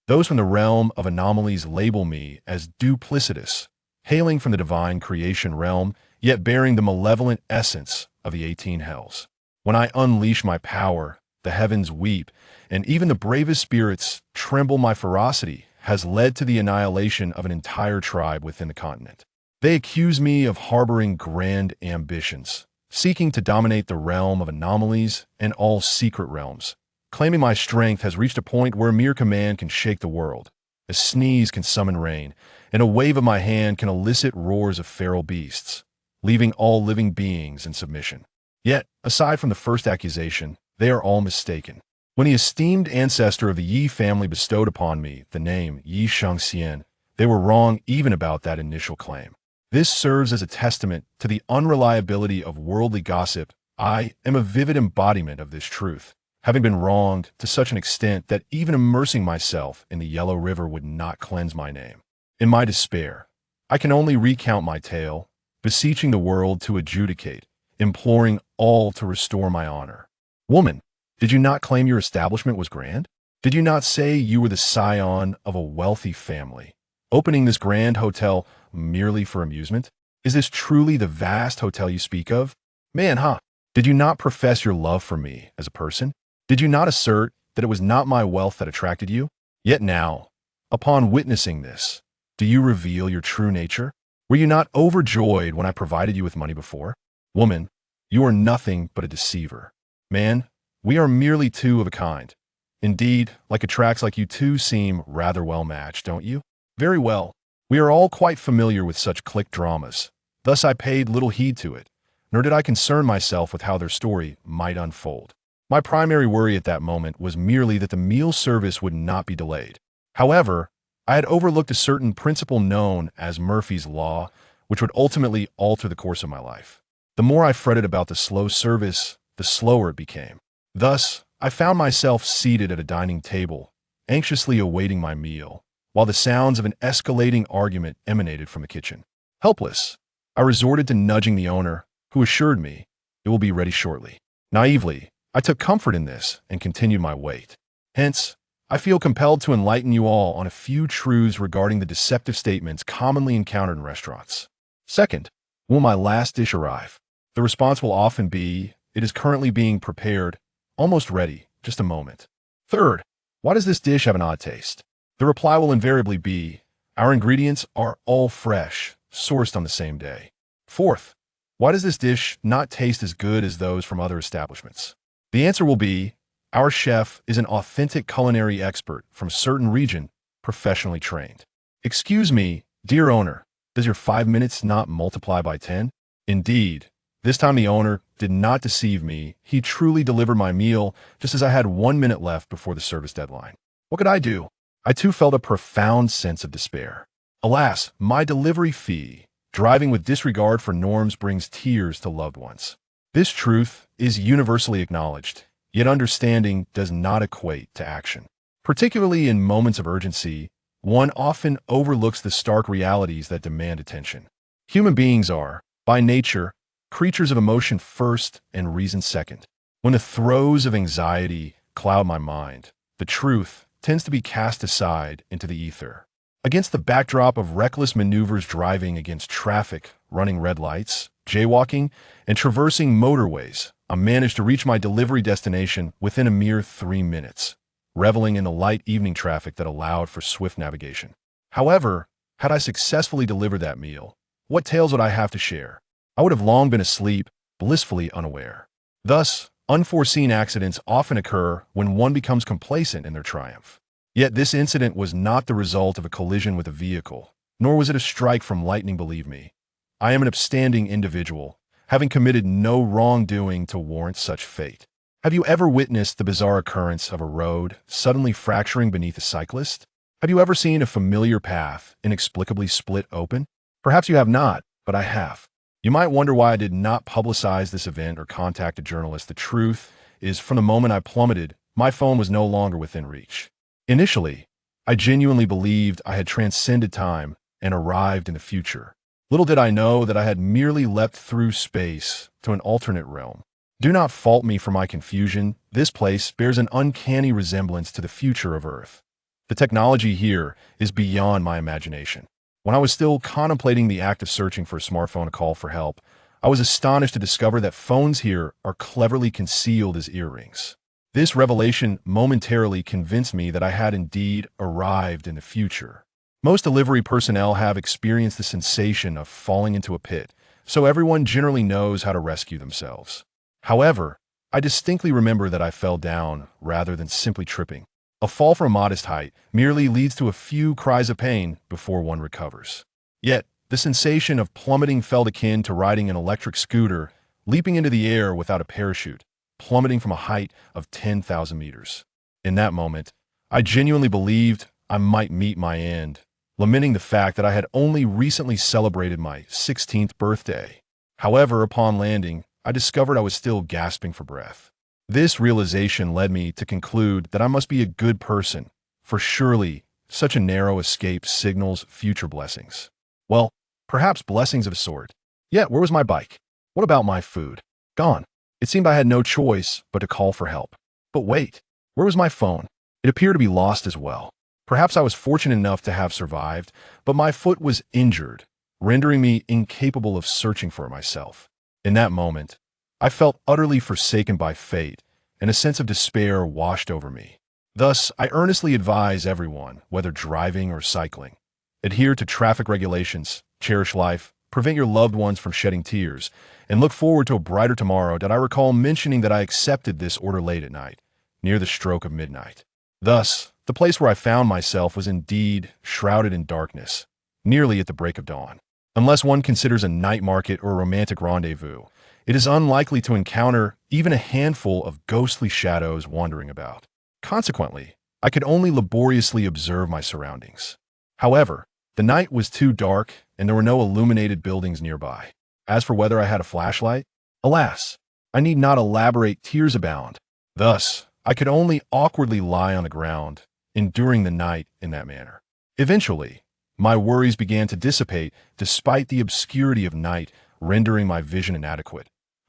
Those from the realm of anomalies label me as duplicitous, hailing from the divine creation realm, yet bearing the malevolent essence of the 18 hells. When I unleash my power, the heavens weep, and even the bravest spirits tremble. My ferocity has led to the annihilation of an entire tribe within the continent. They accuse me of harboring grand ambitions, seeking to dominate the realm of anomalies and all secret realms, claiming my strength has reached a point where a mere command can shake the world. A sneeze can summon rain, and a wave of my hand can elicit roars of feral beasts, leaving all living beings in submission. Yet, aside from the first accusation, they are all mistaken. When the esteemed ancestor of the Yi family bestowed upon me the name Yi Shangxian, they were wrong even about that initial claim. This serves as a testament to the unreliability of worldly gossip. I am a vivid embodiment of this truth, having been wronged to such an extent that even immersing myself in the Yellow River would not cleanse my name. In my despair, I can only recount my tale, beseeching the world to adjudicate, imploring all to restore my honor. Woman, did you not claim your establishment was grand? Did you not say you were the scion of a wealthy family, opening this grand hotel merely for amusement? Is this truly the vast hotel you speak of? Man, huh? Did you not profess your love for me as a person? Did you not assert that it was not my wealth that attracted you? Yet now, upon witnessing this, do you reveal your true nature? Were you not overjoyed when I provided you with money before? Woman, you are nothing but a deceiver. Man, we are merely two of a kind. Indeed, like attracts like you two seem rather well matched, don't you? Very well. We are all quite familiar with such clique dramas. Thus I paid little heed to it, nor did I concern myself with how their story might unfold. My primary worry at that moment was merely that the meal service would not be delayed. However, I had overlooked a certain principle known as Murphy's Law, which would ultimately alter the course of my life. The more I fretted about the slow service, the slower it became. Thus, I found myself seated at a dining table, anxiously awaiting my meal, while the sounds of an escalating argument emanated from the kitchen. Helpless, I resorted to nudging the owner, who assured me it will be ready shortly. Naively, I took comfort in this and continued my wait. Hence, I feel compelled to enlighten you all on a few truths regarding the deceptive statements commonly encountered in restaurants. Second, will my last dish arrive? The response will often be, it is currently being prepared, almost ready, just a moment. Third, why does this dish have an odd taste? The reply will invariably be, our ingredients are all fresh, sourced on the same day. Fourth, why does this dish not taste as good as those from other establishments? The answer will be, our chef is an authentic culinary expert from a certain region, professionally trained. Excuse me, dear owner, does your 5 minutes not multiply by 10? Indeed, this time the owner did not deceive me. He truly delivered my meal just as I had 1 minute left before the service deadline. What could I do? I too felt a profound sense of despair. Alas, my delivery fee, driving with disregard for norms, brings tears to loved ones. This truth is universally acknowledged, yet understanding does not equate to action. Particularly in moments of urgency, one often overlooks the stark realities that demand attention. Human beings are, by nature, creatures of emotion first and reason second. When the throes of anxiety cloud my mind, the truth tends to be cast aside into the ether. Against the backdrop of reckless maneuvers, driving against traffic, running red lights, jaywalking, and traversing motorways, I managed to reach my delivery destination within a mere 3 minutes, reveling in the light evening traffic that allowed for swift navigation. However, had I successfully delivered that meal, what tales would I have to share? I would have long been asleep, blissfully unaware. Thus, unforeseen accidents often occur when one becomes complacent in their triumph. Yet this incident was not the result of a collision with a vehicle, nor was it a strike from lightning, believe me. I am an upstanding individual, having committed no wrongdoing to warrant such fate. Have you ever witnessed the bizarre occurrence of a road suddenly fracturing beneath a cyclist? Have you ever seen a familiar path inexplicably split open? Perhaps you have not, but I have. You might wonder why I did not publicize this event or contact a journalist. The truth is, from the moment I plummeted, my phone was no longer within reach. Initially, I genuinely believed I had transcended time and arrived in the future. Little did I know that I had merely leapt through space to an alternate realm. Do not fault me for my confusion. This place bears an uncanny resemblance to the future of Earth. The technology here is beyond my imagination. When I was still contemplating the act of searching for a smartphone to call for help, I was astonished to discover that phones here are cleverly concealed as earrings. This revelation momentarily convinced me that I had indeed arrived in the future. Most delivery personnel have experienced the sensation of falling into a pit, so everyone generally knows how to rescue themselves. However, I distinctly remember that I fell down rather than simply tripping. A fall from a modest height merely leads to a few cries of pain before one recovers. Yet, the sensation of plummeting felt akin to riding an electric scooter, leaping into the air without a parachute, plummeting from a height of 10,000 meters. In that moment, I genuinely believed I might meet my end, lamenting the fact that I had only recently celebrated my 16th birthday. However, upon landing, I discovered I was still gasping for breath. This realization led me to conclude that I must be a good person, for surely such a narrow escape signals future blessings. Well, perhaps blessings of a sort. Yet, where was my bike? What about my food? Gone. It seemed I had no choice but to call for help. But wait, where was my phone? It appeared to be lost as well. Perhaps I was fortunate enough to have survived, but my foot was injured, rendering me incapable of searching for it myself. In that moment, I felt utterly forsaken by fate, and a sense of despair washed over me. Thus, I earnestly advise everyone, whether driving or cycling, adhere to traffic regulations, cherish life, prevent your loved ones from shedding tears, and look forward to a brighter tomorrow. Did I recall mentioning that I accepted this order late at night, near the stroke of midnight? Thus, the place where I found myself was indeed shrouded in darkness, nearly at the break of dawn. Unless one considers a night market or a romantic rendezvous, it is unlikely to encounter even a handful of ghostly shadows wandering about. Consequently, I could only laboriously observe my surroundings. However, the night was too dark and there were no illuminated buildings nearby. As for whether I had a flashlight, alas, I need not elaborate, tears abound. Thus, I could only awkwardly lie on the ground, enduring the night in that manner. Eventually, my worries began to dissipate despite the obscurity of night rendering my vision inadequate.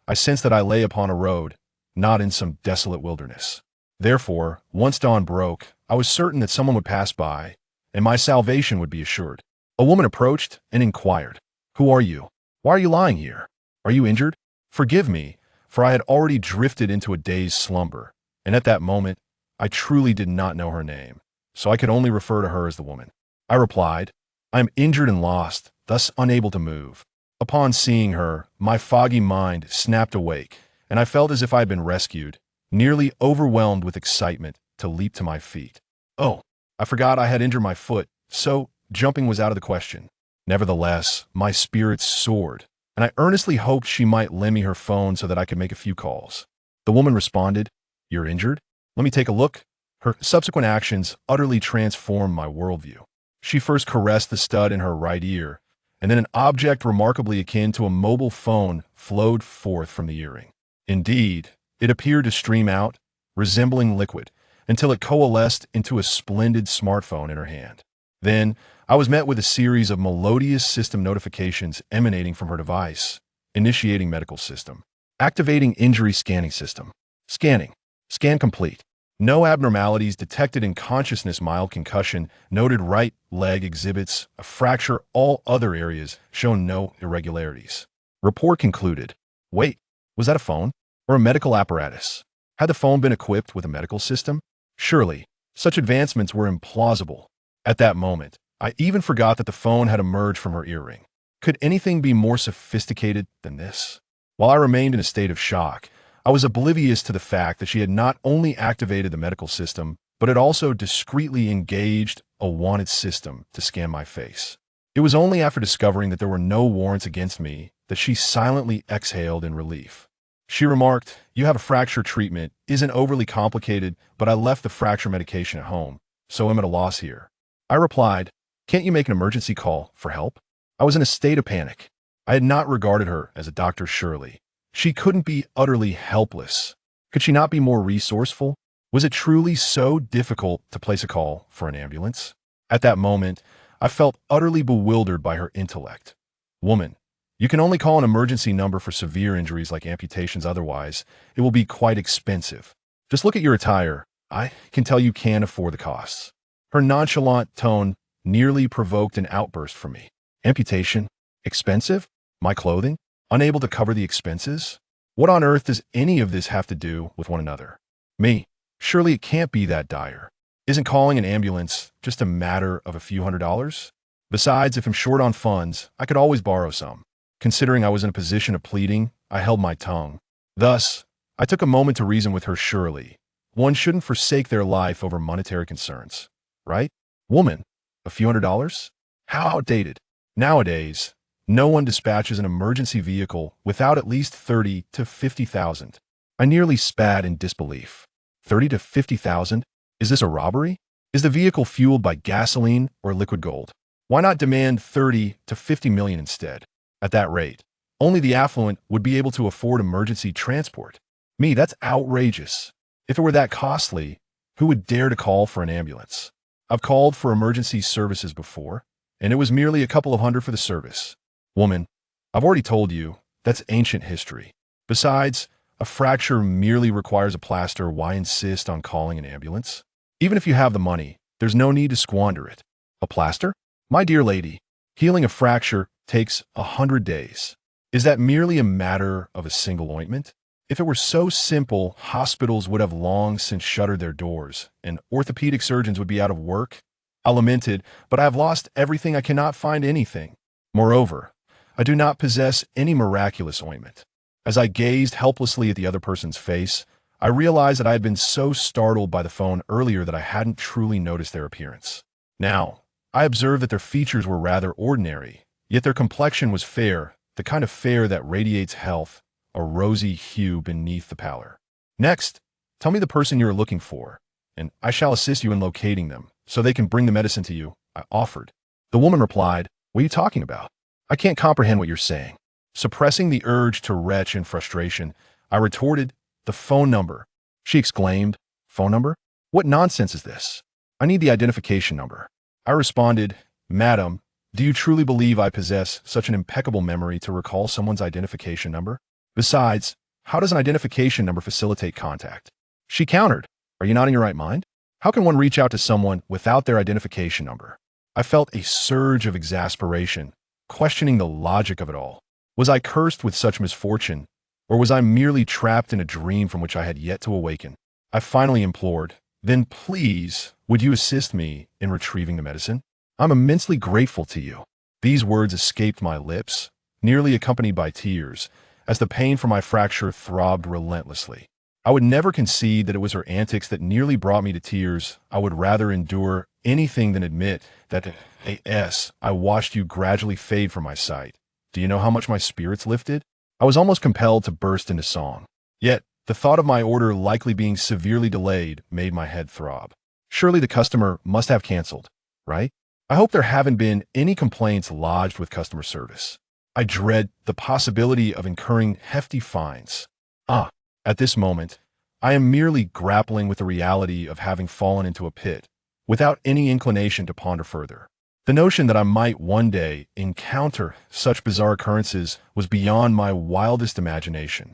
I sensed that I lay upon a road, not in some desolate wilderness. Therefore, once dawn broke, I was certain that someone would pass by, and my salvation would be assured. A woman approached and inquired, "Who are you? Why are you lying here? Are you injured?" Forgive me, for I had already drifted into a dazed slumber, and at that moment, I truly did not know her name, so I could only refer to her as the woman. I replied, "I am injured and lost, thus unable to move." Upon seeing her, my foggy mind snapped awake, and I felt as if I had been rescued, nearly overwhelmed with excitement to leap to my feet. Oh, I forgot I had injured my foot, so jumping was out of the question. Nevertheless, my spirits soared, and I earnestly hoped she might lend me her phone so that I could make a few calls. The woman responded, "You're injured? Let me take a look." Her subsequent actions utterly transformed my worldview. She first caressed the stud in her right ear, and then an object remarkably akin to a mobile phone flowed forth from the earring. Indeed, it appeared to stream out, resembling liquid, until it coalesced into a splendid smartphone in her hand. Then, I was met with a series of melodious system notifications emanating from her device. Initiating medical system. Activating injury scanning system. Scanning. Scan complete. No abnormalities detected in consciousness. Mild concussion. Noted right leg exhibits a fracture. All other areas show no irregularities. Report concluded. Wait, was that a phone? Or a medical apparatus? Had the phone been equipped with a medical system? Surely, such advancements were implausible. At that moment, I even forgot that the phone had emerged from her earring. Could anything be more sophisticated than this? While I remained in a state of shock, I was oblivious to the fact that she had not only activated the medical system, but had also discreetly engaged a wanted system to scan my face. It was only after discovering that there were no warrants against me that she silently exhaled in relief. She remarked, "You have a fracture treatment, isn't overly complicated, but I left the fracture medication at home, so I'm at a loss here." I replied, "Can't you make an emergency call for help?" I was in a state of panic. I had not regarded her as a doctor, surely. She couldn't be utterly helpless. Could she not be more resourceful? Was it truly so difficult to place a call for an ambulance? At that moment, I felt utterly bewildered by her intellect. "Woman, you can only call an emergency number for severe injuries like amputations, otherwise it will be quite expensive. Just look at your attire. I can tell you can't afford the costs." Her nonchalant tone nearly provoked an outburst from me. Amputation? Expensive? My clothing? Unable to cover the expenses? What on earth does any of this have to do with one another? Me? Surely it can't be that dire. Isn't calling an ambulance just a matter of a few $100s? Besides, if I'm short on funds, I could always borrow some. Considering I was in a position of pleading, I held my tongue. Thus, I took a moment to reason with her. Surely, one shouldn't forsake their life over monetary concerns, right? Woman, a few $100s? How outdated. Nowadays, no one dispatches an emergency vehicle without at least 30 to 50,000. I nearly spat in disbelief. 30 to 50,000? Is this a robbery? Is the vehicle fueled by gasoline or liquid gold? Why not demand 30 to 50 million instead? At that rate, only the affluent would be able to afford emergency transport. Me, that's outrageous. If it were that costly, who would dare to call for an ambulance? I've called for emergency services before, and it was merely a couple of hundred for the service. Woman, I've already told you, that's ancient history. Besides, a fracture merely requires a plaster. Why insist on calling an ambulance? Even if you have the money, there's no need to squander it. A plaster? My dear lady, healing a fracture takes 100 days. Is that merely a matter of a single ointment? If it were so simple, hospitals would have long since shuttered their doors, and orthopedic surgeons would be out of work. I lamented, but I have lost everything. I cannot find anything. Moreover, I do not possess any miraculous ointment. As I gazed helplessly at the other person's face, I realized that I had been so startled by the phone earlier that I hadn't truly noticed their appearance. Now, I observed that their features were rather ordinary, yet their complexion was fair, the kind of fair that radiates health, a rosy hue beneath the pallor. Next, tell me the person you are looking for, and I shall assist you in locating them, so they can bring the medicine to you, I offered. The woman replied, "What are you talking about? I can't comprehend what you're saying." Suppressing the urge to retch in frustration, I retorted, "The phone number." She exclaimed, "Phone number? What nonsense is this? I need the identification number." I responded, "Madam, do you truly believe I possess such an impeccable memory to recall someone's identification number? Besides, how does an identification number facilitate contact?" She countered, "Are you not in your right mind? How can one reach out to someone without their identification number?" I felt a surge of exasperation, questioning the logic of it all. Was I cursed with such misfortune, or was I merely trapped in a dream from which I had yet to awaken? I finally implored, "Then please, would you assist me in retrieving the medicine? I'm immensely grateful to you." These words escaped my lips, nearly accompanied by tears, as the pain from my fracture throbbed relentlessly. I would never concede that it was her antics that nearly brought me to tears. I would rather endure anything than admit that, I watched you gradually fade from my sight. Do you know how much my spirits lifted? I was almost compelled to burst into song. Yet, the thought of my order likely being severely delayed made my head throb. Surely the customer must have canceled, right? I hope there haven't been any complaints lodged with customer service. I dread the possibility of incurring hefty fines. At this moment, I am merely grappling with the reality of having fallen into a pit, without any inclination to ponder further. The notion that I might one day encounter such bizarre occurrences was beyond my wildest imagination.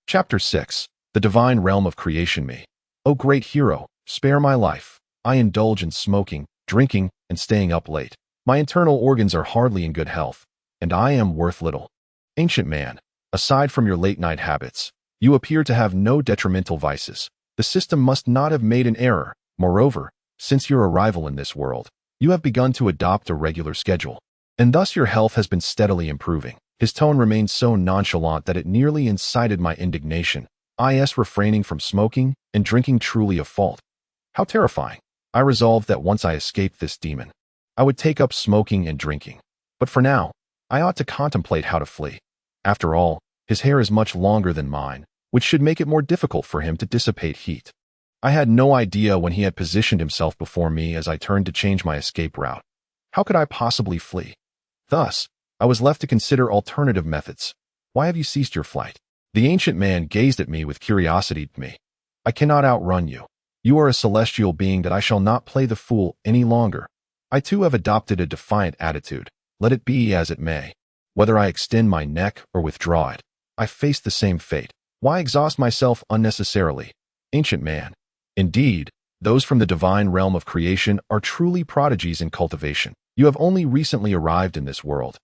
Chapter 6. The Divine Realm of Creation. Me. O great hero, spare my life. I indulge in smoking, drinking, and staying up late. My internal organs are hardly in good health, and I am worth little. Ancient man, aside from your late-night habits, you appear to have no detrimental vices. The system must not have made an error. Moreover, since your arrival in this world, you have begun to adopt a regular schedule, and thus your health has been steadily improving. His tone remained so nonchalant that it nearly incited my indignation. Refraining from smoking and drinking truly a fault. How terrifying. I resolved that once I escaped this demon, I would take up smoking and drinking. But for now, I ought to contemplate how to flee. After all, his hair is much longer than mine, which should make it more difficult for him to dissipate heat. I had no idea when he had positioned himself before me as I turned to change my escape route. How could I possibly flee? Thus, I was left to consider alternative methods. Why have you ceased your flight? The ancient man gazed at me with curiosity. I cannot outrun you. You are a celestial being that I shall not play the fool any longer. I too have adopted a defiant attitude. Let it be as it may. Whether I extend my neck or withdraw it, I face the same fate. Why exhaust myself unnecessarily? Ancient man. Indeed, Those from the divine realm of creation are truly prodigies in cultivation. You have only recently arrived in this world,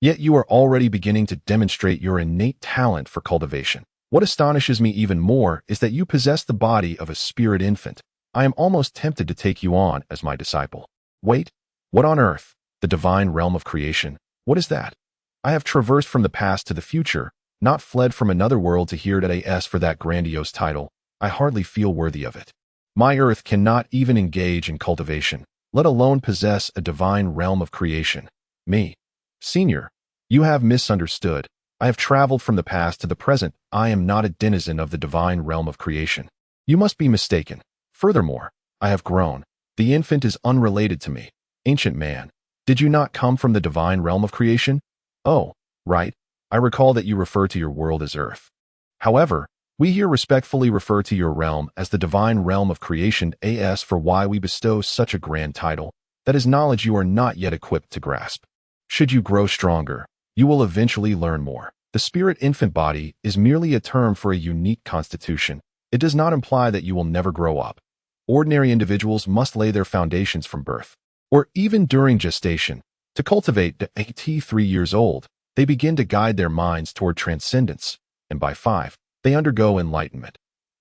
yet you are already beginning to demonstrate your innate talent for cultivation. What astonishes me even more is that you possess the body of a spirit infant. I am almost tempted to take you on as my disciple. Wait, what on earth? The divine realm of creation? What is that? I have traversed from the past to the future, not fled from another world to here at AS for that grandiose title. I hardly feel worthy of it. My earth cannot even engage in cultivation, let alone possess a divine realm of creation. Me. Senior, you have misunderstood. I have traveled from the past to the present. I am not a denizen of the divine realm of creation. You must be mistaken. Furthermore, I have grown. The infant is unrelated to me. Ancient man, did you not come from the divine realm of creation? Oh, right. I recall that you refer to your world as Earth. However, we here respectfully refer to your realm as the divine realm of creation. As for why we bestow such a grand title, that is knowledge you are not yet equipped to grasp. Should you grow stronger, you will eventually learn more. The spirit infant body is merely a term for a unique constitution. It does not imply that you will never grow up. Ordinary individuals must lay their foundations from birth, or even during gestation. To cultivate at 3 years old, they begin to guide their minds toward transcendence, and by 5, they undergo enlightenment.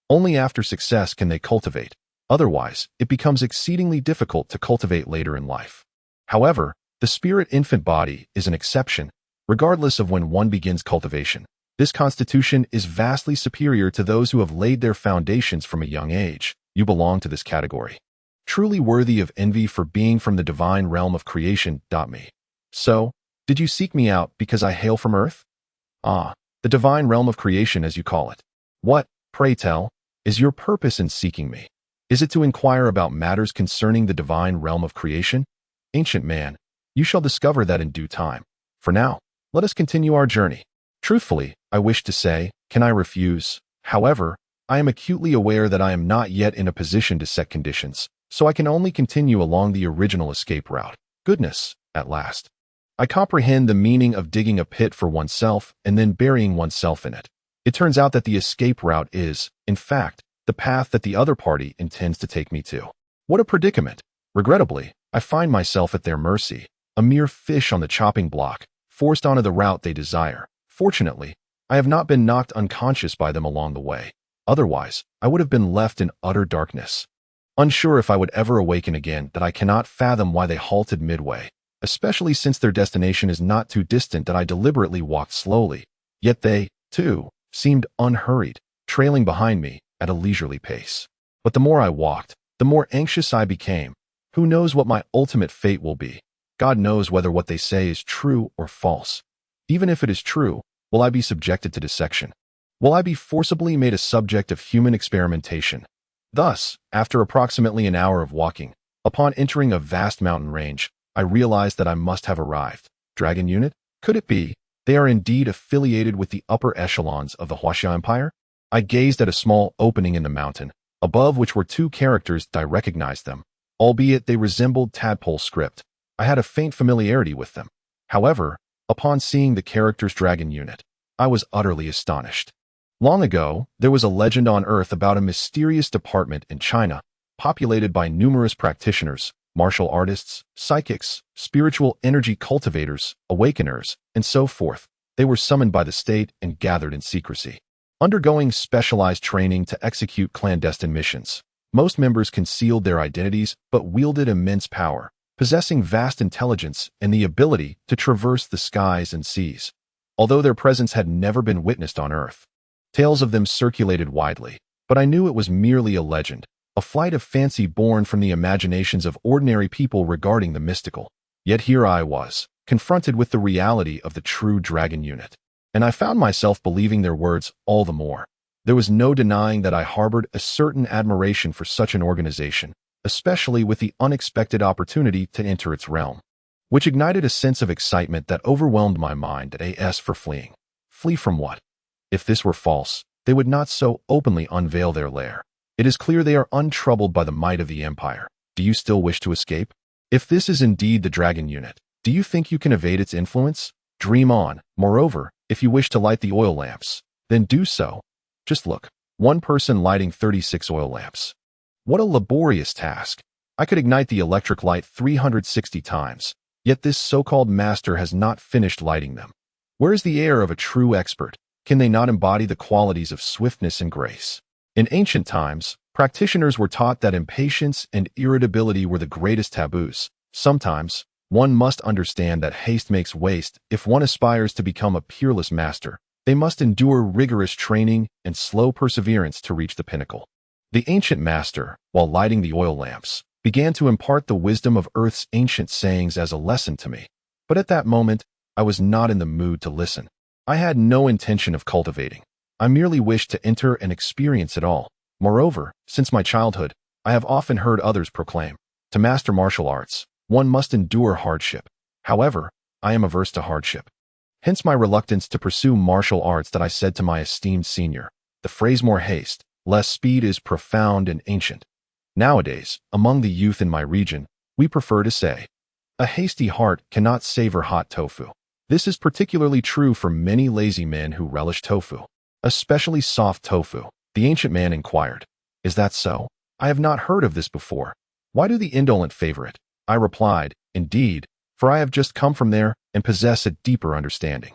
Only after success can they cultivate. Otherwise, it becomes exceedingly difficult to cultivate later in life. However, the spirit infant body is an exception, regardless of when one begins cultivation. This constitution is vastly superior to those who have laid their foundations from a young age. You belong to this category. Truly worthy of envy for being from the divine realm of creation. Me. So, did you seek me out because I hail from Earth? Ah, the divine realm of creation as you call it. What, pray tell, is your purpose in seeking me? Is it to inquire about matters concerning the divine realm of creation? Ancient man, you shall discover that in due time. For now, let us continue our journey. Truthfully, I wish to say, can I refuse? However, I am acutely aware that I am not yet in a position to set conditions, so I can only continue along the original escape route. Goodness, at last. I comprehend the meaning of digging a pit for oneself and then burying oneself in it. It turns out that the escape route is, in fact, the path that the other party intends to take me to. What a predicament! Regrettably, I find myself at their mercy, a mere fish on the chopping block, forced onto the route they desire. Fortunately, I have not been knocked unconscious by them along the way. Otherwise, I would have been left in utter darkness. Unsure if I would ever awaken again, that I cannot fathom why they halted midway, especially since their destination is not too distant that I deliberately walked slowly. Yet they, too, seemed unhurried, trailing behind me at a leisurely pace. But the more I walked, the more anxious I became. Who knows what my ultimate fate will be? God knows whether what they say is true or false. Even if it is true, will I be subjected to dissection? Will I be forcibly made a subject of human experimentation? Thus, after approximately an hour of walking, upon entering a vast mountain range, I realized that I must have arrived. Dragon unit? Could it be? They are indeed affiliated with the upper echelons of the Huaxia Empire? I gazed at a small opening in the mountain, above which were 2 characters. I recognized them, albeit they resembled tadpole script. I had a faint familiarity with them. However, upon seeing the character's dragon unit, I was utterly astonished. Long ago, there was a legend on Earth about a mysterious department in China, populated by numerous practitioners, martial artists, psychics, spiritual energy cultivators, awakeners, and so forth. They were summoned by the state and gathered in secrecy, undergoing specialized training to execute clandestine missions. Most members concealed their identities but wielded immense power, possessing vast intelligence and the ability to traverse the skies and seas. Although their presence had never been witnessed on Earth, tales of them circulated widely, but I knew it was merely a legend, a flight of fancy born from the imaginations of ordinary people regarding the mystical. Yet here I was, confronted with the reality of the true dragon unit, and I found myself believing their words all the more. There was no denying that I harbored a certain admiration for such an organization, especially with the unexpected opportunity to enter its realm, which ignited a sense of excitement that overwhelmed my mind. As for fleeing. Flee from what? If this were false, they would not so openly unveil their lair. It is clear they are untroubled by the might of the Empire. Do you still wish to escape? If this is indeed the dragon unit, do you think you can evade its influence? Dream on. Moreover, if you wish to light the oil lamps, then do so. Just look. One person lighting 36 oil lamps. What a laborious task. I could ignite the electric light 360 times, yet this so-called master has not finished lighting them. Where is the air of a true expert? Can they not embody the qualities of swiftness and grace? In ancient times, practitioners were taught that impatience and irritability were the greatest taboos. Sometimes, one must understand that haste makes waste. If one aspires to become a peerless master, they must endure rigorous training and slow perseverance to reach the pinnacle. The ancient master, while lighting the oil lamps, began to impart the wisdom of Earth's ancient sayings as a lesson to me. But at that moment, I was not in the mood to listen. I had no intention of cultivating. I merely wished to enter and experience it all. Moreover, since my childhood, I have often heard others proclaim, to master martial arts, one must endure hardship. However, I am averse to hardship. Hence my reluctance to pursue martial arts that I said to my esteemed senior. The phrase more haste, less speed is profound and ancient. Nowadays, among the youth in my region, we prefer to say, a hasty heart cannot savor hot tofu. This is particularly true for many lazy men who relish tofu, especially soft tofu. The ancient man inquired, is that so? I have not heard of this before. Why do the indolent favor it? I replied, indeed, for I have just come from there and possess a deeper understanding.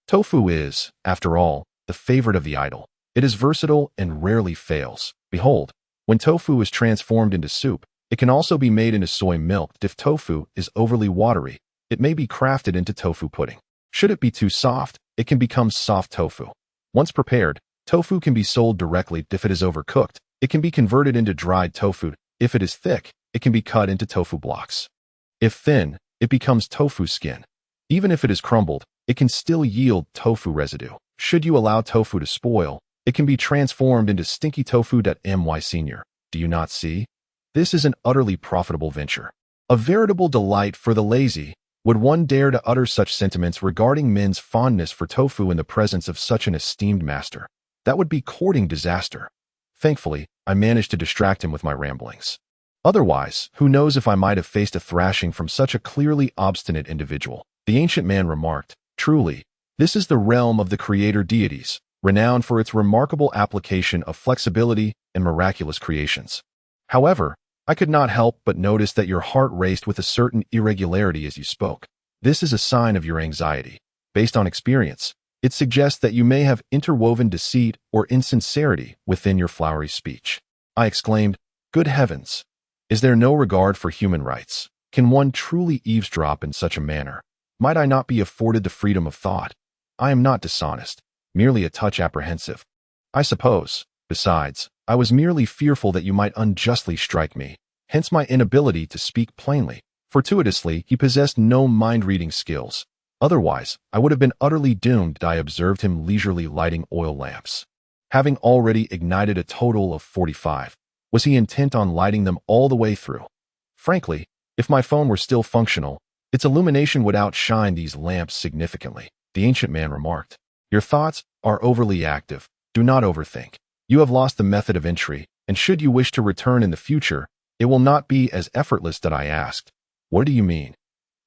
Tofu is, after all, the favorite of the idle. It is versatile and rarely fails. Behold, when tofu is transformed into soup, it can also be made into soy milk. If tofu is overly watery, it may be crafted into tofu pudding. Should it be too soft, it can become soft tofu. Once prepared, tofu can be sold directly. If it is overcooked, it can be converted into dried tofu. If it is thick, it can be cut into tofu blocks. If thin, it becomes tofu skin. Even if it is crumbled, it can still yield tofu residue. Should you allow tofu to spoil, it can be transformed into stinky tofu. My senior, do you not see? This is an utterly profitable venture. A veritable delight for the lazy. Would one dare to utter such sentiments regarding men's fondness for tofu in the presence of such an esteemed master? That would be courting disaster. Thankfully, I managed to distract him with my ramblings. Otherwise, who knows if I might have faced a thrashing from such a clearly obstinate individual. The ancient man remarked, truly, this is the realm of the creator deities, renowned for its remarkable application of flexibility and miraculous creations. However, I could not help but notice that your heart raced with a certain irregularity as you spoke. This is a sign of your anxiety. Based on experience, it suggests that you may have interwoven deceit or insincerity within your flowery speech. I exclaimed, good heavens! Is there no regard for human rights? Can one truly eavesdrop in such a manner? Might I not be afforded the freedom of thought? I am not dishonest, merely a touch apprehensive. I suppose, besides, I was merely fearful that you might unjustly strike me, hence my inability to speak plainly. Fortuitously, he possessed no mind-reading skills. Otherwise, I would have been utterly doomed. I observed him leisurely lighting oil lamps. Having already ignited a total of 45, was he intent on lighting them all the way through? Frankly, if my phone were still functional, its illumination would outshine these lamps significantly. The ancient man remarked, your thoughts are overly active. Do not overthink. You have lost the method of entry, and should you wish to return in the future, it will not be as effortless. That I asked, what do you mean?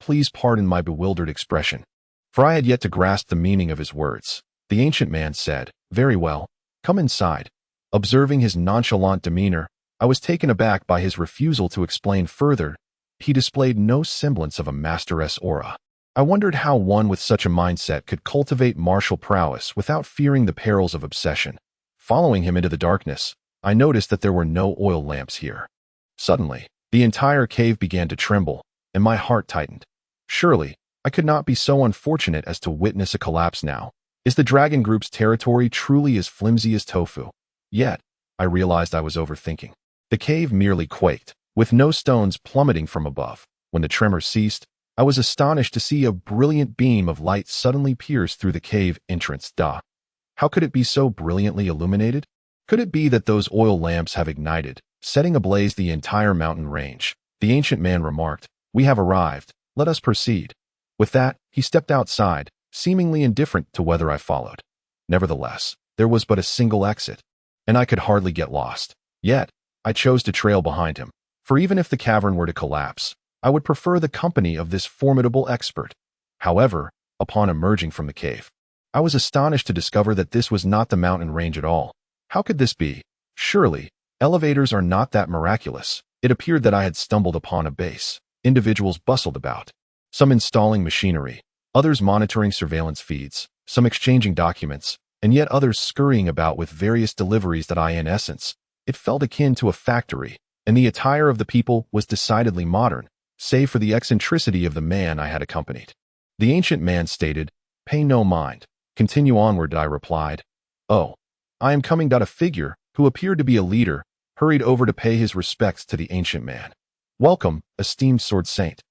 Please pardon my bewildered expression, for I had yet to grasp the meaning of his words. The ancient man said, very well, come inside. Observing his nonchalant demeanor, I was taken aback by his refusal to explain further. He displayed no semblance of a masteress aura. I wondered how one with such a mindset could cultivate martial prowess without fearing the perils of obsession. Following him into the darkness, I noticed that there were no oil lamps here. Suddenly, the entire cave began to tremble, and my heart tightened. Surely, I could not be so unfortunate as to witness a collapse now. Is the dragon group's territory truly as flimsy as tofu? Yet, I realized I was overthinking. The cave merely quaked, with no stones plummeting from above. When the tremor ceased, I was astonished to see a brilliant beam of light suddenly pierce through the cave entrance. How could it be so brilliantly illuminated? Could it be that those oil lamps have ignited, setting ablaze the entire mountain range? The ancient man remarked, we have arrived. Let us proceed. With that, he stepped outside, seemingly indifferent to whether I followed. Nevertheless, there was but a single exit, and I could hardly get lost. Yet, I chose to trail behind him, for even if the cavern were to collapse, I would prefer the company of this formidable expert. However, upon emerging from the cave, I was astonished to discover that this was not the mountain range at all. How could this be? Surely, Elevators are not that miraculous. It appeared that I had stumbled upon a base. Individuals bustled about, some installing machinery, others monitoring surveillance feeds, some exchanging documents, and yet others scurrying about with various deliveries that in essence, it felt akin to a factory, and the attire of the people was decidedly modern, save for the eccentricity of the man I had accompanied. The ancient man stated, "Pay no mind. Continue onward," I replied. "Oh, I am coming." A figure, who appeared to be a leader, hurried over to pay his respects to the ancient man. "Welcome, esteemed sword saint."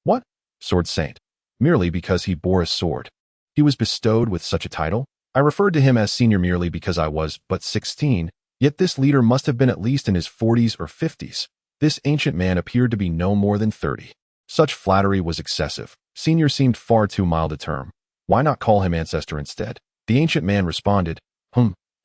"What? Sword saint?" "Merely because he bore a sword. He was bestowed with such a title?" I referred to him as senior merely because I was but 16, yet this leader must have been at least in his 40s or 50s. This ancient man appeared to be no more than 30. Such flattery was excessive. Senior seemed far too mild a term. Why not call him ancestor instead? The ancient man responded,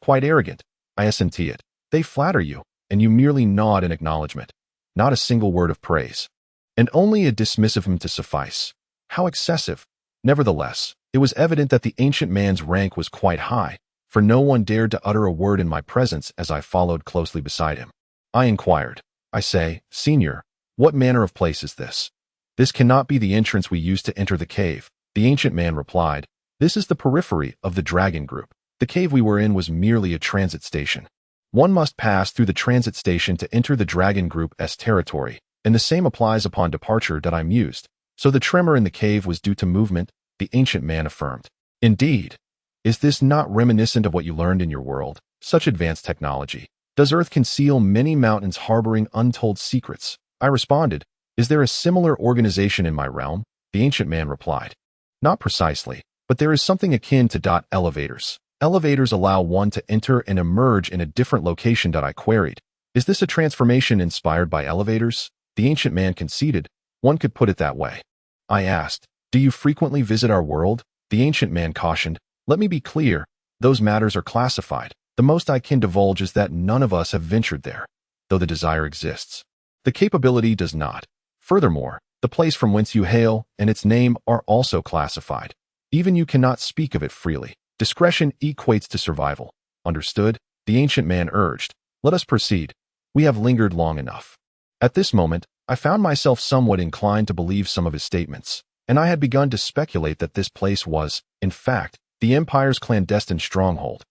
"Quite arrogant. I assent it. They flatter you, and you merely nod in acknowledgement. Not a single word of praise. And only a dismissive to suffice. How excessive." Nevertheless, it was evident that the ancient man's rank was quite high, for no one dared to utter a word in my presence as I followed closely beside him. I inquired, "I say, Senior, what manner of place is this?" "This cannot be the entrance we used to enter the cave," the ancient man replied. "This is the periphery of the dragon group. The cave we were in was merely a transit station. One must pass through the transit station to enter the dragon group's territory, and the same applies upon departure." I mused. So the tremor in the cave was due to movement, the ancient man affirmed. "Indeed. Is this not reminiscent of what you learned in your world? Such advanced technology. Does Earth conceal many mountains harboring untold secrets?" I responded. "Is there a similar organization in my realm?" The ancient man replied. "Not precisely, but there is something akin to elevators. Elevators allow one to enter and emerge in a different location." I queried. "Is this a transformation inspired by elevators?" The ancient man conceded. "One could put it that way." I asked, "Do you frequently visit our world?" The ancient man cautioned, "Let me be clear, those matters are classified. The most I can divulge is that none of us have ventured there, though the desire exists. The capability does not. Furthermore, the place from whence you hail and its name are also classified. Even you cannot speak of it freely. Discretion equates to survival. Understood?" The ancient man urged. "Let us proceed. We have lingered long enough." At this moment, I found myself somewhat inclined to believe some of his statements, and I had begun to speculate that this place was, in fact, the Empire's clandestine stronghold.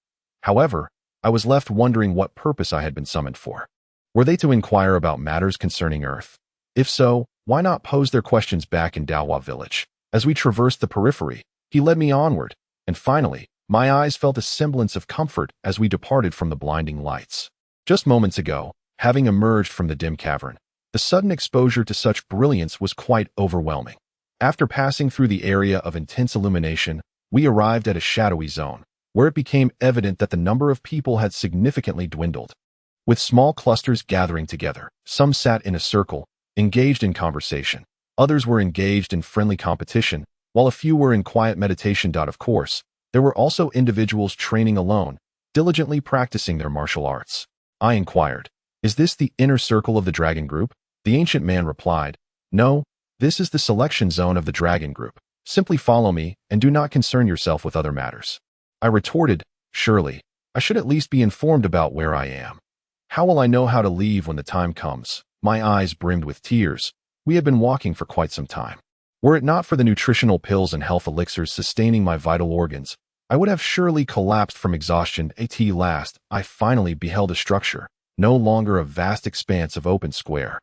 However, I was left wondering what purpose I had been summoned for. Were they to inquire about matters concerning Earth? If so, why not pose their questions back in Dawa village? As we traversed the periphery, he led me onward, and finally, my eyes felt a semblance of comfort as we departed from the blinding lights. Just moments ago, having emerged from the dim cavern, the sudden exposure to such brilliance was quite overwhelming. After passing through the area of intense illumination, we arrived at a shadowy zone, where it became evident that the number of people had significantly dwindled. With small clusters gathering together, some sat in a circle, engaged in conversation. Others were engaged in friendly competition, while a few were in quiet meditation. Of course, there were also individuals training alone, diligently practicing their martial arts. I inquired, "Is this the inner circle of the dragon group?" The ancient man replied, "No, this is the selection zone of the dragon group. Simply follow me and do not concern yourself with other matters." I retorted, "Surely, I should at least be informed about where I am. How will I know how to leave when the time comes?" My eyes brimmed with tears. We had been walking for quite some time. Were it not for the nutritional pills and health elixirs sustaining my vital organs, I would have surely collapsed from exhaustion. At last, I finally beheld a structure, no longer a vast expanse of open square.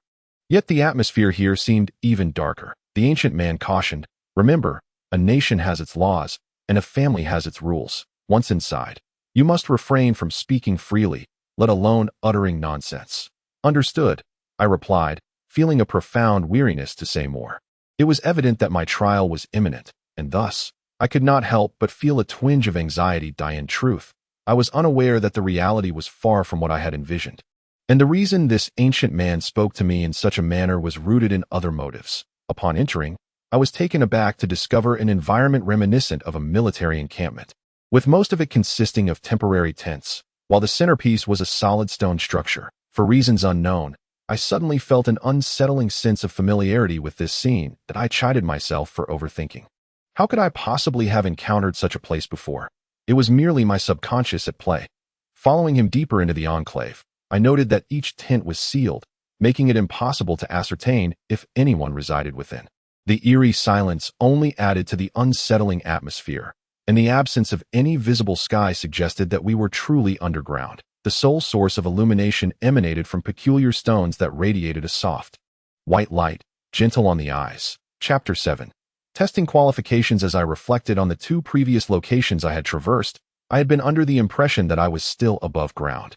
Yet the atmosphere here seemed even darker. The ancient man cautioned, "Remember, a nation has its laws, and a family has its rules. Once inside, you must refrain from speaking freely, let alone uttering nonsense." "Understood," I replied, feeling a profound weariness to say more. It was evident that my trial was imminent, and thus, I could not help but feel a twinge of anxiety. In truth, I was unaware that the reality was far from what I had envisioned. And the reason this ancient man spoke to me in such a manner was rooted in other motives. Upon entering, I was taken aback to discover an environment reminiscent of a military encampment, with most of it consisting of temporary tents, while the centerpiece was a solid stone structure. For reasons unknown, I suddenly felt an unsettling sense of familiarity with this scene that I chided myself for overthinking. How could I possibly have encountered such a place before? It was merely my subconscious at play. Following him deeper into the enclave, I noted that each tent was sealed, making it impossible to ascertain if anyone resided within. The eerie silence only added to the unsettling atmosphere, and the absence of any visible sky suggested that we were truly underground. The sole source of illumination emanated from peculiar stones that radiated a soft, white light, gentle on the eyes. Chapter 7. Testing qualifications. As I reflected on the 2 previous locations I had traversed, I had been under the impression that I was still above ground.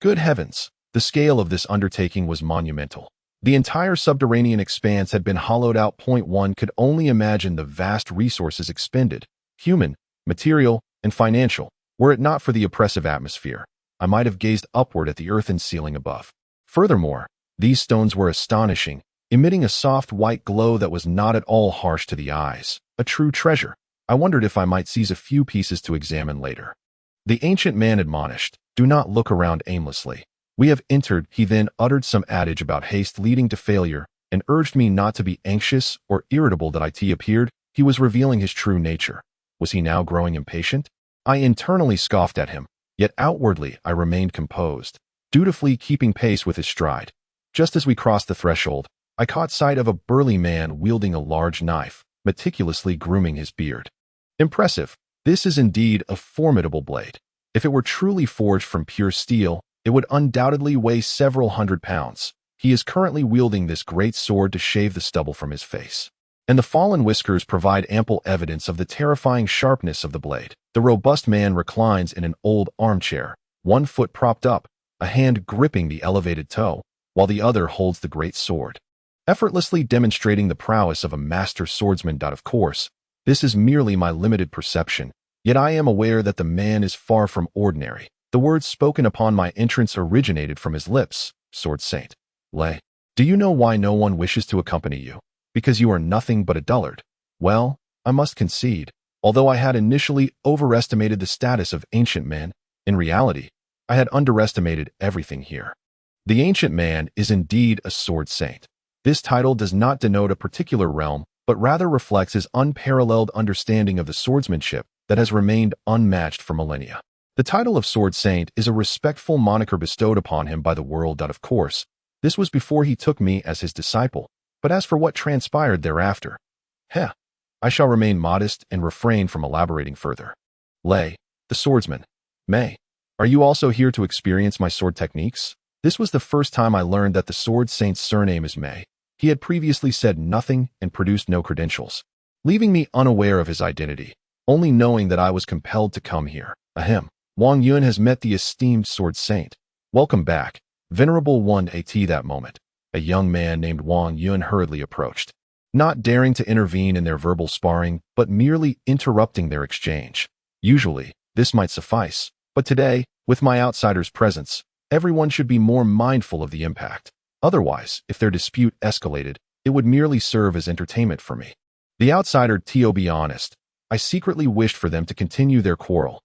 Good heavens, the scale of this undertaking was monumental. The entire subterranean expanse had been hollowed out. One could only imagine the vast resources expended, human, material, and financial. Were it not for the oppressive atmosphere, I might have gazed upward at the earthen ceiling above. Furthermore, these stones were astonishing, emitting a soft white glow that was not at all harsh to the eyes. A true treasure. I wondered if I might seize a few pieces to examine later. The ancient man admonished, "Do not look around aimlessly. We have entered." He then uttered some adage about haste leading to failure, and urged me not to be anxious or irritable. That it appeared he was revealing his true nature. Was he now growing impatient? I internally scoffed at him, yet outwardly I remained composed, dutifully keeping pace with his stride. Just as we crossed the threshold, I caught sight of a burly man wielding a large knife, meticulously grooming his beard. Impressive. This is indeed a formidable blade. If it were truly forged from pure steel, it would undoubtedly weigh several hundred pounds. He is currently wielding this great sword to shave the stubble from his face, and the fallen whiskers provide ample evidence of the terrifying sharpness of the blade. The robust man reclines in an old armchair, one foot propped up, a hand gripping the elevated toe, while the other holds the great sword, effortlessly demonstrating the prowess of a master swordsman. Of course, this is merely my limited perception, yet I am aware that the man is far from ordinary. The words spoken upon my entrance originated from his lips. "Sword Saint. Lay, do you know why no one wishes to accompany you? Because you are nothing but a dullard." Well, I must concede, although I had initially overestimated the status of ancient men, in reality, I had underestimated everything here. The ancient man is indeed a sword saint. This title does not denote a particular realm, but rather reflects his unparalleled understanding of the swordsmanship that has remained unmatched for millennia. The title of Sword Saint is a respectful moniker bestowed upon him by the world. Of course, this was before he took me as his disciple, but as for what transpired thereafter, I shall remain modest and refrain from elaborating further. Lay, the swordsman. May, are you also here to experience my sword techniques? This was the first time I learned that the Sword Saint's surname is May. He had previously said nothing and produced no credentials, leaving me unaware of his identity, only knowing that I was compelled to come here. Ahem. Wang Yun has met the esteemed Sword Saint. Welcome back, Venerable One. At that moment, a young man named Wang Yun hurriedly approached, not daring to intervene in their verbal sparring, but merely interrupting their exchange. Usually, this might suffice, but today, with my outsider's presence, everyone should be more mindful of the impact. Otherwise, if their dispute escalated, it would merely serve as entertainment for me. The outsider, to be honest, I secretly wished for them to continue their quarrel.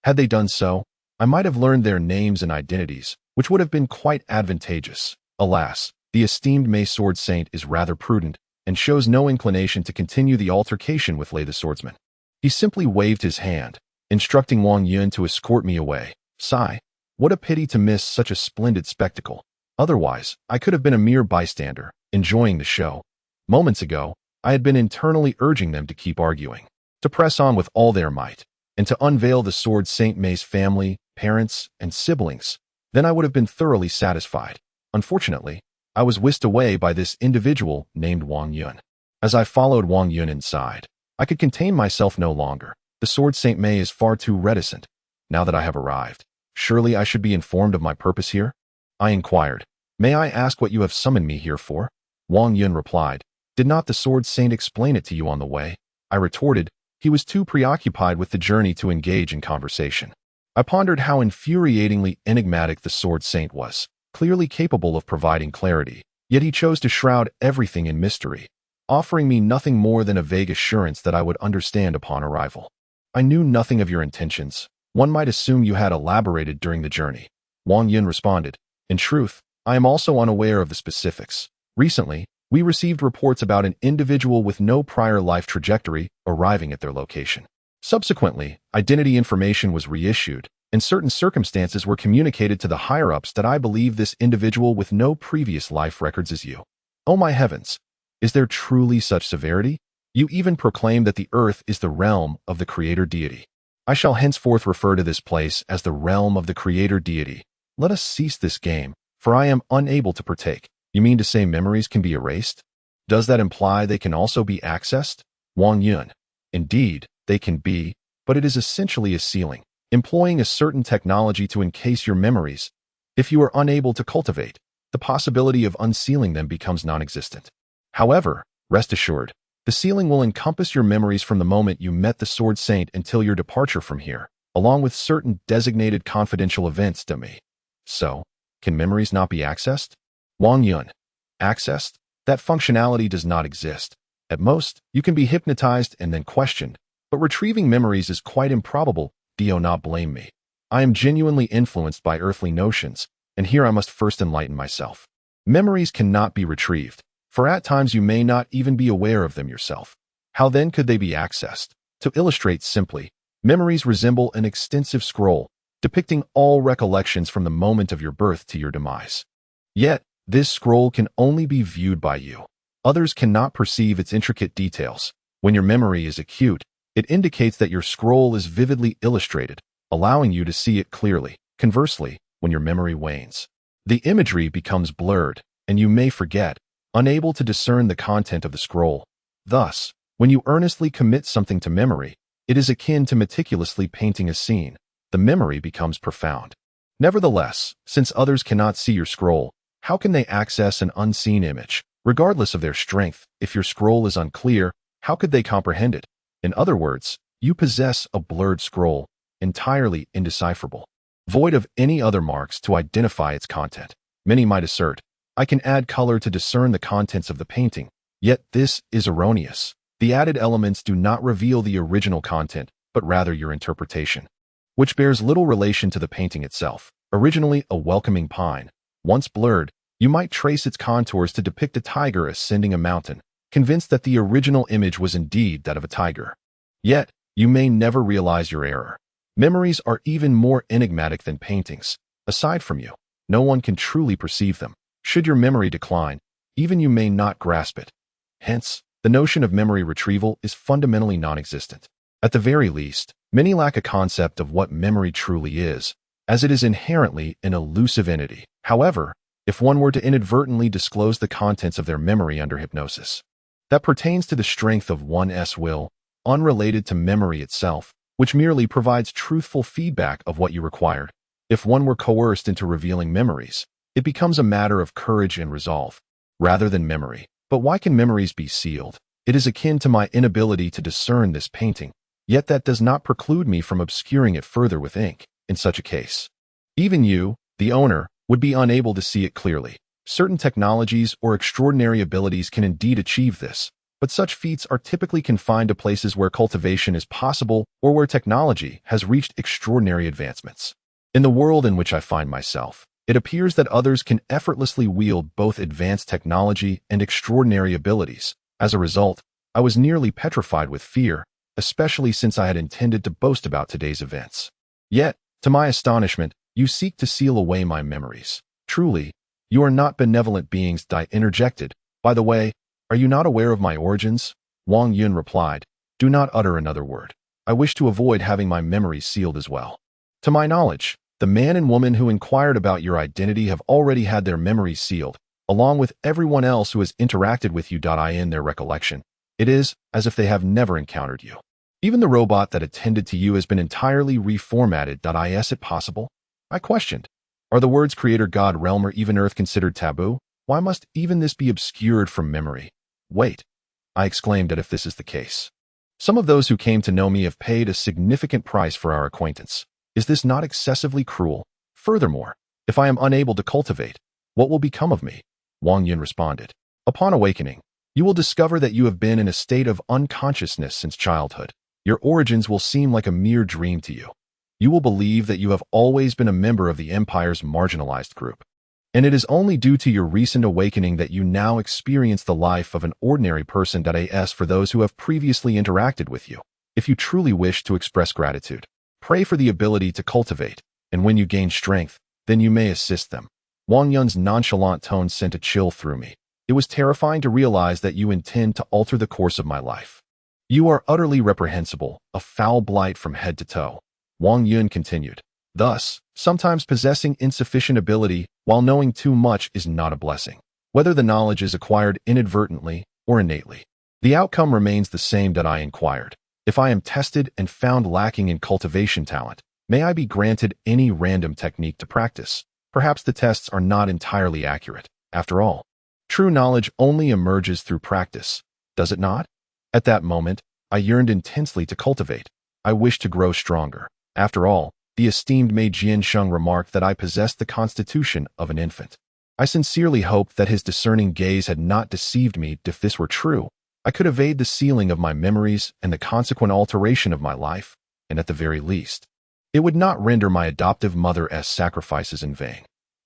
Had they done so, I might have learned their names and identities, which would have been quite advantageous. Alas, the esteemed May Sword Saint is rather prudent, and shows no inclination to continue the altercation with Lei the swordsman. He simply waved his hand, instructing Wang Yun to escort me away. Sigh, what a pity to miss such a splendid spectacle. Otherwise, I could have been a mere bystander, enjoying the show. Moments ago, I had been internally urging them to keep arguing, to press on with all their might, and to unveil the Sword Saint May's family, parents, and siblings. Then I would have been thoroughly satisfied. Unfortunately, I was whisked away by this individual named Wang Yun. As I followed Wang Yun inside, I could contain myself no longer. The Sword Saint May is far too reticent. Now that I have arrived, surely I should be informed of my purpose here? I inquired. May I ask what you have summoned me here for? Wang Yun replied. Did not the Sword Saint explain it to you on the way? I retorted. He was too preoccupied with the journey to engage in conversation. I pondered how infuriatingly enigmatic the Sword Saint was, clearly capable of providing clarity, yet he chose to shroud everything in mystery, offering me nothing more than a vague assurance that I would understand upon arrival. I knew nothing of your intentions. One might assume you had elaborated during the journey. Wang Yun responded. In truth, I am also unaware of the specifics. Recently, we received reports about an individual with no prior life trajectory arriving at their location. Subsequently, identity information was reissued, and certain circumstances were communicated to the higher-ups that I believe this individual with no previous life records is you. Oh my heavens! Is there truly such severity? You even proclaim that the earth is the realm of the creator deity. I shall henceforth refer to this place as the realm of the creator deity. Let us cease this game, for I am unable to partake. You mean to say memories can be erased? Does that imply they can also be accessed? Wang Yun. Indeed, they can be, but it is essentially a sealing, employing a certain technology to encase your memories. If you are unable to cultivate, the possibility of unsealing them becomes non-existent. However, rest assured, the sealing will encompass your memories from the moment you met the Sword Saint until your departure from here, along with certain designated confidential events to me. So, can memories not be accessed? Wang Yun. Accessed? That functionality does not exist. At most, you can be hypnotized and then questioned, but retrieving memories is quite improbable. Do not blame me. I am genuinely influenced by earthly notions, and here I must first enlighten myself. Memories cannot be retrieved, for at times you may not even be aware of them yourself. How then could they be accessed? To illustrate simply, memories resemble an extensive scroll, depicting all recollections from the moment of your birth to your demise. Yet, this scroll can only be viewed by you. Others cannot perceive its intricate details. When your memory is acute, it indicates that your scroll is vividly illustrated, allowing you to see it clearly. Conversely, when your memory wanes, the imagery becomes blurred, and you may forget, unable to discern the content of the scroll. Thus, when you earnestly commit something to memory, it is akin to meticulously painting a scene. The memory becomes profound. Nevertheless, since others cannot see your scroll, how can they access an unseen image? Regardless of their strength, if your scroll is unclear, how could they comprehend it? In other words, you possess a blurred scroll, entirely indecipherable, void of any other marks to identify its content. Many might assert, I can add color to discern the contents of the painting, yet this is erroneous. The added elements do not reveal the original content, but rather your interpretation, which bears little relation to the painting itself. Originally a welcoming pine, once blurred, you might trace its contours to depict a tiger ascending a mountain, convinced that the original image was indeed that of a tiger. Yet, you may never realize your error. Memories are even more enigmatic than paintings. Aside from you, no one can truly perceive them. Should your memory decline, even you may not grasp it. Hence, the notion of memory retrieval is fundamentally non-existent. At the very least, many lack a concept of what memory truly is, as it is inherently an elusive entity. However, if one were to inadvertently disclose the contents of their memory under hypnosis, that pertains to the strength of one's will, unrelated to memory itself, which merely provides truthful feedback of what you required. If one were coerced into revealing memories, it becomes a matter of courage and resolve, rather than memory. But why can memories be sealed? It is akin to my inability to discern this painting, yet that does not preclude me from obscuring it further with ink. In such a case, even you, the owner, would be unable to see it clearly. Certain technologies or extraordinary abilities can indeed achieve this, but such feats are typically confined to places where cultivation is possible or where technology has reached extraordinary advancements. In the world in which I find myself, it appears that others can effortlessly wield both advanced technology and extraordinary abilities. As a result, I was nearly petrified with fear, especially since I had intended to boast about today's events. Yet, to my astonishment, you seek to seal away my memories. Truly, you are not benevolent beings. I interjected. By the way, are you not aware of my origins? Wang Yun replied, do not utter another word. I wish to avoid having my memories sealed as well. To my knowledge, the man and woman who inquired about your identity have already had their memories sealed, along with everyone else who has interacted with you. In their recollection, it is as if they have never encountered you. Even the robot that attended to you has been entirely reformatted. Is it possible? I questioned. Are the words creator, God, realm, or even earth considered taboo? Why must even this be obscured from memory? Wait, I exclaimed if this is the case. Some of those who came to know me have paid a significant price for our acquaintance. Is this not excessively cruel? Furthermore, if I am unable to cultivate, what will become of me? Wang Yun responded. Upon awakening, you will discover that you have been in a state of unconsciousness since childhood. Your origins will seem like a mere dream to you. You will believe that you have always been a member of the Empire's marginalized group. And it is only due to your recent awakening that you now experience the life of an ordinary person. As for those who have previously interacted with you, if you truly wish to express gratitude, Pray for the ability to cultivate, and when you gain strength, then you may assist them. Wang Yun's nonchalant tone sent a chill through me. It was terrifying to realize that you intend to alter the course of my life. You are utterly reprehensible, a foul blight from head to toe. Wang Yun continued. Thus, sometimes possessing insufficient ability while knowing too much is not a blessing, whether the knowledge is acquired inadvertently or innately. The outcome remains the same that I inquired. If I am tested and found lacking in cultivation talent, may I be granted any random technique to practice? Perhaps the tests are not entirely accurate. After all, true knowledge only emerges through practice, does it not? At that moment, I yearned intensely to cultivate. I wished to grow stronger. After all, the esteemed Mei Jiansheng remarked that I possessed the constitution of an infant. I sincerely hoped that his discerning gaze had not deceived me. If this were true, I could evade the sealing of my memories and the consequent alteration of my life, and at the very least, it would not render my adoptive mother's sacrifices in vain.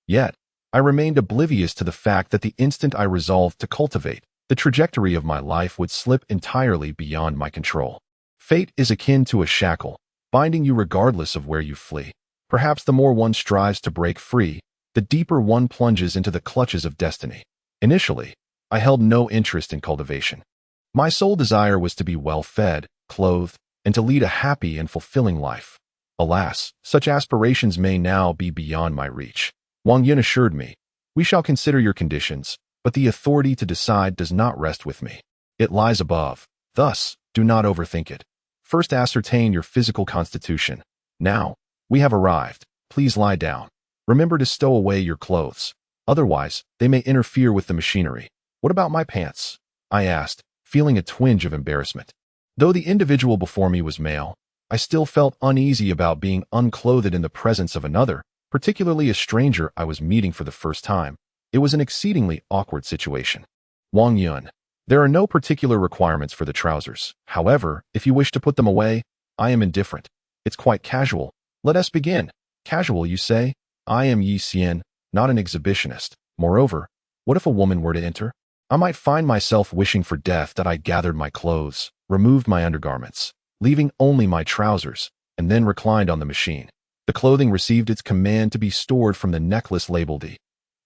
Yet, I remained oblivious to the fact that the instant I resolved to cultivate, the trajectory of my life would slip entirely beyond my control. Fate is akin to a shackle, binding you regardless of where you flee. Perhaps the more one strives to break free, the deeper one plunges into the clutches of destiny. Initially, I held no interest in cultivation. My sole desire was to be well-fed, clothed, and to lead a happy and fulfilling life. Alas, such aspirations may now be beyond my reach. Wang Yun assured me, we shall consider your conditions, but the authority to decide does not rest with me. It lies above. Thus, do not overthink it. First ascertain your physical constitution. Now, we have arrived. Please lie down. Remember to stow away your clothes. Otherwise, they may interfere with the machinery. What about my pants? I asked, feeling a twinge of embarrassment. Though the individual before me was male, I still felt uneasy about being unclothed in the presence of another, particularly a stranger I was meeting for the first time. It was an exceedingly awkward situation. Wang Yun, there are no particular requirements for the trousers. However, if you wish to put them away, I am indifferent. It's quite casual. Let us begin. Casual, you say? I am Yi Xian, not an exhibitionist. Moreover, what if a woman were to enter? I might find myself wishing for death that I gathered my clothes, removed my undergarments, leaving only my trousers, and then reclined on the machine. The clothing received its command to be stored from the necklace labeled D,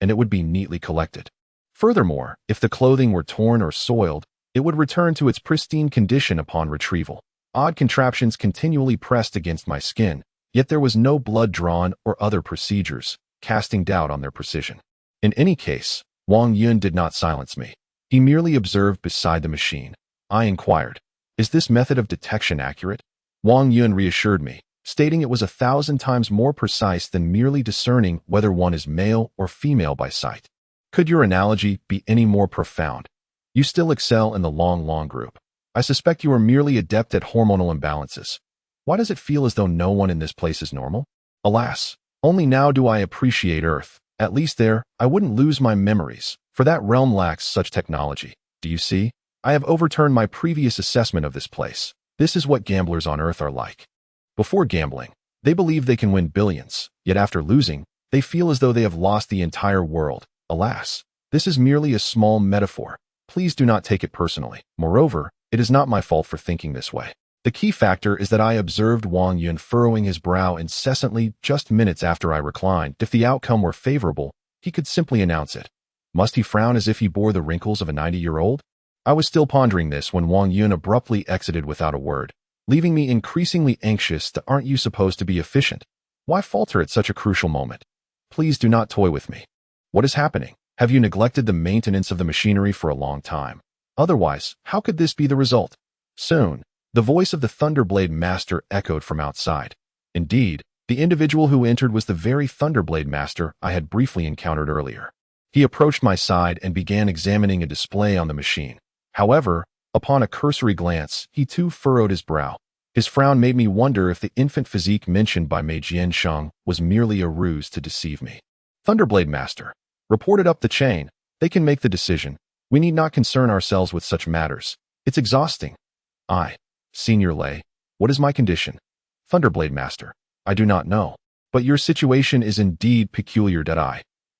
and it would be neatly collected. Furthermore, if the clothing were torn or soiled, it would return to its pristine condition upon retrieval. Odd contraptions continually pressed against my skin, yet there was no blood drawn or other procedures, casting doubt on their precision. In any case, Wang Yun did not silence me. He merely observed beside the machine. I inquired, is this method of detection accurate? Wang Yun reassured me, stating it was 1,000 times more precise than merely discerning whether one is male or female by sight. Could your analogy be any more profound? You still excel in the long group. I suspect you are merely adept at hormonal imbalances. Why does it feel as though no one in this place is normal? Alas, only now do I appreciate Earth. At least there, I wouldn't lose my memories, for that realm lacks such technology. Do you see? I have overturned my previous assessment of this place. This is what gamblers on Earth are like. Before gambling, they believe they can win billions, yet after losing, they feel as though they have lost the entire world. Alas, this is merely a small metaphor. Please do not take it personally. Moreover, it is not my fault for thinking this way. The key factor is that I observed Wang Yun furrowing his brow incessantly just minutes after I reclined. If the outcome were favorable, he could simply announce it. Must he frown as if he bore the wrinkles of a 90-year-old? I was still pondering this when Wang Yun abruptly exited without a word, leaving me increasingly anxious. Aren't you supposed to be efficient? Why falter at such a crucial moment? Please do not toy with me. What is happening? Have you neglected the maintenance of the machinery for a long time? Otherwise, how could this be the result? Soon, the voice of the Thunderblade Master echoed from outside. Indeed, the individual who entered was the very Thunderblade Master I had briefly encountered earlier. He approached my side and began examining a display on the machine. However, upon a cursory glance, he too furrowed his brow. His frown made me wonder if the infant physique mentioned by Mei Jiansheng was merely a ruse to deceive me. Thunderblade Master, report it up the chain. They can make the decision. We need not concern ourselves with such matters. It's exhausting. Senior Lei, what is my condition? Thunderblade Master, I do not know. But your situation is indeed peculiar.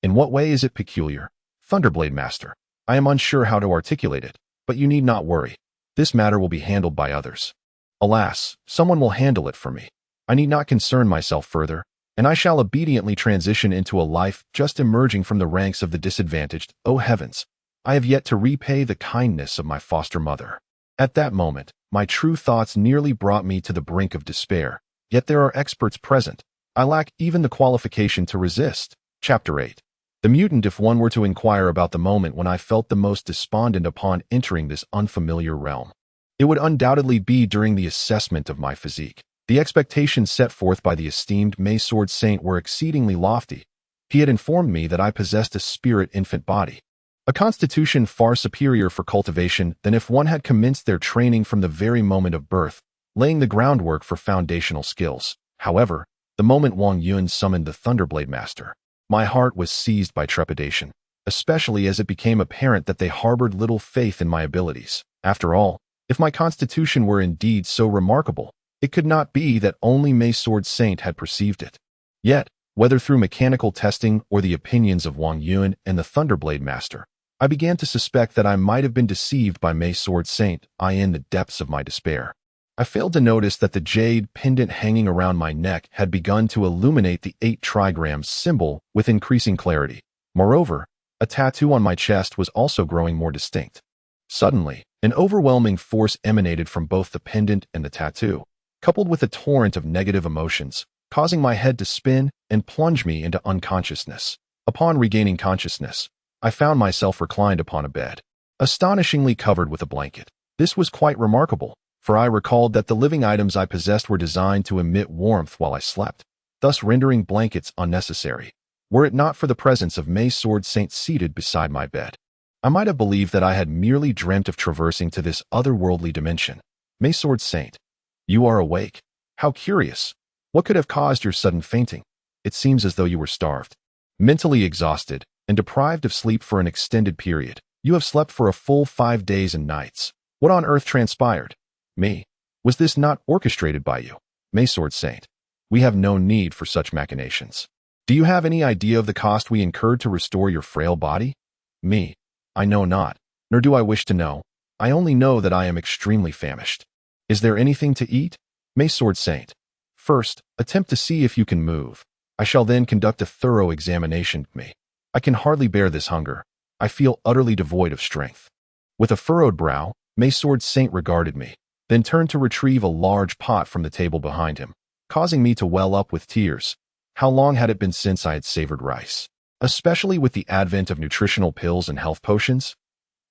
In what way is it peculiar? Thunderblade Master, I am unsure how to articulate it, but you need not worry. This matter will be handled by others. Alas, someone will handle it for me. I need not concern myself further, and I shall obediently transition into a life just emerging from the ranks of the disadvantaged. Oh heavens, I have yet to repay the kindness of my foster mother. At that moment, my true thoughts nearly brought me to the brink of despair. Yet there are experts present. I lack even the qualification to resist. Chapter 8. The mutant. If one were to inquire about the moment when I felt the most despondent upon entering this unfamiliar realm, it would undoubtedly be during the assessment of my physique. The expectations set forth by the esteemed May-Sword Saint were exceedingly lofty. He had informed me that I possessed a spirit infant body, a constitution far superior for cultivation than if one had commenced their training from the very moment of birth, laying the groundwork for foundational skills. However, the moment Wang Yun summoned the Thunderblade Master, my heart was seized by trepidation, especially as it became apparent that they harbored little faith in my abilities. After all, if my constitution were indeed so remarkable, it could not be that only May-Sword Saint had perceived it. Yet, whether through mechanical testing or the opinions of Wang Yun and the Thunderblade Master, I began to suspect that I might have been deceived by May-Sword Saint. In the depths of my despair, I failed to notice that the jade pendant hanging around my neck had begun to illuminate the 8 trigrams symbol with increasing clarity. Moreover, a tattoo on my chest was also growing more distinct. Suddenly, an overwhelming force emanated from both the pendant and the tattoo, coupled with a torrent of negative emotions, causing my head to spin and plunge me into unconsciousness. Upon regaining consciousness, I found myself reclined upon a bed, astonishingly covered with a blanket. This was quite remarkable, for I recalled that the living items I possessed were designed to emit warmth while I slept, thus rendering blankets unnecessary. Were it not for the presence of May-Sword Saint seated beside my bed, I might have believed that I had merely dreamt of traversing to this otherworldly dimension. May-Sword Saint, you are awake. How curious. What could have caused your sudden fainting? It seems as though you were starved, mentally exhausted, and deprived of sleep for an extended period. You have slept for a full 5 days and nights. What on earth transpired? Me. Was this not orchestrated by you? May-Sword Saint, we have no need for such machinations. Do you have any idea of the cost we incurred to restore your frail body? Me. I know not, nor do I wish to know. I only know that I am extremely famished. Is there anything to eat? May-Sword Saint, first, attempt to see if you can move. I shall then conduct a thorough examination. Me. I can hardly bear this hunger. I feel utterly devoid of strength. With a furrowed brow, May-Sword Saint regarded me, then turned to retrieve a large pot from the table behind him, causing me to well up with tears. How long had it been since I had savored rice, especially with the advent of nutritional pills and health potions?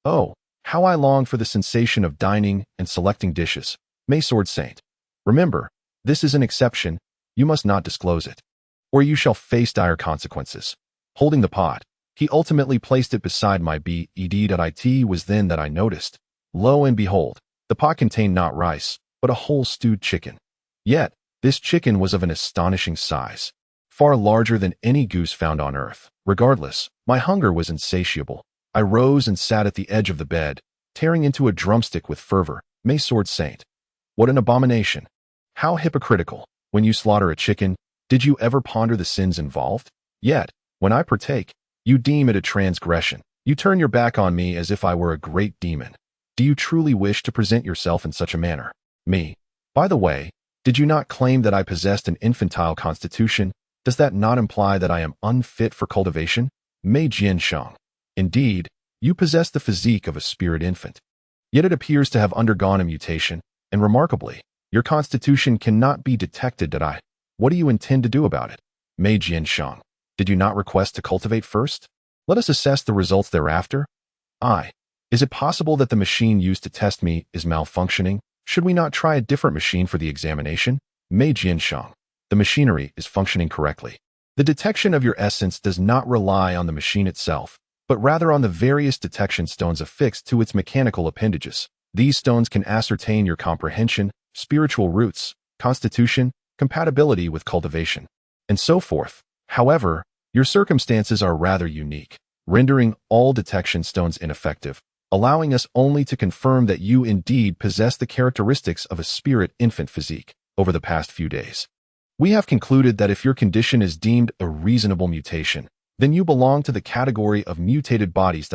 Oh, how I longed for the sensation of dining and selecting dishes. May-Sword Saint, remember, this is an exception. You must not disclose it, or you shall face dire consequences. Holding the pot, he ultimately placed it beside my bed. It was then that I noticed. Lo and behold, the pot contained not rice, but a whole stewed chicken. Yet, this chicken was of an astonishing size, far larger than any goose found on earth. Regardless, my hunger was insatiable. I rose and sat at the edge of the bed, tearing into a drumstick with fervor. May-Sword Saint, what an abomination! How hypocritical! When you slaughter a chicken, did you ever ponder the sins involved? Yet, when I partake, you deem it a transgression. You turn your back on me as if I were a great demon. Do you truly wish to present yourself in such a manner? Me. By the way, did you not claim that I possessed an infantile constitution? Does that not imply that I am unfit for cultivation? Mei Jiansheng. Indeed, you possess the physique of a spirit infant. Yet it appears to have undergone a mutation, and remarkably, your constitution cannot be detected. What do you intend to do about it? Mei Jiansheng, did you not request to cultivate first? Let us assess the results thereafter. Is it possible that the machine used to test me is malfunctioning? Should we not try a different machine for the examination? Mei Jiansheng, the machinery is functioning correctly. The detection of your essence does not rely on the machine itself, but rather on the various detection stones affixed to its mechanical appendages. These stones can ascertain your comprehension, spiritual roots, constitution, compatibility with cultivation, and so forth. However, your circumstances are rather unique, rendering all detection stones ineffective, allowing us only to confirm that you indeed possess the characteristics of a spirit infant physique. Over the past few days, we have concluded that if your condition is deemed a reasonable mutation, then you belong to the category of mutated bodies.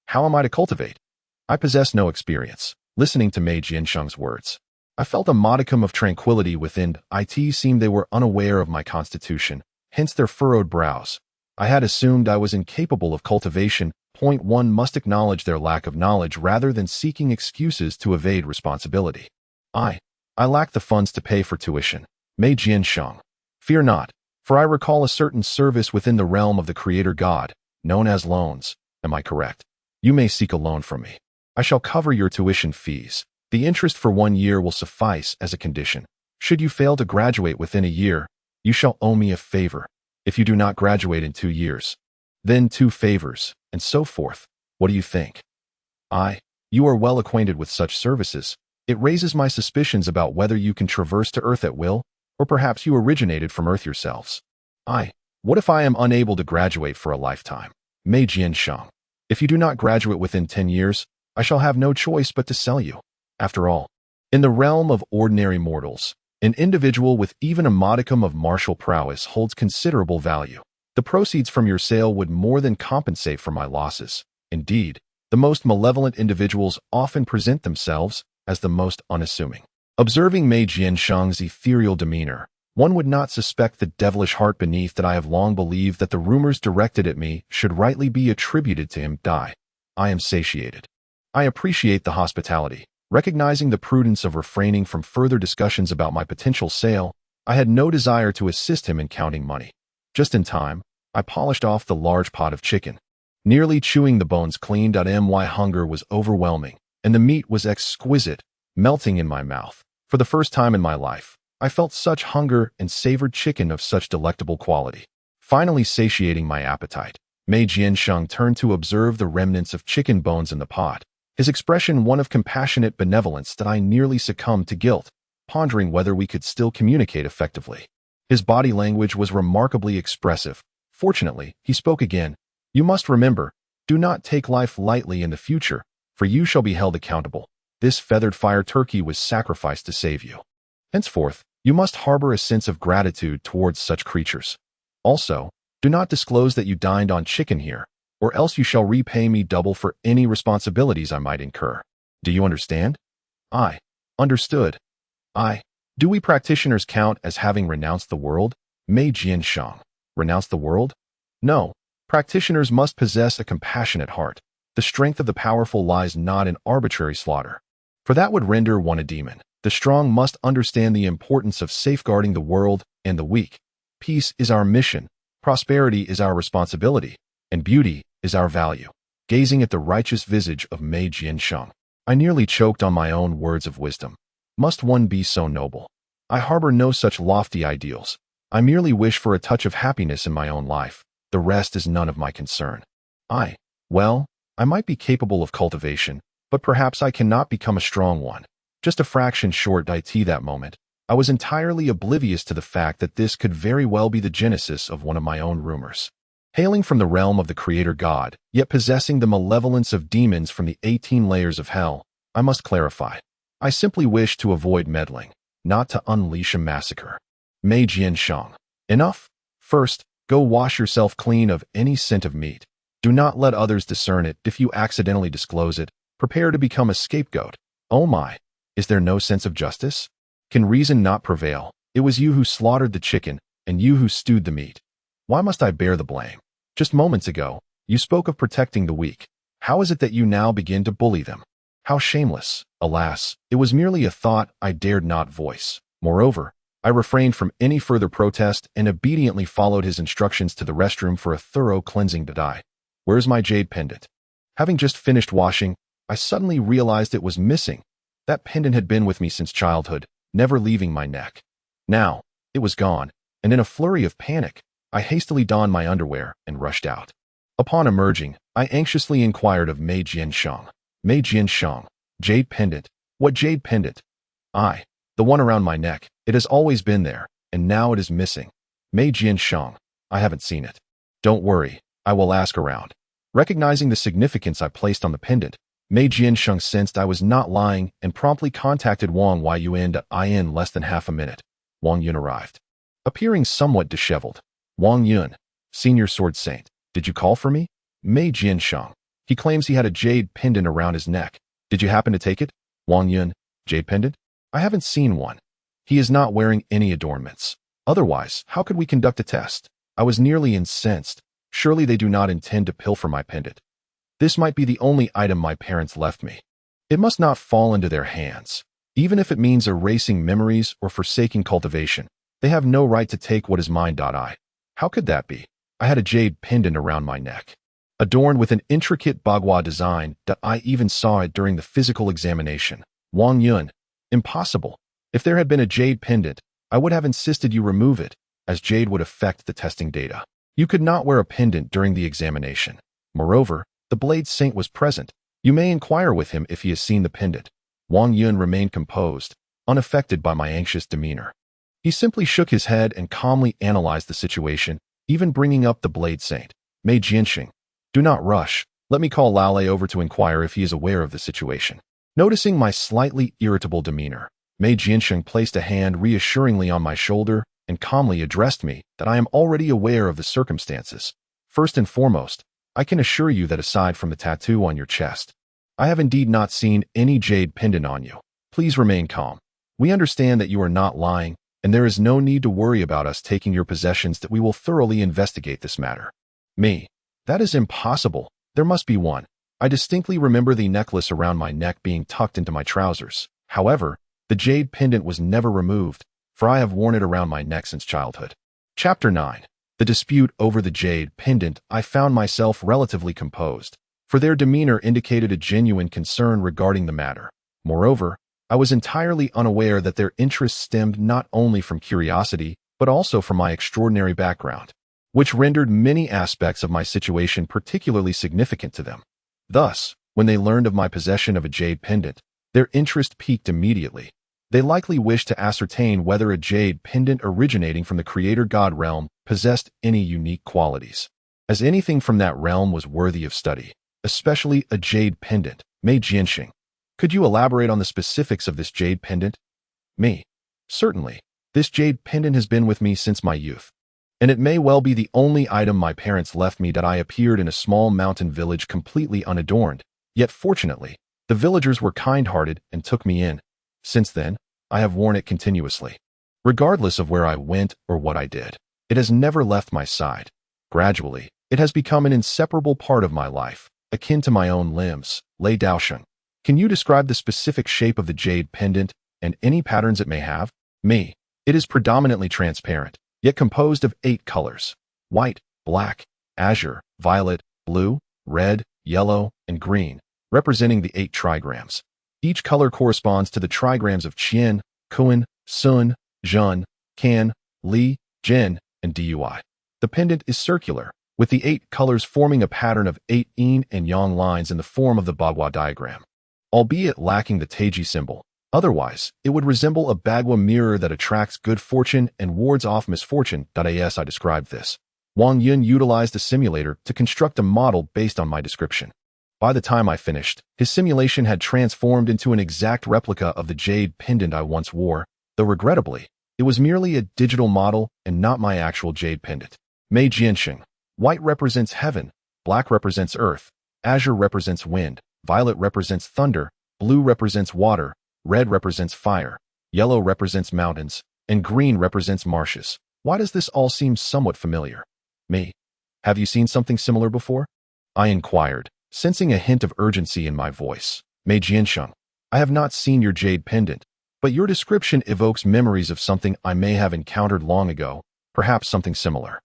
How am I to cultivate? I possess no experience. Listening to Mei Jiansheng's words, I felt a modicum of tranquility within. It seemed they were unaware of my constitution, hence their furrowed brows. I had assumed I was incapable of cultivation. Point one must acknowledge their lack of knowledge rather than seeking excuses to evade responsibility. I lack the funds to pay for tuition. Mei Jiansheng. Fear not, for I recall a certain service within the realm of the Creator God, known as loans. Am I correct? You may seek a loan from me. I shall cover your tuition fees. The interest for 1 year will suffice as a condition. Should you fail to graduate within a year, you shall owe me a favor. If you do not graduate in 2 years, then 2 favors, and so forth. What do you think? You are well acquainted with such services. It raises my suspicions about whether you can traverse to Earth at will, or perhaps you originated from Earth yourselves. What if I am unable to graduate for a lifetime? Mei Jiansheng. If you do not graduate within 10 years, I shall have no choice but to sell you. After all, in the realm of ordinary mortals, an individual with even a modicum of martial prowess holds considerable value. The proceeds from your sale would more than compensate for my losses. Indeed, the most malevolent individuals often present themselves as the most unassuming. Observing Mei Jiansheng's ethereal demeanor, one would not suspect the devilish heart beneath that I have long believed that the rumors directed at me should rightly be attributed to him. I am satiated. I appreciate the hospitality. Recognizing the prudence of refraining from further discussions about my potential sale, I had no desire to assist him in counting money. Just in time, I polished off the large pot of chicken, nearly chewing the bones clean. My hunger was overwhelming, and the meat was exquisite, melting in my mouth. For the first time in my life, I felt such hunger and savored chicken of such delectable quality. Finally satiating my appetite, Mei Jiansheng turned to observe the remnants of chicken bones in the pot, his expression one of compassionate benevolence that I nearly succumbed to guilt, pondering whether we could still communicate effectively. His body language was remarkably expressive. Fortunately, he spoke again. You must remember, do not take life lightly in the future, for you shall be held accountable. This feathered fire turkey was sacrificed to save you. Henceforth, you must harbor a sense of gratitude towards such creatures. Also, do not disclose that you dined on chicken here, or else you shall repay me double for any responsibilities I might incur. Do you understand? Understood. Do we practitioners count as having renounced the world? Mei Jiansheng. Renounce the world? No. Practitioners must possess a compassionate heart. The strength of the powerful lies not in arbitrary slaughter, for that would render one a demon. The strong must understand the importance of safeguarding the world and the weak. Peace is our mission, prosperity is our responsibility, and beauty is our value. Gazing at the righteous visage of Mei Jiansheng, I nearly choked on my own words of wisdom. Must one be so noble? I harbor no such lofty ideals. I merely wish for a touch of happiness in my own life. The rest is none of my concern. Well, I might be capable of cultivation, but perhaps I cannot become a strong one. Just a fraction short. That moment, I was entirely oblivious to the fact that this could very well be the genesis of one of my own rumors. Hailing from the realm of the Creator God, yet possessing the malevolence of demons from the 18 layers of hell, I must clarify. I simply wish to avoid meddling, not to unleash a massacre. Mei Jiansheng. Enough? First, go wash yourself clean of any scent of meat. Do not let others discern it. If you accidentally disclose it, prepare to become a scapegoat. Oh my, is there no sense of justice? Can reason not prevail? It was you who slaughtered the chicken, and you who stewed the meat. Why must I bear the blame? Just moments ago, you spoke of protecting the weak. How is it that you now begin to bully them? How shameless! Alas, it was merely a thought I dared not voice. Moreover, I refrained from any further protest and obediently followed his instructions to the restroom for a thorough cleansing. Where's my jade pendant? Having just finished washing, I suddenly realized it was missing. That pendant had been with me since childhood, never leaving my neck. Now, it was gone, and in a flurry of panic, I hastily donned my underwear and rushed out. Upon emerging, I anxiously inquired of Mei Jiansheng. Mei Jiansheng. Jade pendant. What jade pendant? The one around my neck. It has always been there, and now it is missing. Mei Jiansheng. I haven't seen it. Don't worry, I will ask around. Recognizing the significance I placed on the pendant, Mei Jiansheng sensed I was not lying and promptly contacted Wang Yun. In less than half a minute, Wang Yun arrived. Appearing somewhat disheveled. Wang Yun, senior sword saint, did you call for me? Mei Jiansheng. He claims he had a jade pendant around his neck. Did you happen to take it? Wang Yun, jade pendant? I haven't seen one. He is not wearing any adornments. Otherwise, how could we conduct a test? I was nearly incensed. Surely they do not intend to pilfer my pendant. This might be the only item my parents left me. It must not fall into their hands. Even if it means erasing memories or forsaking cultivation, they have no right to take what is mine. How could that be? I had a jade pendant around my neck, adorned with an intricate bagua design that I even saw it during the physical examination. Wang Yun. Impossible. If there had been a jade pendant, I would have insisted you remove it, as jade would affect the testing data. You could not wear a pendant during the examination. Moreover, the Blade Saint was present. You may inquire with him if he has seen the pendant. Wang Yun remained composed, unaffected by my anxious demeanor. He simply shook his head and calmly analyzed the situation, even bringing up the Blade Saint. Mei Jianxing, do not rush. Let me call Lao Lei over to inquire if he is aware of the situation. Noticing my slightly irritable demeanor, Mei Jianxing placed a hand reassuringly on my shoulder and calmly addressed me that I am already aware of the circumstances. First and foremost, I can assure you that aside from the tattoo on your chest, I have indeed not seen any jade pendant on you. Please remain calm. We understand that you are not lying, and there is no need to worry about us taking your possessions, that we will thoroughly investigate this matter. Me. That is impossible. There must be one. I distinctly remember the necklace around my neck being tucked into my trousers. However, the jade pendant was never removed, for I have worn it around my neck since childhood. Chapter 9. The dispute over the jade pendant. I found myself relatively composed, for their demeanor indicated a genuine concern regarding the matter. Moreover, I was entirely unaware that their interest stemmed not only from curiosity, but also from my extraordinary background, which rendered many aspects of my situation particularly significant to them. Thus, when they learned of my possession of a jade pendant, their interest piqued immediately. They likely wished to ascertain whether a jade pendant originating from the creator god realm possessed any unique qualities, as anything from that realm was worthy of study, especially a jade pendant. Mei Jianxing, could you elaborate on the specifics of this jade pendant? Me. Certainly. This jade pendant has been with me since my youth, and it may well be the only item my parents left me. That I appeared in a small mountain village completely unadorned, yet fortunately, the villagers were kind-hearted and took me in. Since then, I have worn it continuously. Regardless of where I went or what I did, it has never left my side. Gradually, it has become an inseparable part of my life, akin to my own limbs. Lei Daosheng, can you describe the specific shape of the jade pendant and any patterns it may have? Me. It is predominantly transparent, yet composed of 8 colors: white, black, azure, violet, blue, red, yellow, and green, representing the 8 trigrams. Each color corresponds to the trigrams of Qian, Kun, Sun, Zhen, Kan, Li, Jin, and Dui. The pendant is circular, with the 8 colors forming a pattern of 8 yin and yang lines in the form of the bagua diagram, albeit lacking the Taiji symbol. Otherwise, it would resemble a bagua mirror that attracts good fortune and wards off misfortune. As I described this, Wang Yun utilized a simulator to construct a model based on my description. By the time I finished, his simulation had transformed into an exact replica of the jade pendant I once wore, though regrettably, it was merely a digital model and not my actual jade pendant. Mei Jianxing, white represents heaven, black represents earth, azure represents wind, violet represents thunder, blue represents water, red represents fire, yellow represents mountains, and green represents marshes. Why does this all seem somewhat familiar? Me. Have you seen something similar before? I inquired, sensing a hint of urgency in my voice. Mei Jianxing, I have not seen your jade pendant, but your description evokes memories of something I may have encountered long ago, perhaps something similar.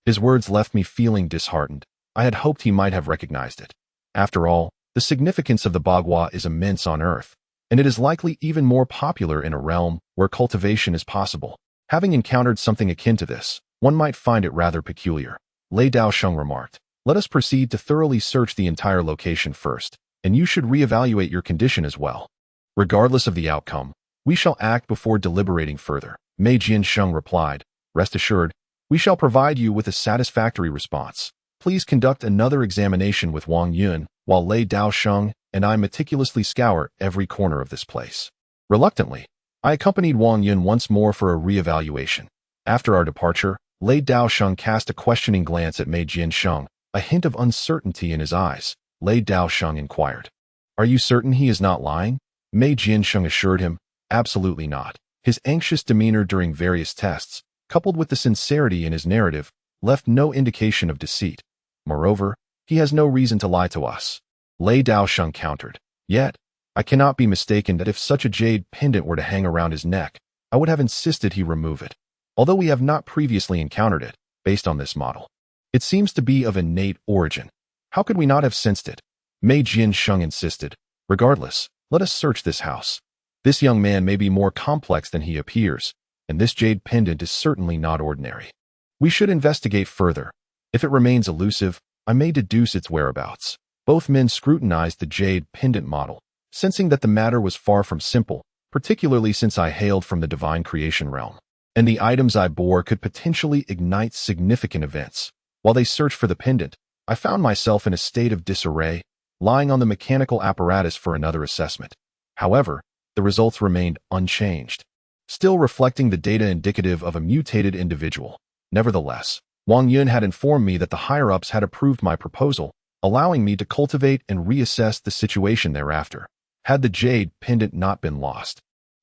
His words left me feeling disheartened. I had hoped he might have recognized it. After all, the significance of the bagua is immense on Earth, and it is likely even more popular in a realm where cultivation is possible. Having encountered something akin to this, one might find it rather peculiar. Lei Daosheng remarked, let us proceed to thoroughly search the entire location first, and you should reevaluate your condition as well. Regardless of the outcome, we shall act before deliberating further. Mei Jianxing replied, rest assured, we shall provide you with a satisfactory response. Please conduct another examination with Wang Yun, while Lei Daosheng and I meticulously scour every corner of this place. Reluctantly, I accompanied Wang Yun once more for a reevaluation. After our departure, Lei Daosheng cast a questioning glance at Mei Jianxing, a hint of uncertainty in his eyes. Lei Daosheng inquired, are you certain he is not lying? Mei Jianxing assured him, Absolutely not. His anxious demeanor during various tests, coupled with the sincerity in his narrative, left no indication of deceit. Moreover, he has no reason to lie to us. Lei Daosheng countered. Yet, I cannot be mistaken that if such a jade pendant were to hang around his neck, I would have insisted he remove it. Although we have not previously encountered it, based on this model. It seems to be of innate origin. How could we not have sensed it? Mei Jiansheng insisted. Regardless, let us search this house. This young man may be more complex than he appears, and this jade pendant is certainly not ordinary. We should investigate further. If it remains elusive, I may deduce its whereabouts. Both men scrutinized the jade pendant model, sensing that the matter was far from simple, particularly since I hailed from the divine creation realm, and the items I bore could potentially ignite significant events. While they searched for the pendant, I found myself in a state of disarray, lying on the mechanical apparatus for another assessment. However, the results remained unchanged, still reflecting the data indicative of a mutated individual. Nevertheless, Wang Yun had informed me that the higher-ups had approved my proposal, allowing me to cultivate and reassess the situation thereafter. Had the jade pendant not been lost,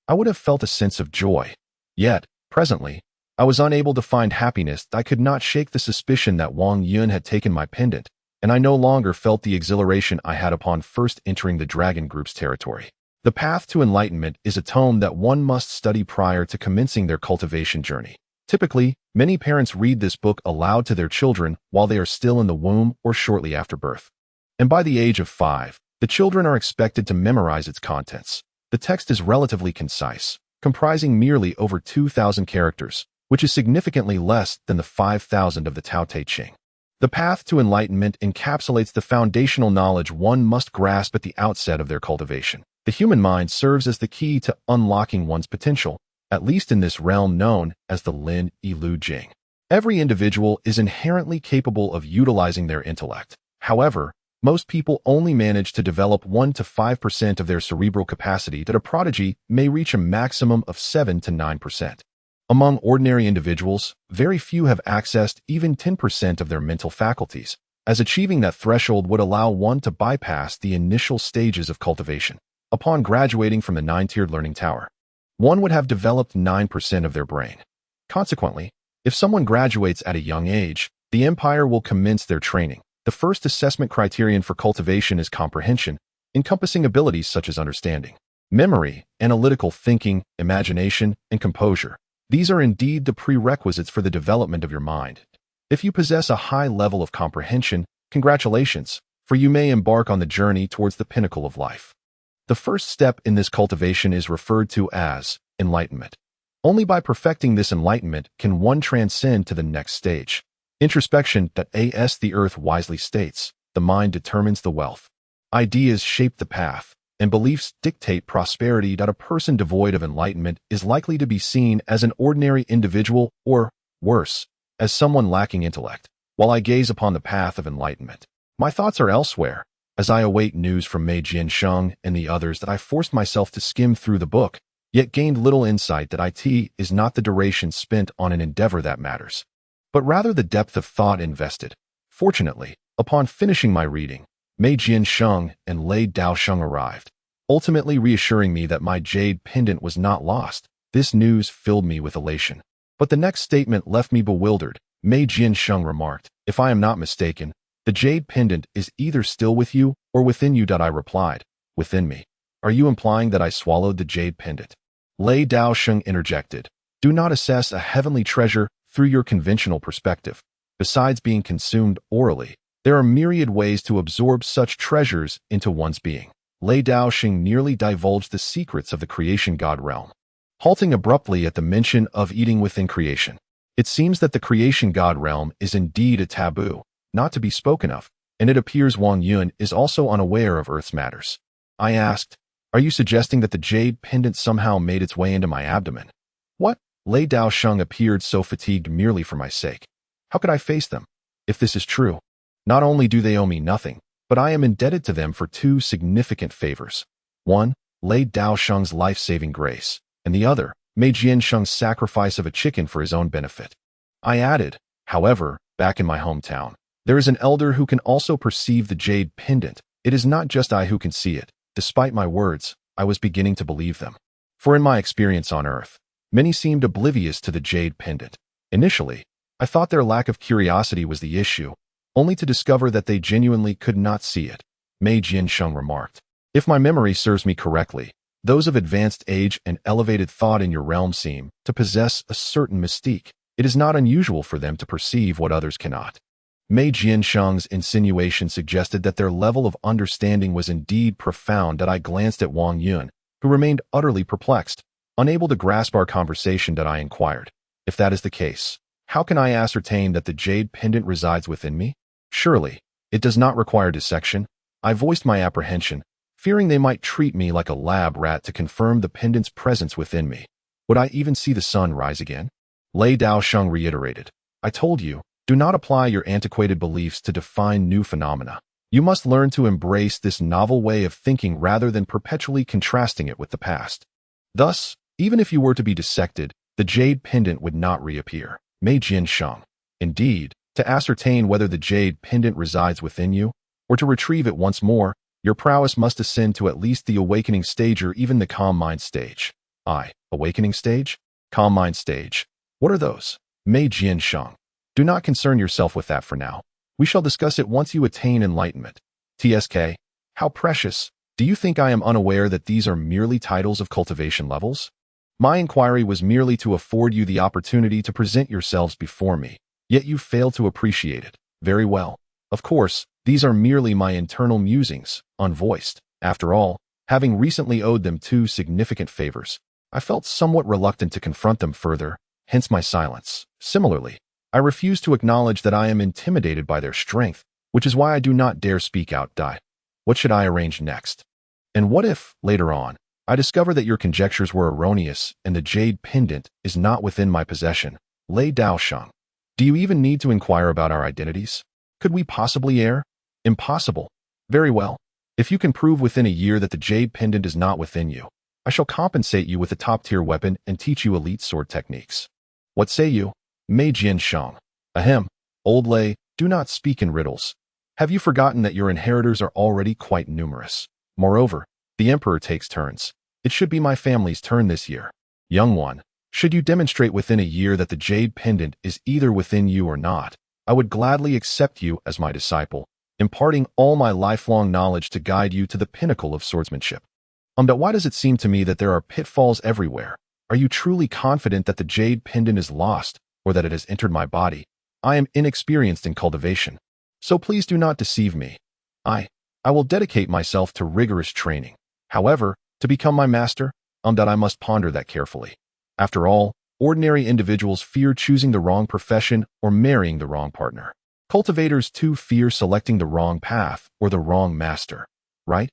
I would have felt a sense of joy. Yet, presently, I was unable to find happiness. I could not shake the suspicion that Wang Yun had taken my pendant, and I no longer felt the exhilaration I had upon first entering the dragon group's territory. The path to enlightenment is a tome that one must study prior to commencing their cultivation journey. Typically, many parents read this book aloud to their children while they are still in the womb or shortly after birth. And by the age of 5, the children are expected to memorize its contents. The text is relatively concise, comprising merely over 2,000 characters, which is significantly less than the 5,000 of the Tao Te Ching. The path to enlightenment encapsulates the foundational knowledge one must grasp at the outset of their cultivation. The human mind serves as the key to unlocking one's potential, at least in this realm known as the Lin Yilu Jing. Every individual is inherently capable of utilizing their intellect. However, most people only manage to develop 1 to 5% of their cerebral capacity that a prodigy may reach a maximum of 7 to 9%. Among ordinary individuals, very few have accessed even 10% of their mental faculties, as achieving that threshold would allow one to bypass the initial stages of cultivation. Upon graduating from the 9-tiered learning tower, one would have developed 9% of their brain. Consequently, if someone graduates at a young age, the empire will commence their training. The first assessment criterion for cultivation is comprehension, encompassing abilities such as understanding, memory, analytical thinking, imagination, and composure. These are indeed the prerequisites for the development of your mind. If you possess a high level of comprehension, congratulations, for you may embark on the journey towards the pinnacle of life. The first step in this cultivation is referred to as enlightenment. Only by perfecting this enlightenment can one transcend to the next stage. Introspection. As the earth wisely states, the mind determines the wealth. Ideas shape the path, and beliefs dictate prosperity. A person devoid of enlightenment is likely to be seen as an ordinary individual or, worse, as someone lacking intellect. While I gaze upon the path of enlightenment, my thoughts are elsewhere. As I await news from Mei Jiansheng and the others, that I forced myself to skim through the book, yet gained little insight. It is not the duration spent on an endeavor that matters, but rather the depth of thought invested. Fortunately, upon finishing my reading, Mei Jiansheng and Lei Daosheng arrived, ultimately reassuring me that my jade pendant was not lost. This news filled me with elation. But the next statement left me bewildered. Mei Jiansheng remarked, "If I am not mistaken, the jade pendant is either still with you or within you." I replied, "Within me. Are you implying that I swallowed the jade pendant?" Lei Daosheng interjected, "Do not assess a heavenly treasure through your conventional perspective. Besides being consumed orally, there are myriad ways to absorb such treasures into one's being." Lei Daosheng nearly divulged the secrets of the creation god realm, halting abruptly at the mention of eating within creation. It seems that the creation god realm is indeed a taboo, not to be spoken of, and it appears Wang Yun is also unaware of Earth's matters. I asked, "Are you suggesting that the jade pendant somehow made its way into my abdomen?" "What?" Lei Daosheng appeared so fatigued merely for my sake. How could I face them? If this is true, not only do they owe me nothing, but I am indebted to them for 2 significant favors. One, Lei Daosheng's life-saving grace, and the other, Mei Jiansheng's sacrifice of a chicken for his own benefit. I added, "However, back in my hometown, there is an elder who can also perceive the jade pendant. It is not just I who can see it." Despite my words, I was beginning to believe them. For in my experience on Earth, many seemed oblivious to the jade pendant. Initially, I thought their lack of curiosity was the issue, only to discover that they genuinely could not see it. Mei Jiansheng remarked. If my memory serves me correctly, those of advanced age and elevated thought in your realm seem to possess a certain mystique. It is not unusual for them to perceive what others cannot. Mei Jiansheng's insinuation suggested that their level of understanding was indeed profound. That I glanced at Wang Yun, who remained utterly perplexed, unable to grasp our conversation. That I inquired, if that is the case, how can I ascertain that the jade pendant resides within me? Surely, it does not require dissection. I voiced my apprehension, fearing they might treat me like a lab rat to confirm the pendant's presence within me. Would I even see the sun rise again? Lei Daosheng reiterated. I told you, do not apply your antiquated beliefs to define new phenomena. You must learn to embrace this novel way of thinking rather than perpetually contrasting it with the past. Thus, even if you were to be dissected, the jade pendant would not reappear. Mei Jiansheng. Indeed, to ascertain whether the jade pendant resides within you, or to retrieve it once more, your prowess must ascend to at least the awakening stage or even the calm mind stage. Awakening stage? Calm mind stage. What are those? Mei Jiansheng. Do not concern yourself with that for now. We shall discuss it once you attain enlightenment. TSK. How precious. Do you think I am unaware that these are merely titles of cultivation levels? My inquiry was merely to afford you the opportunity to present yourselves before me, yet you fail to appreciate it. Very well. Of course, these are merely my internal musings, unvoiced. After all, having recently owed them two significant favors, I felt somewhat reluctant to confront them further, hence my silence. Similarly, I refuse to acknowledge that I am intimidated by their strength, which is why I do not dare speak out. What should I arrange next? And what if, later on, I discover that your conjectures were erroneous and the jade pendant is not within my possession? Lei Daosheng. Do you even need to inquire about our identities? Could we possibly err? Impossible. Very well. If you can prove within a year that the jade pendant is not within you, I shall compensate you with a top-tier weapon and teach you elite sword techniques. What say you? Mei Jiansheng. Ahem. Old Lei, do not speak in riddles. Have you forgotten that your inheritors are already quite numerous? Moreover, the emperor takes turns. It should be my family's turn this year. Young one, should you demonstrate within a year that the jade pendant is either within you or not, I would gladly accept you as my disciple, imparting all my lifelong knowledge to guide you to the pinnacle of swordsmanship. But why does it seem to me that there are pitfalls everywhere? Are you truly confident that the jade pendant is lost, or that it has entered my body? I am inexperienced in cultivation, so please do not deceive me. I will dedicate myself to rigorous training. However, to become my master, that I must ponder that carefully. After all, ordinary individuals fear choosing the wrong profession or marrying the wrong partner. Cultivators too fear selecting the wrong path or the wrong master, right?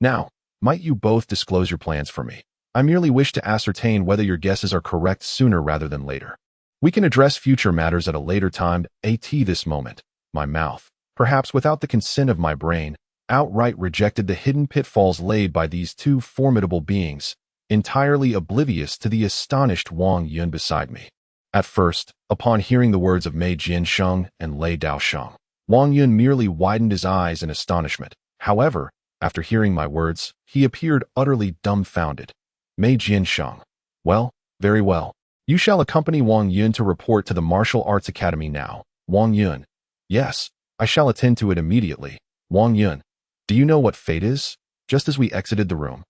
Now, might you both disclose your plans for me? I merely wish to ascertain whether your guesses are correct sooner rather than later. We can address future matters at a later time. This moment, my mouth, perhaps without the consent of my brain, outright rejected the hidden pitfalls laid by these two formidable beings, entirely oblivious to the astonished Wang Yun beside me. At first, upon hearing the words of Mei Jiansheng and Lei Daosheng, Wang Yun merely widened his eyes in astonishment. However, after hearing my words, he appeared utterly dumbfounded. Mei Jiansheng. Well, very well. You shall accompany Wang Yun to report to the Martial Arts Academy now. Wang Yun. Yes, I shall attend to it immediately. Wang Yun. Do you know what fate is? Just as we exited the room,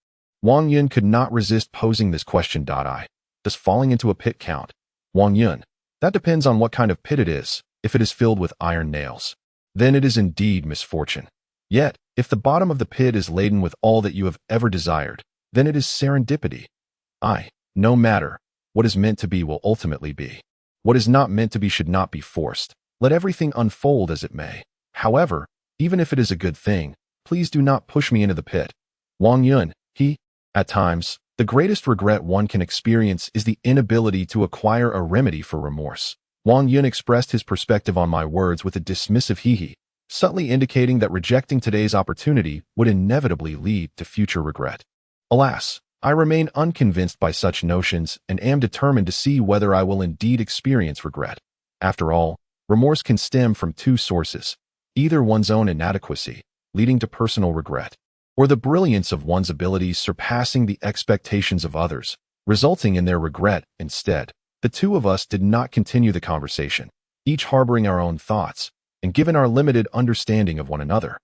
Wang Yun could not resist posing this question. Does falling into a pit count? Wang Yun. That depends on what kind of pit it is. If it is filled with iron nails, then it is indeed misfortune. Yet, if the bottom of the pit is laden with all that you have ever desired, then it is serendipity. No matter. What is meant to be will ultimately be. What is not meant to be should not be forced. Let everything unfold as it may. However, even if it is a good thing, please do not push me into the pit. Wang Yun. At times, the greatest regret one can experience is the inability to acquire a remedy for remorse. Wang Yun expressed his perspective on my words with a dismissive hee-hee, subtly indicating that rejecting today's opportunity would inevitably lead to future regret. Alas, I remain unconvinced by such notions and am determined to see whether I will indeed experience regret. After all, remorse can stem from two sources, either one's own inadequacy, leading to personal regret, or the brilliance of one's abilities surpassing the expectations of others, resulting in their regret instead. The two of us did not continue the conversation, each harboring our own thoughts, and given our limited understanding of one another,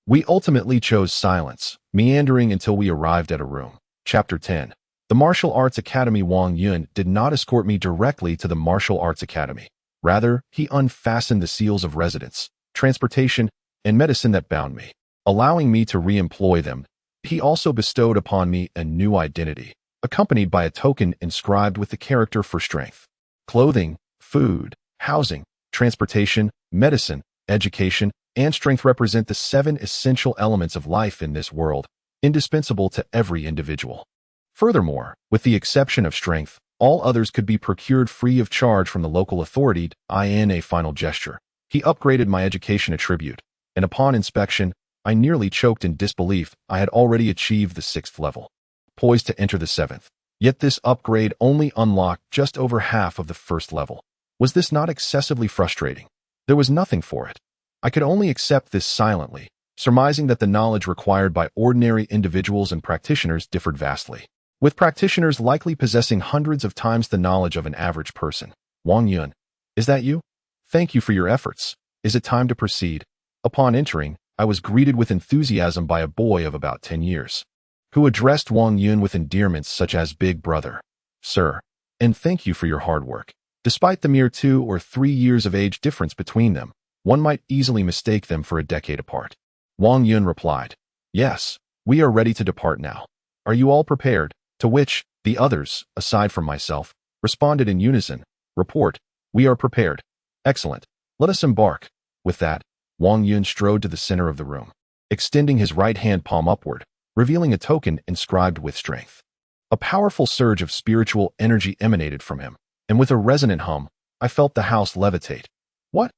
we ultimately chose silence, meandering until we arrived at a room. Chapter 10. The Martial Arts Academy. Wang Yun did not escort me directly to the Martial Arts Academy. Rather, he unfastened the seals of residence, transportation, and medicine that bound me, allowing me to re-employ them. He also bestowed upon me a new identity, accompanied by a token inscribed with the character for strength. Clothing, food, housing, transportation, medicine, education, and strength represent the 7 essential elements of life in this world, indispensable to every individual. Furthermore, with the exception of strength, all others could be procured free of charge from the local authority. In a final gesture, he upgraded my education attribute, and upon inspection, I nearly choked in disbelief. I had already achieved the 6th level, poised to enter the 7th. Yet this upgrade only unlocked just over half of the 1st level. Was this not excessively frustrating? There was nothing for it. I could only accept this silently, surmising that the knowledge required by ordinary individuals and practitioners differed vastly, with practitioners likely possessing hundreds of times the knowledge of an average person. Wang Yun, is that you? Thank you for your efforts. Is it time to proceed? Upon entering, I was greeted with enthusiasm by a boy of about 10 years, who addressed Wang Yun with endearments such as "Big Brother," "Sir," and "Thank you for your hard work." Despite the mere 2 or 3 years of age difference between them, one might easily mistake them for a decade apart. Wang Yun replied, "Yes, we are ready to depart now. Are you all prepared?" To which, the others, aside from myself, responded in unison, "Report, we are prepared." "Excellent. Let us embark." With that, Wang Yun strode to the center of the room, extending his right hand palm upward, revealing a token inscribed with strength. A powerful surge of spiritual energy emanated from him, and with a resonant hum, I felt the house levitate. What?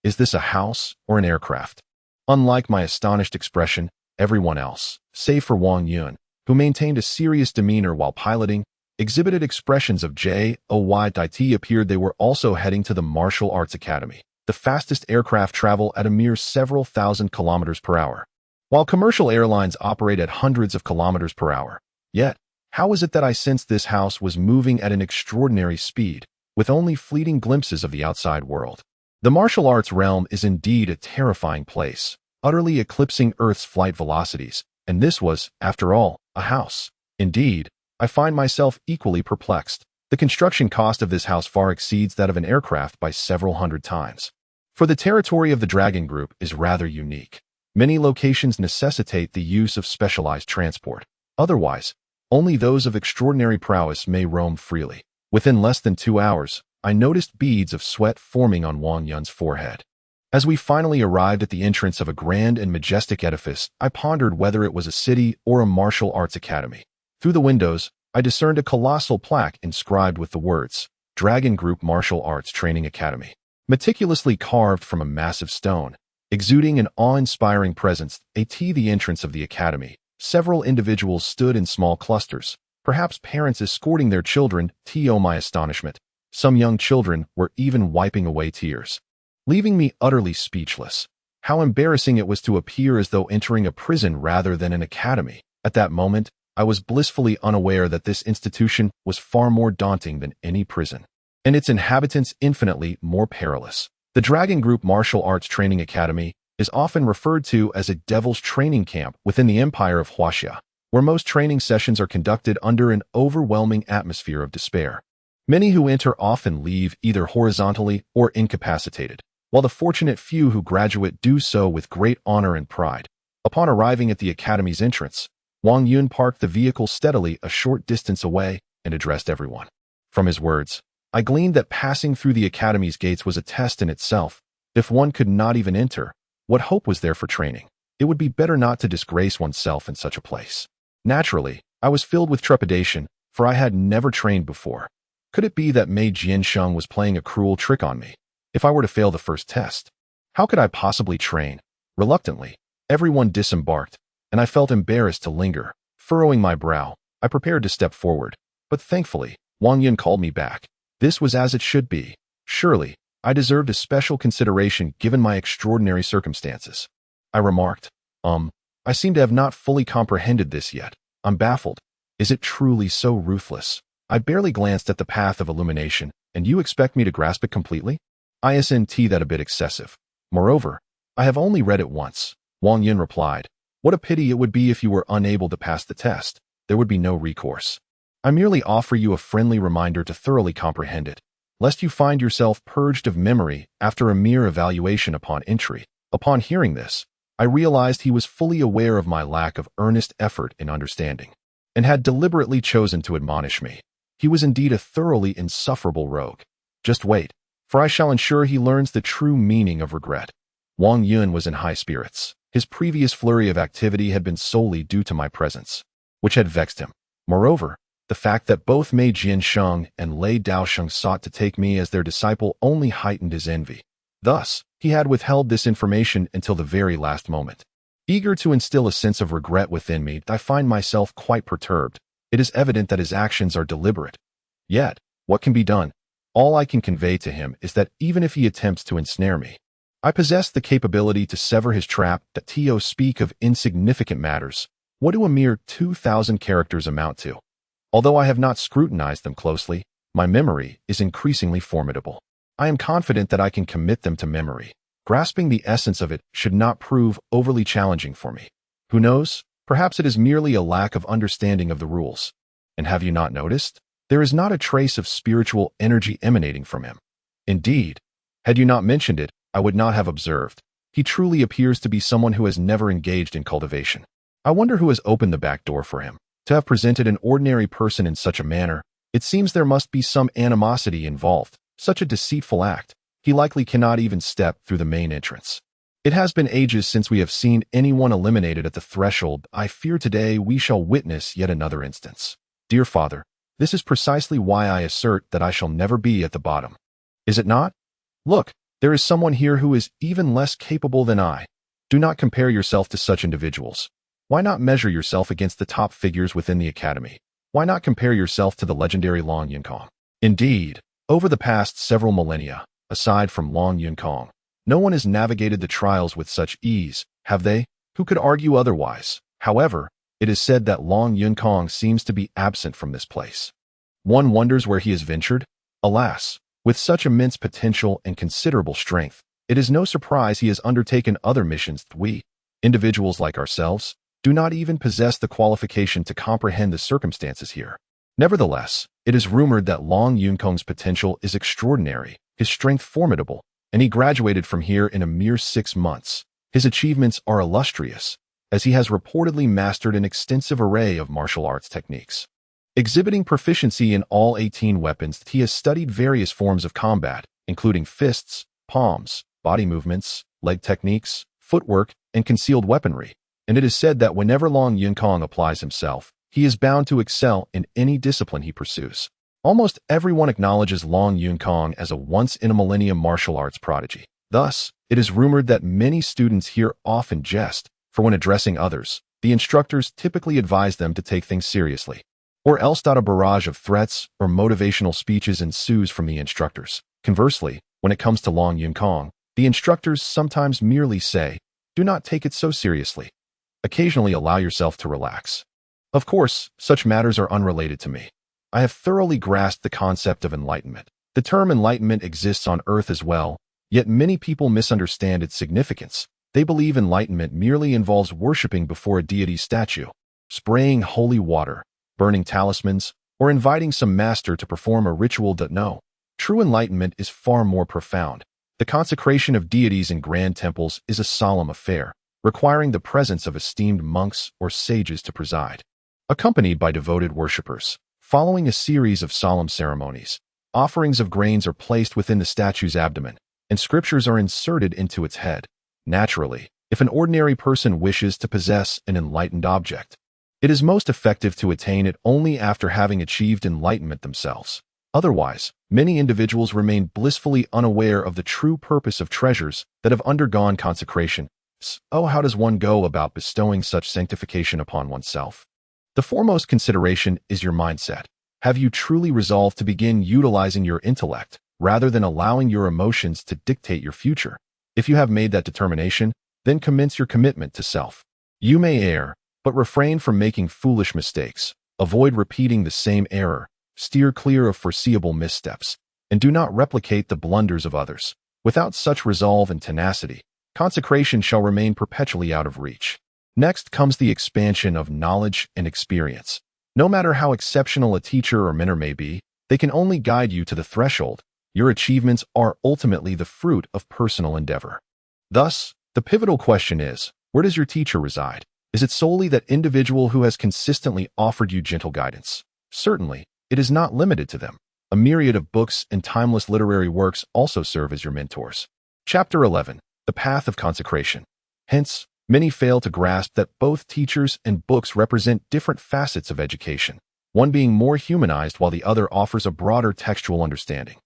Is this a house or an aircraft? Unlike my astonished expression, everyone else, save for Wang Yun, who maintained a serious demeanor while piloting, exhibited expressions of joy. It appeared they were also heading to the Martial Arts Academy, the fastest aircraft travel at a mere several thousand kilometers per hour, while commercial airlines operate at hundreds of kilometers per hour. Yet, how is it that I sensed this house was moving at an extraordinary speed, with only fleeting glimpses of the outside world? The martial arts realm is indeed a terrifying place, utterly eclipsing Earth's flight velocities, and this was, after all, a house. Indeed, I find myself equally perplexed. The construction cost of this house far exceeds that of an aircraft by several hundred times. For the territory of the Dragon Group is rather unique. Many locations necessitate the use of specialized transport. Otherwise, only those of extraordinary prowess may roam freely. Within less than 2 hours, I noticed beads of sweat forming on Wang Yun's forehead. As we finally arrived at the entrance of a grand and majestic edifice, I pondered whether it was a city or a martial arts academy. Through the windows, I discerned a colossal plaque inscribed with the words, "Dragon Group Martial Arts Training Academy," meticulously carved from a massive stone, exuding an awe-inspiring presence. At the entrance of the academy, several individuals stood in small clusters, perhaps parents escorting their children. To my astonishment, some young children were even wiping away tears, leaving me utterly speechless. How embarrassing it was to appear as though entering a prison rather than an academy. At that moment, I was blissfully unaware that this institution was far more daunting than any prison, and its inhabitants infinitely more perilous. The Dragon Group Martial Arts Training Academy is often referred to as a devil's training camp within the Empire of Huaxia, where most training sessions are conducted under an overwhelming atmosphere of despair. Many who enter often leave either horizontally or incapacitated, while the fortunate few who graduate do so with great honor and pride. Upon arriving at the academy's entrance, Wang Yun parked the vehicle steadily a short distance away and addressed everyone. From his words, I gleaned that passing through the academy's gates was a test in itself. If one could not even enter, what hope was there for training? It would be better not to disgrace oneself in such a place. Naturally, I was filled with trepidation, for I had never trained before. Could it be that Mei Jiansheng was playing a cruel trick on me? If I were to fail the first test, how could I possibly train? Reluctantly, everyone disembarked, and I felt embarrassed to linger. Furrowing my brow, I prepared to step forward, but thankfully, Wang Yun called me back. This was as it should be. Surely, I deserved a special consideration given my extraordinary circumstances. I remarked, I seem to have not fully comprehended this yet. I'm baffled. Is it truly so ruthless? I barely glanced at the path of illumination, and you expect me to grasp it completely? Isn't that a bit excessive? Moreover, I have only read it once. Wang Yun replied. What a pity it would be if you were unable to pass the test. There would be no recourse. I merely offer you a friendly reminder to thoroughly comprehend it, lest you find yourself purged of memory after a mere evaluation upon entry. Upon hearing this, I realized he was fully aware of my lack of earnest effort in understanding, and had deliberately chosen to admonish me. He was indeed a thoroughly insufferable rogue. Just wait, for I shall ensure he learns the true meaning of regret. Wang Yun was in high spirits. His previous flurry of activity had been solely due to my presence, which had vexed him. Moreover, the fact that both Mei Jiansheng and Lei Daosheng sought to take me as their disciple only heightened his envy. Thus, he had withheld this information until the very last moment. Eager to instill a sense of regret within me, I find myself quite perturbed. It is evident that his actions are deliberate. Yet, what can be done? All I can convey to him is that even if he attempts to ensnare me, I possess the capability to sever his trap. That Tio speak of insignificant matters. What do a mere 2,000 characters amount to? Although I have not scrutinized them closely, my memory is increasingly formidable. I am confident that I can commit them to memory. Grasping the essence of it should not prove overly challenging for me. Who knows? Perhaps it is merely a lack of understanding of the rules. And have you not noticed? There is not a trace of spiritual energy emanating from him. Indeed, had you not mentioned it, I would not have observed. He truly appears to be someone who has never engaged in cultivation. I wonder who has opened the back door for him. To have presented an ordinary person in such a manner, it seems there must be some animosity involved. Such a deceitful act. He likely cannot even step through the main entrance. It has been ages since we have seen anyone eliminated at the threshold. I fear today we shall witness yet another instance. Dear Father, this is precisely why I assert that I shall never be at the bottom. Is it not? Look, there is someone here who is even less capable than I. Do not compare yourself to such individuals. Why not measure yourself against the top figures within the academy? Why not compare yourself to the legendary Long Yunkong? Indeed, over the past several millennia, aside from Long Yunkong, no one has navigated the trials with such ease, have they? Who could argue otherwise? However, it is said that Long Yunkong seems to be absent from this place. One wonders where he has ventured. Alas, with such immense potential and considerable strength, it is no surprise he has undertaken other missions. We, individuals like ourselves, do not even possess the qualification to comprehend the circumstances here. Nevertheless, it is rumored that Long Yunkong's potential is extraordinary, his strength formidable, and he graduated from here in a mere 6 months. His achievements are illustrious, as he has reportedly mastered an extensive array of martial arts techniques. Exhibiting proficiency in all 18 weapons, he has studied various forms of combat, including fists, palms, body movements, leg techniques, footwork, and concealed weaponry. And it is said that whenever Long Yunkong applies himself, he is bound to excel in any discipline he pursues. Almost everyone acknowledges Long Yunkong as a once-in-a-millennium martial arts prodigy. Thus, it is rumored that many students here often jest, for when addressing others, the instructors typically advise them to take things seriously. Or else a barrage of threats or motivational speeches ensues from the instructors. Conversely, when it comes to Long Yunkong, the instructors sometimes merely say, "Do not take it so seriously. Occasionally allow yourself to relax." Of course, such matters are unrelated to me. I have thoroughly grasped the concept of enlightenment. The term enlightenment exists on Earth as well, yet many people misunderstand its significance. They believe enlightenment merely involves worshipping before a deity's statue, spraying holy water, burning talismans, or inviting some master to perform a ritual. No, true enlightenment is far more profound. The consecration of deities in grand temples is a solemn affair, requiring the presence of esteemed monks or sages to preside, accompanied by devoted worshippers. Following a series of solemn ceremonies, offerings of grains are placed within the statue's abdomen, and scriptures are inserted into its head. Naturally, if an ordinary person wishes to possess an enlightened object, it is most effective to attain it only after having achieved enlightenment themselves. Otherwise, many individuals remain blissfully unaware of the true purpose of treasures that have undergone consecration. Oh, how does one go about bestowing such sanctification upon oneself? The foremost consideration is your mindset. Have you truly resolved to begin utilizing your intellect, rather than allowing your emotions to dictate your future? If you have made that determination, then commence your commitment to self. You may err, but refrain from making foolish mistakes. Avoid repeating the same error. Steer clear of foreseeable missteps, and do not replicate the blunders of others. Without such resolve and tenacity, consecration shall remain perpetually out of reach. Next comes the expansion of knowledge and experience. No matter how exceptional a teacher or mentor may be, they can only guide you to the threshold. Your achievements are ultimately the fruit of personal endeavor. Thus, the pivotal question is, where does your teacher reside? Is it solely that individual who has consistently offered you gentle guidance? Certainly, it is not limited to them. A myriad of books and timeless literary works also serve as your mentors. Chapter 11. The Path of Consecration. Hence, many fail to grasp that both teachers and books represent different facets of education, one being more humanized while the other offers a broader textual understanding.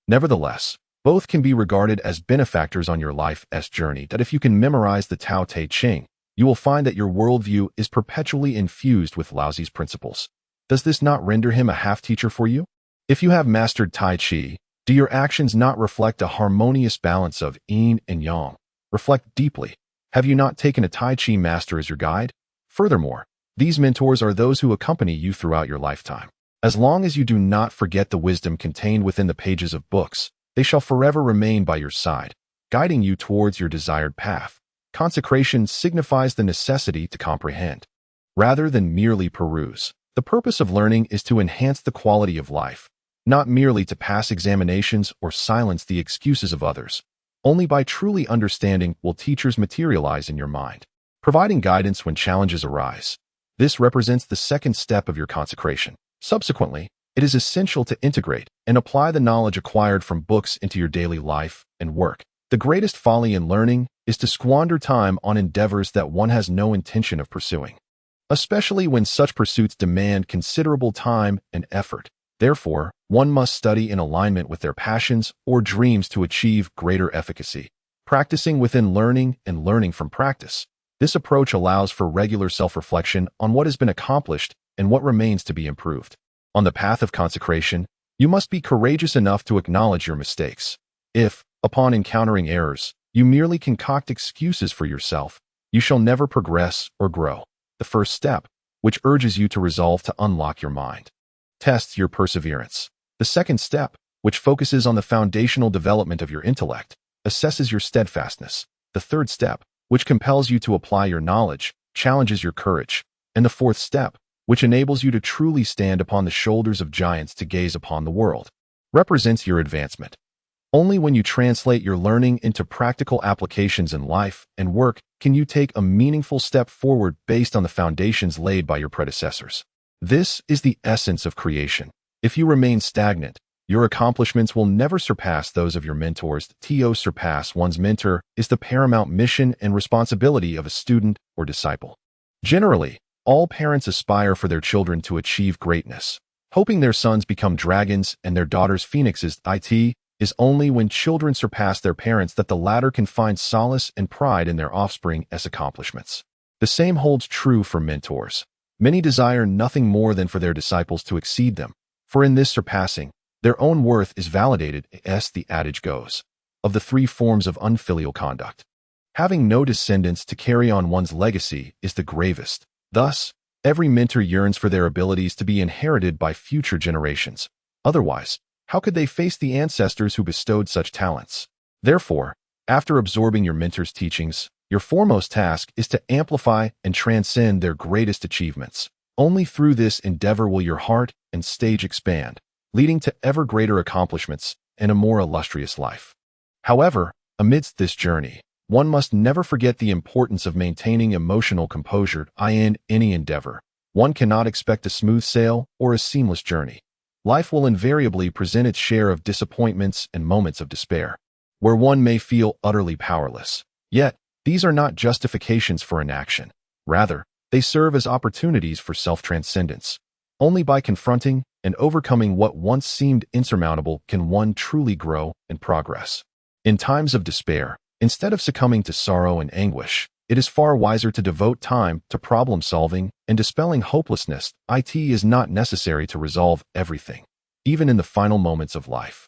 Nevertheless, both can be regarded as benefactors on your life's journey that if you can memorize the Tao Te Ching, you will find that your worldview is perpetually infused with Laozi's principles. Does this not render him a half-teacher for you? If you have mastered Tai Chi, do your actions not reflect a harmonious balance of yin and yang? Reflect deeply. Have you not taken a Tai Chi master as your guide? Furthermore, these mentors are those who accompany you throughout your lifetime. As long as you do not forget the wisdom contained within the pages of books, they shall forever remain by your side, guiding you towards your desired path. Consecration signifies the necessity to comprehend, rather than merely peruse. The purpose of learning is to enhance the quality of life, not merely to pass examinations or silence the excuses of others. Only by truly understanding will teachers materialize in your mind, providing guidance when challenges arise. This represents the second step of your consecration. Subsequently, it is essential to integrate and apply the knowledge acquired from books into your daily life and work. The greatest folly in learning is to squander time on endeavors that one has no intention of pursuing, especially when such pursuits demand considerable time and effort. Therefore, one must study in alignment with their passions or dreams to achieve greater efficacy. Practicing within learning and learning from practice. This approach allows for regular self-reflection on what has been accomplished and what remains to be improved. On the path of consecration, you must be courageous enough to acknowledge your mistakes. If, upon encountering errors, you merely concoct excuses for yourself, you shall never progress or grow. The first step, which urges you to resolve to unlock your mind, tests your perseverance. The second step, which focuses on the foundational development of your intellect, assesses your steadfastness. The third step, which compels you to apply your knowledge, challenges your courage. And the fourth step, which enables you to truly stand upon the shoulders of giants to gaze upon the world, represents your advancement. Only when you translate your learning into practical applications in life and work can you take a meaningful step forward based on the foundations laid by your predecessors. This is the essence of creation. If you remain stagnant, your accomplishments will never surpass those of your mentors. To surpass one's mentor is the paramount mission and responsibility of a student or disciple. Generally, all parents aspire for their children to achieve greatness, hoping their sons become dragons and their daughters phoenixes. It is only when children surpass their parents that the latter can find solace and pride in their offspring's accomplishments. The same holds true for mentors. Many desire nothing more than for their disciples to exceed them, for in this surpassing, their own worth is validated, as the adage goes, of the three forms of unfilial conduct. Having no descendants to carry on one's legacy is the gravest. Thus, every mentor yearns for their abilities to be inherited by future generations. Otherwise, how could they face the ancestors who bestowed such talents? Therefore, after absorbing your mentor's teachings, your foremost task is to amplify and transcend their greatest achievements. Only through this endeavor will your heart and stage expand, leading to ever greater accomplishments and a more illustrious life. However, amidst this journey, one must never forget the importance of maintaining emotional composure in any endeavor. One cannot expect a smooth sail or a seamless journey. Life will invariably present its share of disappointments and moments of despair, where one may feel utterly powerless. Yet, these are not justifications for inaction. Rather, they serve as opportunities for self-transcendence. Only by confronting and overcoming what once seemed insurmountable can one truly grow and progress. In times of despair, instead of succumbing to sorrow and anguish, it is far wiser to devote time to problem-solving and dispelling hopelessness. It is not necessary to resolve everything, even in the final moments of life.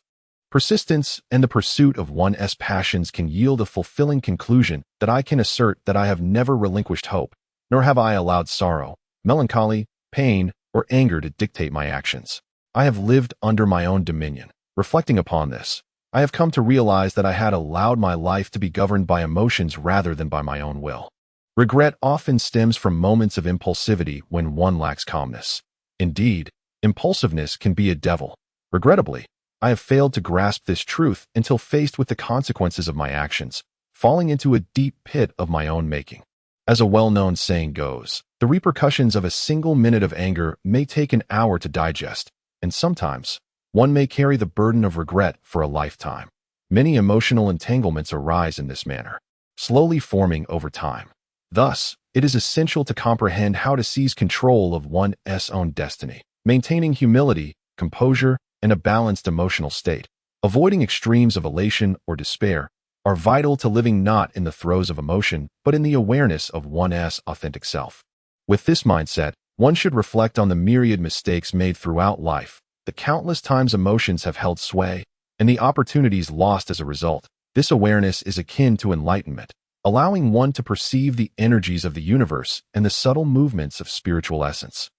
Persistence and the pursuit of one's passions can yield a fulfilling conclusion that I can assert that I have never relinquished hope. nor have I allowed sorrow, melancholy, pain, or anger to dictate my actions. I have lived under my own dominion. Reflecting upon this, I have come to realize that I had allowed my life to be governed by emotions rather than by my own will. Regret often stems from moments of impulsivity when one lacks calmness. Indeed, impulsiveness can be a devil. Regrettably, I have failed to grasp this truth until faced with the consequences of my actions, falling into a deep pit of my own making. As a well-known saying goes, the repercussions of a single minute of anger may take an hour to digest, and sometimes one may carry the burden of regret for a lifetime. Many emotional entanglements arise in this manner, slowly forming over time. Thus, it is essential to comprehend how to seize control of one's own destiny, maintaining humility, composure, and a balanced emotional state. Avoiding extremes of elation or despair are vital to living not in the throes of emotion, but in the awareness of one's authentic self. With this mindset, one should reflect on the myriad mistakes made throughout life, the countless times emotions have held sway, and the opportunities lost as a result. This awareness is akin to enlightenment, allowing one to perceive the energies of the universe and the subtle movements of spiritual essence.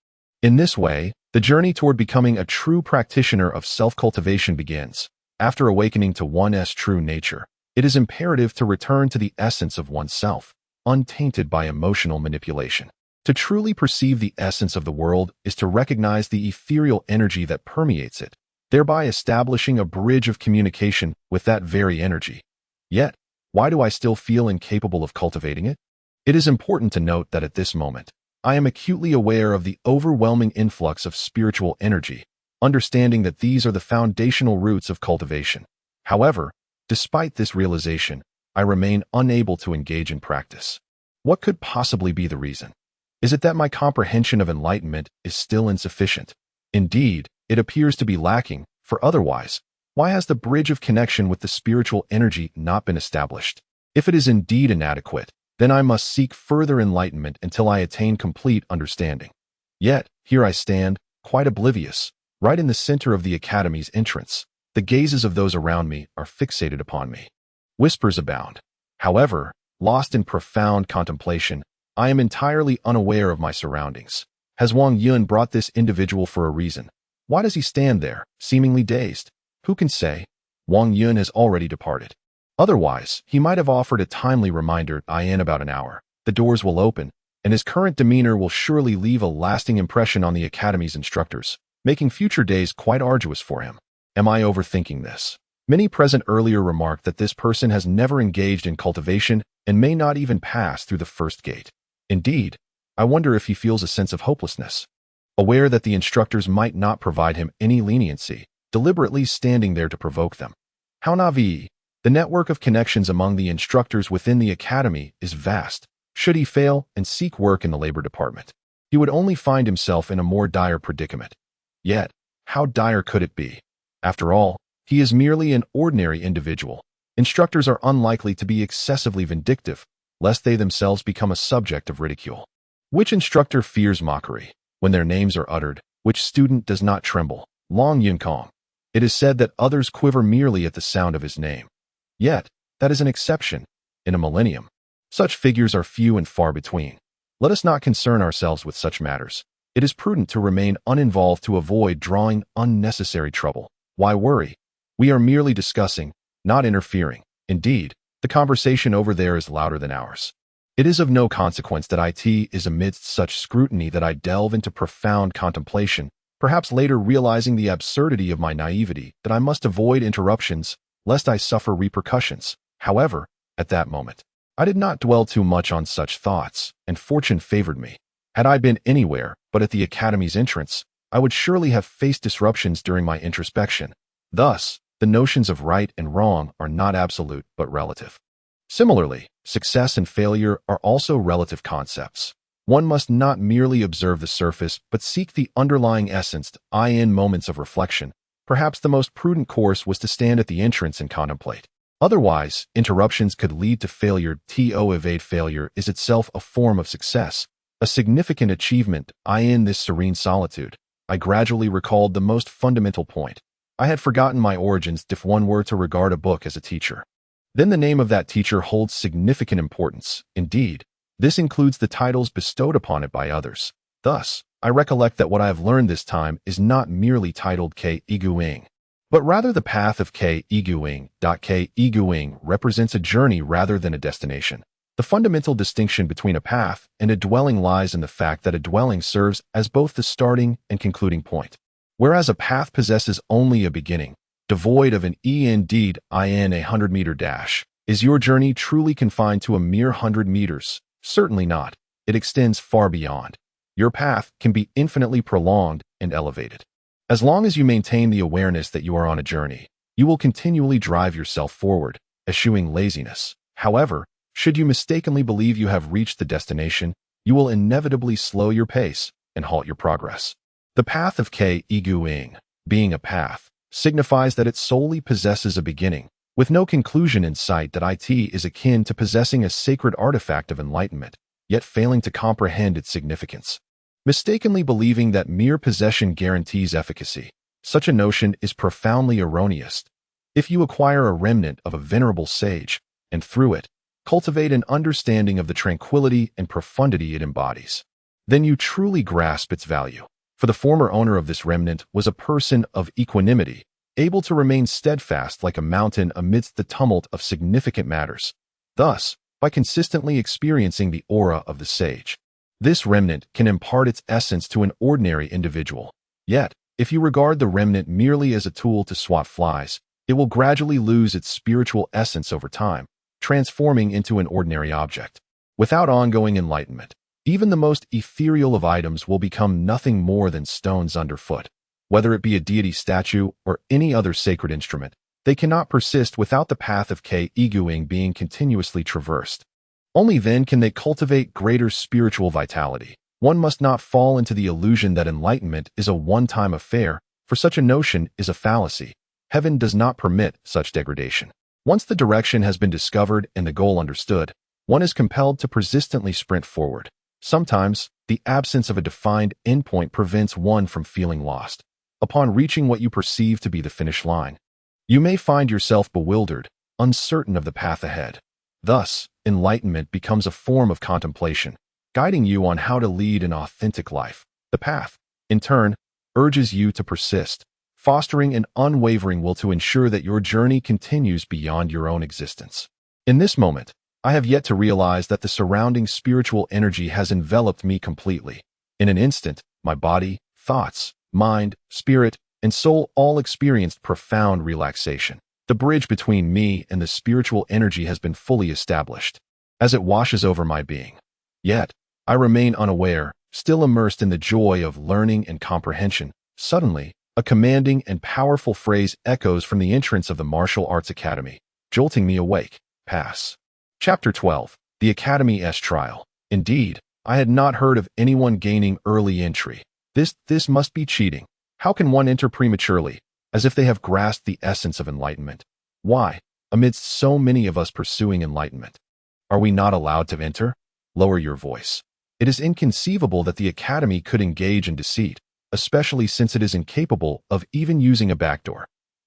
In this way, the journey toward becoming a true practitioner of self-cultivation begins. After awakening to one's true nature, it is imperative to return to the essence of oneself, untainted by emotional manipulation. To truly perceive the essence of the world is to recognize the ethereal energy that permeates it, thereby establishing a bridge of communication with that very energy. Yet, why do I still feel incapable of cultivating it? It is important to note that at this moment, I am acutely aware of the overwhelming influx of spiritual energy, understanding that these are the foundational roots of cultivation. However, despite this realization, I remain unable to engage in practice. What could possibly be the reason? Is it that my comprehension of enlightenment is still insufficient? Indeed, it appears to be lacking, for otherwise, why has the bridge of connection with the spiritual energy not been established? If it is indeed inadequate, then I must seek further enlightenment until I attain complete understanding. Yet, here I stand, quite oblivious, right in the center of the academy's entrance. The gazes of those around me are fixated upon me. Whispers abound. However, lost in profound contemplation, I am entirely unaware of my surroundings. Has Wang Yun brought this individual for a reason? Why does he stand there, seemingly dazed? Who can say? Wang Yun has already departed. Otherwise, he might have offered a timely reminder. In about an hour, the doors will open, and his current demeanor will surely leave a lasting impression on the academy's instructors, making future days quite arduous for him. Am I overthinking this? Many present earlier remarked that this person has never engaged in cultivation and may not even pass through the first gate. Indeed, I wonder if he feels a sense of hopelessness. Aware that the instructors might not provide him any leniency, deliberately standing there to provoke them. How naive! The network of connections among the instructors within the academy is vast. Should he fail and seek work in the labor department, he would only find himself in a more dire predicament. Yet, how dire could it be? After all, he is merely an ordinary individual. Instructors are unlikely to be excessively vindictive, lest they themselves become a subject of ridicule. Which instructor fears mockery when their names are uttered? Which student does not tremble? Long Yunkong. It is said that others quiver merely at the sound of his name. Yet, that is an exception. In a millennium, such figures are few and far between. Let us not concern ourselves with such matters. It is prudent to remain uninvolved to avoid drawing unnecessary trouble. Why worry? We are merely discussing, not interfering. Indeed, the conversation over there is louder than ours. It is of no consequence that it is amidst such scrutiny that I delve into profound contemplation, perhaps later realizing the absurdity of my naivety, that I must avoid interruptions, lest I suffer repercussions. However, at that moment, I did not dwell too much on such thoughts, and fortune favored me. Had I been anywhere but at the academy's entrance, I would surely have faced disruptions during my introspection. Thus, the notions of right and wrong are not absolute but relative. Similarly, success and failure are also relative concepts. One must not merely observe the surface but seek the underlying essence. In moments of reflection, perhaps the most prudent course was to stand at the entrance and contemplate. Otherwise, interruptions could lead to failure. Evade failure is itself a form of success, a significant achievement. In this serene solitude, I gradually recalled the most fundamental point. I had forgotten my origins. If one were to regard a book as a teacher, then the name of that teacher holds significant importance. Indeed, This includes the titles bestowed upon it by others. Thus, I recollect that what I have learned this time is not merely titled K Iguing, but rather the path of K Iguing. K Iguing represents a journey rather than a destination. The fundamental distinction between a path and a dwelling lies in the fact that a dwelling serves as both the starting and concluding point, whereas a path possesses only a beginning, devoid of an indeed a 100-meter dash. Is your journey truly confined to a mere 100 meters? Certainly not. It extends far beyond. Your path can be infinitely prolonged and elevated. As long as you maintain the awareness that you are on a journey, you will continually drive yourself forward, eschewing laziness. However, should you mistakenly believe you have reached the destination, you will inevitably slow your pace and halt your progress. The path of K Iguing, being a path, signifies that it solely possesses a beginning, with no conclusion in sight. That it is akin to possessing a sacred artifact of enlightenment, yet failing to comprehend its significance. Mistakenly believing that mere possession guarantees efficacy, such a notion is profoundly erroneous. If you acquire a remnant of a venerable sage, and through it, cultivate an understanding of the tranquility and profundity it embodies, then you truly grasp its value. For the former owner of this remnant was a person of equanimity, able to remain steadfast like a mountain amidst the tumult of significant matters. Thus, by consistently experiencing the aura of the sage, this remnant can impart its essence to an ordinary individual. Yet, if you regard the remnant merely as a tool to swat flies, it will gradually lose its spiritual essence over time, transforming into an ordinary object. Without ongoing enlightenment, even the most ethereal of items will become nothing more than stones underfoot. Whether it be a deity statue or any other sacred instrument, they cannot persist without the path of K Iguing being continuously traversed. Only then can they cultivate greater spiritual vitality. One must not fall into the illusion that enlightenment is a one-time affair, for such a notion is a fallacy. Heaven does not permit such degradation. Once the direction has been discovered and the goal understood, one is compelled to persistently sprint forward. Sometimes, the absence of a defined endpoint prevents one from feeling lost. Upon reaching what you perceive to be the finish line, you may find yourself bewildered, uncertain of the path ahead. Thus, enlightenment becomes a form of contemplation, guiding you on how to lead an authentic life. The path, in turn, urges you to persist, fostering an unwavering will to ensure that your journey continues beyond your own existence. In this moment, I have yet to realize that the surrounding spiritual energy has enveloped me completely. In an instant, my body, thoughts, mind, spirit, and soul all experienced profound relaxation. The bridge between me and the spiritual energy has been fully established, as it washes over my being. Yet, I remain unaware, still immersed in the joy of learning and comprehension. Suddenly, a commanding and powerful phrase echoes from the entrance of the Martial Arts Academy, jolting me awake. Pass. Chapter 12. The Academy's Trial. Indeed, I had not heard of anyone gaining early entry. This must be cheating. How can one enter prematurely, as if they have grasped the essence of enlightenment? Why, amidst so many of us pursuing enlightenment, are we not allowed to enter? Lower your voice. It is inconceivable that the Academy could engage in deceit, especially since it is incapable of even using a backdoor.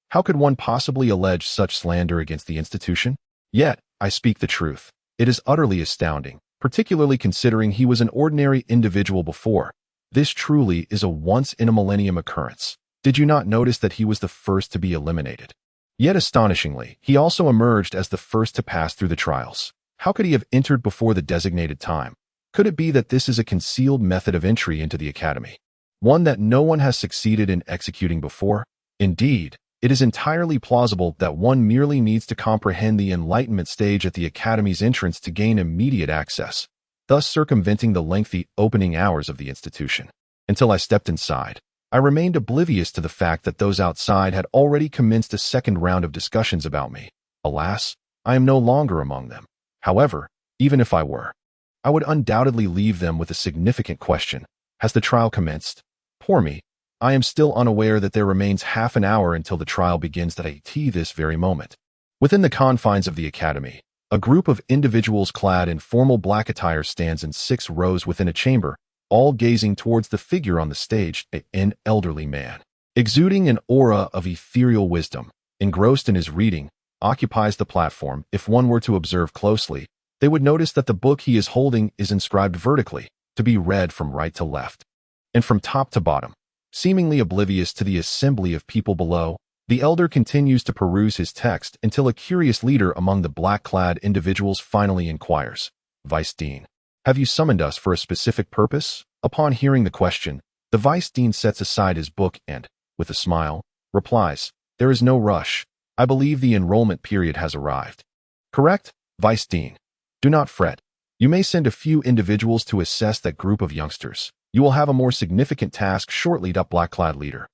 How could one possibly allege such slander against the institution? Yet, I speak the truth. It is utterly astounding, particularly considering he was an ordinary individual before. This truly is a once-in-a-millennium occurrence. Did you not notice that he was the first to be eliminated? Yet astonishingly, he also emerged as the first to pass through the trials. How could he have entered before the designated time? Could it be that this is a concealed method of entry into the Academy? One that no one has succeeded in executing before? Indeed, it is entirely plausible that one merely needs to comprehend the enlightenment stage at the Academy's entrance to gain immediate access, thus circumventing the lengthy opening hours of the institution. Until I stepped inside, I remained oblivious to the fact that those outside had already commenced a second round of discussions about me. Alas, I am no longer among them. However, even if I were, I would undoubtedly leave them with a significant question. Has the trial commenced? Poor me. I am still unaware that there remains half an hour until the trial begins at this very moment. Within the confines of the Academy, a group of individuals clad in formal black attire stands in 6 rows within a chamber, all gazing towards the figure on the stage, an elderly man, exuding an aura of ethereal wisdom, engrossed in his reading, occupies the platform. If one were to observe closely, they would notice that the book he is holding is inscribed vertically, to be read from right to left, and from top to bottom. Seemingly oblivious to the assembly of people below, the elder continues to peruse his text until a curious leader among the black-clad individuals finally inquires, "Vice Dean, have you summoned us for a specific purpose?" Upon hearing the question, the Vice Dean sets aside his book and, with a smile, replies, "There is no rush. I believe the enrollment period has arrived." "Correct, Vice Dean. Do not fret. You may send a few individuals to assess that group of youngsters. You will have a more significant task shortly." Black-clad leader.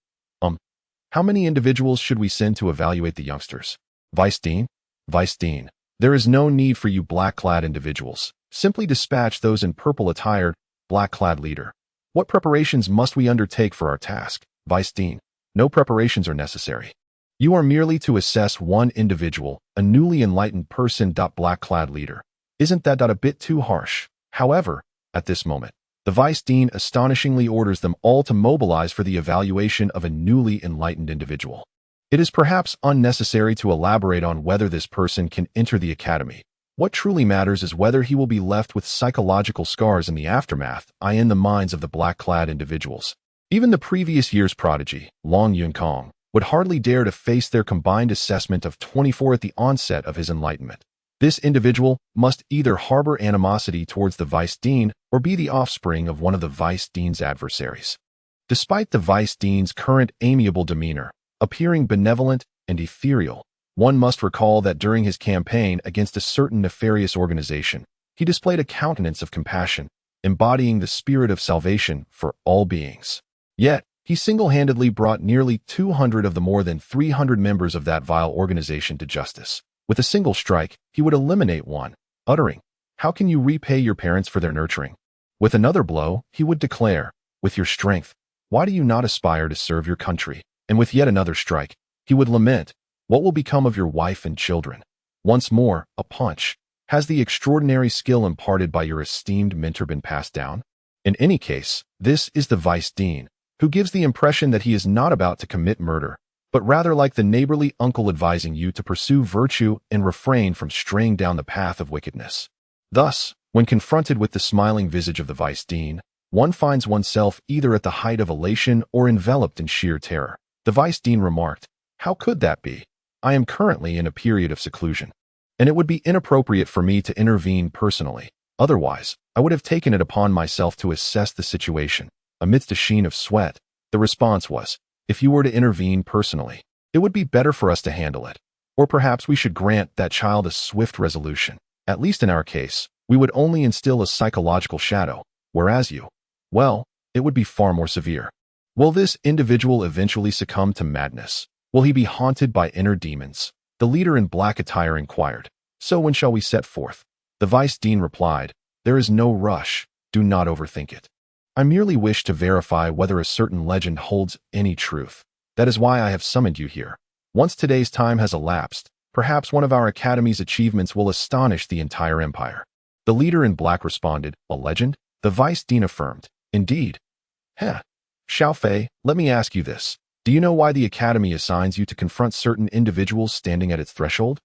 How many individuals should we send to evaluate the youngsters? Vice Dean? Vice Dean, there is no need for you black-clad individuals. Simply dispatch those in purple attire. Black-clad leader. What preparations must we undertake for our task? Vice Dean, no preparations are necessary. You are merely to assess one individual, a newly enlightened person. Black-clad leader. Isn't that a bit too harsh? However, at this moment, the Vice Dean astonishingly orders them all to mobilize for the evaluation of a newly enlightened individual. It is perhaps unnecessary to elaborate on whether this person can enter the academy. What truly matters is whether he will be left with psychological scars in the aftermath, in the minds of the black-clad individuals. Even the previous year's prodigy, Long Yunkong, would hardly dare to face their combined assessment of 24 at the onset of his enlightenment. This individual must either harbor animosity towards the Vice Dean or be the offspring of one of the Vice Dean's adversaries. Despite the Vice Dean's current amiable demeanor, appearing benevolent and ethereal, one must recall that during his campaign against a certain nefarious organization, he displayed a countenance of compassion, embodying the spirit of salvation for all beings. Yet, he single-handedly brought nearly 200 of the more than 300 members of that vile organization to justice. With a single strike, he would eliminate one, uttering, "How can you repay your parents for their nurturing?" With another blow, he would declare, "With your strength, why do you not aspire to serve your country?" And with yet another strike, he would lament, "What will become of your wife and children?" Once more, a punch. Has the extraordinary skill imparted by your esteemed mentor been passed down? In any case, this is the Vice Dean, who gives the impression that he is not about to commit murder, but rather like the neighborly uncle advising you to pursue virtue and refrain from straying down the path of wickedness. Thus, when confronted with the smiling visage of the Vice Dean, one finds oneself either at the height of elation or enveloped in sheer terror. The Vice Dean remarked, "How could that be? I am currently in a period of seclusion, and it would be inappropriate for me to intervene personally. Otherwise, I would have taken it upon myself to assess the situation." Amidst a sheen of sweat, the response was, "If you were to intervene personally, it would be better for us to handle it. Or perhaps we should grant that child a swift resolution. At least in our case, we would only instill a psychological shadow, whereas you, well, it would be far more severe. Will this individual eventually succumb to madness? Will he be haunted by inner demons?" The leader in black attire inquired, "So when shall we set forth?" The Vice Dean replied, "There is no rush. Do not overthink it. I merely wish to verify whether a certain legend holds any truth. That is why I have summoned you here. Once today's time has elapsed, perhaps one of our academy's achievements will astonish the entire empire." The leader in black responded, "A legend?" The Vice Dean affirmed, "Indeed." "Heh. Xiao Fei, let me ask you this. Do you know why the academy assigns you to confront certain individuals standing at its threshold?"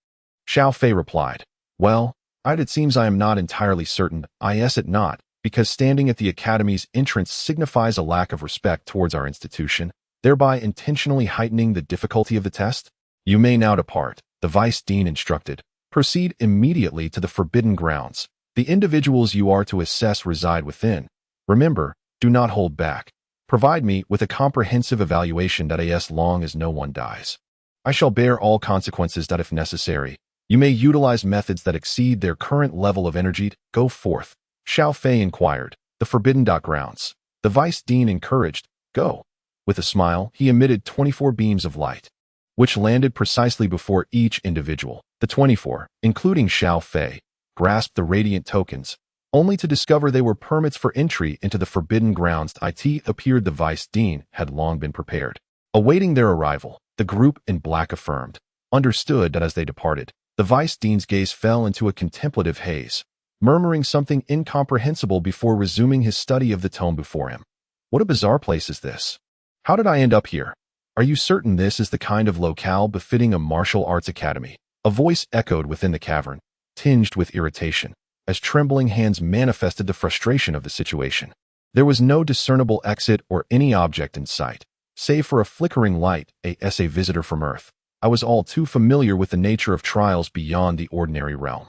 Xiao Fei replied, "Well, it seems I am not entirely certain. Is it not, because standing at the academy's entrance signifies a lack of respect towards our institution, thereby intentionally heightening the difficulty of the test? You may now depart," the Vice Dean instructed. "Proceed immediately to the forbidden grounds. The individuals you are to assess reside within. Remember, do not hold back. Provide me with a comprehensive evaluation as long as no one dies. I shall bear all consequences if necessary. You may utilize methods that exceed their current level of energy. Go forth." Xiao Fei inquired, "The forbidden grounds?" The Vice Dean encouraged, "Go." With a smile, he emitted 24 beams of light, which landed precisely before each individual. The 24, including Xiao Fei, grasped the radiant tokens, only to discover they were permits for entry into the forbidden grounds. It appeared the Vice Dean had long been prepared. Awaiting their arrival, the group in black affirmed, understood that as they departed, the Vice Dean's gaze fell into a contemplative haze, murmuring something incomprehensible before resuming his study of the tome before him. "What a bizarre place is this? How did I end up here? Are you certain this is the kind of locale befitting a martial arts academy?" A voice echoed within the cavern, tinged with irritation. as trembling hands manifested the frustration of the situation. There was no discernible exit or any object in sight, save for a flickering light, as a visitor from Earth. I was all too familiar with the nature of trials beyond the ordinary realm.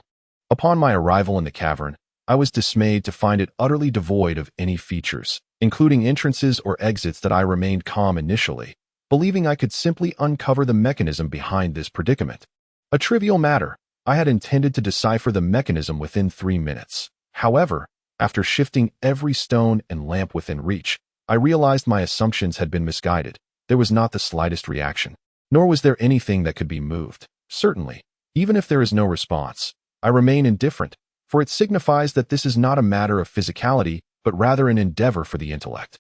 Upon my arrival in the cavern, I was dismayed to find it utterly devoid of any features, including entrances or exits. That I remained calm initially, believing I could simply uncover the mechanism behind this predicament. A trivial matter. I had intended to decipher the mechanism within 3 minutes. However, after shifting every stone and lamp within reach, I realized my assumptions had been misguided. There was not the slightest reaction, nor was there anything that could be moved. Certainly, even if there is no response, I remain indifferent, for it signifies that this is not a matter of physicality, but rather an endeavor for the intellect.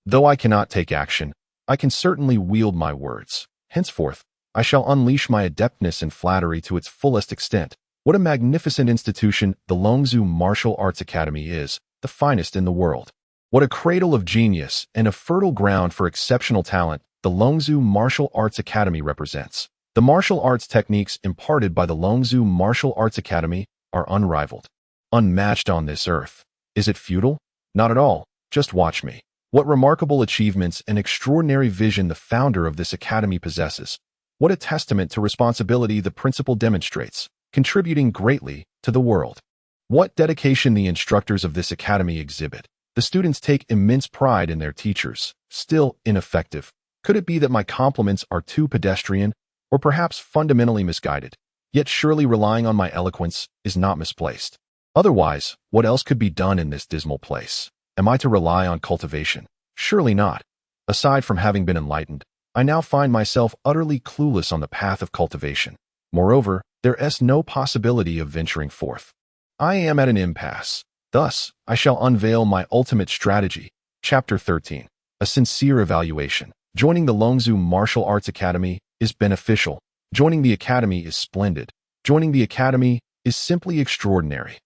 Though I cannot take action, I can certainly wield my words. Henceforth, I shall unleash my adeptness in flattery to its fullest extent. What a magnificent institution the Longzhou Martial Arts Academy is, the finest in the world. What a cradle of genius and a fertile ground for exceptional talent the Longzhou Martial Arts Academy represents. The martial arts techniques imparted by the Longzhou Martial Arts Academy are unrivaled, unmatched on this earth. Is it futile? Not at all. Just watch me. What remarkable achievements and extraordinary vision the founder of this academy possesses. What a testament to responsibility the principal demonstrates, contributing greatly to the world. What dedication the instructors of this academy exhibit. The students take immense pride in their teachers. Still ineffective. Could it be that my compliments are too pedestrian, or perhaps fundamentally misguided? Yet surely relying on my eloquence is not misplaced. Otherwise, what else could be done in this dismal place? Am I to rely on cultivation? Surely not. Aside from having been enlightened, I now find myself utterly clueless on the path of cultivation. Moreover, there is no possibility of venturing forth. I am at an impasse. Thus, I shall unveil my ultimate strategy. Chapter 13. A sincere evaluation. Joining the Longzhou Martial Arts Academy is beneficial. Joining the academy is splendid. Joining the academy is simply extraordinary.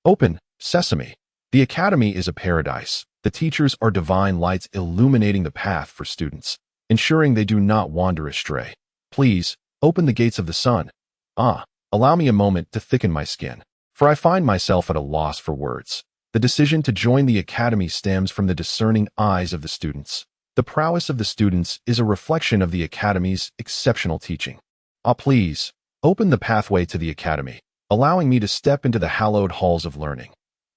Open sesame. The academy is a paradise. The teachers are divine lights illuminating the path for students, ensuring they do not wander astray. Please, open the gates of the sun. Allow me a moment to thicken my skin, for I find myself at a loss for words. The decision to join the academy stems from the discerning eyes of the students. The prowess of the students is a reflection of the academy's exceptional teaching. Please, open the pathway to the academy, allowing me to step into the hallowed halls of learning.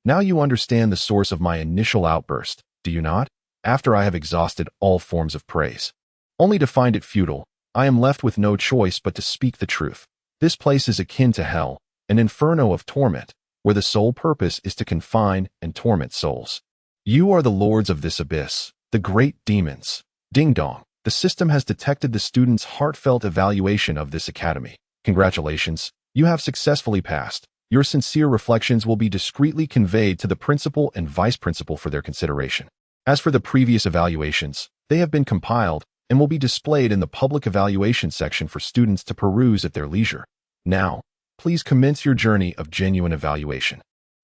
Now you understand the source of my initial outburst, do you not? After I have exhausted all forms of praise, only to find it futile, I am left with no choice but to speak the truth. This place is akin to hell, an inferno of torment, where the sole purpose is to confine and torment souls. You are the lords of this abyss, the great demons. Ding dong. The system has detected the students' heartfelt evaluation of this academy. Congratulations, you have successfully passed. Your sincere reflections will be discreetly conveyed to the principal and vice principal for their consideration. As for the previous evaluations, they have been compiled and will be displayed in the public evaluation section for students to peruse at their leisure. Now, please commence your journey of genuine evaluation.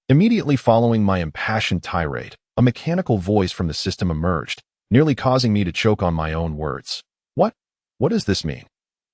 Immediately following my impassioned tirade, a mechanical voice from the system emerged, nearly causing me to choke on my own words. What does this mean?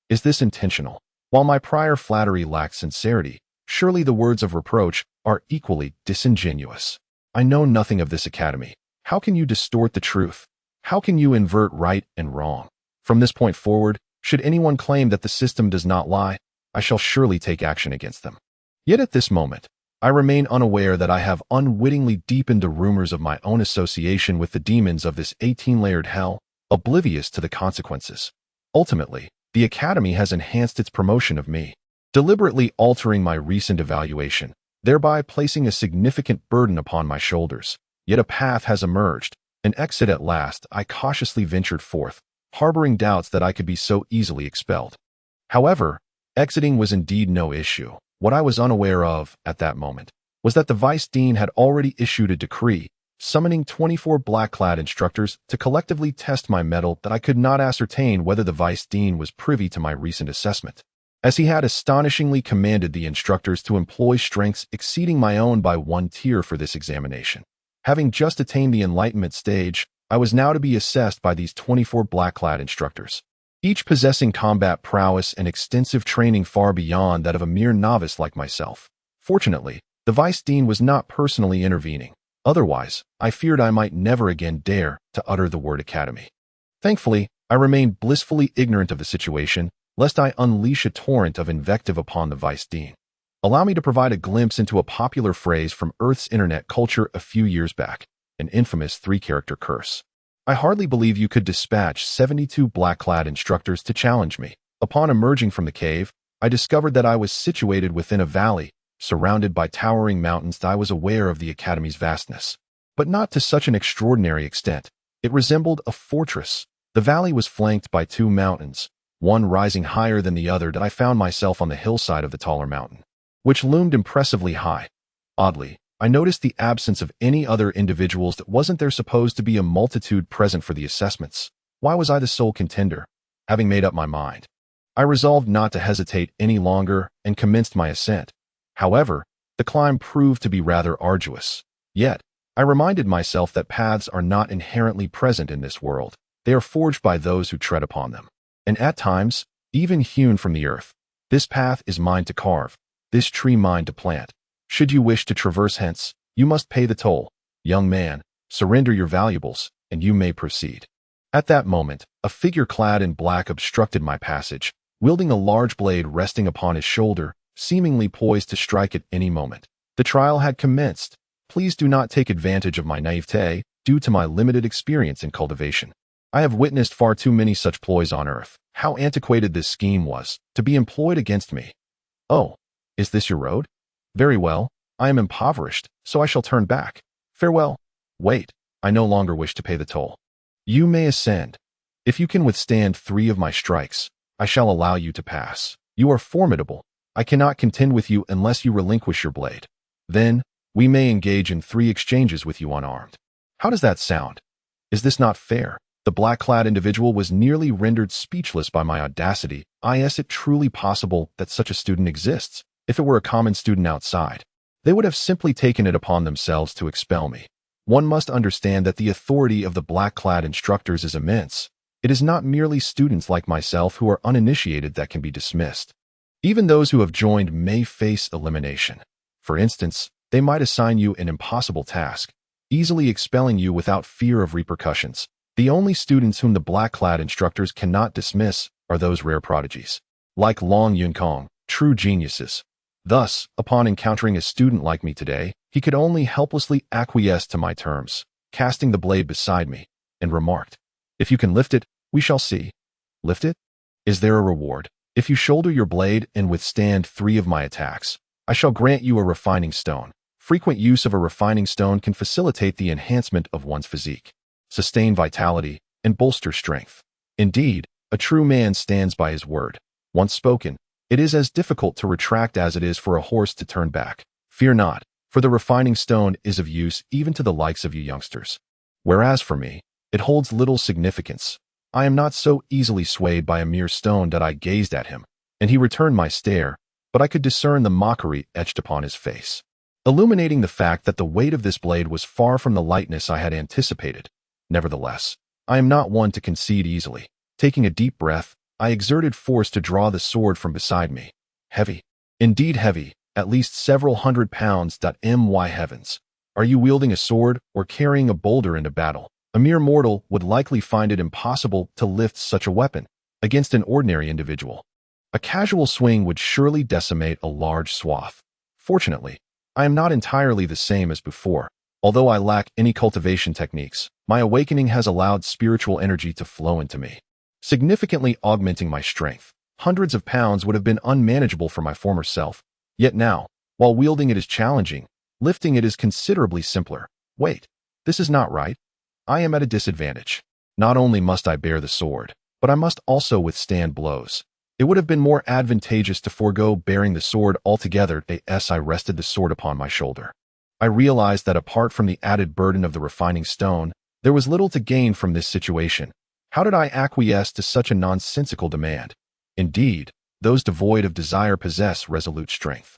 Is this intentional? While my prior flattery lacked sincerity, surely the words of reproach are equally disingenuous. I know nothing of this academy. How can you distort the truth? How can you invert right and wrong? From this point forward, should anyone claim that the system does not lie, I shall surely take action against them. Yet at this moment, I remain unaware that I have unwittingly deepened the rumors of my own association with the demons of this 18-layered hell, oblivious to the consequences. Ultimately, the academy has enhanced its promotion of me, deliberately altering my recent evaluation, thereby placing a significant burden upon my shoulders. Yet a path has emerged, an exit at last. I cautiously ventured forth, harboring doubts that I could be so easily expelled. However, exiting was indeed no issue. What I was unaware of, at that moment, was that the Vice Dean had already issued a decree, summoning 24 black-clad instructors to collectively test my mettle. That I could not ascertain whether the Vice Dean was privy to my recent assessment, as he had astonishingly commanded the instructors to employ strengths exceeding my own by 1 tier for this examination. Having just attained the enlightenment stage, I was now to be assessed by these 24 black-clad instructors, each possessing combat prowess and extensive training far beyond that of a mere novice like myself. Fortunately, The vice dean was not personally intervening. Otherwise, I feared I might never again dare to utter the word academy. Thankfully, I remained blissfully ignorant of the situation, lest I unleash a torrent of invective upon the vice dean. Allow me to provide a glimpse into a popular phrase from Earth's internet culture a few years back, an infamous three-character curse. I hardly believe you could dispatch 72 black-clad instructors to challenge me. Upon emerging from the cave, I discovered that I was situated within a valley, surrounded by towering mountains. I was aware of the academy's vastness, but not to such an extraordinary extent. It resembled a fortress. The valley was flanked by two mountains, one rising higher than the other. I found myself on the hillside of the taller mountain, which loomed impressively high. Oddly, I noticed the absence of any other individuals. That wasn't there supposed to be a multitude present for the assessments? Why was I the sole contender? Having made up my mind, I resolved not to hesitate any longer and commenced my ascent. However, the climb proved to be rather arduous. Yet, I reminded myself that paths are not inherently present in this world. They are forged by those who tread upon them, and at times, even hewn from the earth. This path is mine to carve, this tree mine to plant. Should you wish to traverse hence, you must pay the toll. Young man, surrender your valuables, and you may proceed. At that moment, a figure clad in black obstructed my passage, wielding a large blade resting upon his shoulder, seemingly poised to strike at any moment. The trial had commenced. Please do not take advantage of my naivete, due to my limited experience in cultivation. I have witnessed far too many such ploys on earth. How antiquated this scheme was, to be employed against me. Oh, is this your road? Very well, I am impoverished, so I shall turn back. Farewell. Wait, I no longer wish to pay the toll. You may ascend. If you can withstand 3 of my strikes, I shall allow you to pass. You are formidable. I cannot contend with you unless you relinquish your blade. Then, we may engage in 3 exchanges with you unarmed. How does that sound? Is this not fair? The black-clad individual was nearly rendered speechless by my audacity. Is it truly possible that such a student exists? If it were a common student outside, they would have simply taken it upon themselves to expel me. One must understand that the authority of the black-clad instructors is immense. It is not merely students like myself who are uninitiated that can be dismissed. Even those who have joined may face elimination. For instance, they might assign you an impossible task, easily expelling you without fear of repercussions. The only students whom the black-clad instructors cannot dismiss are those rare prodigies, like Long Yunkong, true geniuses. Thus, upon encountering a student like me today, he could only helplessly acquiesce to my terms, casting the blade beside me, and remarked, "If you can lift it, we shall see." Lift it? Is there a reward? If you shoulder your blade and withstand 3 of my attacks, I shall grant you a refining stone. Frequent use of a refining stone can facilitate the enhancement of one's physique, sustain vitality, and bolster strength. Indeed, a true man stands by his word. Once spoken, it is as difficult to retract as it is for a horse to turn back. Fear not, for the refining stone is of use even to the likes of you youngsters. Whereas for me, it holds little significance. I am not so easily swayed by a mere stone. That I gazed at him, and he returned my stare, but I could discern the mockery etched upon his face, illuminating the fact that the weight of this blade was far from the lightness I had anticipated. Nevertheless, I am not one to concede easily. Taking a deep breath, I exerted force to draw the sword from beside me. Heavy. Indeed heavy, at least several hundred pounds. My heavens. Are you wielding a sword or carrying a boulder into battle? A mere mortal would likely find it impossible to lift such a weapon against an ordinary individual. A casual swing would surely decimate a large swath. Fortunately, I am not entirely the same as before. Although I lack any cultivation techniques, my awakening has allowed spiritual energy to flow into me, significantly augmenting my strength. Hundreds of pounds would have been unmanageable for my former self. Yet now, while wielding it is challenging, lifting it is considerably simpler. Wait, this is not right. I am at a disadvantage. Not only must I bear the sword, but I must also withstand blows. It would have been more advantageous to forego bearing the sword altogether. I rested the sword upon my shoulder. I realized that apart from the added burden of the refining stone, there was little to gain from this situation. How did I acquiesce to such a nonsensical demand? Indeed, those devoid of desire possess resolute strength.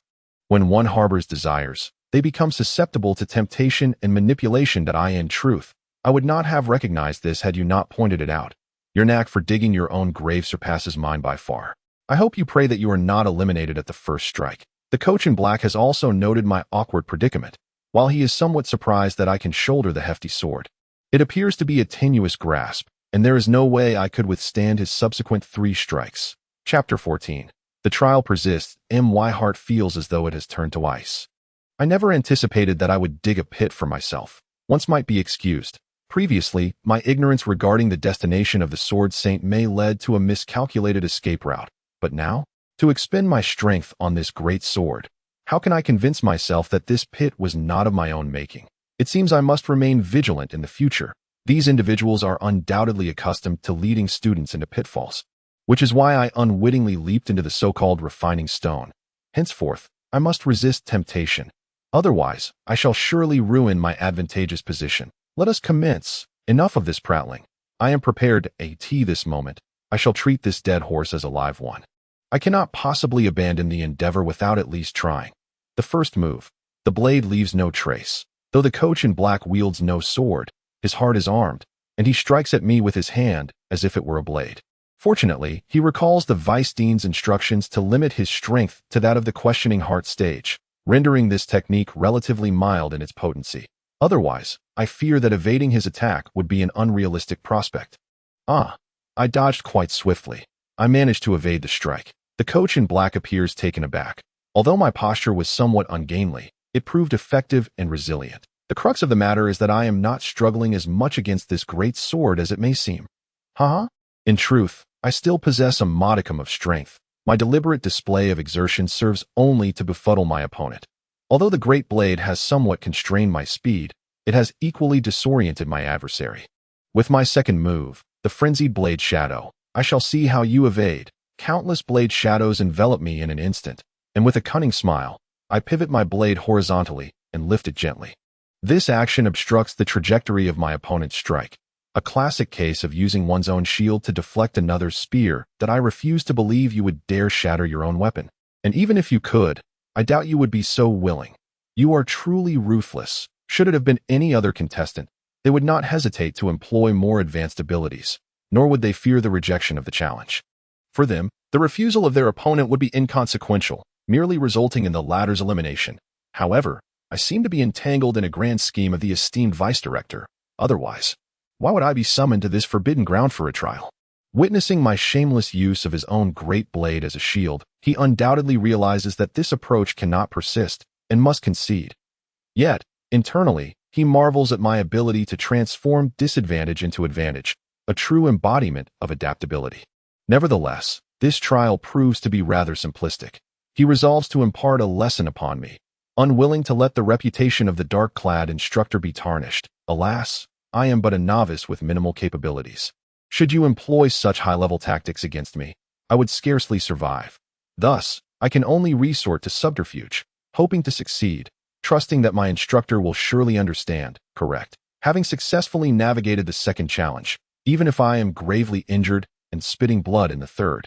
When one harbors desires, they become susceptible to temptation and manipulation. In truth, I would not have recognized this had you not pointed it out. Your knack for digging your own grave surpasses mine by far. I hope you pray that you are not eliminated at the first strike. The coach in black has also noted my awkward predicament, while he is somewhat surprised that I can shoulder the hefty sword. It appears to be a tenuous grasp, and there is no way I could withstand his subsequent 3 strikes. Chapter 14. The trial persists. My heart feels as though it has turned to ice. I never anticipated that I would dig a pit for myself. Once might be excused. Previously, my ignorance regarding the destination of the Sword Saint May led to a miscalculated escape route. But now, to expend my strength on this great sword, how can I convince myself that this pit was not of my own making? It seems I must remain vigilant in the future. These individuals are undoubtedly accustomed to leading students into pitfalls, which is why I unwittingly leaped into the so-called refining stone. Henceforth, I must resist temptation. Otherwise, I shall surely ruin my advantageous position. Let us commence. Enough of this prattling. I am prepared to this moment. I shall treat this dead horse as a live one. I cannot possibly abandon the endeavor without at least trying. The first move. The blade leaves no trace. Though the coach in black wields no sword, his heart is armed, and he strikes at me with his hand as if it were a blade. Fortunately, he recalls the Vice Dean's instructions to limit his strength to that of the questioning heart stage, rendering this technique relatively mild in its potency. Otherwise, I fear that evading his attack would be an unrealistic prospect. I dodged quite swiftly. I managed to evade the strike. The coach in black appears taken aback. Although my posture was somewhat ungainly, it proved effective and resilient. The crux of the matter is that I am not struggling as much against this great sword as it may seem. In truth, I still possess a modicum of strength. My deliberate display of exertion serves only to befuddle my opponent. Although the great blade has somewhat constrained my speed, it has equally disoriented my adversary. With my second move, the frenzied blade shadow, I shall see how you evade. Countless blade shadows envelop me in an instant, and with a cunning smile, I pivot my blade horizontally and lift it gently. This action obstructs the trajectory of my opponent's strike, a classic case of using one's own shield to deflect another's spear that I refuse to believe you would dare shatter your own weapon. And even if you could, I doubt you would be so willing. You are truly ruthless. Should it have been any other contestant, they would not hesitate to employ more advanced abilities, nor would they fear the rejection of the challenge. For them, the refusal of their opponent would be inconsequential, merely resulting in the latter's elimination. However, I seem to be entangled in a grand scheme of the esteemed vice director. Otherwise, why would I be summoned to this forbidden ground for a trial? Witnessing my shameless use of his own great blade as a shield, he undoubtedly realizes that this approach cannot persist and must concede. Yet, internally, he marvels at my ability to transform disadvantage into advantage, a true embodiment of adaptability. Nevertheless, this trial proves to be rather simplistic. He resolves to impart a lesson upon me, unwilling to let the reputation of the dark-clad instructor be tarnished. Alas, I am but a novice with minimal capabilities. Should you employ such high-level tactics against me, I would scarcely survive. Thus, I can only resort to subterfuge, hoping to succeed, trusting that my instructor will surely understand. Correct. Having successfully navigated the second challenge, even if I am gravely injured and spitting blood in the third,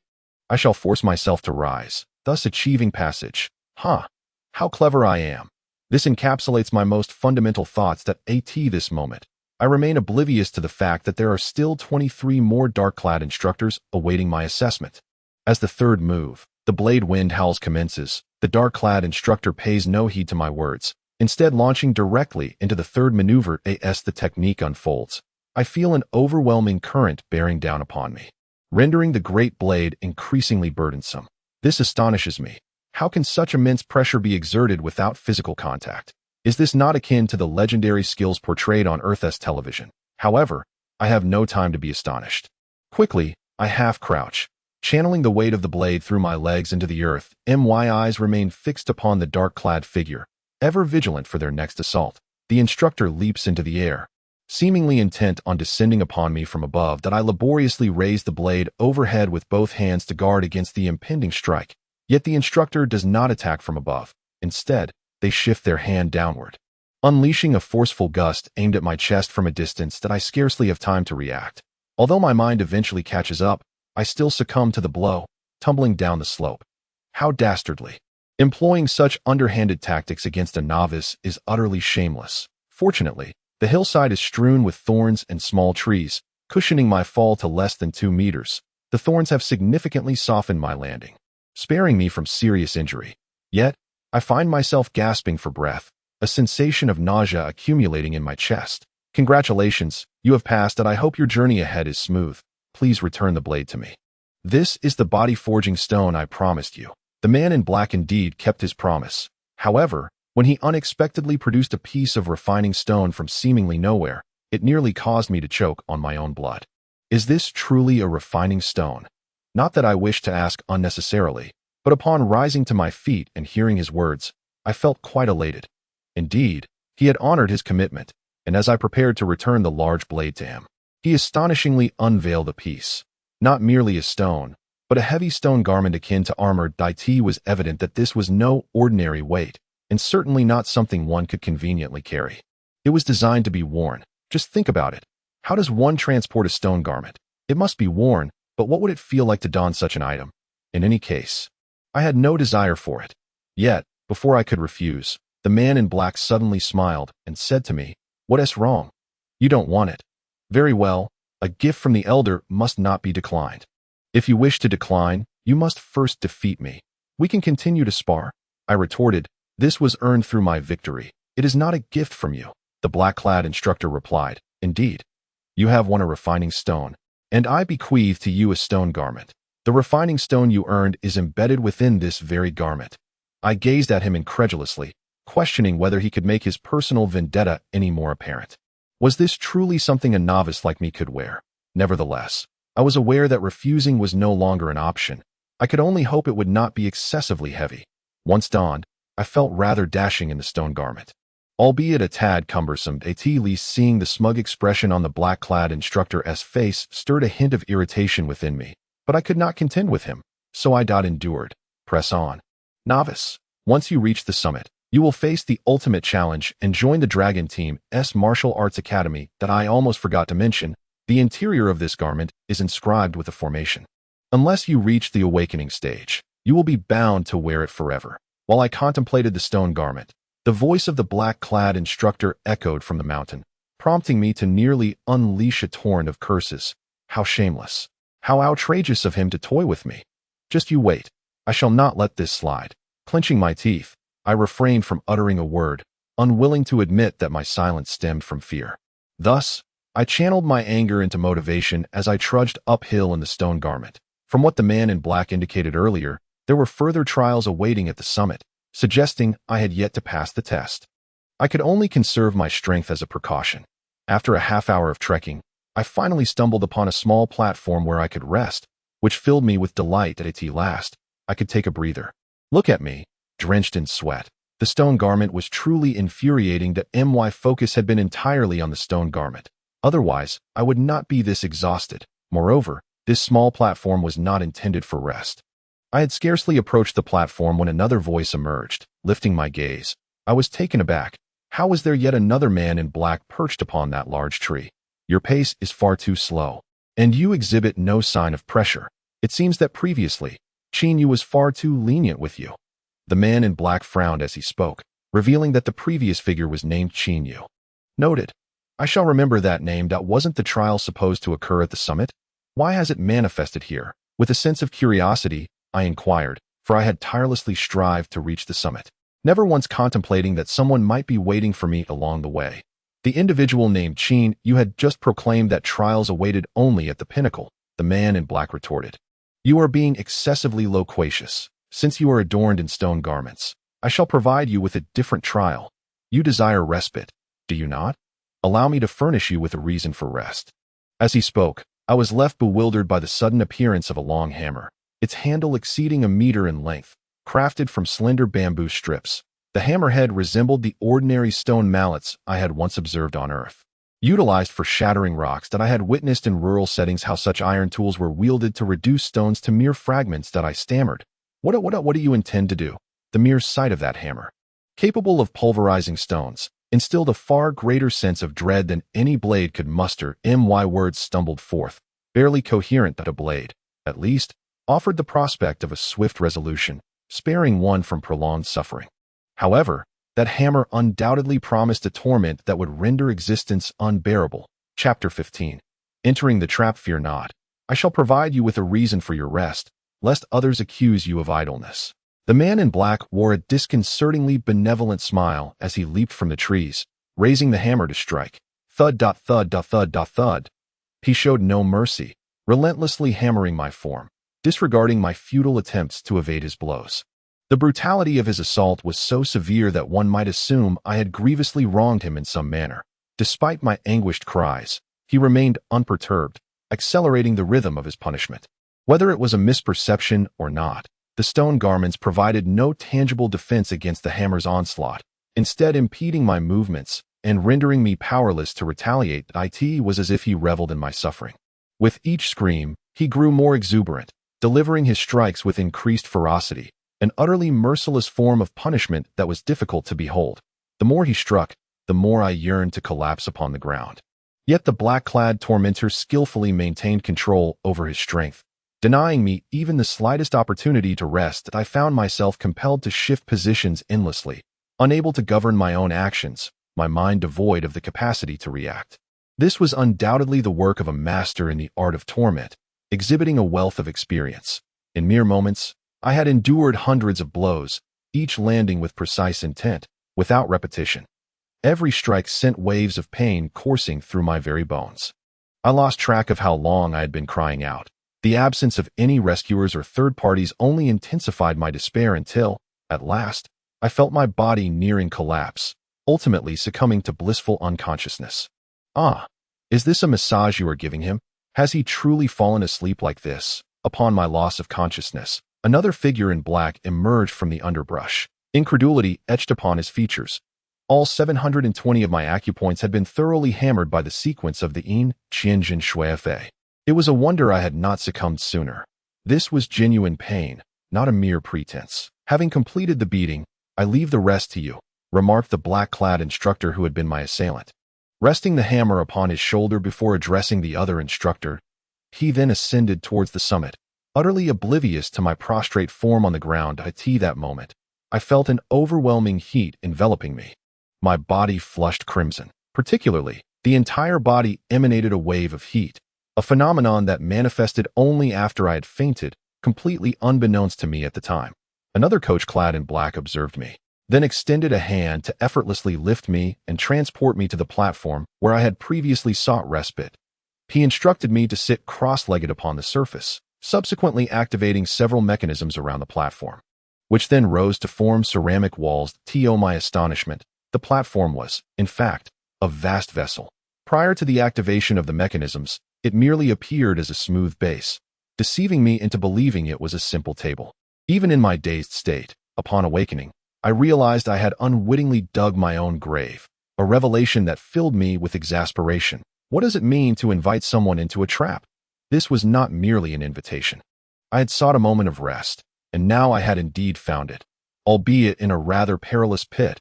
I shall force myself to rise, thus achieving passage. How clever I am. This encapsulates my most fundamental thoughts that this moment. I remain oblivious to the fact that there are still 23 more dark-clad instructors awaiting my assessment. As the third move, the blade wind howls commences, the dark-clad instructor pays no heed to my words, instead launching directly into the third maneuver as the technique unfolds. I feel an overwhelming current bearing down upon me, rendering the great blade increasingly burdensome. This astonishes me. How can such immense pressure be exerted without physical contact? Is this not akin to the legendary skills portrayed on Earth's television? However, I have no time to be astonished. Quickly, I half-crouch, channeling the weight of the blade through my legs into the earth. My eyes remain fixed upon the dark-clad figure, ever vigilant for their next assault. The instructor leaps into the air, seemingly intent on descending upon me from above that I laboriously raise the blade overhead with both hands to guard against the impending strike. Yet the instructor does not attack from above. Instead, they shift their hand downward, unleashing a forceful gust aimed at my chest from a distance that I scarcely have time to react. Although my mind eventually catches up, I still succumb to the blow, tumbling down the slope. How dastardly. Employing such underhanded tactics against a novice is utterly shameless. Fortunately, the hillside is strewn with thorns and small trees, cushioning my fall to less than 2 meters. The thorns have significantly softened my landing, sparing me from serious injury. Yet, I find myself gasping for breath, a sensation of nausea accumulating in my chest. Congratulations, you have passed, and I hope your journey ahead is smooth. Please return the blade to me. This is the body-forging stone I promised you. The man in black indeed kept his promise. However, when he unexpectedly produced a piece of refining stone from seemingly nowhere, it nearly caused me to choke on my own blood. Is this truly a refining stone? Not that I wished to ask unnecessarily, but upon rising to my feet and hearing his words, I felt quite elated. Indeed, he had honored his commitment, and as I prepared to return the large blade to him, he astonishingly unveiled a piece. Not merely a stone, but a heavy stone garment akin to armor. It was evident that this was no ordinary weight, and certainly not something one could conveniently carry. It was designed to be worn. Just think about it. How does one transport a stone garment? It must be worn, but what would it feel like to don such an item? In any case, I had no desire for it. Yet, before I could refuse, the man in black suddenly smiled and said to me, "What's wrong? You don't want it. Very well, a gift from the elder must not be declined. If you wish to decline, you must first defeat me. We can continue to spar." I retorted, "This was earned through my victory. It is not a gift from you." The black-clad instructor replied, "Indeed. You have won a refining stone, and I bequeath to you a stone garment. The refining stone you earned is embedded within this very garment." I gazed at him incredulously, questioning whether he could make his personal vendetta any more apparent. Was this truly something a novice like me could wear? Nevertheless, I was aware that refusing was no longer an option. I could only hope it would not be excessively heavy. Once donned, I felt rather dashing in the stone garment. Albeit a tad cumbersome, at least seeing the smug expression on the black-clad instructor's face stirred a hint of irritation within me. But I could not contend with him, so I endured. Press on. Novice, once you reach the summit, you will face the ultimate challenge and join the Dragon Team's Martial Arts Academy. That I almost forgot to mention. The interior of this garment is inscribed with a formation. Unless you reach the awakening stage, you will be bound to wear it forever. While I contemplated the stone garment, the voice of the black-clad instructor echoed from the mountain, prompting me to nearly unleash a torrent of curses. How shameless! How outrageous of him to toy with me! Just you wait. I shall not let this slide. Clenching my teeth, I refrained from uttering a word, unwilling to admit that my silence stemmed from fear. Thus, I channeled my anger into motivation as I trudged uphill in the stone garment. From what the man in black indicated earlier, there were further trials awaiting at the summit, suggesting I had yet to pass the test. I could only conserve my strength as a precaution. After a half-hour of trekking, I finally stumbled upon a small platform where I could rest, which filled me with delight that at last I could take a breather. Look at me, drenched in sweat. The stone garment was truly infuriating that my focus had been entirely on the stone garment. Otherwise, I would not be this exhausted. Moreover, this small platform was not intended for rest. I had scarcely approached the platform when another voice emerged, lifting my gaze. I was taken aback. How was there yet another man in black perched upon that large tree? Your pace is far too slow, and you exhibit no sign of pressure. It seems that previously, Chinyu was far too lenient with you. The man in black frowned as he spoke, revealing that the previous figure was named Chinyu. Noted. I shall remember that name. Wasn't the trial supposed to occur at the summit? Why has it manifested here? With a sense of curiosity, I inquired, for I had tirelessly strived to reach the summit, never once contemplating that someone might be waiting for me along the way. The individual named Chin, you had just proclaimed that trials awaited only at the pinnacle, the man in black retorted. You are being excessively loquacious. Since you are adorned in stone garments, I shall provide you with a different trial. You desire respite, do you not? Allow me to furnish you with a reason for rest. As he spoke, I was left bewildered by the sudden appearance of a long hammer, its handle exceeding a meter in length, crafted from slender bamboo strips. The hammerhead resembled the ordinary stone mallets I had once observed on Earth, utilized for shattering rocks. That I had witnessed in rural settings how such iron tools were wielded to reduce stones to mere fragments. That I stammered. What do you intend to do? The mere sight of that hammer, capable of pulverizing stones, instilled a far greater sense of dread than any blade could muster. My words stumbled forth, barely coherent. That a blade, at least, offered the prospect of a swift resolution, sparing one from prolonged suffering. However, that hammer undoubtedly promised a torment that would render existence unbearable. Chapter 15. Entering the trap. Fear not. I shall provide you with a reason for your rest, lest others accuse you of idleness. The man in black wore a disconcertingly benevolent smile as he leaped from the trees, raising the hammer to strike. Thud, thud, thud, thud. He showed no mercy, relentlessly hammering my form, disregarding my futile attempts to evade his blows. The brutality of his assault was so severe that one might assume I had grievously wronged him in some manner. Despite my anguished cries, he remained unperturbed, accelerating the rhythm of his punishment. Whether it was a misperception or not, the stone garments provided no tangible defense against the hammer's onslaught, instead impeding my movements and rendering me powerless to retaliate. It was as if he reveled in my suffering. With each scream, he grew more exuberant, delivering his strikes with increased ferocity, an utterly merciless form of punishment that was difficult to behold. The more he struck, the more I yearned to collapse upon the ground. Yet the black-clad tormentor skillfully maintained control over his strength. Denying me even the slightest opportunity to rest, I found myself compelled to shift positions endlessly, unable to govern my own actions, my mind devoid of the capacity to react. This was undoubtedly the work of a master in the art of torment, exhibiting a wealth of experience. In mere moments, I had endured hundreds of blows, each landing with precise intent, without repetition. Every strike sent waves of pain coursing through my very bones. I lost track of how long I had been crying out. The absence of any rescuers or third parties only intensified my despair until, at last, I felt my body nearing collapse, ultimately succumbing to blissful unconsciousness. Ah, is this a massage you are giving him? Has he truly fallen asleep like this? Upon my loss of consciousness, another figure in black emerged from the underbrush, incredulity etched upon his features. All 720 of my acupoints had been thoroughly hammered by the sequence of the yin, qian, jin, shui, fei. It was a wonder I had not succumbed sooner. This was genuine pain, not a mere pretense. Having completed the beating, I leave the rest to you, remarked the black-clad instructor who had been my assailant. Resting the hammer upon his shoulder before addressing the other instructor, he then ascended towards the summit, utterly oblivious to my prostrate form on the ground. At that moment, I felt an overwhelming heat enveloping me. My body flushed crimson. Particularly, the entire body emanated a wave of heat, a phenomenon that manifested only after I had fainted, completely unbeknownst to me at the time. Another coach clad in black observed me, then extended a hand to effortlessly lift me and transport me to the platform where I had previously sought respite. He instructed me to sit cross-legged upon the surface, subsequently activating several mechanisms around the platform, which then rose to form ceramic walls. To my astonishment, the platform was, in fact, a vast vessel. Prior to the activation of the mechanisms, it merely appeared as a smooth base, deceiving me into believing it was a simple table. Even in my dazed state, upon awakening, I realized I had unwittingly dug my own grave, a revelation that filled me with exasperation. What does it mean to invite someone into a trap? This was not merely an invitation. I had sought a moment of rest, and now I had indeed found it, albeit in a rather perilous pit.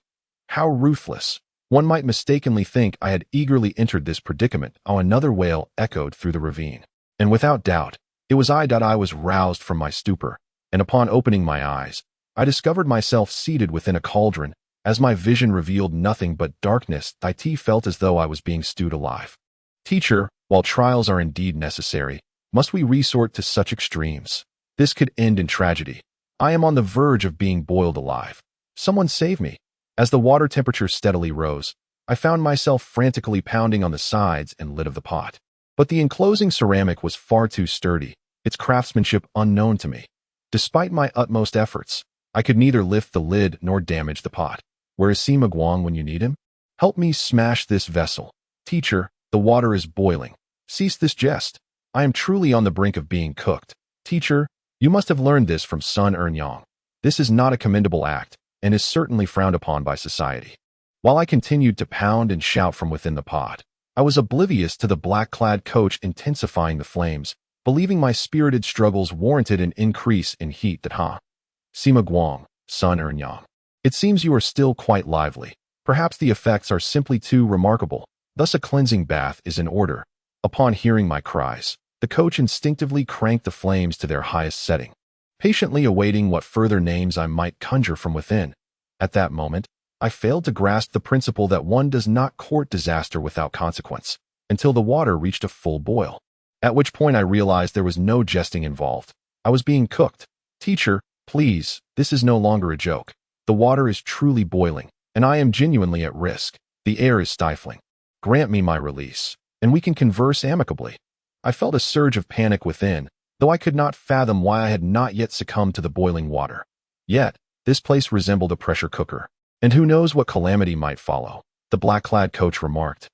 How ruthless! One might mistakenly think I had eagerly entered this predicament. Another wail echoed through the ravine. And without doubt, it was I was roused from my stupor, and upon opening my eyes, I discovered myself seated within a cauldron. As my vision revealed nothing but darkness, I felt as though I was being stewed alive. Teacher, while trials are indeed necessary, must we resort to such extremes? This could end in tragedy. I am on the verge of being boiled alive. Someone save me. As the water temperature steadily rose, I found myself frantically pounding on the sides and lid of the pot. But the enclosing ceramic was far too sturdy, its craftsmanship unknown to me. Despite my utmost efforts, I could neither lift the lid nor damage the pot. Where is Sima Guang when you need him? Help me smash this vessel. Teacher, the water is boiling. Cease this jest. I am truly on the brink of being cooked. Teacher, you must have learned this from Sun Earnyang. This is not a commendable act, and is certainly frowned upon by society. While I continued to pound and shout from within the pot, I was oblivious to the black-clad coach intensifying the flames, believing my spirited struggles warranted an increase in heat. Sima Guang, Sun Earnyang. It seems you are still quite lively. Perhaps the effects are simply too remarkable. Thus a cleansing bath is in order. Upon hearing my cries, the coach instinctively cranked the flames to their highest setting, patiently awaiting what further names I might conjure from within. At that moment, I failed to grasp the principle that one does not court disaster without consequence, until the water reached a full boil, at which point I realized there was no jesting involved. I was being cooked. Teacher, Please, this is no longer a joke. The water is truly boiling, and I am genuinely at risk. The air is stifling. Grant me my release, and we can converse amicably. I felt a surge of panic within, though I could not fathom why I had not yet succumbed to the boiling water. Yet, this place resembled a pressure cooker, and who knows what calamity might follow. The black-clad coach remarked,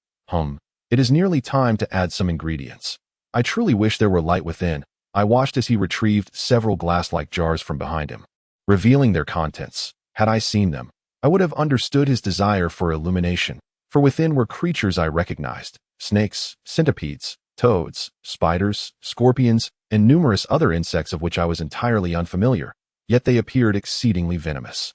It is nearly time to add some ingredients. I truly wish there were light within. I watched as he retrieved several glass-like jars from behind him, revealing their contents. Had I seen them, I would have understood his desire for illumination, for within were creatures I recognized: snakes, centipedes, toads, spiders, scorpions, and numerous other insects of which I was entirely unfamiliar, yet they appeared exceedingly venomous.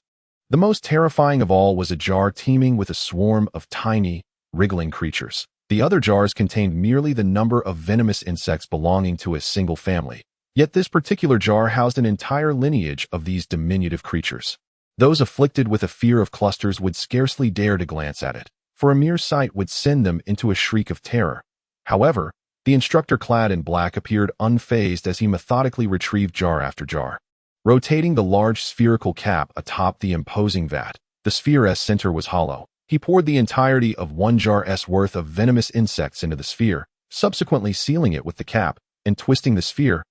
The most terrifying of all was a jar teeming with a swarm of tiny, wriggling creatures. The other jars contained merely the number of venomous insects belonging to a single family, yet this particular jar housed an entire lineage of these diminutive creatures. Those afflicted with a fear of clusters would scarcely dare to glance at it, for a mere sight would send them into a shriek of terror. However, the instructor clad in black appeared unfazed as he methodically retrieved jar after jar. Rotating the large spherical cap atop the imposing vat, the sphere's center was hollow. He poured the entirety of one jar's worth of venomous insects into the sphere, subsequently sealing it with the cap and twisting the sphere's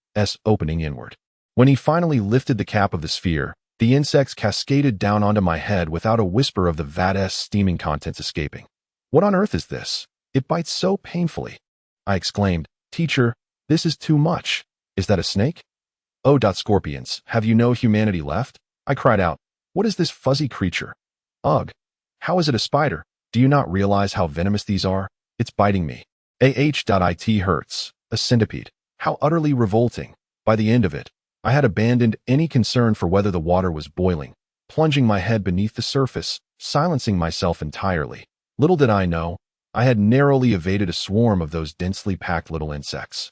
opening inward. When he finally lifted the cap of the sphere, the insects cascaded down onto my head without a whisper of the vat's steaming contents escaping. What on earth is this? It bites so painfully. I exclaimed, Teacher, this is too much. Is that a snake? Oh, scorpions, have you no humanity left? I cried out. What is this fuzzy creature? Ugh. How is it a spider? Do you not realize how venomous these are? It's biting me. It hurts. A centipede. How utterly revolting. By the end of it, I had abandoned any concern for whether the water was boiling, plunging my head beneath the surface, silencing myself entirely. Little did I know, I had narrowly evaded a swarm of those densely packed little insects.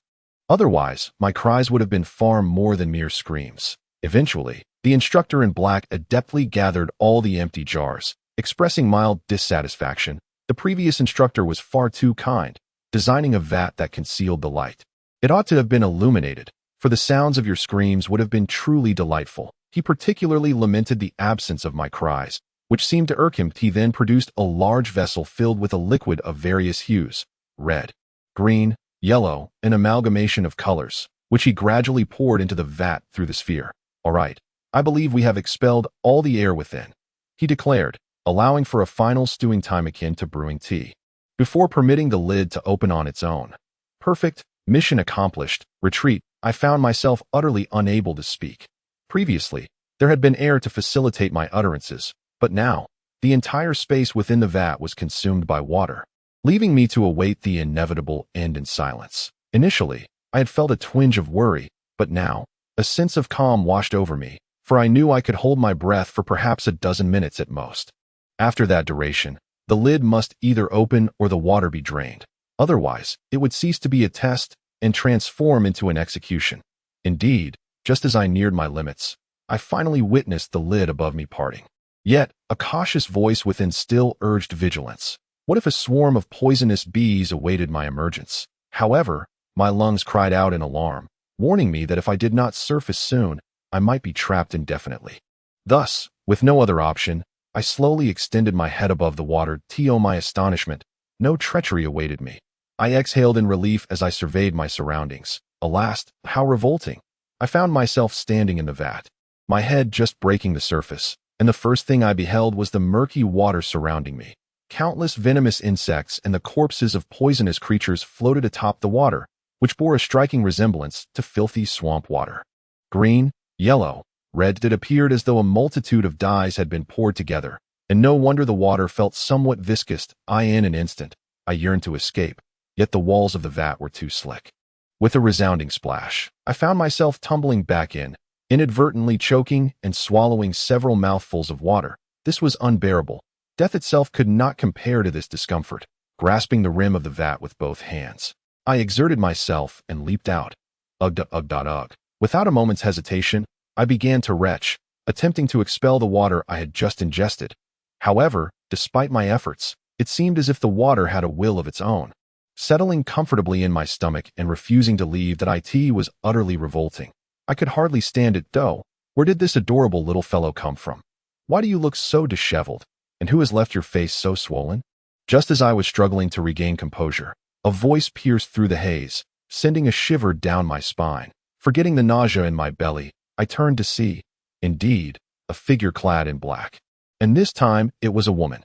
Otherwise, my cries would have been far more than mere screams. Eventually, the instructor in black adeptly gathered all the empty jars, expressing mild dissatisfaction. The previous instructor was far too kind, designing a vat that concealed the light. It ought to have been illuminated, for the sounds of your screams would have been truly delightful. He particularly lamented the absence of my cries, which seemed to irk him. He then produced a large vessel filled with a liquid of various hues: red, green, yellow, an amalgamation of colors, which he gradually poured into the vat through the sphere. All right, I believe we have expelled all the air within, he declared, allowing for a final stewing time akin to brewing tea, before permitting the lid to open on its own. Perfect, mission accomplished. Retreat. I found myself utterly unable to speak. Previously, there had been air to facilitate my utterances, but now, the entire space within the vat was consumed by water, leaving me to await the inevitable end in silence. Initially, I had felt a twinge of worry, but now, a sense of calm washed over me, for I knew I could hold my breath for perhaps a dozen minutes at most. After that duration, the lid must either open or the water be drained. Otherwise, it would cease to be a test and transform into an execution. Indeed, just as I neared my limits, I finally witnessed the lid above me parting. Yet, a cautious voice within still urged vigilance. What if a swarm of poisonous bees awaited my emergence? However, my lungs cried out in alarm, warning me that if I did not surface soon, I might be trapped indefinitely. Thus, with no other option, I slowly extended my head above the water. To my astonishment, no treachery awaited me. I exhaled in relief as I surveyed my surroundings. Alas, how revolting! I found myself standing in the vat, my head just breaking the surface, and the first thing I beheld was the murky water surrounding me. Countless venomous insects and the corpses of poisonous creatures floated atop the water, which bore a striking resemblance to filthy swamp water. Green, yellow, red, it appeared as though a multitude of dyes had been poured together, and no wonder the water felt somewhat viscous. In an instant, I yearned to escape, yet the walls of the vat were too slick. With a resounding splash, I found myself tumbling back in, inadvertently choking and swallowing several mouthfuls of water. This was unbearable. Death itself could not compare to this discomfort. Grasping the rim of the vat with both hands, I exerted myself and leaped out. Ugh. Without a moment's hesitation, I began to retch, attempting to expel the water I had just ingested. However, despite my efforts, it seemed as if the water had a will of its own, settling comfortably in my stomach and refusing to leave. That was utterly revolting. I could hardly stand it, though. Where did this adorable little fellow come from? Why do you look so disheveled? And who has left your face so swollen? Just as I was struggling to regain composure, a voice pierced through the haze, sending a shiver down my spine. Forgetting the nausea in my belly, I turned to see, indeed, a figure clad in black. And this time, it was a woman.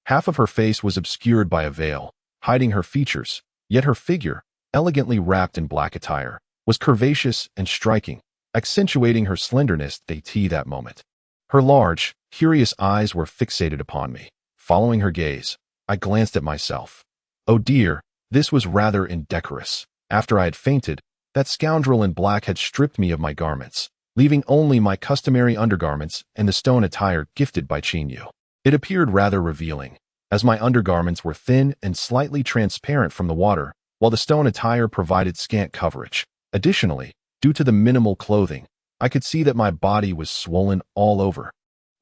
Half of her face was obscured by a veil, hiding her features, yet her figure, elegantly wrapped in black attire, was curvaceous and striking, accentuating her slenderness at that moment. Her large, curious eyes were fixated upon me. Following her gaze, I glanced at myself. Oh dear, this was rather indecorous. After I had fainted, that scoundrel in black had stripped me of my garments, leaving only my customary undergarments and the stone attire gifted by Chinyu. It appeared rather revealing, as my undergarments were thin and slightly transparent from the water, while the stone attire provided scant coverage. Additionally, due to the minimal clothing, I could see that my body was swollen all over,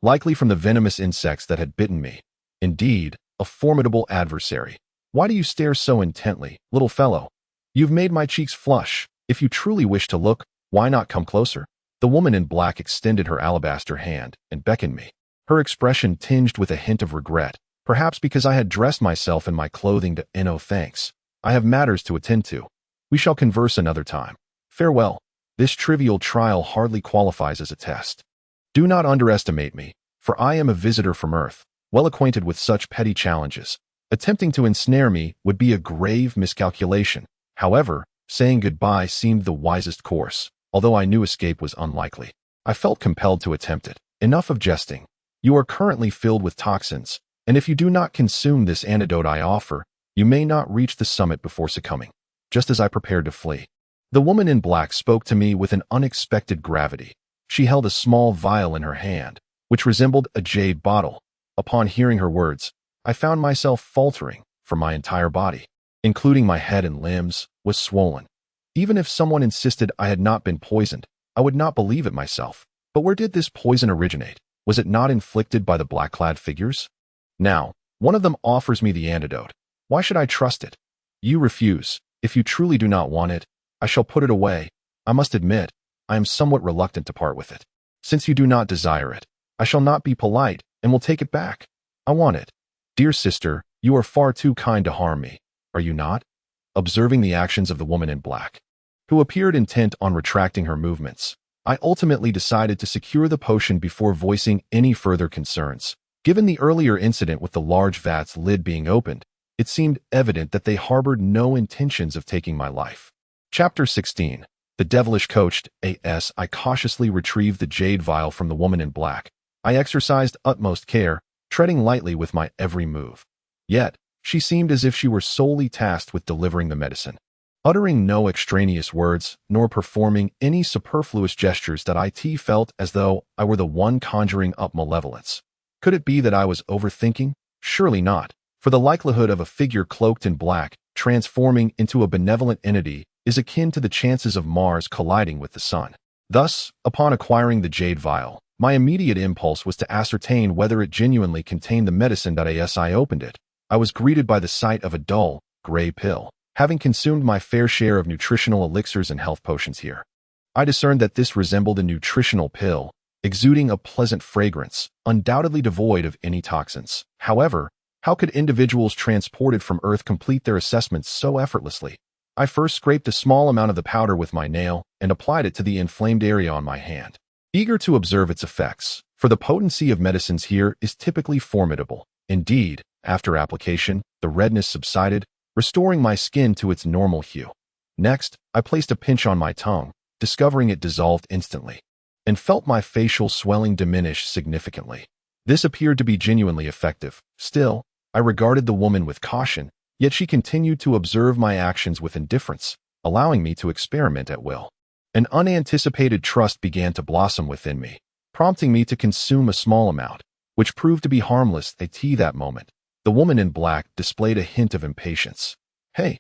likely from the venomous insects that had bitten me. Indeed, a formidable adversary. Why do you stare so intently, little fellow? You've made my cheeks flush. If you truly wish to look, why not come closer? The woman in black extended her alabaster hand and beckoned me. Her expression tinged with a hint of regret, perhaps because I had dressed myself in my clothing to no thanks. I have matters to attend to. We shall converse another time. Farewell. This trivial trial hardly qualifies as a test. Do not underestimate me, for I am a visitor from Earth, well acquainted with such petty challenges. Attempting to ensnare me would be a grave miscalculation. However, saying goodbye seemed the wisest course, although I knew escape was unlikely. I felt compelled to attempt it. Enough of jesting. You are currently filled with toxins, and if you do not consume this antidote I offer, you may not reach the summit before succumbing. Just as I prepared to flee, the woman in black spoke to me with an unexpected gravity. She held a small vial in her hand, which resembled a jade bottle. Upon hearing her words, I found myself faltering, for my entire body, including my head and limbs, was swollen. Even if someone insisted I had not been poisoned, I would not believe it myself. But where did this poison originate? Was it not inflicted by the black-clad figures? Now, one of them offers me the antidote. Why should I trust it? You refuse. If you truly do not want it, I shall put it away. I must admit, I am somewhat reluctant to part with it. Since you do not desire it, I shall not be polite and will take it back. I want it. Dear sister, you are far too kind to harm me. Are you not? Observing the actions of the woman in black, who appeared intent on retracting her movements, I ultimately decided to secure the potion before voicing any further concerns. Given the earlier incident with the large vat's lid being opened, it seemed evident that they harbored no intentions of taking my life. Chapter 16. The Devilish Coached. As I cautiously retrieved the jade vial from the woman in black, I exercised utmost care, treading lightly with my every move. Yet, she seemed as if she were solely tasked with delivering the medicine. Uttering no extraneous words, nor performing any superfluous gestures that I felt as though I were the one conjuring up malevolence. Could it be that I was overthinking? Surely not, for the likelihood of a figure cloaked in black transforming into a benevolent entity is akin to the chances of Mars colliding with the sun. Thus, upon acquiring the jade vial, my immediate impulse was to ascertain whether it genuinely contained the medicine that as I opened it, I was greeted by the sight of a dull, gray pill. Having consumed my fair share of nutritional elixirs and health potions here, I discerned that this resembled a nutritional pill, exuding a pleasant fragrance, undoubtedly devoid of any toxins. However, how could individuals transported from Earth complete their assessments so effortlessly? I first scraped a small amount of the powder with my nail and applied it to the inflamed area on my hand, eager to observe its effects, for the potency of medicines here is typically formidable. Indeed, after application, the redness subsided, restoring my skin to its normal hue. Next, I placed a pinch on my tongue, discovering it dissolved instantly, and felt my facial swelling diminish significantly. This appeared to be genuinely effective. Still, I regarded the woman with caution, yet she continued to observe my actions with indifference, allowing me to experiment at will. An unanticipated trust began to blossom within me, prompting me to consume a small amount, which proved to be harmless at that moment. The woman in black displayed a hint of impatience. Hey,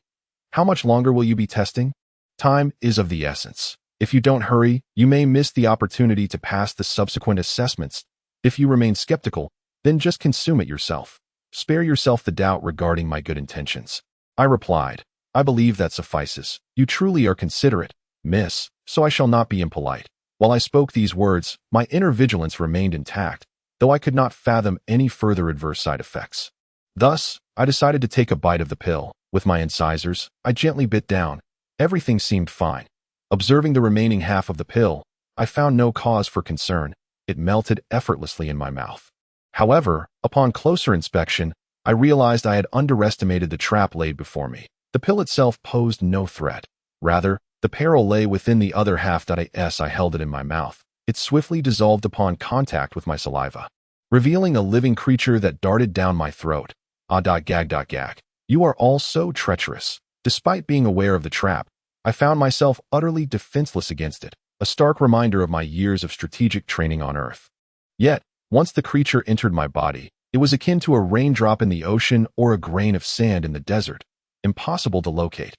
how much longer will you be testing? Time is of the essence. If you don't hurry, you may miss the opportunity to pass the subsequent assessments. If you remain skeptical, then just consume it yourself. Spare yourself the doubt regarding my good intentions. I replied, I believe that suffices. You truly are considerate, miss, so I shall not be impolite. While I spoke these words, my inner vigilance remained intact, though I could not fathom any further adverse side effects. Thus, I decided to take a bite of the pill. With my incisors, I gently bit down. Everything seemed fine. Observing the remaining half of the pill, I found no cause for concern. It melted effortlessly in my mouth. However, upon closer inspection, I realized I had underestimated the trap laid before me. The pill itself posed no threat. Rather, the peril lay within the other half that I held it in my mouth. It swiftly dissolved upon contact with my saliva, revealing a living creature that darted down my throat. Gag. You are all so treacherous. Despite being aware of the trap, I found myself utterly defenseless against it, a stark reminder of my years of strategic training on Earth. Yet, once the creature entered my body, it was akin to a raindrop in the ocean or a grain of sand in the desert, impossible to locate.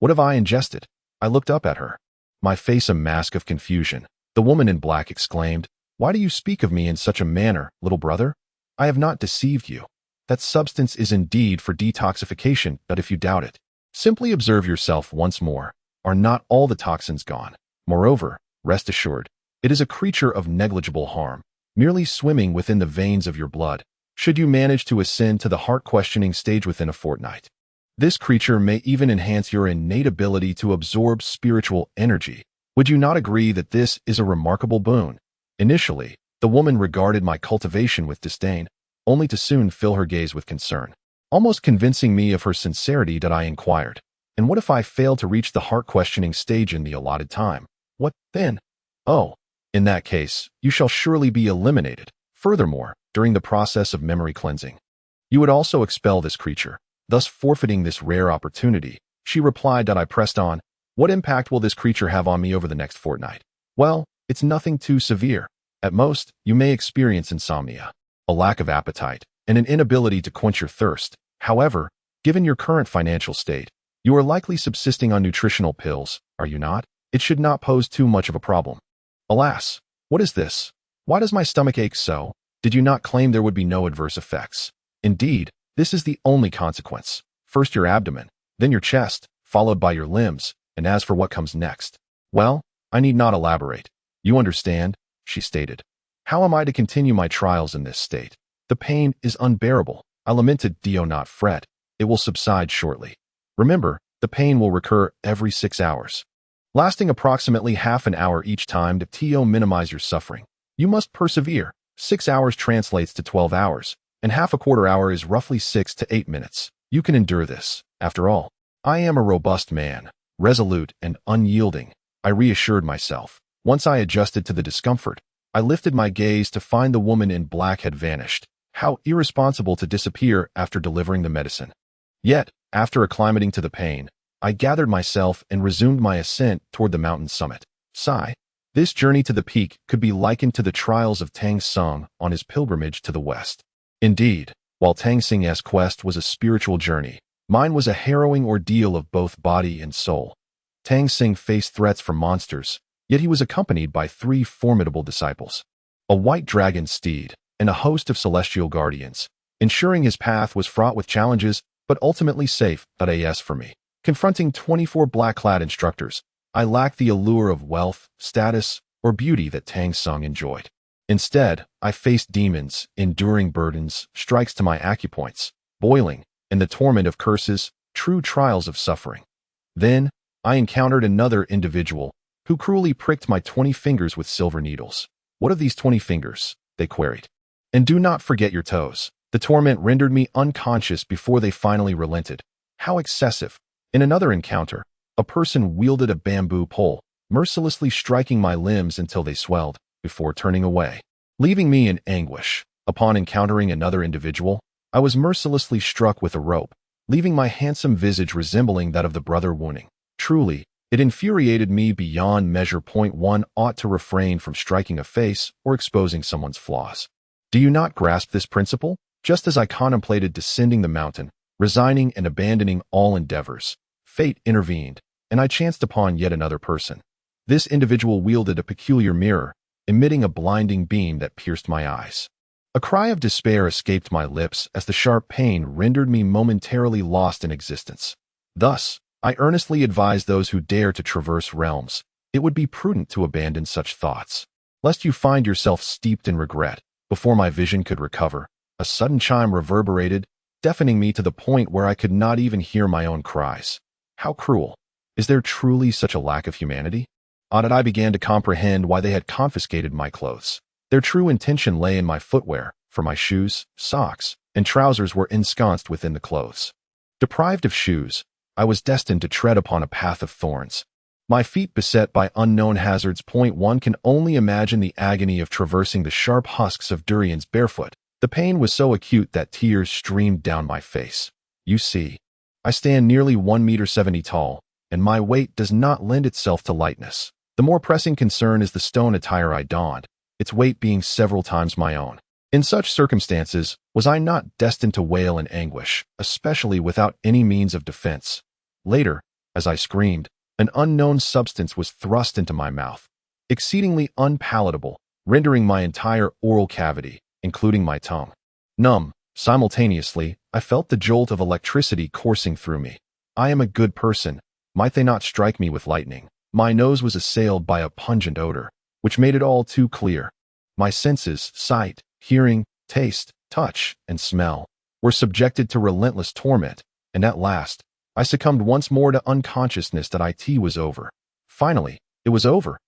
What have I ingested? I looked up at her, my face a mask of confusion. The woman in black exclaimed, "Why do you speak of me in such a manner, little brother? I have not deceived you. That substance is indeed for detoxification, but if you doubt it, simply observe yourself once more. Are not all the toxins gone? Moreover, rest assured, it is a creature of negligible harm, merely swimming within the veins of your blood. Should you manage to ascend to the heart-questioning stage within a fortnight, this creature may even enhance your innate ability to absorb spiritual energy. Would you not agree that this is a remarkable boon?" Initially, the woman regarded my cultivation with disdain, only to soon fill her gaze with concern. Almost convincing me of her sincerity that I inquired, "And what if I fail to reach the heart-questioning stage in the allotted time? What then?" "Oh, in that case, you shall surely be eliminated. Furthermore, during the process of memory cleansing, you would also expel this creature, thus forfeiting this rare opportunity." She replied that I pressed on, "What impact will this creature have on me over the next fortnight?" "Well, it's nothing too severe. At most, you may experience insomnia, a lack of appetite, and an inability to quench your thirst. However, given your current financial state, you are likely subsisting on nutritional pills, are you not? It should not pose too much of a problem." "Alas, what is this? Why does my stomach ache so? Did you not claim there would be no adverse effects?" "Indeed, this is the only consequence. First your abdomen, then your chest, followed by your limbs, and as for what comes next, well, I need not elaborate. You understand," she stated. "How am I to continue my trials in this state? The pain is unbearable." I lamented, "Do not fret. It will subside shortly. Remember, the pain will recur every 6 hours, lasting approximately half an hour each time to minimize your suffering. You must persevere. 6 hours translates to 12 hours, and half a quarter hour is roughly 6 to 8 minutes. You can endure this. After all, I am a robust man, resolute and unyielding," I reassured myself. Once I adjusted to the discomfort, I lifted my gaze to find the woman in black had vanished. How irresponsible to disappear after delivering the medicine. Yet, after acclimating to the pain, I gathered myself and resumed my ascent toward the mountain summit. Sigh. This journey to the peak could be likened to the trials of Tang Sung on his pilgrimage to the west. Indeed, while Tang Sing's quest was a spiritual journey, mine was a harrowing ordeal of both body and soul. Tang Sing faced threats from monsters, yet he was accompanied by 3 formidable disciples, a white dragon steed, and a host of celestial guardians, ensuring his path was fraught with challenges, but ultimately safe. As for me, confronting 24 black-clad instructors, I lacked the allure of wealth, status, or beauty that Tang Sung enjoyed. Instead, I faced demons, enduring burdens, strikes to my acupoints, boiling, and the torment of curses, true trials of suffering. Then, I encountered another individual who cruelly pricked my 20 fingers with silver needles. "What of these 20 fingers?" they queried. "And do not forget your toes." The torment rendered me unconscious before they finally relented. How excessive. In another encounter, a person wielded a bamboo pole, mercilessly striking my limbs until they swelled, before turning away, leaving me in anguish. Upon encountering another individual, I was mercilessly struck with a rope, leaving my handsome visage resembling that of the brother Wuning. Truly, it infuriated me beyond measure. One ought to refrain from striking a face or exposing someone's flaws. Do you not grasp this principle? Just as I contemplated descending the mountain, resigning and abandoning all endeavors, fate intervened, and I chanced upon yet another person. This individual wielded a peculiar mirror, emitting a blinding beam that pierced my eyes. A cry of despair escaped my lips as the sharp pain rendered me momentarily lost in existence. Thus, I earnestly advise those who dare to traverse realms, It would be prudent to abandon such thoughts, lest you find yourself steeped in regret. Before my vision could recover, a sudden chime reverberated, deafening me to the point where I could not even hear my own cries. How cruel! Is there truly such a lack of humanity? I began to comprehend why they had confiscated my clothes. Their true intention lay in my footwear, for my shoes, socks, and trousers were ensconced within the clothes. Deprived of shoes, I was destined to tread upon a path of thorns. My feet beset by unknown hazards. One can only imagine the agony of traversing the sharp husks of durians barefoot. The pain was so acute that tears streamed down my face. You see, I stand nearly 1.70 meters tall, and my weight does not lend itself to lightness. The more pressing concern is the stone attire I donned, its weight being several times my own. In such circumstances, was I not destined to wail in anguish, especially without any means of defense? Later, as I screamed, an unknown substance was thrust into my mouth, exceedingly unpalatable, rendering my entire oral cavity, including my tongue, numb. Simultaneously, I felt the jolt of electricity coursing through me. I am a good person. Might they not strike me with lightning? My nose was assailed by a pungent odor, which made it all too clear. My senses, sight, hearing, taste, touch, and smell, were subjected to relentless torment, and at last, I succumbed once more to unconsciousness that it was over. Finally, it was over.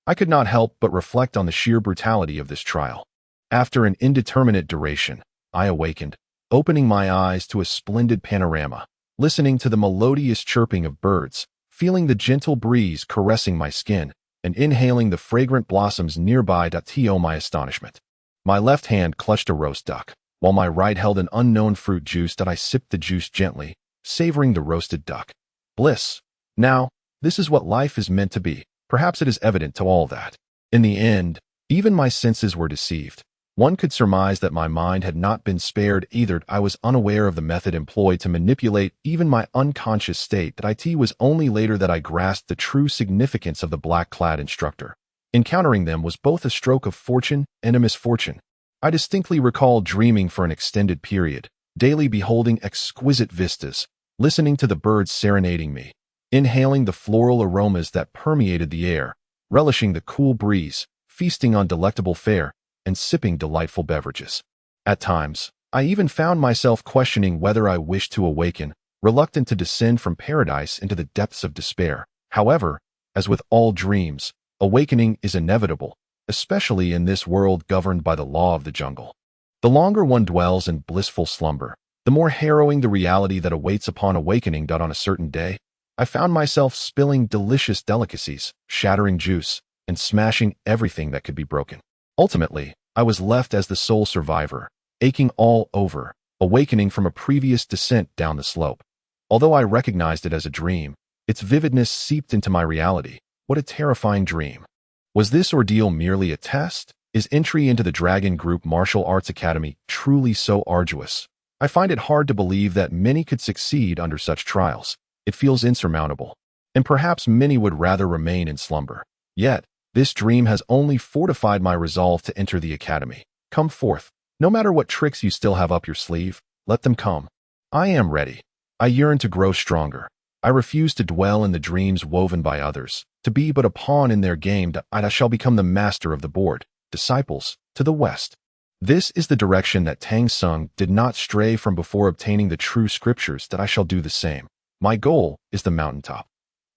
I could not help but reflect on the sheer brutality of this trial. After an indeterminate duration, I awakened, opening my eyes to a splendid panorama, listening to the melodious chirping of birds, feeling the gentle breeze caressing my skin, and inhaling the fragrant blossoms nearby. To my astonishment, my left hand clutched a roast duck, while my right held an unknown fruit juice. I sipped the juice gently, savoring the roasted duck. Bliss. Now, this is what life is meant to be. Perhaps it is evident to all that, in the end, even my senses were deceived. One could surmise that my mind had not been spared either. I was unaware of the method employed to manipulate even my unconscious state. It was only later that I grasped the true significance of the black-clad instructor. Encountering them was both a stroke of fortune and a misfortune. I distinctly recall dreaming for an extended period, daily beholding exquisite vistas, listening to the birds serenading me, inhaling the floral aromas that permeated the air, relishing the cool breeze, feasting on delectable fare, and sipping delightful beverages. At times, I even found myself questioning whether I wished to awaken, reluctant to descend from paradise into the depths of despair. However, as with all dreams, awakening is inevitable, especially in this world governed by the law of the jungle. The longer one dwells in blissful slumber, the more harrowing the reality that awaits upon awakening. On a certain day, I found myself spilling delicious delicacies, shattering juice, and smashing everything that could be broken. Ultimately, I was left as the sole survivor, aching all over, awakening from a previous descent down the slope. Although I recognized it as a dream, its vividness seeped into my reality. What a terrifying dream. Was this ordeal merely a test? Is entry into the Dragon Group Martial Arts Academy truly so arduous? I find it hard to believe that many could succeed under such trials. It feels insurmountable, and perhaps many would rather remain in slumber. Yet, this dream has only fortified my resolve to enter the academy. Come forth. No matter what tricks you still have up your sleeve, let them come. I am ready. I yearn to grow stronger. I refuse to dwell in the dreams woven by others, to be but a pawn in their game. I shall become the master of the board. Disciples, to the west. This is the direction that Tang Sung did not stray from before obtaining the true scriptures. I shall do the same. My goal is the mountaintop.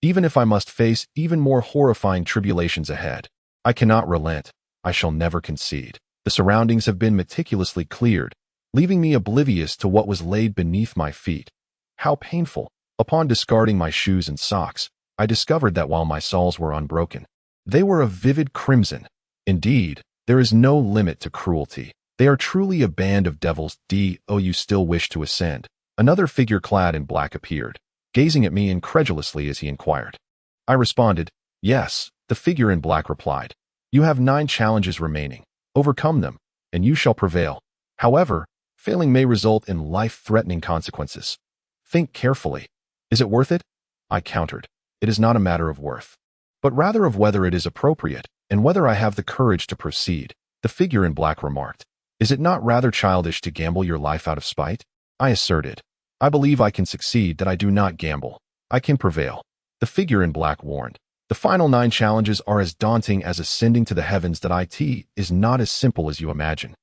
Even if I must face even more horrifying tribulations ahead, I cannot relent. I shall never concede. The surroundings have been meticulously cleared, leaving me oblivious to what was laid beneath my feet. How painful! Upon discarding my shoes and socks, I discovered that while my soles were unbroken, they were of vivid crimson. Indeed, there is no limit to cruelty. They are truly a band of devils. You still wish to ascend? Another figure clad in black appeared, gazing at me incredulously as he inquired. I responded, yes. The figure in black replied, you have 9 challenges remaining. Overcome them, and you shall prevail. However, failing may result in life-threatening consequences. Think carefully. Is it worth it? I countered. It is not a matter of worth, but rather of whether it is appropriate, and whether I have the courage to proceed. The figure in black remarked, is it not rather childish to gamble your life out of spite? I asserted, I believe I can succeed. That I do not gamble. I can prevail. The figure in black warned, The final 9 challenges are as daunting as ascending to the heavens. That it is not as simple as you imagine.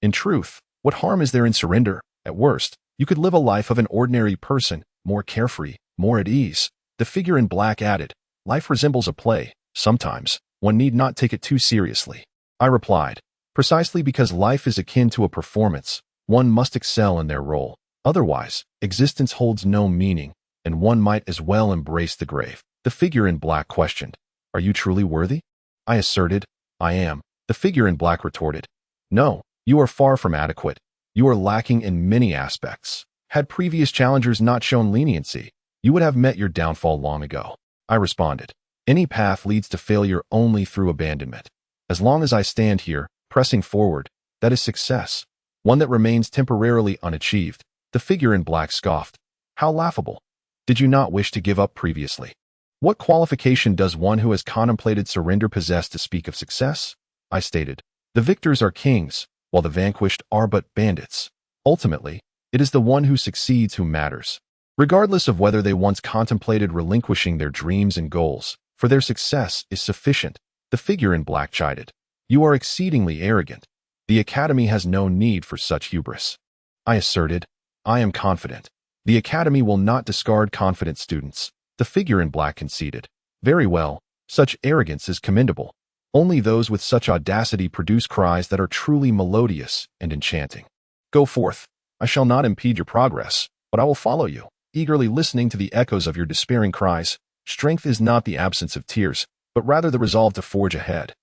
In truth, what harm is there in surrender? At worst, you could live a life of an ordinary person, more carefree, more at ease. The figure in black added, life resembles a play. Sometimes, one need not take it too seriously. I replied, precisely because life is akin to a performance, one must excel in their role. Otherwise, existence holds no meaning, and one might as well embrace the grave. The figure in black questioned, are you truly worthy? I asserted, I am. The figure in black retorted, no, you are far from adequate. You are lacking in many aspects. Had previous challengers not shown leniency, you would have met your downfall long ago. I responded, any path leads to failure only through abandonment. As long as I stand here, pressing forward, that is success. One that remains temporarily unachieved. The figure in black scoffed. How laughable. Did you not wish to give up previously? What qualification does one who has contemplated surrender possess to speak of success? I stated, the victors are kings, while the vanquished are but bandits. Ultimately, it is the one who succeeds who matters. Regardless of whether they once contemplated relinquishing their dreams and goals, for their success is sufficient. The figure in black chided. You are exceedingly arrogant. The Academy has no need for such hubris. I asserted, I am confident. The Academy will not discard confident students. The figure in black conceded. Very well, such arrogance is commendable. Only those with such audacity produce cries that are truly melodious and enchanting. Go forth. I shall not impede your progress, but I will follow you, eagerly listening to the echoes of your despairing cries. Strength is not the absence of tears, but rather the resolve to forge ahead.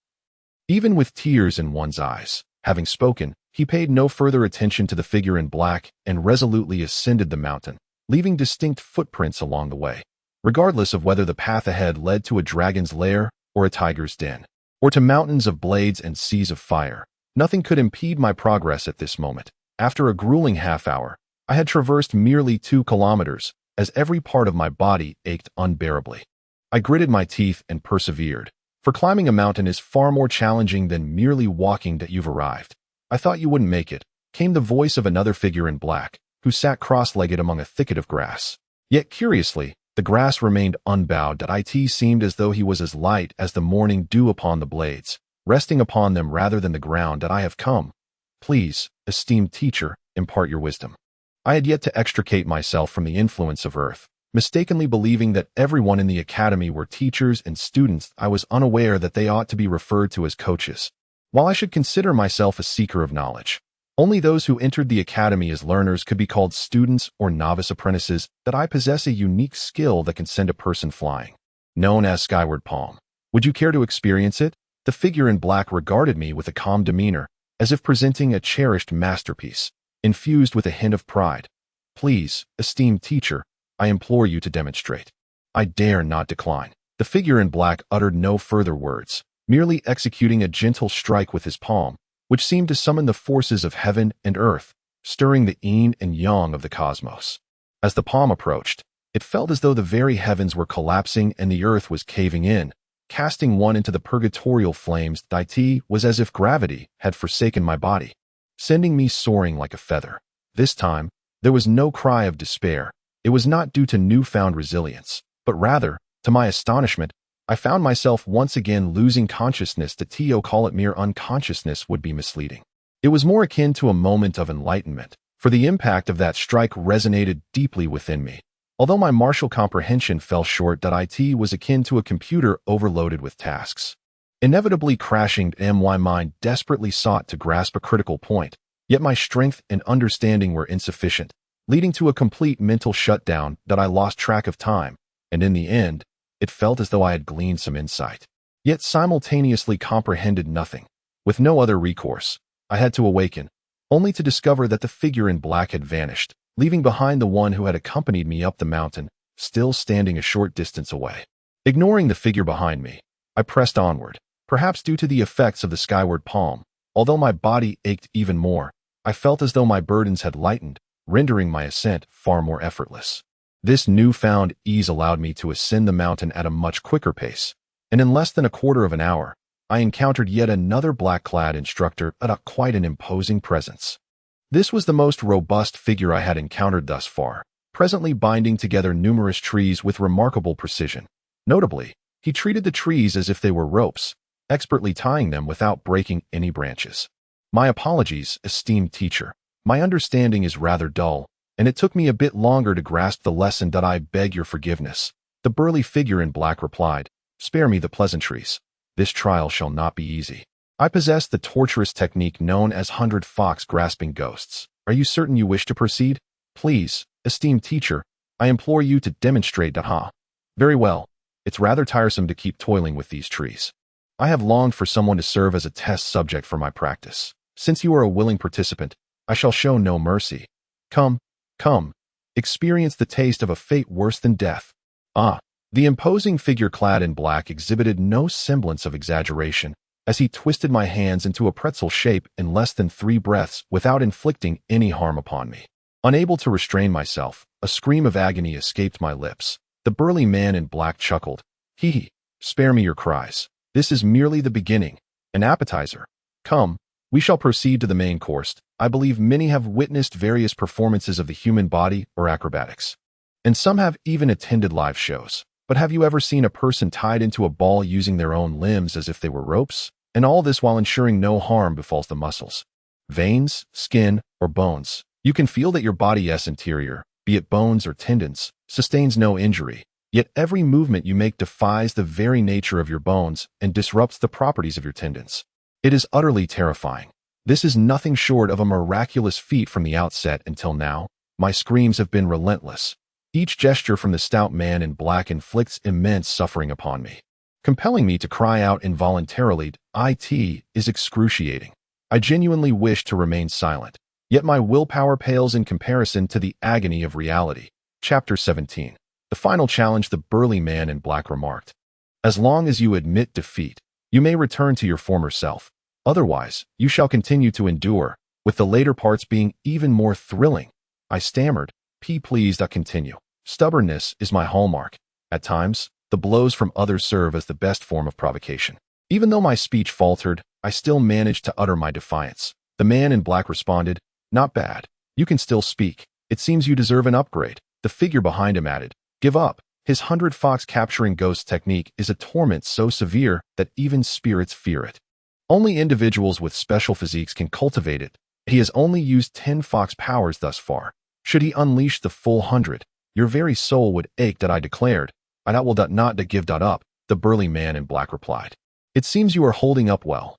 Even with tears in one's eyes, having spoken, he paid no further attention to the figure in black and resolutely ascended the mountain, leaving distinct footprints along the way, regardless of whether the path ahead led to a dragon's lair or a tiger's den, or to mountains of blades and seas of fire. Nothing could impede my progress at this moment. After a grueling half-hour, I had traversed merely 2 kilometers, as every part of my body ached unbearably. I gritted my teeth and persevered, for climbing a mountain is far more challenging than merely walking. That you've arrived. I thought you wouldn't make it, came the voice of another figure in black, who sat cross-legged among a thicket of grass. Yet curiously, the grass remained unbowed. It seemed as though he was as light as the morning dew upon the blades, resting upon them rather than the ground. That I have come. Please, esteemed teacher, impart your wisdom. I had yet to extricate myself from the influence of earth, mistakenly believing that everyone in the Academy were teachers and students. I was unaware that they ought to be referred to as coaches. While I should consider myself a seeker of knowledge, only those who entered the Academy as learners could be called students or novice apprentices. That I possess a unique skill that can send a person flying, known as skyward palm. Would you care to experience it? The figure in black regarded me with a calm demeanor, as if presenting a cherished masterpiece, infused with a hint of pride. Please, esteemed teacher, I implore you to demonstrate. I dare not decline. The figure in black uttered no further words, merely executing a gentle strike with his palm, which seemed to summon the forces of heaven and earth, stirring the yin and yang of the cosmos. As the palm approached, it felt as though the very heavens were collapsing and the earth was caving in, casting one into the purgatorial flames. It was as if gravity had forsaken my body, sending me soaring like a feather. This time, there was no cry of despair. It was not due to newfound resilience, but rather, to my astonishment, I found myself once again losing consciousness. To call it mere unconsciousness would be misleading. It was more akin to a moment of enlightenment, for the impact of that strike resonated deeply within me. Although my martial comprehension fell short, it was akin to a computer overloaded with tasks, inevitably crashing. My mind desperately sought to grasp a critical point, yet my strength and understanding were insufficient, leading to a complete mental shutdown. I lost track of time, and in the end, it felt as though I had gleaned some insight, yet simultaneously comprehended nothing. With no other recourse, I had to awaken, only to discover that the figure in black had vanished, leaving behind the one who had accompanied me up the mountain, still standing a short distance away. Ignoring the figure behind me, I pressed onward, perhaps due to the effects of the skyward palm. Although my body ached even more, I felt as though my burdens had lightened, rendering my ascent far more effortless. This newfound ease allowed me to ascend the mountain at a much quicker pace, and in less than a quarter of an hour, I encountered yet another black-clad instructor at quite an imposing presence. This was the most robust figure I had encountered thus far, presently binding together numerous trees with remarkable precision. Notably, He treated the trees as if they were ropes, expertly tying them without breaking any branches. My apologies, esteemed teacher. My understanding is rather dull, and it took me a bit longer to grasp the lesson. That I beg your forgiveness. The burly figure in black replied, spare me the pleasantries. This trial shall not be easy. I possess the torturous technique known as 100 fox grasping ghosts. Are you certain you wish to proceed? Please, esteemed teacher, I implore you to demonstrate. Very well. It's rather tiresome to keep toiling with these trees. I have longed for someone to serve as a test subject for my practice. Since you are a willing participant, I shall show no mercy. Come, come, experience the taste of a fate worse than death. The imposing figure clad in black exhibited no semblance of exaggeration, as he twisted my hands into a pretzel shape in less than 3 breaths without inflicting any harm upon me. Unable to restrain myself, a scream of agony escaped my lips. The burly man in black chuckled. Hee, spare me your cries. This is merely the beginning, an appetizer. Come, we shall proceed to the main course. I believe many have witnessed various performances of the human body or acrobatics, and some have even attended live shows. But have you ever seen a person tied into a ball using their own limbs as if they were ropes? And all this while ensuring no harm befalls the muscles, veins, skin, or bones. You can feel that your body's interior, be it bones or tendons, sustains no injury. Yet every movement you make defies the very nature of your bones and disrupts the properties of your tendons. It is utterly terrifying. This is nothing short of a miraculous feat from the outset. Until now, my screams have been relentless. Each gesture from the stout man in black inflicts immense suffering upon me, compelling me to cry out involuntarily. It is excruciating. I genuinely wish to remain silent, yet my willpower pales in comparison to the agony of reality. Chapter 17. The final challenge. The burly man in black remarked, as long as you admit defeat, you may return to your former self. Otherwise, you shall continue to endure, with the later parts being even more thrilling. I stammered, please continue. Stubbornness is my hallmark. At times, the blows from others serve as the best form of provocation. Even though my speech faltered, I still managed to utter my defiance. The man in black responded, not bad. You can still speak. It seems you deserve an upgrade. The figure behind him added, give up. His 100 fox capturing ghost technique is a torment so severe that even spirits fear it. Only individuals with special physiques can cultivate it. He has only used 10 fox powers thus far. Should he unleash the full 100, your very soul would ache. I declared. I will not to give up, the burly man in black replied. It seems you are holding up well.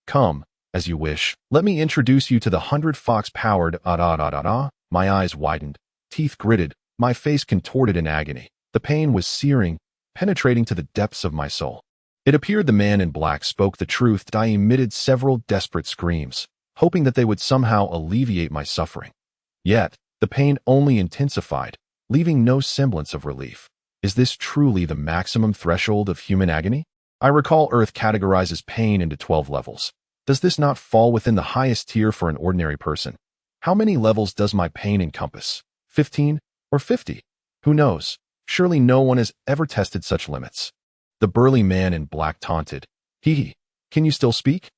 Come, as you wish. Let me introduce you to the 100 fox powered. My eyes widened, teeth gritted, my face contorted in agony. The pain was searing, penetrating to the depths of my soul. It appeared the man in black spoke the truth. I emitted several desperate screams, hoping that they would somehow alleviate my suffering. Yet, the pain only intensified, leaving no semblance of relief. Is this truly the maximum threshold of human agony? I recall Earth categorizes pain into 12 levels. Does this not fall within the highest tier for an ordinary person? How many levels does my pain encompass? 15 or 50? Who knows? Surely no one has ever tested such limits. The burly man in black taunted. Can you still speak?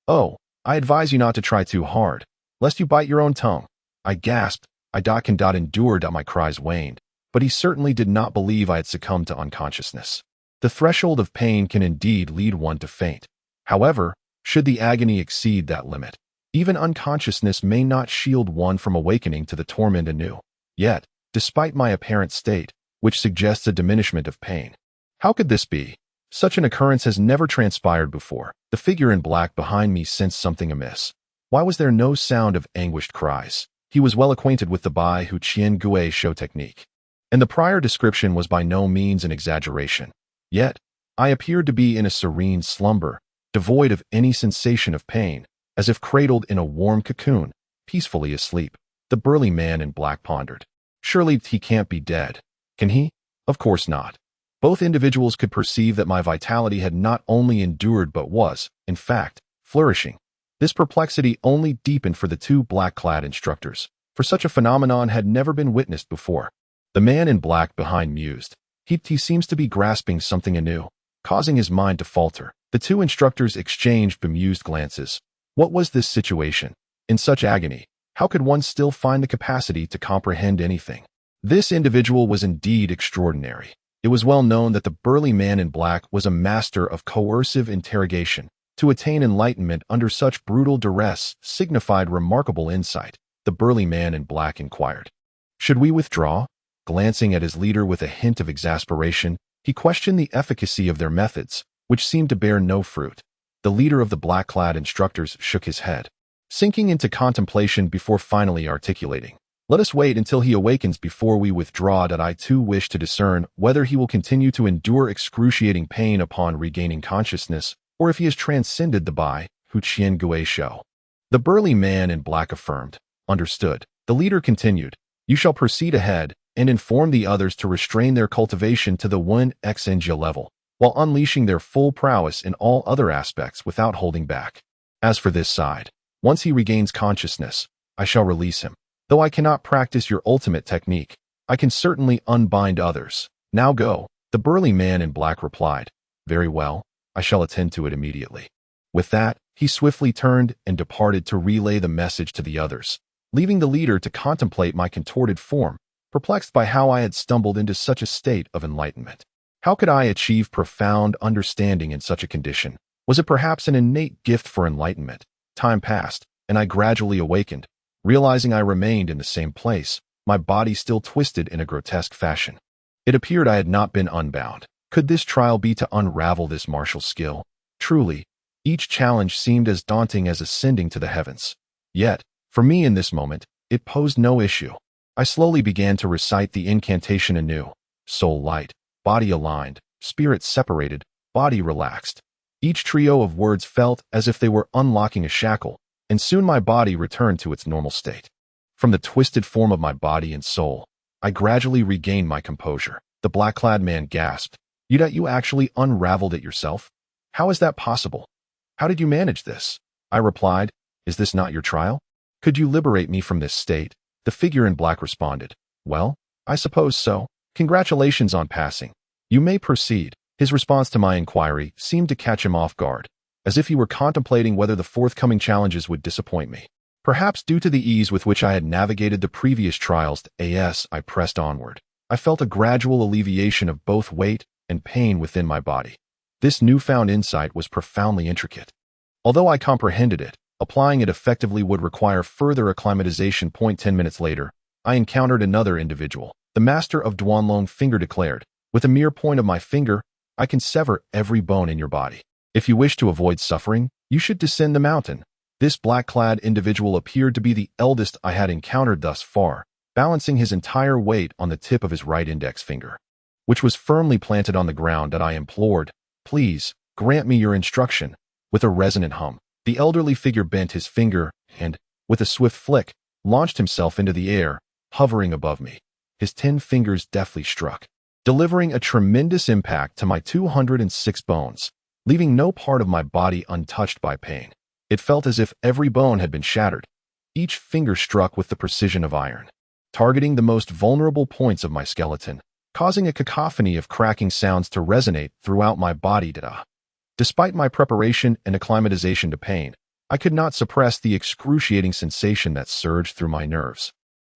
Oh, I advise you not to try too hard, lest you bite your own tongue. I gasped. I can endure. My cries waned, but he certainly did not believe I had succumbed to unconsciousness. The threshold of pain can indeed lead one to faint. However, should the agony exceed that limit, even unconsciousness may not shield one from awakening to the torment anew. Yet, despite my apparent state, which suggests a diminishment of pain, how could this be? Such an occurrence has never transpired before. The figure in black behind me sensed something amiss. Why was there no sound of anguished cries? He was well acquainted with the Bai Hu Qian Gui show technique, and the prior description was by no means an exaggeration. Yet, I appeared to be in a serene slumber, devoid of any sensation of pain, as if cradled in a warm cocoon, peacefully asleep. The burly man in black pondered. Surely he can't be dead. Can he? Of course not. Both individuals could perceive that my vitality had not only endured but was, in fact, flourishing. This perplexity only deepened for the two black-clad instructors, for such a phenomenon had never been witnessed before. The man in black behind mused. He seems to be grasping something anew, causing his mind to falter. The two instructors exchanged bemused glances. What was this situation? In such agony, how could one still find the capacity to comprehend anything? This individual was indeed extraordinary. It was well known that the burly man in black was a master of coercive interrogation. To attain enlightenment under such brutal duress signified remarkable insight. The burly man in black inquired, "Should we withdraw?" Glancing at his leader with a hint of exasperation, he questioned the efficacy of their methods, which seemed to bear no fruit. The leader of the black-clad instructors shook his head, sinking into contemplation before finally articulating, "Let us wait until he awakens before we withdraw. I too wish to discern whether he will continue to endure excruciating pain upon regaining consciousness, or if he has transcended the Bai, Hu Qian Gui Shou." The burly man in black affirmed, "Understood." The leader continued, "You shall proceed ahead and inform the others to restrain their cultivation to the 1xNG level, while unleashing their full prowess in all other aspects without holding back. As for this side, once he regains consciousness, I shall release him. Though I cannot practice your ultimate technique, I can certainly unbind others. Now go." The burly man in black replied, "Very well, I shall attend to it immediately." With that, he swiftly turned and departed to relay the message to the others, leaving the leader to contemplate my contorted form, perplexed by how I had stumbled into such a state of enlightenment. How could I achieve profound understanding in such a condition? Was it perhaps an innate gift for enlightenment? Time passed, and I gradually awakened, realizing I remained in the same place, my body still twisted in a grotesque fashion. It appeared I had not been unbound. Could this trial be to unravel this martial skill? Truly, each challenge seemed as daunting as ascending to the heavens. Yet, for me in this moment, it posed no issue. I slowly began to recite the incantation anew. Soul light, body aligned, spirit separated, body relaxed. Each trio of words felt as if they were unlocking a shackle, and soon my body returned to its normal state. From the twisted form of my body and soul, I gradually regained my composure. The black-clad man gasped, You actually unraveled it yourself? How is that possible? How did you manage this?" I replied, "Is this not your trial? Could you liberate me from this state?" The figure in black responded, "Well, I suppose so. Congratulations on passing. You may proceed." His response to my inquiry seemed to catch him off guard, as if he were contemplating whether the forthcoming challenges would disappoint me. Perhaps due to the ease with which I had navigated the previous trials, I pressed onward. I felt a gradual alleviation of both weight and pain within my body. This newfound insight was profoundly intricate. Although I comprehended it, applying it effectively would require further acclimatization. 10 minutes later, I encountered another individual. The master of Duanlong finger declared, "With a mere point of my finger, I can sever every bone in your body. If you wish to avoid suffering, you should descend the mountain." This black-clad individual appeared to be the eldest I had encountered thus far, balancing his entire weight on the tip of his right index finger, which was firmly planted on the ground. I implored, "Please, grant me your instruction." With a resonant hum, the elderly figure bent his finger and, with a swift flick, launched himself into the air, hovering above me. His 10 fingers deftly struck, delivering a tremendous impact to my 206 bones, leaving no part of my body untouched by pain. It felt as if every bone had been shattered, each finger struck with the precision of iron, targeting the most vulnerable points of my skeleton, causing a cacophony of cracking sounds to resonate throughout my body. Despite my preparation and acclimatization to pain, I could not suppress the excruciating sensation that surged through my nerves,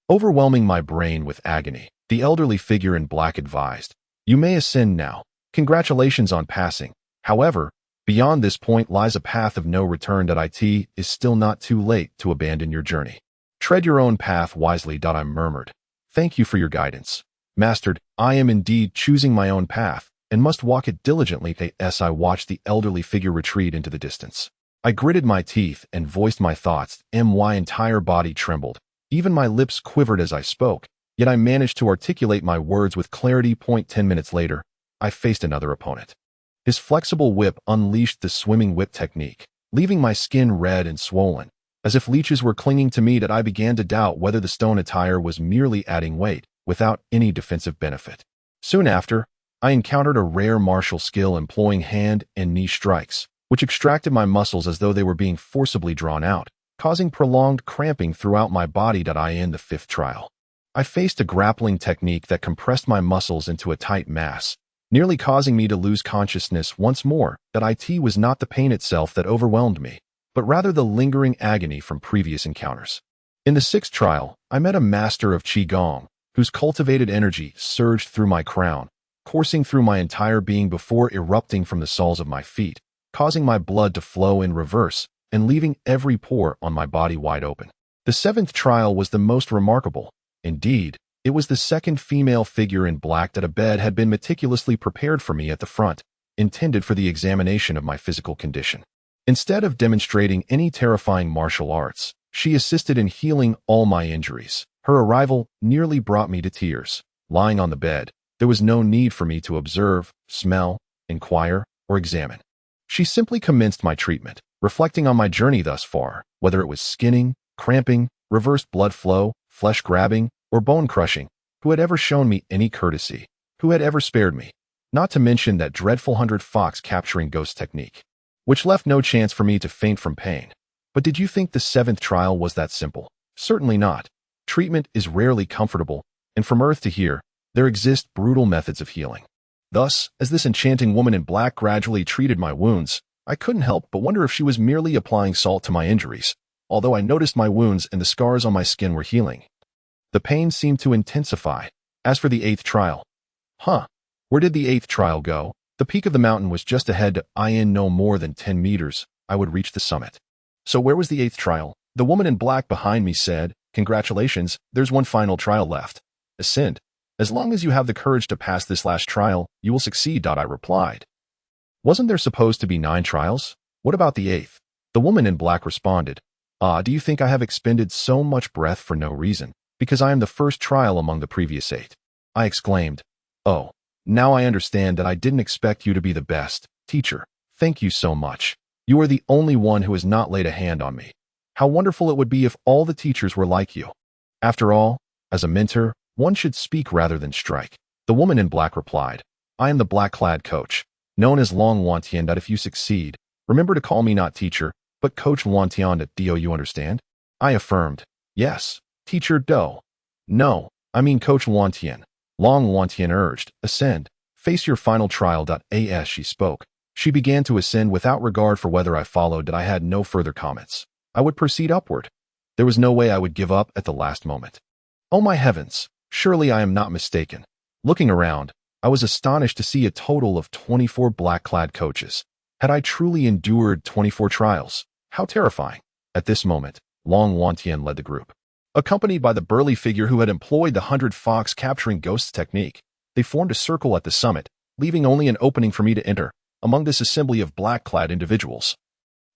overwhelming my brain with agony. The elderly figure in black advised, "You may ascend now. Congratulations on passing. However, beyond this point lies a path of no return. It is still not too late to abandon your journey. Tread your own path wisely." I murmured, "Thank you for your guidance, Master. I am indeed choosing my own path, and must walk it diligently." As I watched the elderly figure retreat into the distance, I gritted my teeth and voiced my thoughts. My entire body trembled. Even my lips quivered as I spoke, yet I managed to articulate my words with clarity. 10 minutes later, I faced another opponent. His flexible whip unleashed the swimming whip technique, leaving my skin red and swollen, as if leeches were clinging to me. I began to doubt whether the stone attire was merely adding weight, without any defensive benefit. Soon after, I encountered a rare martial skill employing hand and knee strikes, which extracted my muscles as though they were being forcibly drawn out, causing prolonged cramping throughout my body. In the 5th trial, I faced a grappling technique that compressed my muscles into a tight mass, nearly causing me to lose consciousness once more. It was not the pain itself that overwhelmed me, but rather the lingering agony from previous encounters. In the 6th trial, I met a master of Qigong, whose cultivated energy surged through my crown, coursing through my entire being before erupting from the soles of my feet, causing my blood to flow in reverse and leaving every pore on my body wide open. The seventh trial was the most remarkable. Indeed, it was the second female figure in black that a bed had been meticulously prepared for me at the front, intended for the examination of my physical condition. Instead of demonstrating any terrifying martial arts, she assisted in healing all my injuries. Her arrival nearly brought me to tears. Lying on the bed, there was no need for me to observe, smell, inquire, or examine. She simply commenced my treatment, reflecting on my journey thus far, whether it was skinning, cramping, reversed blood flow, flesh grabbing, or bone crushing. Who had ever shown me any courtesy? Who had ever spared me? Not to mention that dreadful 100-fox capturing ghost technique, which left no chance for me to faint from pain. But did you think the seventh trial was that simple? Certainly not. Treatment is rarely comfortable, and from earth to here, there exist brutal methods of healing. Thus, as this enchanting woman in black gradually treated my wounds, I couldn't help but wonder if she was merely applying salt to my injuries, although I noticed my wounds and the scars on my skin were healing. The pain seemed to intensify. As for the eighth trial, where did the eighth trial go? The peak of the mountain was just ahead. In no more than 10 meters, I would reach the summit. So where was the eighth trial? The woman in black behind me said, "Congratulations, there's one final trial left. Ascend. As long as you have the courage to pass this last trial, you will succeed." I replied. Wasn't there supposed to be 9 trials? What about the 8th? The woman in black responded, Do you think I have expended so much breath for no reason? Because I am the first trial among the previous 8. I exclaimed, "Oh, now I understand that I didn't expect you to be the best. Teacher, thank you so much. You are the only one who has not laid a hand on me. How wonderful it would be if all the teachers were like you. After all, as a mentor, one should speak rather than strike." The woman in black replied, "I am the black-clad coach, known as Long Wantien. That if you succeed, remember to call me not teacher, but Coach Wantien. Do you understand?" I affirmed, "Yes, Teacher Do." "No, I mean Coach Wantien." Long Wantien urged, "Ascend. Face your final trial." As she spoke, she began to ascend without regard for whether I followed. I had no further comments. I would proceed upward. There was no way I would give up at the last moment. Oh my heavens, surely I am not mistaken. Looking around, I was astonished to see a total of 24 black-clad coaches. Had I truly endured 24 trials? How terrifying. At this moment, Long Wantien led the group. Accompanied by the burly figure who had employed the 100-fox capturing ghosts technique, they formed a circle at the summit, leaving only an opening for me to enter. Among this assembly of black-clad individuals,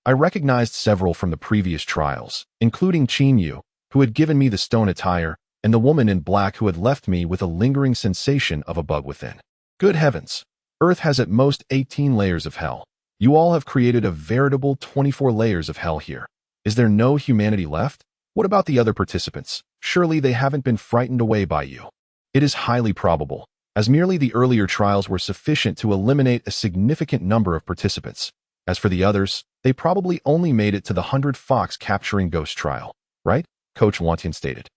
I recognized several from the previous trials, including Chin Yu, who had given me the stone attire, and the woman in black who had left me with a lingering sensation of a bug within. Good heavens! Earth has at most 18 layers of hell. You all have created a veritable 24 layers of hell here. Is there no humanity left? What about the other participants? Surely they haven't been frightened away by you. It is highly probable, as merely the earlier trials were sufficient to eliminate a significant number of participants. As for the others, they probably only made it to the 100-fox capturing ghost trial, right? Coach Wantien stated.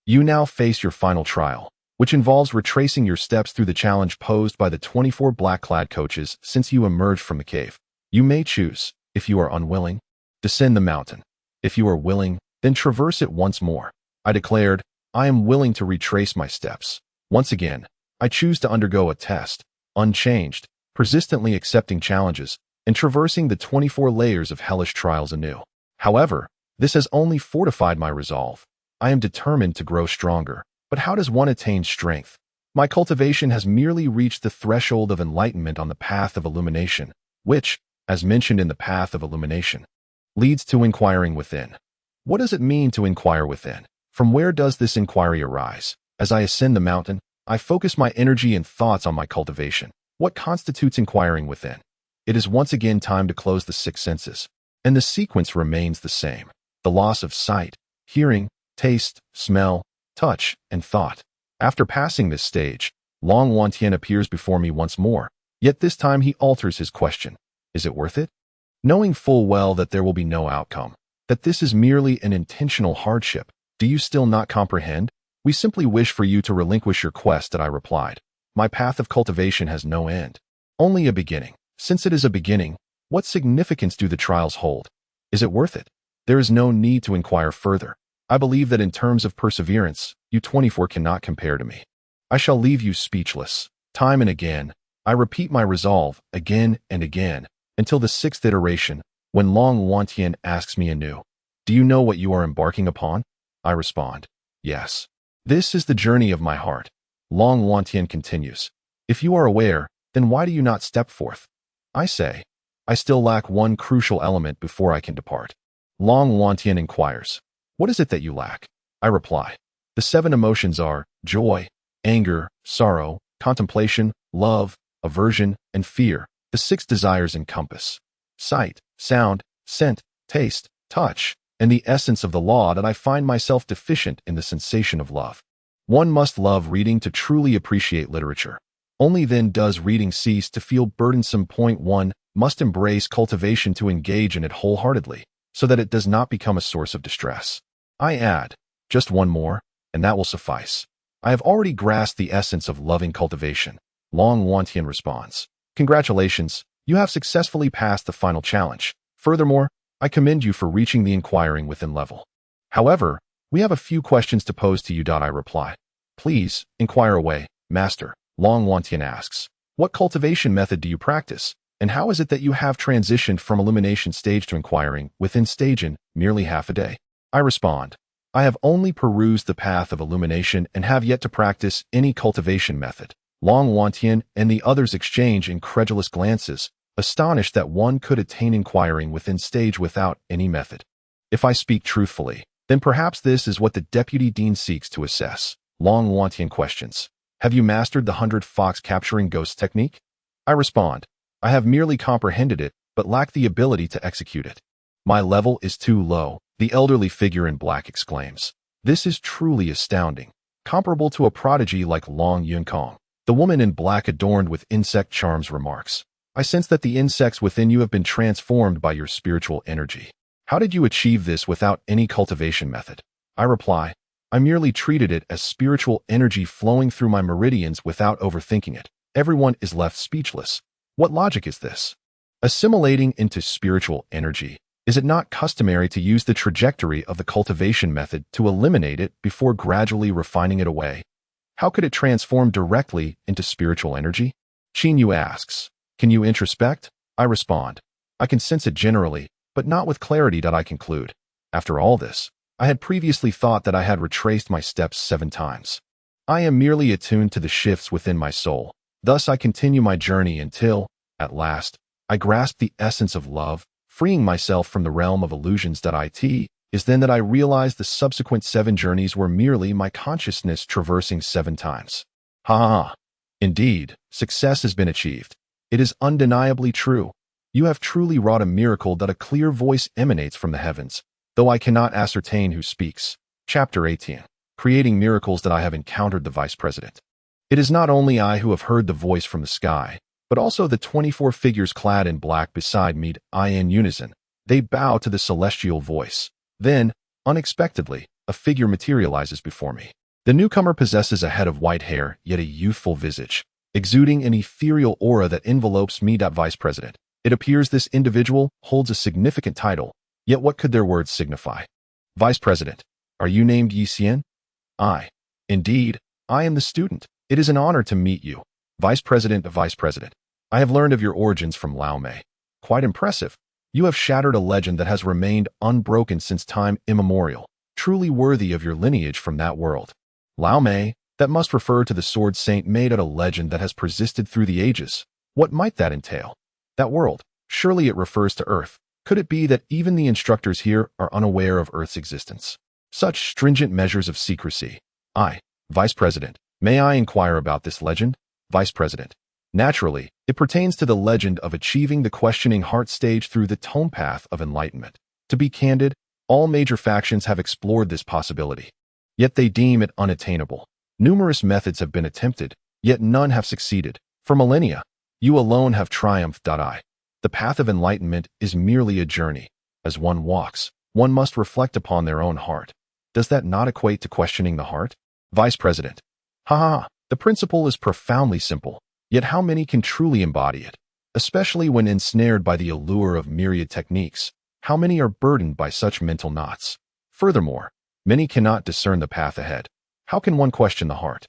You now face your final trial, which involves retracing your steps through the challenge posed by the 24 black-clad coaches since you emerged from the cave. You may choose, if you are unwilling, descend the mountain. If you are willing, then traverse it once more. I declared, I am willing to retrace my steps. Once again, I choose to undergo a test, unchanged, persistently accepting challenges, and traversing the 24 layers of hellish trials anew. However, this has only fortified my resolve. I am determined to grow stronger. But how does one attain strength? My cultivation has merely reached the threshold of enlightenment on the path of illumination, which, as mentioned in the path of illumination, leads to inquiring within. What does it mean to inquire within? From where does this inquiry arise? As I ascend the mountain, I focus my energy and thoughts on my cultivation. What constitutes inquiring within? It is once again time to close the 6 senses, and the sequence remains the same. The loss of sight, hearing, taste, smell, touch, and thought. After passing this stage, Long Wantien appears before me once more, yet this time he alters his question. Is it worth it? Knowing full well that there will be no outcome, that this is merely an intentional hardship, do you still not comprehend? We simply wish for you to relinquish your quest. I replied. My path of cultivation has no end, only a beginning. Since it is a beginning, what significance do the trials hold? Is it worth it? There is no need to inquire further. I believe that in terms of perseverance, you 24 cannot compare to me. I shall leave you speechless. Time and again, I repeat my resolve again and again, until the sixth iteration, when Long Wantien asks me anew, "Do you know what you are embarking upon?" I respond, "Yes. This is the journey of my heart." Long Wantien continues, "If you are aware, then why do you not step forth?" I say, "I still lack one crucial element before I can depart." Long Wantien inquires, "What is it that you lack?" I reply, "The 7 emotions are joy, anger, sorrow, contemplation, love, aversion, and fear. The 6 desires encompass sight, sound, scent, taste, touch, and the essence of the law that I find myself deficient in the sensation of love. One must love reading to truly appreciate literature. Only then does reading cease to feel burdensome. Point 1 must embrace cultivation to engage in it wholeheartedly, so that it does not become a source of distress. I add, just one more, and that will suffice. I have already grasped the essence of loving cultivation. Long Wantien responds, "Congratulations, you have successfully passed the final challenge. Furthermore, I commend you for reaching the inquiring within level. However, we have a few questions to pose to you." I reply, "Please, inquire away, Master." Long Wantien asks, "What cultivation method do you practice, and how is it that you have transitioned from illumination stage to inquiring within stage in merely half a day?" I respond, "I have only perused the path of illumination and have yet to practice any cultivation method." Long Wantien and the others exchange incredulous glances, astonished that one could attain inquiring within stage without any method. If I speak truthfully, then perhaps this is what the deputy dean seeks to assess. Long Wantien questions, "Have you mastered the 100 fox capturing ghosts technique?" I respond, "I have merely comprehended it, but lack the ability to execute it." "My level is too low," the elderly figure in black exclaims. "This is truly astounding, comparable to a prodigy like Long Yunkong." The woman in black adorned with insect charms remarks, "I sense that the insects within you have been transformed by your spiritual energy. How did you achieve this without any cultivation method?" I reply, "I merely treated it as spiritual energy flowing through my meridians without overthinking it." Everyone is left speechless. What logic is this? Assimilating into spiritual energy, is it not customary to use the trajectory of the cultivation method to eliminate it before gradually refining it away? How could it transform directly into spiritual energy? Qin Yu asks, "Can you introspect?" I respond, "I can sense it generally, but not with clarity." I conclude, after all this, I had previously thought that I had retraced my steps 7 times. I am merely attuned to the shifts within my soul. Thus I continue my journey until, at last, I grasp the essence of love, freeing myself from the realm of illusions. It is then that I realize the subsequent 7 journeys were merely my consciousness traversing 7 times. Ha ha ha. Indeed, success has been achieved. It is undeniably true. You have truly wrought a miracle. A clear voice emanates from the heavens, though I cannot ascertain who speaks. Chapter 18. Creating miracles. I have encountered the Vice President. It is not only I who have heard the voice from the sky, but also the 24 figures clad in black beside me. In unison, they bow to the celestial voice. Then, unexpectedly, a figure materializes before me. The newcomer possesses a head of white hair, yet a youthful visage, exuding an ethereal aura that envelopes me. Vice President. It appears this individual holds a significant title, yet what could their words signify? Vice President. Are you named Yi Xian? I. Indeed, I am the student. It is an honor to meet you. Vice President. Vice President. I have learned of your origins from Lao Mei. Quite impressive. You have shattered a legend that has remained unbroken since time immemorial, truly worthy of your lineage from that world. Lao Mei, that must refer to the sword saint made out a legend that has persisted through the ages. What might that entail? That world, surely it refers to Earth. Could it be that even the instructors here are unaware of Earth's existence? Such stringent measures of secrecy. I, Vice President, may I inquire about this legend? Vice President. Naturally, it pertains to the legend of achieving the questioning heart stage through the tone path of enlightenment. To be candid, all major factions have explored this possibility, yet they deem it unattainable. Numerous methods have been attempted, yet none have succeeded. For millennia, you alone have triumphed. The path of enlightenment is merely a journey. As one walks, one must reflect upon their own heart. Does that not equate to questioning the heart? Vice President. Ha ha, the principle is profoundly simple. Yet how many can truly embody it? Especially when ensnared by the allure of myriad techniques, how many are burdened by such mental knots? Furthermore, many cannot discern the path ahead. How can one question the heart?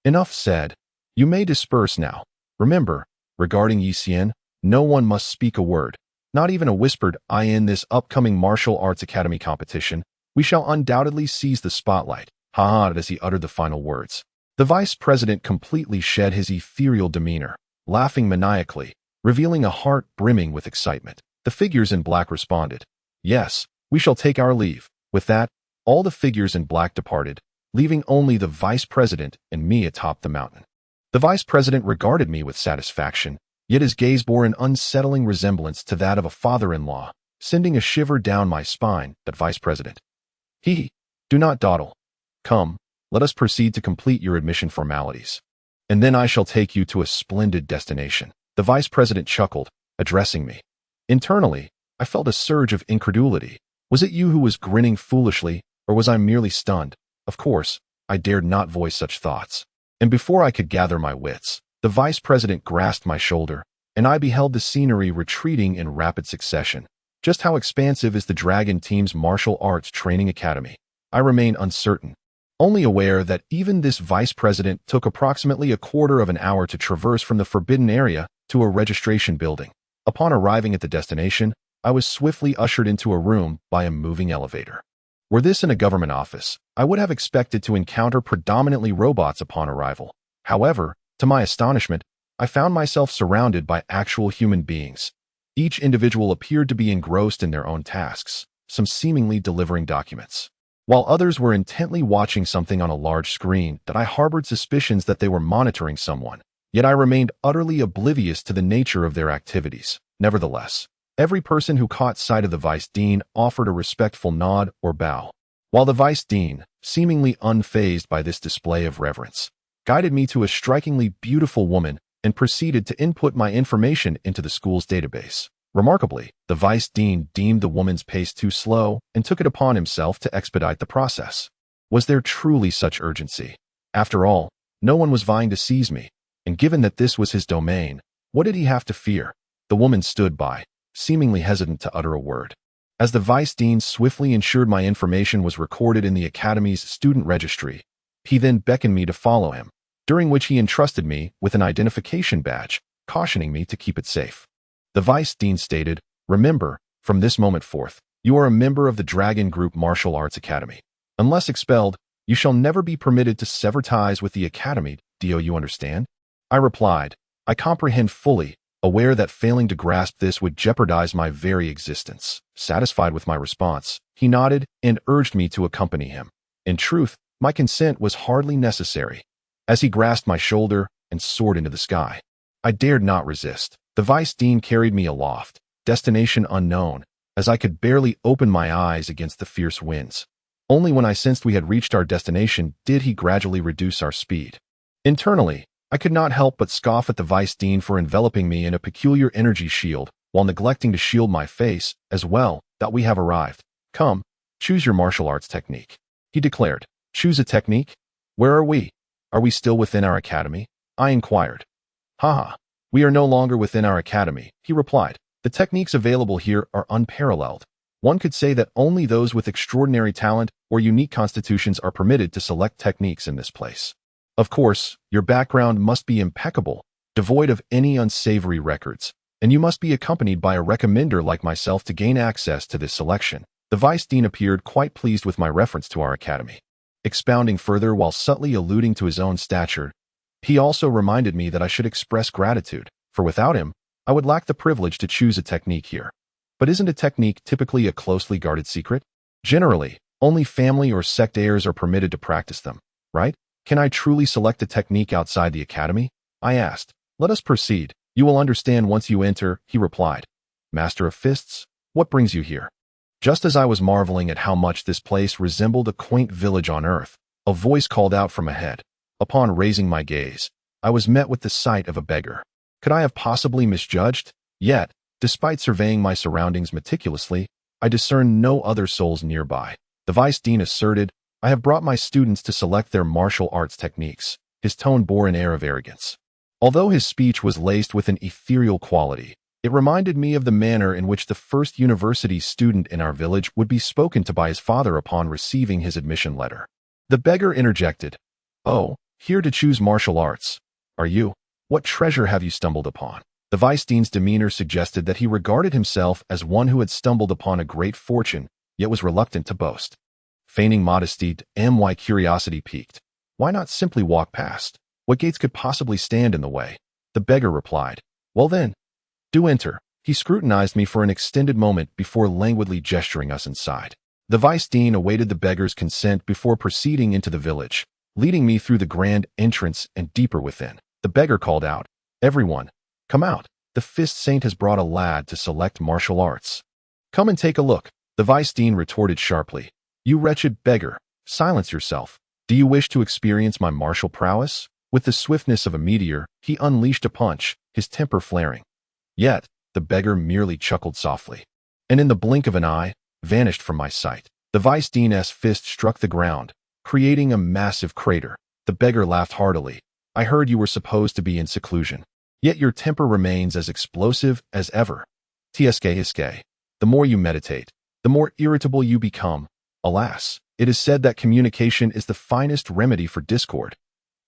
Enough said. You may disperse now. Remember, regarding Yi Xian, no one must speak a word, not even a whispered "I" in this upcoming martial arts academy competition. We shall undoubtedly seize the spotlight. Ha ha, as he uttered the final words. The vice president completely shed his ethereal demeanor, laughing maniacally, revealing a heart brimming with excitement. The figures in black responded, "Yes, we shall take our leave." With that, all the figures in black departed, leaving only the vice president and me atop the mountain. The vice president regarded me with satisfaction, yet his gaze bore an unsettling resemblance to that of a father-in-law, sending a shiver down my spine. That vice president. Do not dawdle. Come, let us proceed to complete your admission formalities. And then I shall take you to a splendid destination. The vice president chuckled, addressing me. Internally, I felt a surge of incredulity. Was it you who was grinning foolishly, or was I merely stunned? Of course, I dared not voice such thoughts. And before I could gather my wits, the vice president grasped my shoulder, and I beheld the scenery retreating in rapid succession. Just how expansive is the Dragon Team's martial arts training academy? I remain uncertain, only aware that even this vice president took approximately a quarter of an hour to traverse from the forbidden area to a registration building. Upon arriving at the destination, I was swiftly ushered into a room by a moving elevator. Were this in a government office, I would have expected to encounter predominantly robots upon arrival. However, to my astonishment, I found myself surrounded by actual human beings. Each individual appeared to be engrossed in their own tasks, some seemingly delivering documents, while others were intently watching something on a large screen that I harbored suspicions that they were monitoring someone. Yet I remained utterly oblivious to the nature of their activities. Nevertheless, every person who caught sight of the vice dean offered a respectful nod or bow, while the vice dean, seemingly unfazed by this display of reverence, guided me to a strikingly beautiful woman and proceeded to input my information into the school's database. Remarkably, the vice dean deemed the woman's pace too slow and took it upon himself to expedite the process. Was there truly such urgency? After all, no one was vying to seize me, and given that this was his domain, what did he have to fear? The woman stood by, seemingly hesitant to utter a word. As the vice dean swiftly ensured my information was recorded in the academy's student registry, he then beckoned me to follow him, during which he entrusted me with an identification badge, cautioning me to keep it safe. The vice dean stated, "Remember, from this moment forth, you are a member of the Dragon Group Martial Arts Academy. Unless expelled, you shall never be permitted to sever ties with the academy. Do you understand?" I replied, "I comprehend fully," aware that failing to grasp this would jeopardize my very existence. Satisfied with my response, he nodded and urged me to accompany him. In truth, my consent was hardly necessary, as he grasped my shoulder and soared into the sky. I dared not resist. The vice dean carried me aloft, destination unknown, as I could barely open my eyes against the fierce winds. Only when I sensed we had reached our destination did he gradually reduce our speed. Internally, I could not help but scoff at the vice dean for enveloping me in a peculiar energy shield while neglecting to shield my face as well. That we have arrived. Come, choose your martial arts technique, he declared. Choose a technique? Where are we? Are we still within our academy? I inquired. Haha, we are no longer within our academy, he replied. The techniques available here are unparalleled. One could say that only those with extraordinary talent or unique constitutions are permitted to select techniques in this place. Of course, your background must be impeccable, devoid of any unsavory records, and you must be accompanied by a recommender like myself to gain access to this selection. The vice dean appeared quite pleased with my reference to our academy. Expounding further while subtly alluding to his own stature, he also reminded me that I should express gratitude, for without him, I would lack the privilege to choose a technique here. But isn't a technique typically a closely guarded secret? Generally, only family or sect heirs are permitted to practice them, right? Can I truly select a technique outside the academy? I asked. Let us proceed. You will understand once you enter, he replied. Master of Fists, what brings you here? Just as I was marveling at how much this place resembled a quaint village on earth, a voice called out from ahead. Upon raising my gaze, I was met with the sight of a beggar. Could I have possibly misjudged? Yet, despite surveying my surroundings meticulously, I discerned no other souls nearby. The vice dean asserted, I have brought my students to select their martial arts techniques. His tone bore an air of arrogance. Although his speech was laced with an ethereal quality, it reminded me of the manner in which the first university student in our village would be spoken to by his father upon receiving his admission letter. The beggar interjected, Oh, here to choose martial arts. are you? What treasure have you stumbled upon? The Vice Dean's demeanor suggested that he regarded himself as one who had stumbled upon a great fortune, yet was reluctant to boast. Feigning modesty, my curiosity piqued. Why not simply walk past? What gates could possibly stand in the way? The beggar replied, well then, do enter. He scrutinized me for an extended moment before languidly gesturing us inside. The Vice Dean awaited the beggar's consent before proceeding into the village, leading me through the grand entrance and deeper within. The beggar called out, everyone, come out. The Fist Saint has brought a lad to select martial arts. Come and take a look. The Vice Dean retorted sharply. You wretched beggar, silence yourself. Do you wish to experience my martial prowess? With the swiftness of a meteor, he unleashed a punch, his temper flaring. Yet, the beggar merely chuckled softly, and in the blink of an eye, vanished from my sight. The Vice Dean's fist struck the ground, creating a massive crater. The beggar laughed heartily. I heard you were supposed to be in seclusion, yet your temper remains as explosive as ever. The more you meditate, the more irritable you become. Alas, it is said that communication is the finest remedy for discord.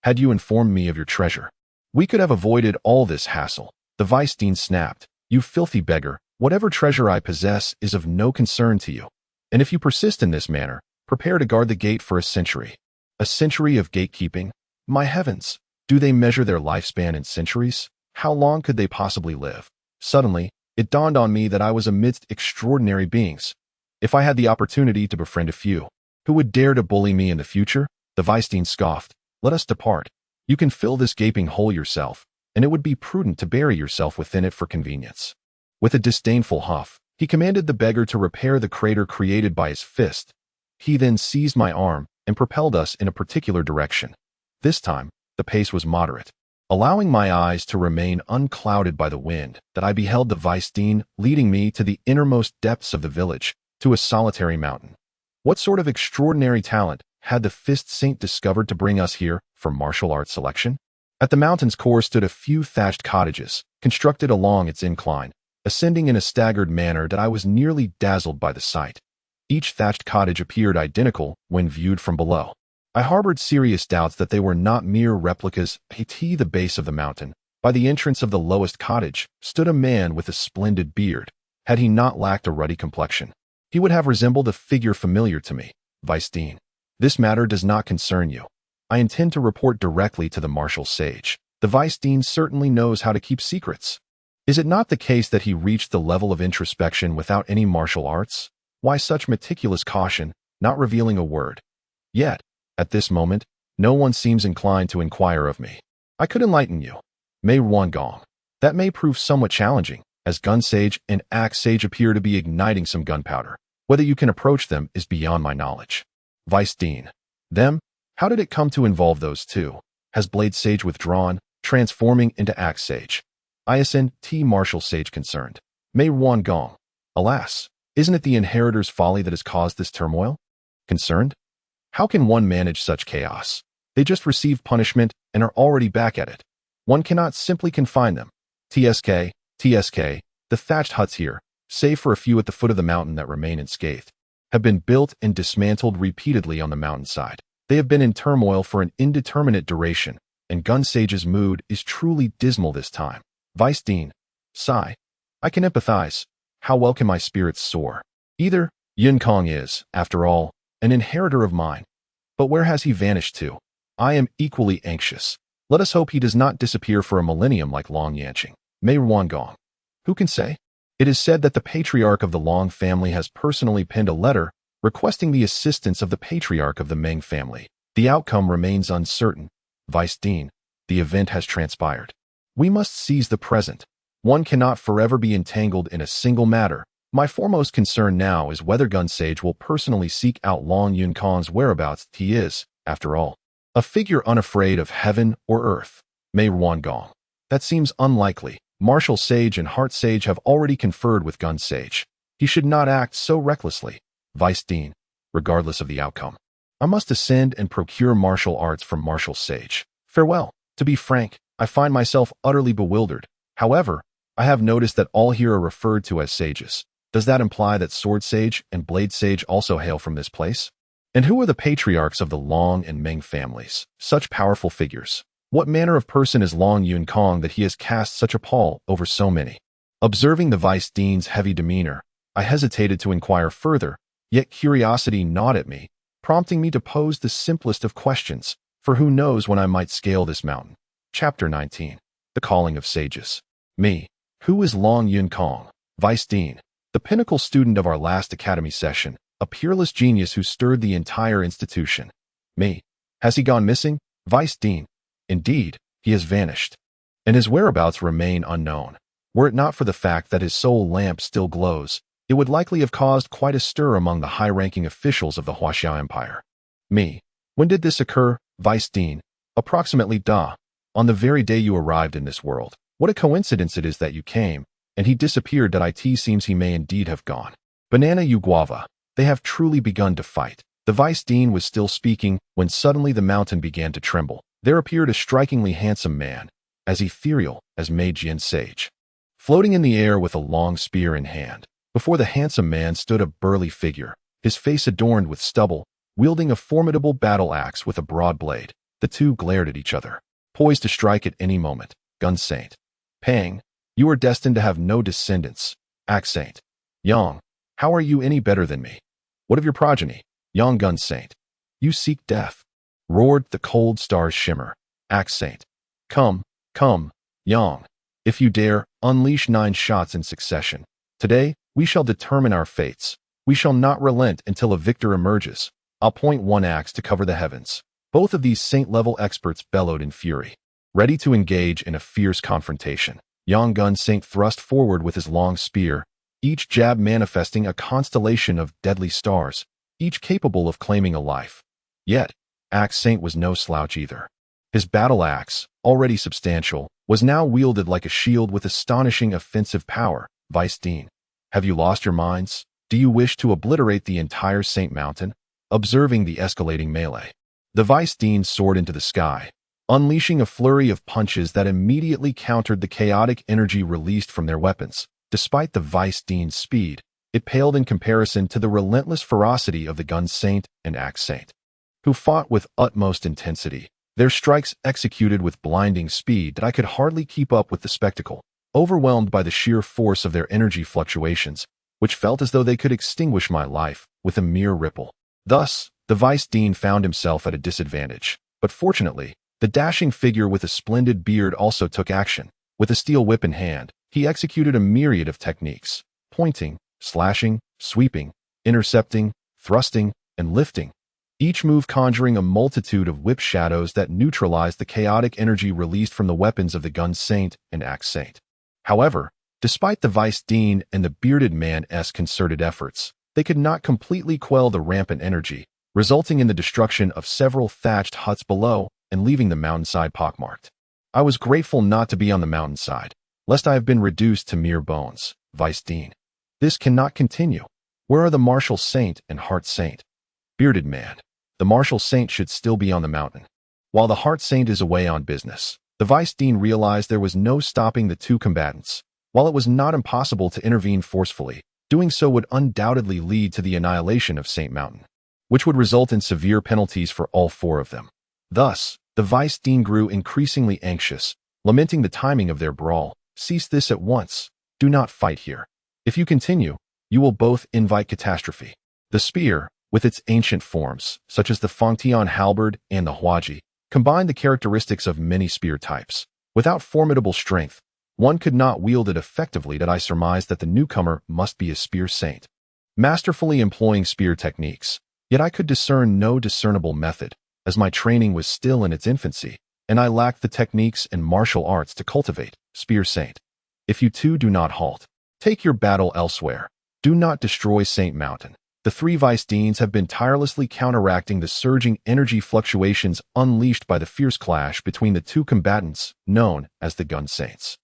Had you informed me of your treasure, we could have avoided all this hassle. The Vice Dean snapped. You filthy beggar, whatever treasure I possess is of no concern to you. And if you persist in this manner, prepare to guard the gate for a century. A century of gatekeeping? My heavens, do they measure their lifespan in centuries? How long could they possibly live? Suddenly, it dawned on me that I was amidst extraordinary beings. If I had the opportunity to befriend a few, who would dare to bully me in the future? The Vice Dean scoffed. Let us depart. You can fill this gaping hole yourself, and it would be prudent to bury yourself within it for convenience. With a disdainful huff, he commanded the beggar to repair the crater created by his fist. He then seized my arm and propelled us in a particular direction. This time, the pace was moderate, allowing my eyes to remain unclouded by the wind, that I beheld the Vice Dean leading me to the innermost depths of the village, to a solitary mountain. What sort of extraordinary talent had the Fist Saint discovered to bring us here for martial arts selection? At the mountain's core stood a few thatched cottages, constructed along its incline, ascending in a staggered manner that I was nearly dazzled by the sight. Each thatched cottage appeared identical when viewed from below. I harbored serious doubts that they were not mere replicas. At the base of the mountain, by the entrance of the lowest cottage, stood a man with a splendid beard. Had he not lacked a ruddy complexion, he would have resembled a figure familiar to me. Vice Dean, this matter does not concern you. I intend to report directly to the martial sage. The Vice Dean certainly knows how to keep secrets. Is it not the case that he reached the level of introspection without any martial arts? Why such meticulous caution, not revealing a word? Yet, at this moment, no one seems inclined to inquire of me. I could enlighten you. Mei Ruan Gong. That may prove somewhat challenging, as Gun Sage and Axe Sage appear to be igniting some gunpowder. Whether you can approach them is beyond my knowledge. Vice Dean. Them? How did it come to involve those two? Has Blade Sage withdrawn, transforming into Axe Sage? ISN T Martial Sage concerned. Mei Ruan Gong. Alas, isn't it the inheritor's folly that has caused this turmoil? Concerned? How can one manage such chaos? They just received punishment and are already back at it. One cannot simply confine them. TSK, the thatched huts here, save for a few at the foot of the mountain that remain unscathed, have been built and dismantled repeatedly on the mountainside. They have been in turmoil for an indeterminate duration, and Gun Sage's mood is truly dismal this time. Vice Dean. Sigh. I can empathize. How well can my spirits soar? Either Yun Kong is, after all, an inheritor of mine. But where has he vanished to? I am equally anxious. Let us hope he does not disappear for a millennium like Long Yanqing. Mei Ruan Gong. Who can say? It is said that the patriarch of the Long family has personally penned a letter requesting the assistance of the patriarch of the Meng family. The outcome remains uncertain. Vice Dean. The event has transpired. We must seize the present. One cannot forever be entangled in a single matter. My foremost concern now is whether Gun Sage will personally seek out Long Yun Kong's whereabouts. He is, after all, a figure unafraid of heaven or earth. Mei Ruan Gong. That seems unlikely. Martial Sage and Heart Sage have already conferred with Gun Sage. He should not act so recklessly. Vice Dean. Regardless of the outcome, I must ascend and procure martial arts from Martial Sage. Farewell. To be frank, I find myself utterly bewildered. However, I have noticed that all here are referred to as sages. Does that imply that Sword Sage and Blade Sage also hail from this place? And who are the patriarchs of the Long and Meng families? Such powerful figures. What manner of person is Long Yun Kong that he has cast such a pall over so many? Observing the Vice Dean's heavy demeanor, I hesitated to inquire further, yet curiosity gnawed at me, prompting me to pose the simplest of questions, for who knows when I might scale this mountain. Chapter 19. The Calling of Sages. Me. Who is Long Yun Kong? Vice Dean. The pinnacle student of our last academy session, a peerless genius who stirred the entire institution. Me. Has he gone missing? Vice Dean. Indeed, he has vanished, and his whereabouts remain unknown. Were it not for the fact that his soul lamp still glows, it would likely have caused quite a stir among the high-ranking officials of the Huaxia Empire. Me. When did this occur? Vice Dean. Approximately on the very day you arrived in this world. What a coincidence it is that you came, and he disappeared. That it seems he may indeed have gone. Banana you guava. They have truly begun to fight. The Vice Dean was still speaking when suddenly the mountain began to tremble. There appeared a strikingly handsome man, as ethereal as Meijian Sage, floating in the air with a long spear in hand. Before the handsome man stood a burly figure, his face adorned with stubble, wielding a formidable battle axe with a broad blade. The two glared at each other, poised to strike at any moment. Gun Saint. Pang, you are destined to have no descendants. Axe Saint. Yang, how are you any better than me? What of your progeny? Yang Gun Saint. You seek death. Roared the cold stars shimmer. Axe Saint. Come, Yang. If you dare, unleash 9 shots in succession. Today, we shall determine our fates. We shall not relent until a victor emerges. I'll point 1 axe to cover the heavens. Both of these saint-level experts bellowed in fury, ready to engage in a fierce confrontation. Yang Gun Saint thrust forward with his long spear, each jab manifesting a constellation of deadly stars, each capable of claiming a life. Yet, Axe Saint was no slouch either. His battle axe, already substantial, was now wielded like a shield with astonishing offensive power. Vice Dean. Have you lost your minds? Do you wish to obliterate the entire Saint Mountain? Observing the escalating melee, the Vice Dean soared into the sky, unleashing a flurry of punches that immediately countered the chaotic energy released from their weapons. Despite the Vice Dean's speed, it paled in comparison to the relentless ferocity of the Gun Saint and Axe Saint, who fought with utmost intensity, their strikes executed with blinding speed that I could hardly keep up with the spectacle, overwhelmed by the sheer force of their energy fluctuations, which felt as though they could extinguish my life with a mere ripple. Thus, the Vice Dean found himself at a disadvantage, but fortunately, the dashing figure with a splendid beard also took action. With a steel whip in hand, he executed a myriad of techniques, pointing, slashing, sweeping, intercepting, thrusting, and lifting, each move conjuring a multitude of whip shadows that neutralized the chaotic energy released from the weapons of the Gun Saint and Axe Saint. However, despite the Vice Dean and the bearded man's concerted efforts, they could not completely quell the rampant energy, resulting in the destruction of several thatched huts below and leaving the mountainside pockmarked. I was grateful not to be on the mountainside, lest I have been reduced to mere bones. Vice Dean. This cannot continue. Where are the Martial Saint and Heart Saint? Bearded man. The Martial Saint should still be on the mountain, while the Heart Saint is away on business. The Vice Dean realized there was no stopping the two combatants. While it was not impossible to intervene forcefully, doing so would undoubtedly lead to the annihilation of Saint Mountain, which would result in severe penalties for all 4 of them. Thus, the Vice Dean grew increasingly anxious, lamenting the timing of their brawl. Cease this at once. Do not fight here. If you continue, you will both invite catastrophe. The spear, with its ancient forms, such as the Fangtian halberd and the Huaji, combined the characteristics of many spear types. Without formidable strength, one could not wield it effectively. That I surmised that the newcomer must be a spear saint, masterfully employing spear techniques. Yet I could discern no discernible method, as my training was still in its infancy, and I lacked the techniques and martial arts to cultivate. Spear Saint. If you two do not halt, take your battle elsewhere. Do not destroy Saint Mountain. The 3 Vice Deans have been tirelessly counteracting the surging energy fluctuations unleashed by the fierce clash between the 2 combatants, known as the Gun Saints.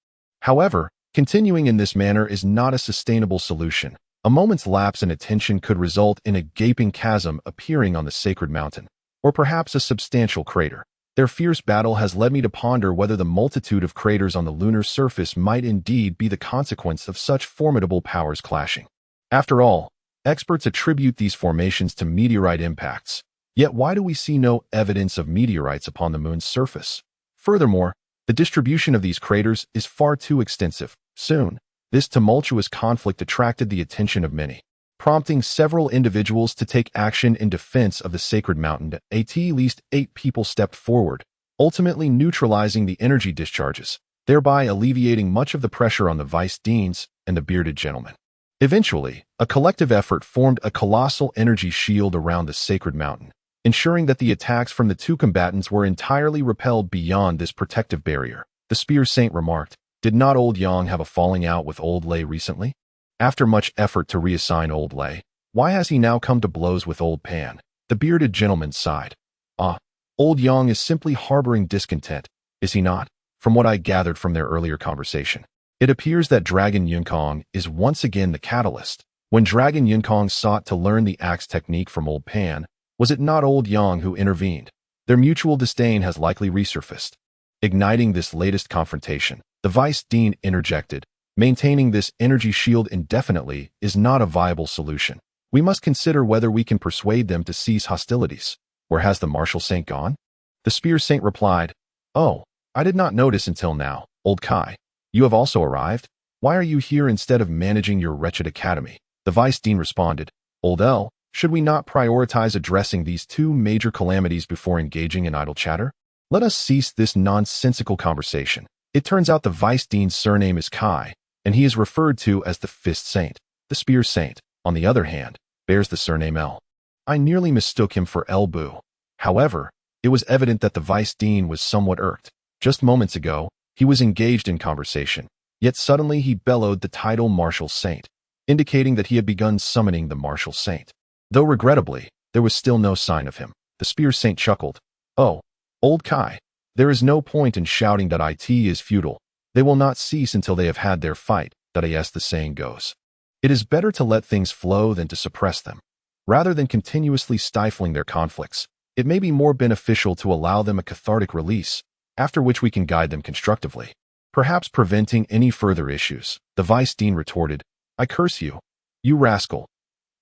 However, continuing in this manner is not a sustainable solution. A moment's lapse in attention could result in a gaping chasm appearing on the sacred mountain, or perhaps a substantial crater. Their fierce battle has led me to ponder whether the multitude of craters on the lunar surface might indeed be the consequence of such formidable powers clashing. After all, experts attribute these formations to meteorite impacts. Yet why do we see no evidence of meteorites upon the moon's surface? Furthermore, the distribution of these craters is far too extensive. Soon, this tumultuous conflict attracted the attention of many, prompting several individuals to take action in defense of the sacred mountain. At least 8 people stepped forward, ultimately neutralizing the energy discharges, thereby alleviating much of the pressure on the vice deans and the bearded gentleman. Eventually, a collective effort formed a colossal energy shield around the sacred mountain, ensuring that the attacks from the 2 combatants were entirely repelled beyond this protective barrier. The spear saint remarked, "Did not old Yang have a falling out with old Lei recently? After much effort to reassign old Lei, why has he now come to blows with old Pan?" The bearded gentleman sighed. "Ah, old Yang is simply harboring discontent, is he not? From what I gathered from their earlier conversation, it appears that Dragon Yunkong is once again the catalyst. When Dragon Yunkong sought to learn the axe technique from old Pan, was it not old Yang who intervened? Their mutual disdain has likely resurfaced." Igniting this latest confrontation, the vice dean interjected, "Maintaining this energy shield indefinitely is not a viable solution. We must consider whether we can persuade them to cease hostilities. Where has the martial saint gone?" The spear saint replied, "Oh, I did not notice until now. Old Kai, you have also arrived? Why are you here instead of managing your wretched academy?" The vice dean responded, "Old L, should we not prioritize addressing these 2 major calamities before engaging in idle chatter? Let us cease this nonsensical conversation." It turns out the vice dean's surname is Kai, and he is referred to as the Fist Saint. The Spear Saint, on the other hand, bears the surname L. I nearly mistook him for El Bu. However, it was evident that the vice dean was somewhat irked. Just moments ago, he was engaged in conversation, yet suddenly he bellowed the title Martial Saint, indicating that he had begun summoning the Martial Saint. Though regrettably, there was still no sign of him. The Spear Saint chuckled. "Oh, old Kai, there is no point in shouting that it is futile. They will not cease until they have had their fight, that as the saying goes. It is better to let things flow than to suppress them. Rather than continuously stifling their conflicts, it may be more beneficial to allow them a cathartic release, after which we can guide them constructively, perhaps preventing any further issues." The vice dean retorted, "I curse you, you rascal.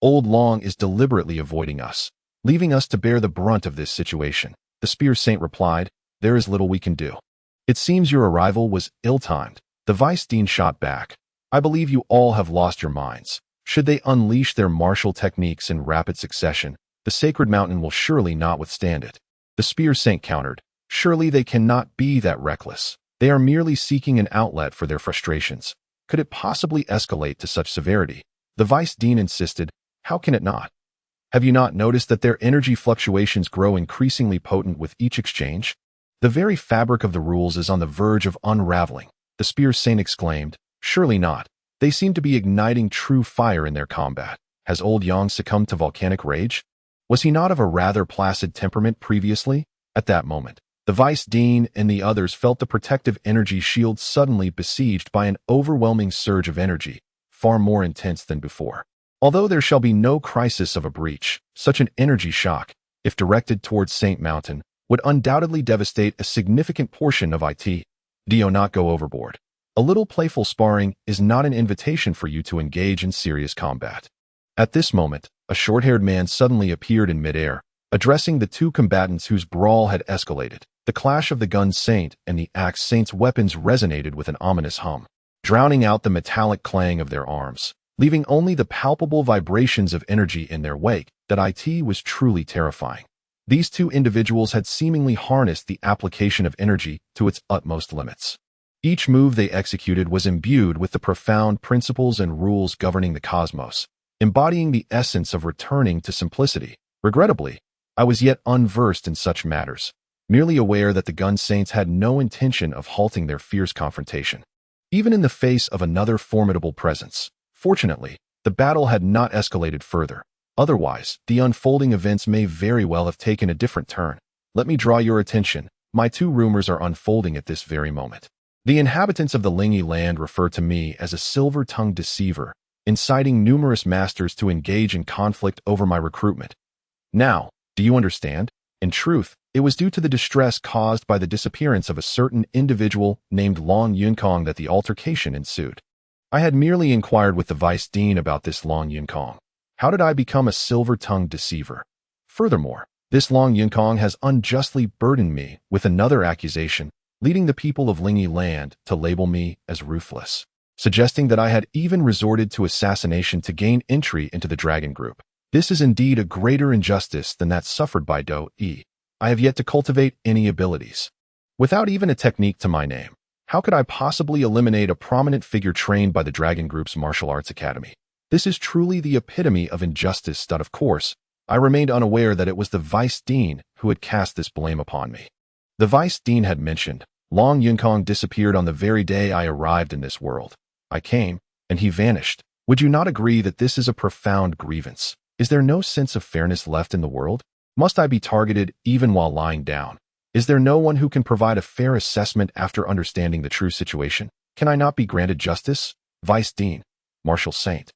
Old Long is deliberately avoiding us, leaving us to bear the brunt of this situation." The spear saint replied, "There is little we can do. It seems your arrival was ill-timed." The vice dean shot back, "I believe you all have lost your minds. Should they unleash their martial techniques in rapid succession, the sacred mountain will surely not withstand it." The spear saint countered, "Surely they cannot be that reckless. They are merely seeking an outlet for their frustrations. Could it possibly escalate to such severity?" The vice dean insisted, "How can it not? Have you not noticed that their energy fluctuations grow increasingly potent with each exchange? The very fabric of the rules is on the verge of unraveling." The spear saint exclaimed, "Surely not. They seem to be igniting true fire in their combat. Has old Yang succumbed to volcanic rage? Was he not of a rather placid temperament previously?" At that moment, the vice dean and the others felt the protective energy shield suddenly besieged by an overwhelming surge of energy, far more intense than before. Although there shall be no crisis of a breach, such an energy shock, if directed towards Saint Mountain, would undoubtedly devastate a significant portion of it. Do not go overboard. A little playful sparring is not an invitation for you to engage in serious combat. At this moment, a short-haired man suddenly appeared in midair, addressing the 2 combatants whose brawl had escalated. The clash of the gun saint and the axe saint's weapons resonated with an ominous hum, drowning out the metallic clang of their arms, leaving only the palpable vibrations of energy in their wake. That it was truly terrifying. These 2 individuals had seemingly harnessed the application of energy to its utmost limits. Each move they executed was imbued with the profound principles and rules governing the cosmos, embodying the essence of returning to simplicity. Regrettably, I was yet unversed in such matters, merely aware that the gun saints had no intention of halting their fierce confrontation, even in the face of another formidable presence. Fortunately, the battle had not escalated further. Otherwise, the unfolding events may very well have taken a different turn. Let me draw your attention. My 2 rumors are unfolding at this very moment. The inhabitants of the Lingi land refer to me as a silver-tongued deceiver, inciting numerous masters to engage in conflict over my recruitment. Now, do you understand? In truth, it was due to the distress caused by the disappearance of a certain individual named Long Yunkong that the altercation ensued. I had merely inquired with the vice dean about this Long Yunkong. How did I become a silver-tongued deceiver? Furthermore, this Long Yunkong has unjustly burdened me with another accusation, leading the people of Lingy land to label me as ruthless, suggesting that I had even resorted to assassination to gain entry into the dragon group. This is indeed a greater injustice than that suffered by Do-e. I have yet to cultivate any abilities. Without even a technique to my name, how could I possibly eliminate a prominent figure trained by the Dragon Group's martial arts academy? This is truly the epitome of injustice that, of course, I remained unaware that it was the Vice Dean who had cast this blame upon me. The Vice Dean had mentioned, Long Yunkong disappeared on the very day I arrived in this world. I came, and he vanished. Would you not agree that this is a profound grievance? Is there no sense of fairness left in the world? Must I be targeted even while lying down? Is there no one who can provide a fair assessment after understanding the true situation? Can I not be granted justice? Vice Dean, Martial Saint.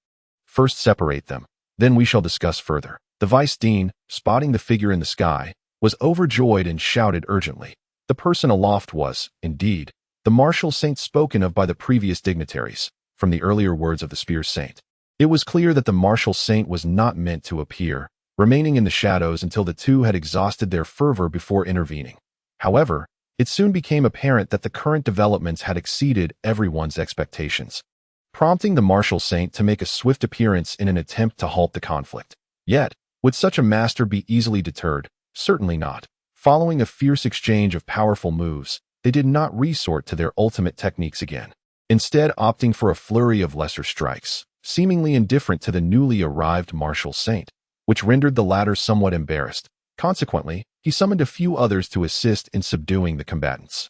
First separate them, then we shall discuss further. The Vice Dean, spotting the figure in the sky, was overjoyed and shouted urgently. The person aloft was, indeed, the Martial Saint spoken of by the previous dignitaries, from the earlier words of the Spear Saint. It was clear that the Martial Saint was not meant to appear, remaining in the shadows until the two had exhausted their fervor before intervening. However, it soon became apparent that the current developments had exceeded everyone's expectations, prompting the Martial Saint to make a swift appearance in an attempt to halt the conflict. Yet, would such a master be easily deterred? Certainly not. Following a fierce exchange of powerful moves, they did not resort to their ultimate techniques again, instead opting for a flurry of lesser strikes, seemingly indifferent to the newly arrived Martial Saint, which rendered the latter somewhat embarrassed. Consequently, he summoned a few others to assist in subduing the combatants.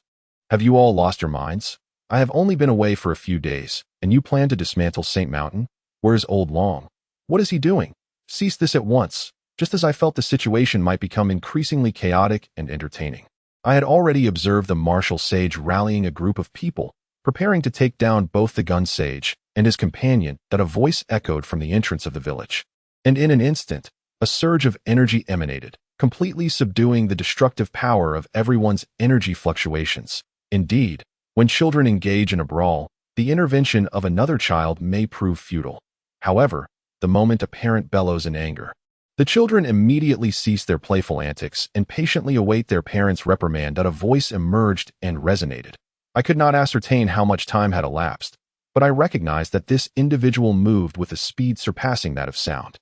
Have you all lost your minds? I have only been away for a few days, and you plan to dismantle St. Mountain? Where is old Long? What is he doing? Cease this at once, just as I felt the situation might become increasingly chaotic and entertaining. I had already observed the martial sage rallying a group of people, preparing to take down both the gun sage and his companion, that a voice echoed from the entrance of the village. And in an instant, a surge of energy emanated, completely subduing the destructive power of everyone's energy fluctuations. Indeed, when children engage in a brawl, the intervention of another child may prove futile. However, the moment a parent bellows in anger, the children immediately cease their playful antics and patiently await their parents' reprimand. That a voice emerged and resonated. I could not ascertain how much time had elapsed, but I recognized that this individual moved with a speed surpassing that of sound.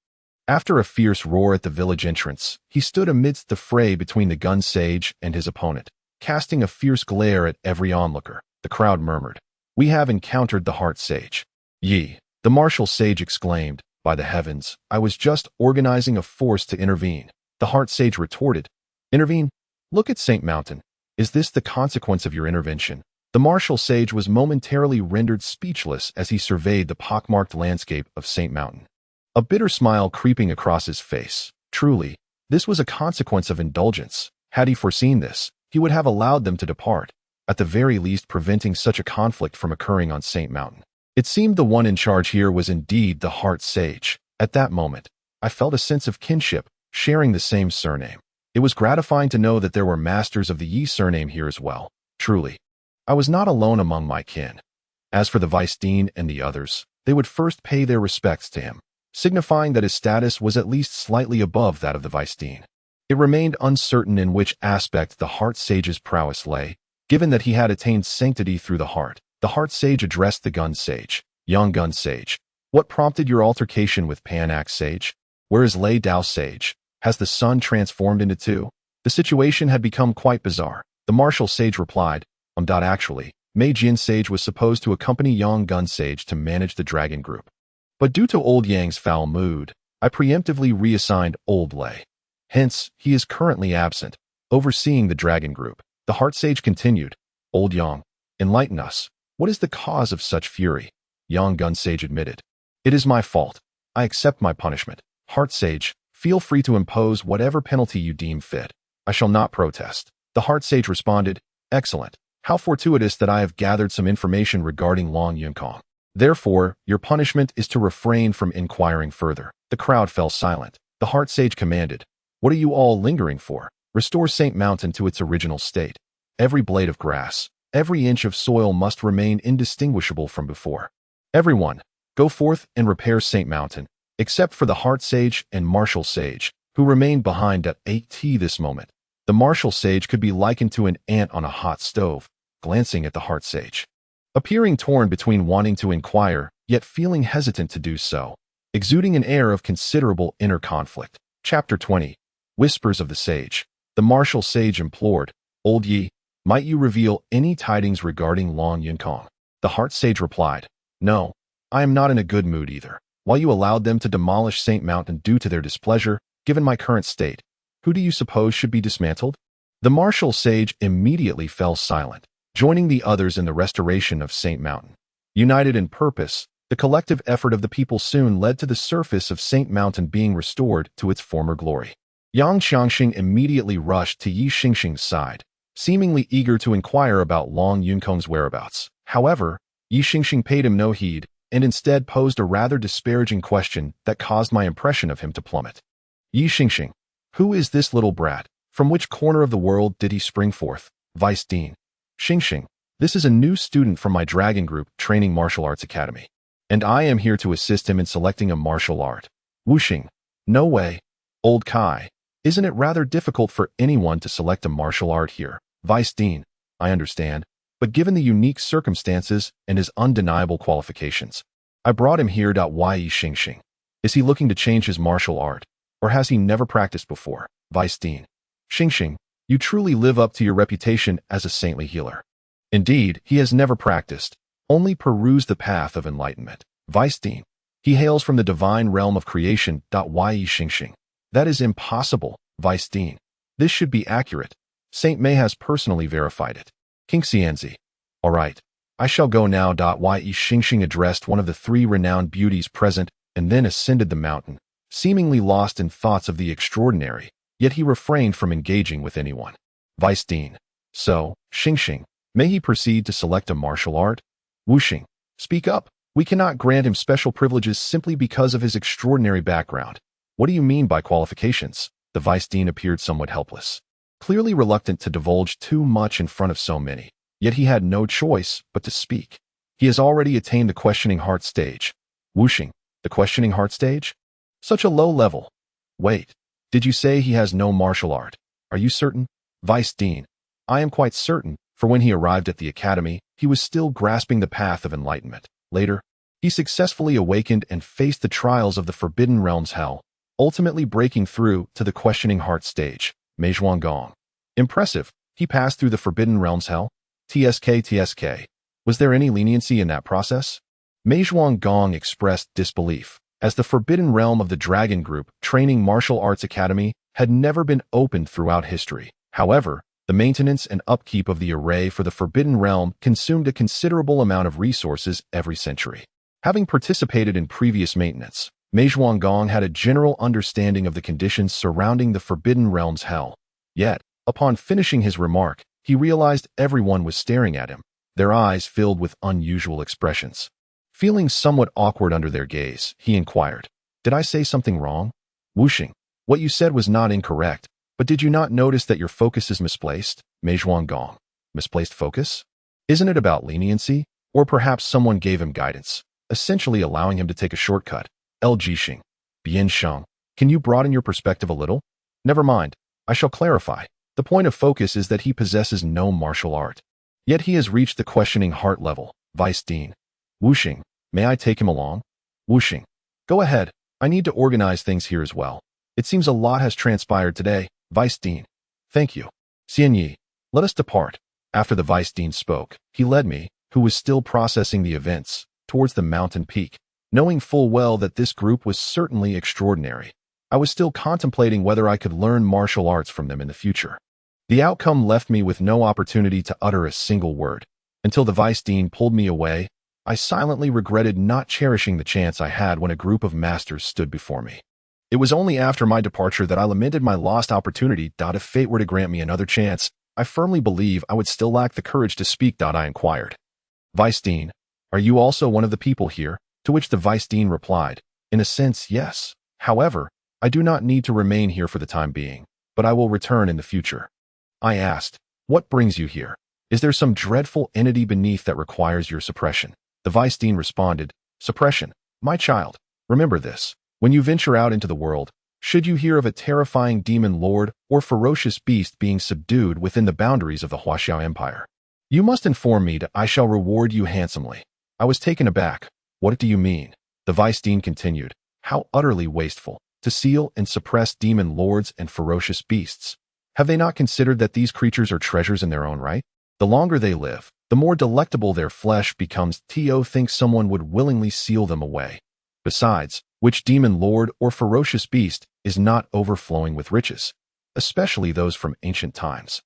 After a fierce roar at the village entrance, he stood amidst the fray between the gun sage and his opponent, casting a fierce glare at every onlooker. The crowd murmured, "We have encountered the Heart Sage." "Ye," the martial sage exclaimed, "by the heavens, I was just organizing a force to intervene." The Heart Sage retorted, "Intervene? Look at St. Mountain. Is this the consequence of your intervention?" The martial sage was momentarily rendered speechless as he surveyed the pockmarked landscape of St. Mountain, a bitter smile creeping across his face. Truly, this was a consequence of indulgence. Had he foreseen this, he would have allowed them to depart, at the very least preventing such a conflict from occurring on St. Mountain. It seemed the one in charge here was indeed the Heart Sage. At that moment, I felt a sense of kinship, sharing the same surname. It was gratifying to know that there were masters of the Yi surname here as well. Truly, I was not alone among my kin. As for the Vice Dean and the others, they would first pay their respects to him, signifying that his status was at least slightly above that of the Vice Dean. It remained uncertain in which aspect the Heart Sage's prowess lay, given that he had attained sanctity through the heart. The Heart Sage addressed the Gun Sage. "Young Gun Sage, what prompted your altercation with Pan-Axe Sage? Where is Lei Dao Sage? Has the sun transformed into two?" The situation had become quite bizarre. The martial sage replied, Actually, Mei Jin Sage was supposed to accompany Yang Gun Sage to manage the dragon group. But due to Old Yang's foul mood, I preemptively reassigned Old Lei. Hence, he is currently absent, overseeing the dragon group. The Heart Sage continued, "Old Yang, enlighten us. What is the cause of such fury?" Yang Gun Sage admitted, "It is my fault. I accept my punishment. Heart Sage, feel free to impose whatever penalty you deem fit. I shall not protest." The Heart Sage responded, "Excellent. How fortuitous that I have gathered some information regarding Long Yunkong. Therefore, your punishment is to refrain from inquiring further." The crowd fell silent. The Heart Sage commanded, "What are you all lingering for? Restore St. Mountain to its original state. Every blade of grass, every inch of soil must remain indistinguishable from before. Everyone, go forth and repair St. Mountain, except for the Heart Sage and Martial Sage, who remain behind at this moment." The Martial Sage could be likened to an ant on a hot stove, glancing at the heart sage. Appearing torn between wanting to inquire, yet feeling hesitant to do so, exuding an air of considerable inner conflict. Chapter 20. Whispers of the Sage. The martial sage implored, "Old Yi, might you reveal any tidings regarding Long Yinkong?" The heart sage replied, "No, I am not in a good mood either. While you allowed them to demolish Saint Mountain due to their displeasure, given my current state, who do you suppose should be dismantled?" The martial sage immediately fell silent, joining the others in the restoration of Saint Mountain. United in purpose, the collective effort of the people soon led to the surface of Saint Mountain being restored to its former glory. Yang Xiangxing immediately rushed to Yi Xingxing's side, seemingly eager to inquire about Long Yunkong's whereabouts. However, Yi Xingxing paid him no heed, and instead posed a rather disparaging question that caused my impression of him to plummet. "Yi Xingxing, who is this little brat? From which corner of the world did he spring forth?" Vice Dean: "Xingxing, this is a new student from my dragon group training martial arts academy, and I am here to assist him in selecting a martial art." Wuxing: "No way. Old Kai, isn't it rather difficult for anyone to select a martial art here?" Vice Dean: "I understand, but given the unique circumstances and his undeniable qualifications, I brought him here. Yi Xingxing, is he looking to change his martial art, or has he never practiced before?" Vice Dean: "Xingxing, you truly live up to your reputation as a saintly healer. Indeed, he has never practiced, only perused the path of enlightenment." Vice Dean: "He hails from the divine realm of creation. Yi Xingxing, that is impossible." Vice Dean: "This should be accurate. Saint Mei has personally verified it." King Xianzi: "All right, I shall go now." Yi Xingxing addressed one of the three renowned beauties present and then ascended the mountain, seemingly lost in thoughts of the extraordinary, yet he refrained from engaging with anyone. Vice Dean: "So, Xingxing, may he proceed to select a martial art?" Wuxing: "Speak up. We cannot grant him special privileges simply because of his extraordinary background. What do you mean by qualifications?" The Vice Dean appeared somewhat helpless, clearly reluctant to divulge too much in front of so many, yet he had no choice but to speak. "He has already attained the questioning heart stage." Wuxing: "The questioning heart stage? Such a low level. Wait, did you say he has no martial art? Are you certain?" Vice Dean: "I am quite certain, for when he arrived at the academy, he was still grasping the path of enlightenment. Later, he successfully awakened and faced the trials of the Forbidden Realm's hell, ultimately breaking through to the questioning heart stage." Meizhuang Gong: "Impressive. He passed through the Forbidden Realm's hell? TSK. Was there any leniency in that process?" Meizhuang Gong expressed disbelief, as the Forbidden Realm of the Dragon Group Training Martial Arts Academy had never been opened throughout history. However, the maintenance and upkeep of the array for the Forbidden Realm consumed a considerable amount of resources every century. Having participated in previous maintenance, Meizhuang Gong had a general understanding of the conditions surrounding the Forbidden Realm's hell. Yet, upon finishing his remark, he realized everyone was staring at him, their eyes filled with unusual expressions. Feeling somewhat awkward under their gaze, he inquired, "Did I say something wrong?" Wuxing: "What you said was not incorrect, but did you not notice that your focus is misplaced?" Meizhuang Gong: "Misplaced focus? Isn't it about leniency? Or perhaps someone gave him guidance, essentially allowing him to take a shortcut?" Jixing: "Bian Sheng, can you broaden your perspective a little?" "Never mind, I shall clarify. The point of focus is that he possesses no martial art. Yet he has reached the questioning heart level." Vice Dean: "Wuxing, may I take him along?" Wuxing: "Go ahead. I need to organize things here as well. It seems a lot has transpired today." Vice Dean: "Thank you. Xianyi, let us depart." After the Vice Dean spoke, he led me, who was still processing the events, towards the mountain peak. Knowing full well that this group was certainly extraordinary, I was still contemplating whether I could learn martial arts from them in the future. The outcome left me with no opportunity to utter a single word. Until the Vice Dean pulled me away, I silently regretted not cherishing the chance I had when a group of masters stood before me. It was only after my departure that I lamented my lost opportunity. If fate were to grant me another chance, I firmly believe I would still lack the courage to speak. I inquired, "Vice Dean, are you also one of the people here?" To which the Vice Dean replied, "In a sense, yes. However, I do not need to remain here for the time being, but I will return in the future." I asked, "What brings you here? Is there some dreadful entity beneath that requires your suppression?" The Vice Dean responded, "Suppression, my child. Remember this. When you venture out into the world, should you hear of a terrifying demon lord or ferocious beast being subdued within the boundaries of the Huaxiao Empire, You must inform me that I shall reward you handsomely. I was taken aback. What do you mean? The Vice Dean continued. How utterly wasteful, to seal and suppress demon lords and ferocious beasts. Have they not considered that these creatures are treasures in their own right? The longer they live, the more delectable their flesh becomes. To think someone would willingly seal them away. Besides, which demon lord or ferocious beast is not overflowing with riches, especially those from ancient times?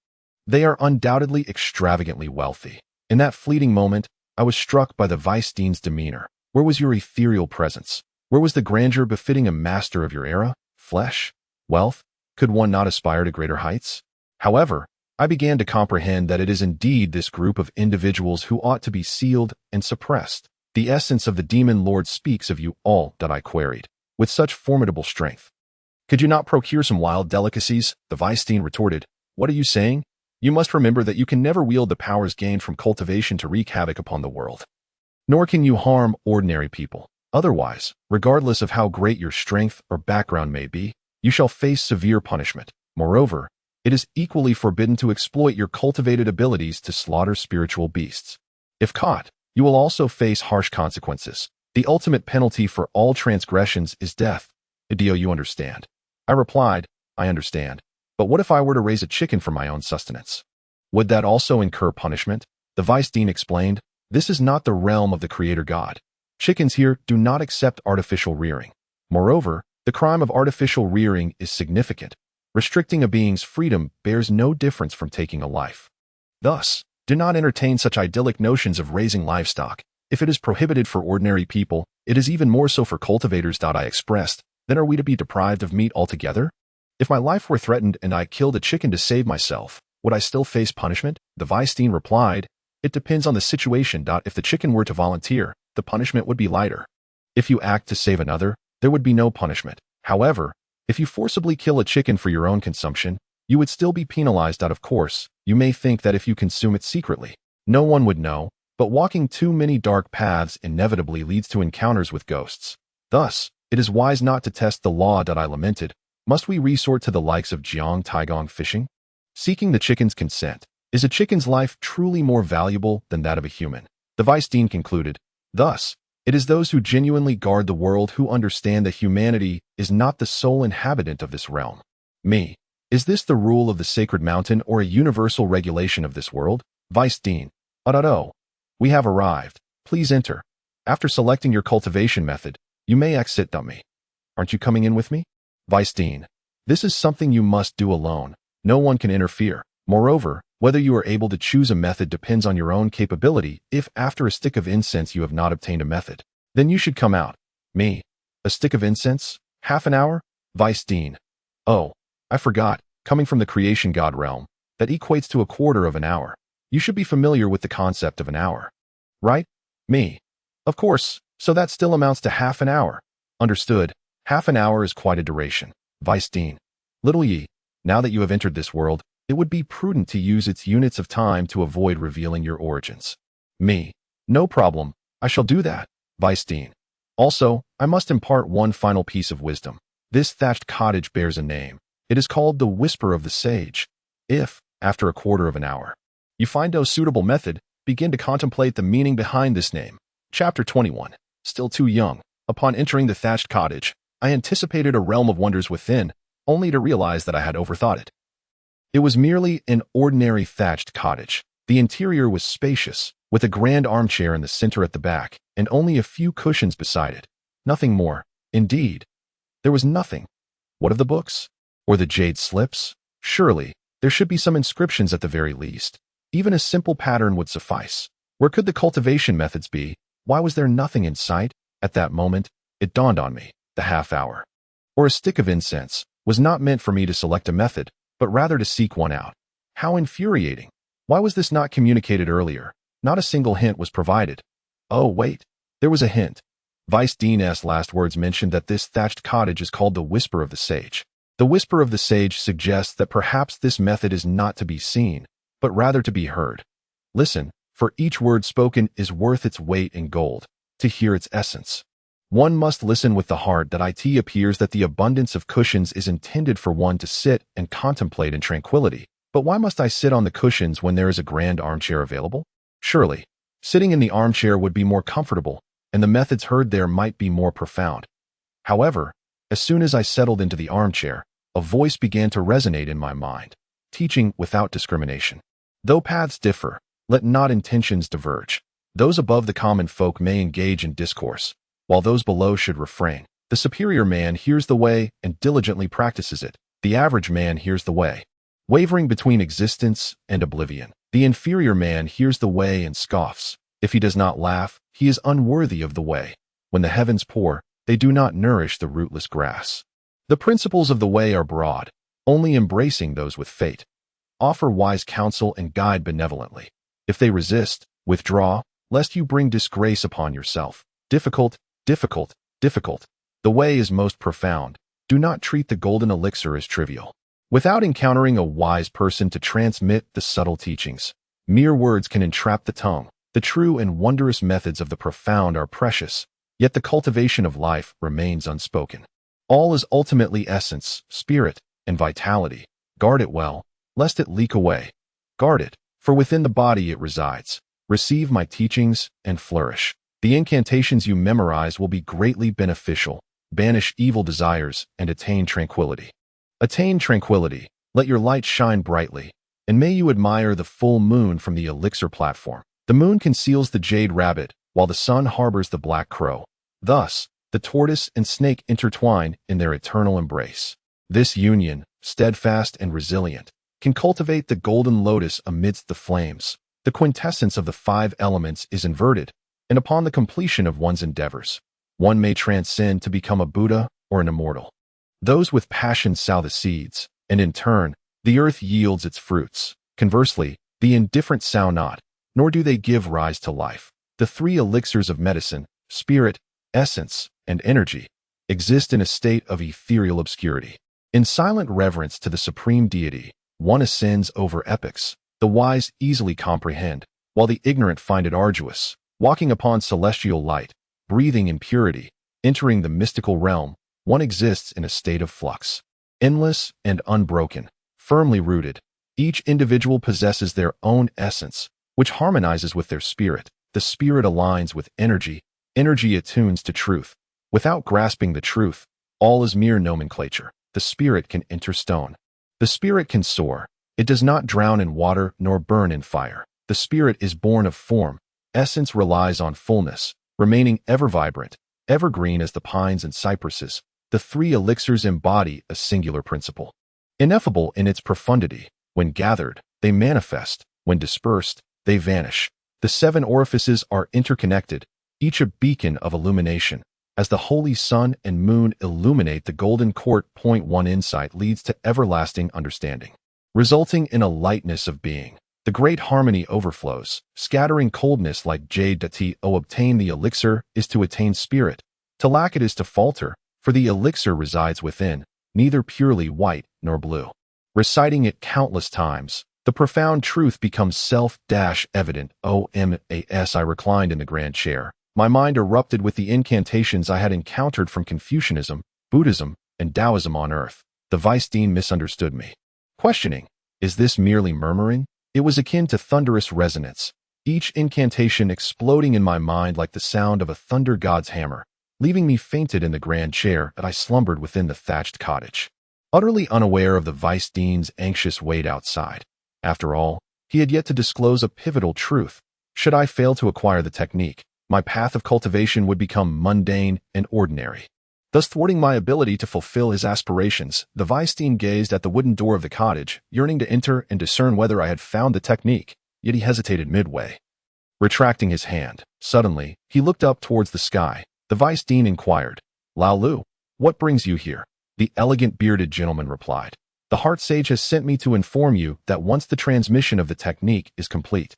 They are undoubtedly extravagantly wealthy. In that fleeting moment, I was struck by the Vice Dean's demeanor. Where was your ethereal presence? Where was the grandeur befitting a master of your era? Flesh? Wealth? Could one not aspire to greater heights? However, I began to comprehend that it is indeed this group of individuals who ought to be sealed and suppressed. The essence of the demon lord speaks of you all, that I queried, with such formidable strength. Could you not procure some wild delicacies? The Vice Dean retorted. What are you saying? You must remember that you can never wield the powers gained from cultivation to wreak havoc upon the world. Nor can you harm ordinary people. Otherwise, regardless of how great your strength or background may be, you shall face severe punishment. Moreover, it is equally forbidden to exploit your cultivated abilities to slaughter spiritual beasts. If caught, you will also face harsh consequences. The ultimate penalty for all transgressions is death. Do you understand? I replied, I understand. But what if I were to raise a chicken for my own sustenance? Would that also incur punishment? The Vice Dean explained, this is not the realm of the Creator God. Chickens here do not accept artificial rearing. Moreover, the crime of artificial rearing is significant. Restricting a being's freedom bears no difference from taking a life. Thus, do not entertain such idyllic notions of raising livestock. If it is prohibited for ordinary people, it is even more so for cultivators. I expressed, then are we to be deprived of meat altogether? If my life were threatened and I killed a chicken to save myself, would I still face punishment? The Vice Dean replied, it depends on the situation. If the chicken were to volunteer, the punishment would be lighter. If you act to save another, there would be no punishment. However, if you forcibly kill a chicken for your own consumption, you would still be penalized. Of course, you may think that if you consume it secretly, no one would know, but walking too many dark paths inevitably leads to encounters with ghosts. Thus, it is wise not to test the law. I lamented. Must we resort to the likes of Jiang Taigong fishing? Seeking the chicken's consent. Is a chicken's life truly more valuable than that of a human? The Vice Dean concluded. Thus, it is those who genuinely guard the world who understand that humanity is not the sole inhabitant of this realm. Me. Is this the rule of the sacred mountain or a universal regulation of this world? Vice Dean. Oh. We have arrived. Please enter. After selecting your cultivation method, you may exit. Me. Aren't you coming in with me? Vice Dean. This is something you must do alone. No one can interfere. Moreover, whether you are able to choose a method depends on your own capability. If after a stick of incense you have not obtained a method, then you should come out. Me. A stick of incense? Half an hour? Vice Dean. Oh, I forgot. Coming from the creation god realm, that equates to a quarter of an hour. You should be familiar with the concept of an hour. Right? Me. Of course, so that still amounts to half an hour. Understood. Half an hour is quite a duration. Vice Dean. Little ye, now that you have entered this world, it would be prudent to use its units of time to avoid revealing your origins. Me. No problem. I shall do that. Vice Dean. Also, I must impart one final piece of wisdom. This thatched cottage bears a name. It is called the Whisper of the Sage. If, after a quarter of an hour, you find no suitable method, begin to contemplate the meaning behind this name. Chapter 21. Still too young. Upon entering the thatched cottage, I anticipated a realm of wonders within, only to realize that I had overthought it. It was merely an ordinary thatched cottage. The interior was spacious, with a grand armchair in the center at the back, and only a few cushions beside it. Nothing more. Indeed, there was nothing. What of the books? Or the jade slips? Surely, there should be some inscriptions at the very least. Even a simple pattern would suffice. Where could the cultivation methods be? Why was there nothing in sight? At that moment, it dawned on me. The half hour, or a stick of incense, was not meant for me to select a method, but rather to seek one out. How infuriating! Why was this not communicated earlier? Not a single hint was provided. Oh, wait. There was a hint. Vice Dean's last words mentioned that this thatched cottage is called the Whisper of the Sage. The Whisper of the Sage suggests that perhaps this method is not to be seen, but rather to be heard. Listen, for each word spoken is worth its weight in gold. To hear its essence, one must listen with the heart. It appears that the abundance of cushions is intended for one to sit and contemplate in tranquility. But why must I sit on the cushions when there is a grand armchair available? Surely, sitting in the armchair would be more comfortable, and the methods heard there might be more profound. However, as soon as I settled into the armchair, a voice began to resonate in my mind, teaching without discrimination. Though paths differ, let not intentions diverge. Those above the common folk may engage in discourse, while those below should refrain. The superior man hears the way and diligently practices it. The average man hears the way, wavering between existence and oblivion. The inferior man hears the way and scoffs. If he does not laugh, he is unworthy of the way. When the heavens pour, they do not nourish the rootless grass. The principles of the way are broad, only embracing those with fate. Offer wise counsel and guide benevolently. If they resist, withdraw, lest you bring disgrace upon yourself. Difficult, difficult, difficult. The way is most profound. Do not treat the golden elixir as trivial. Without encountering a wise person to transmit the subtle teachings, mere words can entrap the tongue. The true and wondrous methods of the profound are precious, yet the cultivation of life remains unspoken. All is ultimately essence, spirit, and vitality. Guard it well, lest it leak away. Guard it, for within the body it resides. Receive my teachings and flourish. The incantations you memorize will be greatly beneficial. Banish evil desires and attain tranquility. Attain tranquility, let your light shine brightly, and may you admire the full moon from the elixir platform. The moon conceals the jade rabbit, while the sun harbors the black crow. Thus, the tortoise and snake intertwine in their eternal embrace. This union, steadfast and resilient, can cultivate the golden lotus amidst the flames. The quintessence of the 5 elements is inverted, and upon the completion of one's endeavors, one may transcend to become a Buddha or an immortal. Those with passion sow the seeds, and in turn, the earth yields its fruits. Conversely, the indifferent sow not, nor do they give rise to life. The 3 elixirs of medicine, spirit, essence, and energy, exist in a state of ethereal obscurity. In silent reverence to the supreme deity, one ascends over epochs. The wise easily comprehend, while the ignorant find it arduous. Walking upon celestial light, breathing in purity, entering the mystical realm, one exists in a state of flux. Endless and unbroken, firmly rooted, each individual possesses their own essence, which harmonizes with their spirit. The spirit aligns with energy, energy attunes to truth. Without grasping the truth, all is mere nomenclature. The spirit can enter stone. The spirit can soar. It does not drown in water nor burn in fire. The spirit is born of form. Essence relies on fullness, remaining ever vibrant, evergreen as the pines and cypresses. The 3 elixirs embody a singular principle. Ineffable in its profundity, when gathered, they manifest. When dispersed, they vanish. The 7 orifices are interconnected, each a beacon of illumination. As the holy sun and moon illuminate the golden court. One insight leads to everlasting understanding, resulting in a lightness of being. The great harmony overflows, scattering coldness like jade. To obtain the elixir is to attain spirit. To lack it is to falter, for the elixir resides within, neither purely white nor blue. Reciting it countless times, the profound truth becomes self-evident. As I reclined in the grand chair, my mind erupted with the incantations I had encountered from Confucianism, Buddhism, and Taoism on earth. The Vice-Dean misunderstood me, questioning, is this merely murmuring? It was akin to thunderous resonance, each incantation exploding in my mind like the sound of a thunder god's hammer, leaving me fainted in the grand chair that I slumbered within the thatched cottage, utterly unaware of the Vice-Dean's anxious wait outside. After all, he had yet to disclose a pivotal truth. Should I fail to acquire the technique, my path of cultivation would become mundane and ordinary, thus thwarting my ability to fulfill his aspirations. The Vice-Dean gazed at the wooden door of the cottage, yearning to enter and discern whether I had found the technique, yet he hesitated midway. Retracting his hand, suddenly, he looked up towards the sky. The Vice-Dean inquired, Lao Lu, what brings you here? The elegant bearded gentleman replied, the heart sage has sent me to inform you that once the transmission of the technique is complete,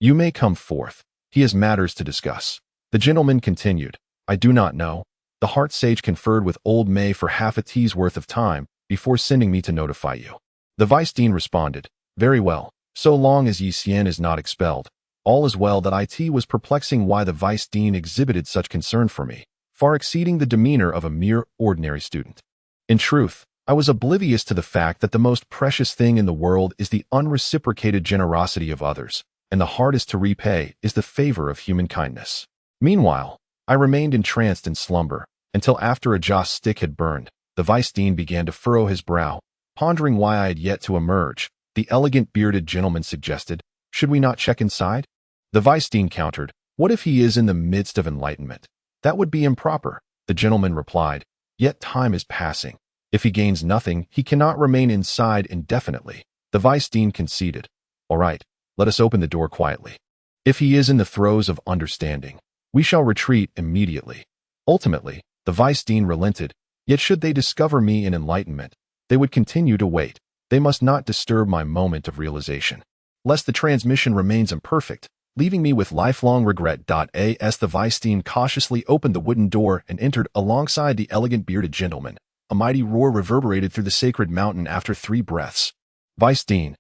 you may come forth. He has matters to discuss. The gentleman continued, I do not know. The heart sage conferred with old May for half a tea's worth of time before sending me to notify you. The Vice-Dean responded, very well, so long as Yi Xian is not expelled. All is well. That it was perplexing why the Vice-Dean exhibited such concern for me, far exceeding the demeanor of a mere ordinary student. In truth, I was oblivious to the fact that the most precious thing in the world is the unreciprocated generosity of others, and the hardest to repay is the favor of human kindness. Meanwhile, I remained entranced in slumber, until after a joss stick had burned, the vice dean began to furrow his brow, pondering why I had yet to emerge. The elegant bearded gentleman suggested, "Should we not check inside?" The vice dean countered, "What if he is in the midst of enlightenment? That would be improper." The gentleman replied, "Yet time is passing. If he gains nothing, he cannot remain inside indefinitely." The vice dean conceded, "All right, let us open the door quietly. If he is in the throes of understanding, we shall retreat immediately." Ultimately, the vice dean relented, yet should they discover me in enlightenment, they would continue to wait. They must not disturb my moment of realization, lest the transmission remains imperfect, leaving me with lifelong regret. As the vice dean cautiously opened the wooden door and entered alongside the elegant bearded gentleman, a mighty roar reverberated through the sacred mountain after 3 breaths. "Vice dean,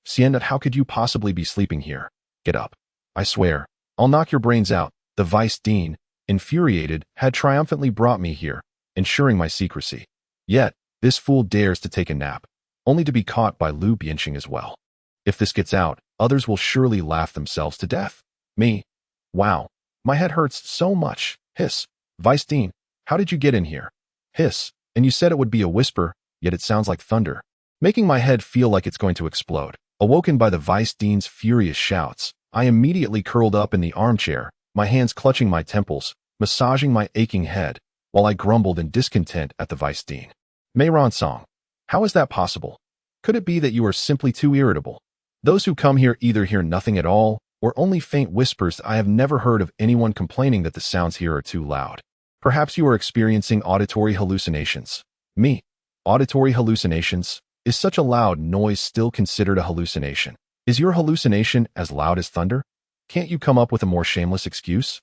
Sienna, how could you possibly be sleeping here? Get up. I swear, I'll knock your brains out." The vice dean, infuriated, had triumphantly brought me here, ensuring my secrecy. Yet, this fool dares to take a nap, only to be caught by Lu Bianxing as well. If this gets out, others will surely laugh themselves to death. Me? Wow, my head hurts so much. Hiss. "Vice dean, how did you get in here?" Hiss. "And you said it would be a whisper, yet it sounds like thunder," making my head feel like it's going to explode. Awoken by the vice dean's furious shouts, I immediately curled up in the armchair, my hands clutching my temples, massaging my aching head, while I grumbled in discontent at the vice dean. "Meiransong, how is that possible? Could it be that you are simply too irritable? Those who come here either hear nothing at all, or only faint whispers. I have never heard of anyone complaining that the sounds here are too loud. Perhaps you are experiencing auditory hallucinations." Me? Auditory hallucinations? Is such a loud noise still considered a hallucination? Is your hallucination as loud as thunder? Can't you come up with a more shameless excuse?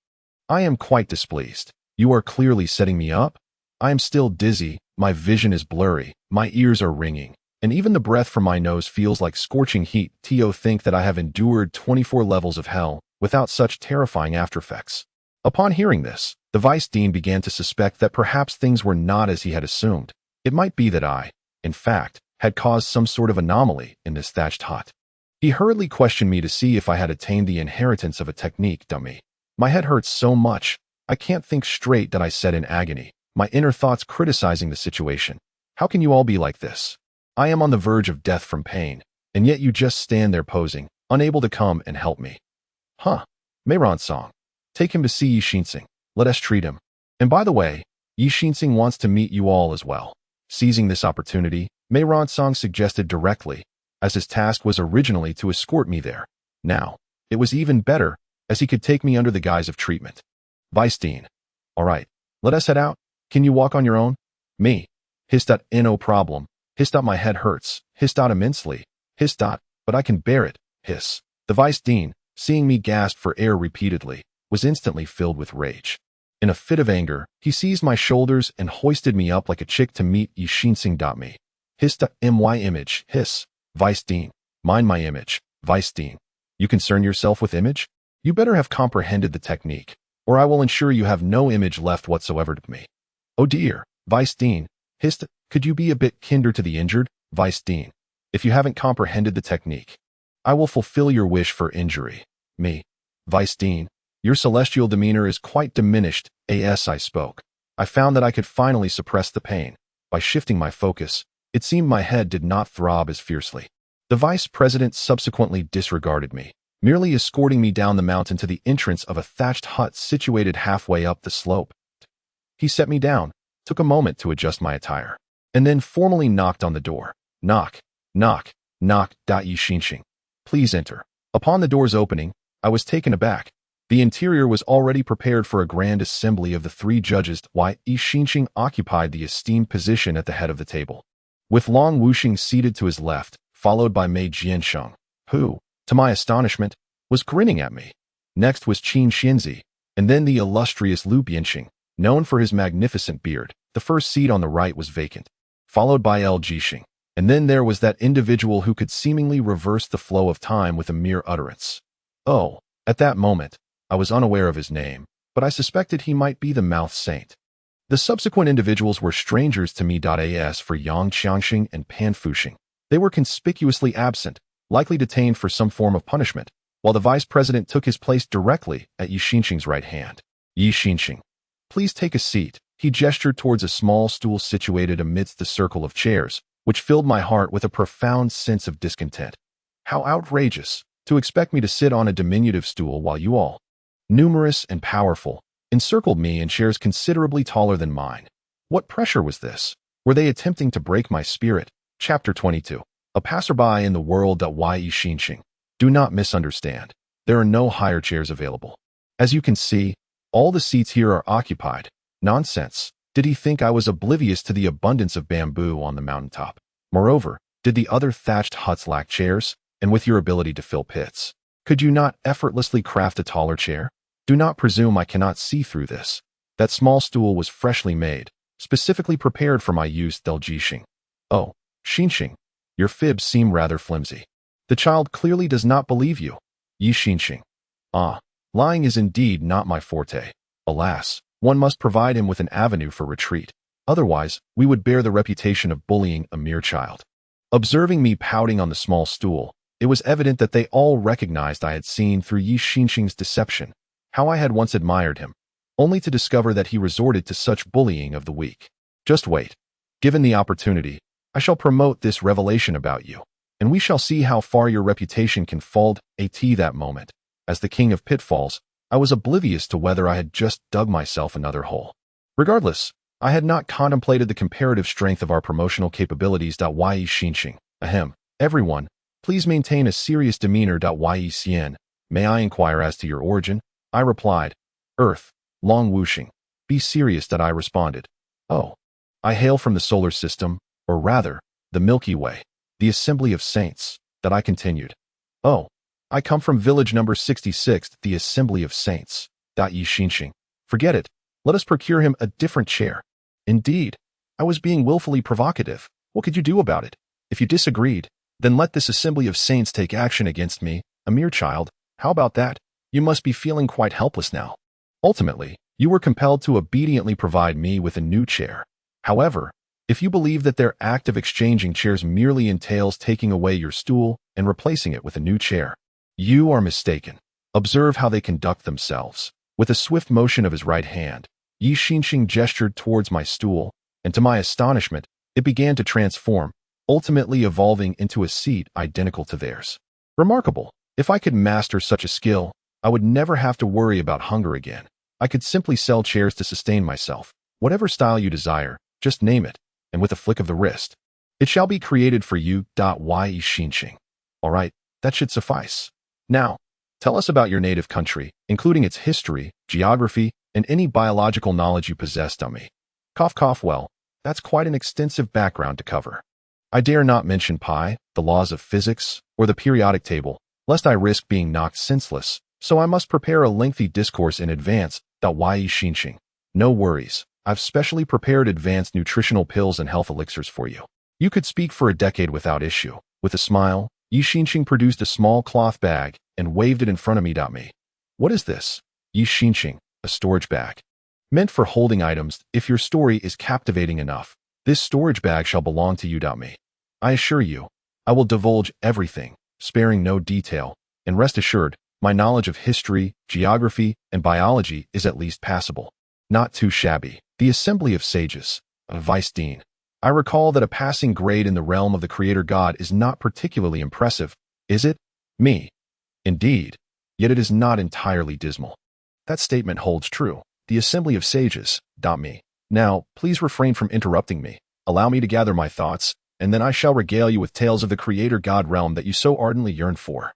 I am quite displeased. You are clearly setting me up. I am still dizzy, my vision is blurry, my ears are ringing, and even the breath from my nose feels like scorching heat. Think that I have endured 24 levels of hell without such terrifying aftereffects. Upon hearing this, the vice dean began to suspect that perhaps things were not as he had assumed. It might be that I, in fact, had caused some sort of anomaly in this thatched hut. He hurriedly questioned me to see if I had attained the inheritance of a technique. Dummy. My head hurts so much, I can't think straight. That I said in agony, my inner thoughts criticizing the situation. "How can you all be like this? I am on the verge of death from pain, and yet you just stand there posing, unable to come and help me." "Huh. Meiransong, take him to see Yi Xinsing. Let us treat him. And by the way, Yi Xinsing wants to meet you all as well." Seizing this opportunity, Meiransong suggested directly, as his task was originally to escort me there. Now, it was even better, as he could take me under the guise of treatment. "Vice dean. All right, let us head out. Can you walk on your own?" Me. "Hissed. No problem. Hissed. My head hurts. Hissed immensely. Hissed. But I can bear it." Hiss. The vice dean, seeing me gasp for air repeatedly, was instantly filled with rage. In a fit of anger, he seized my shoulders and hoisted me up like a chick to meet Yi Xinsing. Me. Hissed. My image. Hiss. "Vice dean, mind my image." "Vice dean, you concern yourself with image? You better have comprehended the technique, or I will ensure you have no image left whatsoever to me." "Oh dear, Vice dean." Hissed. "Could you be a bit kinder to the injured?" "Vice dean, if you haven't comprehended the technique, I will fulfill your wish for injury." Me. "Vice dean, your celestial demeanor is quite diminished." As I spoke, I found that I could finally suppress the pain. By shifting my focus, it seemed my head did not throb as fiercely. The vice president subsequently disregarded me, merely escorting me down the mountain to the entrance of a thatched hut situated halfway up the slope. He set me down, took a moment to adjust my attire, and then formally knocked on the door. Knock, knock, knock. Yi Xinsing, please enter. Upon the door's opening, I was taken aback. The interior was already prepared for a grand assembly of the 3 judges. Yi Xinsing occupied the esteemed position at the head of the table, with Long Wuxing seated to his left, followed by Mei Jiansheng, who, to my astonishment, was grinning at me. Next was Qin Xianzi, and then the illustrious Lu Bianxing, known for his magnificent beard. The first seat on the right was vacant, followed by L Jixing, and then there was that individual who could seemingly reverse the flow of time with a mere utterance. Oh, at that moment, I was unaware of his name, but I suspected he might be the Mouth Saint. The subsequent individuals were strangers to me. As for Yang Qiangxing and Pan Fuxing, they were conspicuously absent, likely detained for some form of punishment, while the vice president took his place directly at Yi Xinxing's right hand. Yi Xinxing, please take a seat. He gestured towards a small stool situated amidst the circle of chairs, which filled my heart with a profound sense of discontent. How outrageous to expect me to sit on a diminutive stool while you all, numerous and powerful, encircled me in chairs considerably taller than mine. What pressure was this? Were they attempting to break my spirit? Chapter 22. A passerby in the world. Yi Xinxing, do not misunderstand. There are no higher chairs available. As you can see, all the seats here are occupied. Nonsense. Did he think I was oblivious to the abundance of bamboo on the mountaintop? Moreover, did the other thatched huts lack chairs? And with your ability to fill pits, could you not effortlessly craft a taller chair? Do not presume I cannot see through this. That small stool was freshly made, specifically prepared for my use. Jixing. Oh, Xinxing, your fibs seem rather flimsy. The child clearly does not believe you. Yi Xinxing. Ah, lying is indeed not my forte. Alas, one must provide him with an avenue for retreat. Otherwise, we would bear the reputation of bullying a mere child. Observing me pouting on the small stool, it was evident that they all recognized I had seen through Yi Xinxing's deception, how I had once admired him, only to discover that he resorted to such bullying of the weak. Just wait. Given the opportunity, I shall promote this revelation about you, and we shall see how far your reputation can fall. At that moment, as the king of pitfalls, I was oblivious to whether I had just dug myself another hole. Regardless, I had not contemplated the comparative strength of our promotional capabilities. Yi Xinxing. Ahem. Everyone, please maintain a serious demeanor. Yi Xian, may I inquire as to your origin? I replied. Earth, Long Wuxing. Be serious. I responded. Oh, I hail from the solar system, or rather, the Milky Way, the assembly of saints. I continued. Oh, I come from village number 66, the assembly of saints. Yi Xinxing. Forget it. Let us procure him a different chair. Indeed, I was being willfully provocative. What could you do about it? If you disagreed, then let this assembly of saints take action against me, a mere child. How about that? You must be feeling quite helpless now. Ultimately, you were compelled to obediently provide me with a new chair. However, if you believe that their act of exchanging chairs merely entails taking away your stool and replacing it with a new chair, you are mistaken. Observe how they conduct themselves. With a swift motion of his right hand, Yi Xinxing gestured towards my stool, and to my astonishment, it began to transform, ultimately evolving into a seat identical to theirs. Remarkable. If I could master such a skill, I would never have to worry about hunger again. I could simply sell chairs to sustain myself. Whatever style you desire, just name it, and with a flick of the wrist, it shall be created for you. Yi Xinxing. All right, that should suffice. Now, tell us about your native country, including its history, geography, and any biological knowledge you possess. Me. Cough cough. Well, that's quite an extensive background to cover. I dare not mention pi, the laws of physics, or the periodic table, lest I risk being knocked senseless, so I must prepare a lengthy discourse in advance. Yi Xinxing. No worries. I've specially prepared advanced nutritional pills and health elixirs for you. You could speak for a decade without issue. With a smile, Yi Xinxing produced a small cloth bag and waved it in front of me. Me. What is this? Yi Xinxing. A storage bag. Meant for holding items. If your story is captivating enough, this storage bag shall belong to you. Me. I assure you, I will divulge everything, sparing no detail, and rest assured, my knowledge of history, geography, and biology is at least passable. Not too shabby. The Assembly of Sages. Vice Dean. I recall that a passing grade in the realm of the Creator God is not particularly impressive, is it? Me. Indeed. Yet it is not entirely dismal. That statement holds true. The Assembly of Sages. Me. Now, please refrain from interrupting me. Allow me to gather my thoughts, and then I shall regale you with tales of the Creator God realm that you so ardently yearn for.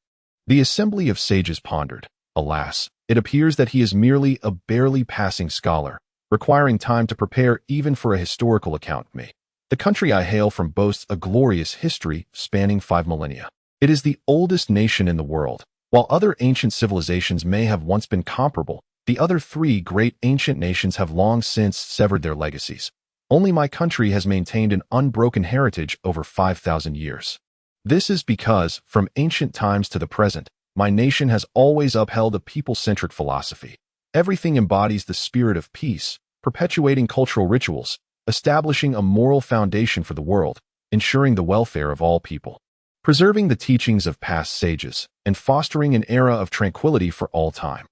The Assembly of Sages pondered. Alas, it appears that he is merely a barely passing scholar, requiring time to prepare even for a historical account. Me. The country I hail from boasts a glorious history spanning 5 millennia. It is the oldest nation in the world. While other ancient civilizations may have once been comparable, the other 3 great ancient nations have long since severed their legacies. Only my country has maintained an unbroken heritage over 5,000 years. This is because, from ancient times to the present, my nation has always upheld a people-centric philosophy. Everything embodies the spirit of peace, perpetuating cultural rituals, establishing a moral foundation for the world, ensuring the welfare of all people, preserving the teachings of past sages, and fostering an era of tranquility for all time.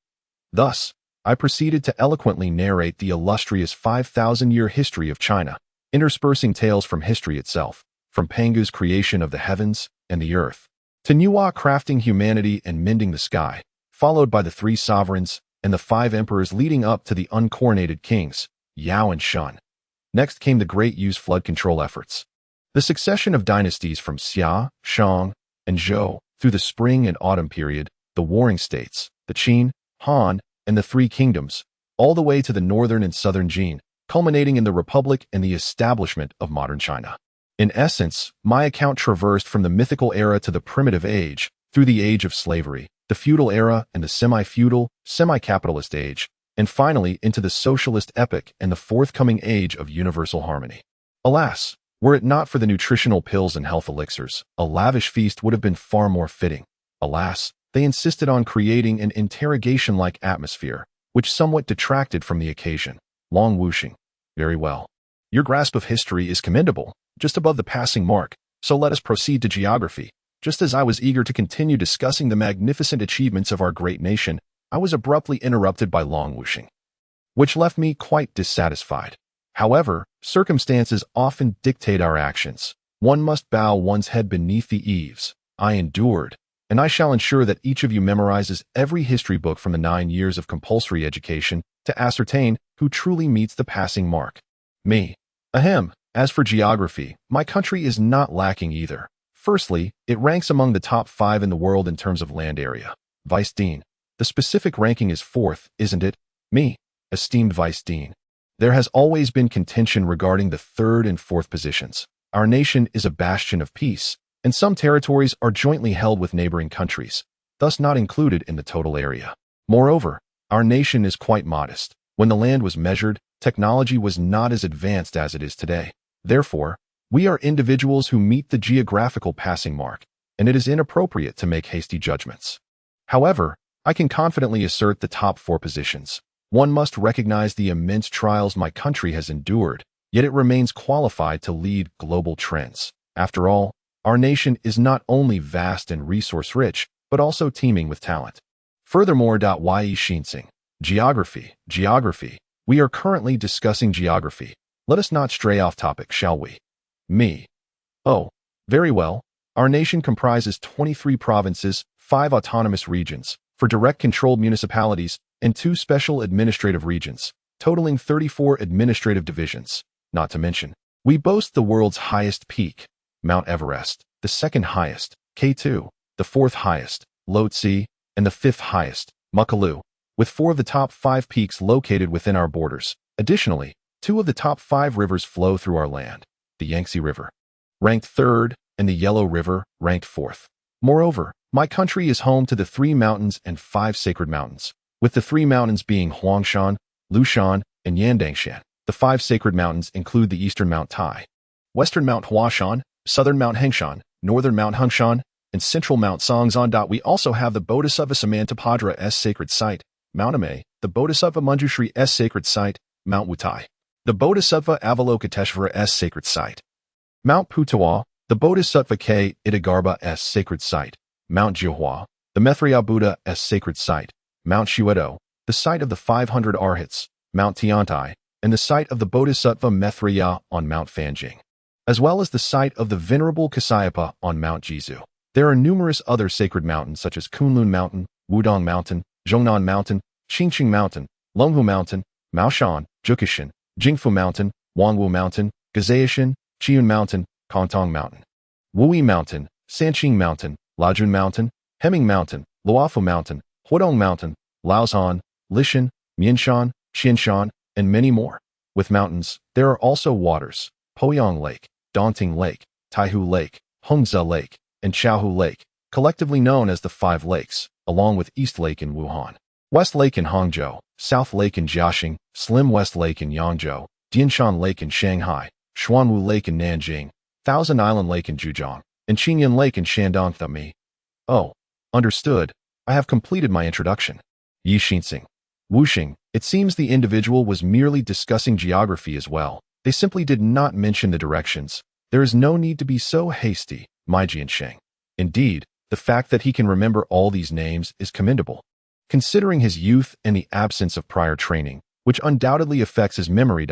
Thus, I proceeded to eloquently narrate the illustrious 5,000-year history of China, interspersing tales from history itself, from Pangu's creation of the heavens and the earth, to Nuwa crafting humanity and mending the sky, followed by the three sovereigns and the five emperors leading up to the uncoronated kings, Yao and Shun. Next came the Great Yu's flood control efforts. The succession of dynasties from Xia, Shang, and Zhou through the spring and autumn period, the warring states, the Qin, Han, and the Three Kingdoms, all the way to the northern and southern Jin, culminating in the Republic and the establishment of modern China. In essence, my account traversed from the mythical era to the primitive age, through the age of slavery, the feudal era and the semi-feudal, semi-capitalist age, and finally into the socialist epoch and the forthcoming age of universal harmony. Alas, were it not for the nutritional pills and health elixirs, a lavish feast would have been far more fitting. Alas, they insisted on creating an interrogation-like atmosphere, which somewhat detracted from the occasion. Long whooshing. Very well. Your grasp of history is commendable, just above the passing mark, so let us proceed to geography. Just as I was eager to continue discussing the magnificent achievements of our great nation, I was abruptly interrupted by long whooshing, which left me quite dissatisfied. However, circumstances often dictate our actions. One must bow one's head beneath the eaves. I endured, and I shall ensure that each of you memorizes every history book from the 9 years of compulsory education to ascertain who truly meets the passing mark. Me. Ahem. As for geography, my country is not lacking either. Firstly, it ranks among the top 5 in the world in terms of land area. Vice Dean. The specific ranking is 4th, isn't it? Me. Esteemed Vice Dean. There has always been contention regarding the 3rd and 4th positions. Our nation is a bastion of peace, and some territories are jointly held with neighboring countries, thus not included in the total area. Moreover, our nation is quite modest. When the land was measured, technology was not as advanced as it is today. Therefore, we are individuals who meet the geographical passing mark, and it is inappropriate to make hasty judgments. However, I can confidently assert the top 4 positions. One must recognize the immense trials my country has endured, yet it remains qualified to lead global trends. After all, our nation is not only vast and resource-rich, but also teeming with talent. Furthermore, Yi Xinsing. Geography. We are currently discussing geography. Let us not stray off topic, shall we? Me. Oh, very well. Our nation comprises 23 provinces, 5 autonomous regions, 4 direct-controlled municipalities, and 2 special administrative regions, totaling 34 administrative divisions. Not to mention, we boast the world's highest peak, Mount Everest, the 2nd highest, K2, the 4th highest, Lhotse, and the 5th highest, Makalu, with 4 of the top 5 peaks located within our borders. Additionally, 2 of the top 5 rivers flow through our land, the Yangtze River, ranked 3rd, and the Yellow River, ranked 4th. Moreover, my country is home to the 3 mountains and 5 sacred mountains, with the 3 mountains being Huangshan, Lushan, and Yandangshan. The 5 sacred mountains include the eastern Mount Tai, western Mount Huashan, southern Mount Hengshan, northern Mount Hengshan, and central Mount Songzan. We also have the Bodhisattva Samantabhadra's sacred site, Mount Ame, the Bodhisattva Manjushri's sacred site, Mount Wutai, the Bodhisattva Avalokiteshvara's sacred site, Mount Putawa, the Bodhisattva K. Itagarbha's sacred site, Mount Jihua, the Maitreya Buddha's sacred site, Mount Shuedo, the site of the 500 Arhats, Mount Tiantai, and the site of the Bodhisattva Maitreya on Mount Fanjing, as well as the site of the Venerable Kasayapa on Mount Jizu. There are numerous other sacred mountains such as Kunlun Mountain, Wudong Mountain, Zhongnan Mountain, Qingqing Mountain, Longhu Mountain, Maoshan, Jukishan, Jingfu Mountain, Wangwu Mountain, Gazaishan, Chiun Mountain, Kantong Mountain, Wui Mountain, Sanqing Mountain, Lajun Mountain, Heming Mountain, Luofu Mountain, Huodong Mountain, Laozhan, Lishan, Mianshan, Qianshan, and many more. With mountains, there are also waters: Poyang Lake, Daunting Lake, Taihu Lake, Hongze Lake, and Chaohu Lake, collectively known as the 5 lakes, along with East Lake in Wuhan, West Lake in Hangzhou, South Lake in Jiaxing, Slim West Lake in Yangzhou, Dianshan Lake in Shanghai, Xuanwu Lake in Nanjing, Thousand Island Lake in Zhejiang, and Qinyan Lake in Shandong. Oh, understood. I have completed my introduction. Yi Xinsing. Whooshing, it seems the individual was merely discussing geography as well. They simply did not mention the directions. There is no need to be so hasty, my Jiansheng. Indeed, the fact that he can remember all these names is commendable. Considering his youth and the absence of prior training, which undoubtedly affects his memory.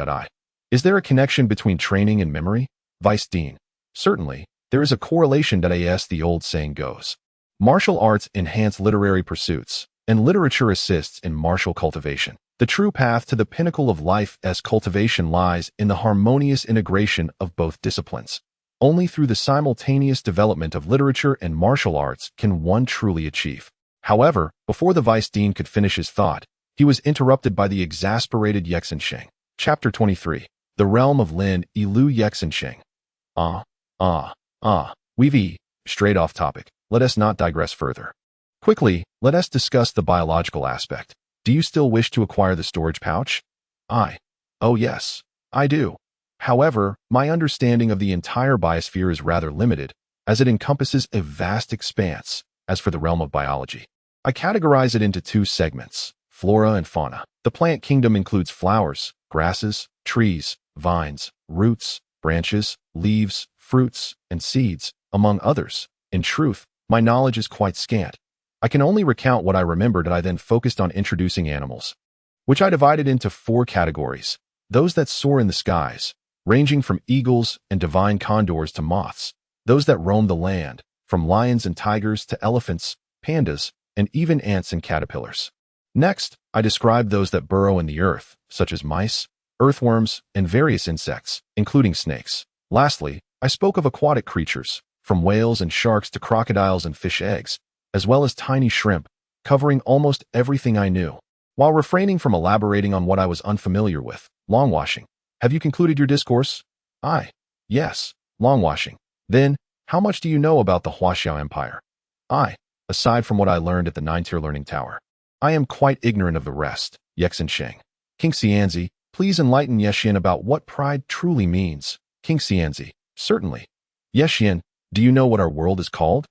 Is there a connection between training and memory? Vice Dean. Certainly, there is a correlation. As the old saying goes. Martial arts enhance literary pursuits, and literature assists in martial cultivation. The true path to the pinnacle of life as cultivation lies in the harmonious integration of both disciplines. Only through the simultaneous development of literature and martial arts can one truly achieve. However, before the Vice Dean could finish his thought, he was interrupted by the exasperated Yexinsheng. Chapter 23. The Realm of Lin Yilu Yexinsheng. We've strayed off topic. Let us not digress further. Quickly, let us discuss the biological aspect. Do you still wish to acquire the storage pouch? Oh yes, I do. However, my understanding of the entire biosphere is rather limited, as it encompasses a vast expanse. As for the realm of biology, I categorize it into two segments, flora and fauna. The plant kingdom includes flowers, grasses, trees, vines, roots, branches, leaves, fruits, and seeds, among others. In truth, my knowledge is quite scant. I can only recount what I remembered, and I then focused on introducing animals, which I divided into four categories. Those that soar in the skies, ranging from eagles and divine condors to moths. Those that roam the land, from lions and tigers to elephants, pandas, and even ants and caterpillars. Next, I described those that burrow in the earth, such as mice, earthworms, and various insects, including snakes. Lastly, I spoke of aquatic creatures, from whales and sharks to crocodiles and fish eggs, as well as tiny shrimp, covering almost everything I knew. While refraining from elaborating on what I was unfamiliar with, longwashing. Have you concluded your discourse? Yes, longwashing. Then, how much do you know about the Huaxiao Empire? Aside from what I learned at the 9-tier learning tower. I am quite ignorant of the rest. Yexinsheng. King Xianzi, please enlighten Yexian about what pride truly means. King Xianzi. Certainly. Yexian, do you know what our world is called?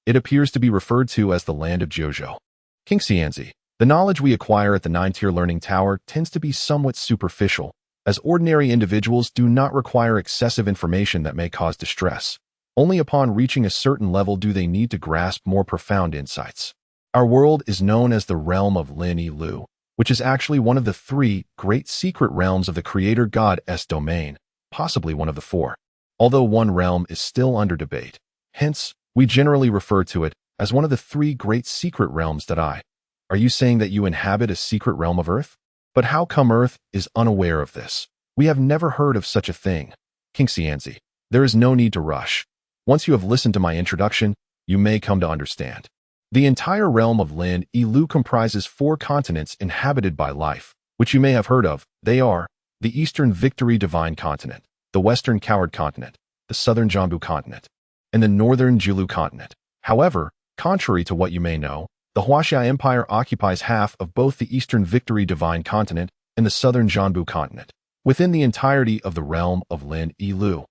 It appears to be referred to as the land of Jojo. King Xianzi. The knowledge we acquire at the 9-tier learning tower tends to be somewhat superficial, as ordinary individuals do not require excessive information that may cause distress. Only upon reaching a certain level do they need to grasp more profound insights. Our world is known as the realm of Lin Yilu, which is actually one of the 3 great secret realms of the creator god's domain, possibly one of the 4. Although one realm is still under debate. Hence, we generally refer to it as one of the 3 great secret realms. Are you saying that you inhabit a secret realm of Earth? But how come Earth is unaware of this? We have never heard of such a thing. King Xianzi, there is no need to rush. Once you have listened to my introduction, you may come to understand. The entire realm of Lin Yilu comprises 4 continents inhabited by life, which you may have heard of. They are the Eastern Victory Divine Continent, the Western Coward Continent, the Southern Jambu Continent, and the Northern Jilu Continent. However, contrary to what you may know, the Huaxia Empire occupies half of both the Eastern Victory Divine Continent and the Southern Jianbu Continent. Within the entirety of the realm of Lin Yilu,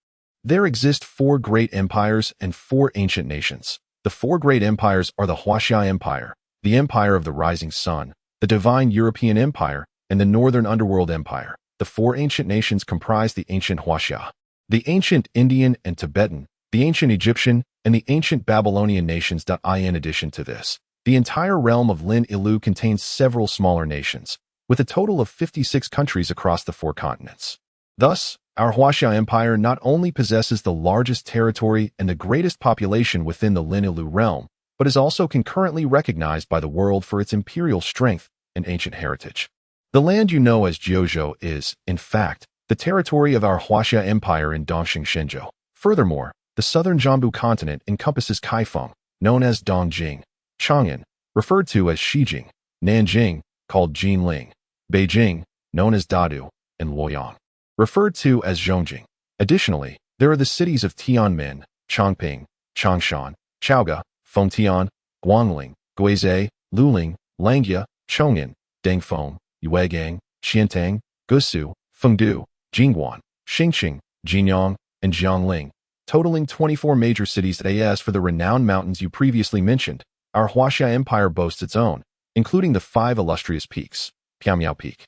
there exist 4 great empires and 4 ancient nations. The 4 great empires are the Huaxia Empire, the Empire of the Rising Sun, the Divine European Empire, and the Northern Underworld Empire. The 4 ancient nations comprise the ancient Huaxia, the ancient Indian and Tibetan, the ancient Egyptian, and the ancient Babylonian nations. In addition to this, the entire realm of Lin Yilu contains several smaller nations, with a total of 56 countries across the 4 continents. Thus, our Huaxia Empire not only possesses the largest territory and the greatest population within the Lin Yilu realm, but is also concurrently recognized by the world for its imperial strength and ancient heritage. The land you know as Jiuzhou is, in fact, the territory of our Huaxia Empire in Dongxing Shenzhou. Furthermore, the southern Jianbu continent encompasses Kaifeng, known as Dongjing, Chang'an, referred to as Xijing, Nanjing, called Jinling, Beijing, known as Dadu, and Luoyang, referred to as Zhongjing. Additionally, there are the cities of Tianmin, Chongping, Changshan, Chaoga, Fengtian, Guangling, Guizhou, Luling, Langya, Chong'an, Dangfeng, Yuegang, Xiantang, Gusu, Fengdu, Jingguan, Xingqing, Jinyang, and Jiangling, totaling 24 major cities. As for the renowned mountains you previously mentioned, our Huaxia Empire boasts its own, including the 5 illustrious peaks: Piamiao Peak,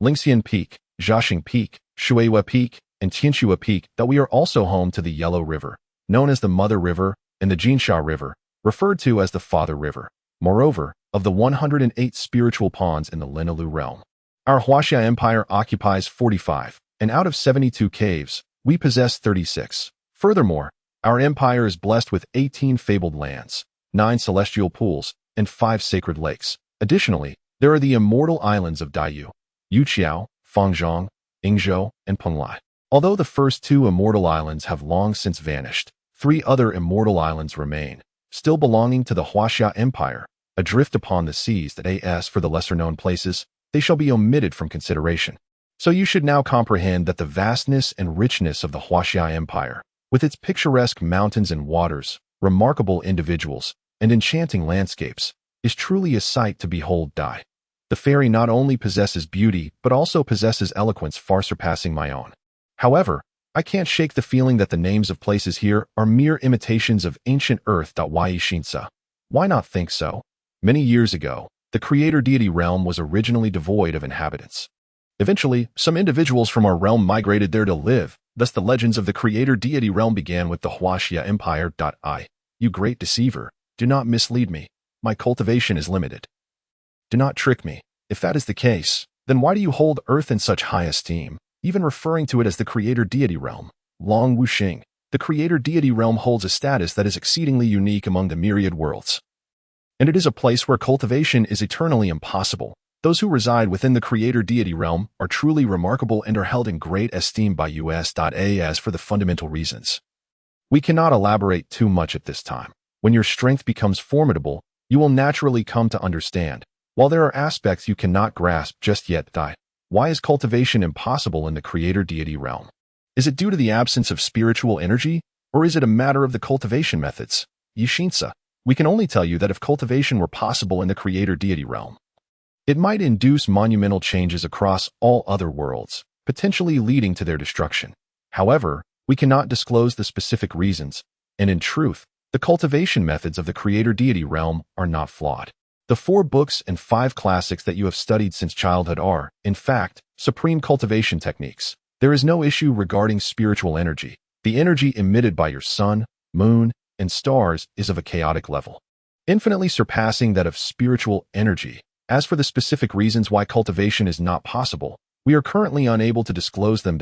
Lingxian Peak, Jiaxing Peak, Shuiwa Peak, and Tianxua Peak, that we are also home to the Yellow River, known as the Mother River, and the Jinsha River, referred to as the Father River. Moreover, of the 108 spiritual ponds in the Linaloo realm, our Huaxia Empire occupies 45, and out of 72 caves, we possess 36. Furthermore, our empire is blessed with 18 fabled lands, 9 celestial pools, and 5 sacred lakes. Additionally, there are the immortal islands of Daiyu, Yuqiao, Fangzhong, Yingzhou, and Penglai. Although the first 2 immortal islands have long since vanished, 3 other immortal islands remain, still belonging to the Huaxia Empire, adrift upon the seas that as for the lesser-known places, they shall be omitted from consideration. So you should now comprehend that the vastness and richness of the Huaxia Empire, with its picturesque mountains and waters, remarkable individuals, and enchanting landscapes, is truly a sight to behold. The fairy not only possesses beauty, but also possesses eloquence far surpassing my own. However, I can't shake the feeling that the names of places here are mere imitations of ancient earth. Why not think so? Many years ago, the creator deity realm was originally devoid of inhabitants. Eventually, some individuals from our realm migrated there to live, thus the legends of the creator deity realm began with the Huaxia Empire. You great deceiver, do not mislead me. My cultivation is limited. Do not trick me. If that is the case, then why do you hold earth in such high esteem, even referring to it as the creator deity realm? Long Wuxing, the creator deity realm holds a status that is exceedingly unique among the myriad worlds. And it is a place where cultivation is eternally impossible. Those who reside within the creator deity realm are truly remarkable and are held in great esteem by us. As for the fundamental reasons, we cannot elaborate too much at this time. When your strength becomes formidable, you will naturally come to understand, while there are aspects you cannot grasp just yet. Why is cultivation impossible in the creator deity realm? Is it due to the absence of spiritual energy, or is it a matter of the cultivation methods? Yishinsa, we can only tell you that if cultivation were possible in the creator deity realm, it might induce monumental changes across all other worlds, potentially leading to their destruction. However, we cannot disclose the specific reasons, and in truth, the cultivation methods of the creator deity realm are not flawed. The 4 books and 5 classics that you have studied since childhood are, in fact, supreme cultivation techniques. There is no issue regarding spiritual energy. The energy emitted by your sun, moon, and stars is of a chaotic level, infinitely surpassing that of spiritual energy. As for the specific reasons why cultivation is not possible, we are currently unable to disclose them.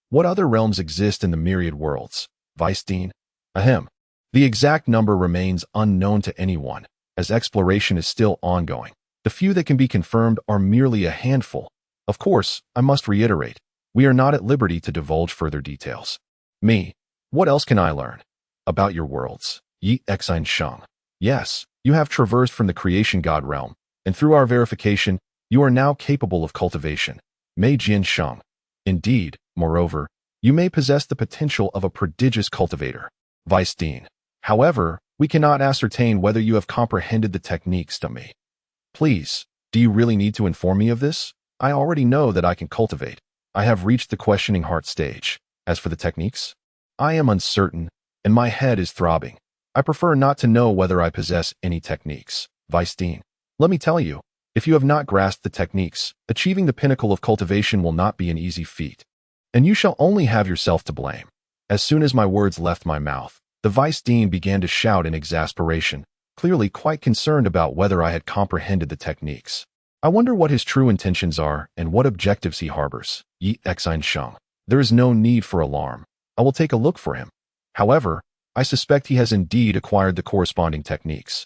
What other realms exist in the myriad worlds? Weisstein? Ahem. The exact number remains unknown to anyone, as exploration is still ongoing. The few that can be confirmed are merely a handful. Of course, I must reiterate, we are not at liberty to divulge further details. What else can I learn? About your worlds. Yi Exine Sheng. Yes, you have traversed from the creation god realm, and through our verification, you are now capable of cultivation. Mei Jian Sheng. Indeed, moreover, you may possess the potential of a prodigious cultivator. Weisstein. However, we cannot ascertain whether you have comprehended the techniques. Please, do you really need to inform me of this? I already know that I can cultivate. I have reached the questioning heart stage. As for the techniques, I am uncertain, and my head is throbbing. I prefer not to know whether I possess any techniques. Weisstein. Let me tell you, if you have not grasped the techniques, achieving the pinnacle of cultivation will not be an easy feat, and you shall only have yourself to blame. As soon as my words left my mouth, the Vice-Dean began to shout in exasperation, clearly quite concerned about whether I had comprehended the techniques. I wonder what his true intentions are and what objectives he harbors. Yi Exine Sheng. There is no need for alarm. I will take a look for him. However, I suspect he has indeed acquired the corresponding techniques.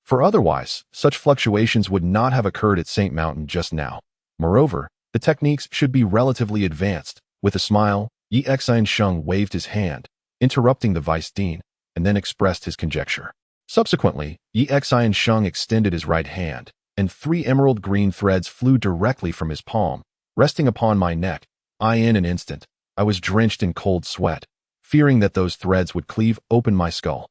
For otherwise, such fluctuations would not have occurred at Saint Mountain just now. Moreover, the techniques should be relatively advanced. With a smile, Yi Exine Sheng waved his hand, interrupting the Vice-Dean, and then expressed his conjecture. Subsequently, Yi Exine Sheng extended his right hand, and 3 emerald green threads flew directly from his palm, resting upon my neck. In an instant, I was drenched in cold sweat, fearing that those threads would cleave open my skull.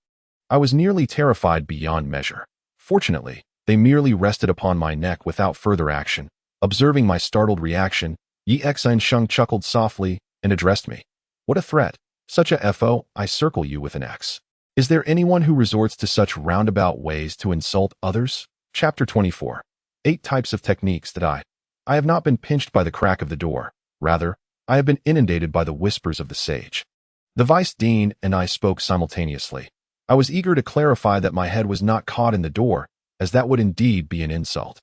I was nearly terrified beyond measure. Fortunately, they merely rested upon my neck without further action. Observing my startled reaction, Yi Exine Sheng chuckled softly and addressed me. What a threat! Such a FO, I circle you with an X. Is there anyone who resorts to such roundabout ways to insult others? Chapter 24. 8 types of techniques that I have not been pinched by the crack of the door. Rather, I have been inundated by the whispers of the sage. The vice dean and I spoke simultaneously. I was eager to clarify that my head was not caught in the door, as that would indeed be an insult.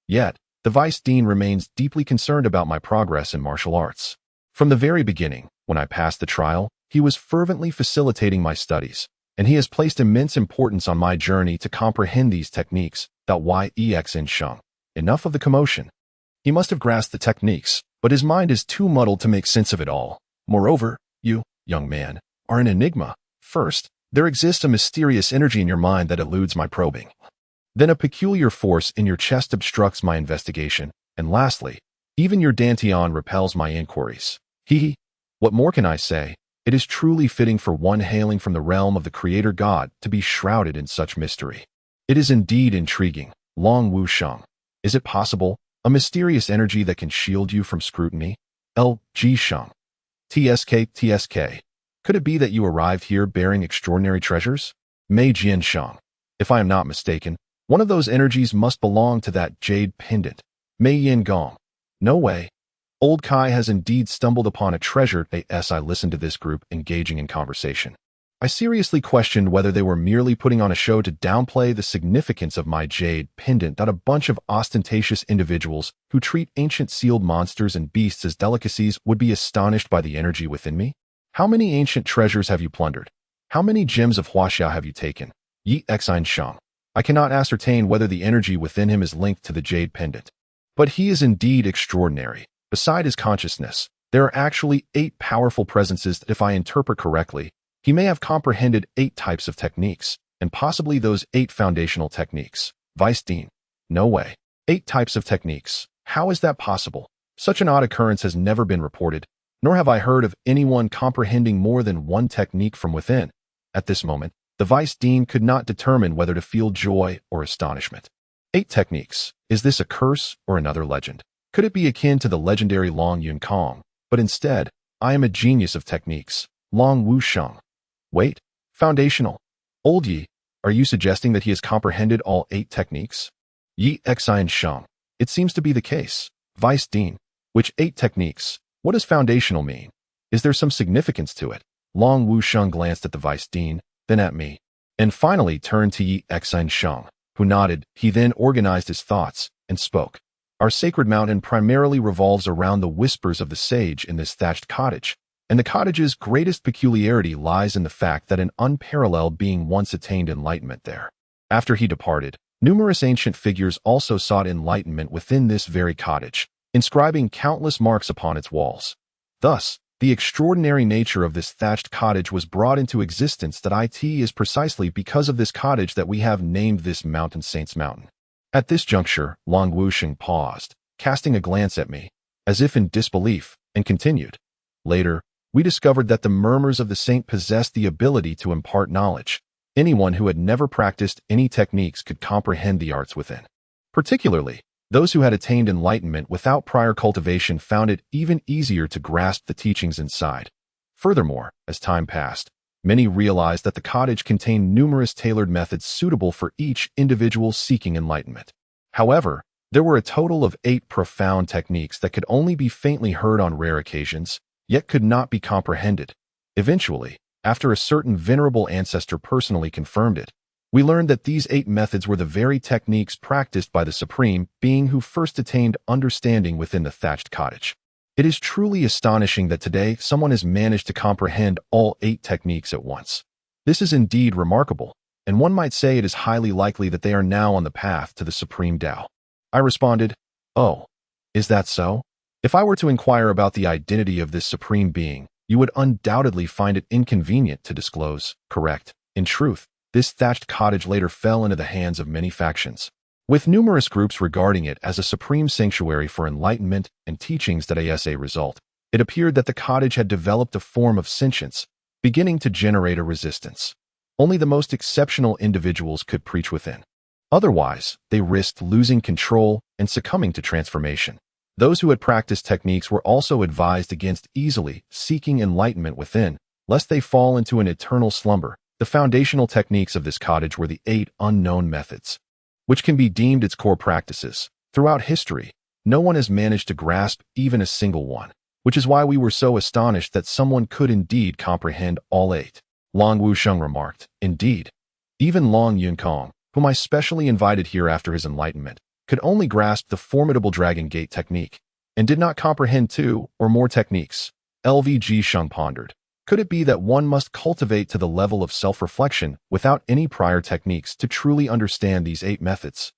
Yet, the vice dean remains deeply concerned about my progress in martial arts. From the very beginning, when I passed the trial, he was fervently facilitating my studies, and he has placed immense importance on my journey to comprehend these techniques. Sheng. Enough of the commotion. He must have grasped the techniques, but his mind is too muddled to make sense of it all. Moreover, you, young man, are an enigma. First, there exists a mysterious energy in your mind that eludes my probing. Then a peculiar force in your chest obstructs my investigation, and lastly, even your dantian repels my inquiries. What more can I say? It is truly fitting for one hailing from the realm of the Creator God to be shrouded in such mystery. It is indeed intriguing. Long Wu Sheng. Is it possible? A mysterious energy that can shield you from scrutiny? G Sheng. TSK. Could it be that you arrived here bearing extraordinary treasures? Mei Jian Sheng. If I am not mistaken, one of those energies must belong to that jade pendant. Mei Yin Gong. No way. Old Kai has indeed stumbled upon a treasure. As I listened to this group engaging in conversation, I seriously questioned whether they were merely putting on a show to downplay the significance of my jade pendant. A bunch of ostentatious individuals who treat ancient sealed monsters and beasts as delicacies would be astonished by the energy within me. How many ancient treasures have you plundered? How many gems of Huaxia have you taken? Yi Xin Shang. I cannot ascertain whether the energy within him is linked to the jade pendant. But he is indeed extraordinary. Beside his consciousness, there are actually 8 powerful presences that, if I interpret correctly, he may have comprehended 8 types of techniques, and possibly those 8 foundational techniques. Vice Dean. No way. 8 types of techniques. How is that possible? Such an odd occurrence has never been reported, nor have I heard of anyone comprehending more than one technique from within. At this moment, the Vice Dean could not determine whether to feel joy or astonishment. 8 techniques. Is this a curse or another legend? Could it be akin to the legendary Long Yun Kong? But instead, I am a genius of techniques. Long Wu Sheng. Wait, foundational. Old Yi, are you suggesting that he has comprehended all 8 techniques? Yi Xin Sheng. It seems to be the case. Vice Dean. Which 8 techniques? What does foundational mean? Is there some significance to it? Long Wu Sheng glanced at the Vice Dean, then at me, and finally turned to Yi Xin Sheng, who nodded. He then organized his thoughts and spoke. Our sacred mountain primarily revolves around the whispers of the sage in this thatched cottage, and the cottage's greatest peculiarity lies in the fact that an unparalleled being once attained enlightenment there. After he departed, numerous ancient figures also sought enlightenment within this very cottage, inscribing countless marks upon its walls. Thus, the extraordinary nature of this thatched cottage was brought into existence. That it is precisely because of this cottage that we have named this mountain Saint's Mountain. At this juncture, Long Wusheng paused, casting a glance at me, as if in disbelief, and continued. Later, we discovered that the murmurs of the saint possessed the ability to impart knowledge. Anyone who had never practiced any techniques could comprehend the arts within. Particularly, those who had attained enlightenment without prior cultivation found it even easier to grasp the teachings inside. Furthermore, as time passed, many realized that the cottage contained numerous tailored methods suitable for each individual seeking enlightenment. However, there were a total of 8 profound techniques that could only be faintly heard on rare occasions, yet could not be comprehended. Eventually, after a certain venerable ancestor personally confirmed it, we learned that these 8 methods were the very techniques practiced by the Supreme Being who first attained understanding within the thatched cottage. It is truly astonishing that today someone has managed to comprehend all 8 techniques at once. This is indeed remarkable, and one might say it is highly likely that they are now on the path to the Supreme Tao. I responded, "Oh, is that so? If I were to inquire about the identity of this Supreme Being, you would undoubtedly find it inconvenient to disclose." Correct. In truth, this thatched cottage later fell into the hands of many factions, with numerous groups regarding it as a supreme sanctuary for enlightenment and teachings. That as a result, it appeared that the cottage had developed a form of sentience, beginning to generate a resistance. Only the most exceptional individuals could preach within. Otherwise, they risked losing control and succumbing to transformation. Those who had practiced techniques were also advised against easily seeking enlightenment within, lest they fall into an eternal slumber. The foundational techniques of this cottage were the 8 unknown methods, which can be deemed its core practices. Throughout history, no one has managed to grasp even a single one, which is why we were so astonished that someone could indeed comprehend all 8. Long Wusheng remarked, indeed. Even Long Yunkong, whom I specially invited here after his enlightenment, could only grasp the formidable Dragon Gate technique, and did not comprehend 2 or more techniques. LVG Sheng pondered. Could it be that one must cultivate to the level of self-reflection without any prior techniques to truly understand these 8 methods?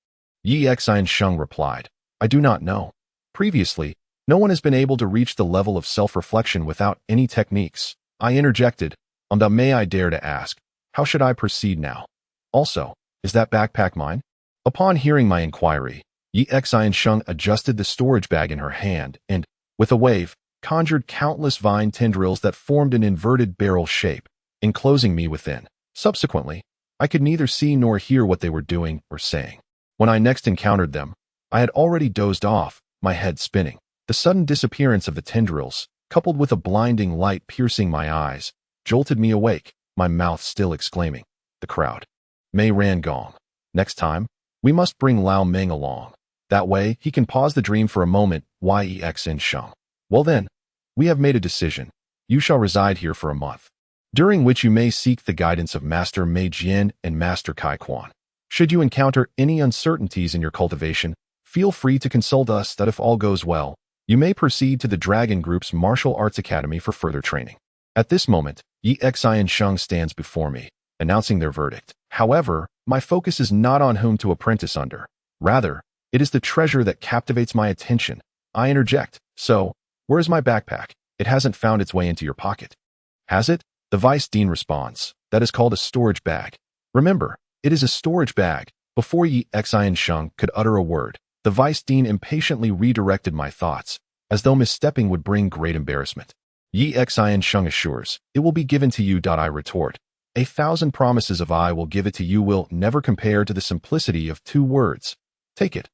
Yi Xian Sheng replied, I do not know. Previously, no one has been able to reach the level of self-reflection without any techniques. I interjected, may I dare to ask, how should I proceed now? Also, is that backpack mine? Upon hearing my inquiry, Yi Xian Sheng adjusted the storage bag in her hand and, with a wave, conjured countless vine tendrils that formed an inverted barrel shape, enclosing me within. Subsequently, I could neither see nor hear what they were doing or saying. When I next encountered them, I had already dozed off, my head spinning. The sudden disappearance of the tendrils, coupled with a blinding light piercing my eyes, jolted me awake, my mouth still exclaiming, the crowd. Mei Ran Gong. Next time, we must bring Lao Meng along. That way, he can pause the dream for a moment. Yexn Sheng. Well then, we have made a decision. You shall reside here for a month, during which you may seek the guidance of Master Mei Jian and Master Kai Quan. Should you encounter any uncertainties in your cultivation, feel free to consult us. That if all goes well, you may proceed to the Dragon Group's Martial Arts Academy for further training. At this moment, Yi Xian Sheng stands before me, announcing their verdict. However, my focus is not on whom to apprentice under. Rather, it is the treasure that captivates my attention. I interject. So, where is my backpack? It hasn't found its way into your pocket. Has it? The Vice Dean responds. That is called a storage bag. Remember, it is a storage bag. Before Yi Xian Sheng could utter a word, the Vice Dean impatiently redirected my thoughts, as though misstepping would bring great embarrassment. Yi Xian Sheng assures, it will be given to you. I retort. 1,000 promises of I will give it to you will never compare to the simplicity of 2 words. Take it.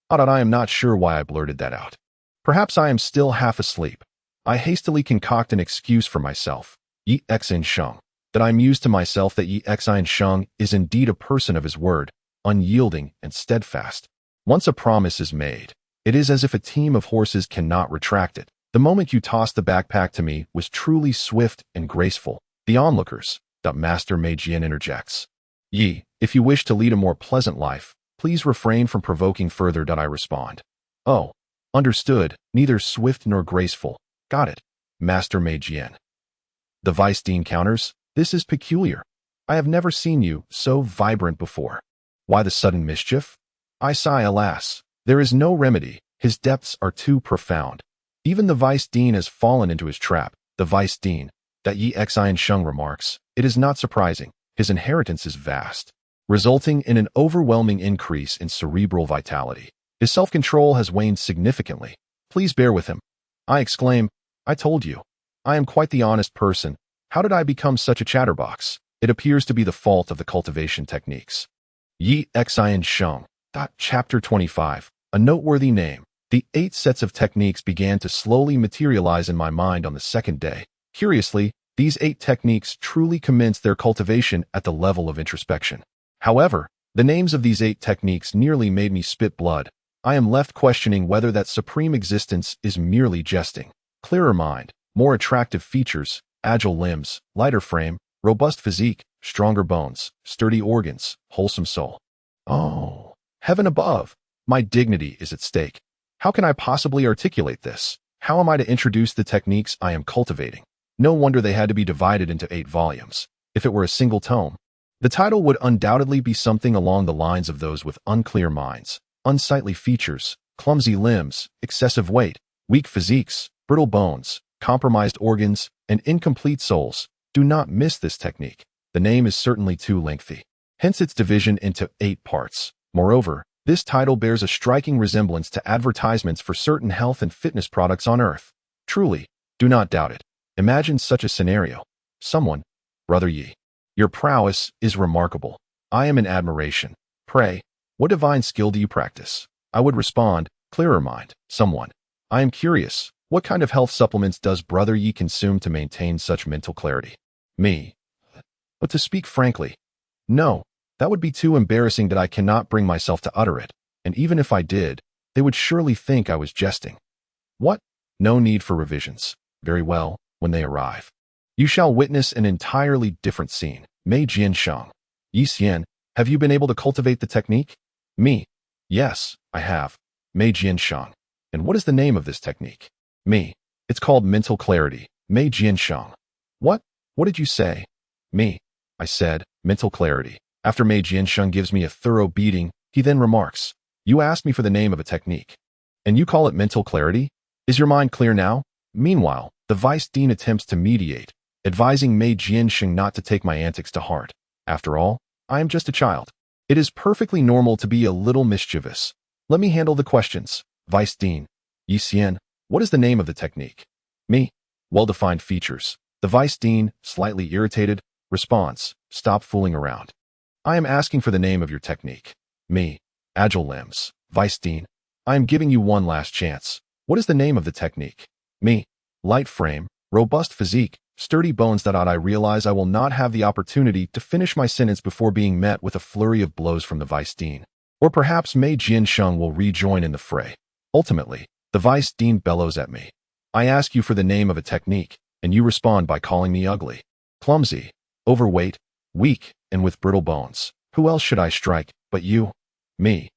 I am not sure why I blurted that out. Perhaps I am still half asleep. I hastily concoct an excuse for myself. Yi Xian Sheng. That I muse to myself that Yi Xian Sheng is indeed a person of his word, unyielding and steadfast. Once a promise is made, it is as if a team of horses cannot retract it. The moment you tossed the backpack to me was truly swift and graceful. The onlookers. Master Mei Jian interjects. Yi, if you wish to lead a more pleasant life, please refrain from provoking further. I respond. Oh, understood, neither swift nor graceful. Got it, Master Mei Jian. The Vice Dean counters, this is peculiar. I have never seen you so vibrant before. Why the sudden mischief? I sigh, alas, there is no remedy. His depths are too profound. Even the Vice Dean has fallen into his trap. The Vice Dean, that Yi Xian Sheng remarks, it is not surprising. His inheritance is vast, resulting in an overwhelming increase in cerebral vitality. His self-control has waned significantly. Please bear with him. I exclaim, I told you. I am quite the honest person. How did I become such a chatterbox? It appears to be the fault of the cultivation techniques. Yi Xian Sheng. Chapter 25. A noteworthy name. The 8 sets of techniques began to slowly materialize in my mind on the second day. Curiously, these 8 techniques truly commenced their cultivation at the level of introspection. However, the names of these 8 techniques nearly made me spit blood. I am left questioning whether that supreme existence is merely jesting. Clearer mind, more attractive features, agile limbs, lighter frame, robust physique, stronger bones, sturdy organs, wholesome soul. Oh, heaven above! My dignity is at stake. How can I possibly articulate this? How am I to introduce the techniques I am cultivating? No wonder they had to be divided into 8 volumes. If it were a single tome, the title would undoubtedly be something along the lines of those with unclear minds, unsightly features, clumsy limbs, excessive weight, weak physiques, brittle bones, compromised organs, and incomplete souls. Do not miss this technique. The name is certainly too lengthy. Hence its division into 8 parts. Moreover, this title bears a striking resemblance to advertisements for certain health and fitness products on Earth. Truly, do not doubt it. Imagine such a scenario. Someone, Brother Yi, your prowess is remarkable. I am in admiration. Pray, what divine skill do you practice? I would respond, clearer mind. Someone, I am curious. What kind of health supplements does Brother Yi consume to maintain such mental clarity? Me. But to speak frankly, no, that would be too embarrassing that I cannot bring myself to utter it. And even if I did, they would surely think I was jesting. What? No need for revisions. Very well, when they arrive. You shall witness an entirely different scene. Mei Jiansheng. Yi Xian, have you been able to cultivate the technique? Me. Yes, I have. Mei Jiansheng. And what is the name of this technique? Me. It's called mental clarity. Mei Jiansheng. What? What did you say? Me. I said, mental clarity. After Mei Jiansheng gives me a thorough beating, he then remarks, you asked me for the name of a technique. And you call it mental clarity? Is your mind clear now? Meanwhile, the vice dean attempts to mediate, advising Mei Jiansheng not to take my antics to heart. After all, I am just a child. It is perfectly normal to be a little mischievous. Let me handle the questions. Vice Dean. Yi Xian, what is the name of the technique? Me. Well-defined features. The Vice Dean, slightly irritated, responds, stop fooling around. I am asking for the name of your technique. Me. Agile limbs. Vice Dean, I am giving you one last chance. What is the name of the technique? Me. Light frame, robust physique, sturdy bones. I realize I will not have the opportunity to finish my sentence before being met with a flurry of blows from the Vice Dean. Or perhaps Mei Jiansheng will rejoin in the fray. Ultimately, the Vice Dean bellows at me. I ask you for the name of a technique, and you respond by calling me ugly, clumsy, overweight, weak, and with brittle bones. Who else should I strike but you? Me.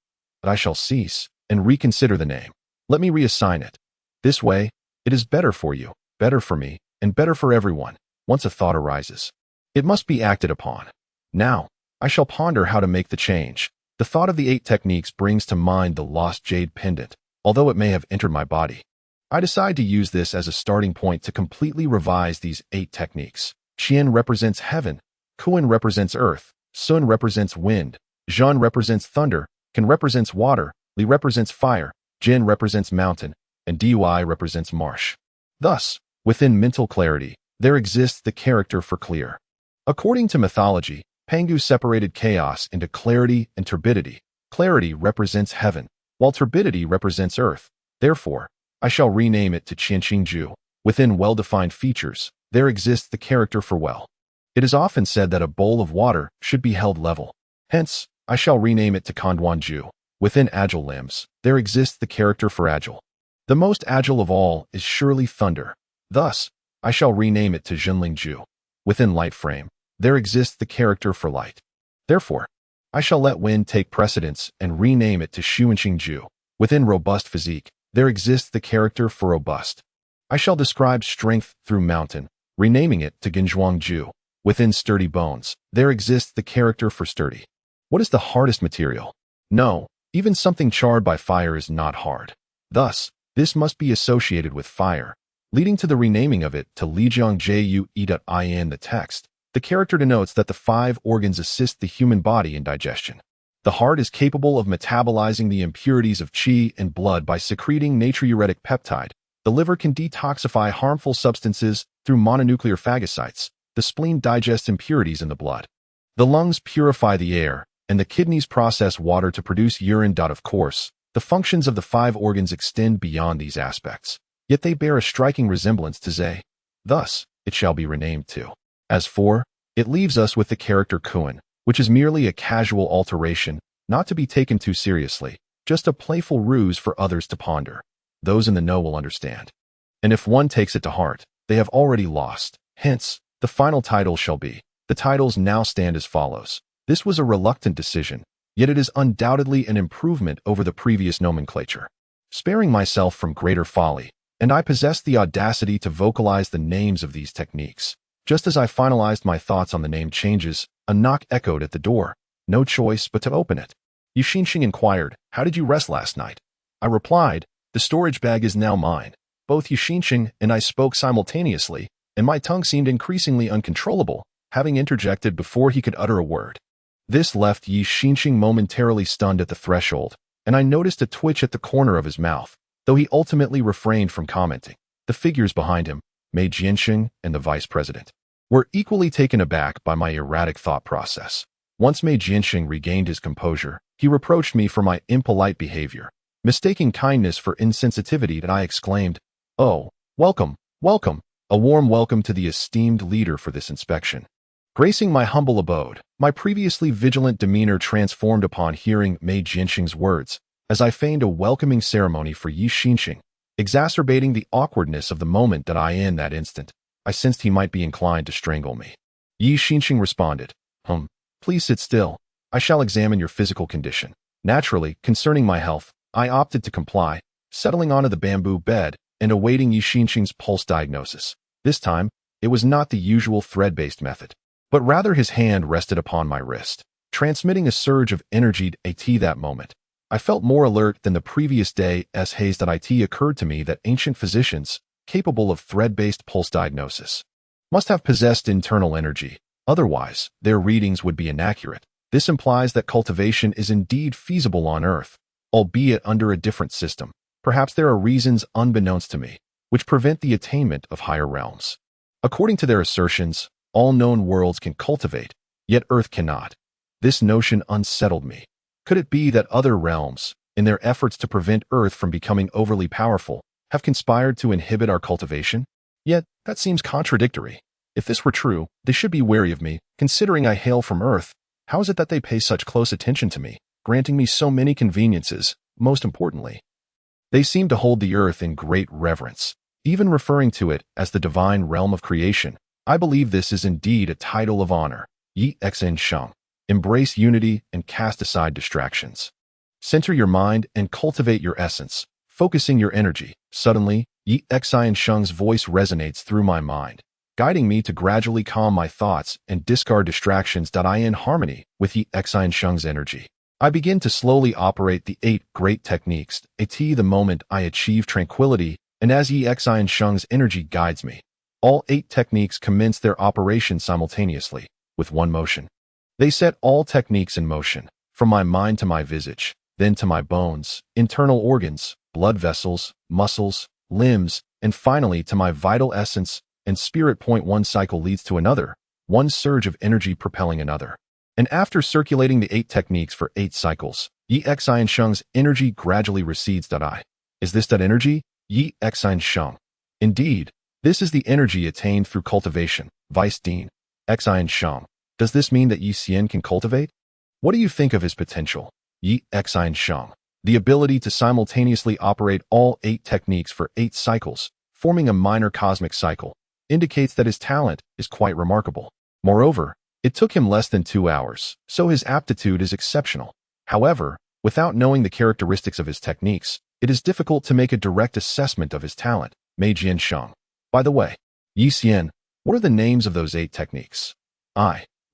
But I shall cease and reconsider the name. Let me reassign it. This way, it is better for you, better for me, and better for everyone. Once a thought arises, it must be acted upon. Now, I shall ponder how to make the change. The thought of the 8 techniques brings to mind the lost jade pendant, although it may have entered my body. I decide to use this as a starting point to completely revise these 8 techniques. Qian represents heaven, Kuan represents earth, Sun represents wind, Zhan represents thunder, Kan represents water, Li represents fire, Jin represents mountain, and Dui represents marsh. Thus, within mental clarity, there exists the character for clear. According to mythology, Pangu separated chaos into clarity and turbidity. Clarity represents heaven, while turbidity represents earth. Therefore, I shall rename it to Qianqingju. Within well-defined features, there exists the character for well. It is often said that a bowl of water should be held level. Hence, I shall rename it to Kanduanju. Within agile limbs, there exists the character for agile. The most agile of all is surely thunder. Thus, I shall rename it to Zhenlingju. Within light frame, there exists the character for light. Therefore, I shall let wind take precedence and rename it to Xuanqingju. Within robust physique, there exists the character for robust. I shall describe strength through mountain, renaming it to Genzhuangju. Within sturdy bones, there exists the character for sturdy. What is the hardest material? No, even something charred by fire is not hard. Thus, this must be associated with fire, leading to the renaming of it to Lijiangjue.in. The text. The character denotes that the 5 organs assist the human body in digestion. The heart is capable of metabolizing the impurities of qi and blood by secreting natriuretic peptide. The liver can detoxify harmful substances through mononuclear phagocytes. The spleen digests impurities in the blood. The lungs purify the air, and the kidneys process water to produce urine. Of course, the functions of the 5 organs extend beyond these aspects, yet they bear a striking resemblance to Zhe. Thus, it shall be renamed too. As for, it leaves us with the character Kuan, which is merely a casual alteration, not to be taken too seriously, just a playful ruse for others to ponder. Those in the know will understand. And if one takes it to heart, they have already lost. Hence, the final title shall be. The titles now stand as follows. This was a reluctant decision, yet it is undoubtedly an improvement over the previous nomenclature. Sparing myself from greater folly, and I possess the audacity to vocalize the names of these techniques. Just as I finalized my thoughts on the name changes, a knock echoed at the door. No choice but to open it. Yuxinxing inquired, how did you rest last night? I replied, the storage bag is now mine. Both Yuxinxing and I spoke simultaneously, and my tongue seemed increasingly uncontrollable, having interjected before he could utter a word. This left Yi Xinxing momentarily stunned at the threshold, and I noticed a twitch at the corner of his mouth, though he ultimately refrained from commenting. The figures behind him, Mei Jianxing and the vice president, were equally taken aback by my erratic thought process. Once Mei Jianxing regained his composure, he reproached me for my impolite behavior. Mistaking kindness for insensitivity, I exclaimed, "Oh, welcome, welcome, a warm welcome to the esteemed leader for this inspection." Gracing my humble abode, my previously vigilant demeanor transformed upon hearing Mei Jianxing's words. as I feigned a welcoming ceremony for Yi Xinxing, exacerbating the awkwardness of the moment that I in that instant. I sensed he might be inclined to strangle me. Yi Xinxing responded, please sit still. I shall examine your physical condition. Naturally, concerning my health, I opted to comply, settling onto the bamboo bed and awaiting Yi Xinxing's pulse diagnosis. This time, it was not the usual thread-based method, but rather his hand rested upon my wrist, transmitting a surge of energy at that moment. I felt more alert than the previous day as haze that it occurred to me that ancient physicians, capable of thread-based pulse diagnosis, must have possessed internal energy. Otherwise, their readings would be inaccurate. This implies that cultivation is indeed feasible on Earth, albeit under a different system. Perhaps there are reasons unbeknownst to me, which prevent the attainment of higher realms. According to their assertions, all known worlds can cultivate, yet Earth cannot. This notion unsettled me. Could it be that other realms, in their efforts to prevent Earth from becoming overly powerful, have conspired to inhibit our cultivation? Yet, that seems contradictory. If this were true, they should be wary of me, considering I hail from Earth. How is it that they pay such close attention to me, granting me so many conveniences? Most importantly, they seem to hold the Earth in great reverence, even referring to it as the divine realm of creation. I believe this is indeed a title of honor. Yi Xinsheng. Embrace unity and cast aside distractions. Center your mind and cultivate your essence, focusing your energy. Suddenly, Yi Xinsheng's voice resonates through my mind, guiding me to gradually calm my thoughts and discard distractions that I in harmony with Yi Xinsheng's energy. I begin to slowly operate the 8 great techniques at the moment I achieve tranquility, and as Yi Xinsheng's energy guides me, all 8 techniques commence their operation simultaneously, with one motion. They set all techniques in motion, from my mind to my visage, then to my bones, internal organs, blood vessels, muscles, limbs, and finally to my vital essence and spirit. One cycle leads to another, one surge of energy propelling another. And after circulating the 8 techniques for 8 cycles, Yi Xinsheng's energy gradually recedes. Is this that energy? Yi Xinsheng. Indeed, this is the energy attained through cultivation. Vice Dean. Xinsheng. Does this mean that Yi Xian can cultivate? What do you think of his potential? Yi Xinsheng. The ability to simultaneously operate all 8 techniques for 8 cycles, forming a minor cosmic cycle, indicates that his talent is quite remarkable. Moreover, it took him less than 2 hours, so his aptitude is exceptional. However, without knowing the characteristics of his techniques, it is difficult to make a direct assessment of his talent. Mei Jiansheng. By the way, Yi Xian, what are the names of those 8 techniques?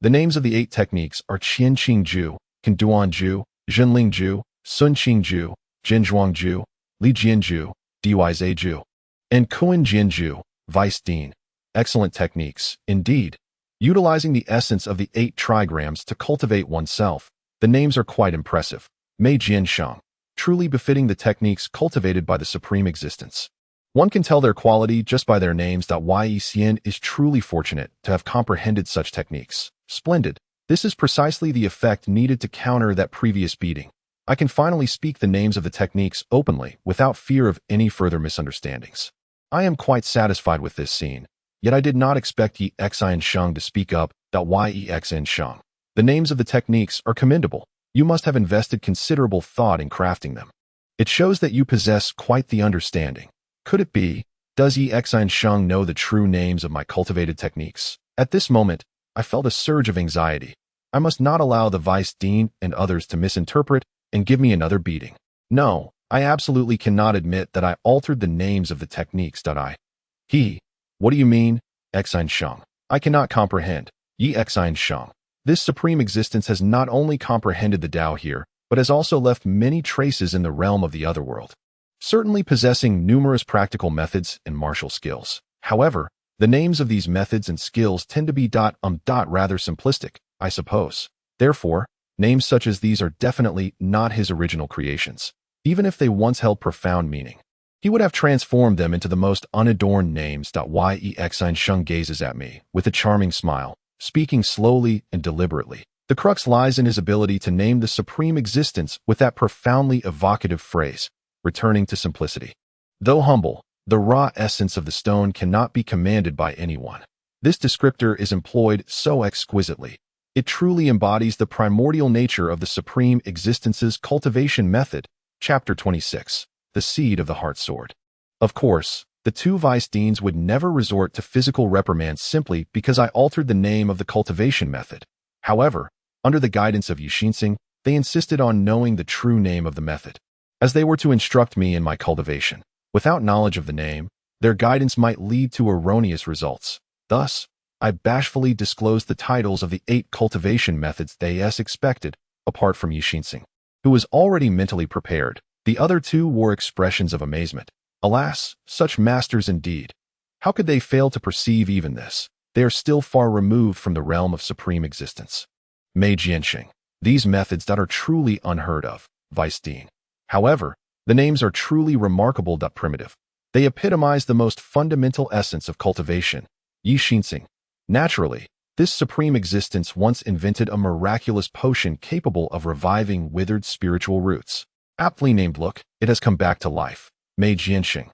The names of the 8 techniques are Qianqing Ju, Kanduan Ju, Zhenling Ju, Sunqing Ju, Jinzhuang Ju, Lijian Ju, Dyze Ju, and Kuan-Jian Ju, Vice Dean. Excellent techniques, indeed. Utilizing the essence of the 8 trigrams to cultivate oneself, the names are quite impressive. Mei Jiansheng. Truly befitting the techniques cultivated by the Supreme Existence. One can tell their quality just by their names. Yi Xian is truly fortunate to have comprehended such techniques. Splendid. This is precisely the effect needed to counter that previous beating. I can finally speak the names of the techniques openly without fear of any further misunderstandings. I am quite satisfied with this scene, yet I did not expect Yi Xinsheng to speak up. Yi Xinsheng. The names of the techniques are commendable. You must have invested considerable thought in crafting them. It shows that you possess quite the understanding. Could it be? Does Yi Xinsheng know the true names of my cultivated techniques? At this moment, I felt a surge of anxiety. I must not allow the Vice Dean and others to misinterpret and give me another beating. No, I absolutely cannot admit that I altered the names of the techniques. What do you mean? Xinsheng. I cannot comprehend. Yi Xinsheng. This supreme existence has not only comprehended the Tao here, but has also left many traces in the realm of the otherworld, certainly possessing numerous practical methods and martial skills. However, the names of these methods and skills tend to be rather simplistic, I suppose. Therefore, names such as these are definitely not his original creations, even if they once held profound meaning. He would have transformed them into the most unadorned names. Yi Xinsheng gazes at me with a charming smile, speaking slowly and deliberately. The crux lies in his ability to name the supreme existence with that profoundly evocative phrase, returning to simplicity. Though humble, the raw essence of the stone cannot be commanded by anyone. This descriptor is employed so exquisitely. It truly embodies the primordial nature of the supreme existence's cultivation method, Chapter 26. The Seed of the Heart Sword. Of course, the two vice deans would never resort to physical reprimands simply because I altered the name of the cultivation method. However, under the guidance of Yishinsing, they insisted on knowing the true name of the method, as they were to instruct me in my cultivation. Without knowledge of the name, their guidance might lead to erroneous results. Thus, I bashfully disclosed the titles of the 8 cultivation methods they expected, apart from Yishinsing, who was already mentally prepared. The other 2 wore expressions of amazement. Alas, such masters indeed. How could they fail to perceive even this? They are still far removed from the realm of supreme existence. Mei Jianxing. These methods that are truly unheard of, Vice Dean. However, the names are truly remarkable. Primitive. They epitomize the most fundamental essence of cultivation, Yishinsing. Naturally, this supreme existence once invented a miraculous potion capable of reviving withered spiritual roots. Aptly named. Look, it has come back to life. Mei Jianxing.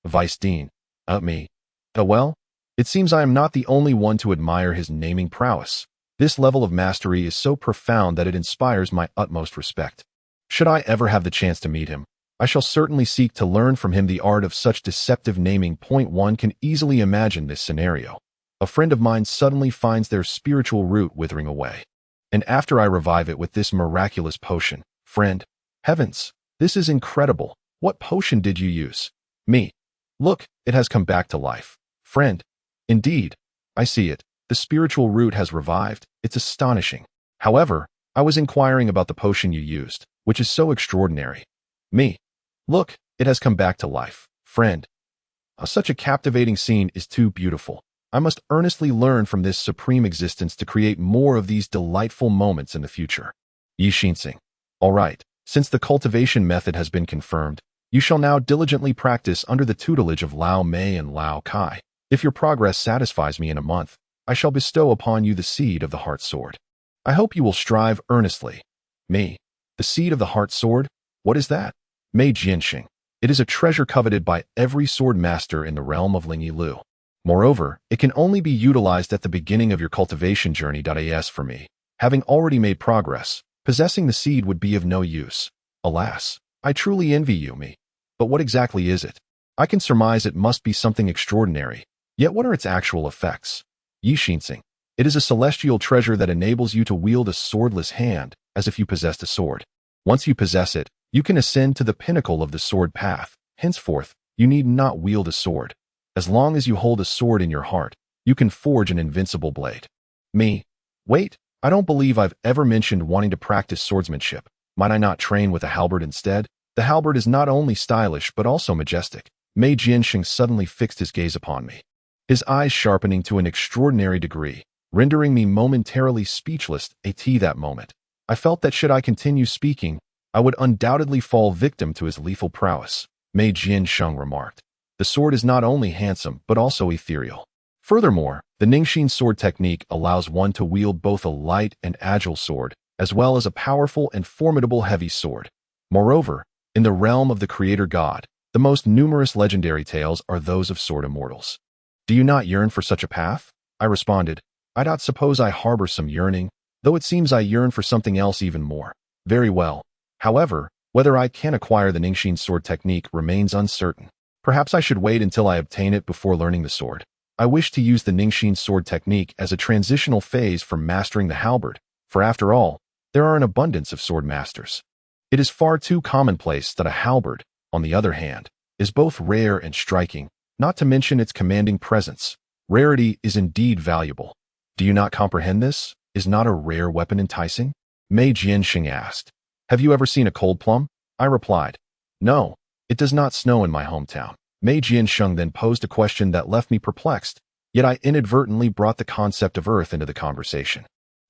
Vice Dean. Me. Well, it seems I am not the only one to admire his naming prowess. This level of mastery is so profound that it inspires my utmost respect. Should I ever have the chance to meet him, I shall certainly seek to learn from him the art of such deceptive naming. One can easily imagine this scenario. A friend of mine suddenly finds their spiritual root withering away. And after I revive it with this miraculous potion, friend, heavens, this is incredible. What potion did you use? Me. Look, it has come back to life. Friend. Indeed. I see it. The spiritual root has revived. It's astonishing. However, I was inquiring about the potion you used, which is so extraordinary. Me. Look, it has come back to life. Friend. Such a captivating scene is too beautiful. I must earnestly learn from this supreme existence to create more of these delightful moments in the future. Yishinsing. All right, since the cultivation method has been confirmed, you shall now diligently practice under the tutelage of Lao Mei and Lao Kai. If your progress satisfies me in a month, I shall bestow upon you the seed of the heart sword. I hope you will strive earnestly. Me. The seed of the heart sword? What is that? Mei Jianxing. It is a treasure coveted by every sword master in the realm of Lingyi Lu. Moreover, it can only be utilized at the beginning of your cultivation journey. As for me, having already made progress, possessing the seed would be of no use. Alas, I truly envy you, me. But what exactly is it? I can surmise it must be something extraordinary. Yet what are its actual effects? Yishinsing. It is a celestial treasure that enables you to wield a swordless hand, as if you possessed a sword. Once you possess it, you can ascend to the pinnacle of the sword path. Henceforth, you need not wield a sword. As long as you hold a sword in your heart, you can forge an invincible blade. Me. Wait, I don't believe I've ever mentioned wanting to practice swordsmanship. Might I not train with a halberd instead? The halberd is not only stylish but also majestic. Mei Jianxing suddenly fixed his gaze upon me, his eyes sharpening to an extraordinary degree, rendering me momentarily speechless. That moment, I felt that should I continue speaking, I would undoubtedly fall victim to his lethal prowess. Mei Jianxing remarked. The sword is not only handsome but also ethereal. Furthermore, the Ningxin sword technique allows one to wield both a light and agile sword, as well as a powerful and formidable heavy sword. Moreover, in the realm of the creator god, the most numerous legendary tales are those of sword immortals. Do you not yearn for such a path? I responded. I don't suppose I harbor some yearning, though it seems I yearn for something else even more. Very well. However, whether I can acquire the Ningxin sword technique remains uncertain. Perhaps I should wait until I obtain it before learning the sword. I wish to use the Ningxin sword technique as a transitional phase from mastering the halberd, for after all, there are an abundance of sword masters. It is far too commonplace that a halberd, on the other hand, is both rare and striking, not to mention its commanding presence. Rarity is indeed valuable. Do you not comprehend this? Is not a rare weapon enticing? Mei Jianxing asked. Have you ever seen a cold plum? I replied. No. It does not snow in my hometown. Mei Jianxing then posed a question that left me perplexed, yet I inadvertently brought the concept of earth into the conversation.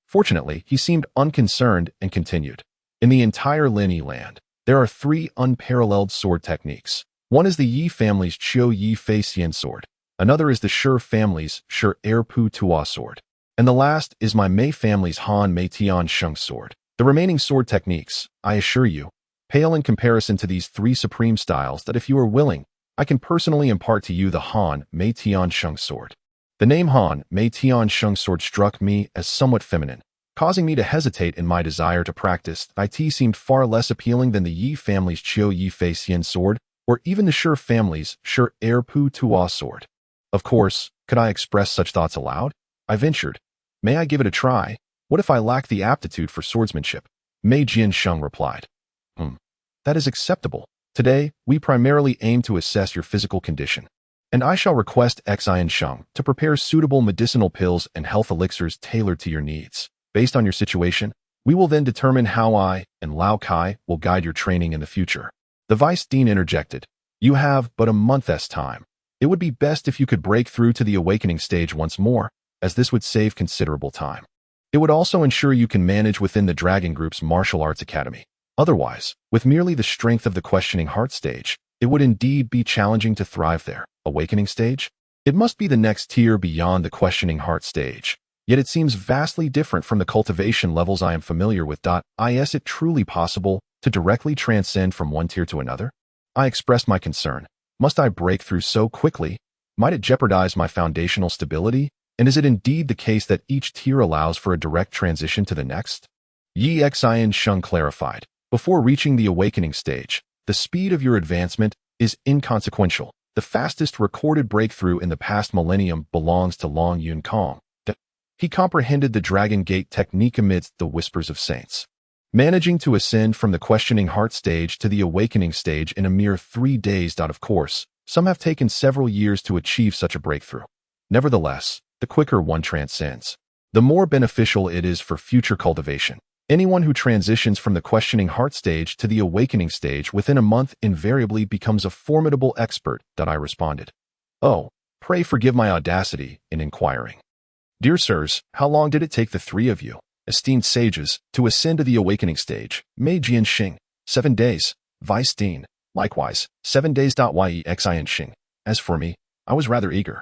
Fortunately, he seemed unconcerned and continued. In the entire Lin land, there are 3 unparalleled sword techniques. One is the Yi family's Qiu Yi Fei Xian sword, another is the Shi family's Shi Er Pu Tua sword, and the last is my Mei family's Han Mei Tian Sheng sword. The remaining sword techniques, I assure you, pale in comparison to these 3 supreme styles that if you are willing, I can personally impart to you the Han Mei Tian Sheng sword. The name Han Mei Tian Sheng sword struck me as somewhat feminine. causing me to hesitate in my desire to practice. It seemed far less appealing than the Yi family's Chiu Yi Fei Xian sword, or even the Shi family's Shi Er Pu Tua sword. Of course, could I express such thoughts aloud? I ventured. May I give it a try? What if I lack the aptitude for swordsmanship? Mei Jiansheng replied. That is acceptable. Today, we primarily aim to assess your physical condition, and I shall request Xian Sheng to prepare suitable medicinal pills and health elixirs tailored to your needs. Based on your situation, we will then determine how I and Lao Kai will guide your training in the future. The Vice Dean interjected. You have but a month's time. It would be best if you could break through to the awakening stage once more, as this would save considerable time. It would also ensure you can manage within the Dragon Group's martial arts academy. Otherwise, with merely the strength of the questioning heart stage, it would indeed be challenging to thrive there. Awakening stage? It must be the next tier beyond the questioning heart stage. Yet it seems vastly different from the cultivation levels I am familiar with. Is it truly possible to directly transcend from one tier to another? I expressed my concern. Must I break through so quickly? Might it jeopardize my foundational stability? And is it indeed the case that each tier allows for a direct transition to the next? Yi Xian Sheng clarified. Before reaching the awakening stage, the speed of your advancement is inconsequential. The fastest recorded breakthrough in the past millennium belongs to Long Yun Kong. He comprehended the Dragon Gate technique amidst the whispers of saints, managing to ascend from the questioning heart stage to the awakening stage in a mere 3 days. Of course, some have taken several years to achieve such a breakthrough. Nevertheless, the quicker one transcends, the more beneficial it is for future cultivation. Anyone who transitions from the questioning heart stage to the awakening stage within a month invariably becomes a formidable expert. I responded. Oh, pray forgive my audacity in inquiring. Dear sirs, how long did it take the 3 of you, esteemed sages, to ascend to the awakening stage? Mei Jianxing, 7 days. Vice Dean, likewise, 7 days. Ye Xianxing. As for me, I was rather eager,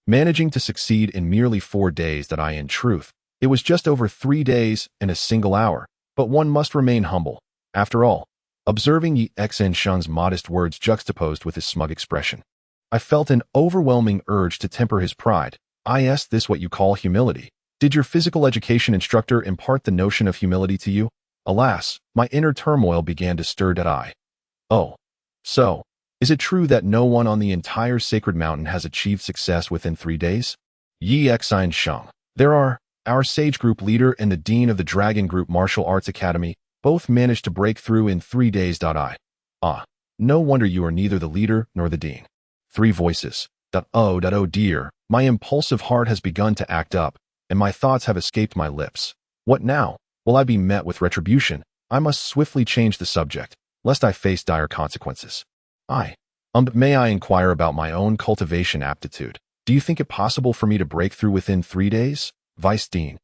managing to succeed in merely 4 days. In truth, it was just over 3 days and a single hour, but one must remain humble. After all, observing Yi Xianxing's modest words juxtaposed with his smug expression, I felt an overwhelming urge to temper his pride. Is this what you call humility? Did your physical education instructor impart the notion of humility to you? Alas, my inner turmoil began to stir. Oh, so, is it true that no one on the entire sacred mountain has achieved success within 3 days? Yi Xiansheng. There are. Our sage group leader and the dean of the Dragon Group Martial Arts Academy both managed to break through in 3 days. No wonder you are neither the leader nor the dean. 3 voices. Oh dear, my impulsive heart has begun to act up, and my thoughts have escaped my lips. What now? Will I be met with retribution? I must swiftly change the subject, lest I face dire consequences. May I inquire about my own cultivation aptitude? Do you think it possible for me to break through within 3 days? Vice Dean.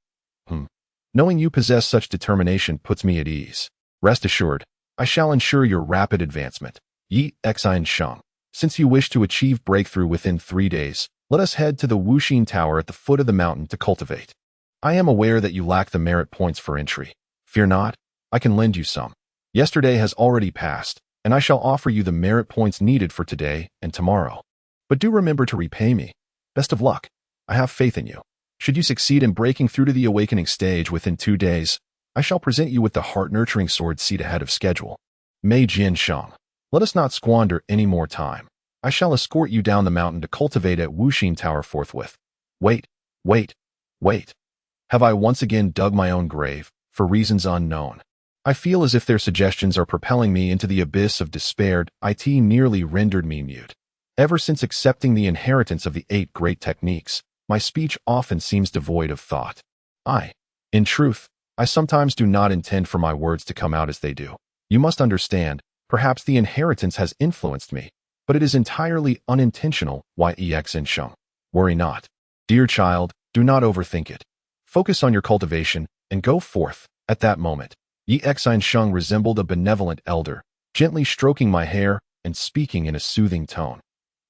Knowing you possess such determination puts me at ease. Rest assured, I shall ensure your rapid advancement. Yi Xiansheng. Since you wish to achieve breakthrough within 3 days, let us head to the Wuxin Tower at the foot of the mountain to cultivate. I am aware that you lack the merit points for entry. Fear not, I can lend you some. Yesterday has already passed, and I shall offer you the merit points needed for today and tomorrow. But do remember to repay me. Best of luck. I have faith in you. Should you succeed in breaking through to the awakening stage within 2 days, I shall present you with the heart-nurturing sword seat ahead of schedule. Mei Jiansheng. Let us not squander any more time. I shall escort you down the mountain to cultivate at Wuxin Tower forthwith. Wait. Have I once again dug my own grave, for reasons unknown? I feel as if their suggestions are propelling me into the abyss of despair. It nearly rendered me mute. Ever since accepting the inheritance of the 8 great techniques, my speech often seems devoid of thought. In truth, I sometimes do not intend for my words to come out as they do. You must understand, perhaps the inheritance has influenced me, but it is entirely unintentional. Ye Xiansheng. Worry not. Dear child, do not overthink it. Focus on your cultivation, and go forth. At that moment, Yi Xiansheng resembled a benevolent elder, gently stroking my hair and speaking in a soothing tone.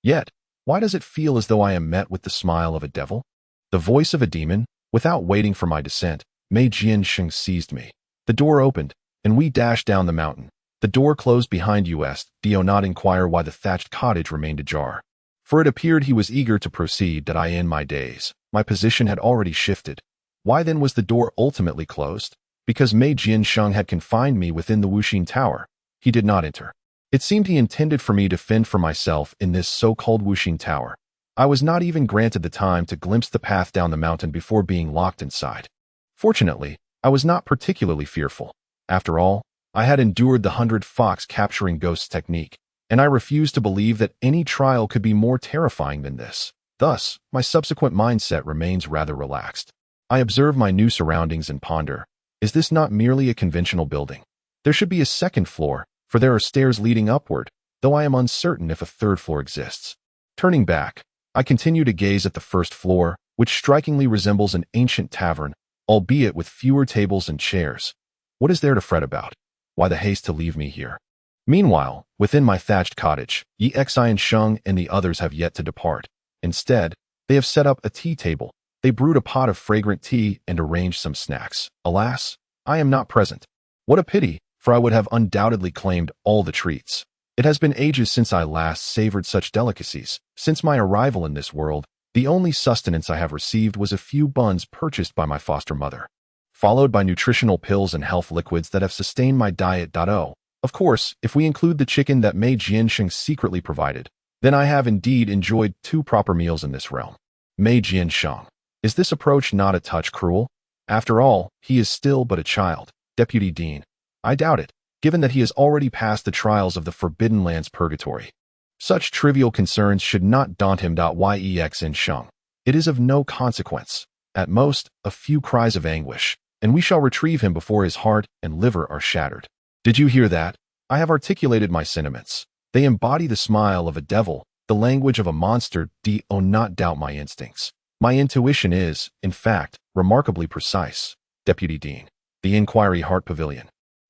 Yet, why does it feel as though I am met with the smile of a devil? The voice of a demon? Without waiting for my descent, Mei Jianxing seized me. The door opened, and we dashed down the mountain. The door closed behind us. Do not inquire why the thatched cottage remained ajar, for it appeared he was eager to proceed. In my days, my position had already shifted. Why then was the door ultimately closed? Because Mei Jiansheng had confined me within the Wuxing Tower. He did not enter. It seemed he intended for me to fend for myself in this so-called Wuxing Tower. I was not even granted the time to glimpse the path down the mountain before being locked inside. Fortunately, I was not particularly fearful. After all, I had endured the 100 fox capturing ghosts technique, and I refused to believe that any trial could be more terrifying than this. Thus, my subsequent mindset remains rather relaxed. I observe my new surroundings and ponder, is this not merely a conventional building? There should be a second floor, for there are stairs leading upward, though I am uncertain if a third floor exists. Turning back, I continue to gaze at the first floor, which strikingly resembles an ancient tavern, albeit with fewer tables and chairs. What is there to fret about? Why the haste to leave me here? Meanwhile, within my thatched cottage, Yi Xian Sheng and the others have yet to depart. Instead, they have set up a tea table. They brewed a pot of fragrant tea and arranged some snacks. Alas, I am not present. What a pity, for I would have undoubtedly claimed all the treats. It has been ages since I last savored such delicacies. Since my arrival in this world, the only sustenance I have received was a few buns purchased by my foster mother, followed by nutritional pills and health liquids that have sustained my diet. Of course, if we include the chicken that Mei Jiansheng secretly provided, then I have indeed enjoyed 2 proper meals in this realm. Mei Jiansheng. Is this approach not a touch cruel? After all, he is still but a child. Deputy Dean. I doubt it, given that he has already passed the trials of the Forbidden Lands purgatory. Such trivial concerns should not daunt him. Yexin. It is of no consequence. At most, a few cries of anguish, and we shall retrieve him before his heart and liver are shattered. Did you hear that? I have articulated my sentiments. They embody the smile of a devil, the language of a monster. Do not doubt my instincts. My intuition is, in fact, remarkably precise. Deputy Dean. The Inquiry Heart Pavilion.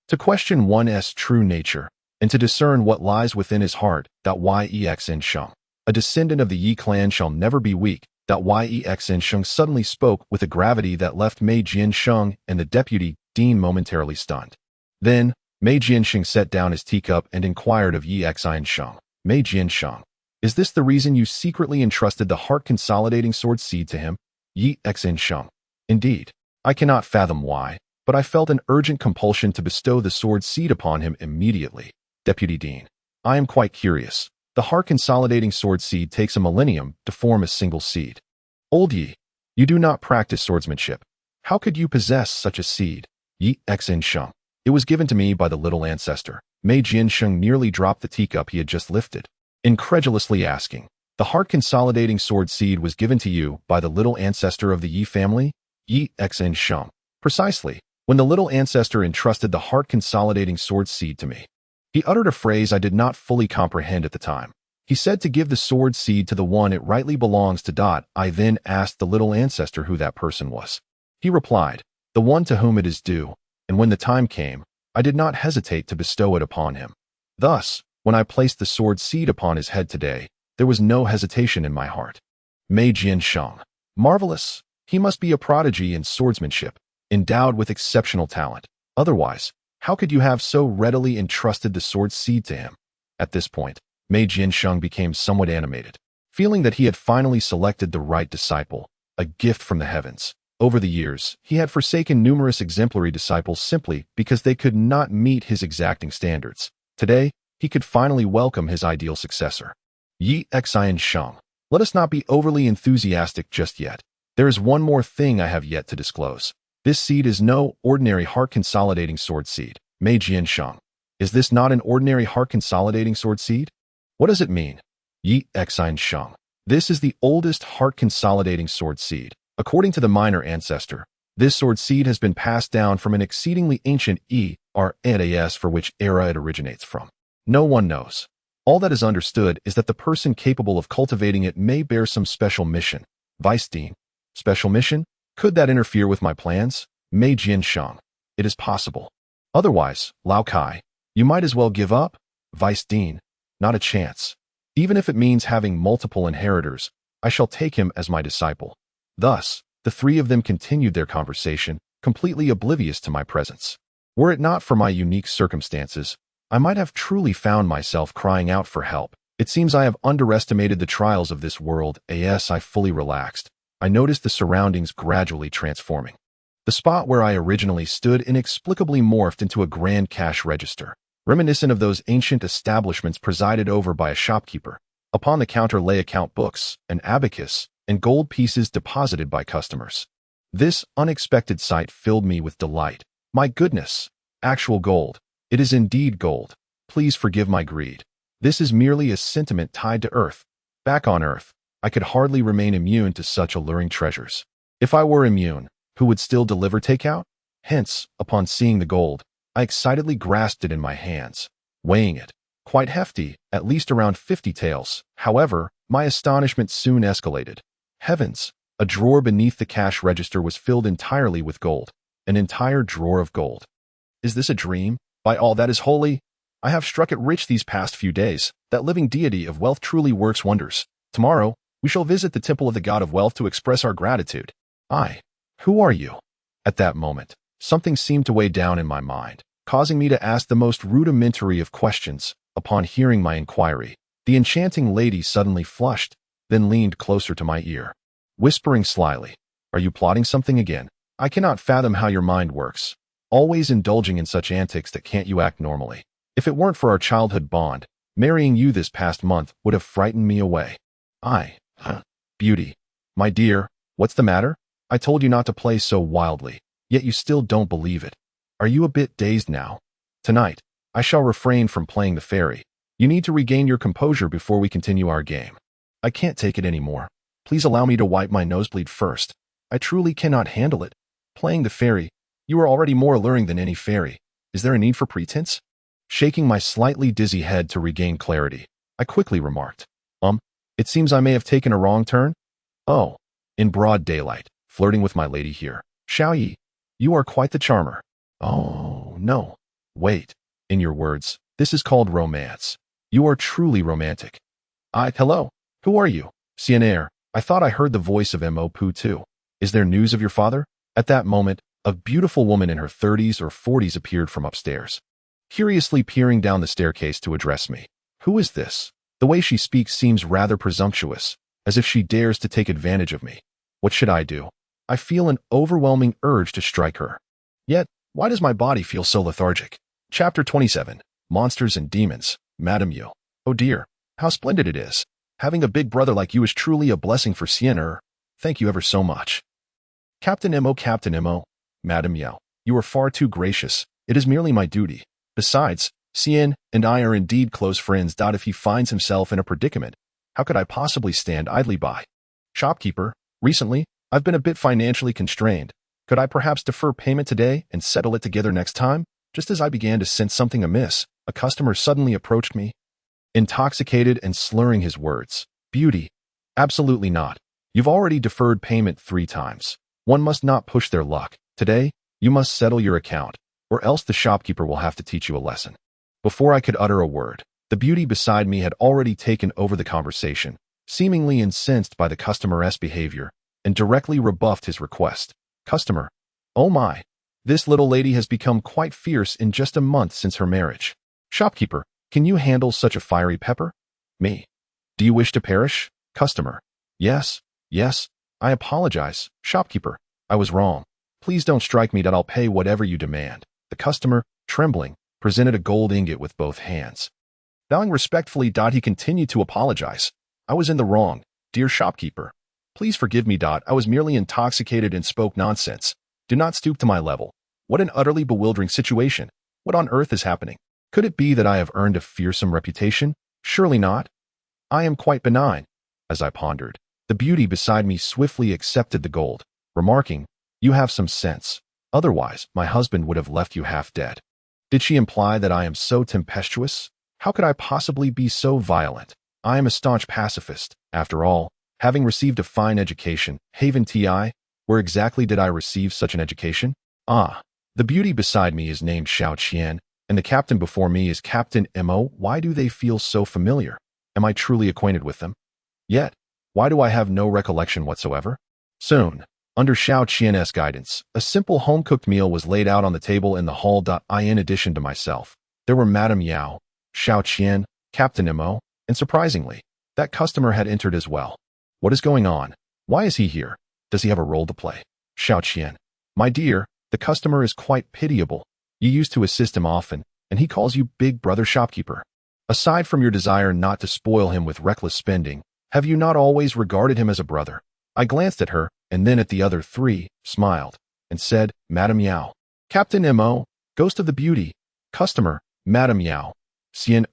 To question one's true nature, and to discern what lies within his heart. Yexin. A descendant of the Yi clan shall never be weak. Yexin suddenly spoke with a gravity that left Mei Jiansheng and the Deputy Dean momentarily stunned. Then, Mei Jiansheng set down his teacup and inquired of Yi Xiansheng. Mei Jiansheng, is this the reason you secretly entrusted the heart-consolidating sword seed to him? Yi Xiansheng. Indeed. I cannot fathom why, but I felt an urgent compulsion to bestow the sword seed upon him immediately. Deputy Dean. I am quite curious. The heart-consolidating sword seed takes a millennium to form a single seed. Old Yi, you do not practice swordsmanship. How could you possess such a seed? Yi Xiansheng. It was given to me by the little ancestor. Mei Jiansheng nearly dropped the teacup he had just lifted, incredulously asking, the heart-consolidating sword seed was given to you by the little ancestor of the Yi family? Yi Xiansheng. Precisely, when the little ancestor entrusted the heart-consolidating sword seed to me. He uttered a phrase I did not fully comprehend at the time. He said to give the sword seed to the one it rightly belongs to. I then asked the little ancestor who that person was. He replied, the one to whom it is due, and when the time came, I did not hesitate to bestow it upon him. Thus, when I placed the sword seed upon his head today, there was no hesitation in my heart. Mei Jiansheng. Marvelous. He must be a prodigy in swordsmanship, endowed with exceptional talent. Otherwise, how could you have so readily entrusted the sword seed to him? At this point, Mei Jiansheng became somewhat animated, feeling that he had finally selected the right disciple, a gift from the heavens. Over the years, he had forsaken numerous exemplary disciples simply because they could not meet his exacting standards. Today, he could finally welcome his ideal successor. Yi Xiansheng. Let us not be overly enthusiastic just yet. There is one more thing I have yet to disclose. This seed is no ordinary heart-consolidating sword seed. Mei Jiansheng. Is this not an ordinary heart-consolidating sword seed? What does it mean? Yi Xiansheng. This is the oldest heart-consolidating sword seed. According to the minor ancestor, this sword seed has been passed down from an exceedingly ancient ERAS for which era it originates from. No one knows. All that is understood is that the person capable of cultivating it may bear some special mission. Vice Dean. Special mission? Could that interfere with my plans? Mei Jiansheng. It is possible. Otherwise, Lao Kai, you might as well give up. Vice Dean. Not a chance. Even if it means having multiple inheritors, I shall take him as my disciple. Thus, the 3 of them continued their conversation, completely oblivious to my presence. Were it not for my unique circumstances, I might have truly found myself crying out for help. It seems I have underestimated the trials of this world. As I fully relaxed, I noticed the surroundings gradually transforming. The spot where I originally stood inexplicably morphed into a grand cash register, reminiscent of those ancient establishments presided over by a shopkeeper. Upon the counter lay account books, an abacus, and gold pieces deposited by customers. This unexpected sight filled me with delight. My goodness! Actual gold. It is indeed gold. Please forgive my greed. This is merely a sentiment tied to Earth. Back on Earth, I could hardly remain immune to such alluring treasures. If I were immune, who would still deliver takeout? Hence, upon seeing the gold, I excitedly grasped it in my hands, weighing it. Quite hefty, at least around 50 taels. However, my astonishment soon escalated. Heavens! A drawer beneath the cash register was filled entirely with gold. An entire drawer of gold. Is this a dream? By all that is holy, I have struck it rich these past few days. That living deity of wealth truly works wonders. Tomorrow, we shall visit the temple of the god of wealth to express our gratitude. Who are you? At that moment, something seemed to weigh down in my mind, causing me to ask the most rudimentary of questions. Upon hearing my inquiry, the enchanting lady suddenly flushed, then leaned closer to my ear, whispering slyly, "Are you plotting something again? I cannot fathom how your mind works. Always indulging in such antics that can't you act normally. If it weren't for our childhood bond, marrying you this past month would have frightened me away." Beauty. My dear, what's the matter? I told you not to play so wildly, yet you still don't believe it. Are you a bit dazed now? Tonight, I shall refrain from playing the fairy. You need to regain your composure before we continue our game. I can't take it anymore. Please allow me to wipe my nosebleed first. I truly cannot handle it. Playing the fairy, you are already more alluring than any fairy. Is there a need for pretense? Shaking my slightly dizzy head to regain clarity, I quickly remarked, it seems I may have taken a wrong turn? Oh, in broad daylight, flirting with my lady here. Shao Yi, you are quite the charmer. Oh, no. Wait. In your words, this is called romance. You are truly romantic. Hello. Who are you? Cienaire, I thought I heard the voice of Mo Pu too. Is there news of your father? At that moment, a beautiful woman in her 30s or 40s appeared from upstairs, curiously peering down the staircase to address me. Who is this? The way she speaks seems rather presumptuous, as if she dares to take advantage of me. What should I do? I feel an overwhelming urge to strike her. Yet, why does my body feel so lethargic? Chapter 27. Monsters and Demons. Madame Yu. Oh dear, how splendid it is. Having a big brother like you is truly a blessing for Cienaire. Thank you ever so much. Captain Mo. Madame Yao, you are far too gracious. It is merely my duty. Besides, Cien and I are indeed close friends. If he finds himself in a predicament, how could I possibly stand idly by? Shopkeeper, recently, I've been a bit financially constrained. Could I perhaps defer payment today and settle it together next time? Just as I began to sense something amiss, a customer suddenly approached me, intoxicated and slurring his words. Beauty. Absolutely not. You've already deferred payment 3 times. One must not push their luck. Today, you must settle your account, or else the shopkeeper will have to teach you a lesson. Before I could utter a word, the beauty beside me had already taken over the conversation, seemingly incensed by the customer's behavior, and directly rebuffed his request. Customer. Oh my. This little lady has become quite fierce in just a month since her marriage. Shopkeeper, can you handle such a fiery pepper? Me. Do you wish to perish? Customer. Yes. I apologize. Shopkeeper. I was wrong. Please don't strike me. I'll pay whatever you demand. The customer, trembling, presented a gold ingot with both hands. Bowing respectfully, he continued to apologize. I was in the wrong, dear shopkeeper. Please forgive me. I was merely intoxicated and spoke nonsense. Do not stoop to my level. What an utterly bewildering situation. What on earth is happening? Could it be that I have earned a fearsome reputation? Surely not. I am quite benign. As I pondered, the beauty beside me swiftly accepted the gold, remarking, You have some sense. Otherwise, my husband would have left you half dead. Did she imply that I am so tempestuous? How could I possibly be so violent? I am a staunch pacifist. After all, having received a fine education, Haven Ti, where exactly did I receive such an education? The beauty beside me is named Xiao Qian, and the captain before me is Captain Mo. Why do they feel so familiar? Am I truly acquainted with them? Yet, why do I have no recollection whatsoever? Soon, under Xiao Qian's guidance, a simple home-cooked meal was laid out on the table in the hall. In addition to myself, there were Madame Yao, Xiao Qian, Captain Mo, and surprisingly, that customer had entered as well. What is going on? Why is he here? Does he have a role to play? Xiao Qian. My dear, the customer is quite pitiable. You used to assist him often, and he calls you big brother shopkeeper. Aside from your desire not to spoil him with reckless spending, have you not always regarded him as a brother? I glanced at her, and then at the other three, smiled, and said, Madame Yao. Captain M.O., Ghost of the Beauty. Customer, Madame Yao. Sien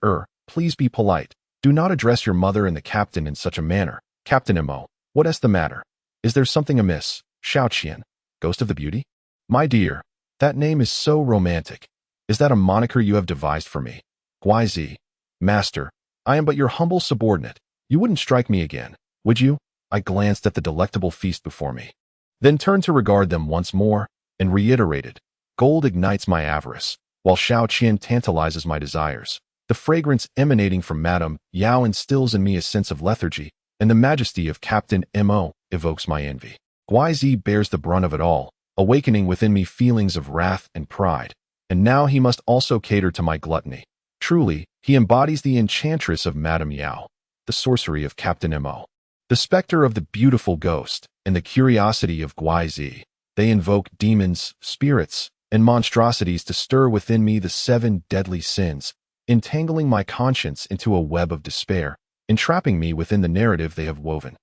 please be polite. Do not address your mother and the captain in such a manner. Captain M.O., what is the matter? Is there something amiss? Xiao Qian, Ghost of the Beauty? My dear, that name is so romantic. Is that a moniker you have devised for me? Guizi. Master, I am but your humble subordinate. You wouldn't strike me again, would you? I glanced at the delectable feast before me, then turned to regard them once more, and reiterated, gold ignites my avarice, while Xiao Qian tantalizes my desires. The fragrance emanating from Madame Yao instills in me a sense of lethargy, and the majesty of Captain M.O. evokes my envy. Guizi bears the brunt of it all, awakening within me feelings of wrath and pride, and now he must also cater to my gluttony. Truly, he embodies the enchantress of Madame Yao, the sorcery of Captain M.O., the specter of the beautiful ghost, and the curiosity of Guizi. They invoke demons, spirits, and monstrosities to stir within me the 7 deadly sins, entangling my conscience into a web of despair, entrapping me within the narrative they have woven,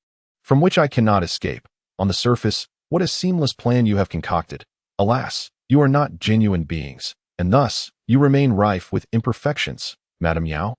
from which I cannot escape. On the surface, what a seamless plan you have concocted. Alas, you are not genuine beings, and thus, you remain rife with imperfections, Madame Yao.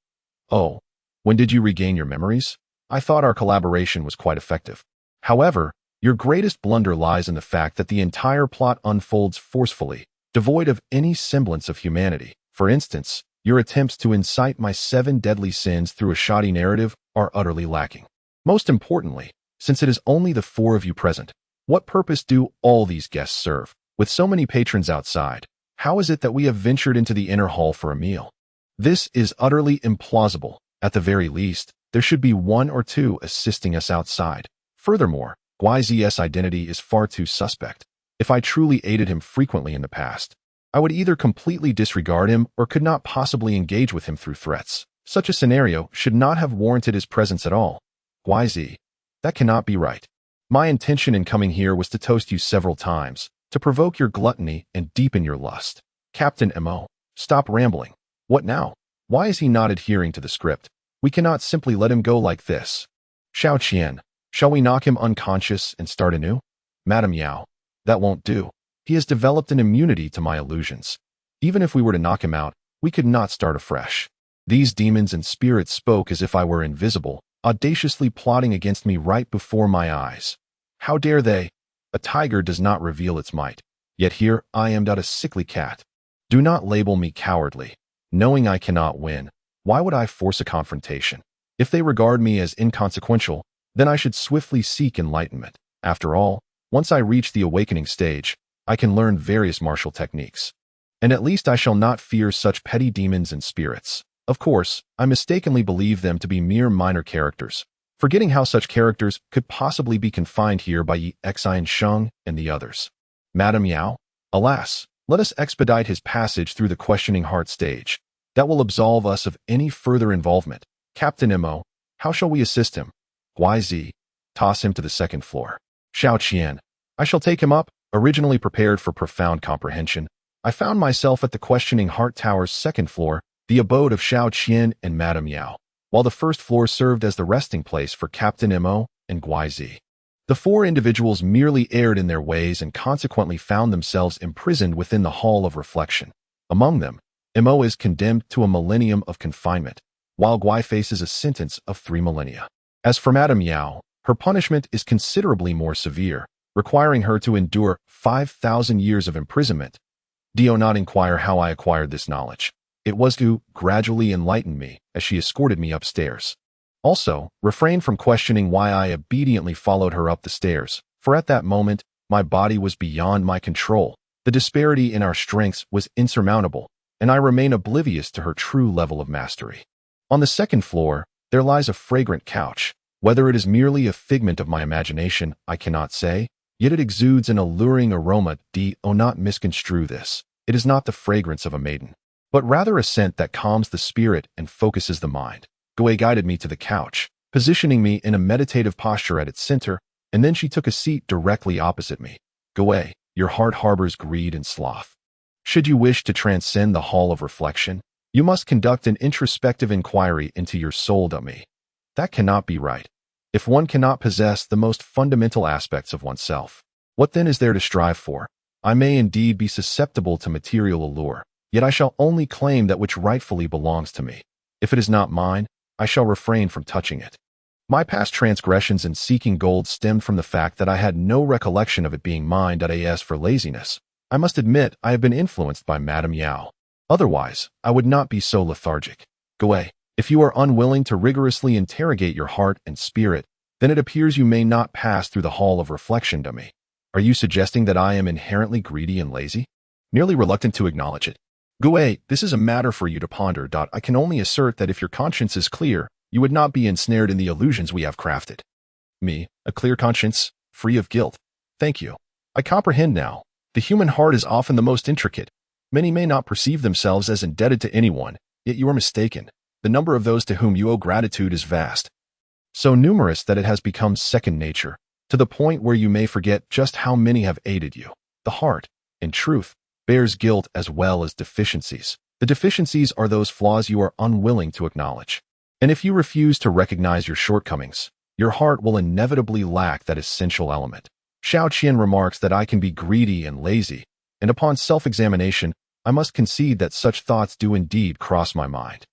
Oh, when did you regain your memories? I thought our collaboration was quite effective. However, your greatest blunder lies in the fact that the entire plot unfolds forcefully, devoid of any semblance of humanity. For instance, your attempts to incite my 7 deadly sins through a shoddy narrative are utterly lacking. Most importantly, since it is only the 4 of you present, what purpose do all these guests serve? With so many patrons outside, how is it that we have ventured into the inner hall for a meal? This is utterly implausible. At the very least, there should be 1 or 2 assisting us outside. Furthermore, Guizi's identity is far too suspect. If I truly aided him frequently in the past, I would either completely disregard him or could not possibly engage with him through threats. Such a scenario should not have warranted his presence at all. Guizi, that cannot be right. My intention in coming here was to toast you several times, to provoke your gluttony and deepen your lust. Captain M.O., stop rambling. What now? Why is he not adhering to the script? We cannot simply let him go like this. Xiao Qian, shall we knock him unconscious and start anew? Madame Yao, that won't do. He has developed an immunity to my illusions. Even if we were to knock him out, we could not start afresh. These demons and spirits spoke as if I were invisible, audaciously plotting against me right before my eyes. How dare they? A tiger does not reveal its might. Yet here I am a sickly cat. Do not label me cowardly. Knowing I cannot win, why would I force a confrontation? If they regard me as inconsequential, then I should swiftly seek enlightenment. After all, once I reach the awakening stage, I can learn various martial techniques. And at least I shall not fear such petty demons and spirits. Of course, I mistakenly believe them to be mere minor characters, forgetting how such characters could possibly be confined here by Yi Xian Sheng and the others. Madame Yao, alas, let us expedite his passage through the questioning heart stage. That will absolve us of any further involvement. Captain M.O., how shall we assist him? Guizi, toss him to the 2nd floor. Xiao Qian, I shall take him up. Originally prepared for profound comprehension, I found myself at the questioning heart tower's 2nd floor, the abode of Xiao Qian and Madame Yao, while the 1st floor served as the resting place for Captain M.O. and Guizi. The 4 individuals merely erred in their ways and consequently found themselves imprisoned within the hall of reflection. Among them, M.O. is condemned to a millennium of confinement, while Gui faces a sentence of 3 millennia. As for Madame Yao, her punishment is considerably more severe, requiring her to endure 5,000 years of imprisonment. Do not inquire how I acquired this knowledge. It was to gradually enlighten me as she escorted me upstairs. Also, refrain from questioning why I obediently followed her up the stairs, for at that moment, my body was beyond my control. The disparity in our strengths was insurmountable, and I remain oblivious to her true level of mastery. On the 2nd floor, there lies a fragrant couch. Whether it is merely a figment of my imagination, I cannot say, yet it exudes an alluring aroma. Do not misconstrue this. It is not the fragrance of a maiden, but rather a scent that calms the spirit and focuses the mind. Gui guided me to the couch, positioning me in a meditative posture at its center, and then she took a seat directly opposite me. Gui, your heart harbors greed and sloth. Should you wish to transcend the hall of reflection, you must conduct an introspective inquiry into your soul. Me. That cannot be right. If one cannot possess the most fundamental aspects of oneself, what then is there to strive for? I may indeed be susceptible to material allure, yet I shall only claim that which rightfully belongs to me. If it is not mine, I shall refrain from touching it. My past transgressions in seeking gold stemmed from the fact that I had no recollection of it being mine. As for laziness, I must admit I have been influenced by Madame Yao. Otherwise, I would not be so lethargic. Gouet, if you are unwilling to rigorously interrogate your heart and spirit, then it appears you may not pass through the hall of reflection. Me. Are you suggesting that I am inherently greedy and lazy? Merely reluctant to acknowledge it. Gouet, this is a matter for you to ponder. I can only assert that if your conscience is clear, you would not be ensnared in the illusions we have crafted. Me, a clear conscience, free of guilt. Thank you. I comprehend now. The human heart is often the most intricate. Many may not perceive themselves as indebted to anyone, yet you are mistaken. The number of those to whom you owe gratitude is vast. So numerous that it has become second nature, to the point where you may forget just how many have aided you. The heart, in truth, bears guilt as well as deficiencies. The deficiencies are those flaws you are unwilling to acknowledge. And if you refuse to recognize your shortcomings, your heart will inevitably lack that essential element. Xiao Qian remarks that I can be greedy and lazy, and upon self-examination, I must concede that such thoughts do indeed cross my mind.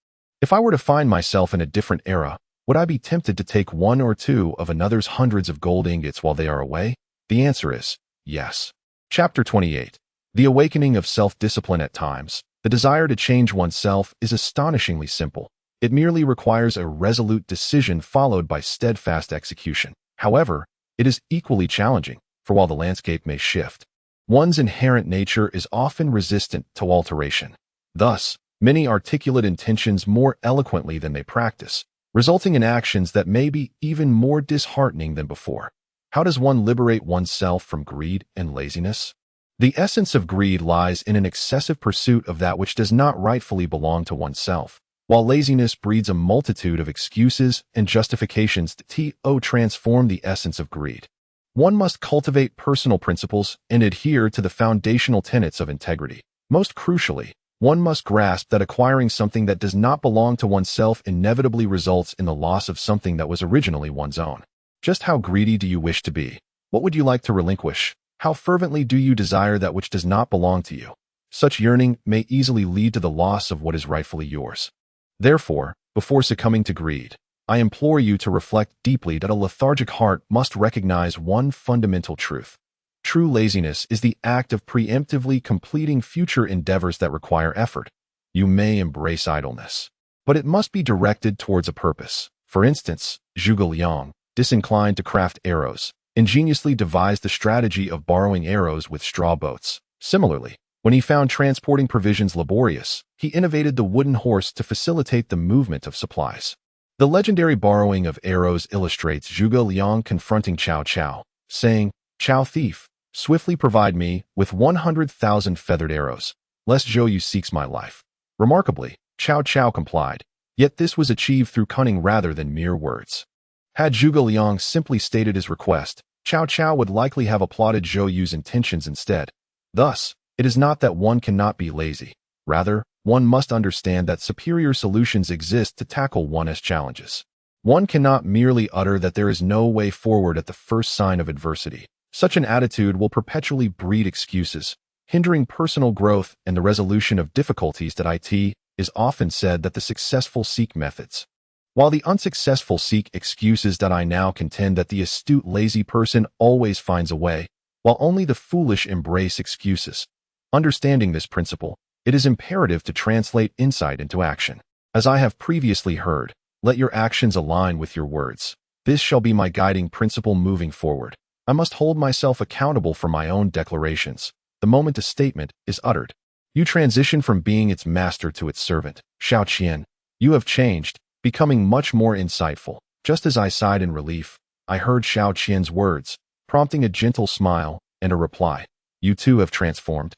If I were to find myself in a different era, would I be tempted to take one or two of another's hundreds of gold ingots while they are away? The answer is yes. Chapter 28. The awakening of self-discipline. At times, the desire to change oneself is astonishingly simple. It merely requires a resolute decision followed by steadfast execution. However, it is equally challenging, for while the landscape may shift, one's inherent nature is often resistant to alteration. Thus, many articulate intentions more eloquently than they practice, resulting in actions that may be even more disheartening than before. How does one liberate oneself from greed and laziness? The essence of greed lies in an excessive pursuit of that which does not rightfully belong to oneself, while laziness breeds a multitude of excuses and justifications to transform the essence of greed. One must cultivate personal principles and adhere to the foundational tenets of integrity. Most crucially, one must grasp that acquiring something that does not belong to oneself inevitably results in the loss of something that was originally one's own. Just how greedy do you wish to be? What would you like to relinquish? How fervently do you desire that which does not belong to you? Such yearning may easily lead to the loss of what is rightfully yours. Therefore, before succumbing to greed, I implore you to reflect deeply that a lethargic heart must recognize one fundamental truth. True laziness is the act of preemptively completing future endeavors that require effort. You may embrace idleness, but it must be directed towards a purpose. For instance, Zhuge Liang, disinclined to craft arrows, ingeniously devised the strategy of borrowing arrows with straw boats. Similarly, when he found transporting provisions laborious, he innovated the wooden horse to facilitate the movement of supplies. The legendary borrowing of arrows illustrates Zhuge Liang confronting Cao Cao, saying, "Cao thief, swiftly provide me with 100,000 feathered arrows, lest Zhou Yu seeks my life." Remarkably, Cao Cao complied, yet this was achieved through cunning rather than mere words. Had Zhuge Liang simply stated his request, Cao Cao would likely have applauded Zhou Yu's intentions instead. Thus, it is not that one cannot be lazy. Rather, one must understand that superior solutions exist to tackle one's challenges. One cannot merely utter that there is no way forward at the first sign of adversity. Such an attitude will perpetually breed excuses, hindering personal growth and the resolution of difficulties. It is often said that the successful seek methods, while the unsuccessful seek excuses. I now contend that the astute lazy person always finds a way, while only the foolish embrace excuses. Understanding this principle, it is imperative to translate insight into action. As I have previously heard, let your actions align with your words. This shall be my guiding principle moving forward. I must hold myself accountable for my own declarations. The moment a statement is uttered, you transition from being its master to its servant. Xiao Qian, you have changed, becoming much more insightful. Just as I sighed in relief, I heard Xiao Qian's words, prompting a gentle smile and a reply. You too have transformed,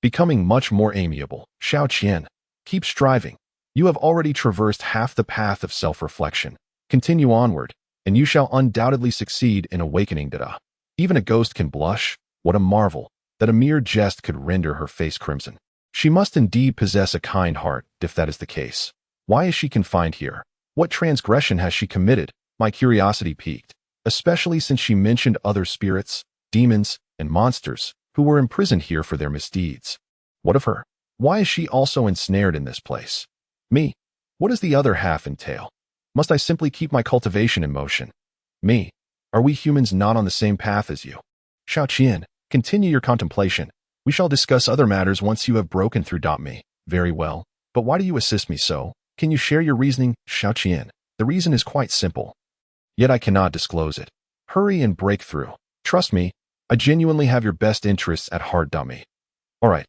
becoming much more amiable. Xiao Qian, keep striving. You have already traversed half the path of self-reflection. Continue onward, and you shall undoubtedly succeed in awakening. Even a ghost can blush. What a marvel! that a mere jest could render her face crimson. She must indeed possess a kind heart, if that is the case. Why is she confined here? What transgression has she committed? My curiosity piqued, especially since she mentioned other spirits, demons, and monsters who were imprisoned here for their misdeeds. What of her? Why is she also ensnared in this place? Me? What does the other half entail? Must I simply keep my cultivation in motion? Me? Are we humans not on the same path as you? Xiaoqian, continue your contemplation. We shall discuss other matters once you have broken through. Me. Very well. But why do you assist me so? Can you share your reasoning, Xiaoqian? The reason is quite simple. Yet I cannot disclose it. Hurry and break through. Trust me, I genuinely have your best interests at heart. Me. All right.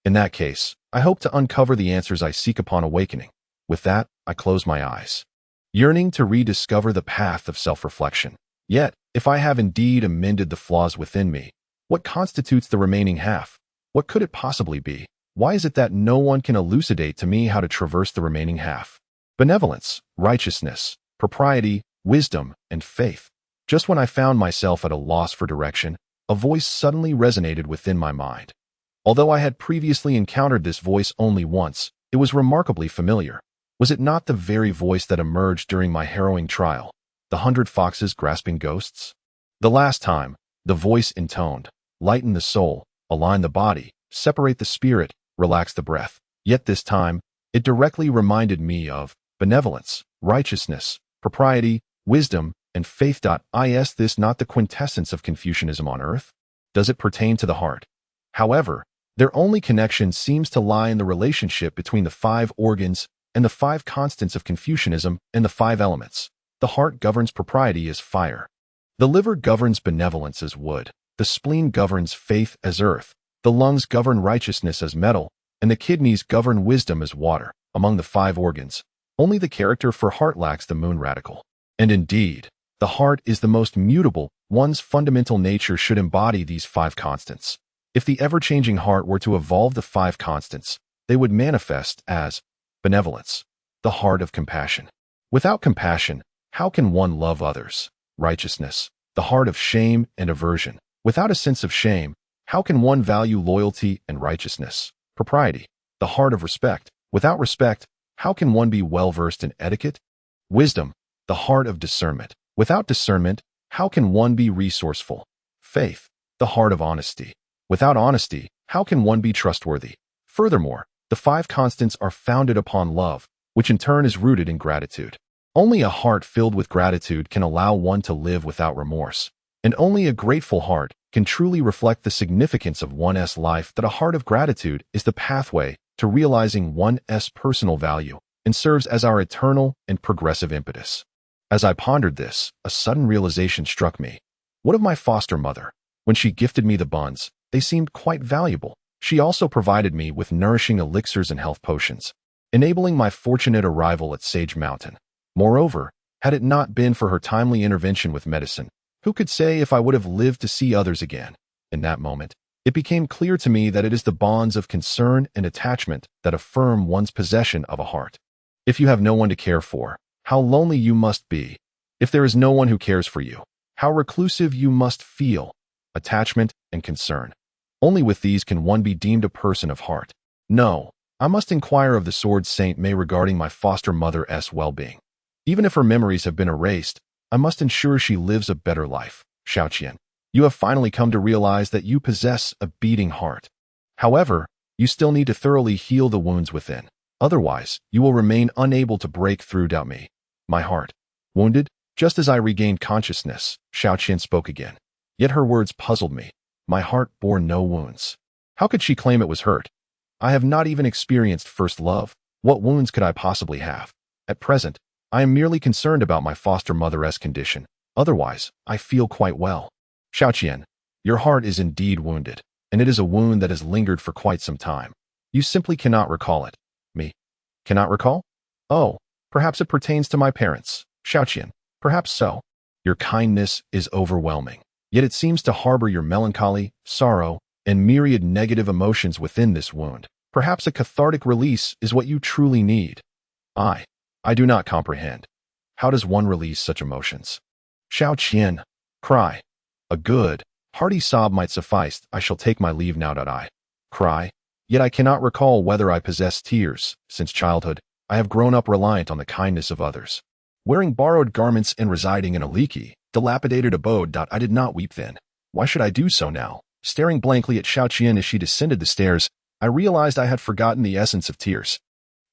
In that case, I hope to uncover the answers I seek upon awakening. With that, I close my eyes, yearning to rediscover the path of self-reflection. Yet, if I have indeed amended the flaws within me, what constitutes the remaining half? What could it possibly be? Why is it that no one can elucidate to me how to traverse the remaining half? Benevolence, righteousness, propriety, wisdom, and faith. Just when I found myself at a loss for direction, a voice suddenly resonated within my mind. Although I had previously encountered this voice only once, it was remarkably familiar. Was it not the very voice that emerged during my harrowing trial? The 100 foxes grasping ghosts? The last time, the voice intoned, lighten the soul, align the body, separate the spirit, relax the breath. Yet this time, it directly reminded me of benevolence, righteousness, propriety, wisdom, and faith. Is this not the quintessence of Confucianism on earth? Does it pertain to the heart? However, their only connection seems to lie in the relationship between the 5 organs and the 5 constants of Confucianism and the 5 elements. The heart governs propriety as fire. The liver governs benevolence as wood. The spleen governs faith as earth. The lungs govern righteousness as metal, and the kidneys govern wisdom as water. Among the 5 organs, only the character for heart lacks the moon radical. And indeed, the heart is the most mutable. One's fundamental nature should embody these 5 constants. If the ever-changing heart were to evolve the 5 constants, they would manifest as benevolence, the heart of compassion. Without compassion, how can one love others? Righteousness, the heart of shame and aversion. Without a sense of shame, how can one value loyalty and righteousness? Propriety, the heart of respect. Without respect, how can one be well-versed in etiquette? Wisdom, the heart of discernment. Without discernment, how can one be resourceful? Faith, the heart of honesty. Without honesty, how can one be trustworthy? Furthermore, the 5 constants are founded upon love, which in turn is rooted in gratitude. Only a heart filled with gratitude can allow one to live without remorse. And only a grateful heart can truly reflect the significance of one's life. That a heart of gratitude is the pathway to realizing one's personal value and serves as our eternal and progressive impetus. As I pondered this, a sudden realization struck me. What of my foster mother? When she gifted me the buns, they seemed quite valuable. She also provided me with nourishing elixirs and health potions, enabling my fortunate arrival at Sage Mountain. Moreover, had it not been for her timely intervention with medicine, who could say if I would have lived to see others again? In that moment, it became clear to me that it is the bonds of concern and attachment that affirm one's possession of a heart. If you have no one to care for, how lonely you must be. If there is no one who cares for you, how reclusive you must feel. Attachment and concern. Only with these can one be deemed a person of heart. No, I must inquire of the Sword Saint May regarding my foster mother's well-being. Even if her memories have been erased, I must ensure she lives a better life. Xiaoqian, you have finally come to realize that you possess a beating heart. However, you still need to thoroughly heal the wounds within. Otherwise, you will remain unable to break through. Me. My heart. Wounded? Just as I regained consciousness, Xiaoqian spoke again. Yet her words puzzled me. My heart bore no wounds. How could she claim it was hurt? I have not even experienced first love. What wounds could I possibly have? At present, I am merely concerned about my foster mother's condition. Otherwise, I feel quite well. Xiaoqian, your heart is indeed wounded, and it is a wound that has lingered for quite some time. You simply cannot recall it. Me? Cannot recall? Oh, perhaps it pertains to my parents. Xiaoqian, perhaps so. Your kindness is overwhelming. Yet it seems to harbor your melancholy, sorrow, and myriad negative emotions within this wound. Perhaps a cathartic release is what you truly need. I do not comprehend. How does one release such emotions? Xiaoqian, cry. A good, Hearty sob might suffice. I shall take my leave now. I cry. Yet I cannot recall whether I possess tears. Since childhood, I have grown up reliant on the kindness of others. Wearing borrowed garments and residing in a leaky, dilapidated abode. I did not weep then. Why should I do so now? Staring blankly at Xiaoqian as she descended the stairs, I realized I had forgotten the essence of tears.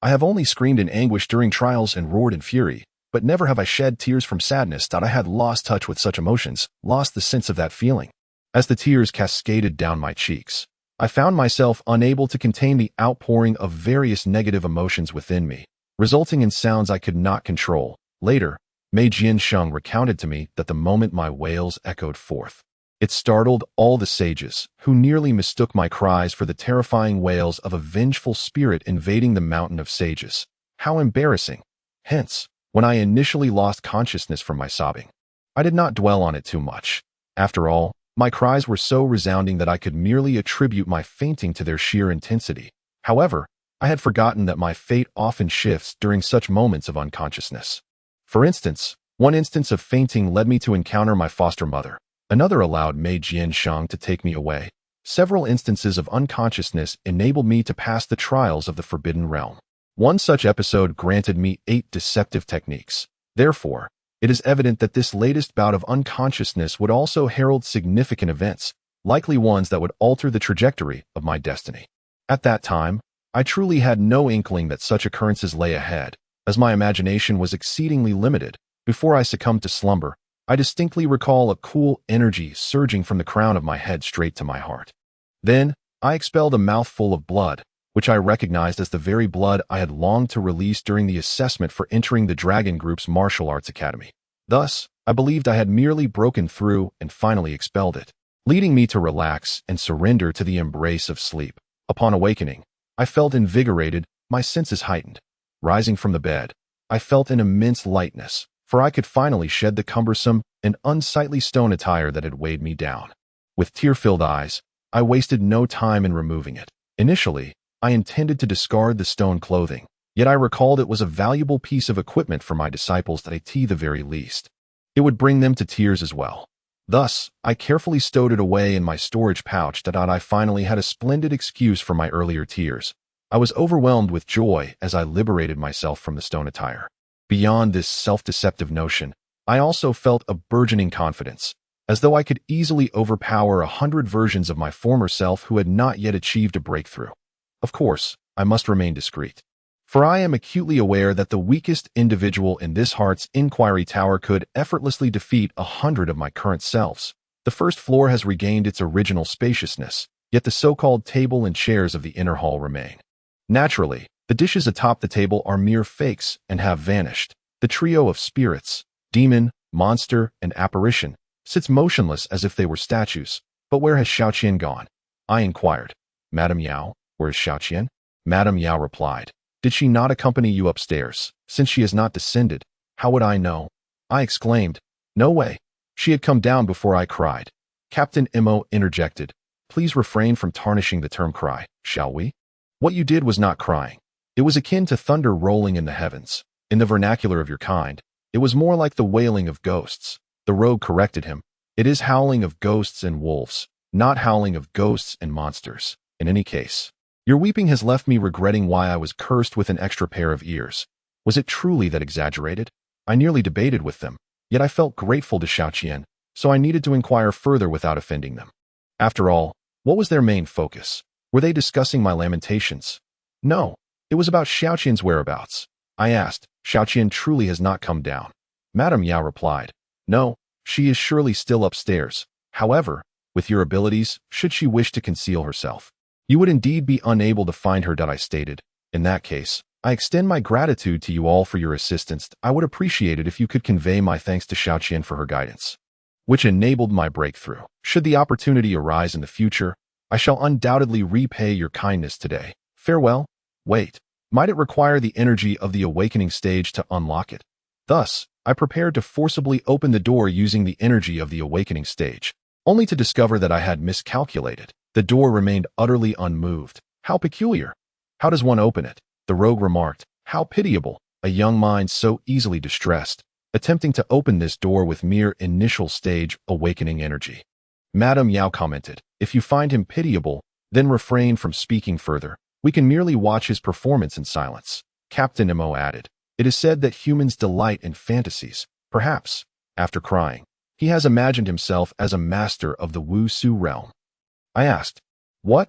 I have only screamed in anguish during trials and roared in fury, but never have I shed tears from sadness. I had lost touch with such emotions, lost the sense of that feeling. As the tears cascaded down my cheeks, I found myself unable to contain the outpouring of various negative emotions within me, resulting in sounds I could not control. Later, Mei Jiansheng recounted to me that the moment my wails echoed forth, it startled all the sages, who nearly mistook my cries for the terrifying wails of a vengeful spirit invading the mountain of sages. How embarrassing! Hence, when I initially lost consciousness from my sobbing, I did not dwell on it too much. After all, my cries were so resounding that I could merely attribute my fainting to their sheer intensity. However, I had forgotten that my fate often shifts during such moments of unconsciousness. For instance, one instance of fainting led me to encounter my foster mother. Another allowed Mei Jiansheng to take me away. Several instances of unconsciousness enabled me to pass the trials of the Forbidden Realm. One such episode granted me 8 deceptive techniques. Therefore, it is evident that this latest bout of unconsciousness would also herald significant events, likely ones that would alter the trajectory of my destiny. At that time, I truly had no inkling that such occurrences lay ahead, as my imagination was exceedingly limited. Before I succumbed to slumber, I distinctly recall a cool energy surging from the crown of my head straight to my heart. Then, I expelled a mouthful of blood, which I recognized as the very blood I had longed to release during the assessment for entering the Dragon Group's martial arts academy. Thus, I believed I had merely broken through and finally expelled it, leading me to relax and surrender to the embrace of sleep. Upon awakening, I felt invigorated, my senses heightened. Rising from the bed, I felt an immense lightness, for I could finally shed the cumbersome and unsightly stone attire that had weighed me down. With tear-filled eyes, I wasted no time in removing it. Initially, I intended to discard the stone clothing, yet I recalled it was a valuable piece of equipment for my disciples at the very least. It would bring them to tears as well. Thus, I carefully stowed it away in my storage pouch. I finally had a splendid excuse for my earlier tears. I was overwhelmed with joy as I liberated myself from the stone attire. Beyond this self-deceptive notion, I also felt a burgeoning confidence, as though I could easily overpower 100 versions of my former self who had not yet achieved a breakthrough. Of course, I must remain discreet, for I am acutely aware that the weakest individual in this Heart's Inquiry Tower could effortlessly defeat 100 of my current selves. The first floor has regained its original spaciousness, yet the so-called table and chairs of the inner hall remain. Naturally, the dishes atop the table are mere fakes and have vanished. The trio of spirits, demon, monster, and apparition, sits motionless as if they were statues. But where has Xiaoqian gone? I inquired. Madame Yao, where is Xiaoqian? Madame Yao replied. Did she not accompany you upstairs? Since she has not descended, how would I know? I exclaimed. No way. She had come down before I cried. Captain Imo interjected. Please refrain from tarnishing the term cry, shall we? What you did was not crying. It was akin to thunder rolling in the heavens. In the vernacular of your kind, it was more like the wailing of ghosts. The rogue corrected him. It is howling of ghosts and wolves, not howling of ghosts and monsters. In any case, your weeping has left me regretting why I was cursed with an extra pair of ears. Was it truly that exaggerated? I nearly debated with them, yet I felt grateful to Xiaoqian, so I needed to inquire further without offending them. After all, what was their main focus? Were they discussing my lamentations? No, it was about Xiaoqian's whereabouts. I asked. Xiaoqian truly has not come down. Madame Yao replied. No, she is surely still upstairs. However, with your abilities, should she wish to conceal herself, you would indeed be unable to find her. I stated. In that case, I extend my gratitude to you all for your assistance. I would appreciate it if you could convey my thanks to Xiaoqian for her guidance, which enabled my breakthrough. Should the opportunity arise in the future, I shall undoubtedly repay your kindness today. Farewell. Wait, might it require the energy of the awakening stage to unlock it? Thus, I prepared to forcibly open the door using the energy of the awakening stage, only to discover that I had miscalculated. The door remained utterly unmoved. How peculiar. How does one open it? The rogue remarked. How pitiable, a young mind so easily distressed, attempting to open this door with mere initial stage awakening energy. Madame Yao commented. If you find him pitiable, then refrain from speaking further. We can merely watch his performance in silence. Captain Nemo added. It is said that humans delight in fantasies. Perhaps, after crying, he has imagined himself as a master of the Wu-Su realm. I asked, what?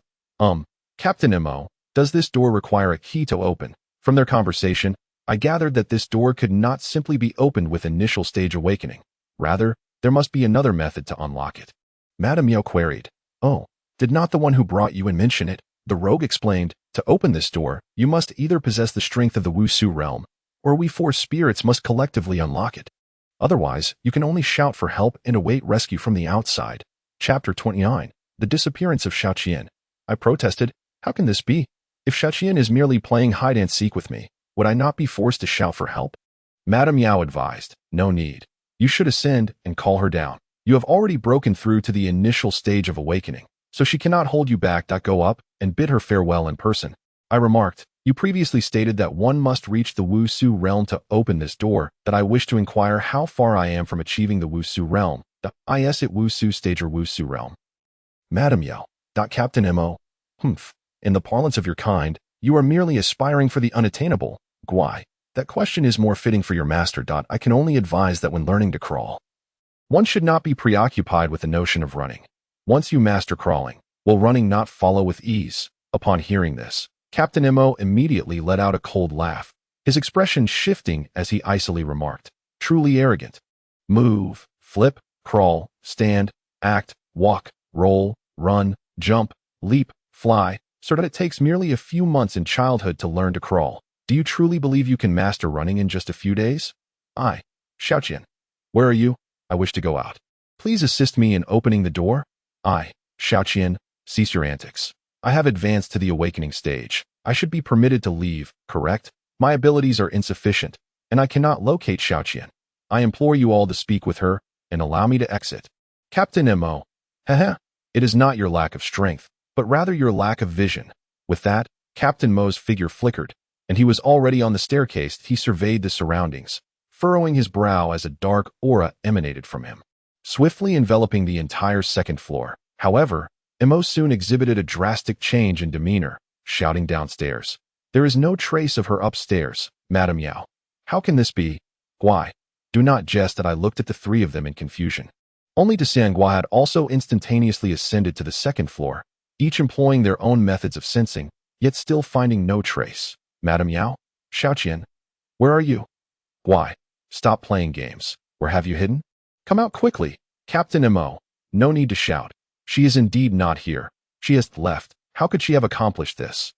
Captain Nemo, does this door require a key to open? From their conversation, I gathered that this door could not simply be opened with initial stage awakening. Rather, there must be another method to unlock it. Madame Yao queried. Oh, did not the one who brought you in mention it? The rogue explained. To open this door, you must either possess the strength of the Wu-Su realm, or we four spirits must collectively unlock it. Otherwise, you can only shout for help and await rescue from the outside. Chapter 29. The disappearance of Xiaoqian. I protested. How can this be? If Xiaoqian is merely playing hide-and-seek with me, would I not be forced to shout for help? Madame Yao advised. No need. You should ascend and call her down. You have already broken through to the initial stage of awakening, so she cannot hold you back. Go up and bid her farewell in person. I remarked. You previously stated that one must reach the Wu-Su realm to open this door, that I wish to inquire how far I am from achieving the Wu-Su realm. Is it Wu-Su stage or Wu-Su realm? Madame Yao. Captain Mo. In the parlance of your kind, you are merely aspiring for the unattainable. Guai. That question is more fitting for your master. I can only advise that when learning to crawl, one should not be preoccupied with the notion of running. Once you master crawling, will running not follow with ease? Upon hearing this, Captain Mo immediately let out a cold laugh, his expression shifting as he icily remarked, truly arrogant. Move, flip, crawl, stand, act, walk, roll, run, jump, leap, fly, so that it takes merely a few months in childhood to learn to crawl. Do you truly believe you can master running in just a few days? Xiaoqian. Where are you? I wish to go out. Please assist me in opening the door. Xiaoqian, cease your antics. I have advanced to the awakening stage. I should be permitted to leave, correct? My abilities are insufficient, and I cannot locate Xiaoqian. I implore you all to speak with her, and allow me to exit. Captain Mo. It is not your lack of strength, but rather your lack of vision. With that, Captain Mo's figure flickered, and he was already on the staircase. He surveyed the surroundings, furrowing his brow as a dark aura emanated from him, swiftly enveloping the entire second floor. However, Mo soon exhibited a drastic change in demeanor, shouting downstairs. There is no trace of her upstairs, Madame Yao. How can this be? Guai. Do not jest that I looked at the three of them in confusion. Only to Guai had also instantaneously ascended to the second floor, each employing their own methods of sensing, yet still finding no trace. Madame Yao? Xiaoqian? Where are you? Guai. Stop playing games. Where have you hidden? Come out quickly. Captain Mo. No need to shout. She is indeed not here. She has left. How could she have accomplished this?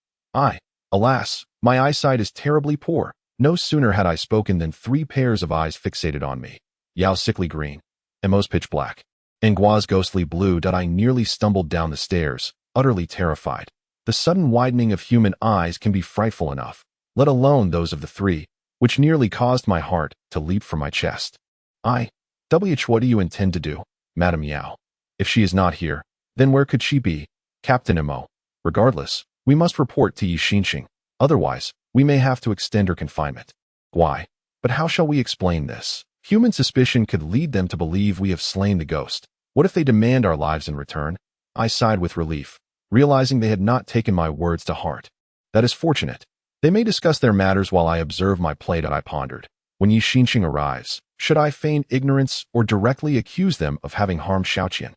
Alas, my eyesight is terribly poor. No sooner had I spoken than 3 pairs of eyes fixated on me. Yao's sickly green, Mo's pitch black, and Gua's ghostly blue. I nearly stumbled down the stairs, utterly terrified. The sudden widening of human eyes can be frightful enough, let alone those of the 3, which nearly caused my heart to leap from my chest. What do you intend to do, Madame Yao? If she is not here, then where could she be? Captain Mo. Regardless, we must report to Yi Xinxing. Otherwise, we may have to extend her confinement. Why? But how shall we explain this? Human suspicion could lead them to believe we have slain the ghost. What if they demand our lives in return? I sighed with relief, realizing they had not taken my words to heart. That is fortunate. They may discuss their matters while I observe my plate. I pondered. When Yi Xinxing arrives, should I feign ignorance or directly accuse them of having harmed Xiaoqian?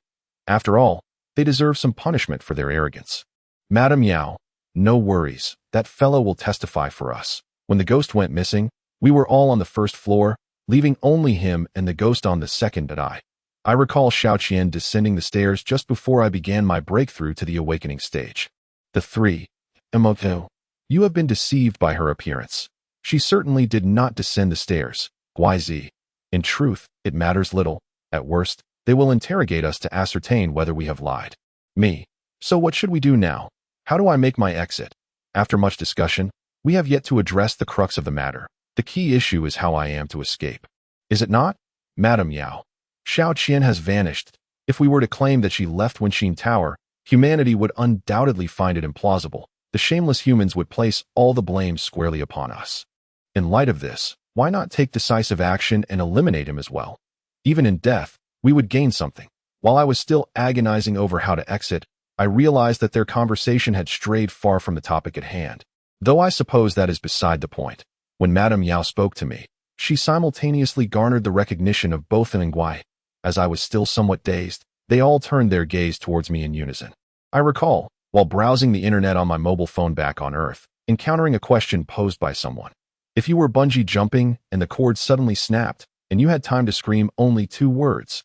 After all, they deserve some punishment for their arrogance. Madame Yao, no worries, that fellow will testify for us. When the ghost went missing, we were all on the first floor, leaving only him and the ghost on the second. I recall Xiaoqian descending the stairs just before I began my breakthrough to the awakening stage. The 3. Emoto. You have been deceived by her appearance. She certainly did not descend the stairs. YZ. In truth, it matters little. At worst, they will interrogate us to ascertain whether we have lied. Me. So what should we do now? How do I make my exit? After much discussion, we have yet to address the crux of the matter. The key issue is how I am to escape. Is it not? Madame Yao. Xiaoqian has vanished. If we were to claim that she left Wenxin Tower, humanity would undoubtedly find it implausible. The shameless humans would place all the blame squarely upon us. In light of this, why not take decisive action and eliminate him as well? Even in death, we would gain something. While I was still agonizing over how to exit, I realized that their conversation had strayed far from the topic at hand. Though I suppose that is beside the point. When Madame Yao spoke to me, she simultaneously garnered the recognition of both in Nguai. As I was still somewhat dazed, they all turned their gaze towards me in unison. I recall, while browsing the internet on my mobile phone back on Earth, encountering a question posed by someone. If you were bungee jumping and the cord suddenly snapped, and you had time to scream only 2 words,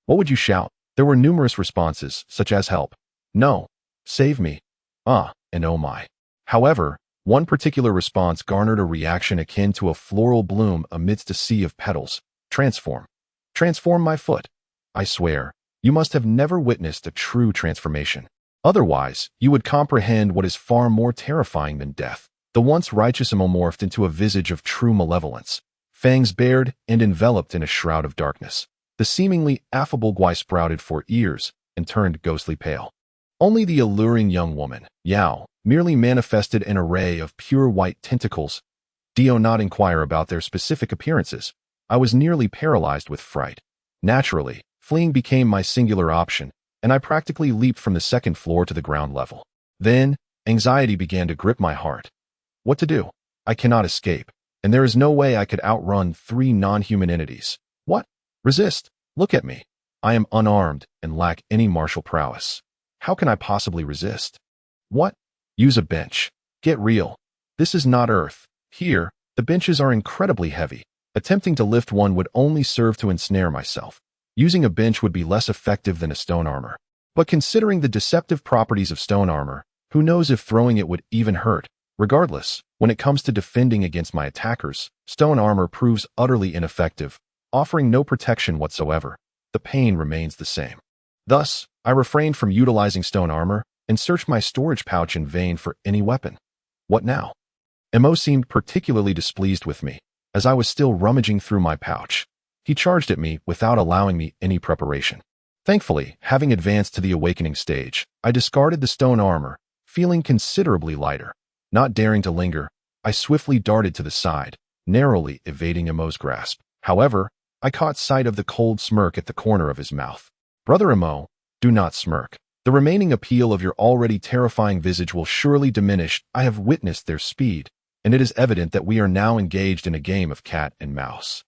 what would you shout? There were numerous responses, such as help, no, save me, and oh my. However, one particular response garnered a reaction akin to a floral bloom amidst a sea of petals. Transform. Transform my foot. I swear, you must have never witnessed a true transformation. Otherwise, you would comprehend what is far more terrifying than death. The once righteous Imo morphed into a visage of true malevolence, fangs bared and enveloped in a shroud of darkness. The seemingly affable Guai sprouted 4 ears and turned ghostly pale. Only the alluring young woman, Yao, merely manifested an array of pure white tentacles. Do not inquire about their specific appearances. I was nearly paralyzed with fright. Naturally, fleeing became my singular option, and I practically leaped from the 2nd floor to the ground level. Then, anxiety began to grip my heart. What to do? I cannot escape, and there is no way I could outrun 3 non-human entities. What? Resist. Look at me. I am unarmed and lack any martial prowess. How can I possibly resist? What? Use a bench. Get real. This is not Earth. Here, the benches are incredibly heavy. Attempting to lift one would only serve to ensnare myself. Using a bench would be less effective than a stone armor. But considering the deceptive properties of stone armor, who knows if throwing it would even hurt? Regardless, when it comes to defending against my attackers, stone armor proves utterly ineffective, offering no protection whatsoever. The pain remains the same. Thus, I refrained from utilizing stone armor and searched my storage pouch in vain for any weapon. What now? Mo seemed particularly displeased with me, as I was still rummaging through my pouch. He charged at me without allowing me any preparation. Thankfully, having advanced to the awakening stage, I discarded the stone armor, feeling considerably lighter. Not daring to linger, I swiftly darted to the side, narrowly evading Mo's grasp. However, I caught sight of the cold smirk at the corner of his mouth. Brother Mo, do not smirk. The remaining appeal of your already terrifying visage will surely diminish. I have witnessed their speed, and it is evident that we are now engaged in a game of cat and mouse.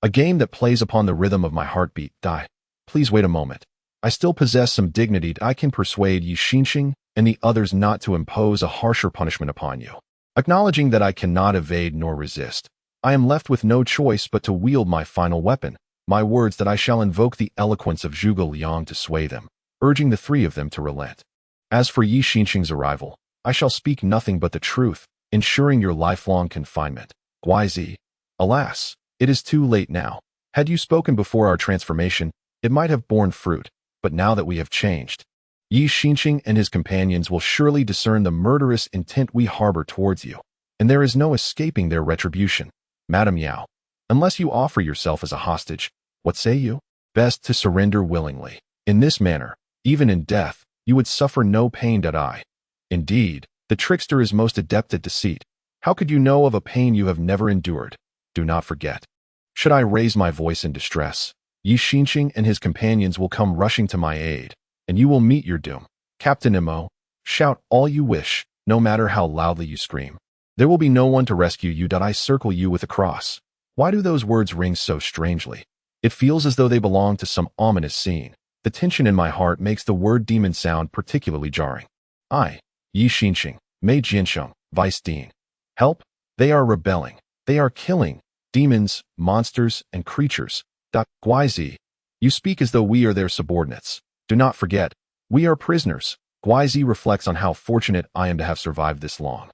A game that plays upon the rhythm of my heartbeat. Die. Please wait a moment. I still possess some dignity. I can persuade Yi Xinxing and the others not to impose a harsher punishment upon you. Acknowledging that I cannot evade nor resist, I am left with no choice but to wield my final weapon, my words that I shall invoke the eloquence of Zhuge Liang to sway them, urging the 3 of them to relent. As for Yi Xinxing's arrival, I shall speak nothing but the truth, ensuring your lifelong confinement. Guaizi. Alas, it is too late now. Had you spoken before our transformation, it might have borne fruit, but now that we have changed, Yi Xinxing and his companions will surely discern the murderous intent we harbor towards you, and there is no escaping their retribution. Madame Yao, unless you offer yourself as a hostage, what say you? Best to surrender willingly. In this manner, even in death, you would suffer no pain. Indeed, the trickster is most adept at deceit. How could you know of a pain you have never endured? Do not forget. Should I raise my voice in distress, Yi Xinxing and his companions will come rushing to my aid, and you will meet your doom. Captain Mo, shout all you wish, no matter how loudly you scream. There will be no one to rescue you. I circle you with a cross. Why do those words ring so strangely? It feels as though they belong to some ominous scene. The tension in my heart makes the word demon sound particularly jarring. I, Yi Xinxing, Mei Jiansheng, Vice Dean. Help? They are rebelling. They are killing. Demons, monsters, and creatures. Guaizi, you speak as though we are their subordinates. Do not forget, we are prisoners. Guaizi reflects on how fortunate I am to have survived this long.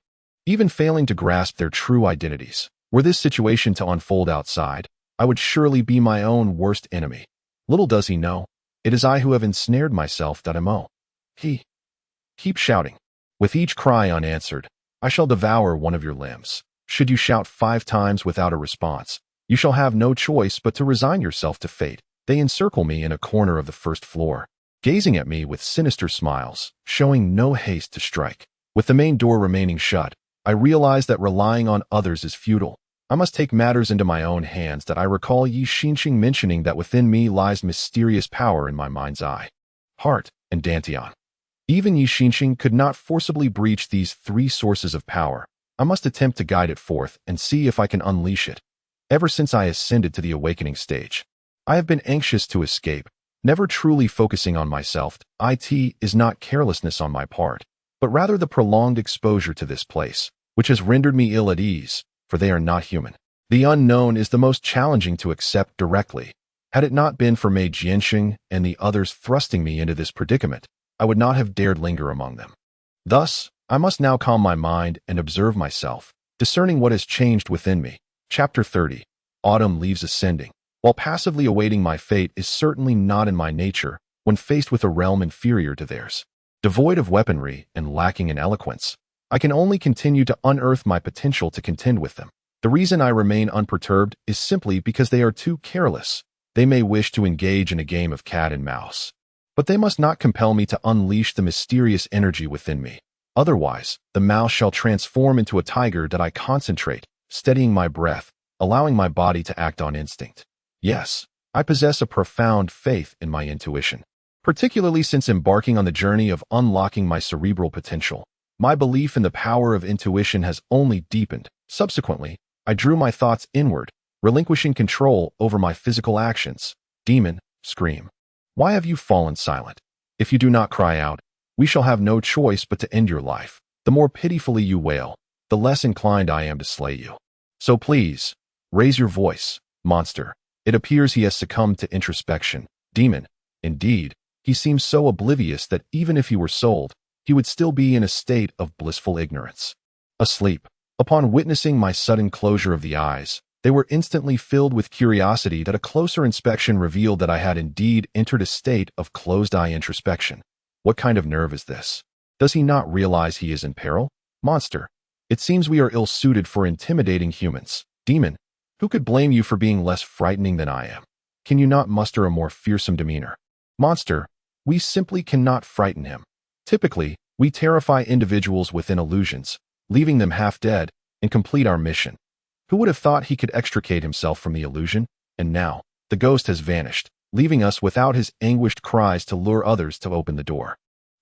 Even failing to grasp their true identities, were this situation to unfold outside, I would surely be my own worst enemy. Little does he know, it is I who have ensnared myself. Mo. He. Keep shouting. With each cry unanswered, I shall devour one of your limbs. Should you shout 5 times without a response, you shall have no choice but to resign yourself to fate. They encircle me in a corner of the 1st floor, gazing at me with sinister smiles, showing no haste to strike. With the main door remaining shut, I realize that relying on others is futile. I must take matters into my own hands that I recall Yi Xinqing mentioning that within me lies mysterious power in my mind's eye, heart, and dantian. Even Yi Xinqing could not forcibly breach these three sources of power. I must attempt to guide it forth and see if I can unleash it. Ever since I ascended to the awakening stage, I have been anxious to escape, never truly focusing on myself. It is not carelessness on my part, but rather the prolonged exposure to this place, which has rendered me ill at ease, for they are not human. The unknown is the most challenging to accept directly. Had it not been for Mei Jianxing and the others thrusting me into this predicament, I would not have dared linger among them. Thus, I must now calm my mind and observe myself, discerning what has changed within me. Chapter 30. Autumn leaves ascending. While passively awaiting my fate is certainly not in my nature when faced with a realm inferior to theirs. Devoid of weaponry and lacking in eloquence, I can only continue to unearth my potential to contend with them. The reason I remain unperturbed is simply because they are too careless. They may wish to engage in a game of cat and mouse, but they must not compel me to unleash the mysterious energy within me. Otherwise, the mouse shall transform into a tiger that I concentrate, steadying my breath, allowing my body to act on instinct. Yes, I possess a profound faith in my intuition, particularly since embarking on the journey of unlocking my cerebral potential. My belief in the power of intuition has only deepened. Subsequently, I drew my thoughts inward, relinquishing control over my physical actions. Demon, scream. Why have you fallen silent? If you do not cry out, we shall have no choice but to end your life. The more pitifully you wail, the less inclined I am to slay you. So please, raise your voice, monster. It appears he has succumbed to introspection. Demon, indeed, he seems so oblivious that even if he were sold, he would still be in a state of blissful ignorance. Asleep. Upon witnessing my sudden closure of the eyes, they were instantly filled with curiosity that a closer inspection revealed that I had indeed entered a state of closed-eye introspection. What kind of nerve is this? Does he not realize he is in peril? Monster. It seems we are ill-suited for intimidating humans. Demon, who could blame you for being less frightening than I am? Can you not muster a more fearsome demeanor? Monster, we simply cannot frighten him. Typically, we terrify individuals within illusions, leaving them half dead, and complete our mission. Who would have thought he could extricate himself from the illusion? And now, the ghost has vanished, leaving us without his anguished cries to lure others to open the door.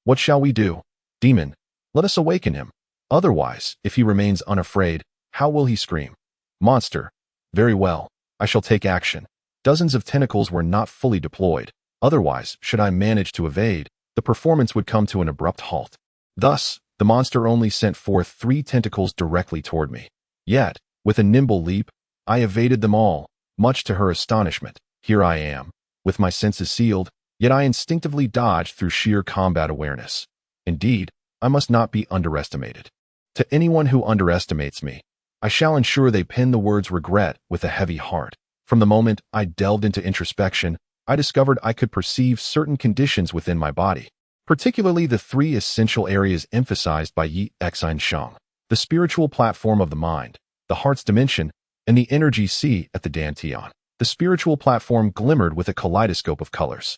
What shall we do? Demon, let us awaken him. Otherwise, if he remains unafraid, how will he scream? Monster, very well, I shall take action. Dozens of tentacles were not fully deployed. Otherwise, should I manage to evade, the performance would come to an abrupt halt. Thus, the monster only sent forth 3 tentacles directly toward me. Yet, with a nimble leap, I evaded them all, much to her astonishment. Here I am, with my senses sealed, yet I instinctively dodged through sheer combat awareness. Indeed, I must not be underestimated. To anyone who underestimates me, I shall ensure they pen the words regret with a heavy heart. From the moment I delved into introspection, I discovered I could perceive certain conditions within my body, particularly the 3 essential areas emphasized by Yi Xinsheng: the spiritual platform of the mind, the heart's dimension, and the energy sea at the dantian. The spiritual platform glimmered with a kaleidoscope of colors.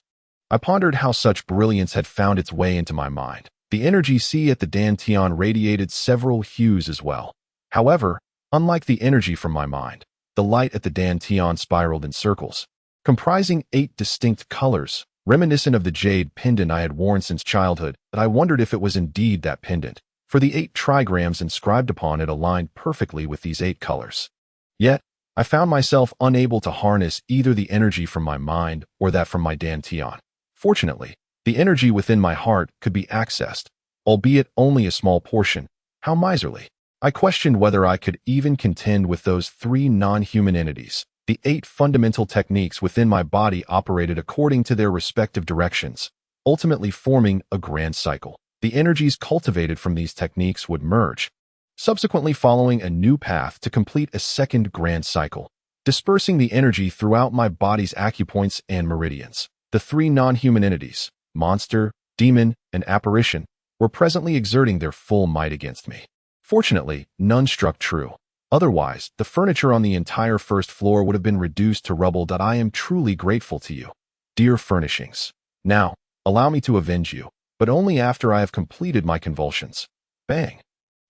I pondered how such brilliance had found its way into my mind. The energy sea at the dantian radiated several hues as well. However, unlike the energy from my mind, the light at the dantian spiraled in circles, comprising 8 distinct colors, reminiscent of the jade pendant I had worn since childhood, that I wondered if it was indeed that pendant, for the 8 trigrams inscribed upon it aligned perfectly with these 8 colors. Yet, I found myself unable to harness either the energy from my mind or that from my dantian. Fortunately, the energy within my heart could be accessed, albeit only a small portion. How miserly! I questioned whether I could even contend with those 3 non-human entities. The 8 fundamental techniques within my body operated according to their respective directions, ultimately forming a grand cycle. The energies cultivated from these techniques would merge, subsequently following a new path to complete a second grand cycle, dispersing the energy throughout my body's acupoints and meridians. The 3 non-human entities, monster, demon, and apparition, were presently exerting their full might against me. Fortunately, none struck true. Otherwise, the furniture on the entire first floor would have been reduced to rubble. I am truly grateful to you, dear furnishings. Now, allow me to avenge you, but only after I have completed my convulsions. Bang!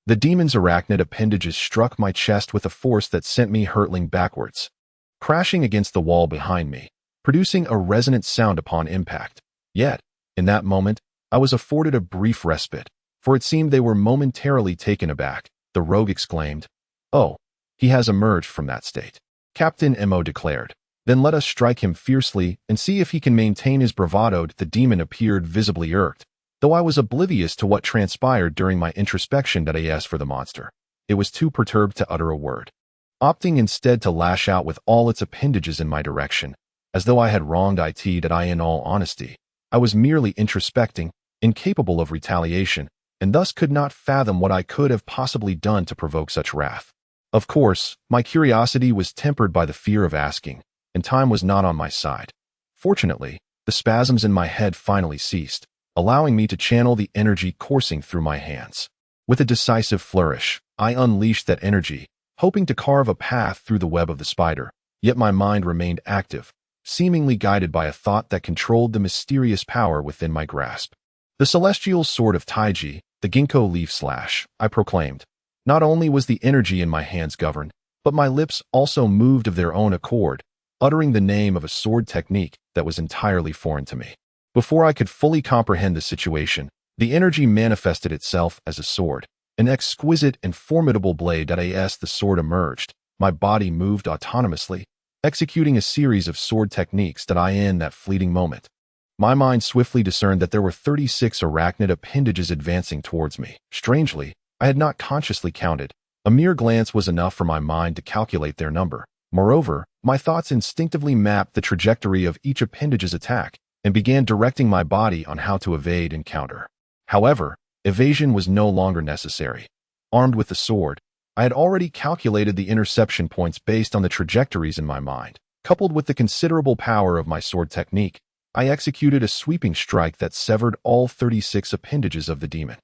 The demon's arachnid appendages struck my chest with a force that sent me hurtling backwards, crashing against the wall behind me, producing a resonant sound upon impact. Yet, in that moment, I was afforded a brief respite, for it seemed they were momentarily taken aback. The rogue exclaimed, "Oh, he has emerged from that state," Captain Mo declared. "Then let us strike him fiercely and see if he can maintain his bravado." The demon appeared visibly irked, though I was oblivious to what transpired during my introspection. As for the monster, it was too perturbed to utter a word, opting instead to lash out with all its appendages in my direction, as though I had wronged it. In all honesty, I was merely introspecting, incapable of retaliation, and thus could not fathom what I could have possibly done to provoke such wrath. Of course, my curiosity was tempered by the fear of asking, and time was not on my side. Fortunately, the spasms in my head finally ceased, allowing me to channel the energy coursing through my hands. With a decisive flourish, I unleashed that energy, hoping to carve a path through the web of the spider, yet my mind remained active, seemingly guided by a thought that controlled the mysterious power within my grasp. "The celestial sword of Taiji, the ginkgo leaf slash," I proclaimed. Not only was the energy in my hands governed, but my lips also moved of their own accord, uttering the name of a sword technique that was entirely foreign to me. Before I could fully comprehend the situation, the energy manifested itself as a sword, an exquisite and formidable blade. As the sword emerged, my body moved autonomously, executing a series of sword techniques. In that fleeting moment, my mind swiftly discerned that there were 36 arachnid appendages advancing towards me. Strangely, I had not consciously counted. A mere glance was enough for my mind to calculate their number. Moreover, my thoughts instinctively mapped the trajectory of each appendage's attack and began directing my body on how to evade and counter. However, evasion was no longer necessary. Armed with the sword, I had already calculated the interception points based on the trajectories in my mind. Coupled with the considerable power of my sword technique, I executed a sweeping strike that severed all 36 appendages of the demon.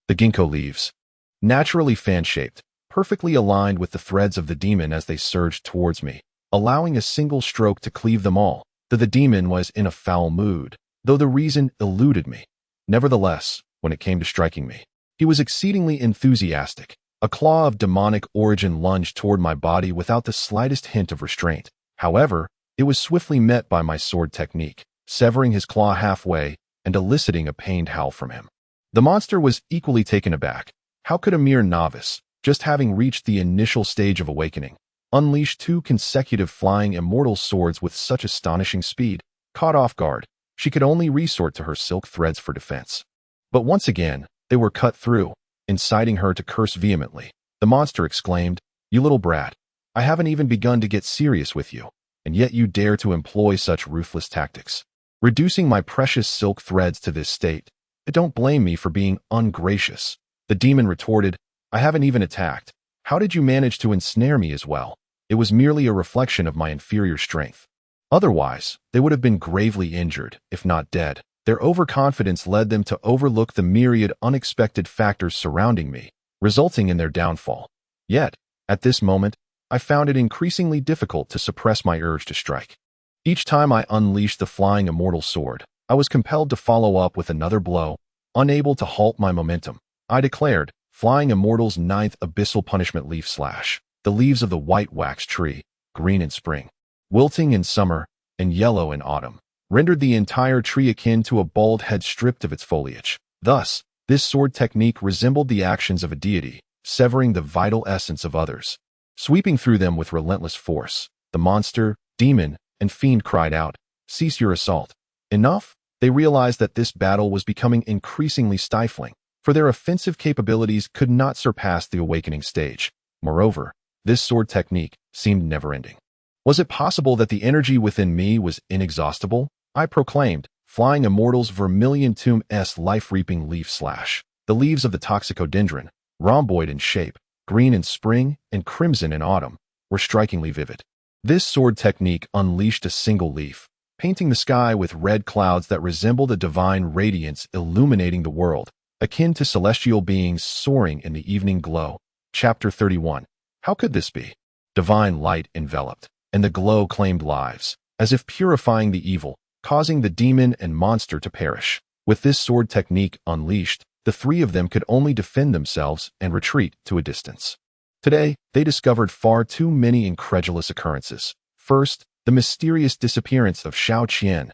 The ginkgo leaves, naturally fan-shaped, perfectly aligned with the threads of the demon as they surged towards me, allowing a single stroke to cleave them all. The demon was in a foul mood, though the reason eluded me. Nevertheless, when it came to striking me, he was exceedingly enthusiastic. A claw of demonic origin lunged toward my body without the slightest hint of restraint. However, it was swiftly met by my sword technique, severing his claw halfway and eliciting a pained howl from him. The monster was equally taken aback. How could a mere novice, just having reached the initial stage of awakening, unleash 2 consecutive flying immortal swords with such astonishing speed? Caught off guard, she could only resort to her silk threads for defense. But once again, they were cut through, inciting her to curse vehemently. The monster exclaimed, "You little brat, I haven't even begun to get serious with you, and yet you dare to employ such ruthless tactics, reducing my precious silk threads to this state. Don't blame me for being ungracious." The demon retorted, "I haven't even attacked. How did you manage to ensnare me as well? It was merely a reflection of my inferior strength. Otherwise, they would have been gravely injured, if not dead." Their overconfidence led them to overlook the myriad unexpected factors surrounding me, resulting in their downfall. Yet, at this moment, I found it increasingly difficult to suppress my urge to strike. Each time I unleashed the flying immortal sword, I was compelled to follow up with another blow, unable to halt my momentum. I declared, "Flying Immortal's 9th abyssal punishment leaf slash." The leaves of the white wax tree, green in spring, wilting in summer, and yellow in autumn, rendered the entire tree akin to a bald head stripped of its foliage. Thus, this sword technique resembled the actions of a deity, severing the vital essence of others. Sweeping through them with relentless force, the monster, demon, and fiend cried out, "Cease your assault." Enough? They realized that this battle was becoming increasingly stifling, for their offensive capabilities could not surpass the awakening stage. Moreover, this sword technique seemed never-ending. Was it possible that the energy within me was inexhaustible? I proclaimed, "Flying Immortal's Vermilion Tomb's life-reaping leaf slash." The leaves of the toxicodendron, rhomboid in shape, green in spring and crimson in autumn, were strikingly vivid. This sword technique unleashed a single leaf, painting the sky with red clouds that resembled a divine radiance illuminating the world, akin to celestial beings soaring in the evening glow. Chapter 31. How could this be? Divine light enveloped, and the glow claimed lives, as if purifying the evil, causing the demon and monster to perish. With this sword technique unleashed, the three of them could only defend themselves and retreat to a distance. Today, they discovered far too many incredulous occurrences. First, the mysterious disappearance of Xiao Qian.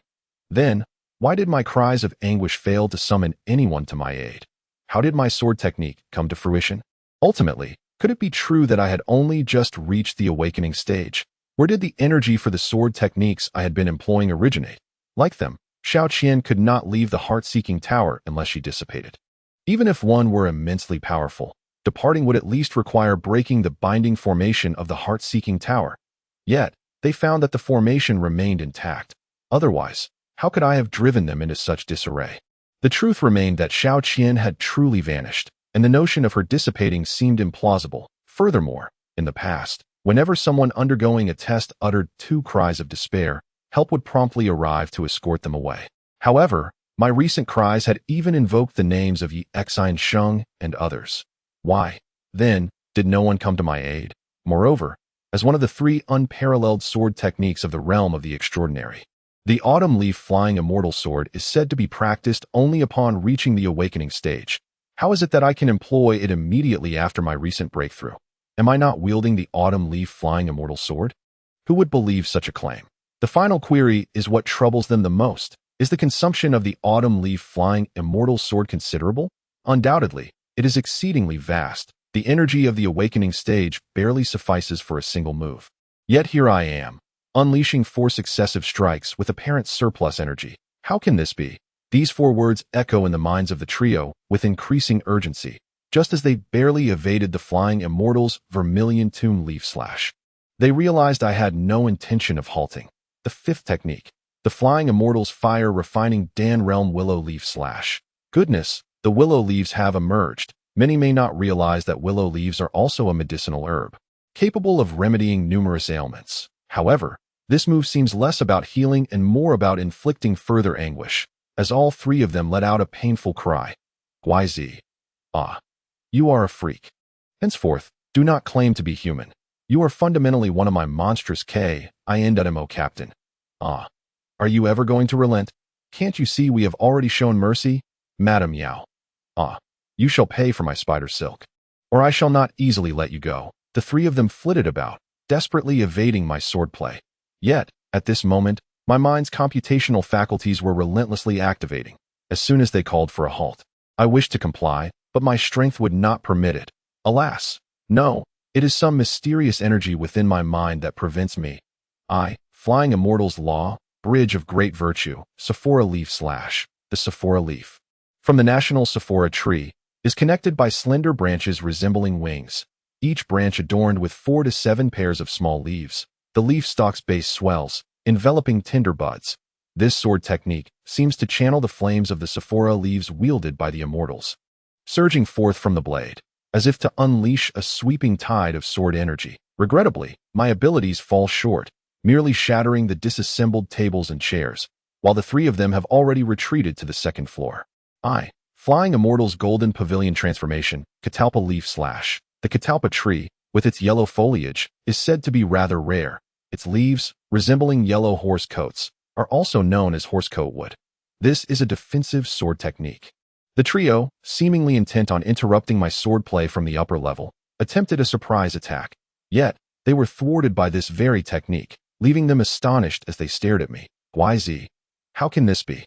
Then, why did my cries of anguish fail to summon anyone to my aid? How did my sword technique come to fruition? Ultimately, could it be true that I had only just reached the awakening stage? Where did the energy for the sword techniques I had been employing originate? Like them, Xiao Qian could not leave the heart-seeking tower unless she dissipated. Even if one were immensely powerful, departing would at least require breaking the binding formation of the heart-seeking tower. Yet, they found that the formation remained intact. Otherwise, how could I have driven them into such disarray? The truth remained that Xiao Qian had truly vanished, and the notion of her dissipating seemed implausible. Furthermore, in the past, whenever someone undergoing a test uttered two cries of despair, help would promptly arrive to escort them away. However, my recent cries had even invoked the names of Yi Xine Sheng and others. Why, then, did no one come to my aid? Moreover, as one of the three unparalleled sword techniques of the realm of the extraordinary, the autumn leaf flying immortal sword is said to be practiced only upon reaching the awakening stage. How is it that I can employ it immediately after my recent breakthrough? Am I not wielding the autumn leaf flying immortal sword? Who would believe such a claim? The final query is what troubles them the most. Is the consumption of the autumn leaf flying immortal sword considerable? Undoubtedly, it is exceedingly vast. The energy of the awakening stage barely suffices for a single move. Yet here I am, unleashing 4 successive strikes with apparent surplus energy. How can this be? These 4 words echo in the minds of the trio with increasing urgency, just as they barely evaded the flying immortal's vermilion tomb leaf slash. They realized I had no intention of halting. The 5th technique, the flying immortal's fire refining Dan realm willow leaf slash. Goodness, the willow leaves have emerged. Many may not realize that willow leaves are also a medicinal herb, capable of remedying numerous ailments. However, this move seems less about healing and more about inflicting further anguish, as all 3 of them let out a painful cry. YZ. Ah. You are a freak. Henceforth, do not claim to be human. You are fundamentally one of my monstrous K.I.N.M.O. captain. Ah. Are you ever going to relent? Can't you see we have already shown mercy? Madam Yao. Ah. You shall pay for my spider silk, or I shall not easily let you go. The 3 of them flitted about, desperately evading my swordplay. Yet, at this moment, my mind's computational faculties were relentlessly activating. As soon as they called for a halt, I wished to comply, but my strength would not permit it. Alas, no, it is some mysterious energy within my mind that prevents me. Flying Immortal's Law, Bridge of Great Virtue, Sephora Leaf slash. The Sephora leaf, from the national Sephora tree, is connected by slender branches resembling wings, each branch adorned with 4 to 7 pairs of small leaves. The leaf stalk's base swells, enveloping tender buds. This sword technique seems to channel the flames of the Sephora leaves wielded by the immortals, surging forth from the blade, as if to unleash a sweeping tide of sword energy. Regrettably, my abilities fall short, merely shattering the disassembled tables and chairs, while the 3 of them have already retreated to the 2nd floor. Flying Immortal's Golden Pavilion Transformation, Catalpa Leaf slash. The catalpa tree, with its yellow foliage, is said to be rather rare. Its leaves, resembling yellow horse coats, are also known as horsecoat wood. This is a defensive sword technique. The trio, seemingly intent on interrupting my swordplay from the upper level, attempted a surprise attack. Yet, they were thwarted by this very technique, leaving them astonished as they stared at me. YZ. How can this be?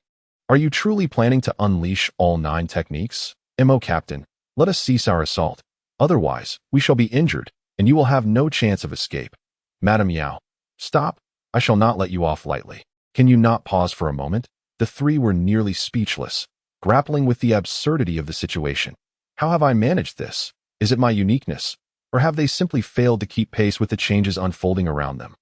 Are you truly planning to unleash all 9 techniques? MO Captain, let us cease our assault. Otherwise, we shall be injured, and you will have no chance of escape. Madam Yao. Stop. I shall not let you off lightly. Can you not pause for a moment? The 3 were nearly speechless, grappling with the absurdity of the situation. How have I managed this? Is it my uniqueness? Or have they simply failed to keep pace with the changes unfolding around them?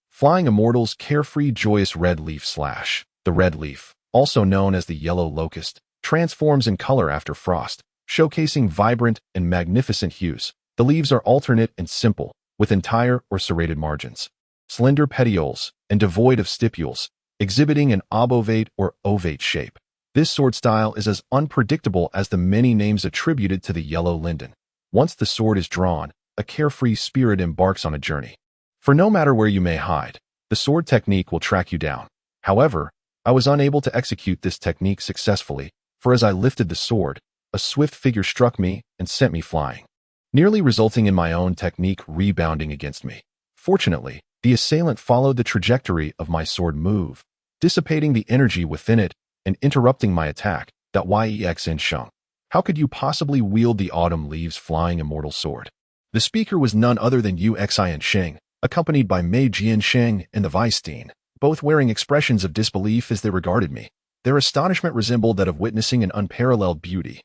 Flying Immortal's Carefree Joyous Red Leaf slash. The red leaf, also known as the yellow locust, transforms in color after frost, showcasing vibrant and magnificent hues. The leaves are alternate and simple, with entire or serrated margins, slender petioles, and devoid of stipules, exhibiting an obovate or ovate shape. This sword style is as unpredictable as the many names attributed to the yellow linden. Once the sword is drawn, a carefree spirit embarks on a journey. For no matter where you may hide, the sword technique will track you down. However, I was unable to execute this technique successfully, for as I lifted the sword, a swift figure struck me and sent me flying, nearly resulting in my own technique rebounding against me. Fortunately, the assailant followed the trajectory of my sword move, dissipating the energy within it and interrupting my attack. Yexin Sheng. How could you possibly wield the autumn leaves flying immortal sword? The speaker was none other than Yuxian Sheng, accompanied by Mei Jian Sheng and the Vice Dean, both wearing expressions of disbelief as they regarded me. Their astonishment resembled that of witnessing an unparalleled beauty.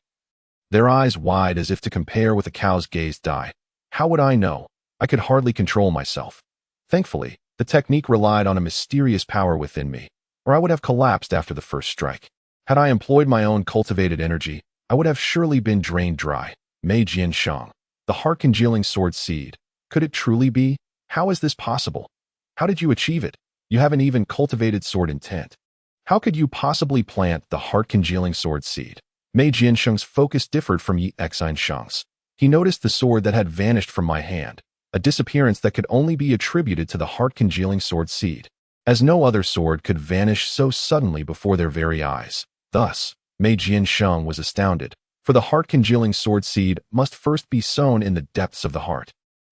Their eyes wide as if to compare with a cow's gaze die. How would I know? I could hardly control myself. Thankfully, the technique relied on a mysterious power within me, or I would have collapsed after the first strike. Had I employed my own cultivated energy, I would have surely been drained dry. Mei Jian Sheng. The heart-congealing sword seed. Could it truly be? How is this possible? How did you achieve it? You haven't even cultivated sword intent. How could you possibly plant the heart-congealing sword seed? Mei Jian Sheng's focus differed from Yuxian Sheng's. He noticed the sword that had vanished from my hand, a disappearance that could only be attributed to the heart-congealing sword seed, as no other sword could vanish so suddenly before their very eyes. Thus, Mei Jian Sheng was astounded, for the heart-congealing sword seed must first be sown in the depths of the heart.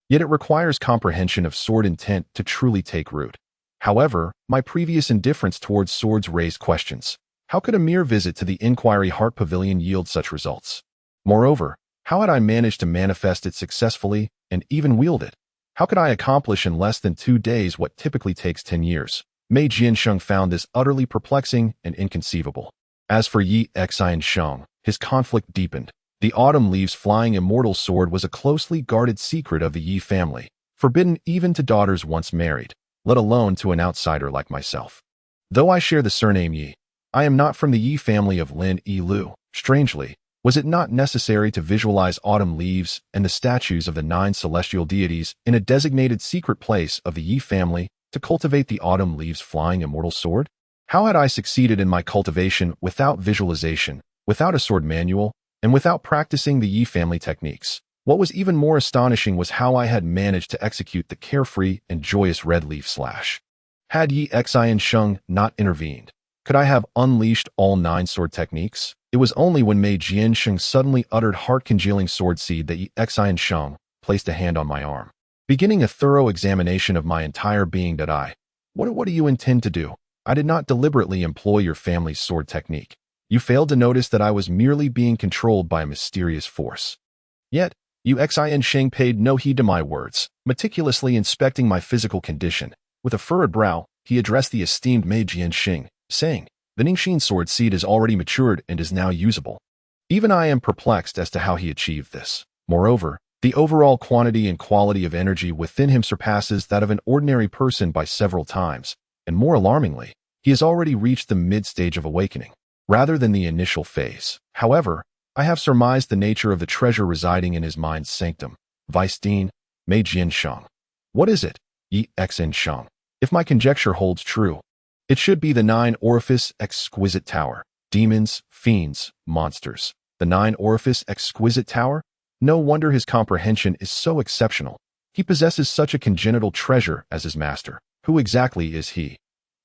Yet it requires comprehension of sword intent to truly take root. However, my previous indifference towards swords raised questions. How could a mere visit to the Inquiry Heart Pavilion yield such results? Moreover, how had I managed to manifest it successfully and even wield it? How could I accomplish in less than 2 days what typically takes 10 years? Mei Jian Sheng found this utterly perplexing and inconceivable. As for Yuxian Sheng, his conflict deepened. The autumn leaves flying immortal sword was a closely guarded secret of the Yi family, forbidden even to daughters once married, let alone to an outsider like myself. Though I share the surname Yi, I am not from the Yi family of Lin Yilu. Strangely, was it not necessary to visualize autumn leaves and the statues of the 9 celestial deities in a designated secret place of the Yi family to cultivate the autumn leaves flying immortal sword? How had I succeeded in my cultivation without visualization, without a sword manual, and without practicing the Yi family techniques? What was even more astonishing was how I had managed to execute the carefree and joyous red leaf slash. Had Yuxian Sheng not intervened, could I have unleashed all 9 sword techniques? It was only when Mei Jian Sheng suddenly uttered heart-congealing sword seed that Yuxian Sheng placed a hand on my arm, beginning a thorough examination of my entire being. What do you intend to do? I did not deliberately employ your family's sword technique. You failed to notice that I was merely being controlled by a mysterious force. Yet, Yuxian Sheng paid no heed to my words, meticulously inspecting my physical condition. With a furrowed brow, he addressed the esteemed Mei Jian Sheng, saying, "The Ningxin sword seed is already matured and is now usable." Even I am perplexed as to how he achieved this. Moreover, the overall quantity and quality of energy within him surpasses that of an ordinary person by several times, and more alarmingly, he has already reached the mid-stage of awakening, rather than the initial phase. However, I have surmised the nature of the treasure residing in his mind's sanctum. Vice Dean, Mei Jian Sheng. What is it? Yuxian Sheng. If my conjecture holds true, it should be the 9-orifice exquisite tower. Demons, fiends, monsters. The 9-orifice exquisite tower? No wonder his comprehension is so exceptional. He possesses such a congenital treasure as his master. Who exactly is he?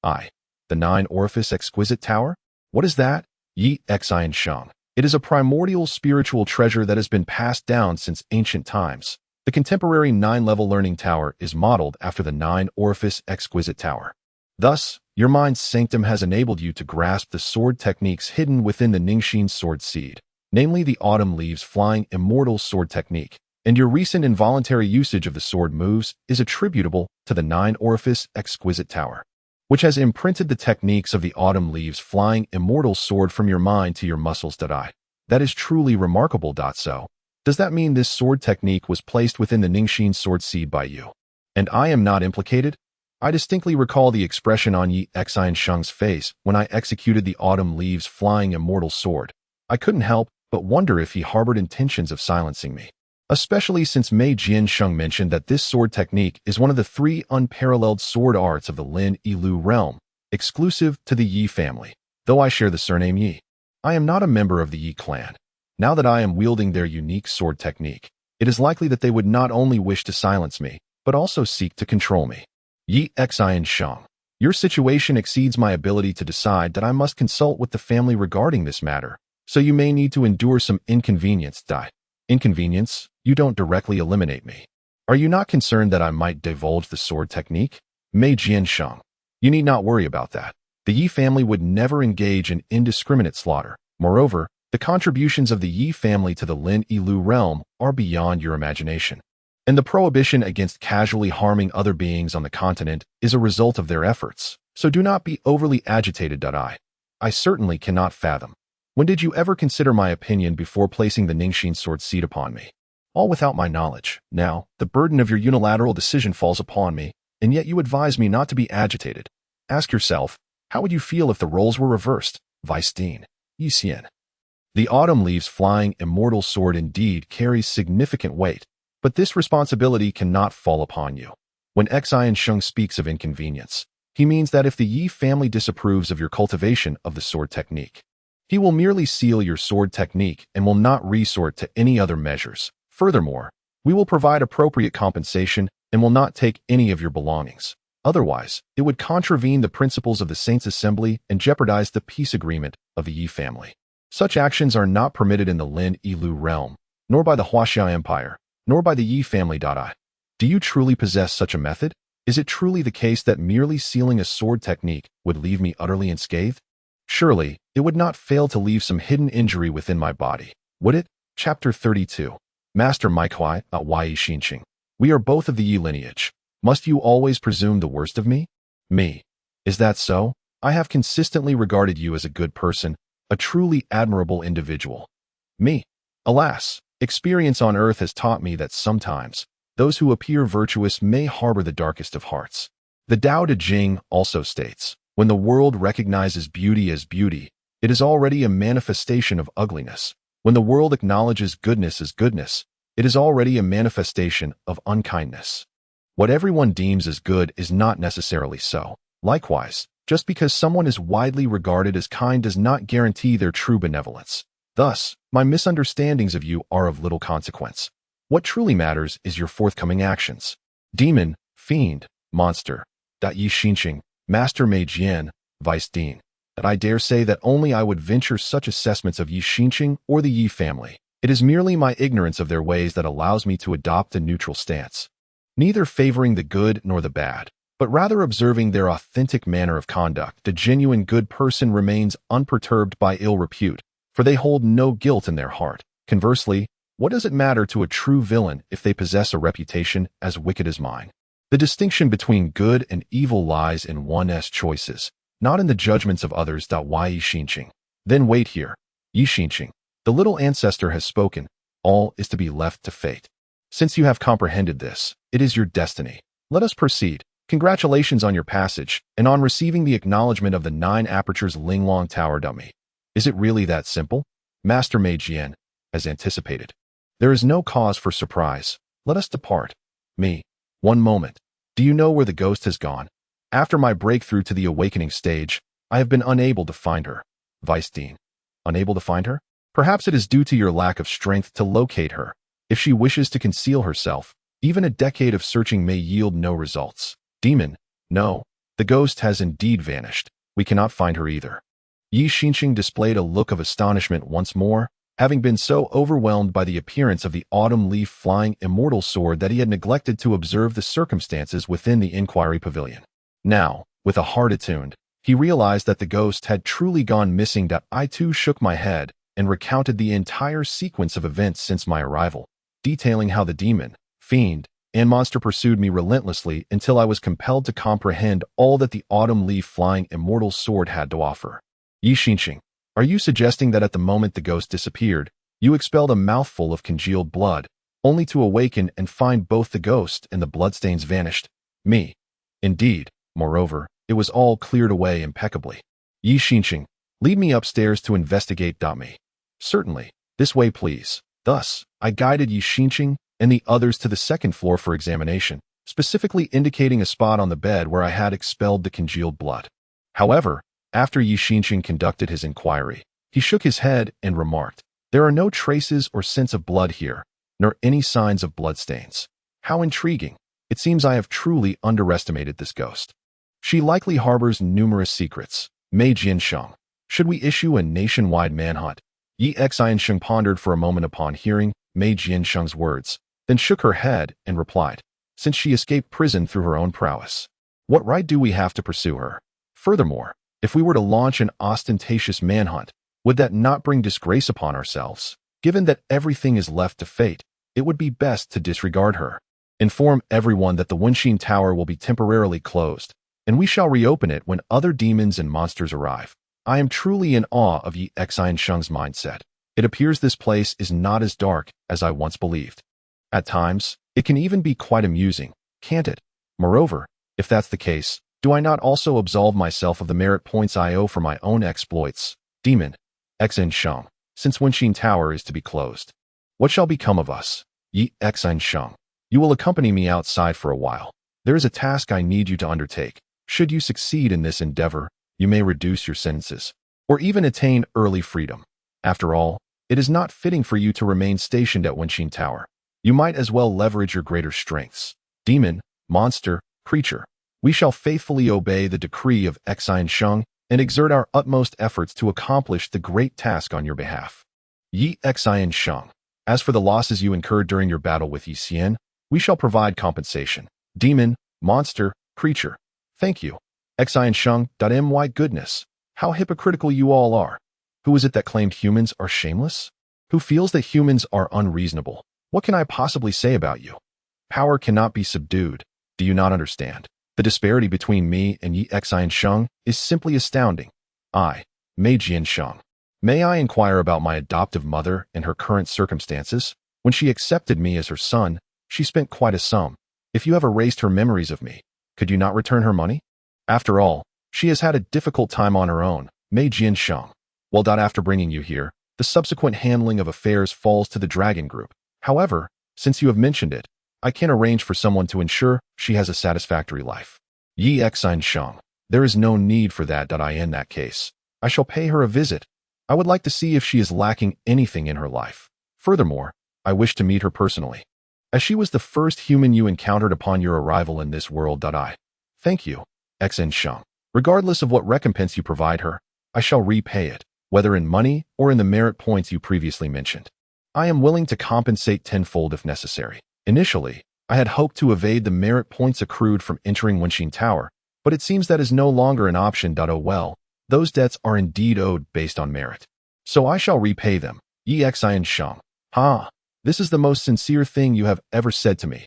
The 9-orifice exquisite tower? What is that? Yuxian Sheng. It is a primordial spiritual treasure that has been passed down since ancient times. The contemporary 9-level learning tower is modeled after the 9-orifice exquisite tower. Thus, your mind's sanctum has enabled you to grasp the sword techniques hidden within the Ningxin sword seed, namely the autumn leaves flying immortal sword technique, and your recent involuntary usage of the sword moves is attributable to the 9-orifice exquisite tower, which has imprinted the techniques of the autumn leaves flying immortal sword from your mind to your muscles. That is truly remarkable. So, does that mean this sword technique was placed within the Ningxin sword seed by you? And I am not implicated? I distinctly recall the expression on Yuxian Sheng's face when I executed the autumn leaves flying immortal sword. I couldn't help but wonder if he harbored intentions of silencing me, especially since Mei Jian Sheng mentioned that this sword technique is one of the 3 unparalleled sword arts of the Lin Yilu realm, exclusive to the Yi family. Though I share the surname Yi, I am not a member of the Yi clan. Now that I am wielding their unique sword technique, it is likely that they would not only wish to silence me, but also seek to control me. Yuxian Sheng, your situation exceeds my ability to decide. That I must consult with the family regarding this matter. So you may need to endure some inconvenience. Inconvenience? You don't directly eliminate me. Are you not concerned that I might divulge the sword technique? Mei Jiansheng. You need not worry about that. The Yi family would never engage in indiscriminate slaughter. Moreover, the contributions of the Yi family to the Lin Yilu realm are beyond your imagination. And the prohibition against casually harming other beings on the continent is a result of their efforts. So do not be overly agitated. I certainly cannot fathom. When did you ever consider my opinion before placing the Ningxin sword seed upon me? All without my knowledge. Now, the burden of your unilateral decision falls upon me, and yet you advise me not to be agitated. Ask yourself, how would you feel if the roles were reversed? Vice Dean. Yi Xian. The autumn leaves flying immortal sword indeed carries significant weight, but this responsibility cannot fall upon you. When Xian Sheng speaks of inconvenience, he means that if the Yi family disapproves of your cultivation of the sword technique, he will merely seal your sword technique and will not resort to any other measures. Furthermore, we will provide appropriate compensation and will not take any of your belongings. Otherwise, it would contravene the principles of the Saints' Assembly and jeopardize the peace agreement of the Yi family. Such actions are not permitted in the Lin Yilu realm, nor by the Huaxia Empire, nor by the Yi family. Do you truly possess such a method? Is it truly the case that merely sealing a sword technique would leave me utterly unscathed? Surely, it would not fail to leave some hidden injury within my body, would it? Chapter 32. Master Maikwai at Yi Xinqing. We are both of the Yi lineage. Must you always presume the worst of me? Me. Is that so? I have consistently regarded you as a good person, a truly admirable individual. Me. Alas, experience on earth has taught me that sometimes those who appear virtuous may harbor the darkest of hearts. The Tao Te Ching also states, when the world recognizes beauty as beauty, it is already a manifestation of ugliness. When the world acknowledges goodness as goodness, it is already a manifestation of unkindness. What everyone deems as good is not necessarily so. Likewise, just because someone is widely regarded as kind does not guarantee their true benevolence. Thus, my misunderstandings of you are of little consequence. What truly matters is your forthcoming actions. Demon, fiend, monster. Yi Xinqing, Master Mei Jian, Vice Dean. That I dare say that only I would venture such assessments of Yi Xinqing or the Yi family. It is merely my ignorance of their ways that allows me to adopt a neutral stance, neither favoring the good nor the bad, but rather observing their authentic manner of conduct. The genuine good person remains unperturbed by ill repute, for they hold no guilt in their heart. Conversely, what does it matter to a true villain if they possess a reputation as wicked as mine? The distinction between good and evil lies in one's choices, not in the judgments of others. Yi Xinqing. Then wait here. Yi Xinqing. The little ancestor has spoken. All is to be left to fate. Since you have comprehended this, it is your destiny. Let us proceed. Congratulations on your passage, and on receiving the acknowledgement of the 9 apertures Linglong Tower. Is it really that simple? Master Mei Jian, as anticipated. There is no cause for surprise. Let us depart. Me. One moment. Do you know where the ghost has gone? After my breakthrough to the awakening stage, I have been unable to find her. Vice Dean. Unable to find her? Perhaps it is due to your lack of strength to locate her. If she wishes to conceal herself, even a decade of searching may yield no results. Demon. No. The ghost has indeed vanished. We cannot find her either. Yi Xinqing displayed a look of astonishment once more, having been so overwhelmed by the appearance of the autumn leaf flying immortal sword that he had neglected to observe the circumstances within the inquiry pavilion. Now, with a heart attuned, he realized that the ghost had truly gone missing. I too shook my head and recounted the entire sequence of events since my arrival, detailing how the demon, fiend, and monster pursued me relentlessly until I was compelled to comprehend all that the autumn leaf flying immortal sword had to offer. Yi Xinqing, are you suggesting that at the moment the ghost disappeared, you expelled a mouthful of congealed blood, only to awaken and find both the ghost and the bloodstains vanished? Me. Indeed. Moreover, it was all cleared away impeccably. Yi Xinqing, lead me upstairs to investigate. Me. Certainly. This way, please. Thus, I guided Yi Xinqing and the others to the second floor for examination, specifically indicating a spot on the bed where I had expelled the congealed blood. However, after Yi Xinqing conducted his inquiry, he shook his head and remarked, there are no traces or scents of blood here, nor any signs of bloodstains. How intriguing. It seems I have truly underestimated this ghost. She likely harbors numerous secrets. Mei Jiansheng. Should we issue a nationwide manhunt? Yi Xiansheng pondered for a moment upon hearing Mei Jiansheng's words, then shook her head and replied, since she escaped prison through her own prowess, what right do we have to pursue her? Furthermore, if we were to launch an ostentatious manhunt, would that not bring disgrace upon ourselves? Given that everything is left to fate, it would be best to disregard her. Inform everyone that the Wenxin Tower will be temporarily closed, and we shall reopen it when other demons and monsters arrive. I am truly in awe of Yi Xiansheng's mindset. It appears this place is not as dark as I once believed. At times, it can even be quite amusing, can't it? Moreover, if that's the case, do I not also absolve myself of the merit points I owe for my own exploits? Demon Xiansheng, since Wenxin Tower is to be closed, what shall become of us? Yi Xiansheng, you will accompany me outside for a while. There is a task I need you to undertake. Should you succeed in this endeavor, you may reduce your sentences, or even attain early freedom. After all, it is not fitting for you to remain stationed at Wenxin Tower. You might as well leverage your greater strengths. Demon, monster, creature, we shall faithfully obey the decree of Xiansheng and exert our utmost efforts to accomplish the great task on your behalf. Yi Xiansheng, as for the losses you incurred during your battle with Yi Xian, we shall provide compensation. Demon, monster, creature, thank you. Xiansheng. My goodness, how hypocritical you all are. Who is it that claimed humans are shameless? Who feels that humans are unreasonable? What can I possibly say about you? Power cannot be subdued. Do you not understand? The disparity between me and Yi Xiansheng is simply astounding. Mei Jiansheng. May I inquire about my adoptive mother and her current circumstances? When she accepted me as her son, she spent quite a sum. If you have erased her memories of me, could you not return her money? After all, she has had a difficult time on her own. Mei Jiansheng. Well, after bringing you here, the subsequent handling of affairs falls to the Dragon Group. However, since you have mentioned it, I can arrange for someone to ensure she has a satisfactory life. Yi Xiansheng. There is no need for that. In that case, I shall pay her a visit. I would like to see if she is lacking anything in her life. Furthermore, I wish to meet her personally, as she was the first human you encountered upon your arrival in this world. Thank you, Xiansheng. Regardless of what recompense you provide her, I shall repay it, whether in money or in the merit points you previously mentioned. I am willing to compensate tenfold if necessary. Initially, I had hoped to evade the merit points accrued from entering Wenxin Tower, but it seems that is no longer an option. Oh well, those debts are indeed owed based on merit. So I shall repay them. Yi Xiansheng. This is the most sincere thing you have ever said to me.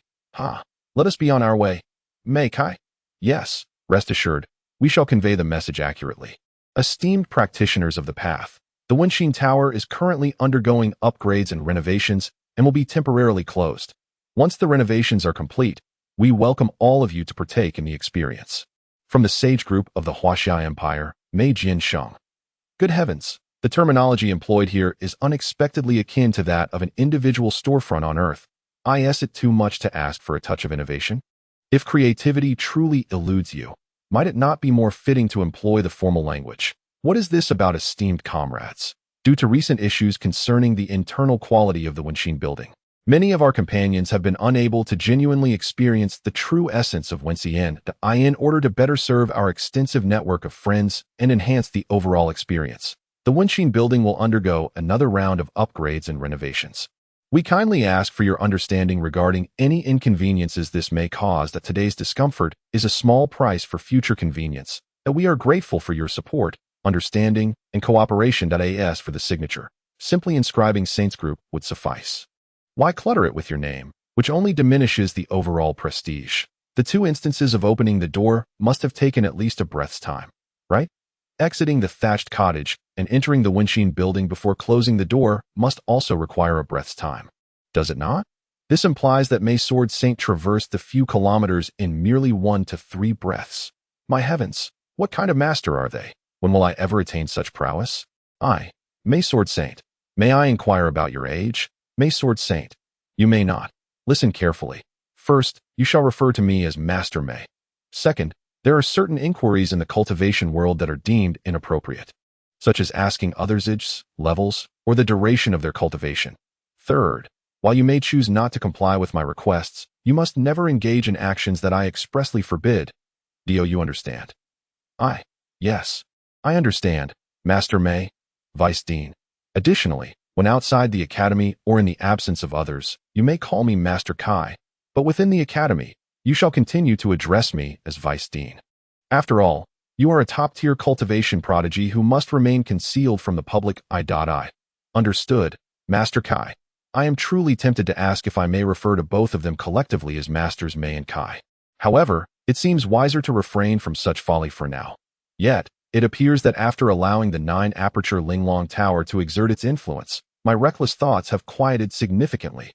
Let us be on our way. Mei Kai? Yes, rest assured, we shall convey the message accurately. Esteemed practitioners of the path, the Wenxin Tower is currently undergoing upgrades and renovations and will be temporarily closed. Once the renovations are complete, we welcome all of you to partake in the experience. From the sage group of the Huaxia Empire, Mei Jiansheng. Good heavens, the terminology employed here is unexpectedly akin to that of an individual storefront on Earth. Is it too much to ask for a touch of innovation? If creativity truly eludes you, might it not be more fitting to employ the formal language? What is this about esteemed comrades? Due to recent issues concerning the internal quality of the Wenxin building, many of our companions have been unable to genuinely experience the true essence of Wenxian. In order to better serve our extensive network of friends and enhance the overall experience, the Wenxin building will undergo another round of upgrades and renovations. We kindly ask for your understanding regarding any inconveniences this may cause. That today's discomfort is a small price for future convenience. That we are grateful for your support, understanding, and cooperation. As for the signature, simply inscribing Saints Group would suffice. Why clutter it with your name, which only diminishes the overall prestige? The two instances of opening the door must have taken at least a breath's time, right? Exiting the thatched cottage and entering the Wenxin building before closing the door must also require a breath's time. Does it not? This implies that Mei Sword Saint traversed the few kilometers in merely 1 to 3 breaths. My heavens, what kind of master are they? When will I ever attain such prowess? Mei Sword Saint. May I inquire about your age? Mei Sword Saint. You may not. Listen carefully. First, you shall refer to me as Master Mei. Second, there are certain inquiries in the cultivation world that are deemed inappropriate, such as asking others' ages, levels, or the duration of their cultivation. Third, while you may choose not to comply with my requests, you must never engage in actions that I expressly forbid. Do you understand? Yes, I understand, Master Mei. Vice Dean Additionally, when outside the academy or in the absence of others, you may call me Master Kai, but within the academy, you shall continue to address me as Vice Dean. After all, you are a top-tier cultivation prodigy who must remain concealed from the public. I. Understood, Master Kai. I am truly tempted to ask if I may refer to both of them collectively as Masters Mei and Kai. However, it seems wiser to refrain from such folly for now. Yet, it appears that after allowing the 9-aperture Linglong Tower to exert its influence, my reckless thoughts have quieted significantly.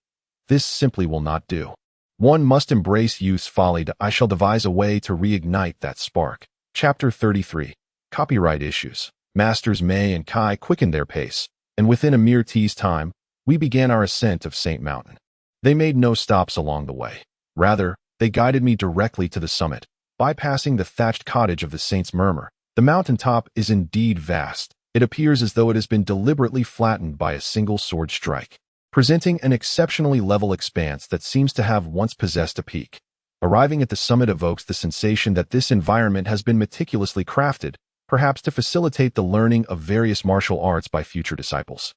This simply will not do. One must embrace youth's folly. I shall devise a way to reignite that spark. Chapter 33. Copyright Issues. Masters Mei and Kai quickened their pace, and within a mere tea's time, we began our ascent of Saint Mountain. They made no stops along the way. Rather, they guided me directly to the summit, bypassing the thatched cottage of the Saint's Murmur. The mountaintop is indeed vast. It appears as though it has been deliberately flattened by a single sword strike, presenting an exceptionally level expanse that seems to have once possessed a peak. Arriving at the summit evokes the sensation that this environment has been meticulously crafted, perhaps to facilitate the learning of various martial arts by future disciples.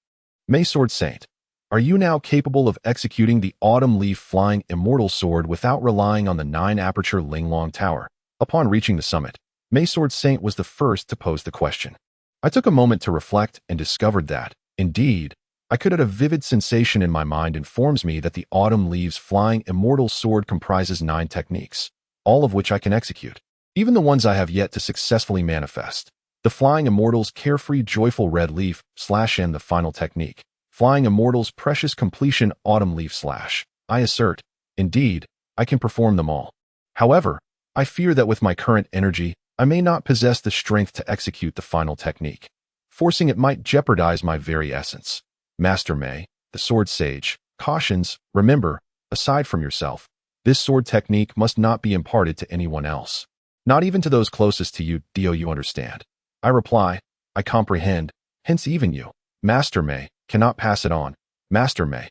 Mei Sword Saint, are you now capable of executing the Autumn Leaf Flying Immortal Sword without relying on the 9-aperture Linglong Tower? Upon reaching the summit, Mei Sword Saint was the first to pose the question. I took a moment to reflect and discovered that, indeed, I could. A vivid sensation in my mind informs me that the Autumn Leaves Flying Immortal Sword comprises 9 techniques, all of which I can execute, even the ones I have yet to successfully manifest. The Flying Immortal's Carefree Joyful Red Leaf /N, the final technique. Flying Immortal's Precious Completion Autumn Leaf / I assert, indeed, I can perform them all. However, I fear that with my current energy, I may not possess the strength to execute the final technique. Forcing it might jeopardize my very essence. Master Mei, the Sword Sage, cautions, remember, aside from yourself, this sword technique must not be imparted to anyone else. Not even to those closest to you. Do you understand? I reply, I comprehend, hence even you, Master Mei, cannot pass it on. Master Mei.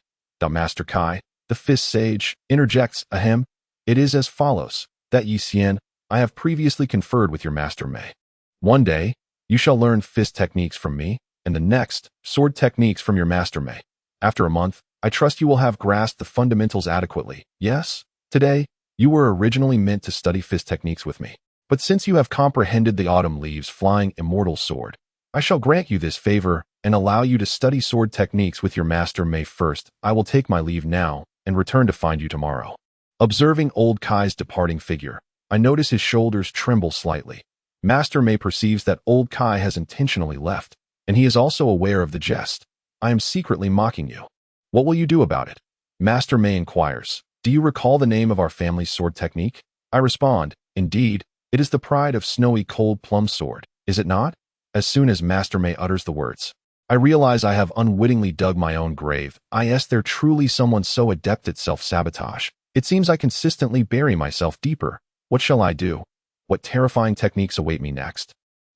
Master Kai, the Fist Sage, interjects, ahem. It is as follows, that Yi Xian, I have previously conferred with your Master Mei. One day, you shall learn fist techniques from me, and the next, sword techniques from your Master Mei. After a month, I trust you will have grasped the fundamentals adequately. Yes? Today, you were originally meant to study fist techniques with me. But since you have comprehended the Autumn Leaves Flying Immortal Sword, I shall grant you this favor and allow you to study sword techniques with your Master Mei first. I will take my leave now and return to find you tomorrow. Observing old Kai's departing figure, I notice his shoulders tremble slightly. Master Mei perceives that old Kai has intentionally left, and he is also aware of the jest. I am secretly mocking you. What will you do about it? Master Mei inquires. Do you recall the name of our family's sword technique? I respond, indeed, it is the Pride of Snowy Cold Plum Sword, is it not? As soon as Master Mei utters the words, I realize I have unwittingly dug my own grave. Is there truly someone so adept at self-sabotage? It seems I consistently bury myself deeper. What shall I do? What terrifying techniques await me next?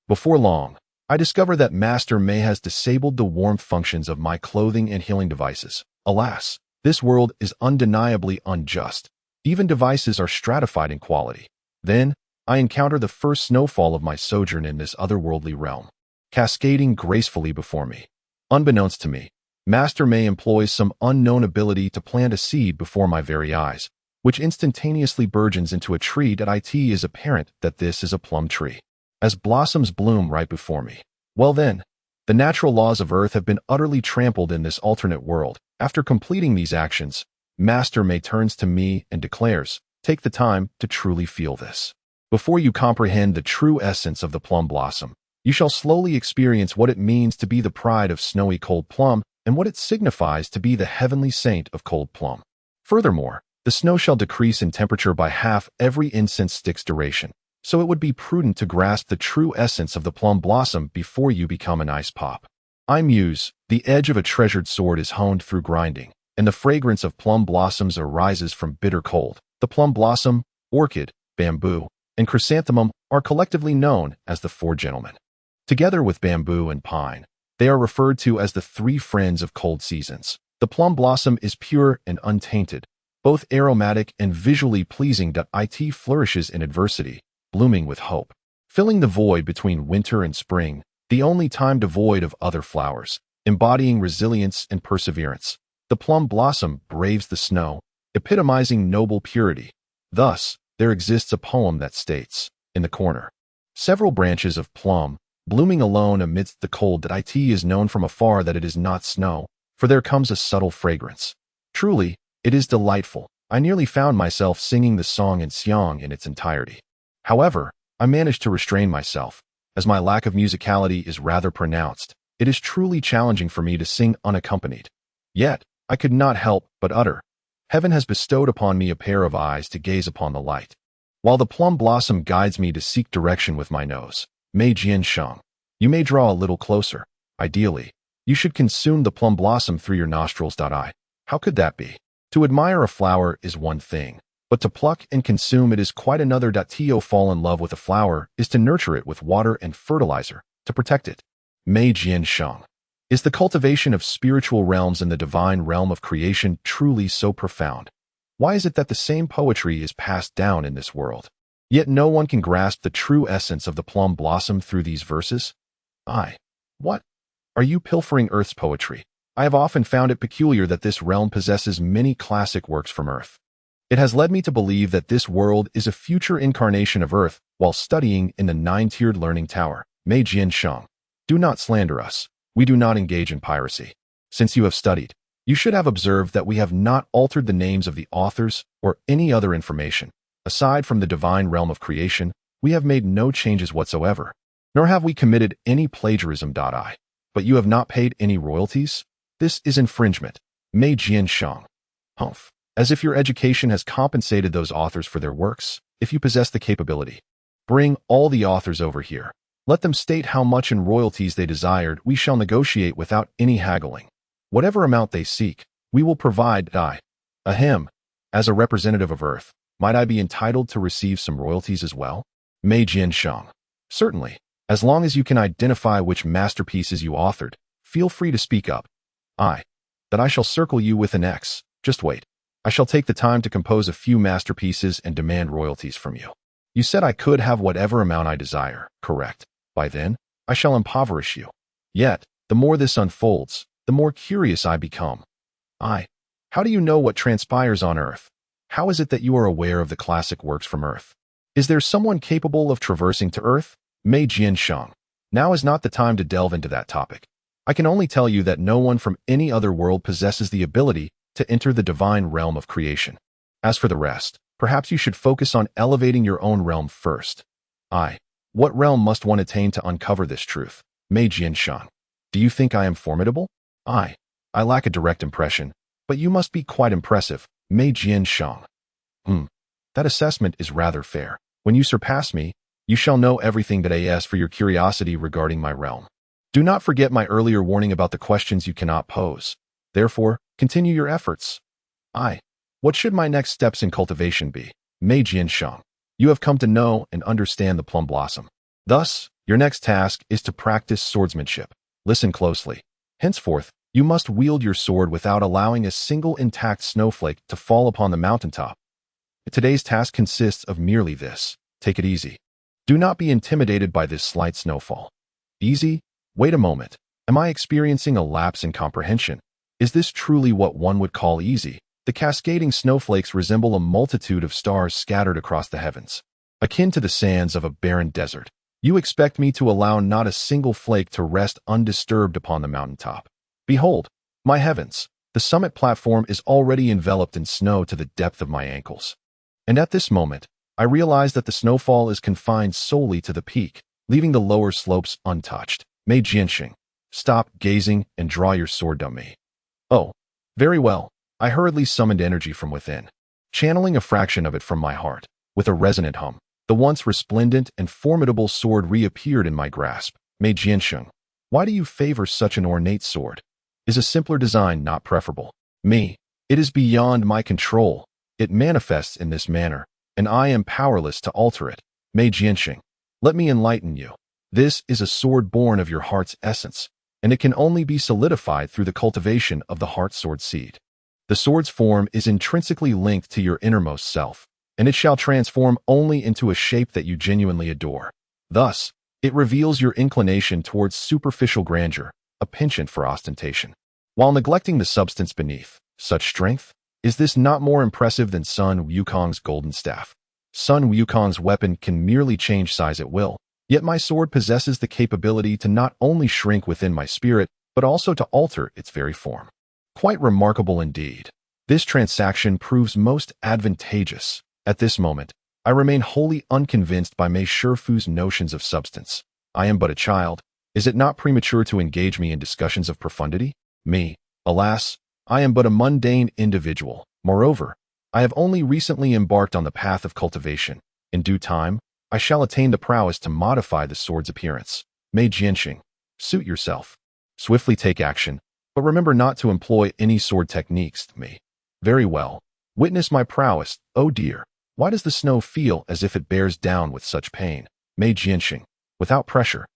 Before long, I discover that Master Mei has disabled the warmth functions of my clothing and healing devices. Alas, this world is undeniably unjust. Even devices are stratified in quality. Then, I encounter the first snowfall of my sojourn in this otherworldly realm, cascading gracefully before me. Unbeknownst to me, Master Mei employs some unknown ability to plant a seed before my very eyes, which instantaneously burgeons into a tree. It is apparent that this is a plum tree, as blossoms bloom right before me. Well then, the natural laws of Earth have been utterly trampled in this alternate world. After completing these actions, Master Mei turns to me and declares, take the time to truly feel this. Before you comprehend the true essence of the plum blossom, you shall slowly experience what it means to be the pride of snowy cold plum and what it signifies to be the heavenly saint of cold plum. Furthermore, the snow shall decrease in temperature by half every incense stick's duration, so it would be prudent to grasp the true essence of the plum blossom before you become an ice pop. I muse, the edge of a treasured sword is honed through grinding, and the fragrance of plum blossoms arises from bitter cold. The plum blossom, orchid, bamboo, and chrysanthemum are collectively known as the Four Gentlemen. Together with bamboo and pine, they are referred to as the three friends of cold seasons. The plum blossom is pure and untainted, both aromatic and visually pleasing. It flourishes in adversity, blooming with hope, filling the void between winter and spring, the only time devoid of other flowers, embodying resilience and perseverance. The plum blossom braves the snow, epitomizing noble purity. Thus, there exists a poem that states, in the corner, several branches of plum, blooming alone amidst the cold that it is known from afar that it is not snow, for there comes a subtle fragrance. Truly, it is delightful. I nearly found myself singing the song in Siang in its entirety. However, I managed to restrain myself, as my lack of musicality is rather pronounced. It is truly challenging for me to sing unaccompanied. Yet, I could not help but utter, "Heaven has bestowed upon me a pair of eyes to gaze upon the light." While the plum blossom guides me to seek direction with my nose, Mei Jian Sheng, you may draw a little closer. Ideally, you should consume the plum blossom through your nostrils. How could that be? To admire a flower is one thing, but to pluck and consume it is quite another. To fall in love with a flower is to nurture it with water and fertilizer, to protect it. Mei Jian Sheng. Is the cultivation of spiritual realms and the divine realm of creation truly so profound? Why is it that the same poetry is passed down in this world, yet no one can grasp the true essence of the plum blossom through these verses? What? Are you pilfering Earth's poetry? I have often found it peculiar that this realm possesses many classic works from Earth. It has led me to believe that this world is a future incarnation of Earth while studying in the 9-tiered learning tower. Mei Jian Sheng. Do not slander us. We do not engage in piracy. Since you have studied, you should have observed that we have not altered the names of the authors or any other information. Aside from the divine realm of creation, we have made no changes whatsoever, nor have we committed any plagiarism. But you have not paid any royalties? This is infringement. Mei Jian Sheng. Humph. As if your education has compensated those authors for their works, if you possess the capability. Bring all the authors over here. Let them state how much in royalties they desired. We shall negotiate without any haggling. Whatever amount they seek, we will provide. Ahem. As a representative of Earth, might I be entitled to receive some royalties as well? Mei Jian Sheng. Certainly. As long as you can identify which masterpieces you authored, feel free to speak up. That I shall circle you with an X. Just wait. I shall take the time to compose a few masterpieces and demand royalties from you. You said I could have whatever amount I desire, correct? By then, I shall impoverish you. Yet, the more this unfolds, the more curious I become. How do you know what transpires on Earth? How is it that you are aware of the classic works from Earth? Is there someone capable of traversing to Earth? Mei Jian Sheng. Now is not the time to delve into that topic. I can only tell you that no one from any other world possesses the ability to enter the divine realm of creation. As for the rest, perhaps you should focus on elevating your own realm first. What realm must one attain to uncover this truth? Mei Jian Sheng. Do you think I am formidable? I lack a direct impression, but you must be quite impressive. Mei Jian Sheng. That assessment is rather fair. When you surpass me, you shall know everything that as for your curiosity regarding my realm. Do not forget my earlier warning about the questions you cannot pose. Therefore, continue your efforts. What should my next steps in cultivation be? Mei Jian Sheng. You have come to know and understand the plum blossom. Thus, your next task is to practice swordsmanship. Listen closely. Henceforth, you must wield your sword without allowing a single intact snowflake to fall upon the mountaintop. Today's task consists of merely this. Take it easy. Do not be intimidated by this slight snowfall. Easy? Wait a moment. Am I experiencing a lapse in comprehension? Is this truly what one would call easy? The cascading snowflakes resemble a multitude of stars scattered across the heavens, akin to the sands of a barren desert. You expect me to allow not a single flake to rest undisturbed upon the mountaintop. Behold, my heavens, the summit platform is already enveloped in snow to the depth of my ankles. And at this moment, I realize that the snowfall is confined solely to the peak, leaving the lower slopes untouched. Mei Jian Sheng. Stop gazing and draw your sword to me. Oh, very well. I hurriedly summoned energy from within, channeling a fraction of it from my heart. With a resonant hum, the once resplendent and formidable sword reappeared in my grasp. Mei Jian Sheng. Why do you favor such an ornate sword? Is a simpler design not preferable? Me. It is beyond my control. It manifests in this manner, and I am powerless to alter it. Mei Jian Sheng. Let me enlighten you. This is a sword born of your heart's essence, and it can only be solidified through the cultivation of the heart sword seed. The sword's form is intrinsically linked to your innermost self, and it shall transform only into a shape that you genuinely adore. Thus, it reveals your inclination towards superficial grandeur, a penchant for ostentation, while neglecting the substance beneath. Such strength? Is this not more impressive than Sun Wukong's golden staff? Sun Wukong's weapon can merely change size at will, yet my sword possesses the capability to not only shrink within my spirit, but also to alter its very form. Quite remarkable indeed. This transaction proves most advantageous. At this moment, I remain wholly unconvinced by Mei Shifu's notions of substance. I am but a child. Is it not premature to engage me in discussions of profundity? Me, alas, I am but a mundane individual. Moreover, I have only recently embarked on the path of cultivation. In due time, I shall attain the prowess to modify the sword's appearance. Mei Jianxing, suit yourself. Swiftly take action, but remember not to employ any sword techniques, me. Very well. Witness my prowess. Oh dear, why does the snow feel as if it bears down with such pain? Mei Jianxing, without pressure.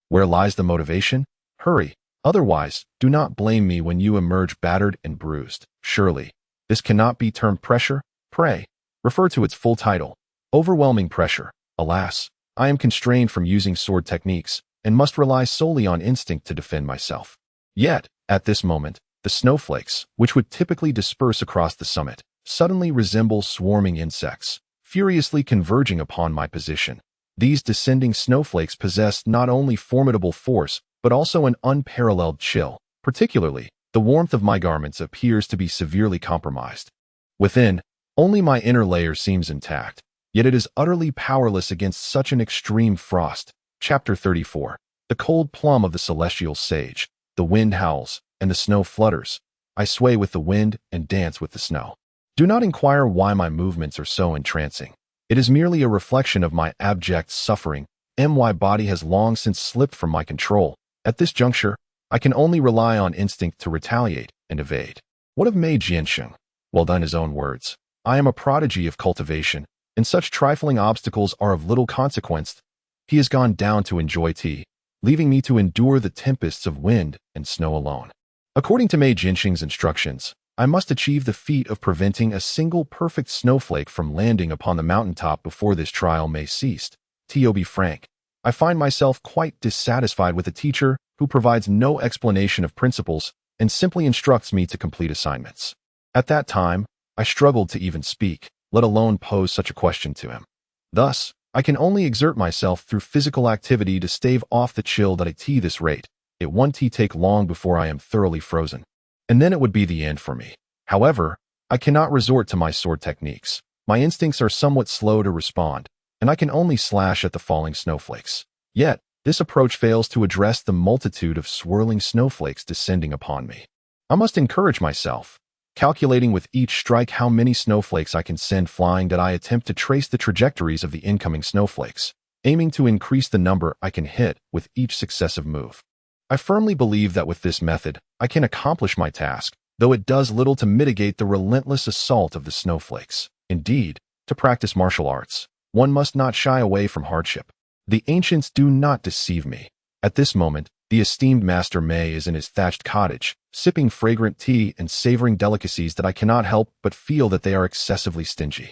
Where lies the motivation? Hurry. Otherwise, do not blame me when you emerge battered and bruised. Surely, this cannot be termed pressure? Pray, refer to its full title. Overwhelming pressure. Alas, I am constrained from using sword techniques and must rely solely on instinct to defend myself. Yet, at this moment, the snowflakes, which would typically disperse across the summit, suddenly resemble swarming insects, furiously converging upon my position. These descending snowflakes possess not only formidable force, but also an unparalleled chill. Particularly, the warmth of my garments appears to be severely compromised. Within, only my inner layer seems intact, yet it is utterly powerless against such an extreme frost. Chapter 34. The cold plum of the celestial sage. The wind howls, and the snow flutters. I sway with the wind and dance with the snow. Do not inquire why my movements are so entrancing. It is merely a reflection of my abject suffering. My body has long since slipped from my control. At this juncture, I can only rely on instinct to retaliate and evade. What of Mei Jianxing? Well done, his own words. I am a prodigy of cultivation, and such trifling obstacles are of little consequence. He has gone down to enjoy tea, leaving me to endure the tempests of wind and snow alone. According to Mei Jianxing's instructions, I must achieve the feat of preventing a single perfect snowflake from landing upon the mountaintop before this trial may cease. To be frank, I find myself quite dissatisfied with a teacher who provides no explanation of principles and simply instructs me to complete assignments. At that time, I struggled to even speak, let alone pose such a question to him. Thus, I can only exert myself through physical activity to stave off the chill that a tea this rate. It won't take long before I am thoroughly frozen. And then it would be the end for me. However, I cannot resort to my sword techniques. My instincts are somewhat slow to respond, and I can only slash at the falling snowflakes. Yet, this approach fails to address the multitude of swirling snowflakes descending upon me. I must encourage myself, calculating with each strike how many snowflakes I can send flying that I attempt to trace the trajectories of the incoming snowflakes, aiming to increase the number I can hit with each successive move. I firmly believe that with this method, I can accomplish my task, though it does little to mitigate the relentless assault of the snowflakes. Indeed, to practice martial arts, one must not shy away from hardship. The ancients do not deceive me. At this moment, the esteemed Master Mei is in his thatched cottage, sipping fragrant tea and savoring delicacies that I cannot help but feel that they are excessively stingy.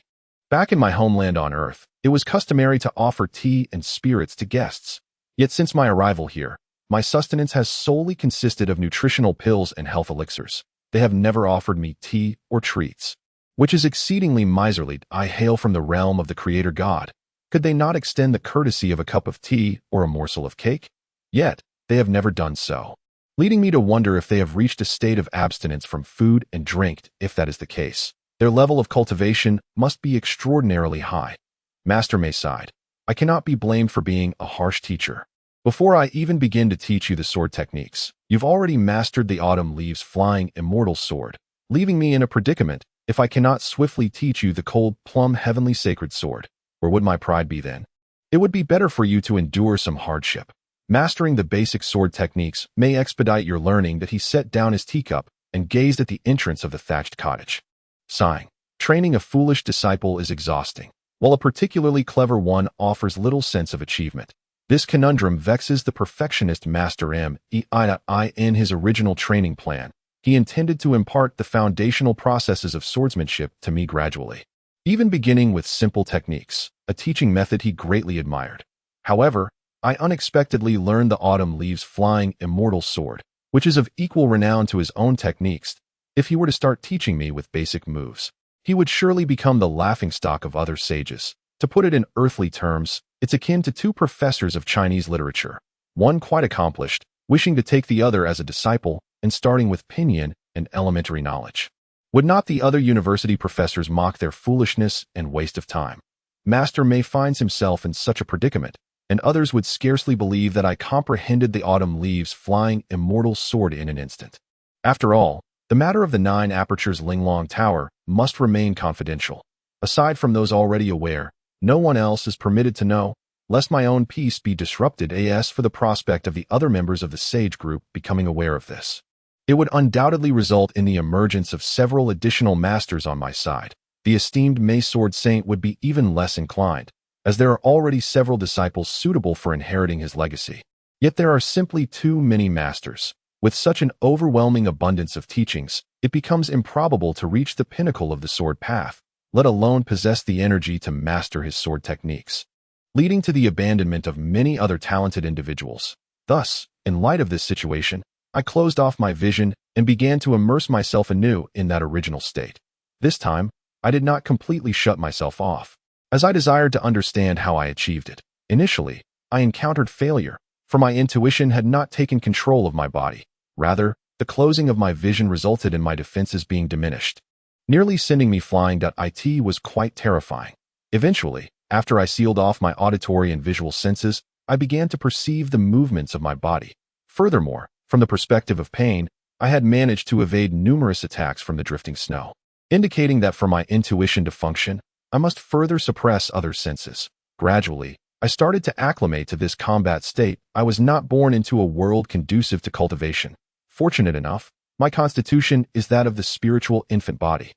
Back in my homeland on Earth, it was customary to offer tea and spirits to guests. Yet since my arrival here, my sustenance has solely consisted of nutritional pills and health elixirs. They have never offered me tea or treats, which is exceedingly miserly. I hail from the realm of the Creator God. Could they not extend the courtesy of a cup of tea or a morsel of cake? Yet, they have never done so, leading me to wonder if they have reached a state of abstinence from food and drink. If that is the case, their level of cultivation must be extraordinarily high. Master Mei sighed. I cannot be blamed for being a harsh teacher. Before I even begin to teach you the sword techniques, you've already mastered the autumn leaves flying immortal sword, leaving me in a predicament if I cannot swiftly teach you the cold plum heavenly sacred sword. Where would my pride be then? It would be better for you to endure some hardship. Mastering the basic sword techniques may expedite your learning. That he set down his teacup and gazed at the entrance of the thatched cottage. Sighing, training a foolish disciple is exhausting, while a particularly clever one offers little sense of achievement. This conundrum vexes the perfectionist Master M. In his original training plan, he intended to impart the foundational processes of swordsmanship to me gradually, even beginning with simple techniques, a teaching method he greatly admired. However, I unexpectedly learned the autumn leaves flying immortal sword, which is of equal renown to his own techniques. If he were to start teaching me with basic moves, he would surely become the laughingstock of other sages. To put it in earthly terms, it's akin to two professors of Chinese literature, one quite accomplished, wishing to take the other as a disciple, and starting with pinyin and elementary knowledge. Would not the other university professors mock their foolishness and waste of time? Master May finds himself in such a predicament, and others would scarcely believe that I comprehended the autumn leaves flying immortal sword in an instant. After all, the matter of the 9 apertures Linglong Tower must remain confidential. Aside from those already aware, no one else is permitted to know, lest my own peace be disrupted as for the prospect of the other members of the sage group becoming aware of this. It would undoubtedly result in the emergence of several additional masters on my side. The esteemed May Sword Saint would be even less inclined, as there are already several disciples suitable for inheriting his legacy. Yet there are simply too many masters. With such an overwhelming abundance of teachings, it becomes improbable to reach the pinnacle of the sword path, let alone possess the energy to master his sword techniques, leading to the abandonment of many other talented individuals. Thus, in light of this situation, I closed off my vision and began to immerse myself anew in that original state. This time, I did not completely shut myself off, as I desired to understand how I achieved it. Initially, I encountered failure, for my intuition had not taken control of my body. Rather, the closing of my vision resulted in my defenses being diminished, nearly sending me flying. It was quite terrifying. Eventually, after I sealed off my auditory and visual senses, I began to perceive the movements of my body. Furthermore, from the perspective of pain, I had managed to evade numerous attacks from the drifting snow, indicating that for my intuition to function, I must further suppress other senses. Gradually, I started to acclimate to this combat state. I was not born into a world conducive to cultivation. Fortunate enough, my constitution is that of the spiritual infant body,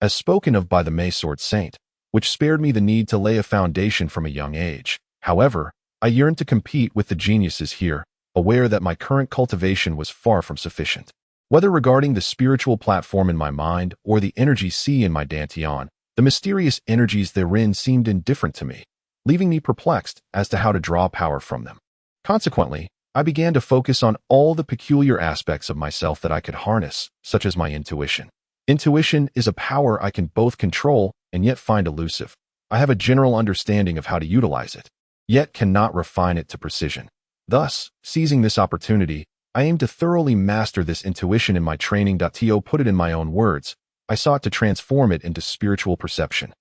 as spoken of by the May Sword Saint, which spared me the need to lay a foundation from a young age. However, I yearned to compete with the geniuses here, aware that my current cultivation was far from sufficient. Whether regarding the spiritual platform in my mind or the energy sea in my dantian, the mysterious energies therein seemed indifferent to me, leaving me perplexed as to how to draw power from them. Consequently, I began to focus on all the peculiar aspects of myself that I could harness, such as my intuition. Intuition is a power I can both control and yet find elusive. I have a general understanding of how to utilize it, yet cannot refine it to precision. Thus, seizing this opportunity, I aim to thoroughly master this intuition in my training. To put it in my own words, I sought to transform it into spiritual perception.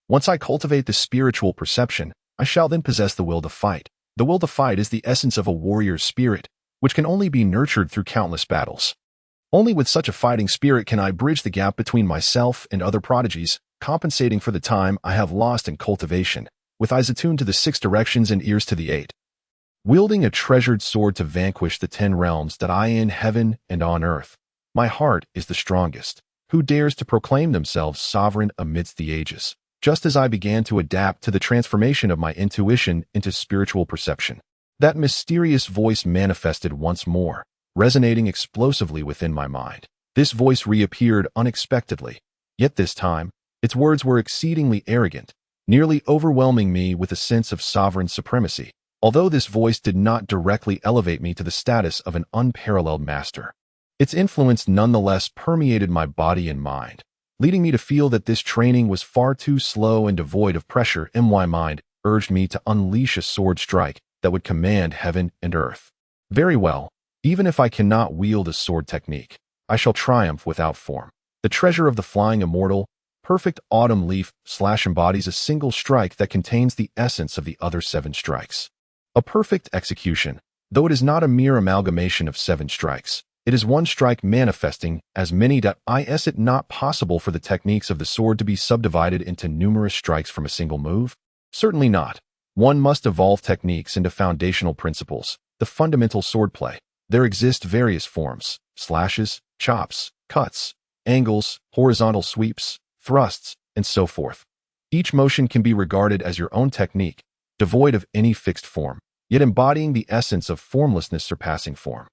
Once I cultivate the spiritual perception, I shall then possess the will to fight. The will to fight is the essence of a warrior's spirit, which can only be nurtured through countless battles. Only with such a fighting spirit can I bridge the gap between myself and other prodigies, compensating for the time I have lost in cultivation, with eyes attuned to the 6 directions and ears to the 8. Wielding a treasured sword to vanquish the 10 realms that I in heaven and on earth, my heart is the strongest. Who dares to proclaim themselves sovereign amidst the ages? Just as I began to adapt to the transformation of my intuition into spiritual perception, that mysterious voice manifested once more, resonating explosively within my mind. This voice reappeared unexpectedly, yet this time, its words were exceedingly arrogant, nearly overwhelming me with a sense of sovereign supremacy. Although this voice did not directly elevate me to the status of an unparalleled master, its influence nonetheless permeated my body and mind, leading me to feel that this training was far too slow and devoid of pressure. My mind urged me to unleash a sword strike that would command heaven and earth. Very well, even if I cannot wield a sword technique, I shall triumph without form. The treasure of the flying immortal, perfect autumn leaf embodies a single strike that contains the essence of the other 7 strikes. A perfect execution, though it is not a mere amalgamation of 7 strikes. It is one strike manifesting as many. Is it not possible for the techniques of the sword to be subdivided into numerous strikes from a single move? Certainly not. One must evolve techniques into foundational principles, the fundamental swordplay. There exist various forms: slashes, chops, cuts, angles, horizontal sweeps, thrusts, and so forth. Each motion can be regarded as your own technique, devoid of any fixed form, yet embodying the essence of formlessness surpassing form.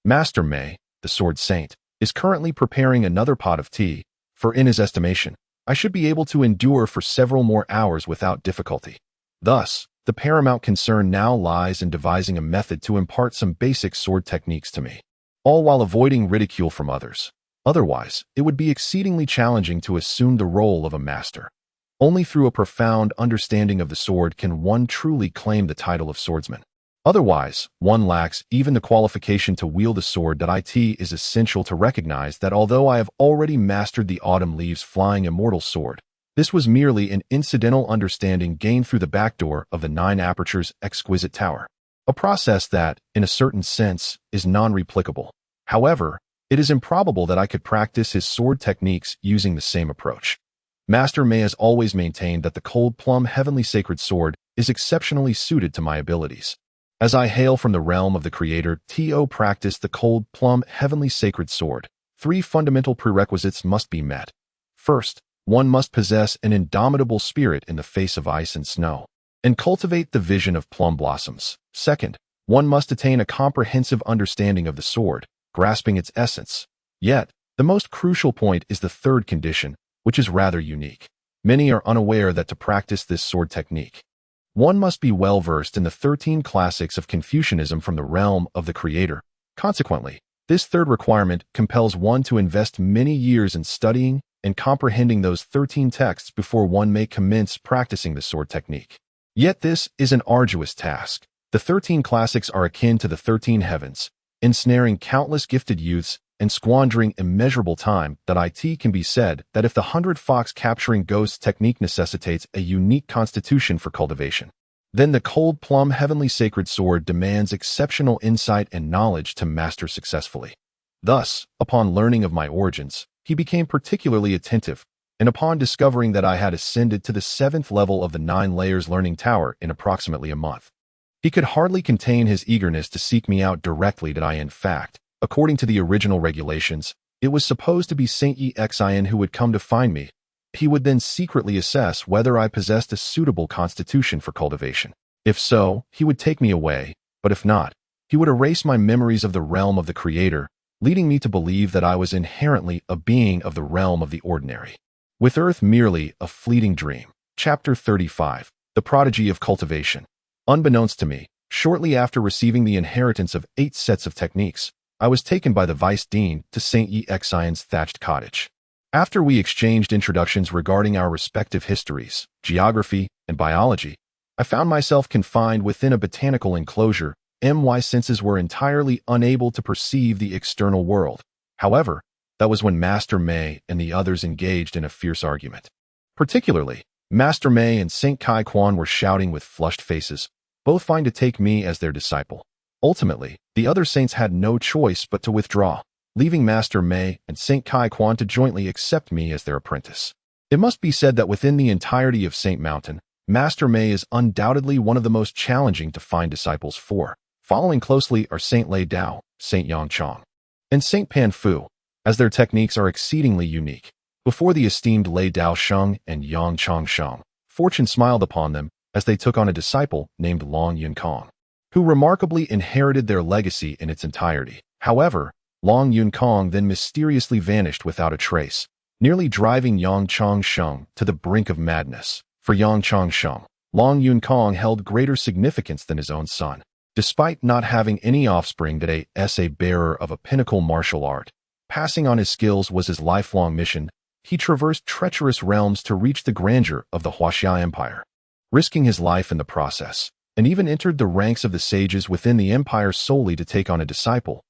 Master May, the Sword Saint, is currently preparing another pot of tea, for in his estimation, I should be able to endure for several more hours without difficulty. Thus, the paramount concern now lies in devising a method to impart some basic sword techniques to me. all while avoiding ridicule from others. Otherwise, it would be exceedingly challenging to assume the role of a master. Only through a profound understanding of the sword can one truly claim the title of swordsman. Otherwise, one lacks even the qualification to wield a sword. It is essential to recognize that although I have already mastered the autumn leaves flying immortal sword, this was merely an incidental understanding gained through the back door of the 9 apertures exquisite tower, a process that, in a certain sense, is non-replicable. However, it is improbable that I could practice his sword techniques using the same approach. Master May has always maintained that the cold plum heavenly sacred sword is exceptionally suited to my abilities. As I hail from the realm of the Creator, to practice the cold plum heavenly sacred sword, 3 fundamental prerequisites must be met. First, one must possess an indomitable spirit in the face of ice and snow, and cultivate the vision of plum blossoms. Second, one must attain a comprehensive understanding of the sword, grasping its essence. Yet, the most crucial point is the third condition, which is rather unique. Many are unaware that to practice this sword technique, one must be well versed in the 13 classics of Confucianism from the realm of the Creator. Consequently, this third requirement compels one to invest many years in studying and comprehending those 13 texts before one may commence practicing the sword technique. Yet this is an arduous task. The 13 classics are akin to the 13 heavens, ensnaring countless gifted youths and squandering immeasurable time. It can be said that if the 100-fox capturing ghosts technique necessitates a unique constitution for cultivation, then the cold plum heavenly sacred sword demands exceptional insight and knowledge to master successfully. Thus, upon learning of my origins, he became particularly attentive, and upon discovering that I had ascended to the 7th level of the 9 layers learning tower in approximately a month, he could hardly contain his eagerness to seek me out directly. In fact, according to the original regulations, it was supposed to be Saint Xin who would come to find me. He would then secretly assess whether I possessed a suitable constitution for cultivation. If so, he would take me away, but if not, he would erase my memories of the realm of the Creator, leading me to believe that I was inherently a being of the realm of the ordinary, with Earth merely a fleeting dream. Chapter 35. The Prodigy of Cultivation. Unbeknownst to me, shortly after receiving the inheritance of 8 sets of techniques, I was taken by the vice dean to Saint Xion's thatched cottage. After we exchanged introductions regarding our respective histories, geography, and biology, I found myself confined within a botanical enclosure. My senses were entirely unable to perceive the external world. However, that was when Master May and the others engaged in a fierce argument. Particularly, Master May and Saint Kai Quan were shouting with flushed faces, both fine to take me as their disciple. Ultimately, the other saints had no choice but to withdraw, leaving Master May and Saint Kai Quan to jointly accept me as their apprentice. It must be said that within the entirety of Saint Mountain, Master May is undoubtedly one of the most challenging to find disciples for. Following closely are Saint Lei Dao, Saint Yang Chong, and Saint Pan Fu, as their techniques are exceedingly unique. Before the esteemed Lei Dao Sheng and Yang Chong Sheng, fortune smiled upon them as they took on a disciple named Long Yun Kong, who remarkably inherited their legacy in its entirety. However, Long Yun Kong then mysteriously vanished without a trace, nearly driving Yang Chong Sheng to the brink of madness. For Yang Chong Sheng, Long Yun Kong held greater significance than his own son. Despite not having any offspring as a bearer of a pinnacle martial art, passing on his skills was his lifelong mission. He traversed treacherous realms to reach the grandeur of the Huaxia Empire, risking his life in the process, and even entered the ranks of the sages within the empire solely to take on a disciple.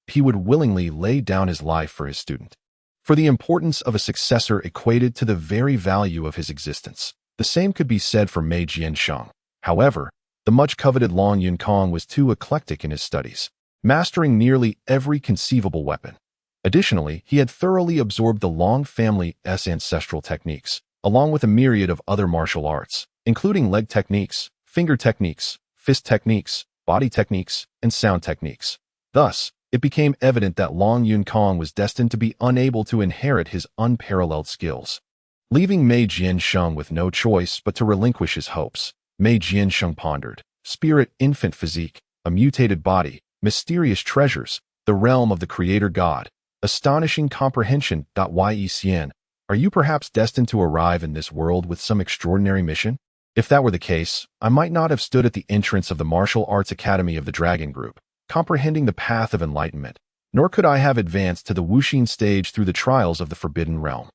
He would willingly lay down his life for his student. For the importance of a successor equated to the very value of his existence. The same could be said for Mei Jiansheng. However, the much-coveted Long Yun Kong was too eclectic in his studies, mastering nearly every conceivable weapon. Additionally, he had thoroughly absorbed the Long family's ancestral techniques, along with a myriad of other martial arts, including leg techniques, finger techniques, fist techniques, body techniques, and sound techniques. Thus, it became evident that Long Yun Kong was destined to be unable to inherit his unparalleled skills, leaving Mei Jiansheng with no choice but to relinquish his hopes. Mei Jiansheng pondered. Spirit, infant physique, a mutated body, mysterious treasures, the realm of the Creator God, astonishing comprehension. Xian, are you perhaps destined to arrive in this world with some extraordinary mission? If that were the case, I might not have stood at the entrance of the Martial Arts Academy of the Dragon Group, comprehending the path of enlightenment. nor could I have advanced to the wuxing stage through the trials of the Forbidden Realm.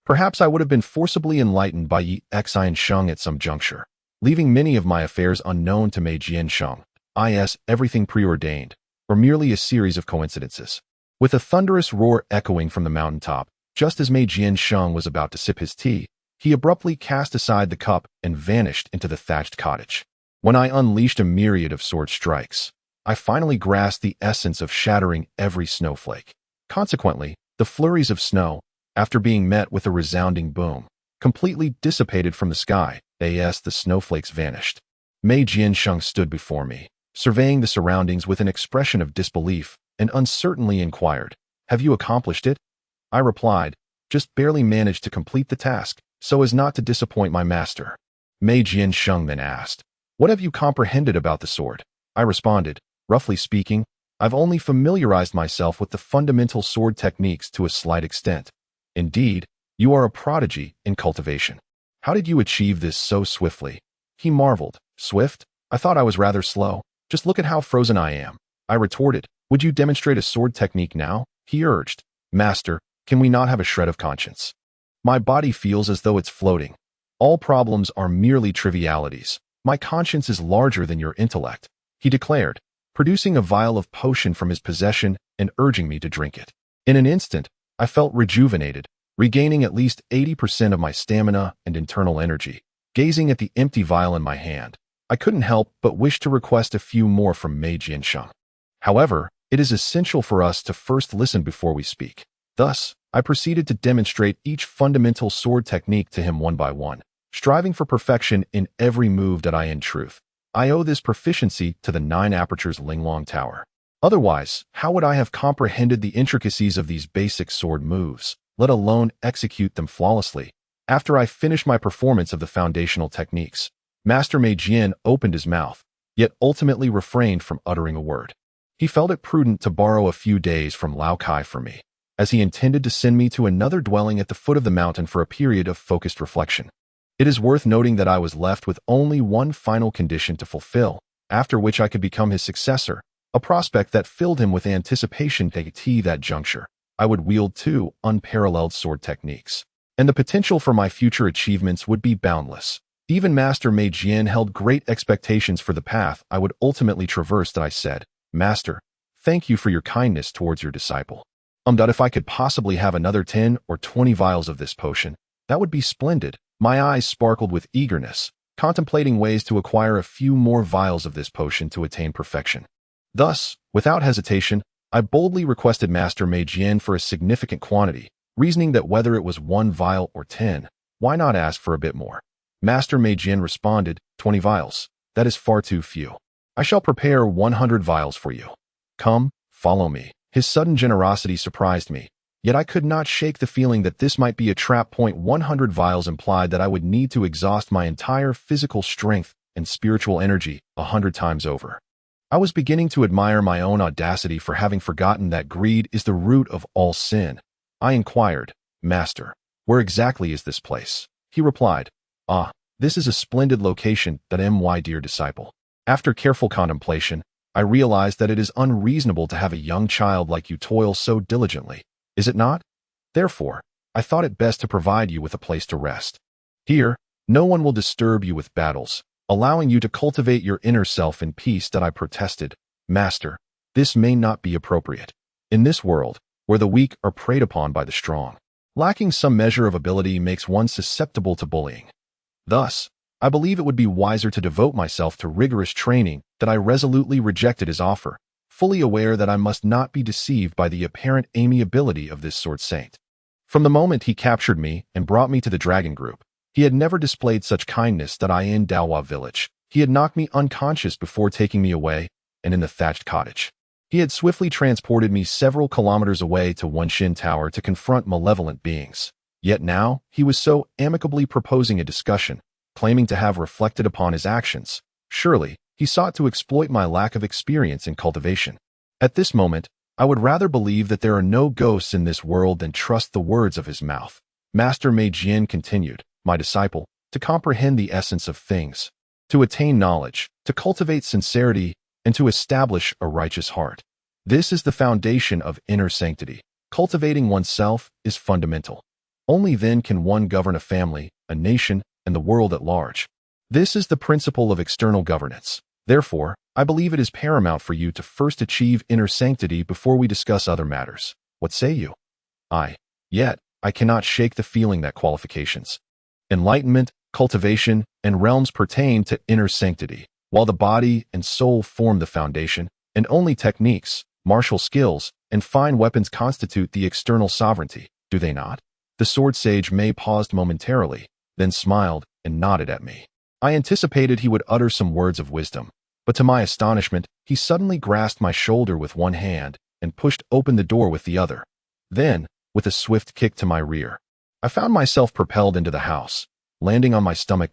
Perhaps I would have been forcibly enlightened by Yi Xian Sheng at some juncture, leaving many of my affairs unknown to Mei Jiansheng, i.s. everything preordained, or merely a series of coincidences. With a thunderous roar echoing from the mountaintop, just as Mei Jiansheng was about to sip his tea, he abruptly cast aside the cup and vanished into the thatched cottage. When I unleashed a myriad of sword strikes, I finally grasped the essence of shattering every snowflake. Consequently, the flurries of snow, after being met with a resounding boom, completely dissipated from the sky, as the snowflakes vanished. Mei Jiansheng stood before me, surveying the surroundings with an expression of disbelief, and uncertainly inquired, "Have you accomplished it?" I replied, "Just barely managed to complete the task, so as not to disappoint my master." Mei Jiansheng then asked, "What have you comprehended about the sword?" I responded, "Roughly speaking, I've only familiarized myself with the fundamental sword techniques to a slight extent. Indeed, you are a prodigy in cultivation. How did you achieve this so swiftly?" He marveled. "Swift? I thought I was rather slow. Just look at how frozen I am." I retorted, "Would you demonstrate a sword technique now?" He urged, "Master, can we not have a shred of conscience? My body feels as though it's floating. All problems are merely trivialities. My conscience is larger than your intellect," he declared, producing a vial of potion from his possession and urging me to drink it. In an instant, I felt rejuvenated, regaining at least 80% of my stamina and internal energy. Gazing at the empty vial in my hand, I couldn't help but wish to request a few more from Mei Jiansheng. However, it is essential for us to first listen before we speak. Thus, I proceeded to demonstrate each fundamental sword technique to him one by one, striving for perfection in every move that in truth, I owe this proficiency to the 9 apertures Linglong Tower. Otherwise, how would I have comprehended the intricacies of these basic sword moves, let alone execute them flawlessly? After I finished my performance of the foundational techniques, Master Mei Jian opened his mouth, yet ultimately refrained from uttering a word. He felt it prudent to borrow a few days from Lao Kai for me, as he intended to send me to another dwelling at the foot of the mountain for a period of focused reflection. It is worth noting that I was left with only one final condition to fulfill, after which I could become his successor, a prospect that filled him with anticipation. At that juncture, I would wield 2 unparalleled sword techniques, and the potential for my future achievements would be boundless. Even Master Mei Jian held great expectations for the path I would ultimately traverse. That I said, "Master, thank you for your kindness towards your disciple. If I could possibly have another 10 or 20 vials of this potion, that would be splendid." My eyes sparkled with eagerness, contemplating ways to acquire a few more vials of this potion to attain perfection. Thus, without hesitation, I boldly requested Master Mei Jian for a significant quantity, reasoning that whether it was 1 vial or 10, why not ask for a bit more? Master Mei Jian responded, 20 vials. That is far too few. I shall prepare 100 vials for you. Come, follow me." His sudden generosity surprised me, yet I could not shake the feeling that this might be a trap. 100 vials implied that I would need to exhaust my entire physical strength and spiritual energy 100 times over. I was beginning to admire my own audacity for having forgotten that greed is the root of all sin. I inquired, "Master, where exactly is this place?" He replied, "Ah, this is a splendid location. My dear disciple. After careful contemplation, I realized that it is unreasonable to have a young child like you toil so diligently. Is it not? Therefore, I thought it best to provide you with a place to rest. Here, no one will disturb you with battles, allowing you to cultivate your inner self in peace." That I protested, "Master, this may not be appropriate. In this world, where the weak are preyed upon by the strong, lacking some measure of ability makes one susceptible to bullying. Thus, I believe it would be wiser to devote myself to rigorous training." That I resolutely rejected his offer, fully aware that I must not be deceived by the apparent amiability of this sword saint. From the moment he captured me and brought me to the dragon group, he had never displayed such kindness. That in Dawa village, he had knocked me unconscious before taking me away, and in the thatched cottage, he had swiftly transported me several kilometers away to Wenshin Tower to confront malevolent beings. Yet now, he was so amicably proposing a discussion, claiming to have reflected upon his actions. Surely, he sought to exploit my lack of experience in cultivation. At this moment, I would rather believe that there are no ghosts in this world than trust the words of his mouth. Master Mei Jian continued, "My disciple, to comprehend the essence of things, to attain knowledge, to cultivate sincerity, and to establish a righteous heart, This is the foundation of inner sanctity. Cultivating oneself is fundamental. Only then can one govern a family, a nation, and the world at large. This is the principle of external governance. Therefore, I believe it is paramount for you to first achieve inner sanctity before we discuss other matters. What say you? Yet, I cannot shake the feeling that qualifications, enlightenment, cultivation, and realms pertain to inner sanctity, while the body and soul form the foundation, and only techniques, martial skills, and fine weapons constitute the external sovereignty, do they not? The sword sage May paused momentarily, then smiled and nodded at me. I anticipated he would utter some words of wisdom, but to my astonishment, he suddenly grasped my shoulder with one hand and pushed open the door with the other. Then, with a swift kick to my rear, I found myself propelled into the house, landing on my stomach.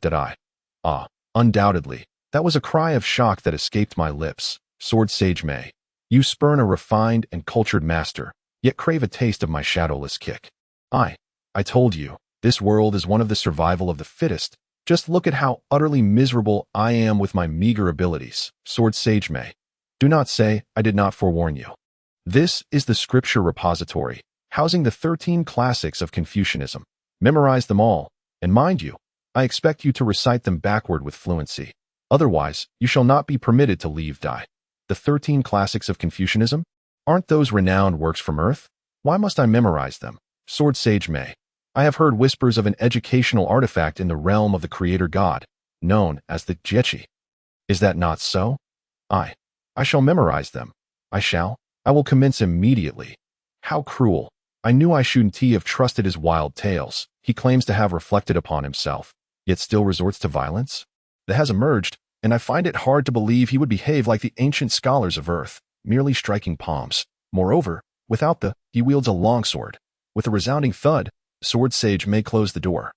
Undoubtedly, that was a cry of shock that escaped my lips. Sword Sage May, you spurn a refined and cultured master, yet crave a taste of my shadowless kick. I told you, this world is one of the survival of the fittest. Just look at how utterly miserable I am with my meager abilities. Sword Sage May, do not say I did not forewarn you. This is the scripture repository, housing the 13 classics of Confucianism. Memorize them all, and mind you, I expect you to recite them backward with fluency. Otherwise, you shall not be permitted to leave Dai. The 13 classics of Confucianism? Aren't those renowned works from Earth? Why must I memorize them? Sword Sage May, I have heard whispers of an educational artifact in the realm of the Creator God, known as the Jechi. Is that not so? I shall memorize them. I will commence immediately. How cruel. I knew I shouldn't have trusted his wild tales. He claims to have reflected upon himself, yet still resorts to violence? That has emerged, and I find it hard to believe he would behave like the ancient scholars of Earth, merely striking palms. Moreover, he wields a longsword. With a resounding thud, Sword Sage May close the door,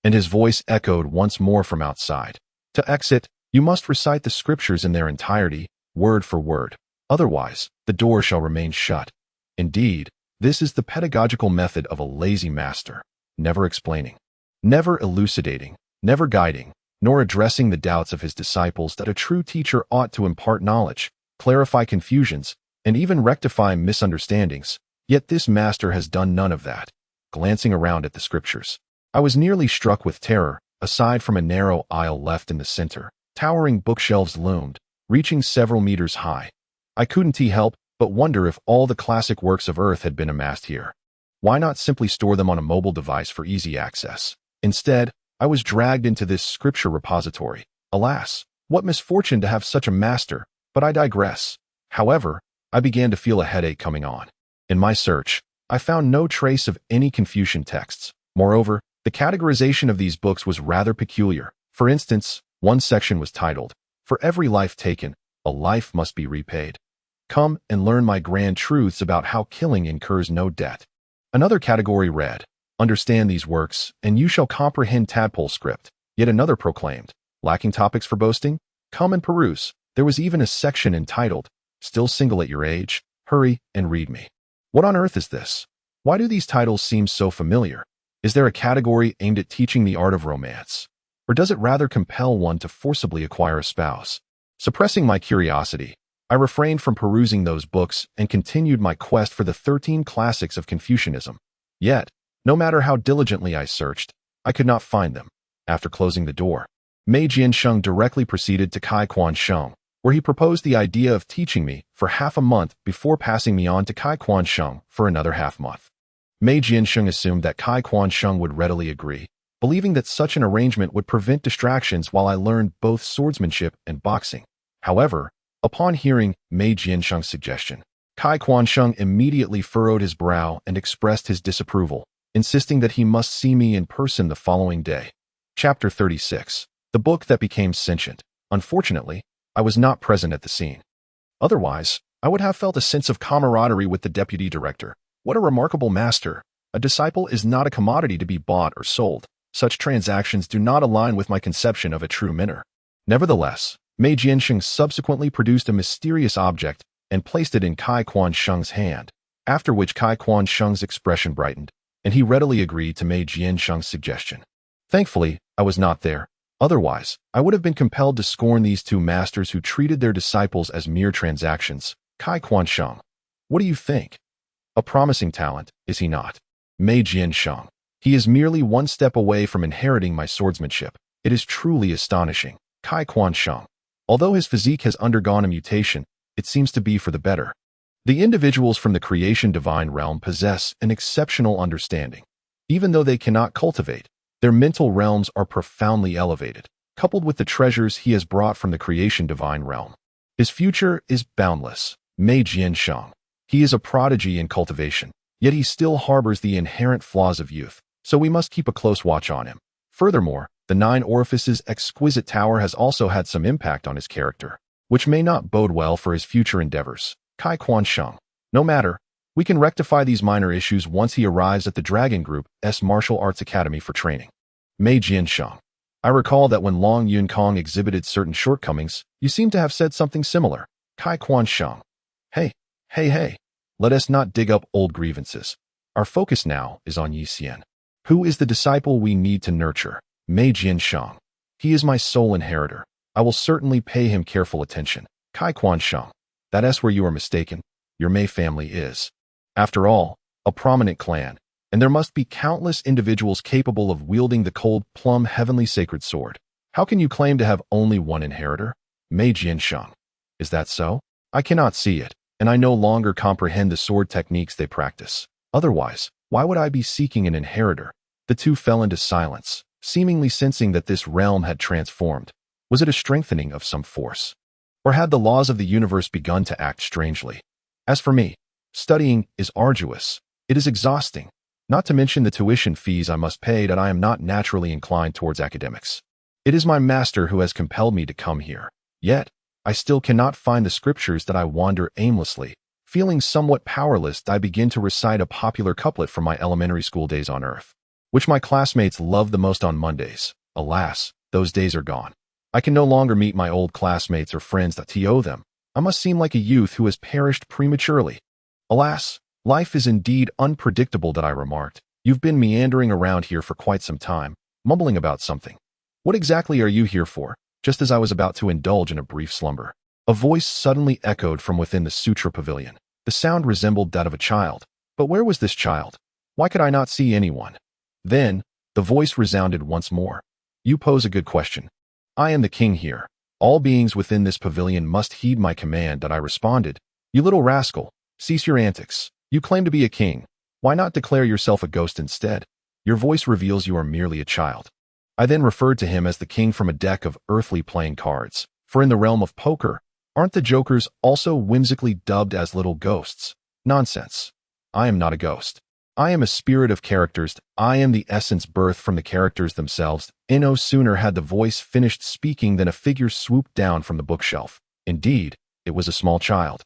and his voice echoed once more from outside. To exit, you must recite the scriptures in their entirety, word for word. Otherwise, the door shall remain shut. Indeed, this is the pedagogical method of a lazy master, never explaining, never elucidating, never guiding, nor addressing the doubts of his disciples. That a true teacher ought to impart knowledge, clarify confusions, and even rectify misunderstandings. Yet this master has done none of that. Glancing around at the scriptures, I was nearly struck with terror. Aside from a narrow aisle left in the center, towering bookshelves loomed, reaching several meters high. I couldn't help but wonder if all the classic works of Earth had been amassed here. Why not simply store them on a mobile device for easy access? Instead, I was dragged into this scripture repository. Alas, what misfortune to have such a master, but I digress. However, I began to feel a headache coming on. In my search, I found no trace of any Confucian texts. Moreover, the categorization of these books was rather peculiar. For instance, one section was titled, "For every life taken, a life must be repaid. Come and learn my grand truths about how killing incurs no debt." Another category read, "Understand these works, and you shall comprehend tadpole script." Yet another proclaimed, "Lacking topics for boasting? Come and peruse." There was even a section entitled, "Still single at your age? Hurry and read me." What on earth is this? Why do these titles seem so familiar? Is there a category aimed at teaching the art of romance? Or does it rather compel one to forcibly acquire a spouse? Suppressing my curiosity, I refrained from perusing those books and continued my quest for the 13 classics of Confucianism. Yet, no matter how diligently I searched, I could not find them. After closing the door, Mei Jiansheng directly proceeded to Kai Quan Sheng, where he proposed the idea of teaching me for half a month before passing me on to Kai Quan Sheng for another half-month. Mei Jiansheng assumed that Kai Quan Sheng would readily agree, believing that such an arrangement would prevent distractions while I learned both swordsmanship and boxing. However, upon hearing Mei Jiansheng's suggestion, Kai Quan Sheng immediately furrowed his brow and expressed his disapproval, insisting that he must see me in person the following day. Chapter 36. The book that became sentient. Unfortunately, I was not present at the scene. Otherwise, I would have felt a sense of camaraderie with the deputy director. What a remarkable master. A disciple is not a commodity to be bought or sold. Such transactions do not align with my conception of a true mentor. Nevertheless, Mei Jiansheng subsequently produced a mysterious object and placed it in Kai Quan Sheng's hand, after which Kai Quan Sheng's expression brightened, and he readily agreed to Mei Jiansheng's suggestion. Thankfully, I was not there. Otherwise, I would have been compelled to scorn these two masters who treated their disciples as mere transactions. Kai Quan Sheng, What do you think? A promising talent, is he not? Mei Jiansheng. He is merely one step away from inheriting my swordsmanship. It is truly astonishing. Kai Quan-sheng. Although his physique has undergone a mutation, it seems to be for the better. The individuals from the creation divine realm possess an exceptional understanding. Even though they cannot cultivate, their mental realms are profoundly elevated, coupled with the treasures he has brought from the creation divine realm. His future is boundless. Mei Jiansheng. He is a prodigy in cultivation, yet he still harbors the inherent flaws of youth, so we must keep a close watch on him. Furthermore, the Nine Orifices' exquisite tower has also had some impact on his character, which may not bode well for his future endeavors. Kai Quan-sheng. No matter, we can rectify these minor issues once he arrives at the Dragon Group's Martial Arts Academy for training. Mei Jiansheng. I recall that when Long Yun Kong exhibited certain shortcomings, you seem to have said something similar. Kai Quan-sheng. Hey, let us not dig up old grievances. Our focus now is on Yi Xian, who is the disciple we need to nurture. Mei Jiansheng. He is my sole inheritor. I will certainly pay him careful attention. Kai Quan-sheng. That's where you are mistaken. Your Mei family is, after all, a prominent clan, and there must be countless individuals capable of wielding the cold plum heavenly sacred sword. How can you claim to have only one inheritor? Mei Jiansheng. Is that so? I cannot see it, and I no longer comprehend the sword techniques they practice. Otherwise, why would I be seeking an inheritor? The two fell into silence, seemingly sensing that this realm had transformed. Was it a strengthening of some force? Or had the laws of the universe begun to act strangely? As for me, studying is arduous. It is exhausting, not to mention the tuition fees I must pay, that I am not naturally inclined towards academics. It is my master who has compelled me to come here. Yet, I still cannot find the scriptures that I wander aimlessly. Feeling somewhat powerless, I begin to recite a popular couplet from my elementary school days on Earth, which my classmates loved the most on Mondays. Alas, those days are gone. I can no longer meet my old classmates or friends that owe them. I must seem like a youth who has perished prematurely. Alas, life is indeed unpredictable, that I remarked. You've been meandering around here for quite some time, mumbling about something. What exactly are you here for? Just as I was about to indulge in a brief slumber, a voice suddenly echoed from within the sutra pavilion. The sound resembled that of a child. But where was this child? Why could I not see anyone? Then, the voice resounded once more. You pose a good question. I am the king here. All beings within this pavilion must heed my command, that I responded. You little rascal, cease your antics. You claim to be a king. Why not declare yourself a ghost instead? Your voice reveals you are merely a child. I then referred to him as the king from a deck of earthly playing cards, for in the realm of poker, aren't the jokers also whimsically dubbed as little ghosts? Nonsense. I am not a ghost. I am a spirit of characters. I am the essence birthed from the characters themselves. No sooner had the voice finished speaking than a figure swooped down from the bookshelf. Indeed, it was a small child,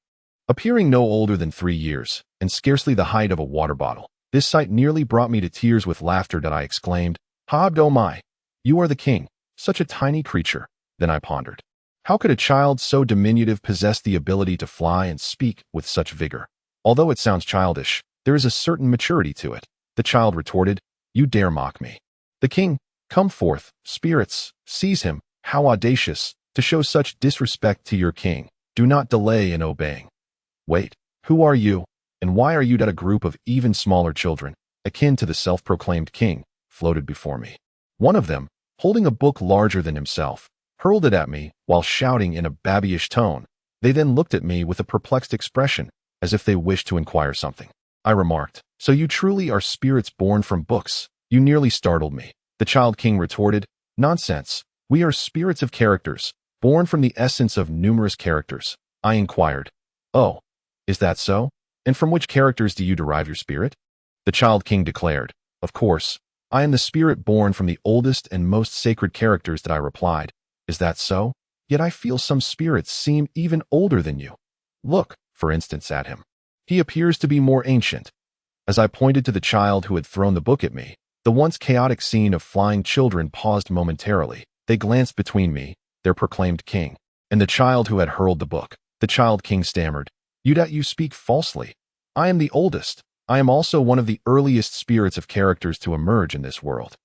appearing no older than 3 years, and scarcely the height of a water bottle. This sight nearly brought me to tears with laughter, that I exclaimed, "Hob oh my! You are the king, such a tiny creature." Then I pondered, how could a child so diminutive possess the ability to fly and speak with such vigor? Although it sounds childish, there is a certain maturity to it. The child retorted, "You dare mock me? The king, come forth, spirits, seize him. How audacious, to show such disrespect to your king. Do not delay in obeying." Wait, who are you, and why are you? That a group of even smaller children, akin to the self-proclaimed king, floated before me. One of them, holding a book larger than himself, hurled it at me while shouting in a babyish tone. They then looked at me with a perplexed expression, as if they wished to inquire something. I remarked, "So you truly are spirits born from books?" You nearly startled me. The child king retorted, "Nonsense. We are spirits of characters, born from the essence of numerous characters." I inquired, "Oh, is that so? And from which characters do you derive your spirit?" The child king declared, "Of course, I am the spirit born from the oldest and most sacred characters." That I replied, "Is that so? Yet I feel some spirits seem even older than you. Look, for instance, at him. He appears to be more ancient." As I pointed to the child who had thrown the book at me, the once chaotic scene of flying children paused momentarily. They glanced between me, their proclaimed king, and the child who had hurled the book. The child king stammered, You speak falsely. I am the oldest. I am also one of the earliest spirits of characters to emerge in this world."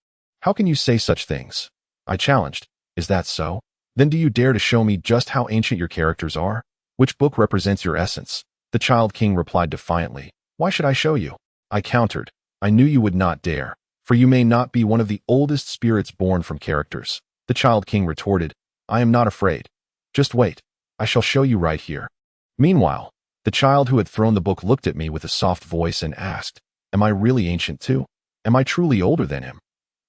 "How can you say such things?" I challenged. "Is that so? Then do you dare to show me just how ancient your characters are? Which book represents your essence?" The Child King replied defiantly, "Why should I show you?" I countered, "I knew you would not dare, for you may not be one of the oldest spirits born from characters." The Child King retorted, "I am not afraid. Just wait. I shall show you right here." Meanwhile, the child who had thrown the book looked at me with a soft voice and asked, "Am I really ancient too? Am I truly older than him?"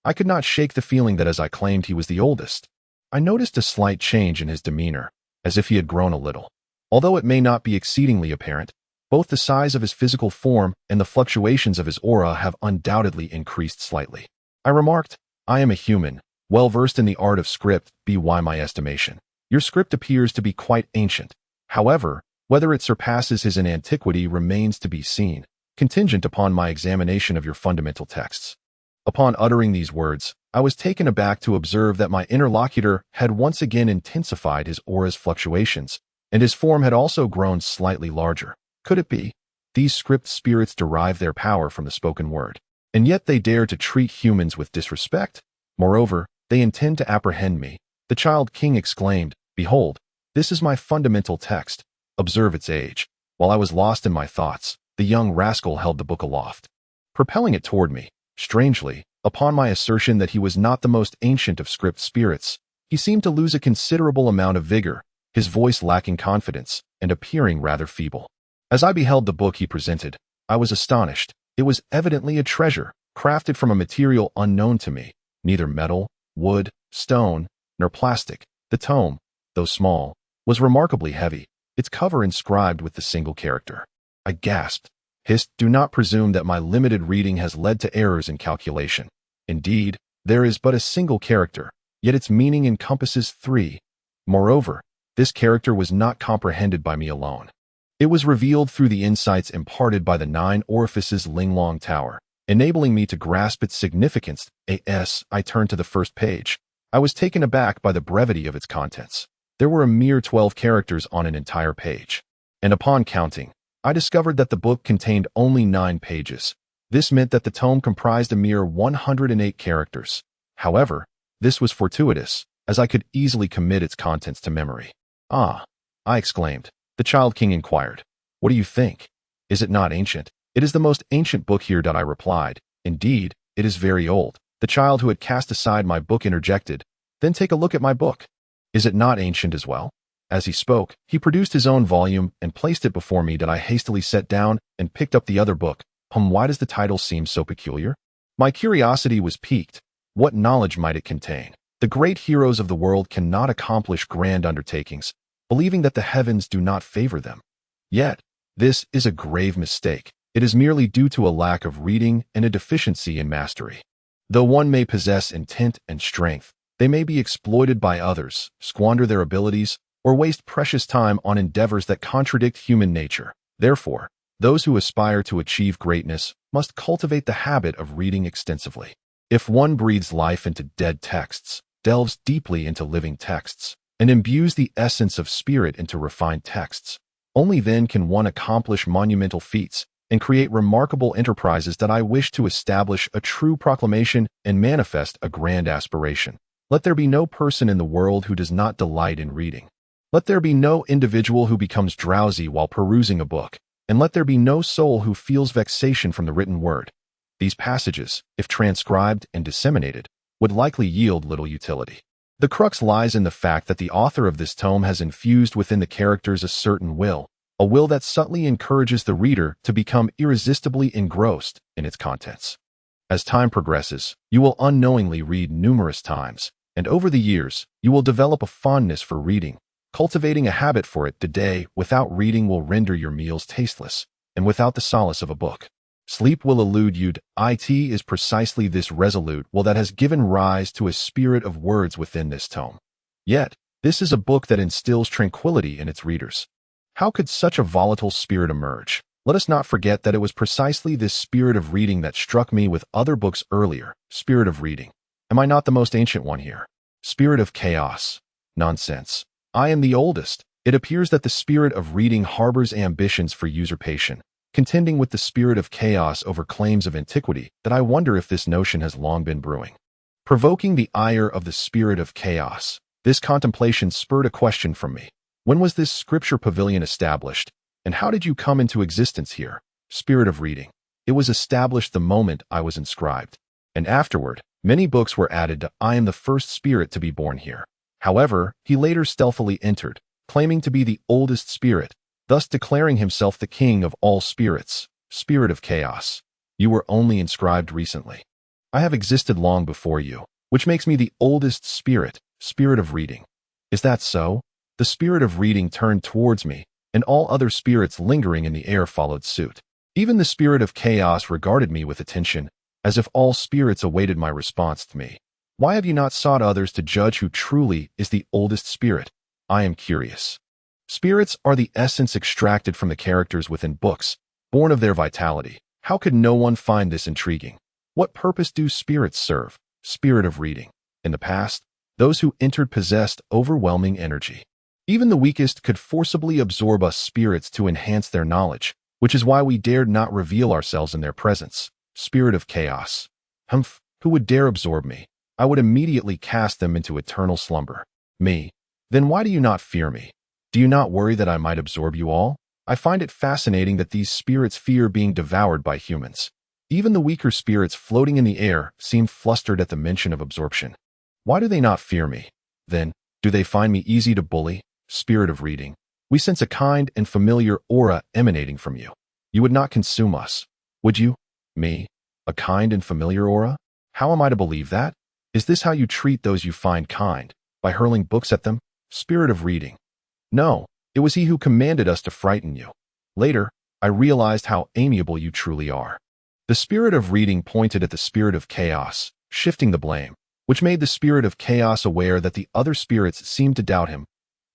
I could not shake the feeling that as I claimed he was the oldest. I noticed a slight change in his demeanor, as if he had grown a little. Although it may not be exceedingly apparent, both the size of his physical form and the fluctuations of his aura have undoubtedly increased slightly. I remarked, "I am a human, well versed in the art of script, by my estimation. Your script appears to be quite ancient. However, whether it surpasses his in antiquity remains to be seen, contingent upon my examination of your fundamental texts." Upon uttering these words, I was taken aback to observe that my interlocutor had once again intensified his aura's fluctuations, and his form had also grown slightly larger. Could it be? These script spirits derive their power from the spoken word, and yet they dare to treat humans with disrespect? Moreover, they intend to apprehend me. The Child King exclaimed, "Behold, this is my fundamental text. Observe its age." While I was lost in my thoughts, the young rascal held the book aloft, propelling it toward me. Strangely, upon my assertion that he was not the most ancient of script spirits, he seemed to lose a considerable amount of vigor, his voice lacking confidence, and appearing rather feeble. As I beheld the book he presented, I was astonished. It was evidently a treasure, crafted from a material unknown to me, neither metal, wood, stone, nor plastic. The tome, though small, was remarkably heavy, its cover inscribed with the single character. I gasped. "Hist, do not presume that my limited reading has led to errors in calculation. Indeed, there is but a single character, yet its meaning encompasses three. Moreover, this character was not comprehended by me alone. It was revealed through the insights imparted by the 9 orifices Linglong Tower, enabling me to grasp its significance. I turned to the first page. I was taken aback by the brevity of its contents. There were a mere 12 characters on an entire page, and upon counting, I discovered that the book contained only 9 pages. This meant that the tome comprised a mere 108 characters. However, this was fortuitous, as I could easily commit its contents to memory. "Ah," I exclaimed. The Child King inquired, "What do you think? Is it not ancient?" "It is the most ancient book here," I replied. "Indeed, it is very old." The child who had cast aside my book interjected, "Then take a look at my book. Is it not ancient as well?" As he spoke, he produced his own volume and placed it before me. I hastily sat down and picked up the other book. Why does the title seem so peculiar? My curiosity was piqued. What knowledge might it contain? The great heroes of the world cannot accomplish grand undertakings, believing that the heavens do not favor them. Yet, this is a grave mistake. It is merely due to a lack of reading and a deficiency in mastery. Though one may possess intent and strength, they may be exploited by others, squander their abilities, or waste precious time on endeavors that contradict human nature. Therefore, those who aspire to achieve greatness must cultivate the habit of reading extensively. If one breathes life into dead texts, delves deeply into living texts, and imbues the essence of spirit into refined texts, only then can one accomplish monumental feats and create remarkable enterprises. I wish to establish a true proclamation and manifest a grand aspiration. Let there be no person in the world who does not delight in reading. Let there be no individual who becomes drowsy while perusing a book, and let there be no soul who feels vexation from the written word. These passages, if transcribed and disseminated, would likely yield little utility. The crux lies in the fact that the author of this tome has infused within the characters a certain will, a will that subtly encourages the reader to become irresistibly engrossed in its contents. As time progresses, you will unknowingly read numerous times, and over the years, you will develop a fondness for reading, cultivating a habit for it. The day without reading will render your meals tasteless, and without the solace of a book, sleep will elude you. It is precisely this resolute will that has given rise to a spirit of words within this tome. Yet, this is a book that instills tranquility in its readers. How could such a volatile spirit emerge? Let us not forget that it was precisely this spirit of reading that struck me with other books earlier. Spirit of reading. Am I not the most ancient one here? Spirit of chaos. Nonsense. I am the oldest. It appears that the spirit of reading harbors ambitions for usurpation, contending with the spirit of chaos over claims of antiquity. I wonder if this notion has long been brewing. Provoking the ire of the spirit of chaos, this contemplation spurred a question from me. When was this scripture pavilion established, And how did you come into existence here? Spirit of reading. It was established the moment I was inscribed. And afterward, many books were added to I am the first spirit to be born here. However, he later stealthily entered, claiming to be the oldest spirit, thus declaring himself the king of all spirits, spirit of chaos. You were only inscribed recently. I have existed long before you, which makes me the oldest spirit, spirit of reading. Is that so? The spirit of reading turned towards me, and all other spirits lingering in the air followed suit. Even the spirit of chaos regarded me with attention, as if all spirits awaited my response to me. Why have you not sought others to judge who truly is the oldest spirit? I am curious. Spirits are the essence extracted from the characters within books, born of their vitality. How could no one find this intriguing? What purpose do spirits serve? Spirit of reading. In the past, those who entered possessed overwhelming energy. Even the weakest could forcibly absorb us spirits to enhance their knowledge, which is why we dared not reveal ourselves in their presence. Spirit of chaos. Humph, who would dare absorb me? I would immediately cast them into eternal slumber. Me? Then why do you not fear me? Do you not worry that I might absorb you all? I find it fascinating that these spirits fear being devoured by humans. Even the weaker spirits floating in the air seem flustered at the mention of absorption. Why do they not fear me? Then, do they find me easy to bully? Spirit of reading. We sense a kind and familiar aura emanating from you. You would not consume us, would you? Me? A kind and familiar aura? How am I to believe that? Is this how you treat those you find kind, by hurling books at them? Spirit of reading. No, it was he who commanded us to frighten you. Later, I realized how amiable you truly are. The spirit of reading pointed at the spirit of chaos, shifting the blame, which made the spirit of chaos aware that the other spirits seemed to doubt him.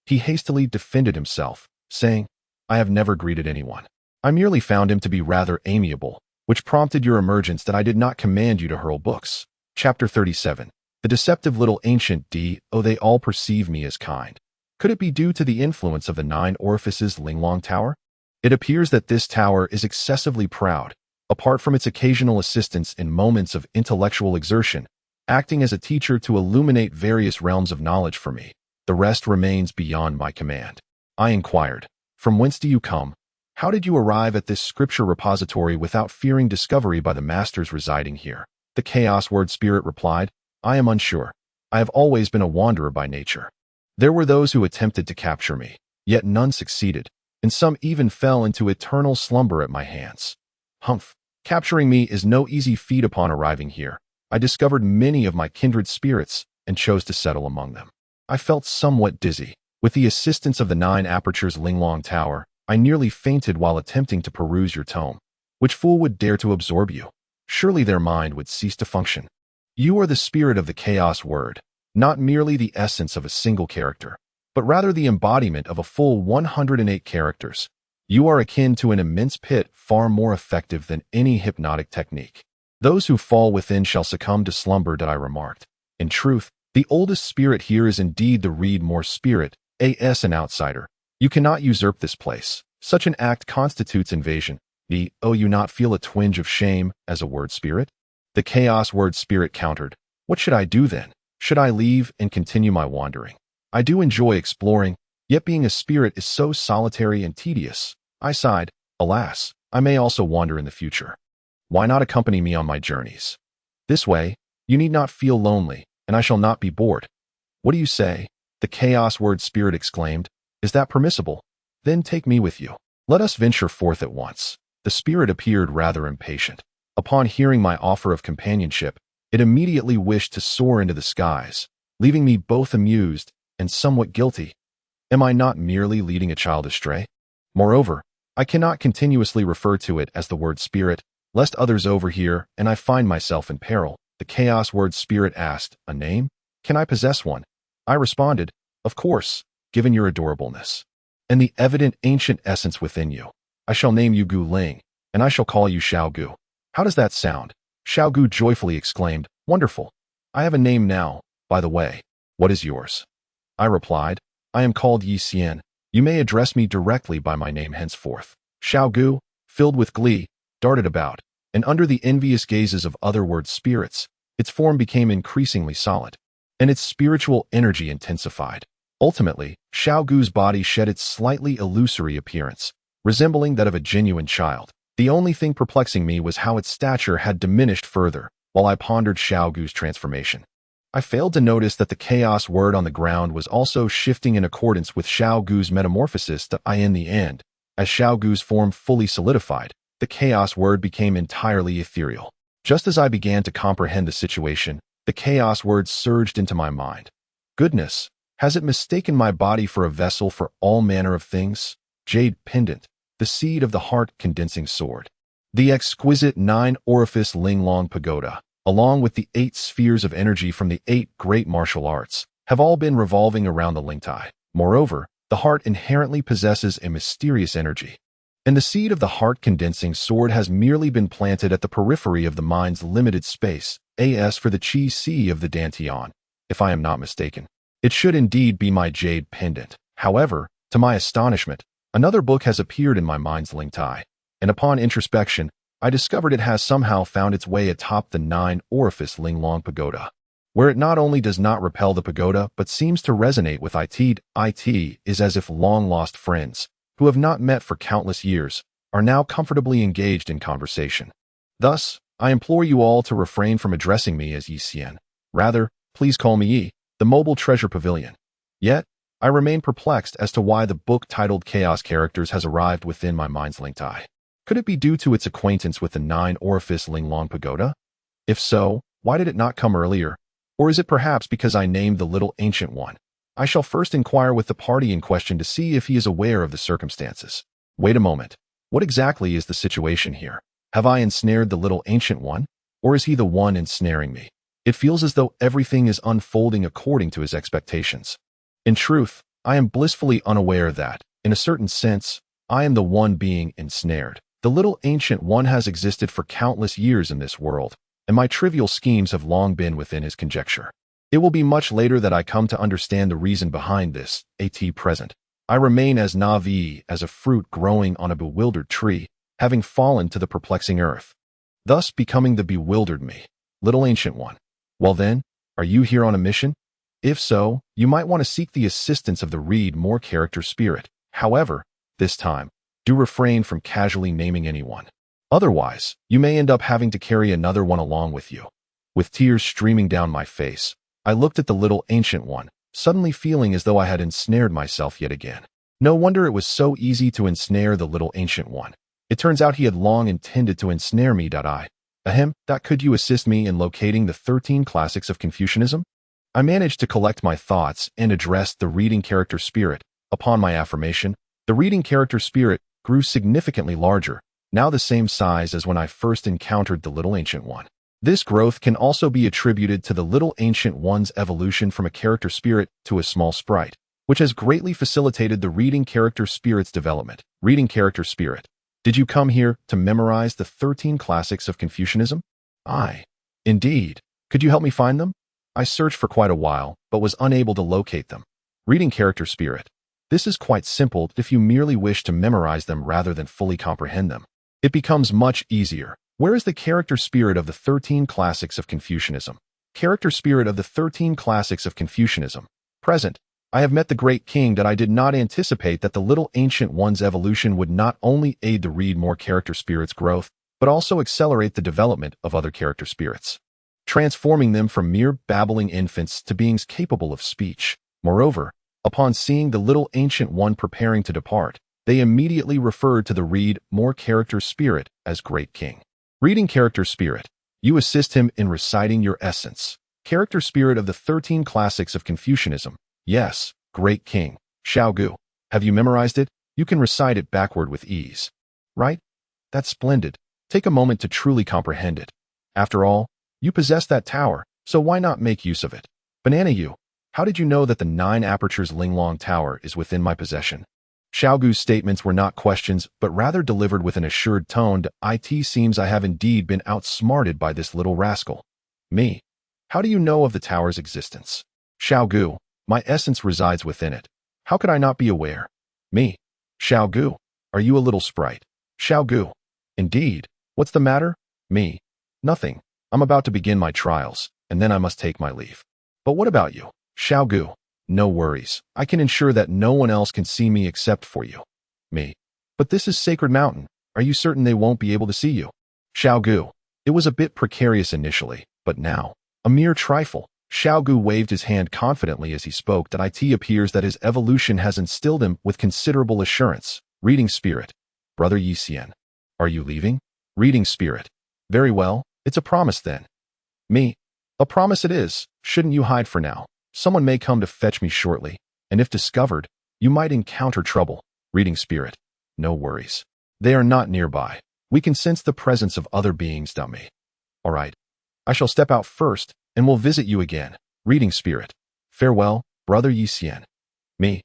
He hastily defended himself, saying, I have never greeted anyone. I merely found him to be rather amiable, which prompted your emergence that I did not command you to hurl books. Chapter 37. The deceptive little ancient oh, they all perceive me as kind. Could it be due to the influence of the 9 orifices Linglong Tower? It appears that this tower is excessively proud, apart from its occasional assistance in moments of intellectual exertion, acting as a teacher to illuminate various realms of knowledge for me. The rest remains beyond my command. I inquired, from whence do you come? How did you arrive at this scripture repository without fearing discovery by the masters residing here? The chaos word spirit replied, I am unsure. I have always been a wanderer by nature. There were those who attempted to capture me, yet none succeeded, and some even fell into eternal slumber at my hands. Humph, capturing me is no easy feat. Upon arriving here, I discovered many of my kindred spirits and chose to settle among them. I felt somewhat dizzy. With the assistance of the 9 apertures Linglong Tower, I nearly fainted while attempting to peruse your tome. Which fool would dare to absorb you? Surely their mind would cease to function. You are the spirit of the chaos word, not merely the essence of a single character, but rather the embodiment of a full 108 characters. You are akin to an immense pit, far more effective than any hypnotic technique. Those who fall within shall succumb to slumber, I remarked. In truth, the oldest spirit here is indeed the read more spirit, as an outsider. You cannot usurp this place. Such an act constitutes invasion. You not feel a twinge of shame as a word spirit? The chaos word spirit countered. What should I do then? Should I leave and continue my wandering? I do enjoy exploring, yet being a spirit is so solitary and tedious. I sighed. Alas, I may also wander in the future. Why not accompany me on my journeys? This way, you need not feel lonely, and I shall not be bored. What do you say? The chaos word spirit exclaimed. Is that permissible? Then take me with you. Let us venture forth at once. The spirit appeared rather impatient. Upon hearing my offer of companionship, it immediately wished to soar into the skies, leaving me both amused and somewhat guilty. Am I not merely leading a child astray? Moreover, I cannot continuously refer to it as the word spirit, lest others overhear and I find myself in peril. The chaos word spirit asked, a name? Can I possess one? I responded, of course, given your adorableness and the evident ancient essence within you. I shall name you Gu Ling, and I shall call you Xiao Gu. How does that sound? Xiao Gu joyfully exclaimed, wonderful. I have a name now, by the way. What is yours? I replied, I am called Yi Xian. You may address me directly by my name henceforth. Xiao Gu, filled with glee, darted about, and under the envious gazes of otherworld spirits, its form became increasingly solid, and its spiritual energy intensified. Ultimately, Xiao Gu's body shed its slightly illusory appearance, resembling that of a genuine child. The only thing perplexing me was how its stature had diminished further while I pondered Xiaogu's transformation. I failed to notice that the chaos word on the ground was also shifting in accordance with Xiaogu's metamorphosis to I. In the end, as Xiaogu's form fully solidified, the chaos word became entirely ethereal. Just as I began to comprehend the situation, the chaos word surged into my mind. Goodness, has it mistaken my body for a vessel for all manner of things? Jade pendant, the seed of the heart-condensing sword. The exquisite 9-orifice Linglong pagoda, along with the 8 spheres of energy from the 8 great martial arts, have all been revolving around the Lingtai. Moreover, the heart inherently possesses a mysterious energy, and the seed of the heart-condensing sword has merely been planted at the periphery of the mind's limited space, as for the Qi of the Dantian, if I am not mistaken. It should indeed be my jade pendant. However, to my astonishment, another book has appeared in my mind's Lingtai, and upon introspection, I discovered it has somehow found its way atop the 9-orifice Linglong pagoda, where it not only does not repel the pagoda but seems to resonate with it. It is as if long-lost friends, who have not met for countless years, are now comfortably engaged in conversation. Thus, I implore you all to refrain from addressing me as Yi Xian. Rather, please call me Yi, the mobile treasure pavilion. Yet, I remain perplexed as to why the book titled Chaos Characters has arrived within my mind's Lingtai. Could it be due to its acquaintance with the 9-orifice Linglong pagoda? If so, why did it not come earlier? Or is it perhaps because I named the little ancient one? I shall first inquire with the party in question to see if he is aware of the circumstances. Wait a moment. What exactly is the situation here? Have I ensnared the little ancient one? Or is he the one ensnaring me? It feels as though everything is unfolding according to his expectations. In truth, I am blissfully unaware that, in a certain sense, I am the one being ensnared. The little ancient one has existed for countless years in this world, and my trivial schemes have long been within his conjecture. It will be much later that I come to understand the reason behind this. At present, I remain as naive as a fruit growing on a bewildered tree, having fallen to the perplexing earth, thus becoming the bewildered me. Little ancient one. Well then, are you here on a mission? If so, you might want to seek the assistance of the read more character spirit. However, this time, do refrain from casually naming anyone. Otherwise, you may end up having to carry another one along with you. With tears streaming down my face, I looked at the little ancient one, suddenly feeling as though I had ensnared myself yet again. No wonder it was so easy to ensnare the little ancient one. It turns out he had long intended to ensnare me. Could you assist me in locating the 13 classics of Confucianism? I managed to collect my thoughts and addressed the reading character spirit. Upon my affirmation, the reading character spirit grew significantly larger, now the same size as when I first encountered the little ancient one. This growth can also be attributed to the little ancient one's evolution from a character spirit to a small sprite, which has greatly facilitated the reading character spirit's development. Reading character spirit. Did you come here to memorize the 13 classics of Confucianism? Indeed. Could you help me find them? I searched for quite a while, but was unable to locate them. Reading character spirit. This is quite simple if you merely wish to memorize them rather than fully comprehend them. It becomes much easier. Where is the character spirit of the 13 classics of Confucianism? Character spirit of the 13 classics of Confucianism. Present. I have met the great king that I did not anticipate that the little ancient one's evolution would not only aid the read more character spirit's growth, but also accelerate the development of other character spirits, transforming them from mere babbling infants to beings capable of speech. Moreover, upon seeing the little ancient one preparing to depart, they immediately referred to the read more character spirit as great king. Reading character spirit. You assist him in reciting your essence. Character spirit of the 13 classics of Confucianism. Yes, great king. Xiaogu. Have you memorized it? You can recite it backward with ease. Right? That's splendid. Take a moment to truly comprehend it. After all, you possess that tower, so why not make use of it? Banana you. How did you know that the 9 apertures Linglong Tower is within my possession? Xiaogu's statements were not questions, but rather delivered with an assured tone. It seems I have indeed been outsmarted by this little rascal. Me. How do you know of the tower's existence? Xiaogu. My essence resides within it. How could I not be aware? Me. Xiaogu. Are you a little sprite? Xiaogu. Indeed. What's the matter? Me. Nothing. I'm about to begin my trials, and then I must take my leave. But what about you? Xiaogu. No worries. I can ensure that no one else can see me except for you. Me. But this is Sacred Mountain. Are you certain they won't be able to see you? Xiao Gu. It was a bit precarious initially, but now, a mere trifle. Xiao Gu waved his hand confidently as he spoke that it appears that his evolution has instilled him with considerable assurance. Reading Spirit. Brother Yi Xian. Are you leaving? Reading Spirit. Very well, it's a promise then. Me. A promise it is. Shouldn't you hide for now? Someone may come to fetch me shortly, and if discovered, you might encounter trouble. Reading Spirit. No worries. They are not nearby. We can sense the presence of other beings, dummy. All right. I shall step out first, and will visit you again. Reading Spirit. Farewell, Brother Yi Xian. Me.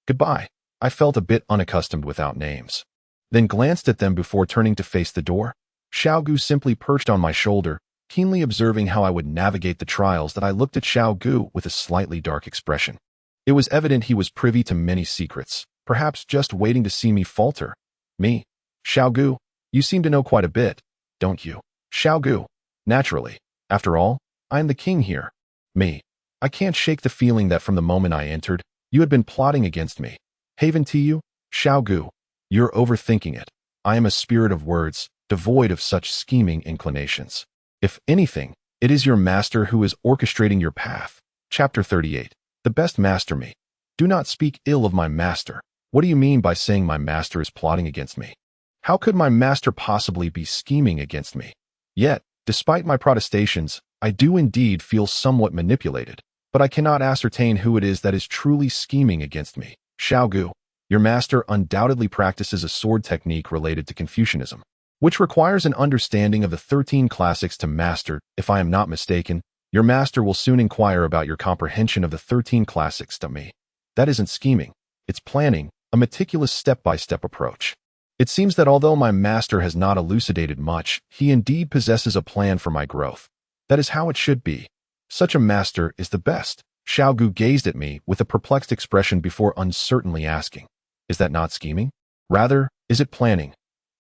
Goodbye. I felt a bit unaccustomed without names. Then glanced at them before turning to face the door. Xiao Gu simply perched on my shoulder, keenly observing how I would navigate the trials. That I looked at Xiao Gu with a slightly dark expression. It was evident he was privy to many secrets, perhaps just waiting to see me falter. Me. Xiao Gu, you seem to know quite a bit, don't you? Xiao Gu. Naturally. After all, I am the king here. Me. I can't shake the feeling that from the moment I entered, you had been plotting against me. Haven to you? Xiao Gu. You're overthinking it. I am a spirit of words, devoid of such scheming inclinations. If anything, it is your master who is orchestrating your path. Chapter 38. The best master me. Do not speak ill of my master. What do you mean by saying my master is plotting against me? How could my master possibly be scheming against me? Yet, despite my protestations, I do indeed feel somewhat manipulated, but I cannot ascertain who it is that is truly scheming against me. Xiao Gu, your master undoubtedly practices a sword technique related to Confucianism, which requires an understanding of the 13 classics to master. If I am not mistaken, your master will soon inquire about your comprehension of the 13 classics to me. That isn't scheming. It's planning, a meticulous step-by-step approach. It seems that although my master has not elucidated much, he indeed possesses a plan for my growth. That is how it should be. Such a master is the best. Xiao Gu gazed at me with a perplexed expression before uncertainly asking, is that not scheming? Rather, is it planning?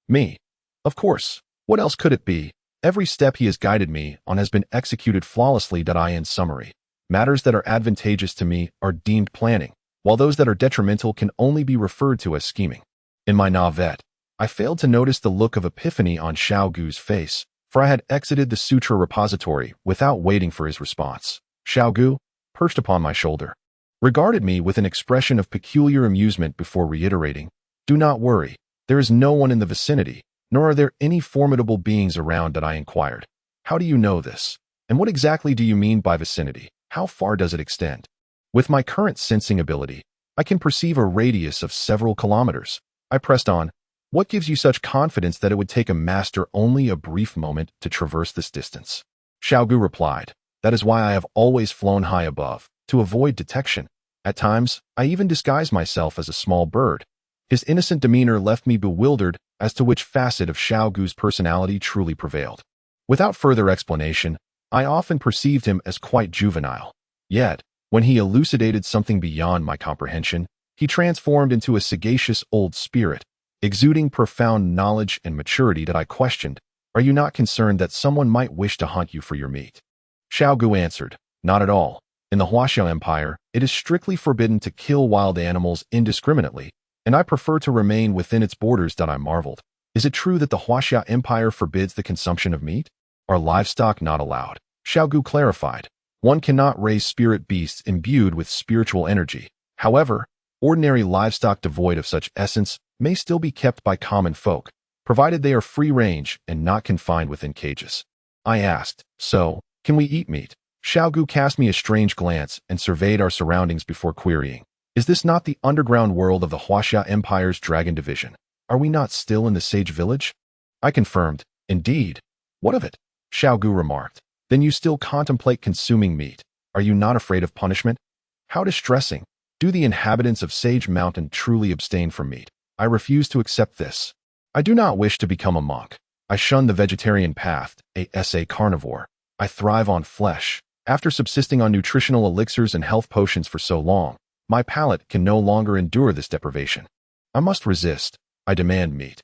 Me. Of course. What else could it be? Every step he has guided me on has been executed flawlessly. In summary, matters that are advantageous to me are deemed planning, while those that are detrimental can only be referred to as scheming. In my navette, I failed to notice the look of epiphany on Xiao Gu's face, for I had exited the sutra repository without waiting for his response. Xiao Gu, perched upon my shoulder, regarded me with an expression of peculiar amusement before reiterating, do not worry, there is no one in the vicinity, nor are there any formidable beings around. That I inquired. How do you know this? And what exactly do you mean by vicinity? How far does it extend? With my current sensing ability, I can perceive a radius of several kilometers. I pressed on. What gives you such confidence that it would take a master only a brief moment to traverse this distance? Xiao Gu replied, that is why I have always flown high above, to avoid detection. At times, I even disguise myself as a small bird. His innocent demeanor left me bewildered as to which facet of Xiao Gu's personality truly prevailed. Without further explanation, I often perceived him as quite juvenile. Yet, when he elucidated something beyond my comprehension, he transformed into a sagacious old spirit, exuding profound knowledge and maturity. That I questioned, are you not concerned that someone might wish to hunt you for your meat? Xiao Gu answered, not at all. In the Huaxia Empire, it is strictly forbidden to kill wild animals indiscriminately, and I prefer to remain within its borders. I marveled. Is it true that the Huaxia Empire forbids the consumption of meat? Are livestock not allowed? Xiao Gu clarified. One cannot raise spirit beasts imbued with spiritual energy. However, ordinary livestock devoid of such essence may still be kept by common folk, provided they are free-range and not confined within cages. I asked, so, can we eat meat? Xiao Gu cast me a strange glance and surveyed our surroundings before querying. Is this not the underground world of the Huaxia Empire's Dragon Division? Are we not still in the Sage Village? I confirmed, indeed. What of it? Xiao Gu remarked. Then you still contemplate consuming meat. Are you not afraid of punishment? How distressing. Do the inhabitants of Sage Mountain truly abstain from meat? I refuse to accept this. I do not wish to become a monk. I shun the vegetarian path, a carnivore. I thrive on flesh. After subsisting on nutritional elixirs and health potions for so long, my palate can no longer endure this deprivation. I must resist. I demand meat.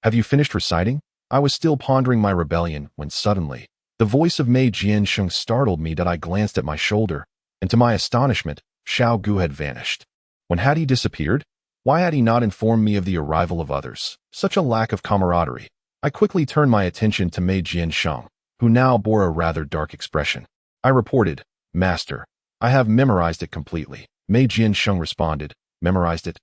Have you finished reciting? I was still pondering my rebellion when suddenly, the voice of Mei Jiansheng startled me. That I glanced at my shoulder, and to my astonishment, Xiao Gu had vanished. When had he disappeared? Why had he not informed me of the arrival of others? Such a lack of camaraderie. I quickly turned my attention to Mei Jiansheng, who now bore a rather dark expression. I reported, Master, I have memorized it completely. Mei Jiansheng responded, Memorized it?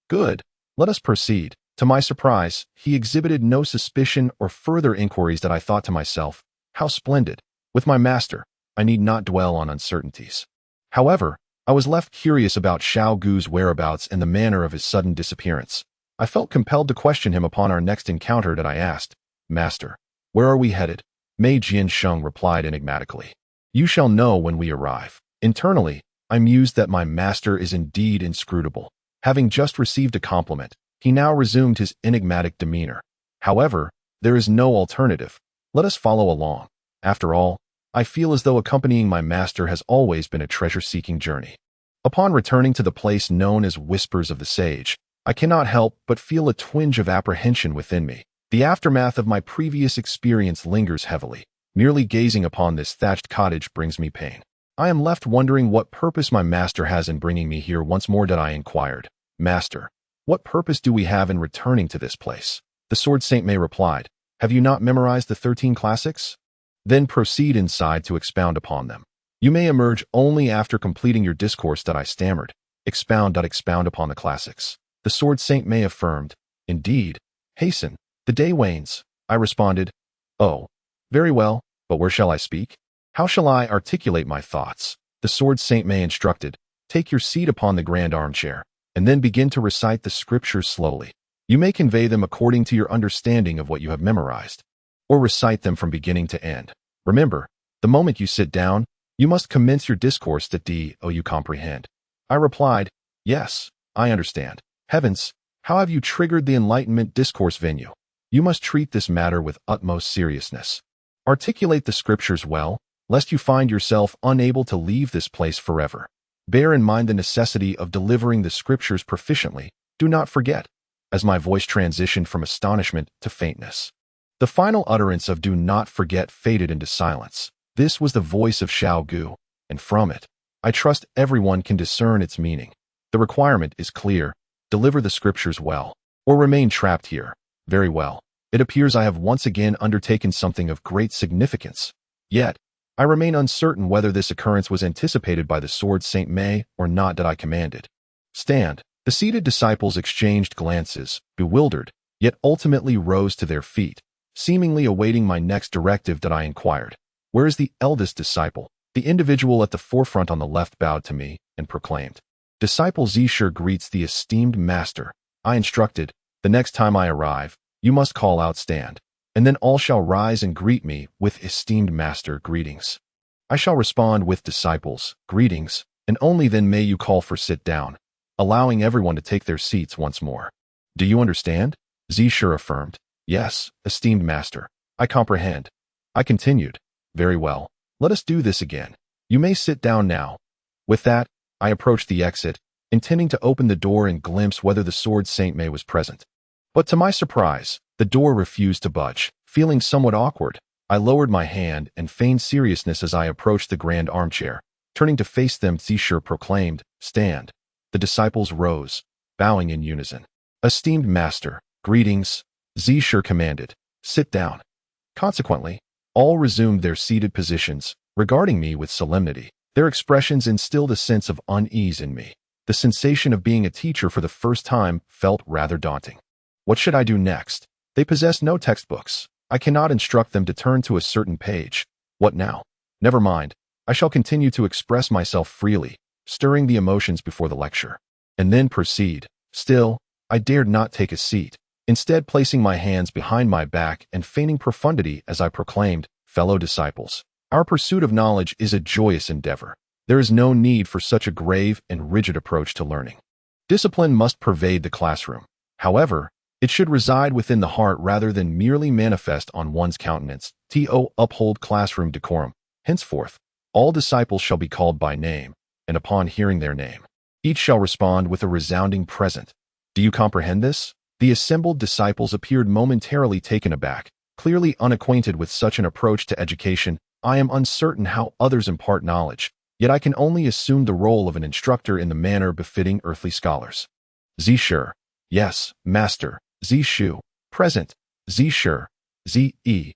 Good. Let us proceed. To my surprise, he exhibited no suspicion or further inquiries that I thought to myself, how splendid. With my master, I need not dwell on uncertainties. However, I was left curious about Xiao Gu's whereabouts and the manner of his sudden disappearance. I felt compelled to question him upon our next encounter that I asked, Master, where are we headed? Mei Jiansheng replied enigmatically, You shall know when we arrive. Internally, I mused that my master is indeed inscrutable. Having just received a compliment, he now resumed his enigmatic demeanor. However, there is no alternative. Let us follow along. After all, I feel as though accompanying my master has always been a treasure-seeking journey. Upon returning to the place known as Whispers of the Sage, I cannot help but feel a twinge of apprehension within me. The aftermath of my previous experience lingers heavily. Merely gazing upon this thatched cottage brings me pain. I am left wondering what purpose my master has in bringing me here. Once more did I inquired, Master, what purpose do we have in returning to this place? The Sword Saint Mei replied, Have you not memorized the 13 classics? Then proceed inside to expound upon them. You may emerge only after completing your discourse. That I stammered. Expound upon the classics. The Sword Saint Mei affirmed, Indeed. Hasten. The day wanes. I responded, Oh, very well, but where shall I speak? How shall I articulate my thoughts? The Sword Saint Mei instructed, Take your seat upon the grand armchair, and then begin to recite the scriptures slowly. You may convey them according to your understanding of what you have memorized, or recite them from beginning to end. Remember, the moment you sit down, you must commence your discourse. You comprehend? I replied, Yes, I understand. Heavens, how have you triggered the Enlightenment discourse venue? You must treat this matter with utmost seriousness. Articulate the scriptures well, lest you find yourself unable to leave this place forever. Bear in mind the necessity of delivering the scriptures proficiently. Do not forget. As my voice transitioned from astonishment to faintness, the final utterance of do not forget faded into silence. This was the voice of Xiao Gu, and from it, I trust everyone can discern its meaning. The requirement is clear. Deliver the scriptures well, or remain trapped here. Very well. It appears I have once again undertaken something of great significance. Yet, I remain uncertain whether this occurrence was anticipated by the Sword Saint Mei or not. That I commanded. Stand. The seated disciples exchanged glances, bewildered, yet ultimately rose to their feet, seemingly awaiting my next directive. That I inquired, Where is the eldest disciple? The individual at the forefront on the left bowed to me and proclaimed, Disciple Zisher greets the esteemed master. I instructed, The next time I arrive, you must call out stand, and then all shall rise and greet me with esteemed master greetings. I shall respond with disciples greetings, and only then may you call for sit down, allowing everyone to take their seats once more. Do you understand? Zisher affirmed. Yes, esteemed master. I comprehend. I continued. Very well. Let us do this again. You may sit down now. With that, I approached the exit, intending to open the door and glimpse whether the Sword Saint Mei was present. But to my surprise, the door refused to budge. Feeling somewhat awkward, I lowered my hand and feigned seriousness as I approached the grand armchair. Turning to face them, Zisher proclaimed, Stand. The disciples rose, bowing in unison. Esteemed master, greetings. Zisher commanded, Sit down. Consequently, all resumed their seated positions, regarding me with solemnity. Their expressions instilled a sense of unease in me. The sensation of being a teacher for the first time felt rather daunting. What should I do next? They possess no textbooks. I cannot instruct them to turn to a certain page. What now? Never mind. I shall continue to express myself freely, stirring the emotions before the lecture, and then proceed. Still, I dared not take a seat, instead placing my hands behind my back and feigning profundity as I proclaimed, Fellow disciples, our pursuit of knowledge is a joyous endeavor. There is no need for such a grave and rigid approach to learning. Discipline must pervade the classroom. However, it should reside within the heart rather than merely manifest on one's countenance. Uphold classroom decorum. Henceforth, all disciples shall be called by name, and upon hearing their name, each shall respond with a resounding present. Do you comprehend this? The assembled disciples appeared momentarily taken aback, clearly unacquainted with such an approach to education. I am uncertain how others impart knowledge, yet I can only assume the role of an instructor in the manner befitting earthly scholars. Zi Shi. Yes, master. Zi Shu. Present. Zi Shi. Zi Yi.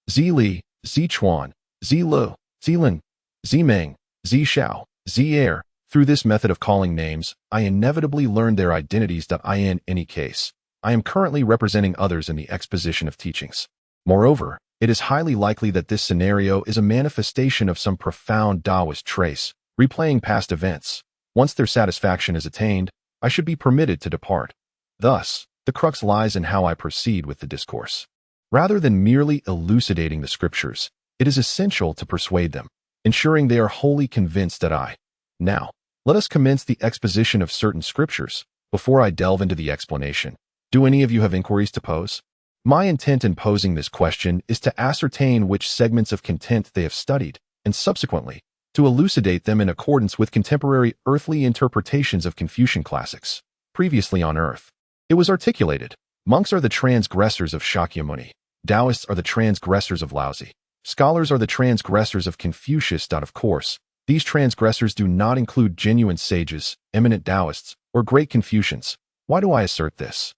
Zi Li. Zi Chuan. Zi Lu. Zi Lin. Zi Meng. Zi Xiao. Zi Er. Through this method of calling names, I inevitably learned their identities. In any case, I am currently representing others in the exposition of teachings. Moreover, it is highly likely that this scenario is a manifestation of some profound Taoist trace, replaying past events. Once their satisfaction is attained, I should be permitted to depart. Thus, the crux lies in how I proceed with the discourse. Rather than merely elucidating the scriptures, it is essential to persuade them, ensuring they are wholly convinced that I. Now, let us commence the exposition of certain scriptures. Before I delve into the explanation, do any of you have inquiries to pose? My intent in posing this question is to ascertain which segments of content they have studied, and subsequently, to elucidate them in accordance with contemporary earthly interpretations of Confucian classics. Previously on Earth, it was articulated, monks are the transgressors of Shakyamuni, Taoists are the transgressors of Laozi, scholars are the transgressors of Confucius. Of course, these transgressors do not include genuine sages, eminent Taoists, or great Confucians. Why do I assert this?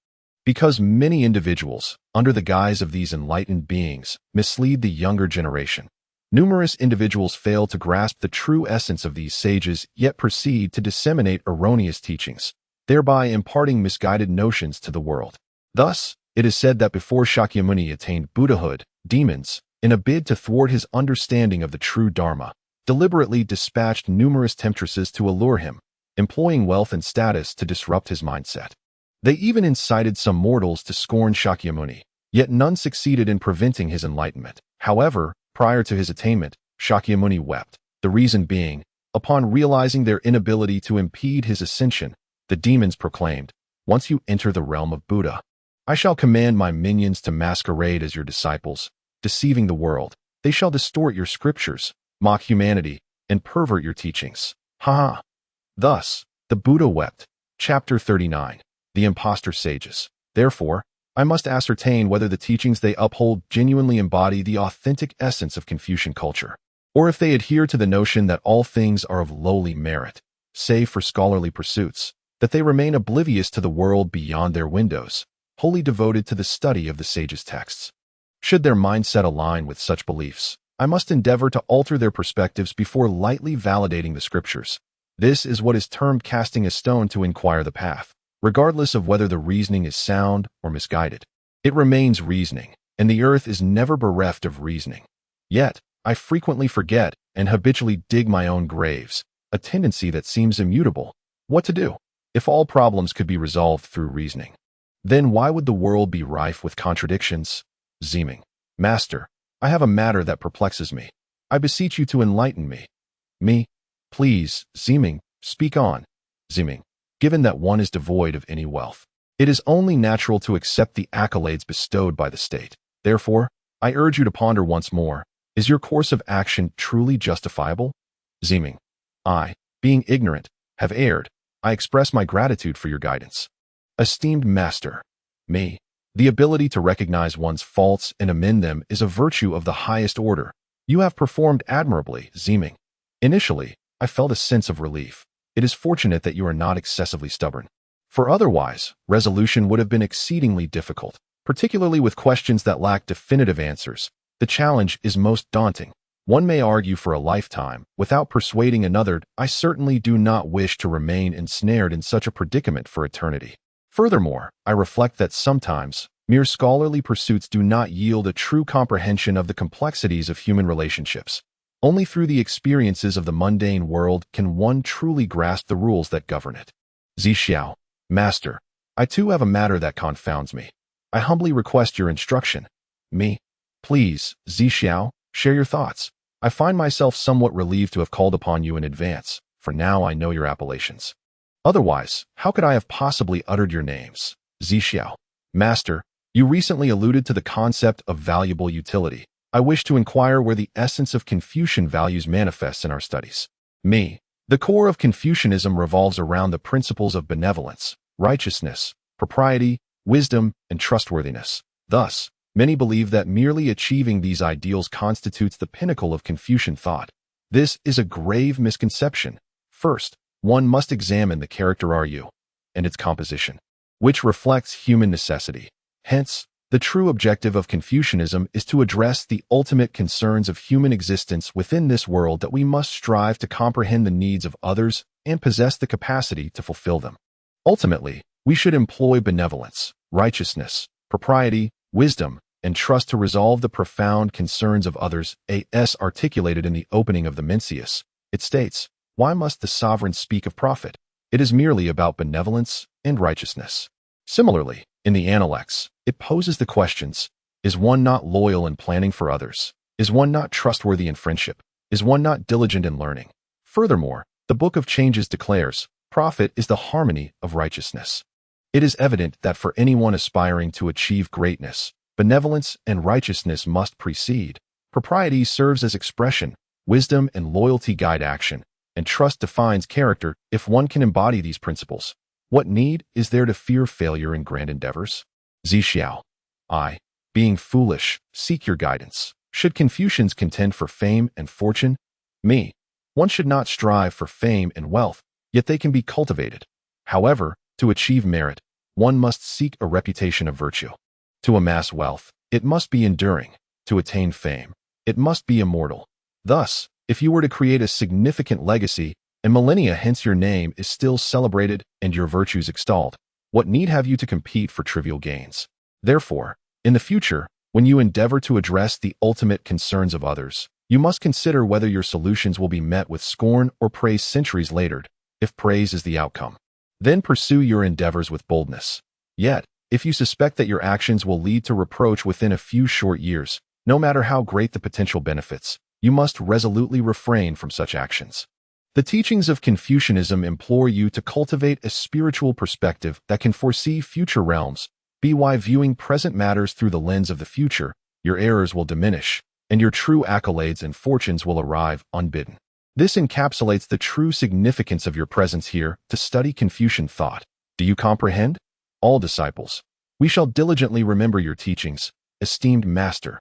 Because many individuals, under the guise of these enlightened beings, mislead the younger generation. Numerous individuals fail to grasp the true essence of these sages, yet proceed to disseminate erroneous teachings, thereby imparting misguided notions to the world. Thus, it is said that before Shakyamuni attained Buddhahood, demons, in a bid to thwart his understanding of the true Dharma, deliberately dispatched numerous temptresses to allure him, employing wealth and status to disrupt his mindset. They even incited some mortals to scorn Shakyamuni, yet none succeeded in preventing his enlightenment. However, prior to his attainment, Shakyamuni wept, the reason being, upon realizing their inability to impede his ascension, the demons proclaimed, "Once you enter the realm of Buddha, I shall command my minions to masquerade as your disciples, deceiving the world. They shall distort your scriptures, mock humanity, and pervert your teachings." Ha ha! Thus, the Buddha wept. Chapter 39. The Impostor Sages. Therefore, I must ascertain whether the teachings they uphold genuinely embody the authentic essence of Confucian culture, or if they adhere to the notion that all things are of lowly merit, save for scholarly pursuits, that they remain oblivious to the world beyond their windows, wholly devoted to the study of the sages' texts. Should their mindset align with such beliefs, I must endeavor to alter their perspectives before lightly validating the scriptures. This is what is termed casting a stone to inquire the path. Regardless of whether the reasoning is sound or misguided, it remains reasoning, and the earth is never bereft of reasoning. Yet, I frequently forget and habitually dig my own graves, a tendency that seems immutable. What to do? If all problems could be resolved through reasoning, then why would the world be rife with contradictions? Zeeming. Master, I have a matter that perplexes me. I beseech you to enlighten me. Me? Please, Zeeming, speak on. Zeeming. Given that one is devoid of any wealth, it is only natural to accept the accolades bestowed by the state. Therefore, I urge you to ponder once more, is your course of action truly justifiable? Zeeming. I, being ignorant, have erred. I express my gratitude for your guidance. Esteemed Master. Me. The ability to recognize one's faults and amend them is a virtue of the highest order. You have performed admirably, Zeeming. Initially, I felt a sense of relief. It is fortunate that you are not excessively stubborn. For otherwise, resolution would have been exceedingly difficult, particularly with questions that lack definitive answers. The challenge is most daunting. One may argue for a lifetime without persuading another. I certainly do not wish to remain ensnared in such a predicament for eternity. Furthermore, I reflect that sometimes, mere scholarly pursuits do not yield a true comprehension of the complexities of human relationships. Only through the experiences of the mundane world can one truly grasp the rules that govern it. Zi Xiao. Master, I too have a matter that confounds me. I humbly request your instruction. Me. Please, Zi Xiao, share your thoughts. I find myself somewhat relieved to have called upon you in advance, for now I know your appellations. Otherwise, how could I have possibly uttered your names? Zi Xiao. Master, you recently alluded to the concept of valuable utility. I wish to inquire where the essence of Confucian values manifests in our studies. Me. The core of Confucianism revolves around the principles of benevolence, righteousness, propriety, wisdom, and trustworthiness. Thus, many believe that merely achieving these ideals constitutes the pinnacle of Confucian thought. This is a grave misconception. First, one must examine the character. Are you and its composition, which reflects human necessity. Hence, the true objective of Confucianism is to address the ultimate concerns of human existence within this world, that we must strive to comprehend the needs of others and possess the capacity to fulfill them. Ultimately, we should employ benevolence, righteousness, propriety, wisdom, and trust to resolve the profound concerns of others. As articulated in the opening of the Mencius, it states, "Why must the sovereign speak of profit? It is merely about benevolence and righteousness." Similarly, in the Analects, it poses the questions, is one not loyal in planning for others? Is one not trustworthy in friendship? Is one not diligent in learning? Furthermore, the Book of Changes declares, profit is the harmony of righteousness. It is evident that for anyone aspiring to achieve greatness, benevolence and righteousness must precede. Propriety serves as expression, wisdom and loyalty guide action, and trust defines character. If one can embody these principles, what need is there to fear failure in grand endeavors? Zixiao. I, being foolish, seek your guidance. Should Confucians contend for fame and fortune? Me. One should not strive for fame and wealth, yet they can be cultivated. However, to achieve merit, one must seek a reputation of virtue. To amass wealth, it must be enduring. To attain fame, it must be immortal. Thus, if you were to create a significant legacy, and millennia hence your name is still celebrated and your virtues extolled, what need have you to compete for trivial gains? Therefore, in the future, when you endeavor to address the ultimate concerns of others, you must consider whether your solutions will be met with scorn or praise centuries later. If praise is the outcome, then pursue your endeavors with boldness. Yet, if you suspect that your actions will lead to reproach within a few short years, no matter how great the potential benefits, you must resolutely refrain from such actions. The teachings of Confucianism implore you to cultivate a spiritual perspective that can foresee future realms. By viewing present matters through the lens of the future, your errors will diminish, and your true accolades and fortunes will arrive unbidden. This encapsulates the true significance of your presence here to study Confucian thought. Do you comprehend? All disciples, we shall diligently remember your teachings, esteemed master.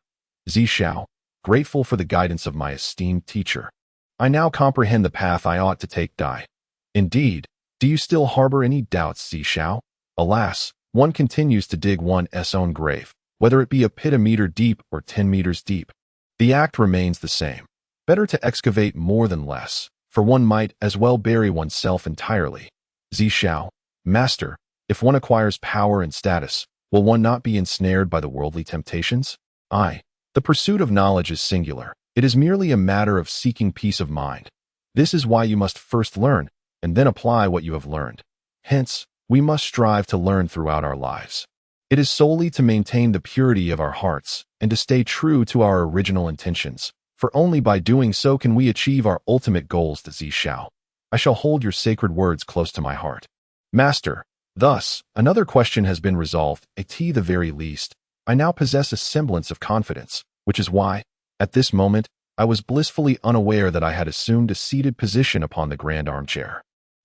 Zixiao, grateful for the guidance of my esteemed teacher. I now comprehend the path I ought to take. Dai. Indeed, do you still harbor any doubts, Zixiao? Alas, one continues to dig one's own grave, whether it be a pit a meter deep or 10 meters deep. The act remains the same. Better to excavate more than less, for one might as well bury oneself entirely. Zixiao, master, if one acquires power and status, will one not be ensnared by the worldly temptations? The pursuit of knowledge is singular. It is merely a matter of seeking peace of mind. This is why you must first learn, and then apply what you have learned. Hence, we must strive to learn throughout our lives. It is solely to maintain the purity of our hearts and to stay true to our original intentions, for only by doing so can we achieve our ultimate goals. To Zixiao, I shall hold your sacred words close to my heart. Master, thus, another question has been resolved. At the very least, I now possess a semblance of confidence, which is why, at this moment, I was blissfully unaware that I had assumed a seated position upon the grand armchair.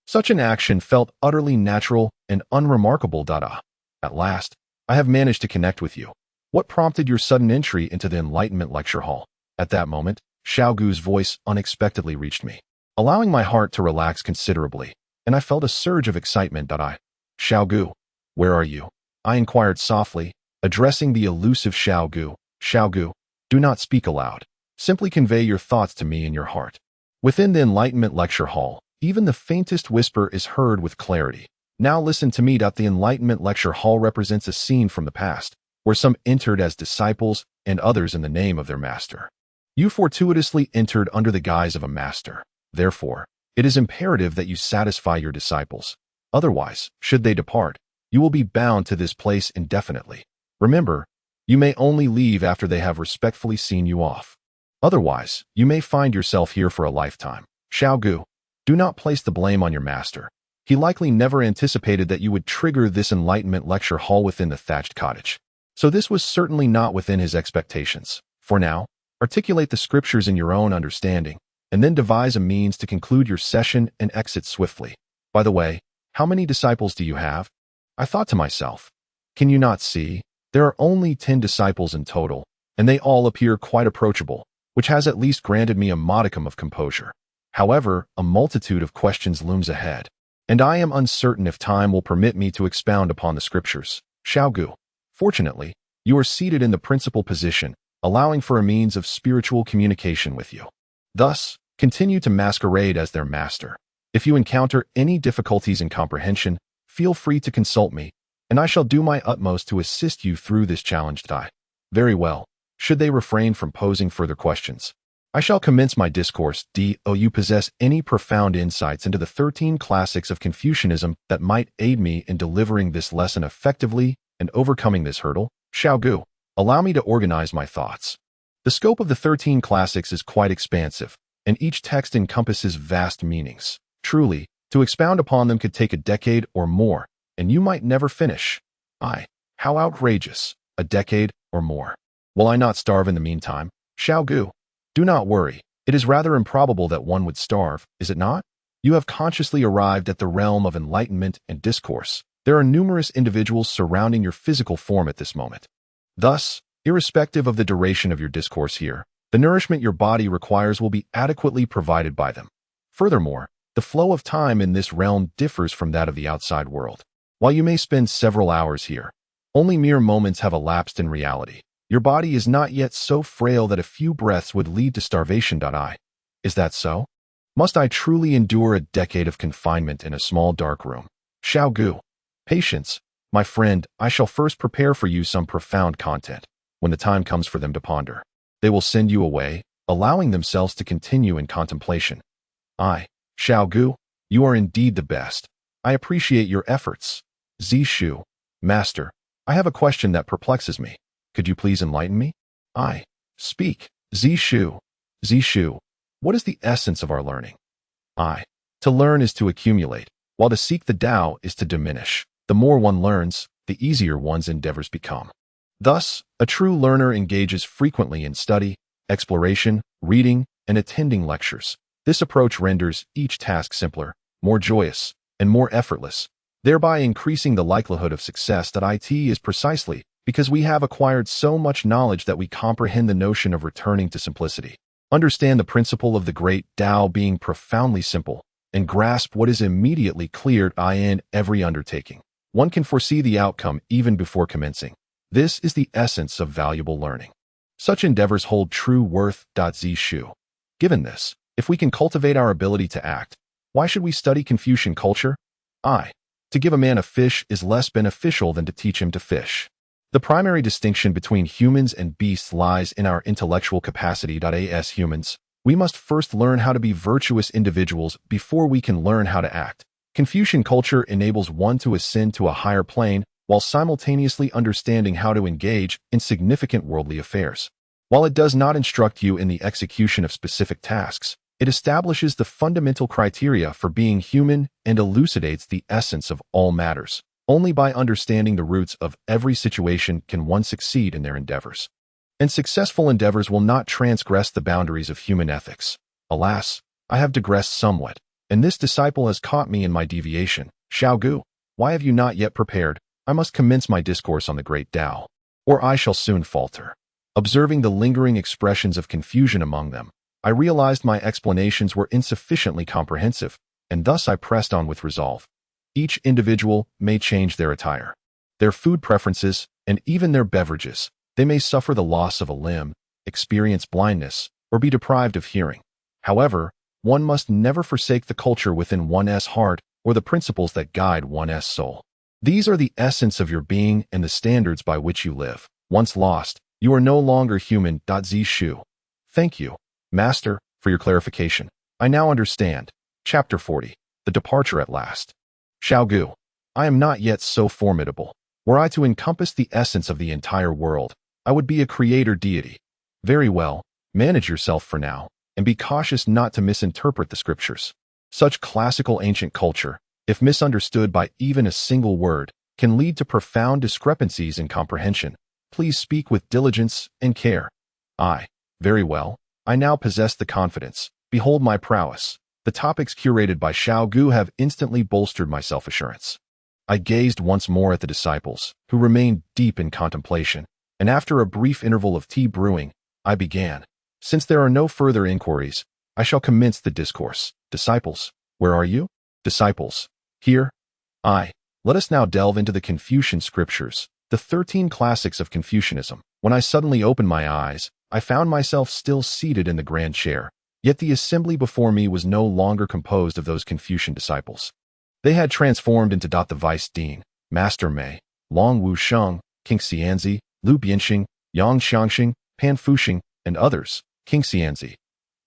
Such an action felt utterly natural and unremarkable. At last, I have managed to connect with you. What prompted your sudden entry into the Enlightenment lecture hall? At that moment, Xiaogu's voice unexpectedly reached me, allowing my heart to relax considerably, and I felt a surge of excitement. Xiaogu, where are you? I inquired softly, addressing the elusive Xiaogu. Xiaogu, do not speak aloud. Simply convey your thoughts to me in your heart. Within the Enlightenment lecture hall, even the faintest whisper is heard with clarity. Now listen to me. The Enlightenment lecture hall represents a scene from the past, where some entered as disciples and others in the name of their master. You fortuitously entered under the guise of a master. Therefore, it is imperative that you satisfy your disciples. Otherwise, should they depart, you will be bound to this place indefinitely. Remember, you may only leave after they have respectfully seen you off. Otherwise, you may find yourself here for a lifetime. Xiaogu, do not place the blame on your master. He likely never anticipated that you would trigger this Enlightenment lecture hall within the thatched cottage. So this was certainly not within his expectations. For now, articulate the scriptures in your own understanding, and then devise a means to conclude your session and exit swiftly. By the way, how many disciples do you have? I thought to myself, can you not see? There are only 10 disciples in total, and they all appear quite approachable, which has at least granted me a modicum of composure. However, a multitude of questions looms ahead. and I am uncertain if time will permit me to expound upon the scriptures. Xiaogu. Fortunately, you are seated in the principal position, allowing for a means of spiritual communication with you. Thus, continue to masquerade as their master. If you encounter any difficulties in comprehension, feel free to consult me, and I shall do my utmost to assist you through this challenge. Very well. Should they refrain from posing further questions, I shall commence my discourse. Do you possess any profound insights into the 13 classics of Confucianism that might aid me in delivering this lesson effectively and overcoming this hurdle? Xiaogu. Allow me to organize my thoughts. The scope of the 13 classics is quite expansive, and each text encompasses vast meanings. Truly, to expound upon them could take a decade or more, and you might never finish. How outrageous. A decade or more. Will I not starve in the meantime? Xiaogu. Do not worry. It is rather improbable that one would starve, is it not? You have consciously arrived at the realm of enlightenment and discourse. There are numerous individuals surrounding your physical form at this moment. Thus, irrespective of the duration of your discourse here, the nourishment your body requires will be adequately provided by them. Furthermore, the flow of time in this realm differs from that of the outside world. While you may spend several hours here, only mere moments have elapsed in reality. Your body is not yet so frail that a few breaths would lead to starvation. Is that so? Must I truly endure a decade of confinement in a small dark room? Xiaogu. Patience, my friend. I shall first prepare for you some profound content. When the time comes for them to ponder, they will send you away, allowing themselves to continue in contemplation. Xiaogu, you are indeed the best. I appreciate your efforts. Zishu. Master, I have a question that perplexes me. Could you please enlighten me? Speak. Zishu. Zishu. What is the essence of our learning? To learn is to accumulate, while to seek the Tao is to diminish. The more one learns, the easier one's endeavors become. Thus, a true learner engages frequently in study, exploration, reading, and attending lectures. This approach renders each task simpler, more joyous, and more effortless, thereby increasing the likelihood of success. It is precisely because we have acquired so much knowledge that we comprehend the notion of returning to simplicity, understand the principle of the great Tao being profoundly simple, and grasp what is immediately clear in every undertaking. One can foresee the outcome even before commencing. This is the essence of valuable learning. Such endeavors hold true worth. Zishu. Given this, if we can cultivate our ability to act, why should we study Confucian culture? To give a man a fish is less beneficial than to teach him to fish. The primary distinction between humans and beasts lies in our intellectual capacity. As humans, we must first learn how to be virtuous individuals before we can learn how to act. Confucian culture enables one to ascend to a higher plane while simultaneously understanding how to engage in significant worldly affairs. While it does not instruct you in the execution of specific tasks, it establishes the fundamental criteria for being human and elucidates the essence of all matters. Only by understanding the roots of every situation can one succeed in their endeavors. And successful endeavors will not transgress the boundaries of human ethics. Alas, I have digressed somewhat, and this disciple has caught me in my deviation. Xiaogu, why have you not yet prepared? I must commence my discourse on the great Tao, or I shall soon falter. Observing the lingering expressions of confusion among them, I realized my explanations were insufficiently comprehensive, and thus I pressed on with resolve. Each individual may change their attire, their food preferences, and even their beverages. They may suffer the loss of a limb, experience blindness, or be deprived of hearing. However, one must never forsake the culture within one's heart or the principles that guide one's soul. These are the essence of your being and the standards by which you live. Once lost, you are no longer human. Zishu. Thank you, Master, for your clarification. I now understand. Chapter 40. The Departure at Last. Xiaogu, I am not yet so formidable. Were I to encompass the essence of the entire world, I would be a creator deity. Very well, manage yourself for now, and be cautious not to misinterpret the scriptures. Such classical ancient culture, if misunderstood by even a single word, can lead to profound discrepancies in comprehension. Please speak with diligence and care. Very well, I now possess the confidence. Behold my prowess. The topics curated by Xiaogu have instantly bolstered my self-assurance. I gazed once more at the disciples, who remained deep in contemplation, and after a brief interval of tea brewing, I began. Since there are no further inquiries, I shall commence the discourse. Disciples, where are you? Disciples, Here, let us now delve into the Confucian scriptures, the 13 classics of Confucianism. When I suddenly opened my eyes, I found myself still seated in the grand chair, yet the assembly before me was no longer composed of those Confucian disciples. They had transformed into the Vice Dean, Master Mei, Long Wu Sheng, King Xianzi, Lu Bianxing, Yang Xiangxing, Pan Fuxing, and others. King Xianzi.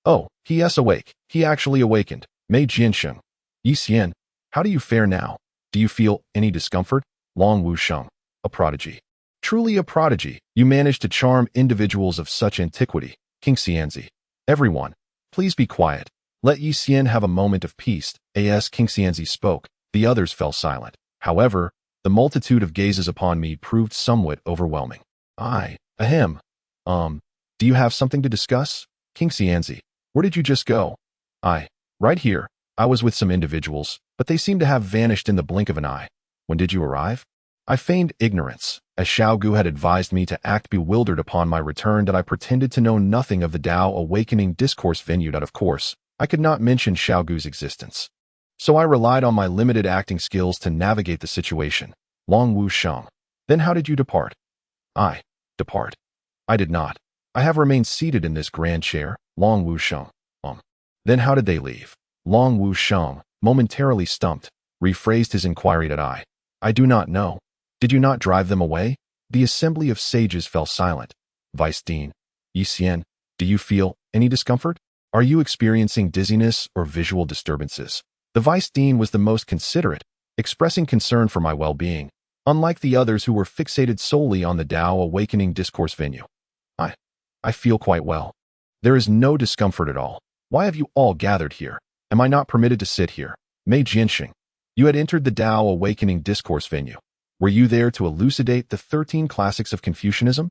Oh, he is awake. He actually awakened. Mei Jiansheng. Yi Xian, how do you fare now? Do you feel any discomfort? Long Wu Sheng. A prodigy. Truly a prodigy. You managed to charm individuals of such antiquity. King Xianzi. Everyone, please be quiet. Let Yi Xian have a moment of peace. As King Xianzi spoke, the others fell silent. However, the multitude of gazes upon me proved somewhat overwhelming. Ahem. Do you have something to discuss? King Xianzi. Where did you just go? Right here. I was with some individuals, but they seem to have vanished in the blink of an eye. When did you arrive? I feigned ignorance, as Xiao Gu had advised me to act bewildered upon my return, that I pretended to know nothing of the Tao Awakening discourse venue. That of course, I could not mention Xiao Gu's existence. So I relied on my limited acting skills to navigate the situation. Long Wu Sheng. Then how did you depart? Depart. I did not. I have remained seated in this grand chair. Long Wu Sheng. Then how did they leave? Long Wu Sheng, momentarily stumped, rephrased his inquiry that I do not know. Did you not drive them away? The assembly of sages fell silent. Vice Dean. Yi Xian, do you feel any discomfort? Are you experiencing dizziness or visual disturbances? The Vice Dean was the most considerate, expressing concern for my well-being, unlike the others who were fixated solely on the Tao Awakening discourse venue. I feel quite well. There is no discomfort at all. Why have you all gathered here? Am I not permitted to sit here? Mei Jianxing. You had entered the Tao Awakening discourse venue. Were you there to elucidate the 13 classics of Confucianism?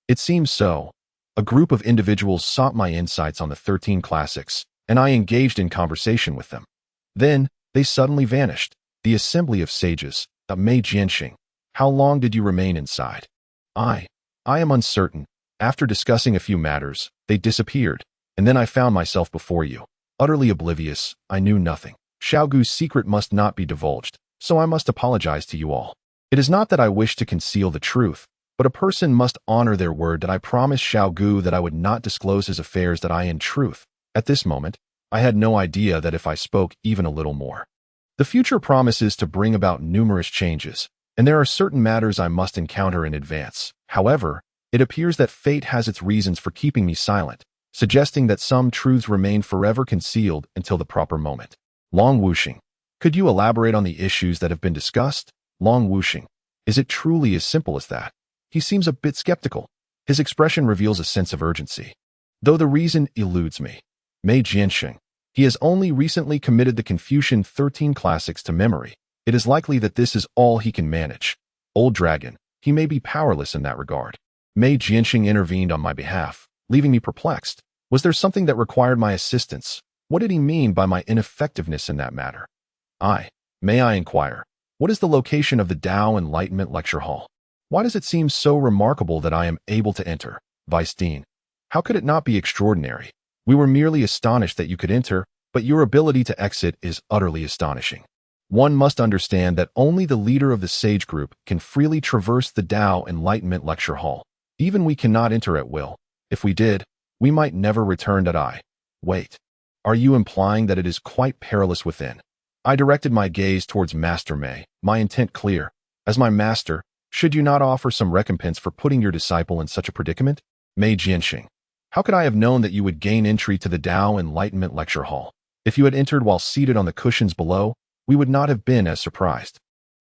It seems so. A group of individuals sought my insights on the 13 classics, and I engaged in conversation with them. Then, they suddenly vanished. The assembly of sages, the Mei Jianxing. How long did you remain inside? I am uncertain. After discussing a few matters, they disappeared, and then I found myself before you. Utterly oblivious, I knew nothing. Xiao Gu's secret must not be divulged, so I must apologize to you all. It is not that I wish to conceal the truth, but a person must honor their word that I promised Xiao Gu that I would not disclose his affairs, that I in truth. At this moment, I had no idea that if I spoke even a little more, the future promises to bring about numerous changes, and there are certain matters I must encounter in advance. However, it appears that fate has its reasons for keeping me silent, suggesting that some truths remain forever concealed until the proper moment. Long Wuxing. Could you elaborate on the issues that have been discussed? Long Wuxing. Is it truly as simple as that? He seems a bit skeptical. His expression reveals a sense of urgency, though the reason eludes me. Mei Jianxing. He has only recently committed the Confucian 13 classics to memory. It is likely that this is all he can manage. Old dragon. He may be powerless in that regard. Mei Jianxing intervened on my behalf, leaving me perplexed. Was there something that required my assistance? What did he mean by my ineffectiveness in that matter? May I inquire, what is the location of the Tao Enlightenment Lecture Hall? Why does it seem so remarkable that I am able to enter? Vice Dean. How could it not be extraordinary? We were merely astonished that you could enter, but your ability to exit is utterly astonishing. One must understand that only the leader of the sage group can freely traverse the Tao Enlightenment Lecture Hall. Even we cannot enter at will. If we did, we might never return. Wait. Are you implying that it is quite perilous within? I directed my gaze towards Master Mei, my intent clear. As my master, should you not offer some recompense for putting your disciple in such a predicament? Mei Jianxing. How could I have known that you would gain entry to the Tao Enlightenment Lecture Hall? If you had entered while seated on the cushions below, we would not have been as surprised.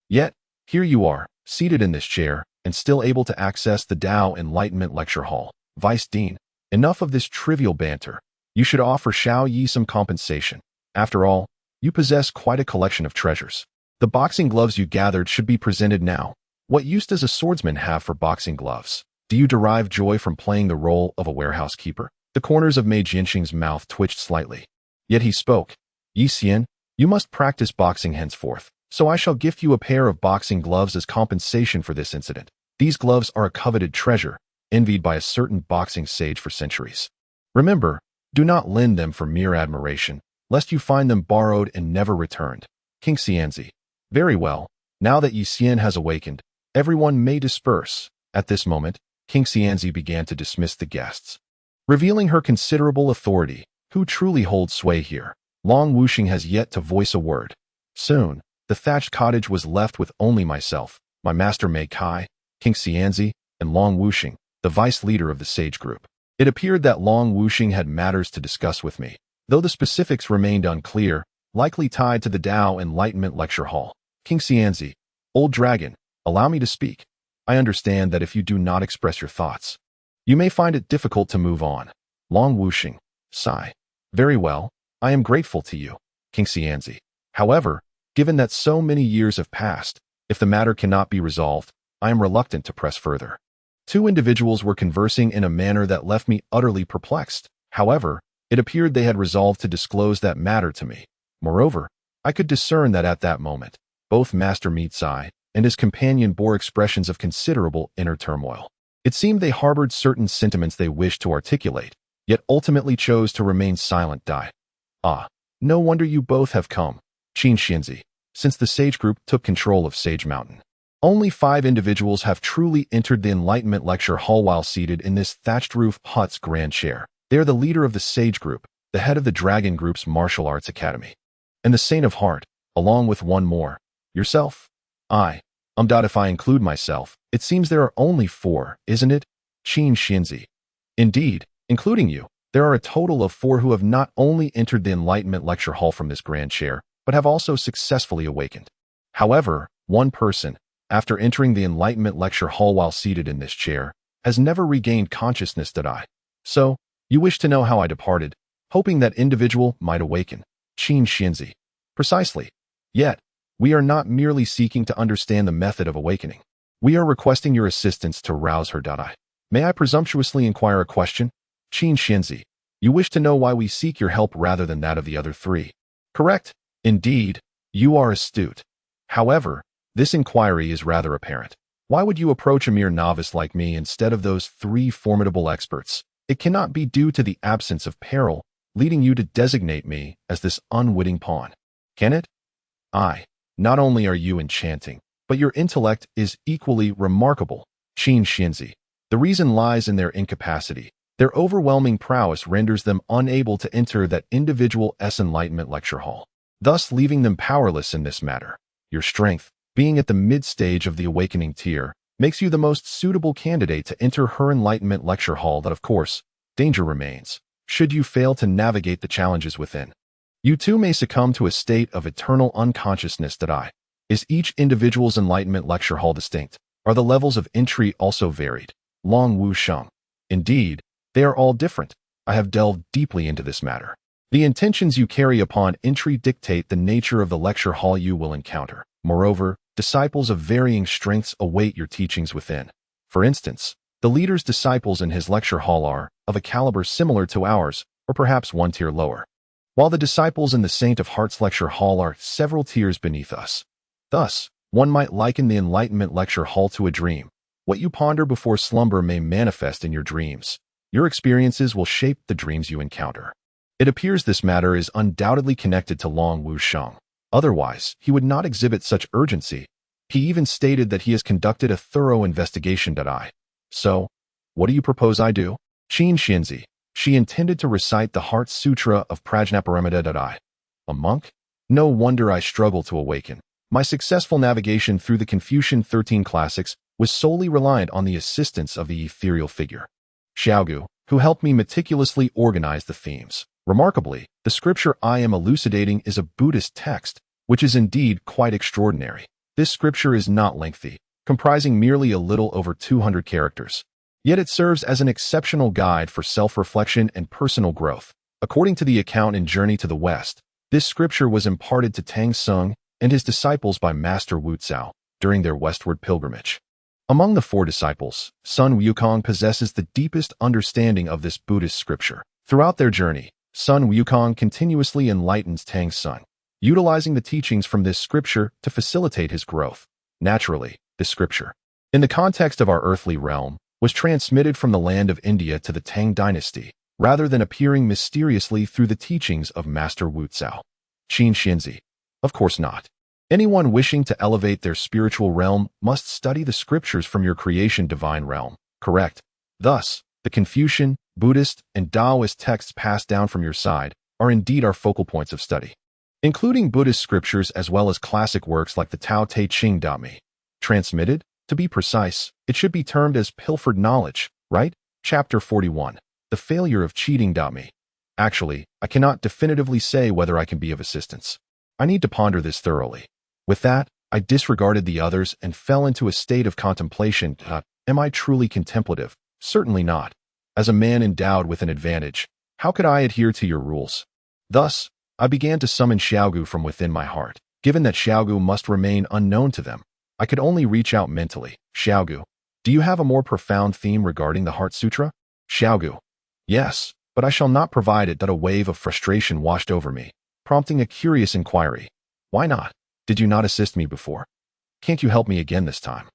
Yet, here you are, seated in this chair, and still able to access the Tao Enlightenment Lecture Hall. Vice Dean. Enough of this trivial banter. You should offer Xiao Yi some compensation. After all, you possess quite a collection of treasures. The boxing gloves you gathered should be presented now. What use does a swordsman have for boxing gloves? Do you derive joy from playing the role of a warehouse keeper? The corners of Mei Jianxing's mouth twitched slightly. Yet he spoke. Yi Xian, you must practice boxing henceforth, so I shall gift you a pair of boxing gloves as compensation for this incident. These gloves are a coveted treasure, envied by a certain boxing sage for centuries. Remember, do not lend them for mere admiration, lest you find them borrowed and never returned. King Xianzi. Very well. Now that Yi Xian has awakened, everyone may disperse. At this moment, King Xianzi began to dismiss the guests, revealing her considerable authority. Who truly holds sway here? Long Wuxing has yet to voice a word. Soon, the thatched cottage was left with only myself, my master Mei Kai, King Xianzi, and Long Wuxing, the vice leader of the sage group. It appeared that Long Wuxing had matters to discuss with me, though the specifics remained unclear, likely tied to the Tao Enlightenment Lecture Hall. King Xianzi, old dragon, allow me to speak. I understand that if you do not express your thoughts, you may find it difficult to move on. Long Wuxing, sigh. Very well, I am grateful to you, King Xianzi. However, given that so many years have passed, if the matter cannot be resolved, I am reluctant to press further. Two individuals were conversing in a manner that left me utterly perplexed. However, it appeared they had resolved to disclose that matter to me. Moreover, I could discern that at that moment, both Master Mitsai and his companion bore expressions of considerable inner turmoil. It seemed they harbored certain sentiments they wished to articulate, yet ultimately chose to remain silent. No wonder you both have come, Qin Xinzi, since the Sage Group took control of Sage Mountain. Only 5 individuals have truly entered the Enlightenment Lecture Hall while seated in this thatched roof hut's grand chair. They are the leader of the Sage Group, the head of the Dragon Group's Martial Arts Academy, and the Saint of Heart, along with one more. Yourself? If I include myself, it seems there are only 4, isn't it? Qin Xinzi. Indeed, including you, there are a total of 4 who have not only entered the Enlightenment Lecture Hall from this grand chair, but have also successfully awakened. However, one person, after entering the Enlightenment Lecture Hall while seated in this chair, has never regained consciousness. So, you wish to know how I departed, hoping that individual might awaken. Qin Xinzi. Precisely. Yet, we are not merely seeking to understand the method of awakening. We are requesting your assistance to rouse her. May I presumptuously inquire a question? Qin Xinzi. You wish to know why we seek your help rather than that of the other 3. Correct? Indeed, you are astute. However, this inquiry is rather apparent. Why would you approach a mere novice like me instead of those 3 formidable experts? It cannot be due to the absence of peril, leading you to designate me as this unwitting pawn. Can it? Not only are you enchanting, but your intellect is equally remarkable, Qin Xinzi. The reason lies in their incapacity. Their overwhelming prowess renders them unable to enter that individual Enlightenment Lecture Hall, thus leaving them powerless in this matter. Your strength, being at the mid-stage of the awakening tier, makes you the most suitable candidate to enter her Enlightenment Lecture Hall. That, of course, danger remains, should you fail to navigate the challenges within. You too may succumb to a state of eternal unconsciousness. Is each individual's Enlightenment Lecture Hall distinct? Are the levels of entry also varied? Long Wuxing. Indeed, they are all different. I have delved deeply into this matter. The intentions you carry upon entry dictate the nature of the lecture hall you will encounter. Moreover, disciples of varying strengths await your teachings within. For instance, the leader's disciples in his lecture hall are of a caliber similar to ours, or perhaps one tier lower, while the disciples in the Saint of Heart's lecture hall are several tiers beneath us. Thus, one might liken the Enlightenment Lecture Hall to a dream. What you ponder before slumber may manifest in your dreams. Your experiences will shape the dreams you encounter. It appears this matter is undoubtedly connected to Long Wuxing. Otherwise, he would not exhibit such urgency. He even stated that he has conducted a thorough investigation. So, what do you propose I do? Qin Xinzi. She intended to recite the Heart Sutra of Prajnaparamita. A monk? No wonder I struggle to awaken. My successful navigation through the Confucian 13 classics was solely reliant on the assistance of the ethereal figure, Xiaogu, who helped me meticulously organize the themes. Remarkably, the scripture I am elucidating is a Buddhist text, which is indeed quite extraordinary. This scripture is not lengthy, comprising merely a little over 200 characters. Yet it serves as an exceptional guide for self-reflection and personal growth. According to the account in Journey to the West, this scripture was imparted to Tang Sung and his disciples by Master Wu Cao during their westward pilgrimage. Among the 4 disciples, Sun Wukong possesses the deepest understanding of this Buddhist scripture. Throughout their journey, Sun Wukong continuously enlightens Tang Sung, utilizing the teachings from this scripture to facilitate his growth. Naturally, this scripture, in the context of our earthly realm, was transmitted from the land of India to the Tang dynasty, rather than appearing mysteriously through the teachings of Master Wu Cao. Qin Xinzi. Of course not. Anyone wishing to elevate their spiritual realm must study the scriptures from your creation divine realm, correct? Thus, the Confucian, Buddhist, and Taoist texts passed down from your side are indeed our focal points of study, including Buddhist scriptures as well as classic works like the Tao Te Ching Dami. Transmitted, to be precise, it should be termed as pilfered knowledge, right? Chapter 41. The Failure of Cheating Dami. Actually, I cannot definitively say whether I can be of assistance. I need to ponder this thoroughly. With that, I disregarded the others and fell into a state of contemplation. Am I truly contemplative? Certainly not. As a man endowed with an advantage, how could I adhere to your rules? Thus, I began to summon Xiaogu from within my heart. Given that Xiaogu must remain unknown to them, I could only reach out mentally. Xiaogu, do you have a more profound theme regarding the Heart Sutra? Xiaogu, yes, but I shall not provide it. That a wave of frustration washed over me, prompting a curious inquiry. Why not? Did you not assist me before? Can't you help me again this time?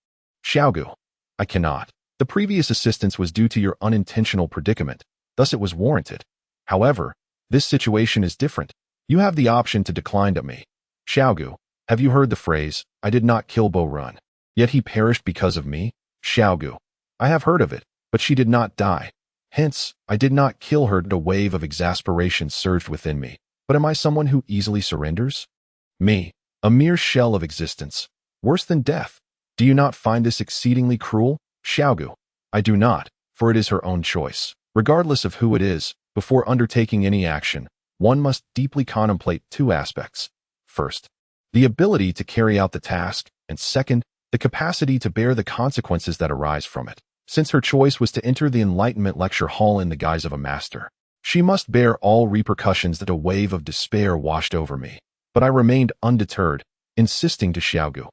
Xiaogu, I cannot. The previous assistance was due to your unintentional predicament, thus it was warranted. However, this situation is different. You have the option to decline to me. Xiaogu, have you heard the phrase, I did not kill Bo Run, yet he perished because of me? Xiaogu, I have heard of it, but she did not die. Hence, I did not kill her. A wave of exasperation surged within me. But am I someone who easily surrenders? Me, a mere shell of existence, worse than death. Do you not find this exceedingly cruel? Xiaogu, I do not, for it is her own choice. Regardless of who it is, before undertaking any action, one must deeply contemplate two aspects. First, the ability to carry out the task, and second, the capacity to bear the consequences that arise from it. Since her choice was to enter the Enlightenment lecture hall in the guise of a master, she must bear all repercussions. That a wave of despair washed over me. But I remained undeterred, insisting to Xiaogu.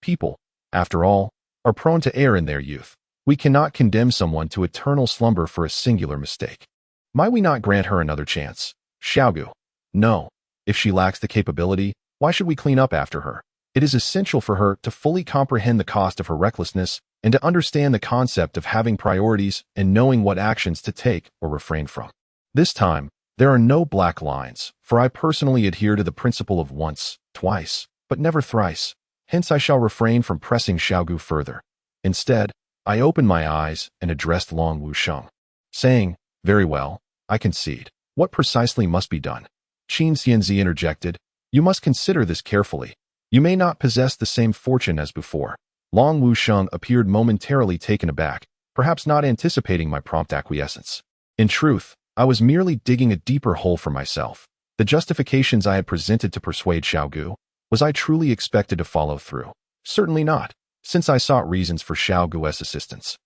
People, after all, are prone to err in their youth. We cannot condemn someone to eternal slumber for a singular mistake. Might we not grant her another chance? Xiaogu, no. If she lacks the capability, why should we clean up after her? It is essential for her to fully comprehend the cost of her recklessness and to understand the concept of having priorities and knowing what actions to take or refrain from. This time, there are no black lines, for I personally adhere to the principle of once, twice, but never thrice. Hence I shall refrain from pressing Xiaogu further. Instead, I opened my eyes and addressed Long Wusheng, saying, very well, I concede. What precisely must be done? Qin Xianzi interjected, you must consider this carefully. You may not possess the same fortune as before. Long Wusheng appeared momentarily taken aback, perhaps not anticipating my prompt acquiescence. In truth, I was merely digging a deeper hole for myself. The justifications I had presented to persuade Xiaogu, was I truly expected to follow through? Certainly not, since I sought reasons for Xiaogu's assistance.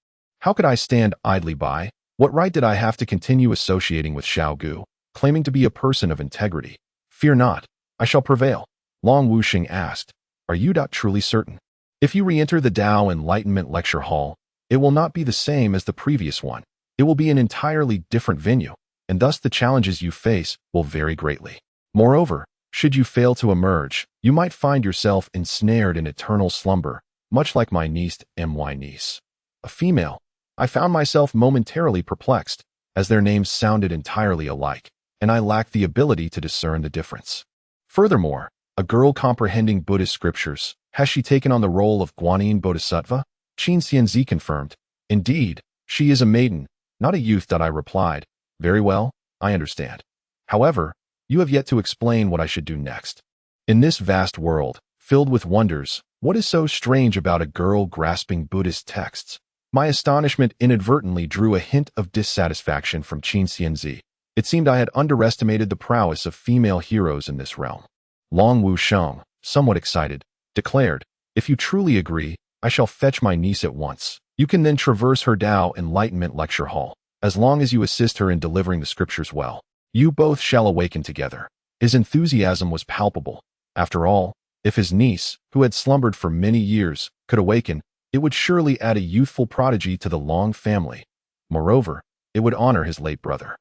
How could I stand idly by? What right did I have to continue associating with Xiaogu, claiming to be a person of integrity? Fear not, I shall prevail. Long Wusheng asked, are you truly certain? If you re-enter the Tao Enlightenment lecture hall, it will not be the same as the previous one. It will be an entirely different venue, and thus the challenges you face will vary greatly. Moreover, should you fail to emerge, you might find yourself ensnared in eternal slumber, much like my niece, a female. I found myself momentarily perplexed, as their names sounded entirely alike, and I lacked the ability to discern the difference. Furthermore, a girl comprehending Buddhist scriptures, has she taken on the role of Guanyin Bodhisattva? Qin Xianzi confirmed. Indeed, she is a maiden, not a youth. I replied. Very well, I understand. However, you have yet to explain what I should do next. In this vast world, filled with wonders, what is so strange about a girl grasping Buddhist texts? My astonishment inadvertently drew a hint of dissatisfaction from Qin Xianzi. It seemed I had underestimated the prowess of female heroes in this realm. Long Wusheng, somewhat excited, declared, if you truly agree, I shall fetch my niece at once. You can then traverse her Tao Enlightenment lecture hall. As long as you assist her in delivering the scriptures well, you both shall awaken together. His enthusiasm was palpable. After all, if his niece, who had slumbered for many years, could awaken, it would surely add a youthful prodigy to the Long family. Moreover, it would honor his late brother.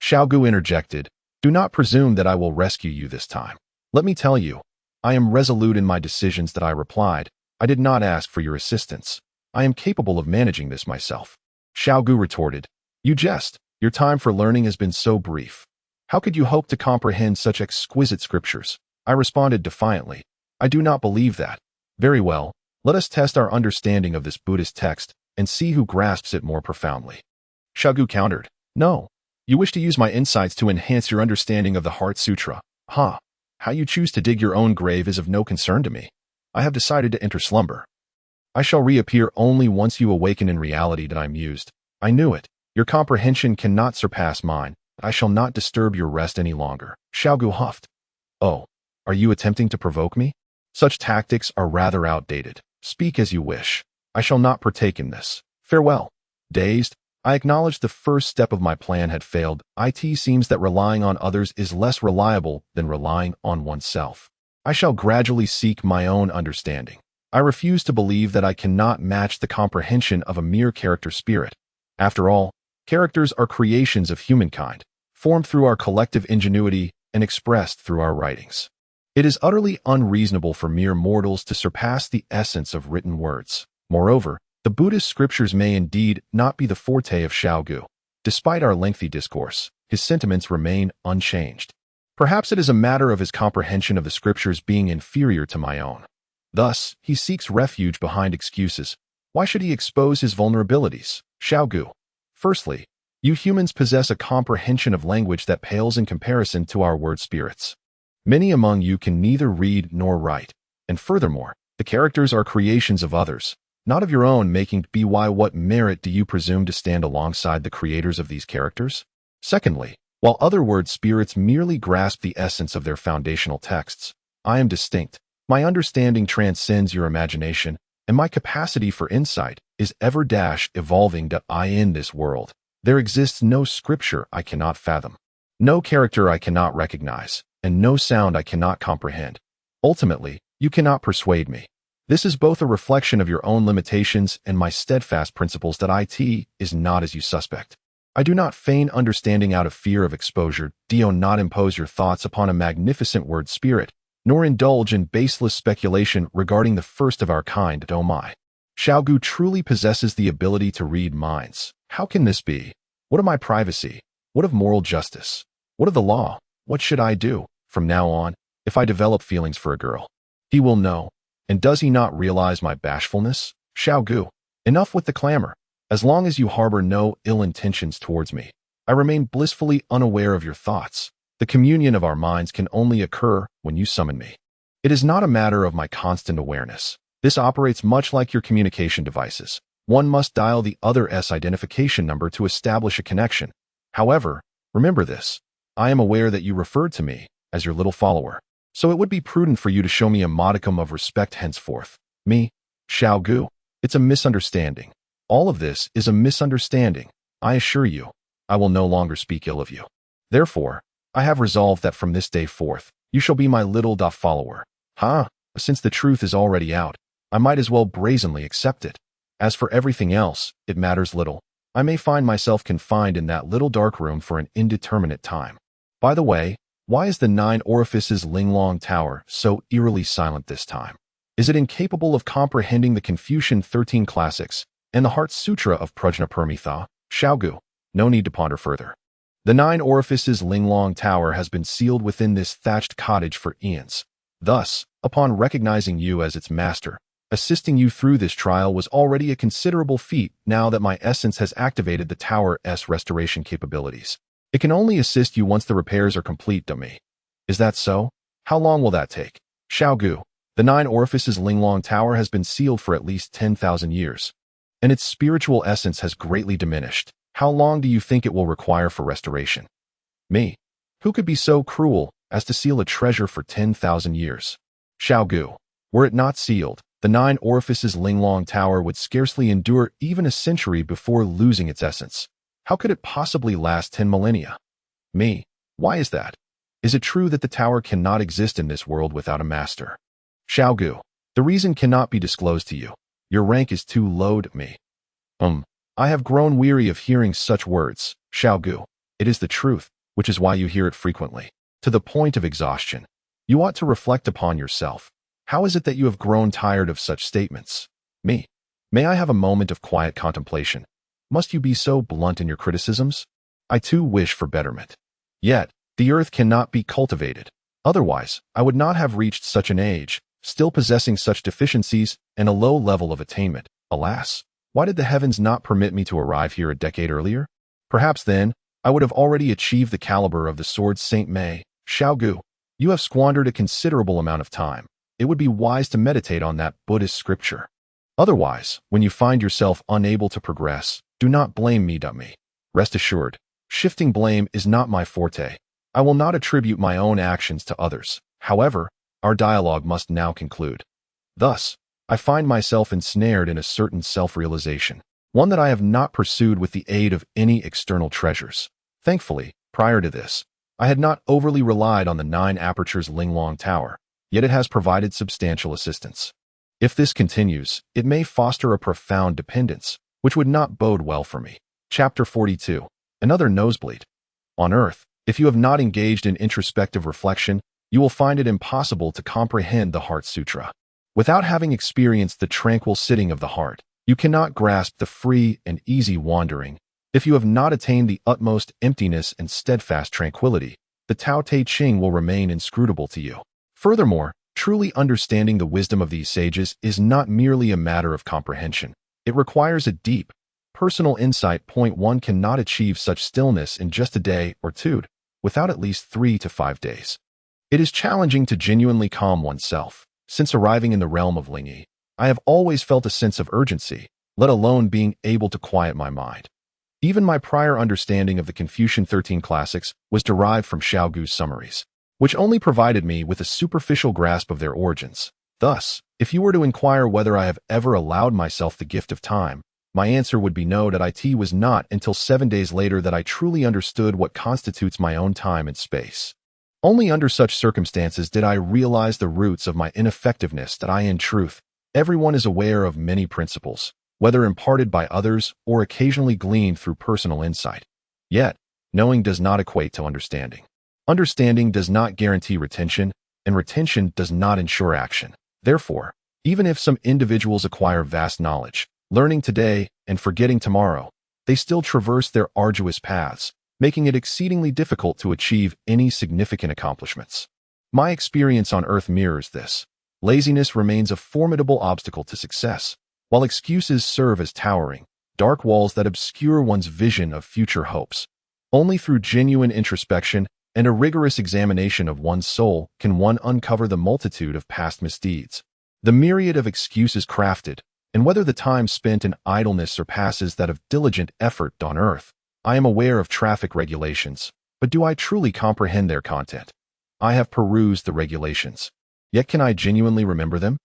Xiaogu interjected, do not presume that I will rescue you this time. Let me tell you, I am resolute in my decisions. I replied, I did not ask for your assistance. I am capable of managing this myself. Xiaogu retorted, you jest. Your time for learning has been so brief. How could you hope to comprehend such exquisite scriptures? I responded defiantly. I do not believe that. Very well, let us test our understanding of this Buddhist text and see who grasps it more profoundly. Xiaogu countered. No. You wish to use my insights to enhance your understanding of the Heart Sutra. Huh. How you choose to dig your own grave is of no concern to me. I have decided to enter slumber. I shall reappear only once you awaken in reality that I mused. I knew it. Your comprehension cannot surpass mine. I shall not disturb your rest any longer. Xiaogu huffed. Oh, are you attempting to provoke me? Such tactics are rather outdated. Speak as you wish. I shall not partake in this. Farewell. Dazed, I acknowledged the first step of my plan had failed. It seems that relying on others is less reliable than relying on oneself. I shall gradually seek my own understanding. I refuse to believe that I cannot match the comprehension of a mere character spirit. After all, characters are creations of humankind, formed through our collective ingenuity and expressed through our writings. It is utterly unreasonable for mere mortals to surpass the essence of written words. Moreover, the Buddhist scriptures may indeed not be the forte of Xiaogu. Despite our lengthy discourse, his sentiments remain unchanged. Perhaps it is a matter of his comprehension of the scriptures being inferior to my own. Thus, he seeks refuge behind excuses. Why should he expose his vulnerabilities? Xiaogu. Firstly, you humans possess a comprehension of language that pales in comparison to our word spirits. Many among you can neither read nor write, and furthermore, the characters are creations of others, not of your own making. By what merit do you presume to stand alongside the creators of these characters? Secondly, while other word spirits merely grasp the essence of their foundational texts, I am distinct. My understanding transcends your imagination, and my capacity for insight is ever-evolving. In this world, there exists no scripture I cannot fathom, no character I cannot recognize, and no sound I cannot comprehend. Ultimately, you cannot persuade me. This is both a reflection of your own limitations and my steadfast principles that it is not as you suspect. I do not feign understanding out of fear of exposure. Do not impose your thoughts upon a magnificent word spirit, nor indulge in baseless speculation regarding the first of our kind. Oh my. Xiaogu truly possesses the ability to read minds. How can this be? What of my privacy? What of moral justice? What of the law? What should I do, from now on, if I develop feelings for a girl? He will know. And does he not realize my bashfulness? Xiaogu, enough with the clamor. As long as you harbor no ill intentions towards me, I remain blissfully unaware of your thoughts. The communion of our minds can only occur when you summon me. It is not a matter of my constant awareness. This operates much like your communication devices. One must dial the other's identification number to establish a connection. However, remember this. I am aware that you referred to me as your little follower, so it would be prudent for you to show me a modicum of respect henceforth. Me, Xiaogu, it's a misunderstanding. All of this is a misunderstanding. I assure you, I will no longer speak ill of you. Therefore, I have resolved that from this day forth, you shall be my little follower. Since the truth is already out, I might as well brazenly accept it. As for everything else, it matters little. I may find myself confined in that little dark room for an indeterminate time. By the way, why is the 9 orifices Linglong Tower so eerily silent this time? Is it incapable of comprehending the Confucian 13 classics and the Heart Sutra of Prajnaparamita? Xiaogu, no need to ponder further. The 9 orifices Linglong Tower has been sealed within this thatched cottage for eons. Thus, upon recognizing you as its master, assisting you through this trial was already a considerable feat. Now that my essence has activated the tower's restoration capabilities, it can only assist you once the repairs are complete. Dummy. Is that so? How long will that take? Xiaogu, the 9 orifices Linglong Tower has been sealed for at least 10,000 years, and its spiritual essence has greatly diminished. How long do you think it will require for restoration? Me. Who could be so cruel as to seal a treasure for 10,000 years? Xiaogu, were it not sealed, the 9 orifices Linglong Tower would scarcely endure even a century before losing its essence. How could it possibly last 10 millennia? Me. Why is that? Is it true that the tower cannot exist in this world without a master? Xiaogu, the reason cannot be disclosed to you. Your rank is too low to me. I have grown weary of hearing such words. Xiaogu, it is the truth, which is why you hear it frequently, to the point of exhaustion. You ought to reflect upon yourself. How is it that you have grown tired of such statements? Me. May I have a moment of quiet contemplation? Must you be so blunt in your criticisms? I too wish for betterment. Yet, the earth cannot be cultivated. Otherwise, I would not have reached such an age, still possessing such deficiencies and a low level of attainment. Alas, why did the heavens not permit me to arrive here a decade earlier? Perhaps then, I would have already achieved the caliber of the sword Saint Mei. Xiaogu, you have squandered a considerable amount of time. It would be wise to meditate on that Buddhist scripture. Otherwise, when you find yourself unable to progress, do not blame me. Rest assured, shifting blame is not my forte. I will not attribute my own actions to others. However, our dialogue must now conclude. Thus, I find myself ensnared in a certain self-realization, one that I have not pursued with the aid of any external treasures. Thankfully, prior to this, I had not overly relied on the 9 apertures Linglong Tower, yet it has provided substantial assistance. If this continues, it may foster a profound dependence, which would not bode well for me. Chapter 42. Another nosebleed. On Earth, if you have not engaged in introspective reflection, you will find it impossible to comprehend the Heart Sutra. Without having experienced the tranquil sitting of the heart, you cannot grasp the free and easy wandering. If you have not attained the utmost emptiness and steadfast tranquility, the Tao Te Ching will remain inscrutable to you. Furthermore, truly understanding the wisdom of these sages is not merely a matter of comprehension. It requires a deep, personal insight. One cannot achieve such stillness in just a day or two, without at least 3 to 5 days. It is challenging to genuinely calm oneself. Since arriving in the realm of Lingyi, I have always felt a sense of urgency, let alone being able to quiet my mind. Even my prior understanding of the Confucian 13 classics was derived from Xiaogu's summaries, which only provided me with a superficial grasp of their origins. Thus, if you were to inquire whether I have ever allowed myself the gift of time, my answer would be no. It was not until 7 days later that I truly understood what constitutes my own time and space. Only under such circumstances did I realize the roots of my ineffectiveness. In truth, everyone is aware of many principles, whether imparted by others or occasionally gleaned through personal insight. Yet, knowing does not equate to understanding. Understanding does not guarantee retention, and retention does not ensure action. Therefore, even if some individuals acquire vast knowledge, learning today and forgetting tomorrow, they still traverse their arduous paths, making it exceedingly difficult to achieve any significant accomplishments. My experience on Earth mirrors this. Laziness remains a formidable obstacle to success, while excuses serve as towering, dark walls that obscure one's vision of future hopes. Only through genuine introspection and a rigorous examination of one's soul can one uncover the multitude of past misdeeds. The myriad of excuses crafted, and whether the time spent in idleness surpasses that of diligent effort on Earth. I am aware of traffic regulations, but do I truly comprehend their content? I have perused the regulations, yet can I genuinely remember them?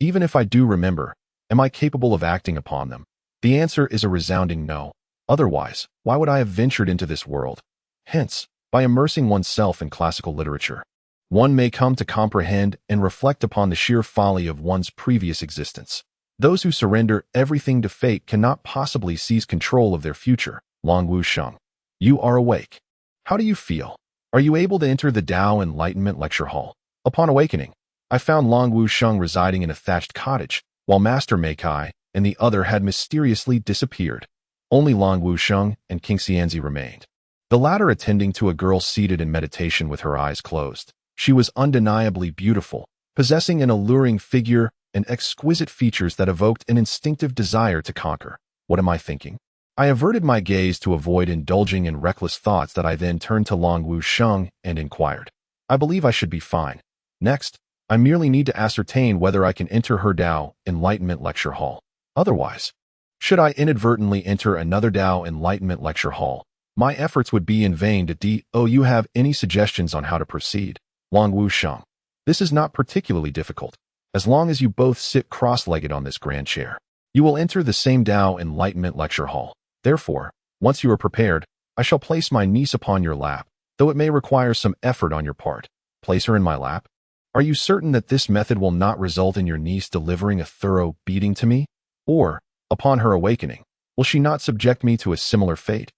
Even if I do remember, am I capable of acting upon them? The answer is a resounding no. Otherwise, why would I have ventured into this world? Hence, by immersing oneself in classical literature, one may come to comprehend and reflect upon the sheer folly of one's previous existence. Those who surrender everything to fate cannot possibly seize control of their future. Long Wu Sheng. You are awake. How do you feel? Are you able to enter the Tao Enlightenment Lecture Hall? Upon awakening, I found Long Wu Sheng residing in a thatched cottage, while Master Meikai and the other had mysteriously disappeared. Only Long Wu Sheng and King Xianzi remained, the latter attending to a girl seated in meditation with her eyes closed. She was undeniably beautiful, possessing an alluring figure and exquisite features that evoked an instinctive desire to conquer. What am I thinking? I averted my gaze to avoid indulging in reckless thoughts. I then turned to Long Wu Sheng and inquired. I believe I should be fine. Next, I merely need to ascertain whether I can enter her Tao Enlightenment Lecture Hall. Otherwise, should I inadvertently enter another Tao Enlightenment Lecture Hall, my efforts would be in vain. Do you have any suggestions on how to proceed? Long Wu Sheng. This is not particularly difficult. As long as you both sit cross-legged on this grand chair, you will enter the same Tao Enlightenment Lecture Hall. Therefore, once you are prepared, I shall place my niece upon your lap, though it may require some effort on your part. Place her in my lap? Are you certain that this method will not result in your niece delivering a thorough beating to me? Or, upon her awakening, will she not subject me to a similar fate?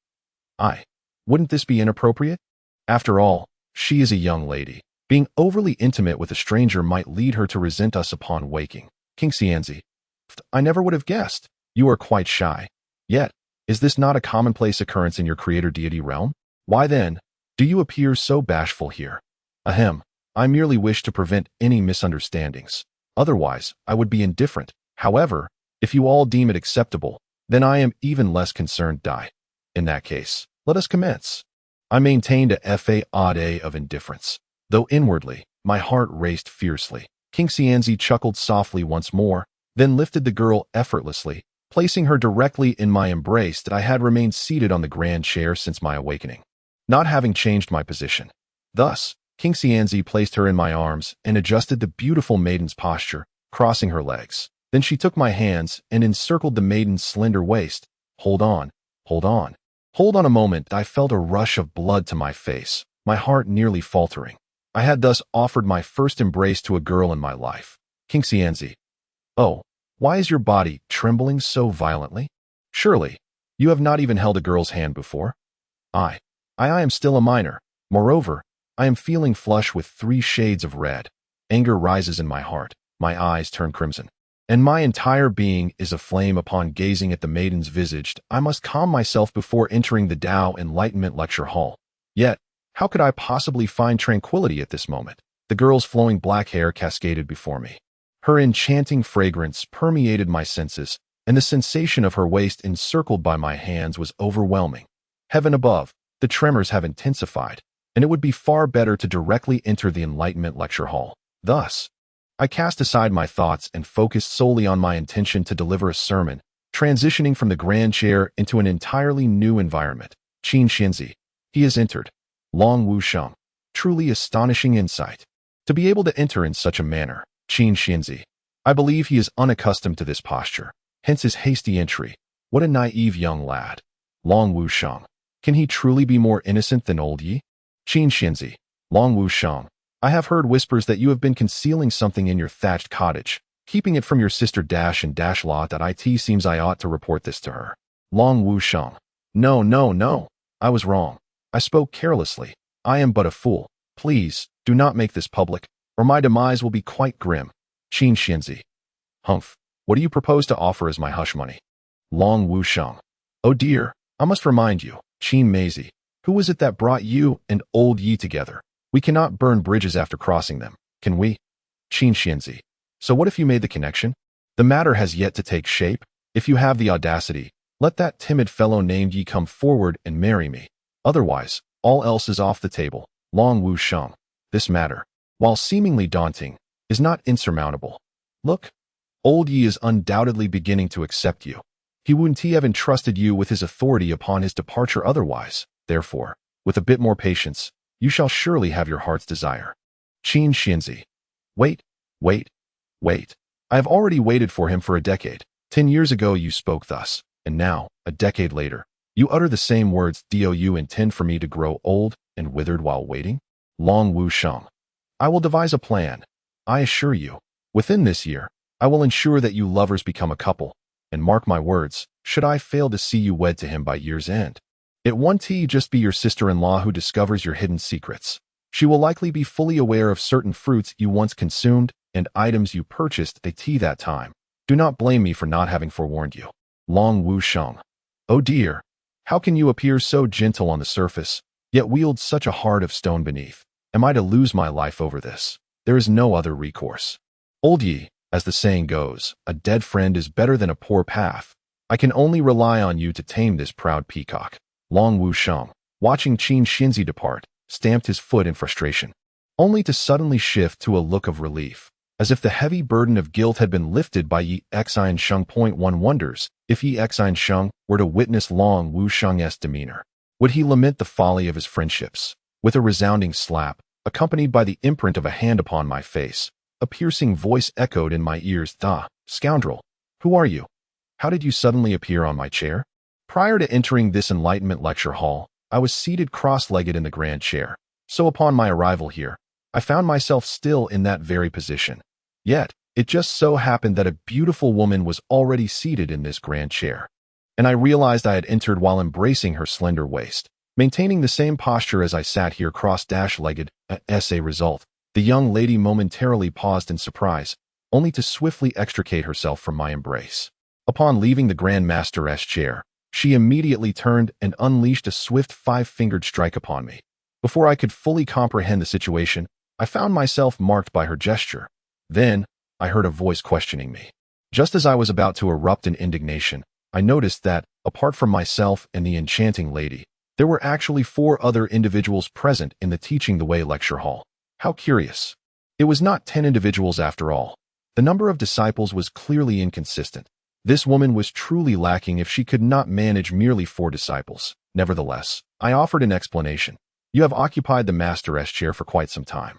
Wouldn't this be inappropriate? After all, she is a young lady. Being overly intimate with a stranger might lead her to resent us upon waking. King Xianzi. I never would have guessed. You are quite shy. Yet, is this not a commonplace occurrence in your creator deity realm? Why then, do you appear so bashful here? Ahem. I merely wish to prevent any misunderstandings. Otherwise, I would be indifferent. However, if you all deem it acceptable, then I am even less concerned. In that case, let us commence. I maintained a facade of indifference, though inwardly, my heart raced fiercely. King Xianzi chuckled softly once more, then lifted the girl effortlessly, placing her directly in my embrace that I had remained seated on the grand chair since my awakening, not having changed my position. Thus, King Xianzi placed her in my arms and adjusted the beautiful maiden's posture, crossing her legs. Then she took my hands and encircled the maiden's slender waist. Hold on, hold on. Hold on a moment. I felt a rush of blood to my face, my heart nearly faltering. I had thus offered my first embrace to a girl in my life. King Xianzi. Oh, why is your body trembling so violently? Surely, you have not even held a girl's hand before? I am still a minor. Moreover, I am feeling flush with 3 shades of red. Anger rises in my heart, my eyes turn crimson, and my entire being is aflame upon gazing at the maiden's visage. I must calm myself before entering the Tao Enlightenment Lecture Hall. Yet, how could I possibly find tranquility at this moment? The girl's flowing black hair cascaded before me. Her enchanting fragrance permeated my senses, and the sensation of her waist encircled by my hands was overwhelming. Heaven above, the tremors have intensified, and it would be far better to directly enter the Enlightenment Lecture Hall. Thus, I cast aside my thoughts and focused solely on my intention to deliver a sermon, transitioning from the grand chair into an entirely new environment. Qin Xinzi. He has entered. Long Wusheng. Truly astonishing insight. To be able to enter in such a manner. Qin Xinzi. I believe he is unaccustomed to this posture, hence his hasty entry. What a naive young lad. Long Wusheng. Can he truly be more innocent than old Yi? Qin Xinzi. Long Wusheng. I have heard whispers that you have been concealing something in your thatched cottage, keeping it from your sister Law.it. Seems I ought to report this to her. Long Wusheng. No. I was wrong. I spoke carelessly. I am but a fool. Please, do not make this public, or my demise will be quite grim. Qin Xinzi. Humph. What do you propose to offer as my hush money? Long Wusheng. Oh dear, I must remind you, Qin Meizi. Who was it that brought you and old Yi together? We cannot burn bridges after crossing them, can we? Qin Xinzi. So what if you made the connection? The matter has yet to take shape. If you have the audacity, let that timid fellow named Yi come forward and marry me. Otherwise, all else is off the table. Long Wusheng. This matter, while seemingly daunting, is not insurmountable. Look, old Yi is undoubtedly beginning to accept you. He wouldn't have entrusted you with his authority upon his departure otherwise. Therefore, with a bit more patience, you shall surely have your heart's desire. Qin Xinzi. Wait. I have already waited for him for a decade. 10 years ago you spoke thus, and now, a decade later, you utter the same words. Do you intend for me to grow old and withered while waiting? Long Wusheng. I will devise a plan. I assure you, within this year, I will ensure that you lovers become a couple, and mark my words, should I fail to see you wed to him by year's end, it won't just be your sister-in-law who discovers your hidden secrets. She will likely be fully aware of certain fruits you once consumed and items you purchased at that time. Do not blame me for not having forewarned you. Long Wusheng. Oh dear, how can you appear so gentle on the surface, yet wield such a heart of stone beneath? Am I to lose my life over this? There is no other recourse. Old Yi, as the saying goes, a dead friend is better than a poor path. I can only rely on you to tame this proud peacock. Long Wusheng, watching Qin Xinzi depart, stamped his foot in frustration, only to suddenly shift to a look of relief, as if the heavy burden of guilt had been lifted by Yi Xinsheng. One wonders, if Yi Xinsheng were to witness Long Wusheng's demeanor, would he lament the folly of his friendships? With a resounding slap, accompanied by the imprint of a hand upon my face, a piercing voice echoed in my ears. Scoundrel, who are you? How did you suddenly appear on my chair? Prior to entering this Enlightenment Lecture Hall, I was seated cross-legged in the grand chair, so upon my arrival here, I found myself still in that very position. Yet, it just so happened that a beautiful woman was already seated in this grand chair, and I realized I had entered while embracing her slender waist, maintaining the same posture as I sat here cross-legged. As a result, the young lady momentarily paused in surprise, only to swiftly extricate herself from my embrace. Upon leaving the Grand Master's chair, she immediately turned and unleashed a swift 5-fingered strike upon me. Before I could fully comprehend the situation, I found myself marked by her gesture. Then, I heard a voice questioning me. Just as I was about to erupt in indignation, I noticed that, apart from myself and the enchanting lady, there were actually 4 other individuals present in the Teaching the Way lecture hall. How curious. It was not 10 individuals after all. The number of disciples was clearly inconsistent. This woman was truly lacking if she could not manage merely 4 disciples. Nevertheless, I offered an explanation. You have occupied the master's chair for quite some time.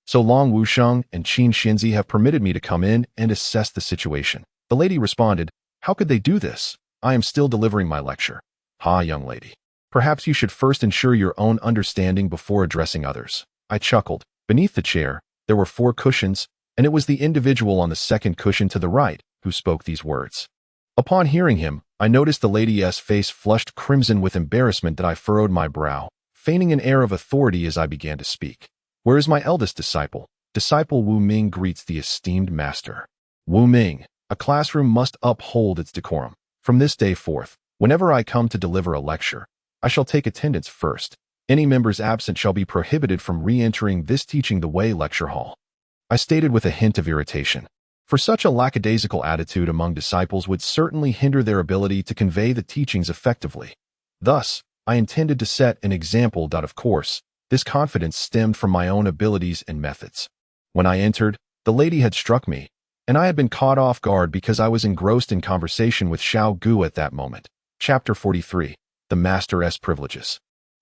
So Long Wusheng and Qin Xinzi have permitted me to come in and assess the situation. The lady responded, how could they do this? I am still delivering my lecture. Ha, young lady. Perhaps you should first ensure your own understanding before addressing others. I chuckled. Beneath the chair, there were 4 cushions, and it was the individual on the second cushion to the right who spoke these words. Upon hearing him, I noticed the lady's face flushed crimson with embarrassment that I furrowed my brow, feigning an air of authority as I began to speak. Where is my eldest disciple? Disciple Wu Ming greets the esteemed master. Wu Ming, a classroom must uphold its decorum. From this day forth, whenever I come to deliver a lecture, I shall take attendance first. Any members absent shall be prohibited from re-entering this Teaching the Way lecture hall. I stated with a hint of irritation. For such a lackadaisical attitude among disciples would certainly hinder their ability to convey the teachings effectively. Thus, I intended to set an example. Of course, this confidence stemmed from my own abilities and methods. When I entered, the lady had struck me, and I had been caught off guard because I was engrossed in conversation with Xiao Gu at that moment. Chapter 43. The Master's Privileges.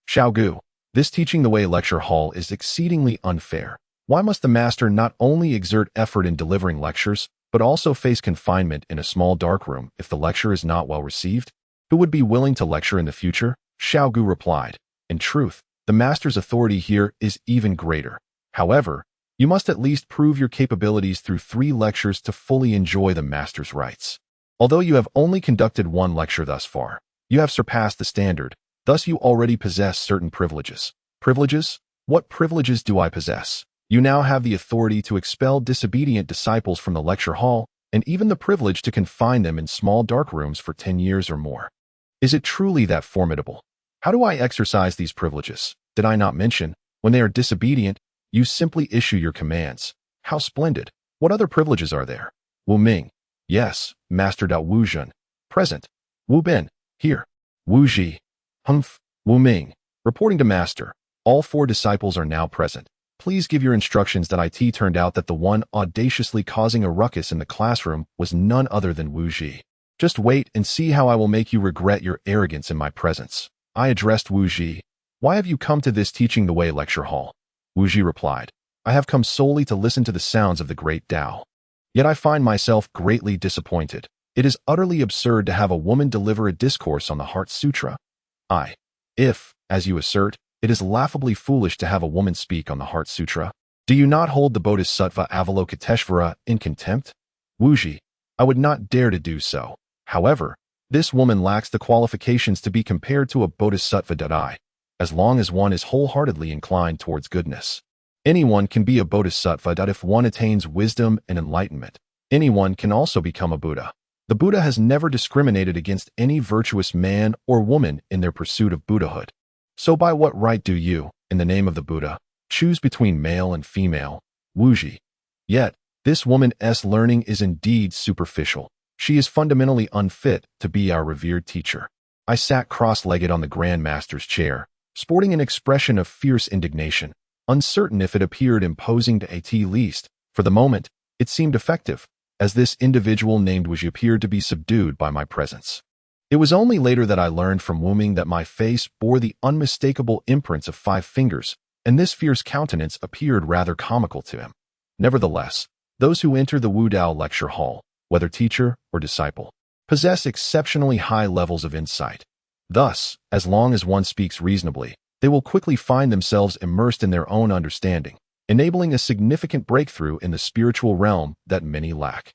Xiao Gu, this Teaching the Way lecture hall is exceedingly unfair. Why must the master not only exert effort in delivering lectures, but also face confinement in a small dark room if the lecture is not well received? Who would be willing to lecture in the future? Xiao Gu replied. In truth, the master's authority here is even greater. However, you must at least prove your capabilities through 3 lectures to fully enjoy the master's rights. Although you have only conducted 1 lecture thus far, you have surpassed the standard, thus you already possess certain privileges. Privileges? What privileges do I possess? You now have the authority to expel disobedient disciples from the lecture hall, and even the privilege to confine them in small dark rooms for 10 years or more. Is it truly that formidable? How do I exercise these privileges? Did I not mention, when they are disobedient, you simply issue your commands? How splendid! What other privileges are there? Wu Ming. Yes, Master Dao Wu Zhen. Present. Wu Ben. Here. Wu Ji. Humph. Wu Ming. Reporting to Master. All 4 disciples are now present. Please give your instructions. That it turned out that the one audaciously causing a ruckus in the classroom was none other than Wu Ji. Just wait and see how I will make you regret your arrogance in my presence. I addressed Wu Ji. Why have you come to this Teaching the Way lecture hall? Wu Ji replied. I have come solely to listen to the sounds of the great Tao. Yet I find myself greatly disappointed. It is utterly absurd to have a woman deliver a discourse on the Heart Sutra. If, as you assert, it is laughably foolish to have a woman speak on the Heart Sutra, do you not hold the Bodhisattva Avalokiteshvara in contempt? Wu Ji, I would not dare to do so. However, this woman lacks the qualifications to be compared to a Bodhisattva. As long as one is wholeheartedly inclined towards goodness. Anyone can be a Bodhisattva. If one attains wisdom and enlightenment, anyone can also become a Buddha. The Buddha has never discriminated against any virtuous man or woman in their pursuit of Buddhahood. So by what right do you, in the name of the Buddha, choose between male and female? Wu Ji. Yet, this woman's learning is indeed superficial. She is fundamentally unfit to be our revered teacher. I sat cross-legged on the Grand Master's chair, sporting an expression of fierce indignation, uncertain if it appeared imposing to at least. For the moment, it seemed effective, as this individual named Wu Ji appeared to be subdued by my presence. It was only later that I learned from Wu Ming that my face bore the unmistakable imprints of 5 fingers, and this fierce countenance appeared rather comical to him. Nevertheless, those who enter the Wu Dao lecture hall, whether teacher or disciple, possess exceptionally high levels of insight. Thus, as long as one speaks reasonably, they will quickly find themselves immersed in their own understanding, enabling a significant breakthrough in the spiritual realm that many lack.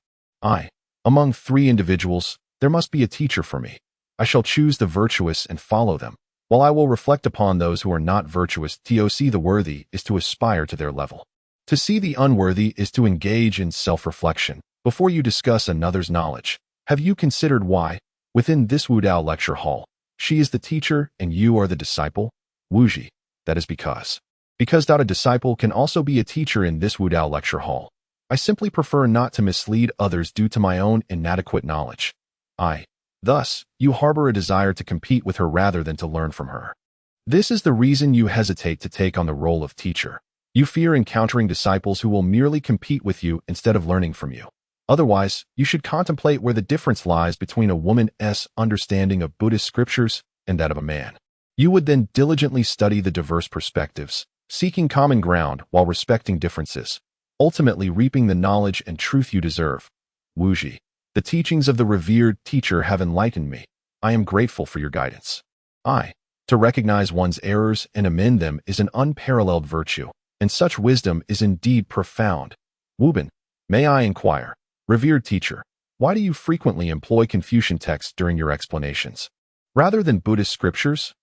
Among 3 individuals, there must be a teacher for me. I shall choose the virtuous and follow them, while I will reflect upon those who are not virtuous. To see the worthy is to aspire to their level. To see the unworthy is to engage in self-reflection. Before you discuss another's knowledge, have you considered why, within this Wu Dao lecture hall, she is the teacher and you are the disciple? Wu Ji. That is because Because a disciple can also be a teacher in this Wudao lecture hall. I simply prefer not to mislead others due to my own inadequate knowledge. Thus, you harbor a desire to compete with her rather than to learn from her. This is the reason you hesitate to take on the role of teacher. You fear encountering disciples who will merely compete with you instead of learning from you. Otherwise, you should contemplate where the difference lies between a woman's understanding of Buddhist scriptures and that of a man. You would then diligently study the diverse perspectives, seeking common ground while respecting differences, ultimately reaping the knowledge and truth you deserve. Wuji, the teachings of the revered teacher have enlightened me. I am grateful for your guidance. To recognize one's errors and amend them is an unparalleled virtue, and such wisdom is indeed profound. Wubin, may I inquire, revered teacher, why do you frequently employ Confucian texts during your explanations, rather than Buddhist scriptures?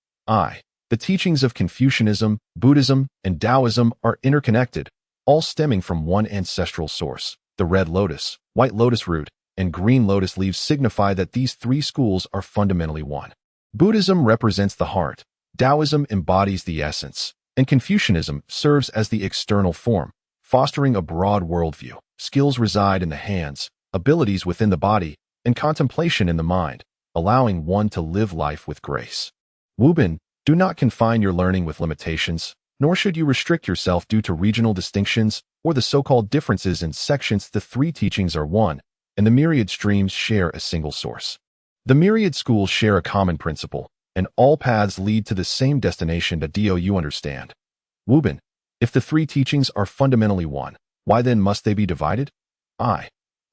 The teachings of Confucianism, Buddhism, and Taoism are interconnected, all stemming from one ancestral source. The red lotus, white lotus root, and green lotus leaves signify that these three schools are fundamentally one. Buddhism represents the heart, Taoism embodies the essence, and Confucianism serves as the external form, fostering a broad worldview. Skills reside in the hands, abilities within the body, and contemplation in the mind, allowing one to live life with grace. Wubin, do not confine your learning with limitations, nor should you restrict yourself due to regional distinctions or the so-called differences in sections. The three teachings are one, and the myriad streams share a single source. The myriad schools share a common principle, and all paths lead to the same destination. Do you understand? Wubin, if the three teachings are fundamentally one, why then must they be divided? I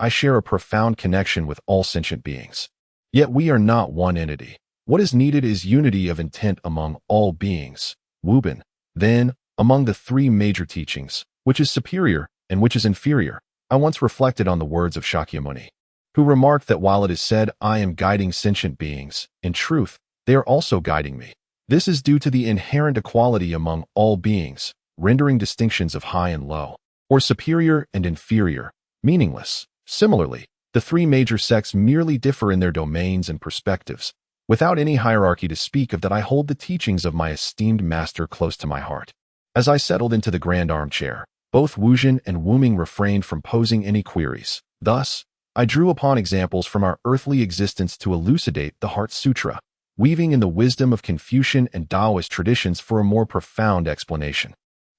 share a profound connection with all sentient beings. Yet we are not one entity. What is needed is unity of intent among all beings. Wubin, then, among the three major teachings, which is superior and which is inferior? I once reflected on the words of Shakyamuni, who remarked that while it is said I am guiding sentient beings, in truth, they are also guiding me. This is due to the inherent equality among all beings, rendering distinctions of high and low, or superior and inferior, meaningless. Similarly, the three major sects merely differ in their domains and perspectives. Without any hierarchy to speak of, that I hold the teachings of my esteemed master close to my heart. As I settled into the grand armchair, both Wuzhen and Wuming refrained from posing any queries. Thus, I drew upon examples from our earthly existence to elucidate the Heart Sutra, weaving in the wisdom of Confucian and Taoist traditions for a more profound explanation.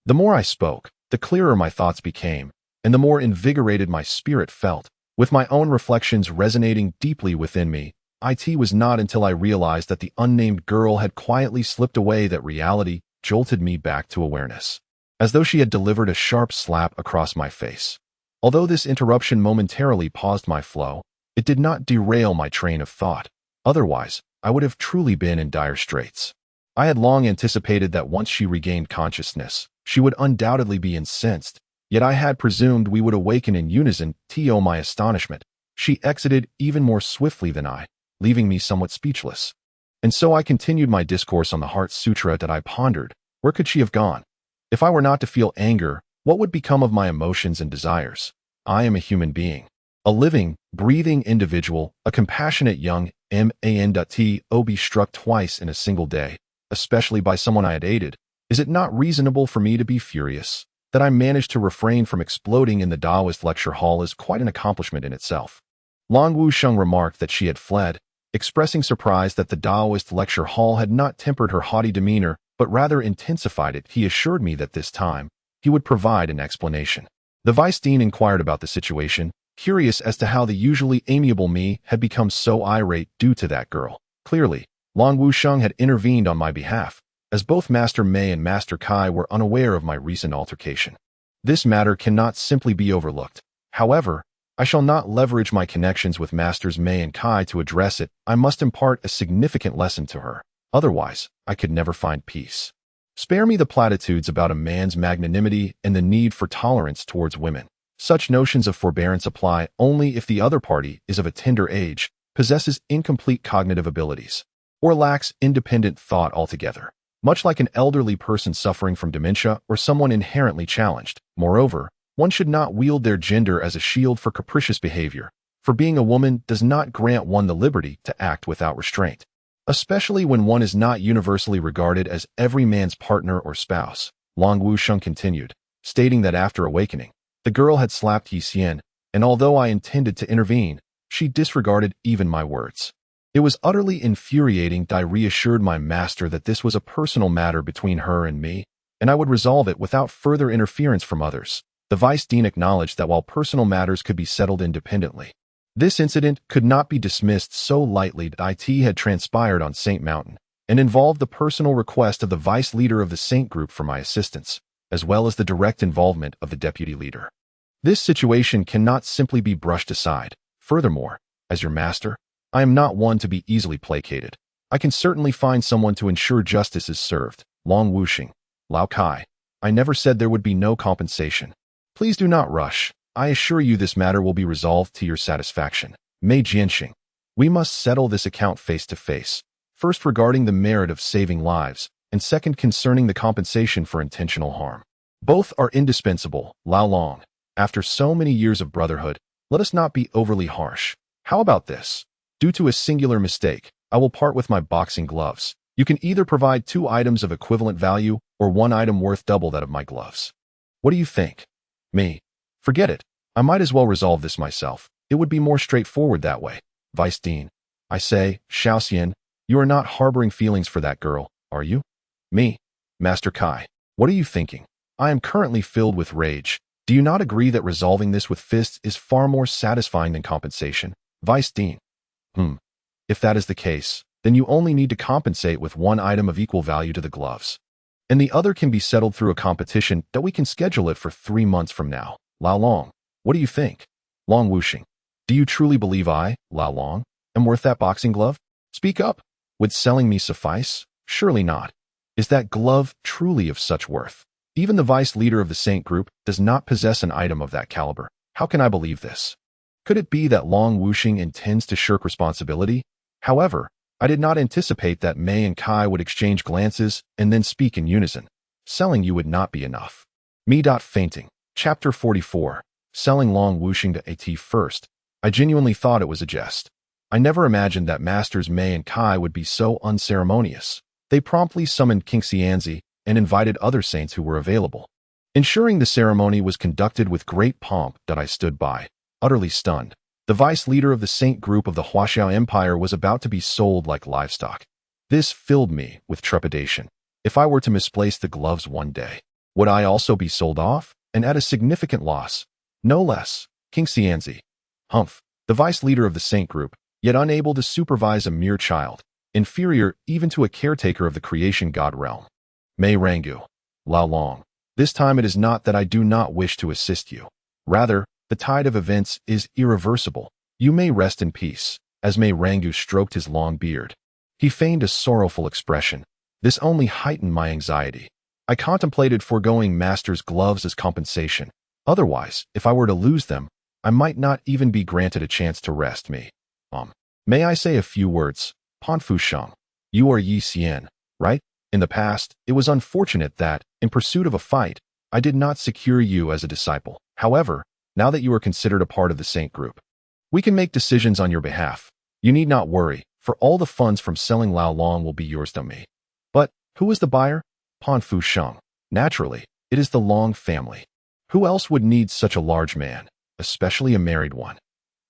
The more I spoke, the clearer my thoughts became, and the more invigorated my spirit felt. With my own reflections resonating deeply within me, it was not until I realized that the unnamed girl had quietly slipped away that reality jolted me back to awareness, as though she had delivered a sharp slap across my face. Although this interruption momentarily paused my flow, it did not derail my train of thought. Otherwise, I would have truly been in dire straits. I had long anticipated that once she regained consciousness, she would undoubtedly be incensed, yet I had presumed we would awaken in unison. To my astonishment, she exited even more swiftly than I, leaving me somewhat speechless. And so I continued my discourse on the Heart Sutra. That I pondered, where could she have gone? If I were not to feel anger, what would become of my emotions and desires? I am a human being, a living, breathing individual, a compassionate young man. To be struck twice in a single day, especially by someone I had aided. Is it not reasonable for me to be furious? That I managed to refrain from exploding in the Taoist lecture hall is quite an accomplishment in itself. Long Wusheng remarked that she had fled, expressing surprise that the Taoist lecture hall had not tempered her haughty demeanor, but rather intensified it. He assured me that this time, he would provide an explanation. The vice dean inquired about the situation, curious as to how the usually amiable me had become so irate due to that girl. Clearly, Long Wusheng had intervened on my behalf, as both Master Mei and Master Kai were unaware of my recent altercation. This matter cannot simply be overlooked. However, I shall not leverage my connections with Masters Mei and Kai to address it. I must impart a significant lesson to her. Otherwise, I could never find peace. Spare me the platitudes about a man's magnanimity and the need for tolerance towards women. Such notions of forbearance apply only if the other party is of a tender age, possesses incomplete cognitive abilities, or lacks independent thought altogether, much like an elderly person suffering from dementia or someone inherently challenged. Moreover, one should not wield their gender as a shield for capricious behavior, for being a woman does not grant one the liberty to act without restraint, especially when one is not universally regarded as every man's partner or spouse. Long Wusheng continued, stating that after awakening, the girl had slapped Yi Xian, and although I intended to intervene, she disregarded even my words. It was utterly infuriating that I reassured my master that this was a personal matter between her and me, and I would resolve it without further interference from others. The Vice Dean acknowledged that while personal matters could be settled independently, this incident could not be dismissed so lightly that it had transpired on Saint Mountain, and involved the personal request of the vice leader of the Saint group for my assistance, as well as the direct involvement of the deputy leader. This situation cannot simply be brushed aside. Furthermore, as your master, I am not one to be easily placated. I can certainly find someone to ensure justice is served. Long Wusheng, Lao Kai, I never said there would be no compensation. Please do not rush. I assure you this matter will be resolved to your satisfaction. Mei Jianxing, we must settle this account face to face. First regarding the merit of saving lives, and second concerning the compensation for intentional harm. Both are indispensable, Lao Long. After so many years of brotherhood, let us not be overly harsh. How about this? Due to a singular mistake, I will part with my boxing gloves. You can either provide 2 items of equivalent value or 1 item worth double that of my gloves. What do you think? Me. Forget it. I might as well resolve this myself. It would be more straightforward that way. Vice Dean. I say, Xiaoxian, you are not harboring feelings for that girl, are you? Me. Master Kai. What are you thinking? I am currently filled with rage. Do you not agree that resolving this with fists is far more satisfying than compensation? Vice Dean. If that is the case, then you only need to compensate with 1 item of equal value to the gloves. And the other can be settled through a competition that we can schedule it for 3 months from now. Lao Long, what do you think? Long Wusheng, do you truly believe I, Lao Long, am worth that boxing glove? Speak up. Would selling me suffice? Surely not. Is that glove truly of such worth? Even the vice leader of the Saint group does not possess an item of that caliber. How can I believe this? Could it be that Long Wusheng intends to shirk responsibility? However, I did not anticipate that Mei and Kai would exchange glances and then speak in unison. Selling you would not be enough. Fainting. Chapter 44. Selling Long Wusheng to AT first. I genuinely thought it was a jest. I never imagined that Masters Mei and Kai would be so unceremonious. They promptly summoned King Xianzi and invited other saints who were available, ensuring the ceremony was conducted with great pomp that I stood by, utterly stunned. The vice leader of the Saint group of the Huaxiao Empire was about to be sold like livestock. This filled me with trepidation. If I were to misplace the gloves one day, would I also be sold off, and at a significant loss? No less. King Xianzi. Humph. The vice leader of the Saint group, yet unable to supervise a mere child, inferior even to a caretaker of the creation god realm. Mei Rangu. Lao Long. This time it is not that I do not wish to assist you. Rather, the tide of events is irreversible. You may rest in peace. As Mei Rangu stroked his long beard, he feigned a sorrowful expression. This only heightened my anxiety. I contemplated foregoing Master's gloves as compensation. Otherwise, if I were to lose them, I might not even be granted a chance to rest. May I say a few words? Panfu Shang. You are Yi Xian, right? In the past, it was unfortunate that, in pursuit of a fight, I did not secure you as a disciple. However, now that you are considered a part of the Saint group, we can make decisions on your behalf. You need not worry, for all the funds from selling Lao Long will be yours to me. But, who is the buyer? Panfu Shang. Naturally, it is the Long family. Who else would need such a large man, especially a married one?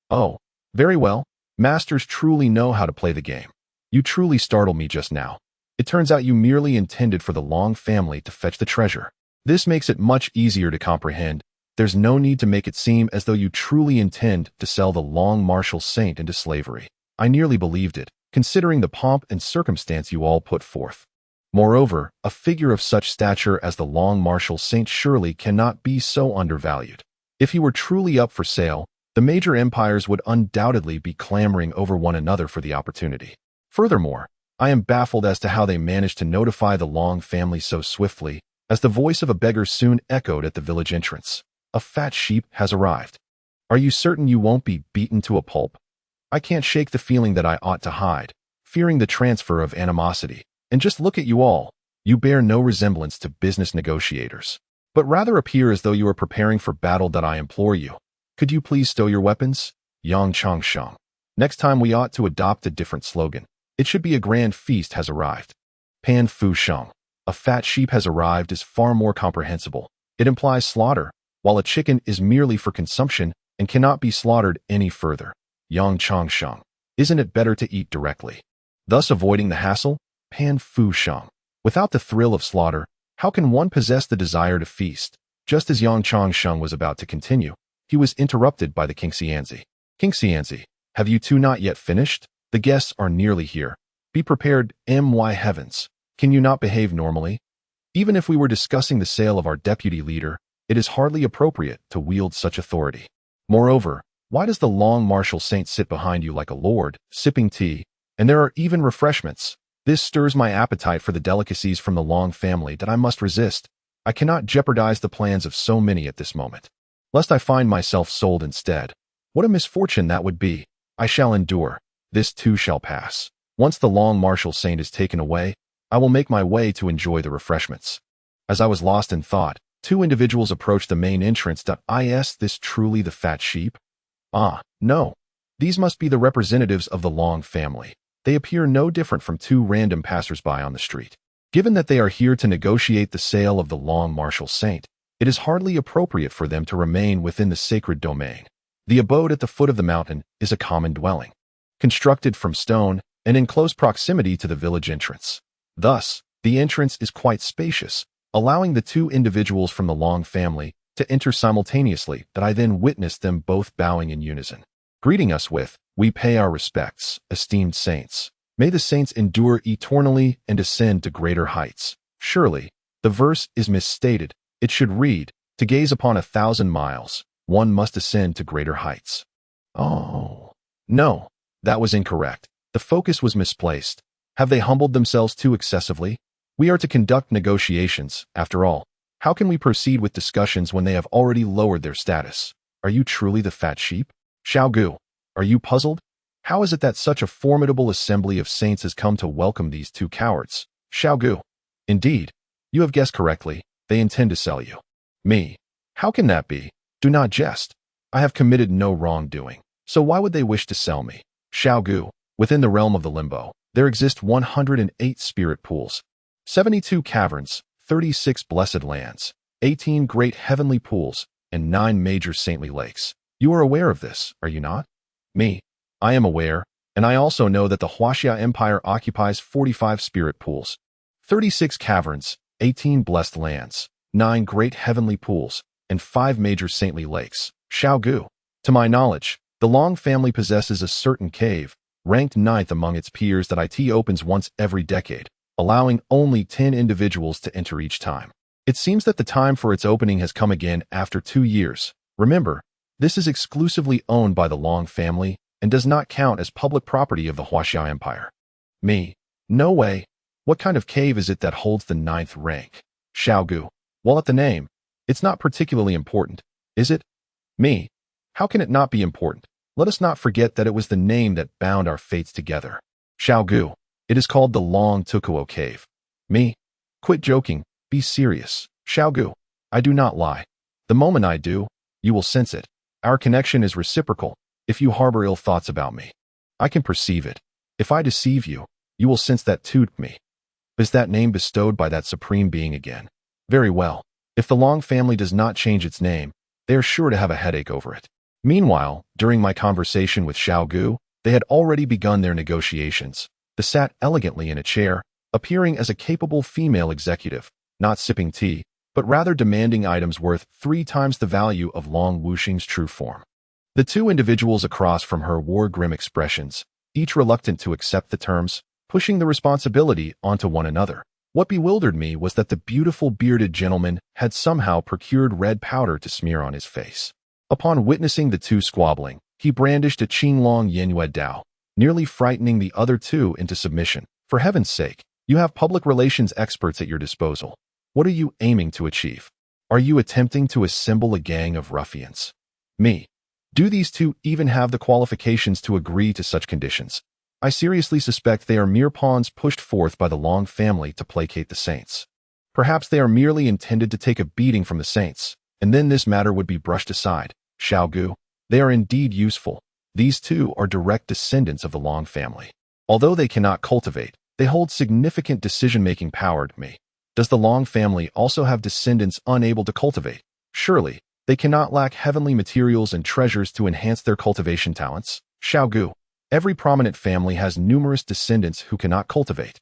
Oh, very well. Masters truly know how to play the game. You truly startled me just now. It turns out you merely intended for the Long family to fetch the treasure. This makes it much easier to comprehend. There's no need to make it seem as though you truly intend to sell the Long martial saint into slavery. I nearly believed it, considering the pomp and circumstance you all put forth. Moreover, a figure of such stature as the Long martial saint surely cannot be so undervalued. If he were truly up for sale, the major empires would undoubtedly be clamoring over one another for the opportunity. Furthermore, I am baffled as to how they managed to notify the Long family so swiftly, as the voice of a beggar soon echoed at the village entrance. A fat sheep has arrived. Are you certain you won't be beaten to a pulp? I can't shake the feeling that I ought to hide, fearing the transfer of animosity. And just look at you all. You bear no resemblance to business negotiators, but rather appear as though you are preparing for battle. That I implore you. Could you please stow your weapons? Yang Changsheng. Next time we ought to adopt a different slogan. It should be a grand feast has arrived. Pan Fu Sheng. A fat sheep has arrived is far more comprehensible. It implies slaughter, while a chicken is merely for consumption and cannot be slaughtered any further. Yang Chang Sheng. Isn't it better to eat directly? Thus avoiding the hassle? Pan Fu Sheng. Without the thrill of slaughter, how can one possess the desire to feast? Just as Yang Chang Sheng was about to continue, he was interrupted by the King Xianzi. King Xianzi, have you two not yet finished? The guests are nearly here. Be prepared, my heavens. Can you not behave normally? Even if we were discussing the sale of our deputy leader, it is hardly appropriate to wield such authority. Moreover, why does the long martial saint sit behind you like a lord, sipping tea? And there are even refreshments. This stirs my appetite for the delicacies from the Long family that I must resist. I cannot jeopardize the plans of so many at this moment, lest I find myself sold instead. What a misfortune that would be. I shall endure. This too shall pass. Once the Long martial saint is taken away, I will make my way to enjoy the refreshments. As I was lost in thought, two individuals approached the main entrance. Is this truly the fat sheep? Ah, no. These must be the representatives of the Long family. They appear no different from two random passers-by on the street. Given that they are here to negotiate the sale of the Long martial saint, it is hardly appropriate for them to remain within the sacred domain. The abode at the foot of the mountain is a common dwelling, constructed from stone and in close proximity to the village entrance. Thus, the entrance is quite spacious, allowing the two individuals from the Long family to enter simultaneously. That I then witnessed them both bowing in unison, greeting us with, "We pay our respects, esteemed saints. May the saints endure eternally and ascend to greater heights." Surely, the verse is misstated. It should read, "To gaze upon 1,000 miles, one must ascend to greater heights." Oh, no, that was incorrect. The focus was misplaced. Have they humbled themselves too excessively? We are to conduct negotiations, after all. How can we proceed with discussions when they have already lowered their status? Are you truly the fat sheep? Xiao Gu, are you puzzled? How is it that such a formidable assembly of saints has come to welcome these two cowards? Xiao Gu, indeed, you have guessed correctly. They intend to sell you. Me. How can that be? Do not jest. I have committed no wrongdoing. So why would they wish to sell me? Xiao Gu, within the realm of the limbo, there exist 108 spirit pools, 72 caverns, 36 blessed lands, 18 great heavenly pools, and 9 major saintly lakes. You are aware of this, are you not? Me. I am aware, and I also know that the Huaxia Empire occupies 45 spirit pools, 36 caverns, 18 blessed lands, 9 great heavenly pools, and 5 major saintly lakes. Xiao Gu. To my knowledge, the Long family possesses a certain cave, ranked 9th among its peers, that it opens once every decade, allowing only 10 individuals to enter each time. It seems that the time for its opening has come again after 2 years. Remember, this is exclusively owned by the Long family and does not count as public property of the Huaxia Empire. Me. No way. What kind of cave is it that holds the 9th rank? Xiao Gu. Well, at the name, it's not particularly important, is it? Me. How can it not be important? Let us not forget that it was the name that bound our fates together. Xiao Gu. It is called the Long Tukuo Cave. Me. Quit joking. Be serious. Xiao Gu. I do not lie. The moment I do, you will sense it. Our connection is reciprocal. If you harbor ill thoughts about me, I can perceive it. If I deceive you, you will sense that too. Me. Is that name bestowed by that supreme being again? Very well. If the Long family does not change its name, they are sure to have a headache over it. Meanwhile, during my conversation with Xiao Gu, they had already begun their negotiations. They sat elegantly in a chair, appearing as a capable female executive, not sipping tea, but rather demanding items worth 3 times the value of Long Wuxing's true form. The two individuals across from her wore grim expressions, each reluctant to accept the terms, pushing the responsibility onto one another. What bewildered me was that the beautiful bearded gentleman had somehow procured red powder to smear on his face. Upon witnessing the two squabbling, he brandished a Qinglong Yenyue Dao, nearly frightening the other two into submission. For heaven's sake, you have public relations experts at your disposal. What are you aiming to achieve? Are you attempting to assemble a gang of ruffians? Me. Do these two even have the qualifications to agree to such conditions? I seriously suspect they are mere pawns pushed forth by the Long family to placate the saints. Perhaps they are merely intended to take a beating from the saints, and then this matter would be brushed aside. Xiao Gu. They are indeed useful. These two are direct descendants of the Long family. Although they cannot cultivate, they hold significant decision-making power. Me. Does the Long family also have descendants unable to cultivate? Surely, they cannot lack heavenly materials and treasures to enhance their cultivation talents. Xiaogu. Every prominent family has numerous descendants who cannot cultivate.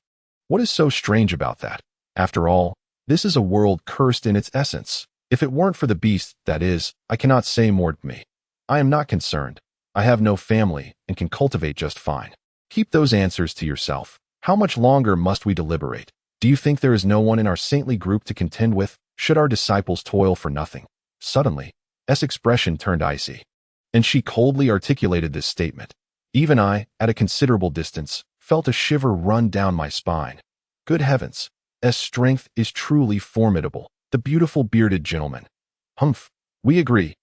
What is so strange about that? After all, this is a world cursed in its essence. If it weren't for the beast, that is, I cannot say more to me. I am not concerned. I have no family and can cultivate just fine. Keep those answers to yourself. How much longer must we deliberate? Do you think there is no one in our saintly group to contend with? Should our disciples toil for nothing? Suddenly, S' expression turned icy, and she coldly articulated this statement. Even I, at a considerable distance, felt a shiver run down my spine. Good heavens, S' strength is truly formidable. The beautiful bearded gentleman. Humph, we agree.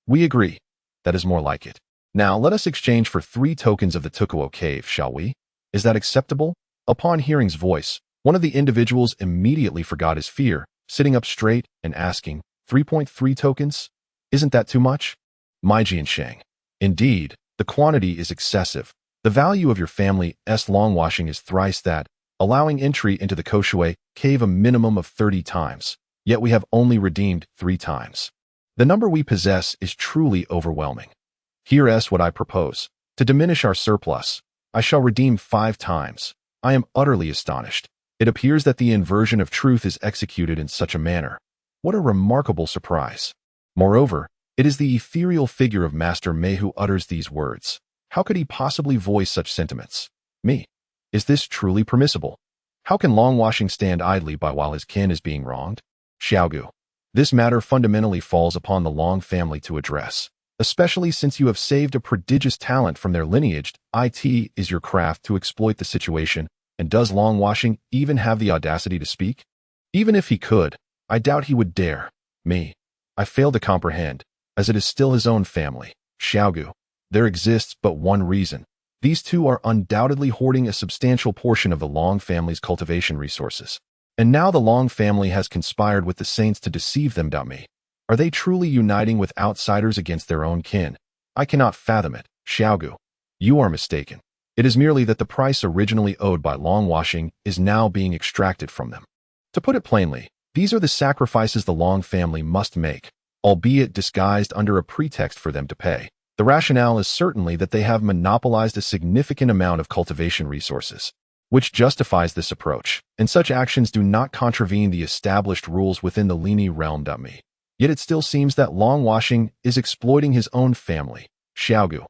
We agree. That is more like it. Now let us exchange for 3 tokens of the Tukuo cave, shall we? Is that acceptable? Upon hearing's voice, one of the individuals immediately forgot his fear, sitting up straight and asking, 3.3 tokens? Isn't that too much? My Jiansheng. Indeed, the quantity is excessive. The value of your family's longwashing is thrice that, allowing entry into the Koshue cave a minimum of 30 times. Yet we have only redeemed 3 times. The number we possess is truly overwhelming. Here's what I propose. To diminish our surplus, I shall redeem 5 times. I am utterly astonished. It appears that the inversion of truth is executed in such a manner. What a remarkable surprise. Moreover, it is the ethereal figure of Master Mei who utters these words. How could he possibly voice such sentiments? Me. Is this truly permissible? How can longwashing stand idly by while his kin is being wronged? Xiaogu. This matter fundamentally falls upon the Long family to address, especially since you have saved a prodigious talent from their lineage. It is your craft to exploit the situation, and does longwashing even have the audacity to speak? Even if he could, I doubt he would dare. Me. I fail to comprehend, as it is still his own family. Xiaogu. There exists but one reason. These two are undoubtedly hoarding a substantial portion of the Long family's cultivation resources. And now the Long family has conspired with the saints to deceive them. Me. Are they truly uniting with outsiders against their own kin? I cannot fathom it. Xiaogu. You are mistaken. It is merely that the price originally owed by longwashing is now being extracted from them. To put it plainly, these are the sacrifices the Long family must make, albeit disguised under a pretext for them to pay. The rationale is certainly that they have monopolized a significant amount of cultivation resources, which justifies this approach, and such actions do not contravene the established rules within the Lini realm. Me. Yet it still seems that longwashing is exploiting his own family. Xiaogu.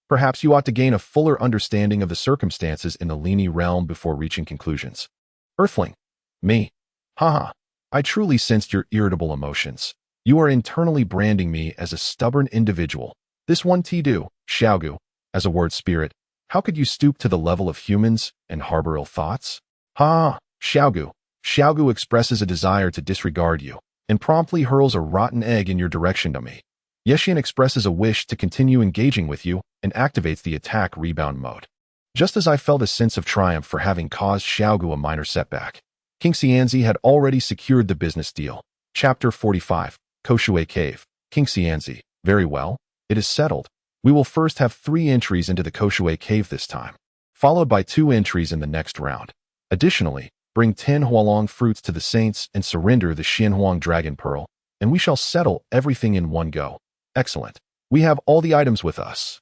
Perhaps you ought to gain a fuller understanding of the circumstances in the Lini realm before reaching conclusions. Earthling. Me. I truly sensed your irritable emotions. You are internally branding me as a stubborn individual. This one do, Xiaogu, as a word spirit. How could you stoop to the level of humans and harbor ill thoughts? Xiaogu. Xiaogu expresses a desire to disregard you, and promptly hurls a rotten egg in your direction. Me. Yeshian expresses a wish to continue engaging with you and activates the attack rebound mode. Just as I felt a sense of triumph for having caused Xiaogu a minor setback, King Xianzi had already secured the business deal. Chapter 45, Koshue Cave. King Xianzi. Very well. It is settled. We will first have 3 entries into the Koshue Cave this time, followed by 2 entries in the next round. Additionally, bring 10 Hualong fruits to the saints and surrender the Xianhuang Dragon Pearl, and we shall settle everything in one go. Excellent. We have all the items with us.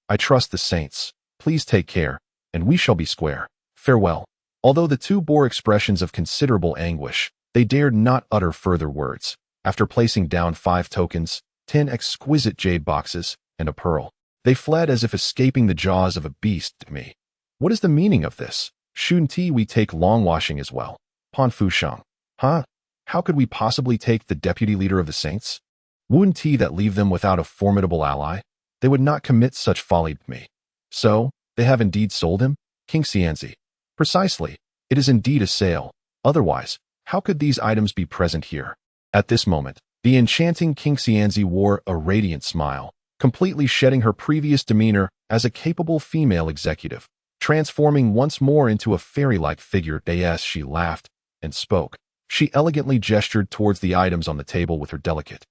I trust the saints. Please take care, and we shall be square. Farewell. Although the 2 bore expressions of considerable anguish, they dared not utter further words. After placing down 5 tokens, 10 exquisite jade boxes, and a pearl, they fled as if escaping the jaws of a beast. Me. What is the meaning of this? Shouldn't we take longwashing as well? Pan Fushang. How could we possibly take the deputy leader of the saints? Wouldn't that leave them without a formidable ally? They would not commit such folly. Me. So, they have indeed sold him? King Xianzi. Precisely. It is indeed a sale. Otherwise, how could these items be present here? At this moment, the enchanting King Xianzi wore a radiant smile, completely shedding her previous demeanor as a capable female executive, transforming once more into a fairy-like figure. As she laughed and spoke, she elegantly gestured towards the items on the table with her delicate,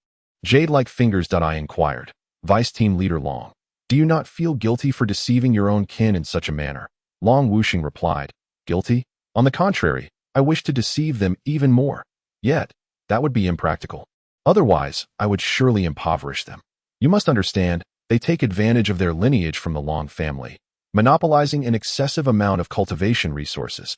jade-like fingers. I inquired. Vice Team Leader Long, do you not feel guilty for deceiving your own kin in such a manner? Long Wuxing replied. Guilty? On the contrary, I wish to deceive them even more. Yet, that would be impractical. Otherwise, I would surely impoverish them. You must understand, they take advantage of their lineage from the Long family, monopolizing an excessive amount of cultivation resources.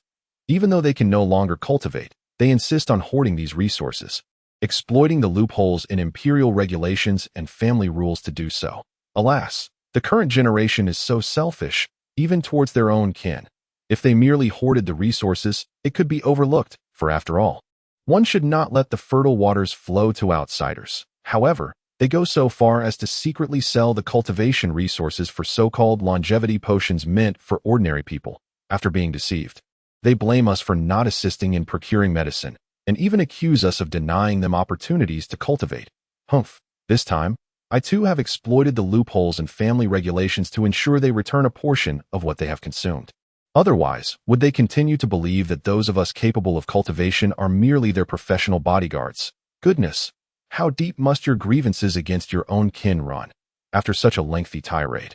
Even though they can no longer cultivate, they insist on hoarding these resources, exploiting the loopholes in imperial regulations and family rules to do so. Alas, the current generation is so selfish, even towards their own kin. If they merely hoarded the resources, it could be overlooked, for after all, one should not let the fertile waters flow to outsiders. However, they go so far as to secretly sell the cultivation resources for so-called longevity potions meant for ordinary people. After being deceived, they blame us for not assisting in procuring medicine, and even accuse us of denying them opportunities to cultivate. Humph. This time, I too have exploited the loopholes in family regulations to ensure they return a portion of what they have consumed. Otherwise, would they continue to believe that those of us capable of cultivation are merely their professional bodyguards? Goodness, how deep must your grievances against your own kin run, after such a lengthy tirade?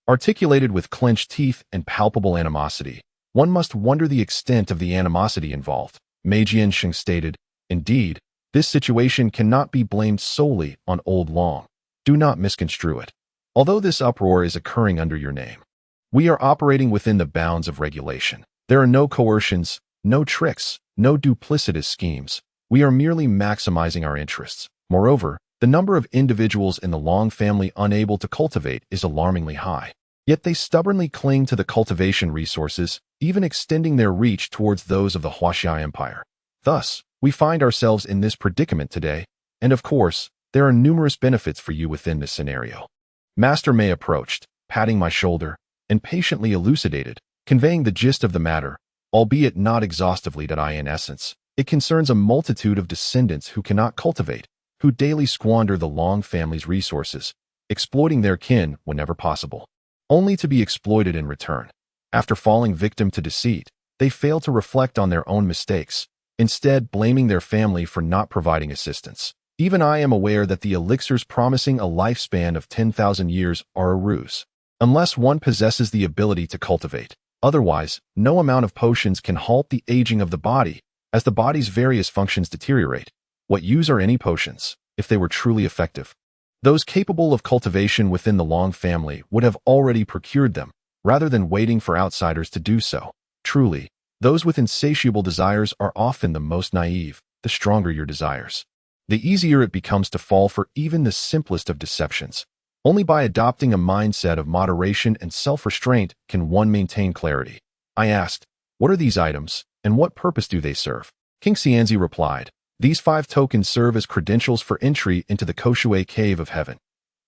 Articulated with clenched teeth and palpable animosity, one must wonder the extent of the animosity involved. Mei Jiansheng stated, "Indeed, this situation cannot be blamed solely on Old Long. Do not misconstrue it. Although this uproar is occurring under your name, we are operating within the bounds of regulation. There are no coercions, no tricks, no duplicitous schemes. We are merely maximizing our interests. Moreover, the number of individuals in the Long family unable to cultivate is alarmingly high. Yet they stubbornly cling to the cultivation resources, even extending their reach towards those of the Huaxia Empire. Thus, we find ourselves in this predicament today, and of course, there are numerous benefits for you within this scenario." Master Mei approached, patting my shoulder, and patiently elucidated, conveying the gist of the matter, albeit not exhaustively. In essence, it concerns a multitude of descendants who cannot cultivate, who daily squander the Long family's resources, exploiting their kin whenever possible, only to be exploited in return. After falling victim to deceit, they fail to reflect on their own mistakes, instead blaming their family for not providing assistance. Even I am aware that the elixirs promising a lifespan of 10,000 years are a ruse, unless one possesses the ability to cultivate. Otherwise, no amount of potions can halt the aging of the body, as the body's various functions deteriorate. What use are any potions, if they were truly effective? Those capable of cultivation within the Long family would have already procured them, rather than waiting for outsiders to do so. Truly, those with insatiable desires are often the most naive. The stronger your desires, the easier it becomes to fall for even the simplest of deceptions. Only by adopting a mindset of moderation and self-restraint can one maintain clarity. I asked, "What are these items, and what purpose do they serve?" King Xianzi replied, "These 5 tokens serve as credentials for entry into the Koshue Cave of Heaven.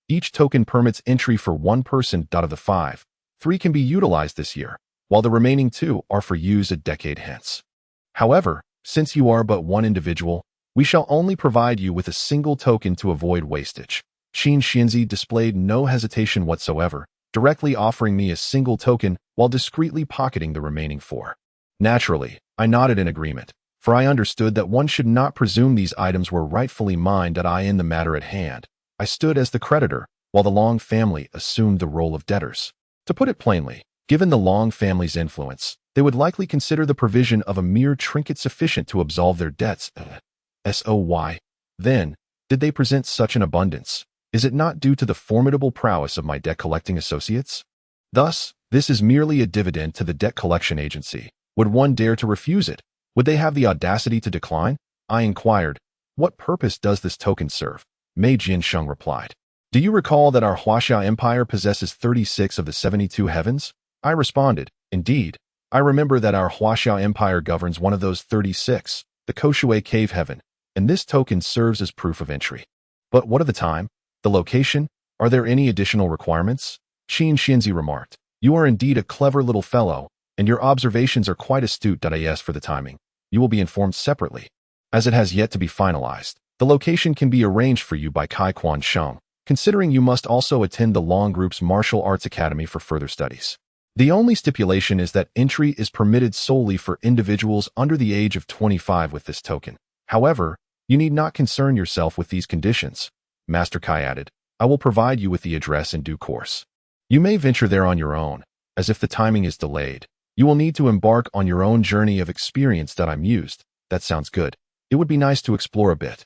Each token permits entry for 1 person. Of the 5, 3 can be utilized this year, while the remaining 2 are for use a decade hence. However, since you are but one individual, we shall only provide you with a single token to avoid wastage." Qin Xianzi displayed no hesitation whatsoever, directly offering me a single token while discreetly pocketing the remaining 4. Naturally, I nodded in agreement, for I understood that one should not presume these items were rightfully mine. In the matter at hand, I stood as the creditor, while the Long family assumed the role of debtors. To put it plainly, given the Long family's influence, they would likely consider the provision of a mere trinket sufficient to absolve their debts. Soy. Then, did they present such an abundance? Is it not due to the formidable prowess of my debt-collecting associates? Thus, this is merely a dividend to the debt collection agency. Would one dare to refuse it? Would they have the audacity to decline? I inquired, "What purpose does this token serve?" Mei Jiansheng replied, "Do you recall that our Huaxia Empire possesses 36 of the 72 heavens?" I responded, "Indeed, I remember that our Huaxia Empire governs one of those 36, the Koshue Cave Heaven, and this token serves as proof of entry. But what of the time? The location? Are there any additional requirements?" Qin Xianzi remarked, "You are indeed a clever little fellow, and your observations are quite astute. As for the timing, you will be informed separately, as it has yet to be finalized. The location can be arranged for you by Kai Quan Sheng, considering you must also attend the Long Group's martial arts academy for further studies. The only stipulation is that entry is permitted solely for individuals under the age of 25 with this token. However, you need not concern yourself with these conditions." Master Kai added, "I will provide you with the address in due course. You may venture there on your own, as if the timing is delayed, You will need to embark on your own journey of experience that I'm used. That sounds good. It would be nice to explore a bit.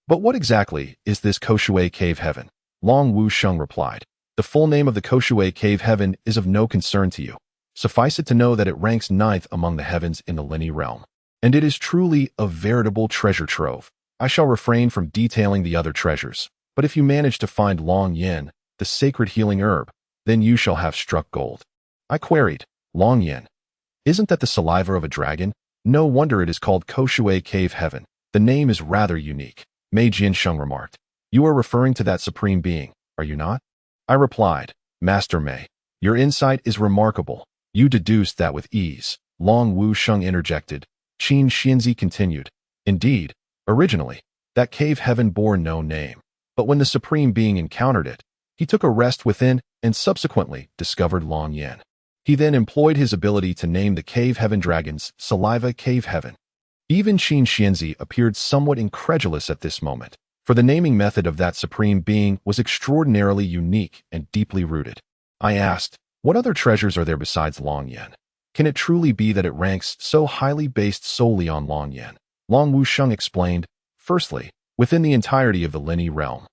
But what exactly is this Koshue Cave Heaven? Long Wu Sheng replied. The full name of the Koshue Cave Heaven is of no concern to you. Suffice it to know that it ranks 9th among the heavens in the Lini realm. And it is truly a veritable treasure trove. I shall refrain from detailing the other treasures, but if you manage to find Long Yin, the sacred healing herb, then you shall have struck gold. I queried, Long Yin. Isn't that the saliva of a dragon? No wonder it is called Koshue Cave Heaven. The name is rather unique. Mei Jiansheng remarked. You are referring to that supreme being, are you not? I replied, Master Mei, your insight is remarkable. You deduced that with ease. Long Wu Sheng interjected. Qin Xianzi continued. Indeed, originally, that cave heaven bore no name. But when the supreme being encountered it, he took a rest within and subsequently discovered Long Yin. He then employed his ability to name the cave heaven dragon's saliva cave heaven. Even Qin Xianzi appeared somewhat incredulous at this moment, for the naming method of that supreme being was extraordinarily unique and deeply rooted. I asked, what other treasures are there besides Long Yin? Can it truly be that it ranks so highly based solely on Long Yin? Long Wu Sheng explained, firstly, within the entirety of the Lini realm,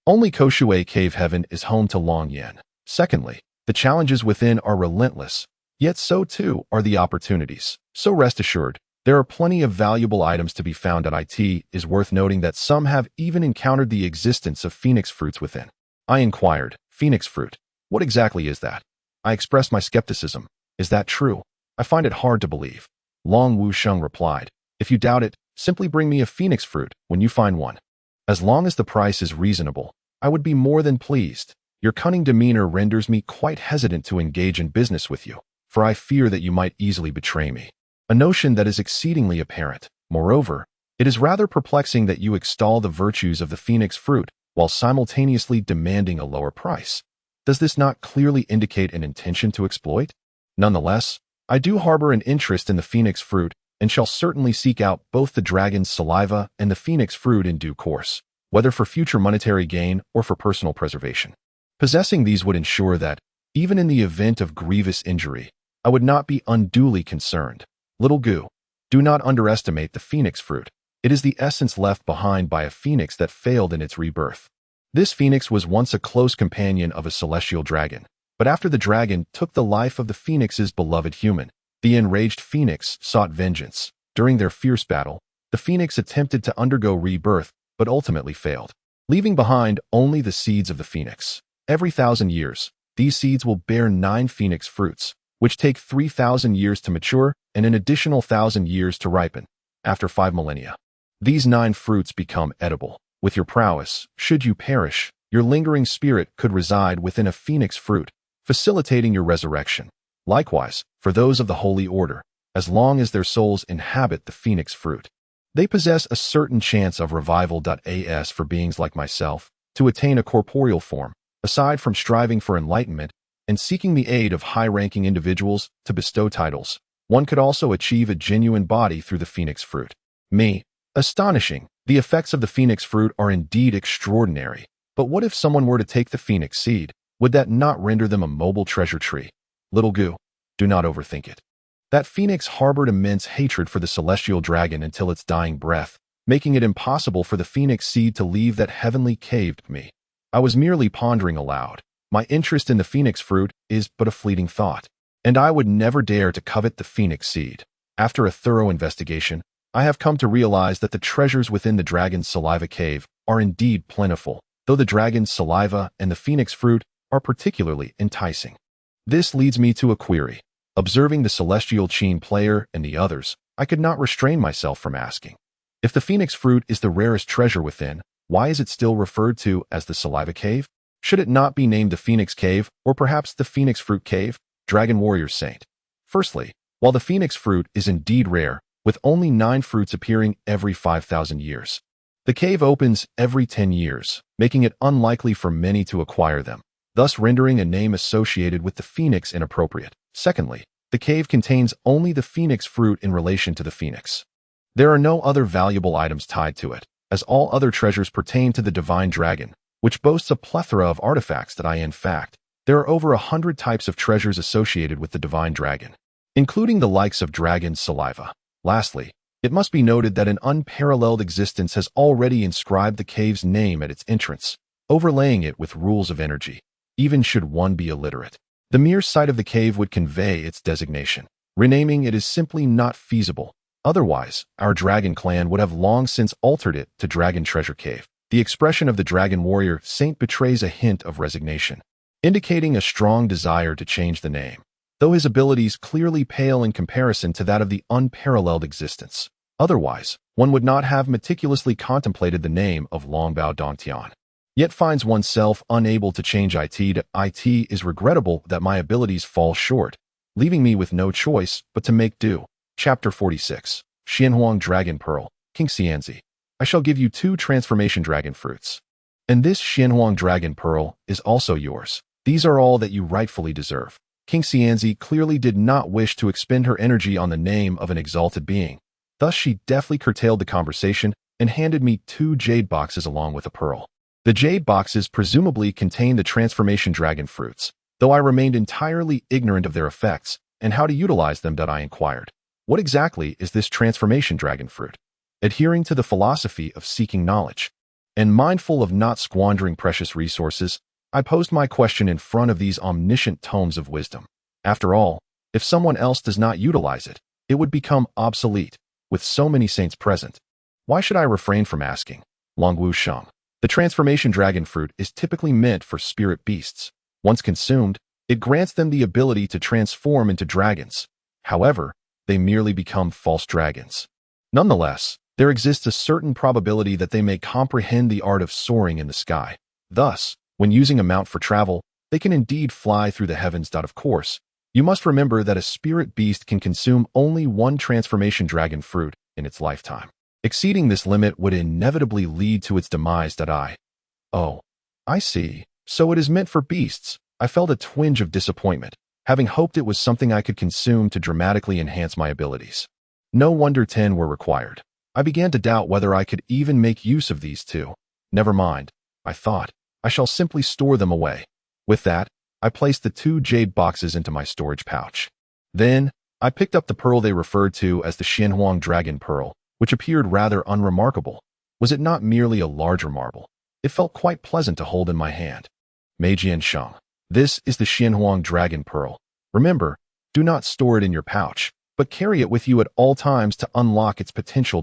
only Koshue Cave Heaven is home to Long Yin. Secondly, the challenges within are relentless, yet so too are the opportunities. So rest assured, there are plenty of valuable items to be found at IT. Is worth noting that some have even encountered the existence of phoenix fruits within. I inquired, phoenix fruit, what exactly is that? I expressed my skepticism. Is that true? I find it hard to believe. Long Wu Sheng replied, if you doubt it, simply bring me a phoenix fruit when you find one. As long as the price is reasonable, I would be more than pleased. Your cunning demeanor renders me quite hesitant to engage in business with you, for I fear that you might easily betray me. A notion that is exceedingly apparent. Moreover, it is rather perplexing that you extol the virtues of the phoenix fruit while simultaneously demanding a lower price. Does this not clearly indicate an intention to exploit? Nonetheless, I do harbor an interest in the phoenix fruit and shall certainly seek out both the dragon's saliva and the phoenix fruit in due course, whether for future monetary gain or for personal preservation. Possessing these would ensure that, even in the event of grievous injury, I would not be unduly concerned. Little Gu, do not underestimate the phoenix fruit. It is the essence left behind by a phoenix that failed in its rebirth. This phoenix was once a close companion of a celestial dragon, but after the dragon took the life of the phoenix's beloved human, the enraged phoenix sought vengeance. During their fierce battle, the phoenix attempted to undergo rebirth, but ultimately failed, leaving behind only the seeds of the phoenix. Every 1,000 years, these seeds will bear 9 phoenix fruits, which take 3,000 years to mature and an additional 1,000 years to ripen. After 5 millennia, these 9 fruits become edible. With your prowess, should you perish, your lingering spirit could reside within a phoenix fruit, facilitating your resurrection. Likewise, for those of the Holy Order, as long as their souls inhabit the phoenix fruit, they possess a certain chance of revival. As for beings like myself, to attain a corporeal form, aside from striving for enlightenment and seeking the aid of high-ranking individuals to bestow titles, one could also achieve a genuine body through the phoenix fruit. Me. Astonishing. The effects of the phoenix fruit are indeed extraordinary. But what if someone were to take the phoenix seed? Would that not render them a mobile treasure tree? Little Gu, do not overthink it. That phoenix harbored immense hatred for the celestial dragon until its dying breath, making it impossible for the phoenix seed to leave that heavenly cave. Me. I was merely pondering aloud. My interest in the phoenix fruit is but a fleeting thought, and I would never dare to covet the phoenix seed. After a thorough investigation, I have come to realize that the treasures within the dragon's saliva cave are indeed plentiful, though the dragon's saliva and the phoenix fruit are particularly enticing. This leads me to a query. Observing the celestial Qin player and the others, I could not restrain myself from asking. If the phoenix fruit is the rarest treasure within, why is it still referred to as the saliva cave? Should it not be named the phoenix cave, or perhaps the phoenix fruit cave? Dragon Warrior Saint. Firstly, while the phoenix fruit is indeed rare, with only 9 fruits appearing every 5,000 years, the cave opens every 10 years, making it unlikely for many to acquire them, thus rendering a name associated with the phoenix inappropriate. Secondly, the cave contains only the phoenix fruit in relation to the phoenix. There are no other valuable items tied to it, as all other treasures pertain to the divine dragon, which boasts a plethora of artifacts. In fact, there are over 100 types of treasures associated with the divine dragon. including the likes of dragon's saliva. Lastly, it must be noted that an unparalleled existence has already inscribed the cave's name at its entrance, overlaying it with rules of energy, even should one be illiterate. The mere sight of the cave would convey its designation. Renaming it is simply not feasible. Otherwise, our dragon clan would have long since altered it to Dragon Treasure Cave. The expression of the dragon warrior saint betrays a hint of resignation, indicating a strong desire to change the name, though his abilities clearly pale in comparison to that of the unparalleled existence. Otherwise, one would not have meticulously contemplated the name of Longbao Dongtian. Yet finds oneself unable to change IT to IT is regrettable that my abilities fall short, leaving me with no choice but to make do. Chapter 46. Xianhuang Dragon Pearl, King Xianzi. I shall give you 2 transformation dragon fruits. And this Xianhuang Dragon Pearl is also yours. These are all that you rightfully deserve. King Xianzi clearly did not wish to expend her energy on the name of an exalted being. Thus she deftly curtailed the conversation and handed me 2 jade boxes along with a pearl. The jade boxes presumably contained the transformation dragon fruits, though I remained entirely ignorant of their effects and how to utilize them. I inquired, what exactly is this transformation dragon fruit? Adhering to the philosophy of seeking knowledge, and mindful of not squandering precious resources, I posed my question in front of these omniscient tomes of wisdom. After all, if someone else does not utilize it, it would become obsolete. With so many saints present, why should I refrain from asking? Longwu Sheng. The transformation dragon fruit is typically meant for spirit beasts. Once consumed, it grants them the ability to transform into dragons. However, they merely become false dragons. Nonetheless, there exists a certain probability that they may comprehend the art of soaring in the sky. Thus, when using a mount for travel, they can indeed fly through the heavens. Of course, you must remember that a spirit beast can consume only 1 transformation dragon fruit in its lifetime. Exceeding this limit would inevitably lead to its demise. Oh, I see. So it is meant for beasts. I felt a twinge of disappointment, having hoped it was something I could consume to dramatically enhance my abilities. No wonder 10 were required. I began to doubt whether I could even make use of these 2. Never mind, I thought. I shall simply store them away. With that, I placed the 2 jade boxes into my storage pouch. Then, I picked up the pearl they referred to as the Xianhuang Dragon Pearl, which appeared rather unremarkable. Was it not merely a larger marble? It felt quite pleasant to hold in my hand. Meijian Sheng. This is the Xianhuang Dragon Pearl. Remember, do not store it in your pouch, but carry it with you at all times to unlock its potential.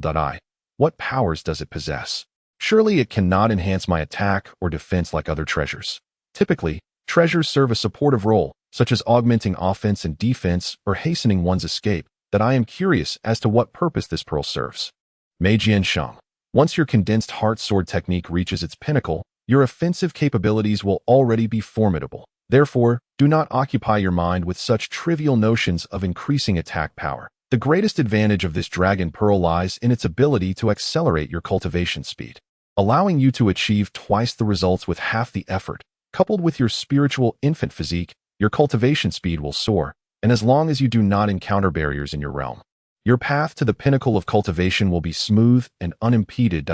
What powers does it possess? Surely it cannot enhance my attack or defense like other treasures. Typically, treasures serve a supportive role, such as augmenting offense and defense or hastening one's escape. That I am curious as to what purpose this pearl serves. Meijian Sheng. Once your condensed heart sword technique reaches its pinnacle, your offensive capabilities will already be formidable. Therefore, do not occupy your mind with such trivial notions of increasing attack power. The greatest advantage of this dragon pearl lies in its ability to accelerate your cultivation speed, allowing you to achieve twice the results with half the effort. Coupled with your spiritual infant physique, your cultivation speed will soar, and as long as you do not encounter barriers in your realm, your path to the pinnacle of cultivation will be smooth and unimpeded.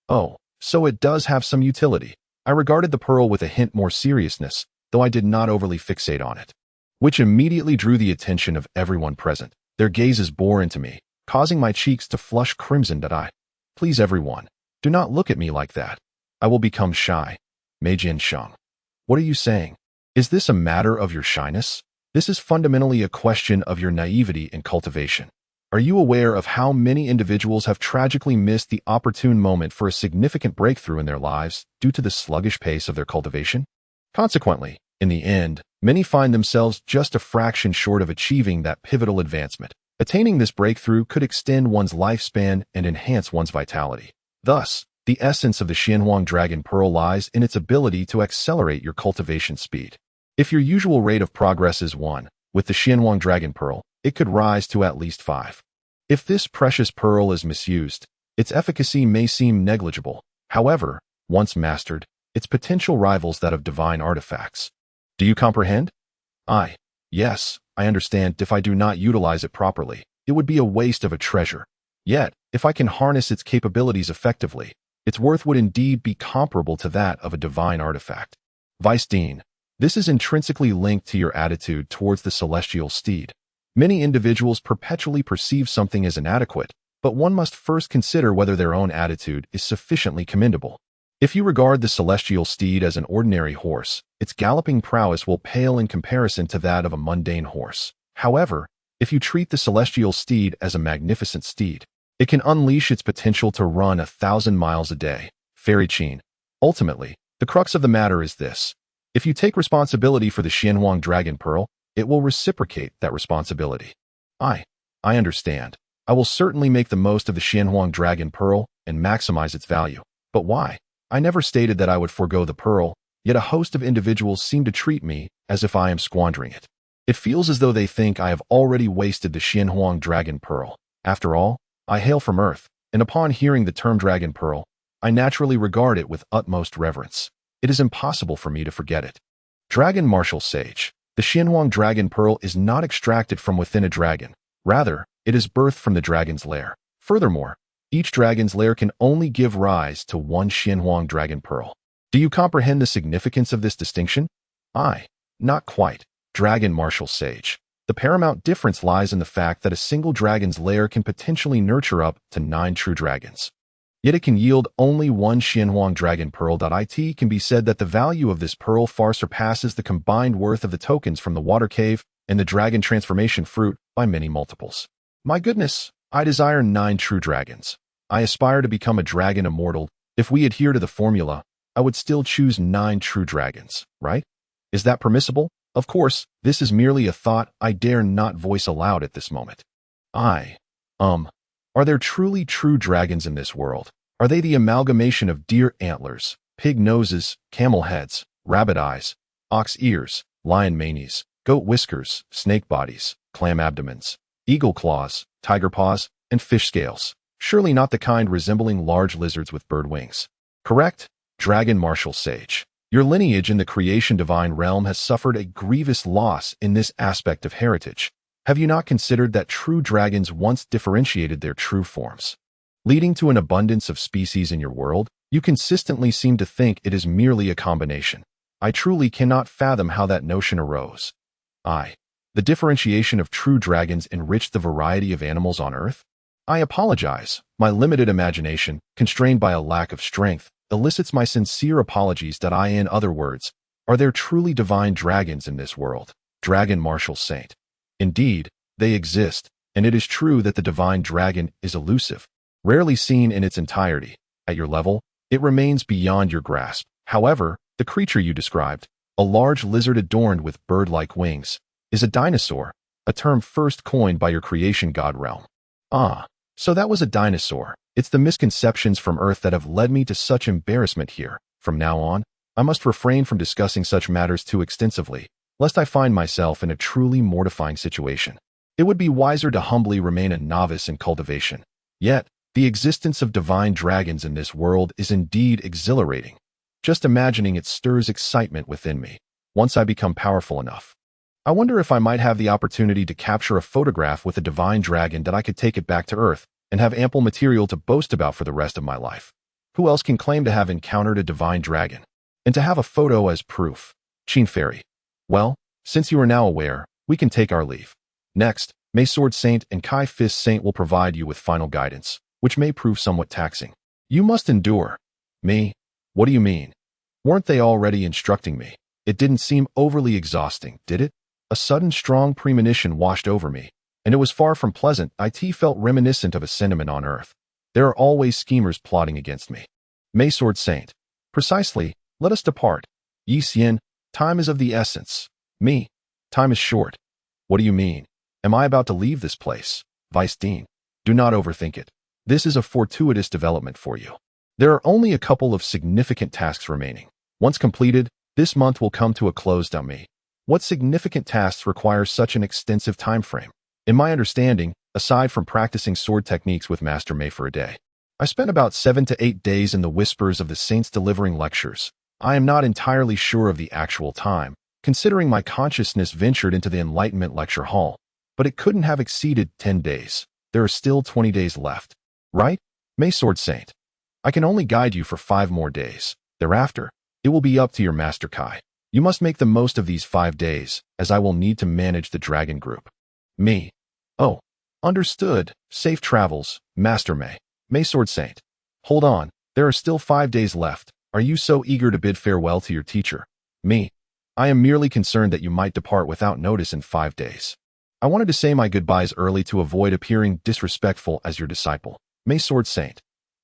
Oh, so it does have some utility. I regarded the pearl with a hint more seriousness, though I did not overly fixate on it, which immediately drew the attention of everyone present. Their gazes bore into me, causing my cheeks to flush crimson. Please everyone, do not look at me like that. I will become shy. Meijian Sheng. What are you saying? Is this a matter of your shyness? This is fundamentally a question of your naivety in cultivation. Are you aware of how many individuals have tragically missed the opportune moment for a significant breakthrough in their lives due to the sluggish pace of their cultivation? Consequently, in the end, many find themselves just a fraction short of achieving that pivotal advancement. Attaining this breakthrough could extend one's lifespan and enhance one's vitality. Thus, the essence of the Xianhuang Dragon Pearl lies in its ability to accelerate your cultivation speed. If your usual rate of progress is 1, with the Xianhuang Dragon Pearl, it could rise to at least 5. If this precious pearl is misused, its efficacy may seem negligible. However, once mastered, its potential rivals that of divine artifacts. Do you comprehend? Yes, I understand. If I do not utilize it properly, it would be a waste of a treasure. Yet, if I can harness its capabilities effectively, its worth would indeed be comparable to that of a divine artifact. Vice Dean. This is intrinsically linked to your attitude towards the celestial steed. Many individuals perpetually perceive something as inadequate, but one must first consider whether their own attitude is sufficiently commendable. If you regard the celestial steed as an ordinary horse, its galloping prowess will pale in comparison to that of a mundane horse. However, if you treat the celestial steed as a magnificent steed, it can unleash its potential to run 1,000 miles a day. Fairy Chin. Ultimately, the crux of the matter is this. If you take responsibility for the Xianhuang Dragon Pearl, it will reciprocate that responsibility. I understand. I will certainly make the most of the Xianhuang Dragon Pearl and maximize its value. But why? I never stated that I would forego the pearl, yet a host of individuals seem to treat me as if I am squandering it. It feels as though they think I have already wasted the Xianhuang Dragon Pearl. After all, I hail from Earth, and upon hearing the term Dragon Pearl, I naturally regard it with utmost reverence. It is impossible for me to forget it. Dragon Martial Sage. The Xianhuang Dragon Pearl is not extracted from within a dragon. Rather, it is birthed from the dragon's lair. Furthermore, each dragon's lair can only give rise to one Xianhuang Dragon Pearl. Do you comprehend the significance of this distinction? Not quite. Dragon Martial Sage. The paramount difference lies in the fact that a single dragon's lair can potentially nurture up to 9 true dragons. Yet it can yield only one Xianhuang Dragon Pearl. It can be said that the value of this pearl far surpasses the combined worth of the tokens from the water cave and the dragon transformation fruit by many multiples. My goodness, I desire 9 true dragons. I aspire to become a dragon immortal. If we adhere to the formula, I would still choose 9 true dragons, right? Is that permissible? Of course, this is merely a thought I dare not voice aloud at this moment. Are there truly true dragons in this world? Are they the amalgamation of deer antlers, pig noses, camel heads, rabbit eyes, ox ears, lion manes, goat whiskers, snake bodies, clam abdomens, eagle claws, tiger paws, and fish scales? Surely not the kind resembling large lizards with bird wings. Correct? Dragon Martial Sage. Your lineage in the creation divine realm has suffered a grievous loss in this aspect of heritage. Have you not considered that true dragons once differentiated their true forms? Leading to an abundance of species in your world, you consistently seem to think it is merely a combination. I truly cannot fathom how that notion arose. The differentiation of true dragons enriched the variety of animals on Earth? I apologize. My limited imagination, constrained by a lack of strength, elicits my sincere apologies that in other words, are there truly divine dragons in this world? Dragon Martial Saint. Indeed, they exist, and it is true that the divine dragon is elusive, rarely seen in its entirety. At your level, it remains beyond your grasp. However, the creature you described, a large lizard adorned with bird-like wings, is a dinosaur, a term first coined by your creation god realm. So that was a dinosaur. It's the misconceptions from Earth that have led me to such embarrassment here. From now on, I must refrain from discussing such matters too extensively, lest I find myself in a truly mortifying situation. It would be wiser to humbly remain a novice in cultivation. Yet, the existence of divine dragons in this world is indeed exhilarating. Just imagining it stirs excitement within me, once I become powerful enough. I wonder if I might have the opportunity to capture a photograph with a divine dragon that I could take it back to Earth and have ample material to boast about for the rest of my life. Who else can claim to have encountered a divine dragon? And to have a photo as proof? Chin Fairy. Well, since you are now aware, we can take our leave. Next, May Sword Saint and Kai Fist Saint will provide you with final guidance, which may prove somewhat taxing. You must endure. Me? What do you mean? Weren't they already instructing me? It didn't seem overly exhausting, did it? A sudden strong premonition washed over me, and it was far from pleasant. It felt reminiscent of a sentiment on Earth. There are always schemers plotting against me. May Sword Saint. Precisely, let us depart. Yi Xian, time is of the essence. Me, time is short. What do you mean? Am I about to leave this place? Vice Dean. Do not overthink it. This is a fortuitous development for you. There are only a couple of significant tasks remaining. Once completed, this month will come to a close. Me. What significant tasks require such an extensive time frame? In my understanding, aside from practicing sword techniques with Master Mei for a day, I spent about 7 to 8 days in the whispers of the saints delivering lectures. I am not entirely sure of the actual time, considering my consciousness ventured into the Enlightenment Lecture Hall, but it couldn't have exceeded 10 days. There are still 20 days left. Right? May Sword Saint. I can only guide you for 5 more days. Thereafter, it will be up to your Master Kai. You must make the most of these 5 days, as I will need to manage the dragon group. Me. Oh. Understood. Safe travels, Master May. May Sword Saint. Hold on. There are still 5 days left. Are you so eager to bid farewell to your teacher? Me. I am merely concerned that you might depart without notice in 5 days. I wanted to say my goodbyes early to avoid appearing disrespectful as your disciple. May Sword Saint.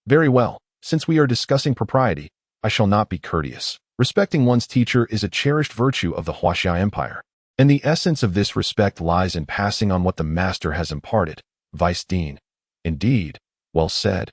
Very well. Since we are discussing propriety, I shall not be courteous. Respecting one's teacher is a cherished virtue of the Huaxia Empire, and the essence of this respect lies in passing on what the master has imparted. Vice Dean. Indeed. Well said.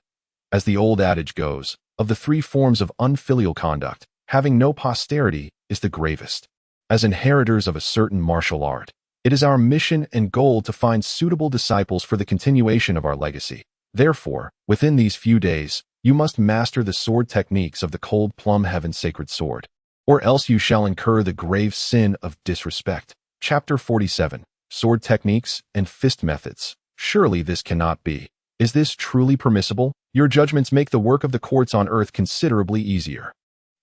As the old adage goes, of the 3 forms of unfilial conduct, having no posterity is the gravest. As inheritors of a certain martial art, it is our mission and goal to find suitable disciples for the continuation of our legacy. Therefore, within these few days, you must master the sword techniques of the cold plum heaven sacred sword, or else you shall incur the grave sin of disrespect. Chapter 47. Sword Techniques and Fist Methods. Surely this cannot be. Is this truly permissible? Your judgments make the work of the courts on earth considerably easier.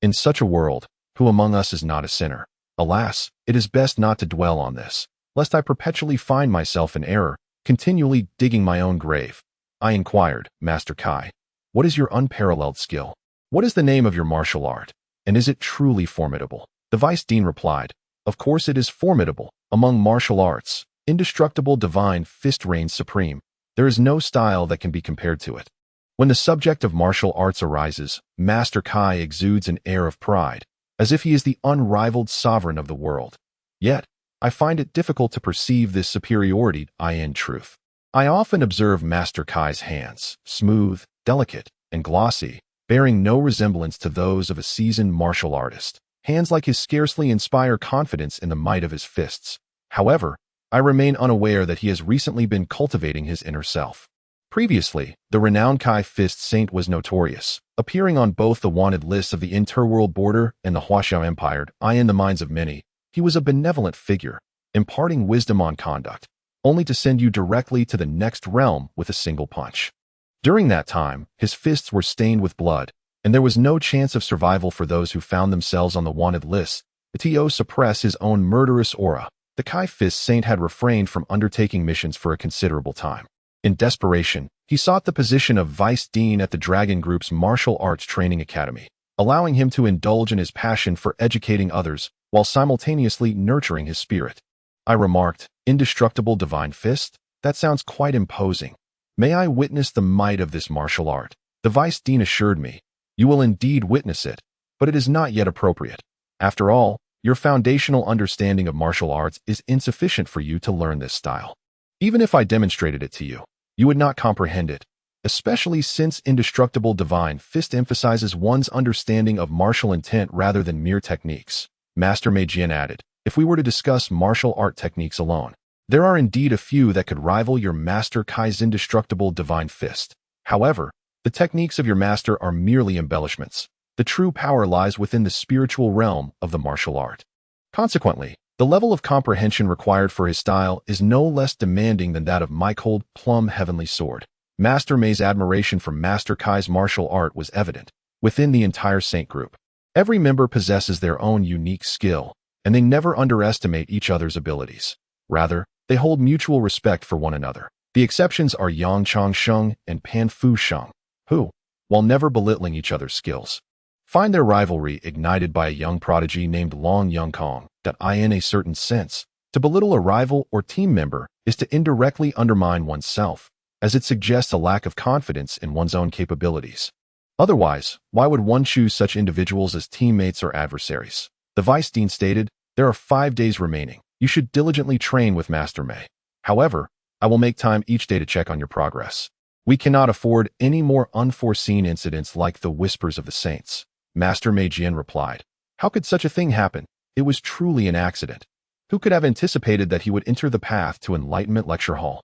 In such a world, who among us is not a sinner? Alas, it is best not to dwell on this, lest I perpetually find myself in error, continually digging my own grave. I inquired, Master Kai, what is your unparalleled skill? What is the name of your martial art? And is it truly formidable? The Vice Dean replied, of course it is formidable. Among martial arts, indestructible divine fist reigns supreme. There is no style that can be compared to it. When the subject of martial arts arises, Master Kai exudes an air of pride, as if he is the unrivaled sovereign of the world. Yet, I find it difficult to perceive this superiority in truth. I often observe Master Kai's hands, smooth, delicate, and glossy, bearing no resemblance to those of a seasoned martial artist. Hands like his scarcely inspire confidence in the might of his fists. However, I remain unaware that he has recently been cultivating his inner self. Previously, the renowned Kai Fist Saint was notorious, appearing on both the wanted lists of the interworld border and the Huaxiao Empire. In the minds of many, he was a benevolent figure, imparting wisdom on conduct, only to send you directly to the next realm with a single punch. During that time, his fists were stained with blood, and there was no chance of survival for those who found themselves on the wanted list. To suppress his own murderous aura, the Kai Fist Saint had refrained from undertaking missions for a considerable time. In desperation, he sought the position of Vice Dean at the Dragon Group's Martial Arts Training Academy, allowing him to indulge in his passion for educating others while simultaneously nurturing his spirit. I remarked, indestructible divine fist? That sounds quite imposing. May I witness the might of this martial art? The Vice Dean assured me, you will indeed witness it, but it is not yet appropriate. After all, your foundational understanding of martial arts is insufficient for you to learn this style. Even if I demonstrated it to you, you would not comprehend it, especially since indestructible divine fist emphasizes one's understanding of martial intent rather than mere techniques. Master Mei Jian added, if we were to discuss martial art techniques alone, there are indeed a few that could rival your Master Kai's indestructible divine fist. However, the techniques of your master are merely embellishments. The true power lies within the spiritual realm of the martial art. Consequently, the level of comprehension required for his style is no less demanding than that of my cold plum heavenly sword. Master Mei's admiration for Master Kai's martial art was evident within the entire Saint group. Every member possesses their own unique skill, and they never underestimate each other's abilities. Rather, they hold mutual respect for one another. The exceptions are Yang Changsheng and Pan Fu Sheng, who, while never belittling each other's skills, find their rivalry ignited by a young prodigy named Long Yongkong. That in a certain sense, to belittle a rival or team member is to indirectly undermine oneself, as it suggests a lack of confidence in one's own capabilities. Otherwise, why would one choose such individuals as teammates or adversaries? The Vice Dean stated, there are 5 days remaining. You should diligently train with Master Mei. However, I will make time each day to check on your progress. We cannot afford any more unforeseen incidents like the whispers of the saints. Master Mei Jian replied, how could such a thing happen? It was truly an accident. Who could have anticipated that he would enter the path to Enlightenment Lecture Hall?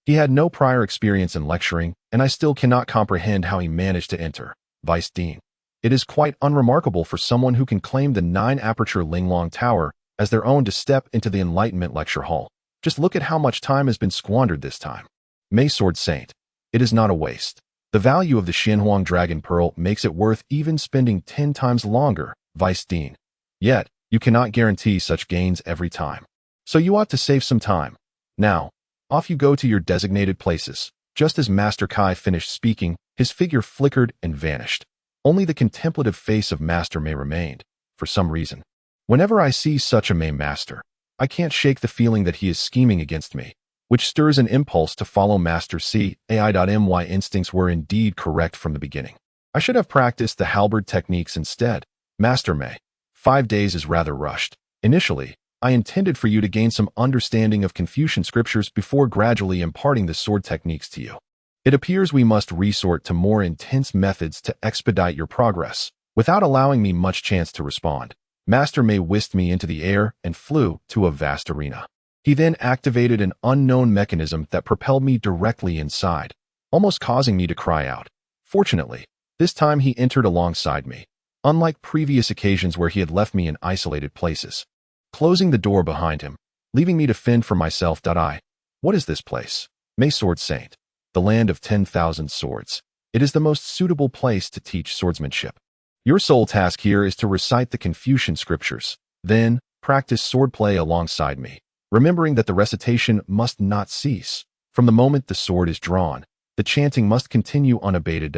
He had no prior experience in lecturing, and I still cannot comprehend how he managed to enter. Vice Dean. It is quite unremarkable for someone who can claim the 9-aperture Linglong Tower as their own to step into the Enlightenment Lecture Hall. Just look at how much time has been squandered this time. May Sword Saint. It is not a waste. The value of the Xianhuang Dragon Pearl makes it worth even spending 10 times longer. Vice Dean. Yet, you cannot guarantee such gains every time. So you ought to save some time. Now, Off you go to your designated places. Just as Master Kai finished speaking, his figure flickered and vanished. Only the contemplative face of Master Mei remained, for some reason. Whenever I see such a Mei master, I can't shake the feeling that he is scheming against me, which stirs an impulse to follow Master C. AI.my instincts were indeed correct from the beginning. I should have practiced the halberd techniques instead. Master Mei, 5 days is rather rushed. Initially, I intended for you to gain some understanding of Confucian scriptures before gradually imparting the sword techniques to you. It appears we must resort to more intense methods to expedite your progress. Without allowing me much chance to respond, Master Mei whisked me into the air and flew to a vast arena. He then activated an unknown mechanism that propelled me directly inside, almost causing me to cry out. Fortunately, this time he entered alongside me, unlike previous occasions where he had left me in isolated places, closing the door behind him, leaving me to fend for myself. What is this place? Mei Sword Saint, the land of 10,000 swords. It is the most suitable place to teach swordsmanship. Your sole task here is to recite the Confucian scriptures, then practice swordplay alongside me, remembering that the recitation must not cease. From the moment the sword is drawn, the chanting must continue unabated.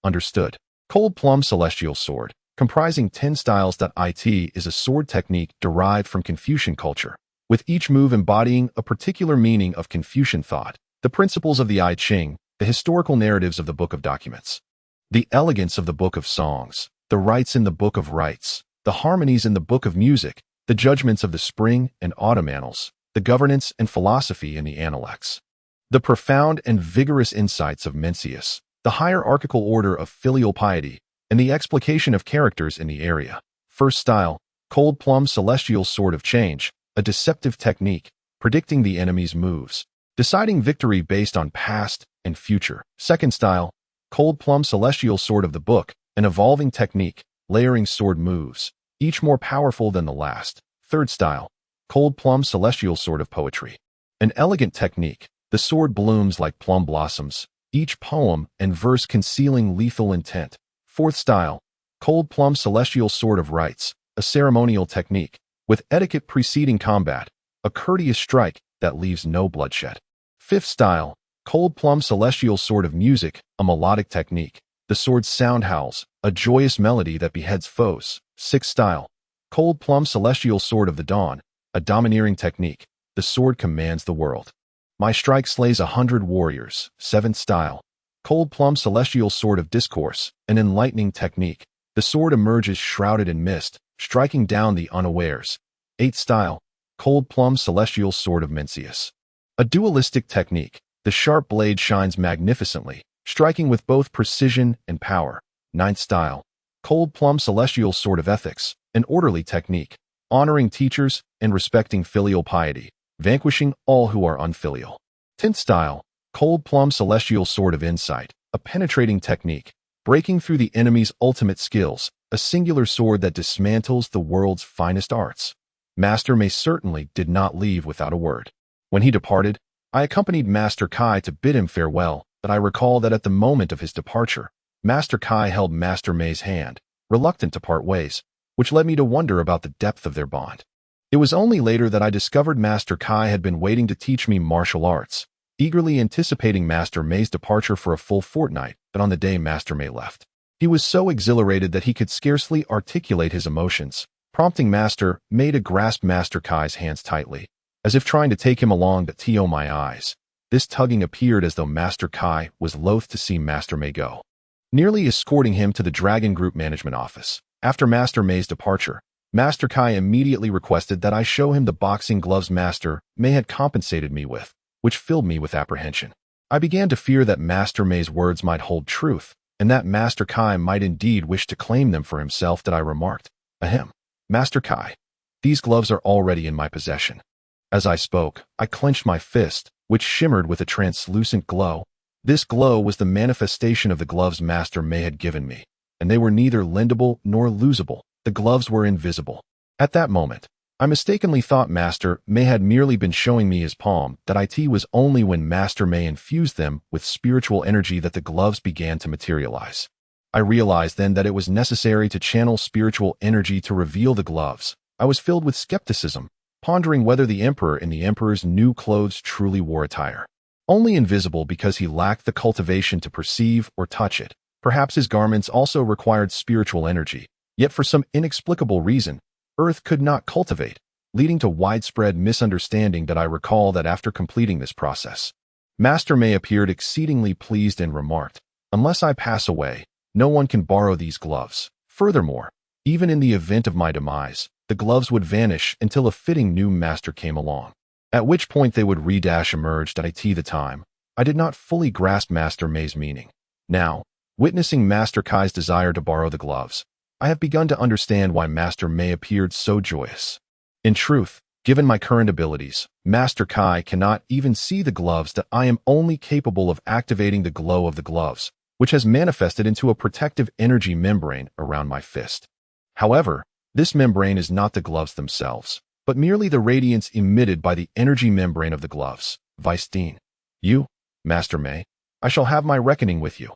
Understood. Cold Plum Celestial Sword, comprising 10 styles. It is a sword technique derived from Confucian culture, with each move embodying a particular meaning of Confucian thought, the principles of the I Ching, the historical narratives of the Book of Documents, the elegance of the Book of Songs, the rites in the Book of Rites, the harmonies in the Book of Music, the judgments of the spring and autumn annals, the governance and philosophy in the Analects, the profound and vigorous insights of Mencius, the hierarchical order of filial piety, and the explication of characters in the area. First style, Cold Plum Celestial Sword of Change, a deceptive technique, predicting the enemy's moves, deciding victory based on past and future. Second style, Cold Plum Celestial Sword of the Book, an evolving technique, layering sword moves, each more powerful than the last. Third style, Cold Plum Celestial Sword of Poetry, an elegant technique, the sword blooms like plum blossoms, each poem and verse concealing lethal intent. Fourth style, Cold Plum Celestial Sword of Rites, a ceremonial technique, with etiquette preceding combat, a courteous strike that leaves no bloodshed. Fifth style, Cold Plum Celestial Sword of Music, a melodic technique, the sword's sound howls, a joyous melody that beheads foes. Sixth style, Cold Plum Celestial Sword of the Dawn, a domineering technique, the sword commands the world. My strike slays 100 warriors. Seventh style, Cold Plum Celestial Sword of Discourse, an enlightening technique, the sword emerges shrouded in mist, striking down the unawares. Eighth style, Cold Plum Celestial Sword of Mencius, a dualistic technique, the sharp blade shines magnificently, striking with both precision and power. Ninth style, Cold Plum Celestial Sword of Ethics, an orderly technique, honoring teachers and respecting filial piety, vanquishing all who are unfilial. 10th style, Cold Plum Celestial Sword of Insight, a penetrating technique, breaking through the enemy's ultimate skills, a singular sword that dismantles the world's finest arts. Master Mei certainly did not leave without a word. When he departed, I accompanied Master Kai to bid him farewell, but I recall that at the moment of his departure, Master Kai held Master Mei's hand, reluctant to part ways, which led me to wonder about the depth of their bond. It was only later that I discovered Master Kai had been waiting to teach me martial arts, eagerly anticipating Master Mei's departure for a full fortnight. But on the day Master Mei left, he was so exhilarated that he could scarcely articulate his emotions, prompting Master Mei to grasp Master Kai's hands tightly, as if trying to take him along. But my eyes. This tugging appeared as though Master Kai was loath to see Master Mei go, nearly escorting him to the Dragon Group management office. After Master Mei's departure, Master Kai immediately requested that I show him the boxing gloves Master Mei had compensated me with, which filled me with apprehension. I began to fear that Master Mei's words might hold truth, and that Master Kai might indeed wish to claim them for himself. I remarked, "Ahem, Master Kai, these gloves are already in my possession." As I spoke, I clenched my fist, which shimmered with a translucent glow. This glow was the manifestation of the gloves Master Mei had given me, and they were neither lendable nor losable. The gloves were invisible. At that moment, I mistakenly thought Master Mei had merely been showing me his palm. It was only when Master Mei infused them with spiritual energy that the gloves began to materialize. I realized then that it was necessary to channel spiritual energy to reveal the gloves. I was filled with skepticism, pondering whether the emperor in the emperor's new clothes truly wore attire. Only invisible because he lacked the cultivation to perceive or touch it. Perhaps his garments also required spiritual energy, yet for some inexplicable reason, Earth could not cultivate, leading to widespread misunderstanding. That I recall that after completing this process, Master May appeared exceedingly pleased and remarked, "Unless I pass away, no one can borrow these gloves. Furthermore, even in the event of my demise, the gloves would vanish until a fitting new master came along, at which point they would emerge. At the time, I did not fully grasp Master May's meaning. Now, witnessing Master Kai's desire to borrow the gloves, I have begun to understand why Master May appeared so joyous. In truth, given my current abilities, Master Kai cannot even see the gloves. That I am only capable of activating the glow of the gloves, which has manifested into a protective energy membrane around my fist. However, this membrane is not the gloves themselves, but merely the radiance emitted by the energy membrane of the gloves. Weisstein. You, Master May, I shall have my reckoning with you.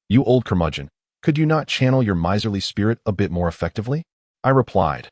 You old curmudgeon, could you not channel your miserly spirit a bit more effectively? I replied,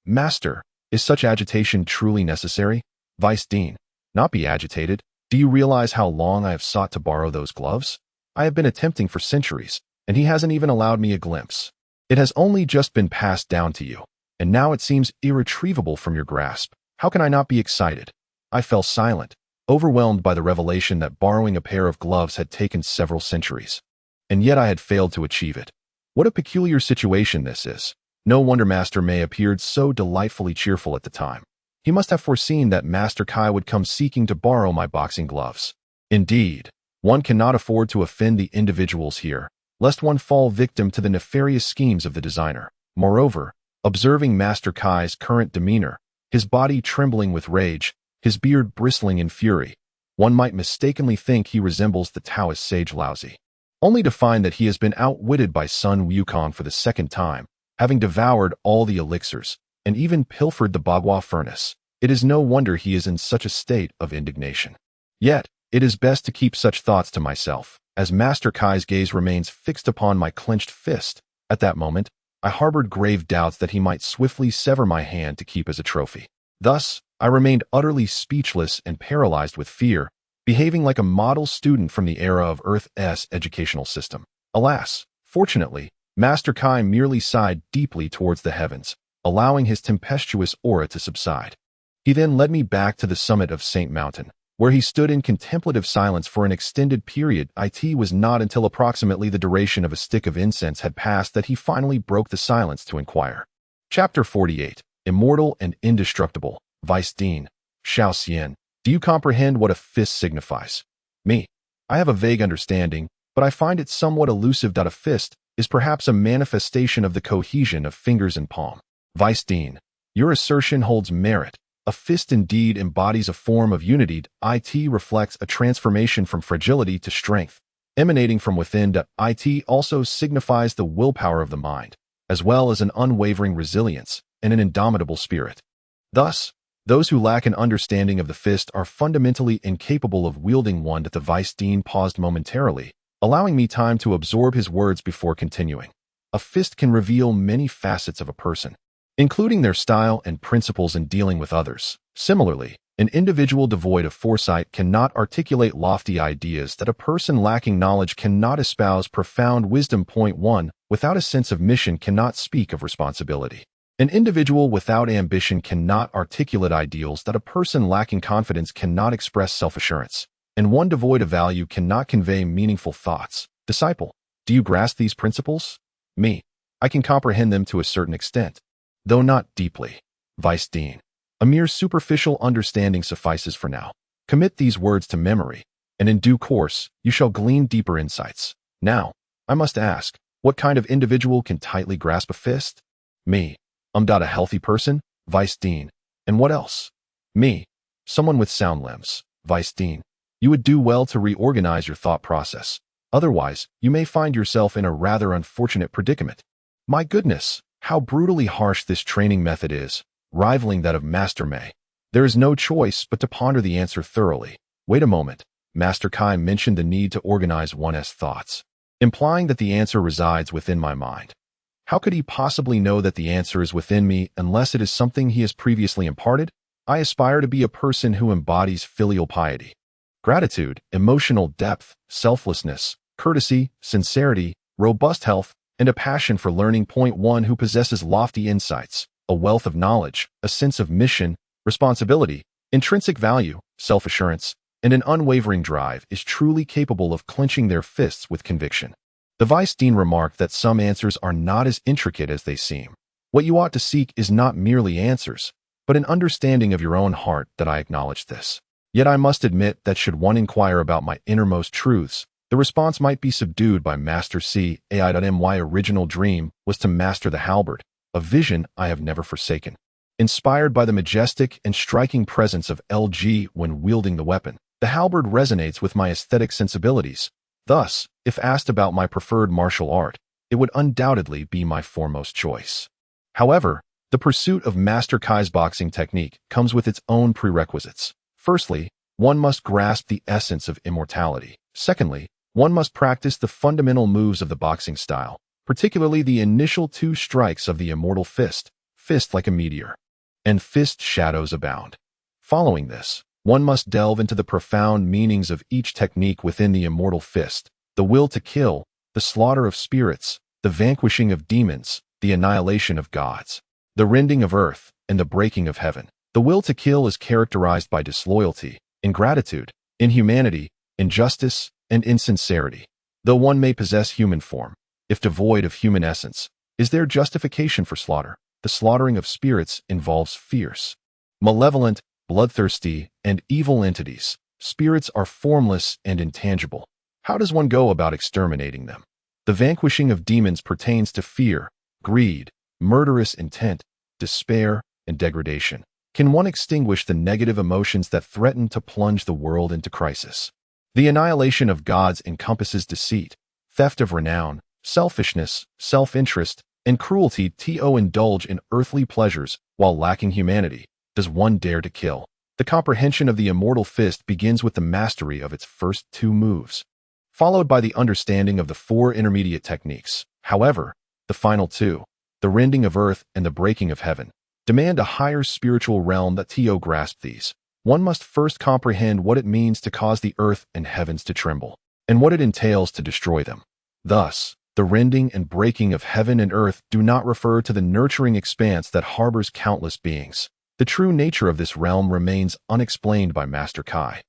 Master, is such agitation truly necessary? Weisstein. Not be agitated. Do you realize how long I have sought to borrow those gloves? I have been attempting for centuries, and he hasn't even allowed me a glimpse. It has only just been passed down to you, and now it seems irretrievable from your grasp. How can I not be excited? I fell silent, overwhelmed by the revelation that borrowing a pair of gloves had taken several centuries, and yet I had failed to achieve it. What a peculiar situation this is. No wonder Master May appeared so delightfully cheerful at the time. He must have foreseen that Master Kai would come seeking to borrow my boxing gloves. Indeed, one cannot afford to offend the individuals here, lest one fall victim to the nefarious schemes of the designer. Moreover, observing Master Kai's current demeanor, his body trembling with rage, his beard bristling in fury, one might mistakenly think he resembles the Taoist sage Laozi, only to find that he has been outwitted by Sun Wukong for the second time, having devoured all the elixirs, and even pilfered the Bagua furnace. It is no wonder he is in such a state of indignation. Yet, it is best to keep such thoughts to myself, as Master Kai's gaze remains fixed upon my clenched fist. At that moment, I harbored grave doubts that he might swiftly sever my hand to keep as a trophy. Thus, I remained utterly speechless and paralyzed with fear, behaving like a model student from the era of Earth's educational system. Alas, fortunately, Master Kai merely sighed deeply towards the heavens, allowing his tempestuous aura to subside. He then led me back to the summit of Saint Mountain, where he stood in contemplative silence for an extended period. It was not until approximately the duration of a stick of incense had passed that he finally broke the silence to inquire. Chapter 48. Immortal and Indestructible. Weisstein. Shao Xian. Do you comprehend what a fist signifies? Me. I have a vague understanding, but I find it somewhat elusive. A fist is perhaps a manifestation of the cohesion of fingers and palm. Weisstein. Your assertion holds merit. A fist indeed embodies a form of unity. It reflects a transformation from fragility to strength, emanating from within. It also signifies the willpower of the mind, as well as an unwavering resilience and an indomitable spirit. Thus, those who lack an understanding of the fist are fundamentally incapable of wielding one. The Weisstein paused momentarily, allowing me time to absorb his words before continuing. A fist can reveal many facets of a person, including their style and principles in dealing with others. Similarly, an individual devoid of foresight cannot articulate lofty ideas. That a person lacking knowledge cannot espouse profound wisdom. Point 1. Without a sense of mission cannot speak of responsibility. An individual without ambition cannot articulate ideals. That a person lacking confidence cannot express self-assurance, and one devoid of value cannot convey meaningful thoughts. Disciple, do you grasp these principles? Me. I can comprehend them to a certain extent, though not deeply. Weisstein. A mere superficial understanding suffices for now. Commit these words to memory, and in due course, you shall glean deeper insights. Now, I must ask, what kind of individual can tightly grasp a fist? Me. A healthy person? Weisstein. And what else? Me. Someone with sound limbs. Weisstein. You would do well to reorganize your thought process. Otherwise, you may find yourself in a rather unfortunate predicament. My goodness, how brutally harsh this training method is, rivaling that of Master May. There is no choice but to ponder the answer thoroughly. Wait a moment. Master Kai mentioned the need to organize one's thoughts, implying that the answer resides within my mind. How could he possibly know that the answer is within me unless it is something he has previously imparted? I aspire to be a person who embodies filial piety, gratitude, emotional depth, selflessness, courtesy, sincerity, robust health, and a passion for learning. Point 1. Who possesses lofty insights, a wealth of knowledge, a sense of mission, responsibility, intrinsic value, self-assurance, and an unwavering drive is truly capable of clenching their fists with conviction. The Vice Dean remarked that some answers are not as intricate as they seem. What you ought to seek is not merely answers, but an understanding of your own heart. That I acknowledge this. Yet I must admit that should one inquire about my innermost truths, the response might be subdued by Master C. My original dream was to master the halberd, a vision I have never forsaken. Inspired by the majestic and striking presence of LG when wielding the weapon, the halberd resonates with my aesthetic sensibilities. Thus, if asked about my preferred martial art, it would undoubtedly be my foremost choice. However, the pursuit of Master Kai's boxing technique comes with its own prerequisites. Firstly, one must grasp the essence of immortality. Secondly, one must practice the fundamental moves of the boxing style, particularly the initial 2 strikes of the immortal fist, fist like a meteor, and fist shadows abound. Following this, one must delve into the profound meanings of each technique within the immortal fist, the will to kill, the slaughter of spirits, the vanquishing of demons, the annihilation of gods, the rending of earth, and the breaking of heaven. The will to kill is characterized by disloyalty, ingratitude, inhumanity, injustice, and insincerity. Though one may possess human form, if devoid of human essence, is there justification for slaughter? The slaughtering of spirits involves fierce, malevolent, bloodthirsty, and evil entities. Spirits are formless and intangible. How does one go about exterminating them? The vanquishing of demons pertains to fear, greed, murderous intent, despair, and degradation. Can one extinguish the negative emotions that threaten to plunge the world into crisis? The annihilation of gods encompasses deceit, theft of renown, selfishness, self-interest, and cruelty. To indulge in earthly pleasures while lacking humanity. Does one dare to kill? The comprehension of the immortal fist begins with the mastery of its first 2 moves, followed by the understanding of the 4 intermediate techniques. However, the final 2, the rending of earth and the breaking of heaven, demand a higher spiritual realm. That to grasp these, one must first comprehend what it means to cause the earth and heavens to tremble, and what it entails to destroy them. Thus, the rending and breaking of heaven and earth do not refer to the nurturing expanse that harbors countless beings. The true nature of this realm remains unexplained by Master Kai,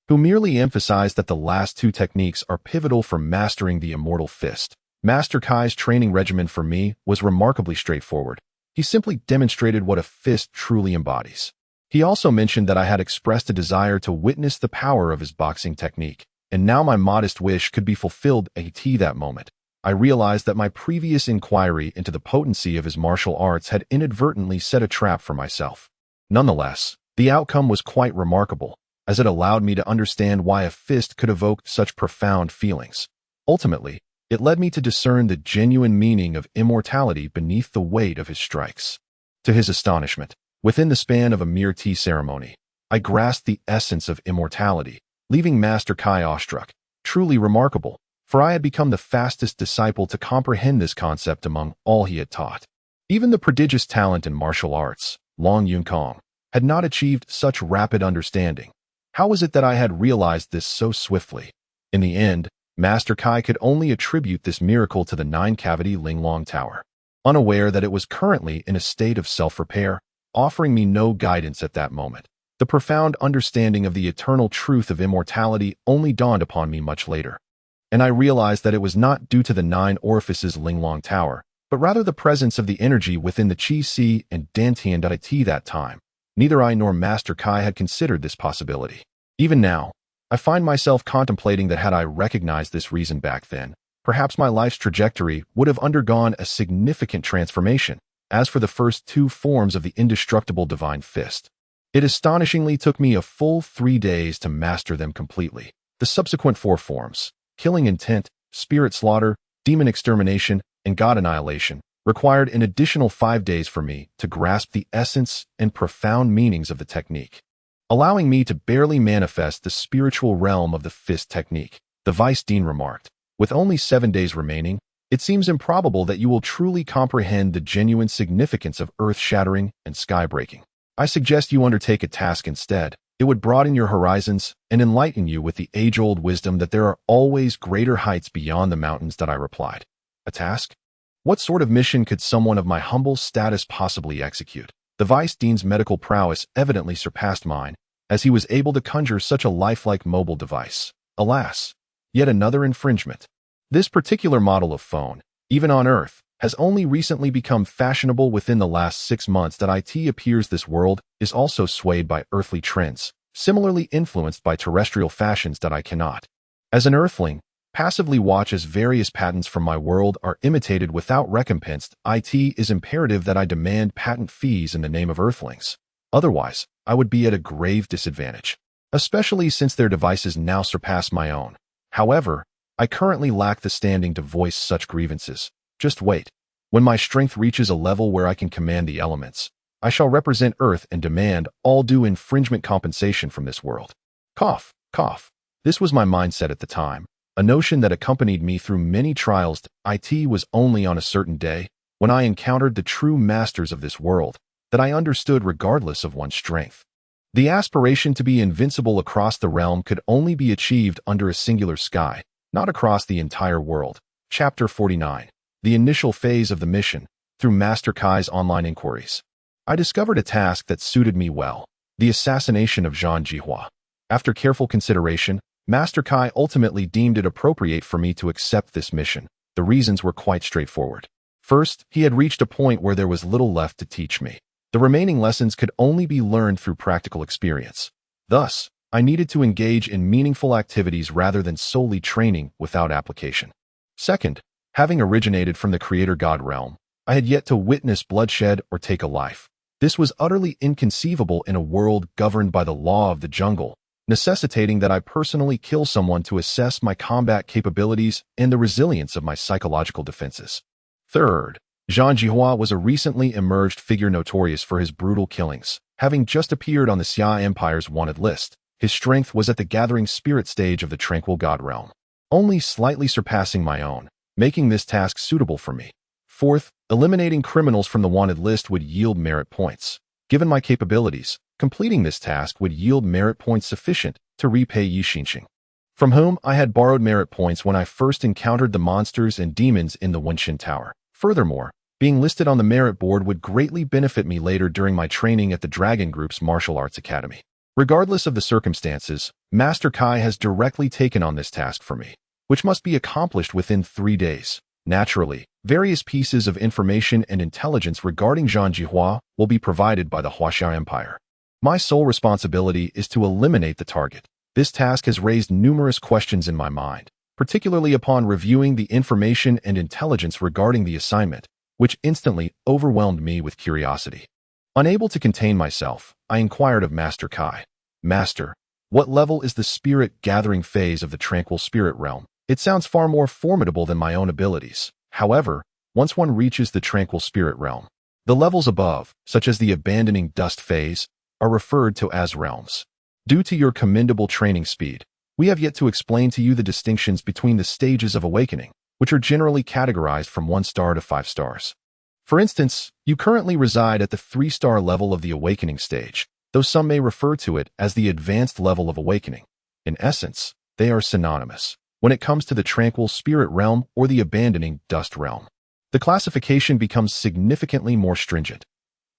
who merely emphasized that the last 2 techniques are pivotal for mastering the immortal fist. Master Kai's training regimen for me was remarkably straightforward. He simply demonstrated what a fist truly embodies. He also mentioned that I had expressed a desire to witness the power of his boxing technique, and now my modest wish could be fulfilled. At that moment, I realized that my previous inquiry into the potency of his martial arts had inadvertently set a trap for myself. Nonetheless, the outcome was quite remarkable, as it allowed me to understand why a fist could evoke such profound feelings. Ultimately, it led me to discern the genuine meaning of immortality beneath the weight of his strikes. To his astonishment, within the span of a mere tea ceremony, I grasped the essence of immortality, leaving Master Kai awestruck. Truly remarkable, for I had become the fastest disciple to comprehend this concept among all he had taught. Even the prodigious talent in martial arts, Long Yun Kong, had not achieved such rapid understanding. How was it that I had realized this so swiftly? In the end, Master Kai could only attribute this miracle to the 9-cavity Linglong Tower, unaware that it was currently in a state of self-repair, offering me no guidance at that moment. The profound understanding of the eternal truth of immortality only dawned upon me much later, and I realized that it was not due to the 9 orifices Linglong Tower, but rather the presence of the energy within the Qi Si and Dantian. At that time, neither I nor Master Kai had considered this possibility. Even now, I find myself contemplating that had I recognized this reason back then, perhaps my life's trajectory would have undergone a significant transformation. As for the first 2 forms of the indestructible divine fist, it astonishingly took me a full 3 days to master them completely. The subsequent 4 forms, killing intent, spirit slaughter, demon extermination, and god annihilation, required an additional 5 days for me to grasp the essence and profound meanings of the technique, allowing me to barely manifest the spiritual realm of the fist technique. The Vice Dean remarked, "With only 7 days remaining, it seems improbable that you will truly comprehend the genuine significance of earth-shattering and sky-breaking." I suggest you undertake a task instead. It would broaden your horizons and enlighten you with the age-old wisdom that there are always greater heights beyond the mountains. That I replied. A task? What sort of mission could someone of my humble status possibly execute? The Vice Dean's medical prowess evidently surpassed mine, as he was able to conjure such a lifelike mobile device. Alas, yet another infringement. This particular model of phone, even on Earth, has only recently become fashionable within the last 6 months. That it appears this world is also swayed by earthly trends, similarly influenced by terrestrial fashions. That I cannot, as an earthling, passively watch as various patents from my world are imitated without recompense. It is imperative that I demand patent fees in the name of earthlings. Otherwise, I would be at a grave disadvantage, especially since their devices now surpass my own. However, I currently lack the standing to voice such grievances. Just wait. When my strength reaches a level where I can command the elements, I shall represent Earth and demand all due infringement compensation from this world. Cough, cough. This was my mindset at the time, a notion that accompanied me through many trials. It was only on a certain day, when I encountered the true masters of this world, that I understood regardless of one's strength. The aspiration to be invincible across the realm could only be achieved under a singular sky, not across the entire world. Chapter 49. The initial phase of the mission. Through Master Kai's online inquiries, I discovered a task that suited me well: the assassination of Zhang Jihua. After careful consideration, Master Kai ultimately deemed it appropriate for me to accept this mission. The reasons were quite straightforward. First, he had reached a point where there was little left to teach me. The remaining lessons could only be learned through practical experience. Thus, I needed to engage in meaningful activities rather than solely training without application. Second, having originated from the Creator God realm, I had yet to witness bloodshed or take a life. This was utterly inconceivable in a world governed by the law of the jungle, necessitating that I personally kill someone to assess my combat capabilities and the resilience of my psychological defenses. Third, Zhang Jihua was a recently emerged figure notorious for his brutal killings, having just appeared on the Xia Empire's wanted list. His strength was at the gathering spirit stage of the tranquil God realm, only slightly surpassing my own, making this task suitable for me. Fourth, eliminating criminals from the wanted list would yield merit points. Given my capabilities, completing this task would yield merit points sufficient to repay Yi Xinxing, from whom I had borrowed merit points when I first encountered the monsters and demons in the Wenshin Tower. Furthermore, being listed on the merit board would greatly benefit me later during my training at the Dragon Group's martial arts academy. Regardless of the circumstances, Master Kai has directly taken on this task for me, which must be accomplished within 3 days. Naturally, various pieces of information and intelligence regarding Zhang Jihua will be provided by the Huaxia Empire. My sole responsibility is to eliminate the target. This task has raised numerous questions in my mind, particularly upon reviewing the information and intelligence regarding the assignment, which instantly overwhelmed me with curiosity. Unable to contain myself, I inquired of Master Kai. Master, what level is the spirit gathering phase of the tranquil spirit realm? It sounds far more formidable than my own abilities. However, once one reaches the tranquil spirit realm, the levels above, such as the abandoning dust phase, are referred to as realms. Due to your commendable training speed, we have yet to explain to you the distinctions between the stages of awakening, which are generally categorized from 1 star to 5 stars. For instance, you currently reside at the 3-star level of the awakening stage, though some may refer to it as the advanced level of awakening. In essence, they are synonymous when it comes to the tranquil spirit realm or the abandoning dust realm. The classification becomes significantly more stringent.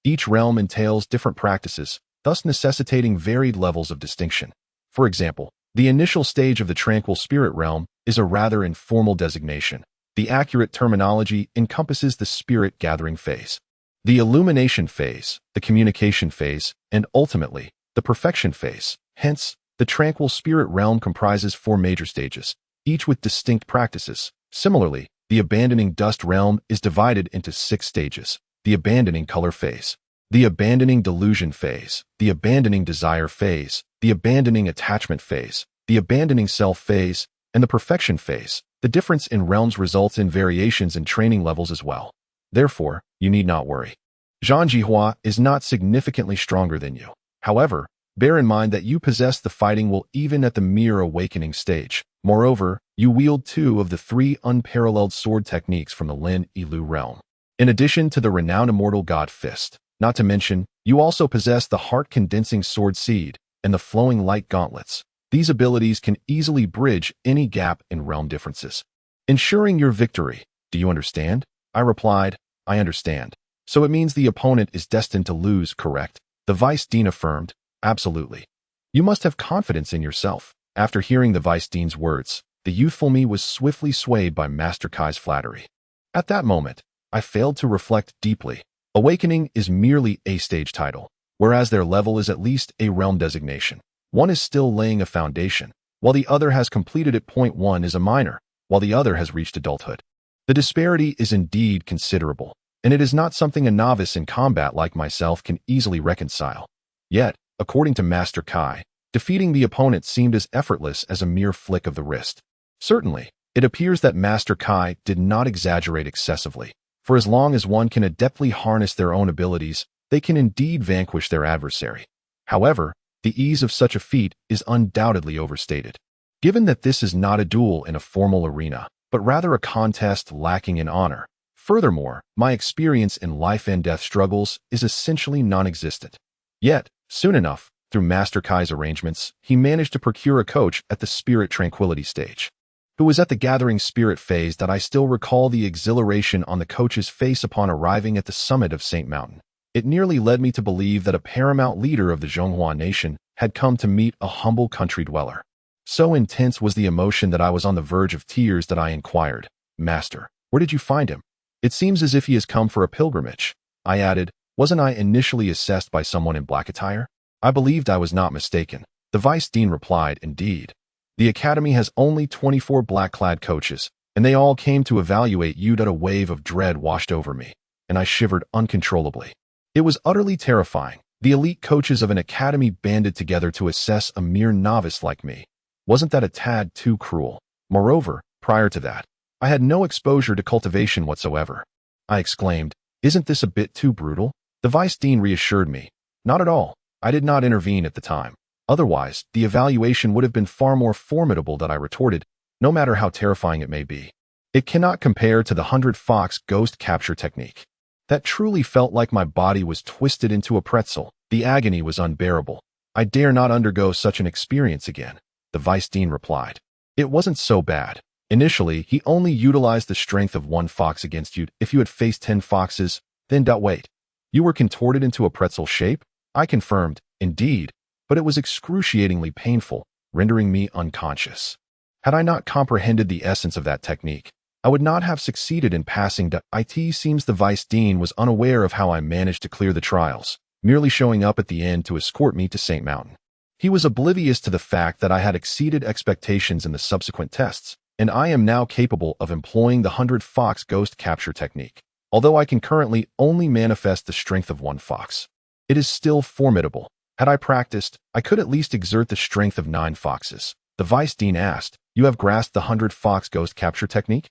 Each realm entails different practices, thus necessitating varied levels of distinction. For example, the initial stage of the tranquil spirit realm is a rather informal designation. The accurate terminology encompasses the spirit gathering phase, the illumination phase, the communication phase, and ultimately, the perfection phase. Hence, the tranquil spirit realm comprises 4 major stages, each with distinct practices. Similarly, the abandoning dust realm is divided into 6 stages: the abandoning color phase, the abandoning delusion phase, the abandoning desire phase, the abandoning attachment phase, the abandoning self phase, and the perfection phase. The difference in realms results in variations in training levels as well. Therefore, you need not worry. Zhang Jihua is not significantly stronger than you. However, bear in mind that you possess the fighting will even at the mere awakening stage. Moreover, you wield 2 of the 3 unparalleled sword techniques from the Lin Yilu realm. In addition to the renowned immortal God Fist, Not to mention, you also possess the heart-condensing sword seed and the flowing light gauntlets. These abilities can easily bridge any gap in realm differences, ensuring your victory. Do you understand? I replied, I understand. So it means the opponent is destined to lose, correct? The Vice Dean affirmed, absolutely. You must have confidence in yourself. After hearing the Vice Dean's words, the youthful me was swiftly swayed by Master Kai's flattery. At that moment, I failed to reflect deeply. Awakening is merely a stage title, whereas their level is at least a realm designation. One is still laying a foundation, while the other has completed it. Point one is a minor, while the other has reached adulthood. The disparity is indeed considerable, and it is not something a novice in combat like myself can easily reconcile. Yet, according to Master Kai, defeating the opponent seemed as effortless as a mere flick of the wrist. Certainly, it appears that Master Kai did not exaggerate excessively, for as long as one can adeptly harness their own abilities, they can indeed vanquish their adversary. However, the ease of such a feat is undoubtedly overstated. Given that this is not a duel in a formal arena, but rather a contest lacking in honor. Furthermore, my experience in life and death struggles is essentially non-existent. Yet, soon enough, through Master Kai's arrangements, he managed to procure a coach at the Spirit Tranquility stage, who was at the Gathering Spirit phase. That I still recall the exhilaration on the coach's face upon arriving at the summit of Saint Mountain. It nearly led me to believe that a paramount leader of the Zhonghua nation had come to meet a humble country dweller. So intense was the emotion that I was on the verge of tears. That I inquired, Master, where did you find him? It seems as if he has come for a pilgrimage. I added, wasn't I initially assessed by someone in black attire? I believed I was not mistaken. The Vice Dean replied, indeed. The Academy has only 24 black-clad coaches, and they all came to evaluate you. A wave of dread washed over me, and I shivered uncontrollably. It was utterly terrifying. The elite coaches of an academy banded together to assess a mere novice like me. Wasn't that a tad too cruel? Moreover, prior to that, I had no exposure to cultivation whatsoever. I exclaimed, isn't this a bit too brutal? The Vice Dean reassured me. Not at all. I did not intervene at the time. Otherwise, the evaluation would have been far more formidable. That I retorted, no matter how terrifying it may be. It cannot compare to the 100-fox ghost capture technique. That truly felt like my body was twisted into a pretzel. The agony was unbearable. I dare not undergo such an experience again. The Vice Dean replied. It wasn't so bad. Initially, he only utilized the strength of 1 fox against you. If you had faced 10 foxes, then wait. You were contorted into a pretzel shape? I confirmed, indeed, but it was excruciatingly painful, rendering me unconscious. Had I not comprehended the essence of that technique, I would not have succeeded in passing. It seems the Vice Dean was unaware of how I managed to clear the trials, merely showing up at the end to escort me to Saint Mountain. He was oblivious to the fact that I had exceeded expectations in the subsequent tests, and I am now capable of employing the 100-fox ghost capture technique. Although I can currently only manifest the strength of 1 fox, it is still formidable. Had I practiced, I could at least exert the strength of 9 foxes. The Vice Dean asked, you have grasped the 100-fox ghost capture technique?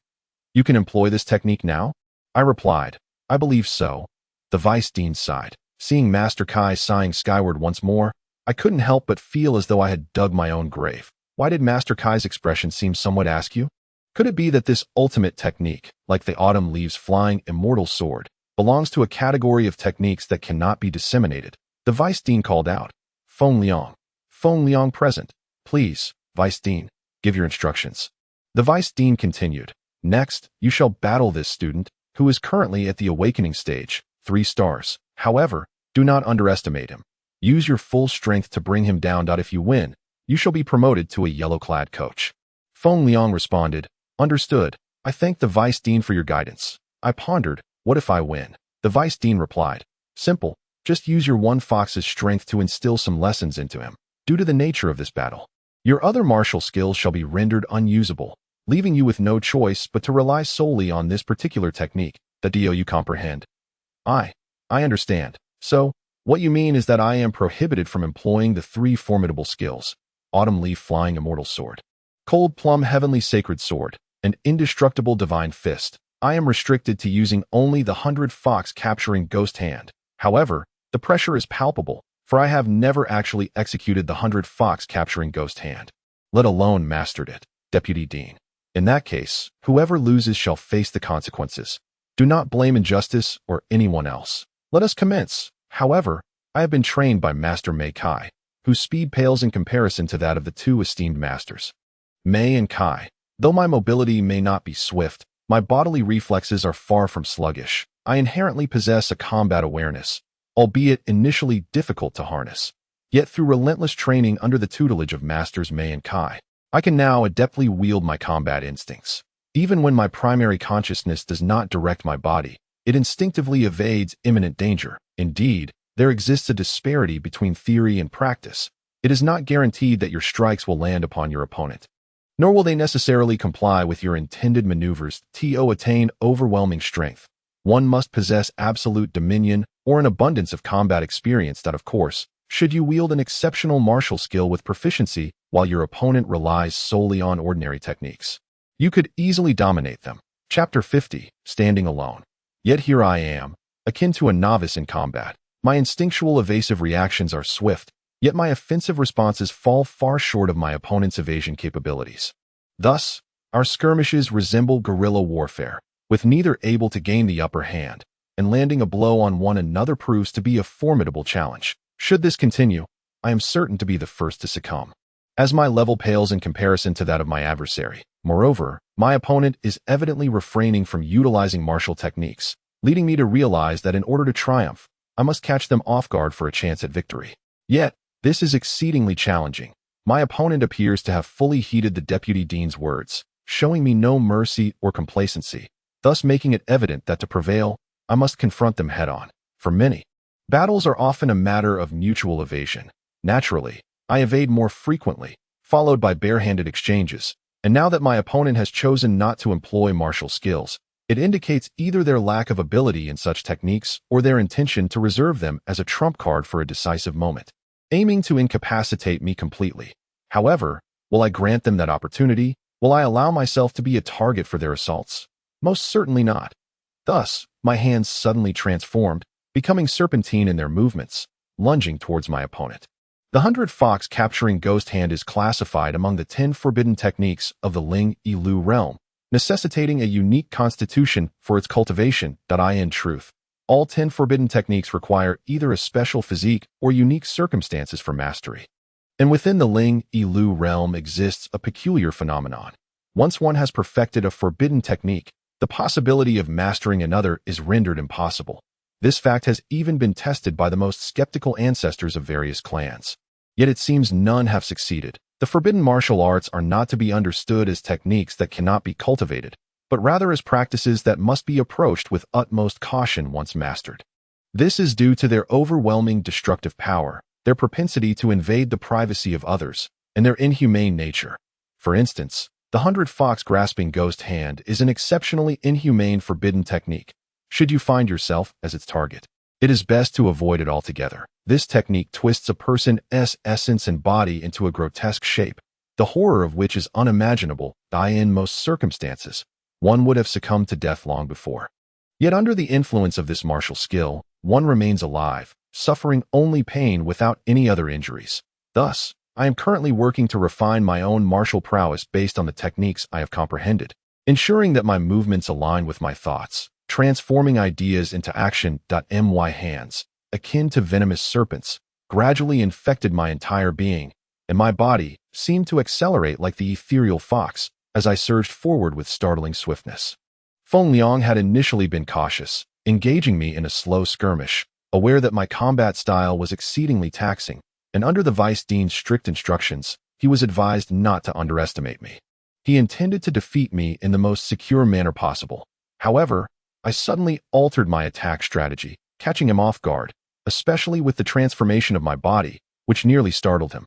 You can employ this technique now? I replied, I believe so. The Vice Dean sighed. Seeing Master Kai sighing skyward once more, I couldn't help but feel as though I had dug my own grave. Why did Master Kai's expression seem somewhat askew? Could it be that this ultimate technique, like the autumn leaves flying immortal sword, belongs to a category of techniques that cannot be disseminated? The Vice Dean called out, Feng Liang. Feng Liang present. Please, Vice Dean, give your instructions. The Vice Dean continued, next, you shall battle this student, who is currently at the awakening stage, 3 stars. However, do not underestimate him. Use your full strength to bring him down. If you win, you shall be promoted to a yellow-clad coach. Feng Liang responded, understood. I thank the Vice Dean for your guidance. I pondered, what if I win? The Vice Dean replied, simple, just use your 1 fox's strength to instill some lessons into him. Due to the nature of this battle, your other martial skills shall be rendered unusable, leaving you with no choice but to rely solely on this particular technique. Do you comprehend? I understand. So, what you mean is that I am prohibited from employing the 3 formidable skills: Autumn Leaf Flying Immortal Sword, Cold Plum Heavenly Sacred Sword, and Indestructible Divine Fist. I am restricted to using only the 100-fox capturing Ghost Hand. However, the pressure is palpable, for I have never actually executed the 100-fox capturing Ghost Hand, let alone mastered it. Deputy Dean. In that case, whoever loses shall face the consequences. Do not blame injustice or anyone else. Let us commence. However, I have been trained by Master Mei Kai, whose speed pales in comparison to that of the two esteemed masters. Mei and Kai. Though my mobility may not be swift, my bodily reflexes are far from sluggish. I inherently possess a combat awareness, albeit initially difficult to harness. Yet through relentless training under the tutelage of Masters Mei and Kai, I can now adeptly wield my combat instincts. Even when my primary consciousness does not direct my body, it instinctively evades imminent danger. Indeed, there exists a disparity between theory and practice. It is not guaranteed that your strikes will land upon your opponent, nor will they necessarily comply with your intended maneuvers to attain overwhelming strength. One must possess absolute dominion or an abundance of combat experience that, of course, should you wield an exceptional martial skill with proficiency while your opponent relies solely on ordinary techniques. You could easily dominate them. Chapter 50, Standing Alone. Yet here I am, akin to a novice in combat. My instinctual evasive reactions are swift, yet my offensive responses fall far short of my opponent's evasion capabilities. Thus, our skirmishes resemble guerrilla warfare, with neither able to gain the upper hand, and landing a blow on one another proves to be a formidable challenge. Should this continue, I am certain to be the first to succumb, as my level pales in comparison to that of my adversary. Moreover, my opponent is evidently refraining from utilizing martial techniques, leading me to realize that in order to triumph, I must catch them off guard for a chance at victory. Yet, this is exceedingly challenging. My opponent appears to have fully heeded the Deputy Dean's words, showing me no mercy or complacency, thus making it evident that to prevail, I must confront them head-on. For many, battles are often a matter of mutual evasion. Naturally, I evade more frequently, followed by barehanded exchanges, and now that my opponent has chosen not to employ martial skills, it indicates either their lack of ability in such techniques or their intention to reserve them as a trump card for a decisive moment, aiming to incapacitate me completely. However, will I grant them that opportunity? Will I allow myself to be a target for their assaults? Most certainly not. Thus, my hands suddenly transformed, becoming serpentine in their movements, lunging towards my opponent. The 100 Fox capturing ghost hand is classified among the 10 forbidden techniques of the Ling Yilu realm, necessitating a unique constitution for its cultivation. In truth, all 10 forbidden techniques require either a special physique or unique circumstances for mastery. And within the Ling Yilu realm exists a peculiar phenomenon. Once one has perfected a forbidden technique, the possibility of mastering another is rendered impossible. This fact has even been tested by the most skeptical ancestors of various clans. Yet it seems none have succeeded. The forbidden martial arts are not to be understood as techniques that cannot be cultivated, but rather as practices that must be approached with utmost caution once mastered. This is due to their overwhelming destructive power, their propensity to invade the privacy of others, and their inhumane nature. For instance, the 100 Fox grasping ghost hand is an exceptionally inhumane forbidden technique. Should you find yourself as its target, it is best to avoid it altogether. This technique twists a person's essence and body into a grotesque shape, the horror of which is unimaginable. In most circumstances, one would have succumbed to death long before. Yet under the influence of this martial skill, one remains alive, suffering only pain without any other injuries. Thus, I am currently working to refine my own martial prowess based on the techniques I have comprehended, ensuring that my movements align with my thoughts, transforming ideas into action. My hands, akin to venomous serpents, gradually infected my entire being, and my body seemed to accelerate like the ethereal fox as I surged forward with startling swiftness. Feng Liang had initially been cautious, engaging me in a slow skirmish, aware that my combat style was exceedingly taxing, and under the Vice Dean's strict instructions, he was advised not to underestimate me. He intended to defeat me in the most secure manner possible. However, I suddenly altered my attack strategy, catching him off guard, especially with the transformation of my body, which nearly startled him.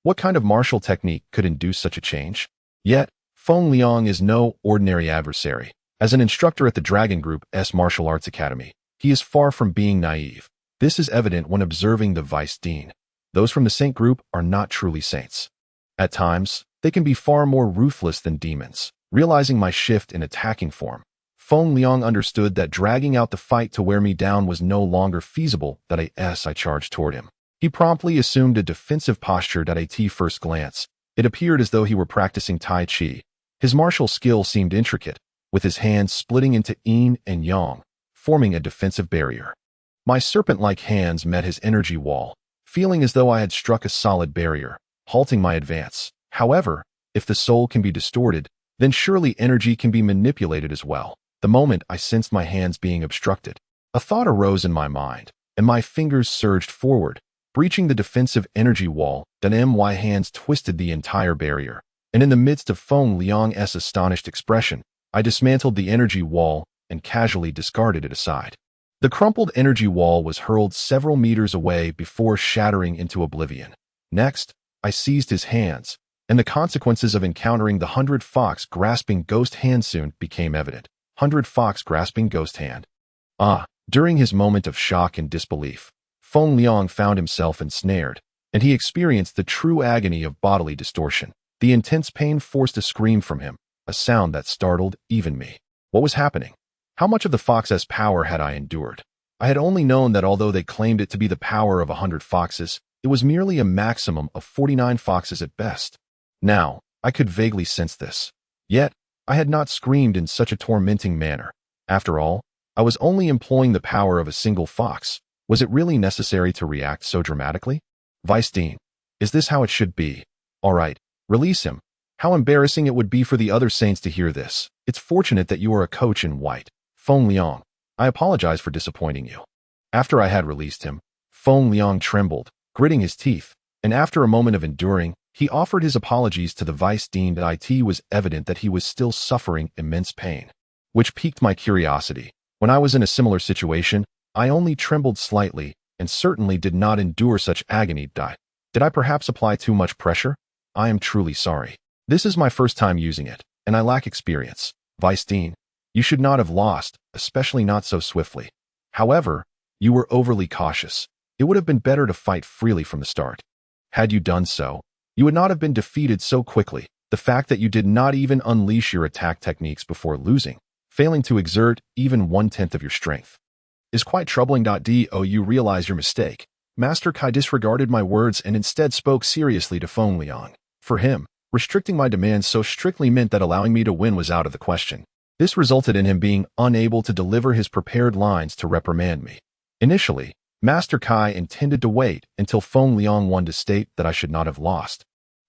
What kind of martial technique could induce such a change? Yet, Feng Liang is no ordinary adversary. As an instructor at the Dragon Group's Martial Arts Academy, he is far from being naive. This is evident when observing the Vice Dean. Those from the Saint Group are not truly saints. At times, they can be far more ruthless than demons. Realizing my shift in attacking form, Feng Liang understood that dragging out the fight to wear me down was no longer feasible. I charged toward him. He promptly assumed a defensive posture. At first glance, it appeared as though he were practicing Tai Chi. His martial skill seemed intricate, with his hands splitting into yin and yang, forming a defensive barrier. My serpent-like hands met his energy wall, feeling as though I had struck a solid barrier, halting my advance. However, if the soul can be distorted, then surely energy can be manipulated as well. The moment I sensed my hands being obstructed, a thought arose in my mind, and my fingers surged forward, breaching the defensive energy wall. My hands twisted the entire barrier, and in the midst of Feng Liang's astonished expression, I dismantled the energy wall and casually discarded it aside. The crumpled energy wall was hurled several meters away before shattering into oblivion. Next, I seized his hands, and the consequences of encountering the 100-fox grasping ghost hand soon became evident. 100-fox grasping ghost hand. During his moment of shock and disbelief, Feng Liang found himself ensnared, and he experienced the true agony of bodily distortion. The intense pain forced a scream from him, a sound that startled even me. What was happening? How much of the fox's power had I endured? I had only known that although they claimed it to be the power of 100 foxes, it was merely a maximum of 49 foxes at best. Now, I could vaguely sense this. Yet, I had not screamed in such a tormenting manner. After all, I was only employing the power of a single fox. Was it really necessary to react so dramatically? Weisstein, is this how it should be? All right, release him. How embarrassing it would be for the other saints to hear this. It's fortunate that you are a coach in white. Feng Liang, I apologize for disappointing you. After I had released him, Feng Liang trembled, gritting his teeth, and after a moment of enduring, he offered his apologies to the Vice-Dean. It was evident that he was still suffering immense pain, which piqued my curiosity. When I was in a similar situation, I only trembled slightly and certainly did not endure such agony. Did I perhaps apply too much pressure? I am truly sorry. This is my first time using it, and I lack experience. Vice-Dean, you should not have lost, especially not so swiftly. However, you were overly cautious. It would have been better to fight freely from the start. Had you done so, you would not have been defeated so quickly. The fact that you did not even unleash your attack techniques before losing, failing to exert even 1/10 of your strength, is quite troubling. You realize your mistake. Master Kai disregarded my words and instead spoke seriously to Feng Liang. For him, restricting my demands so strictly meant that allowing me to win was out of the question. This resulted in him being unable to deliver his prepared lines to reprimand me. Initially, Master Kai intended to wait until Feng Liang won to state that I should not have lost,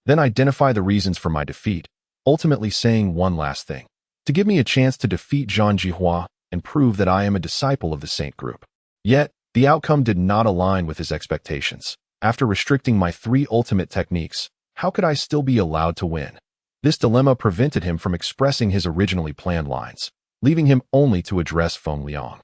then identify the reasons for my defeat, ultimately saying one last thing, to give me a chance to defeat Zhang Jihua and prove that I am a disciple of the Saint Group. Yet, the outcome did not align with his expectations. After restricting my 3 ultimate techniques, how could I still be allowed to win? This dilemma prevented him from expressing his originally planned lines, leaving him only to address Feng Liang.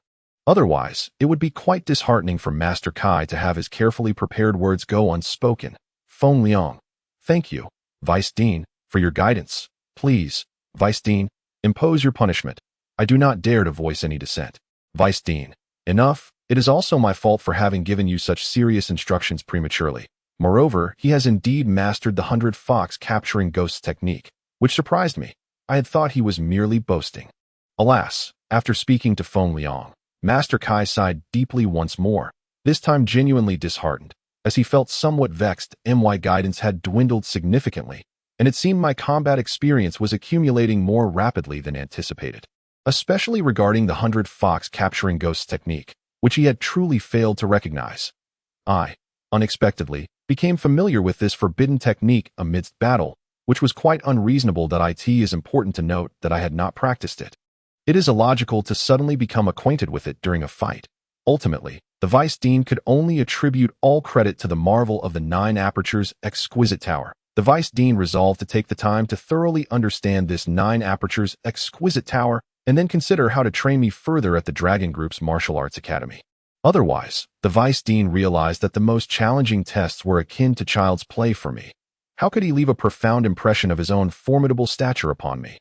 Otherwise, it would be quite disheartening for Master Kai to have his carefully prepared words go unspoken. Feng Liang, thank you, Vice-Dean, for your guidance. Please, Vice-Dean, impose your punishment. I do not dare to voice any dissent. Vice-Dean, enough. It is also my fault for having given you such serious instructions prematurely. Moreover, he has indeed mastered the 100-fox capturing ghosts technique, which surprised me. I had thought he was merely boasting. Alas, after speaking to Feng Liang, Master Kai sighed deeply once more, this time genuinely disheartened, as he felt somewhat vexed. My guidance had dwindled significantly, and it seemed my combat experience was accumulating more rapidly than anticipated, especially regarding the 100-fox capturing ghosts technique, which he had truly failed to recognize. I, unexpectedly, became familiar with this forbidden technique amidst battle, which was quite unreasonable. It is important to note that I had not practiced it. It is illogical to suddenly become acquainted with it during a fight. Ultimately, the Vice-Dean could only attribute all credit to the marvel of the 9 apertures exquisite tower. The Vice-Dean resolved to take the time to thoroughly understand this 9 apertures exquisite tower and then consider how to train me further at the Dragon Group's martial arts academy. Otherwise, the Vice-Dean realized that the most challenging tests were akin to child's play for me. How could he leave a profound impression of his own formidable stature upon me?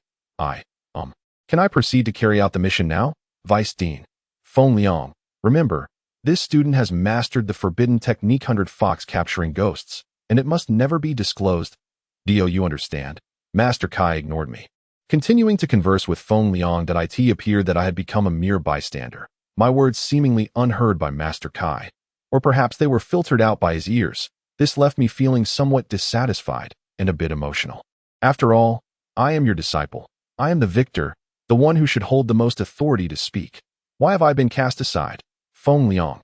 Can I proceed to carry out the mission now? Vice-Dean, Feng Liang, remember, this student has mastered the forbidden technique 100-fox capturing ghosts, and it must never be disclosed. You understand? Master Kai ignored me. Continuing to converse with Feng Liang, it appeared that I had become a mere bystander, my words seemingly unheard by Master Kai, or perhaps they were filtered out by his ears. This left me feeling somewhat dissatisfied and a bit emotional. After all, I am your disciple. I am the victor, the one who should hold the most authority to speak. Why have I been cast aside? Feng Liang,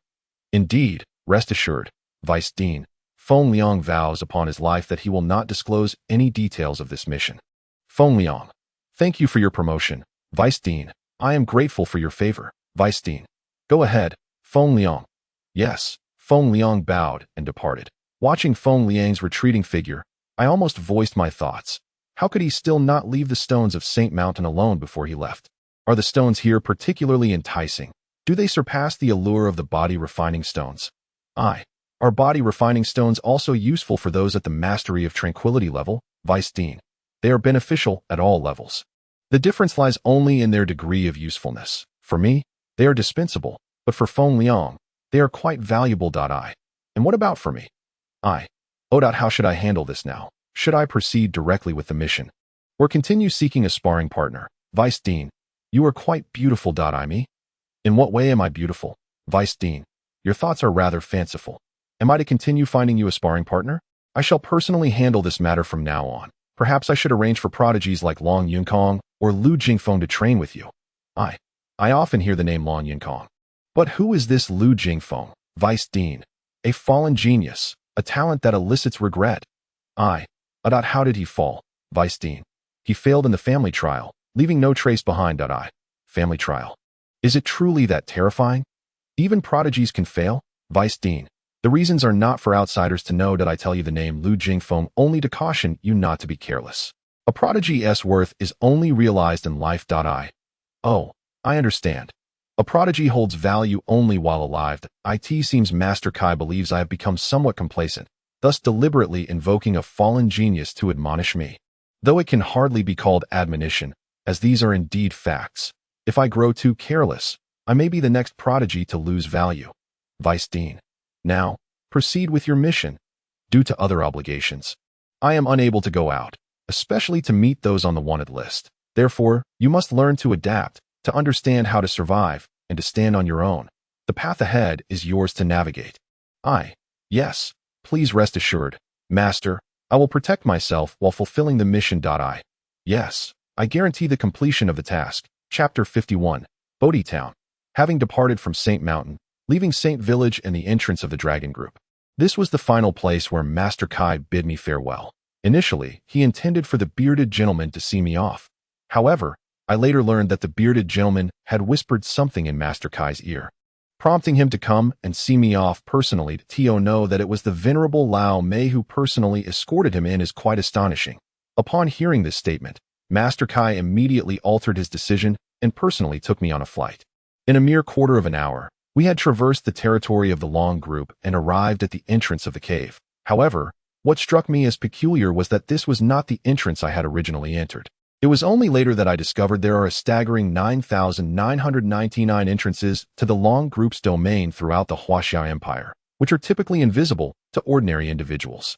Indeed, rest assured, Vice Dean, Feng Liang vows upon his life that he will not disclose any details of this mission. Feng Liang, thank you for your promotion. Vice Dean, I am grateful for your favor. Vice Dean, go ahead. Feng Liang. Yes, Feng Liang bowed and departed. Watching Feng Liang's retreating figure, I almost voiced my thoughts. How could he still not leave the stones of Saint Mountain alone before he left? Are the stones here particularly enticing? Do they surpass the allure of the body refining stones? Are body refining stones also useful for those at the mastery of tranquility level? Vice Dean. They are beneficial at all levels. The difference lies only in their degree of usefulness. For me, they are dispensable, but for Feng Liang, they are quite valuable. And what about for me? How should I handle this now? Should I proceed directly with the mission, or continue seeking a sparring partner? Vice Dean, you are quite beautiful. Me? In what way am I beautiful? Vice Dean, your thoughts are rather fanciful. Am I to continue finding you a sparring partner? I shall personally handle this matter from now on. Perhaps I should arrange for prodigies like Long Yunkong or Lu Jingfeng to train with you. I often hear the name Long Yunkong. But who is this Lu Jingfeng? Vice Dean, a fallen genius, a talent that elicits regret. How did he fall? Vice Dean, he failed in the family trial, leaving no trace behind. Family trial. Is it truly that terrifying? Even prodigies can fail? Vice Dean, the reasons are not for outsiders to know. Did I tell you the name Lu Jingfeng only to caution you not to be careless? A prodigy's worth is only realized in life. I understand. A prodigy holds value only while alive. It seems Master Kai believes I have become somewhat complacent, thus deliberately invoking a fallen genius to admonish me. Though it can hardly be called admonition, as these are indeed facts. If I grow too careless, I may be the next prodigy to lose value. Vice Dean, now, proceed with your mission. Due to other obligations, I am unable to go out, especially to meet those on the wanted list. Therefore, you must learn to adapt, to understand how to survive, and to stand on your own. The path ahead is yours to navigate. Yes, please rest assured, Master, I will protect myself while fulfilling the mission. Yes, I guarantee the completion of the task. Chapter 51, Bodhi Town. Having departed from Saint Mountain, leaving Saint Village and the entrance of the Dragon Group, this was the final place where Master Kai bid me farewell. Initially, he intended for the bearded gentleman to see me off. However, I later learned that the bearded gentleman had whispered something in Master Kai's ear, prompting him to come and see me off personally. To know that it was the venerable Lao Mei who personally escorted him in is quite astonishing. Upon hearing this statement, Master Kai immediately altered his decision and personally took me on a flight. In a mere quarter of an hour, we had traversed the territory of the Long Group and arrived at the entrance of the cave. However, what struck me as peculiar was that this was not the entrance I had originally entered. It was only later that I discovered there are a staggering 9,999 entrances to the Long Group's domain throughout the Huaxia Empire, which are typically invisible to ordinary individuals.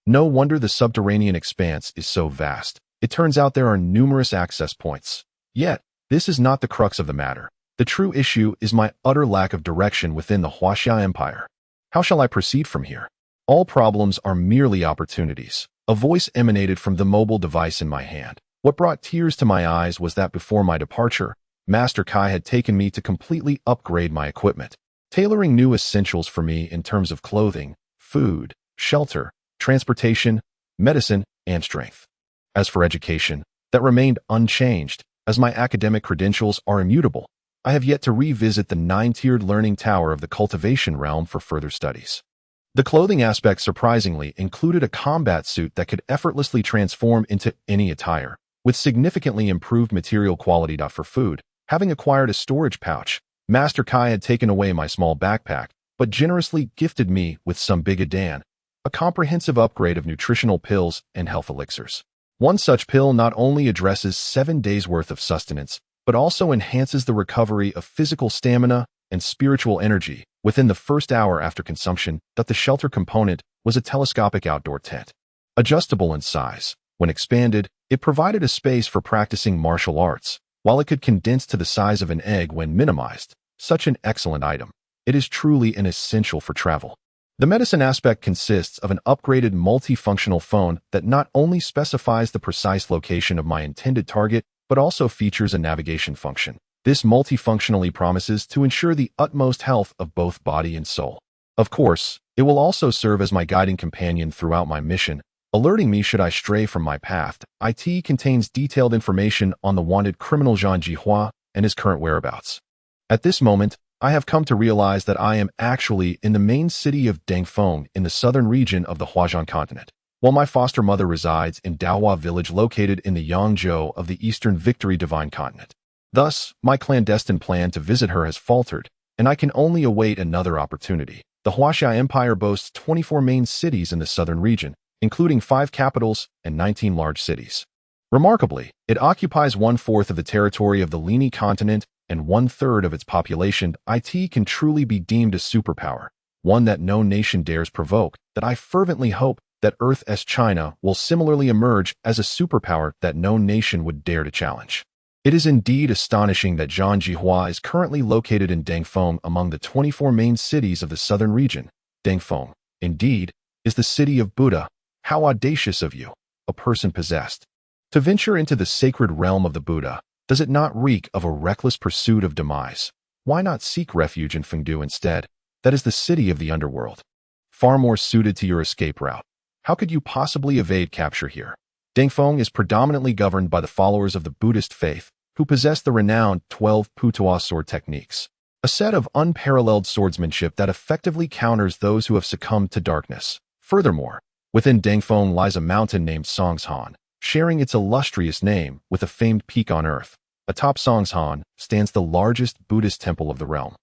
No wonder the subterranean expanse is so vast. It turns out there are numerous access points. Yet, this is not the crux of the matter. The true issue is my utter lack of direction within the Huaxia Empire. How shall I proceed from here? All problems are merely opportunities. A voice emanated from the mobile device in my hand. What brought tears to my eyes was that before my departure, Master Kai had taken me to completely upgrade my equipment, tailoring new essentials for me in terms of clothing, food, shelter, transportation, medicine, and strength. As for education, that remained unchanged, as my academic credentials are immutable. I have yet to revisit the 9-tiered learning tower of the cultivation realm for further studies. The clothing aspect surprisingly included a combat suit that could effortlessly transform into any attire, with significantly improved material quality. For food, having acquired a storage pouch, Master Kai had taken away my small backpack, but generously gifted me with some Bigadan, a comprehensive upgrade of nutritional pills and health elixirs. One such pill not only addresses 7 days' worth of sustenance, but also enhances the recovery of physical stamina and spiritual energy within the first hour after consumption. The shelter component was a telescopic outdoor tent. Adjustable in size, when expanded, it provided a space for practicing martial arts, while it could condense to the size of an egg when minimized. Such an excellent item. It is truly an essential for travel. The medicine aspect consists of an upgraded multifunctional phone that not only specifies the precise location of my intended target, but also features a navigation function. This multifunctionally promises to ensure the utmost health of both body and soul. Of course, it will also serve as my guiding companion throughout my mission, alerting me should I stray from my path. It contains detailed information on the wanted criminal Zhang Jihua and his current whereabouts. At this moment, I have come to realize that I am actually in the main city of Dangfeng in the southern region of the Huazhan continent, while my foster mother resides in Daohua village located in the Yangzhou of the Eastern Victory Divine Continent. Thus, my clandestine plan to visit her has faltered, and I can only await another opportunity. The Huaxia Empire boasts 24 main cities in the southern region, including 5 capitals and 19 large cities. Remarkably, it occupies 1/4 of the territory of the Lini continent and 1/3 of its population. It can truly be deemed a superpower, one that no nation dares provoke, that I fervently hope that Earth's China will similarly emerge as a superpower that no nation would dare to challenge. It is indeed astonishing that Zhang Jihua is currently located in Dangfeng among the 24 main cities of the southern region. Dangfeng, indeed, is the city of Buddha. How audacious of you, a person possessed, to venture into the sacred realm of the Buddha. Does it not reek of a reckless pursuit of demise? Why not seek refuge in Fengdu instead? That is the city of the underworld, far more suited to your escape route. How could you possibly evade capture here? Dangfeng is predominantly governed by the followers of the Buddhist faith, who possess the renowned 12 Putua sword techniques, a set of unparalleled swordsmanship that effectively counters those who have succumbed to darkness. Furthermore, within Dangfeng lies a mountain named Songshan, sharing its illustrious name with a famed peak on earth. Atop Songshan stands the largest Buddhist temple of the realm,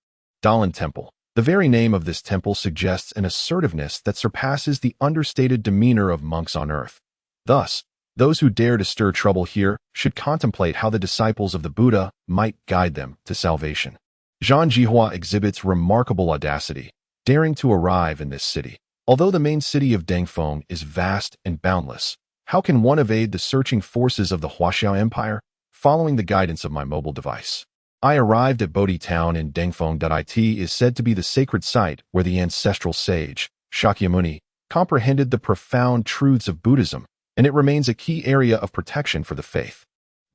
Dalan Temple. The very name of this temple suggests an assertiveness that surpasses the understated demeanor of monks on earth. Thus, those who dare to stir trouble here should contemplate how the disciples of the Buddha might guide them to salvation. Zhang Jihua exhibits remarkable audacity, daring to arrive in this city. Although the main city of Dangfeng is vast and boundless, how can one evade the searching forces of the Huaxiao Empire? Following the guidance of my mobile device, I arrived at Bodhi Town in Dangfeng. It is said to be the sacred site where the ancestral sage, Shakyamuni, comprehended the profound truths of Buddhism, and it remains a key area of protection for the faith.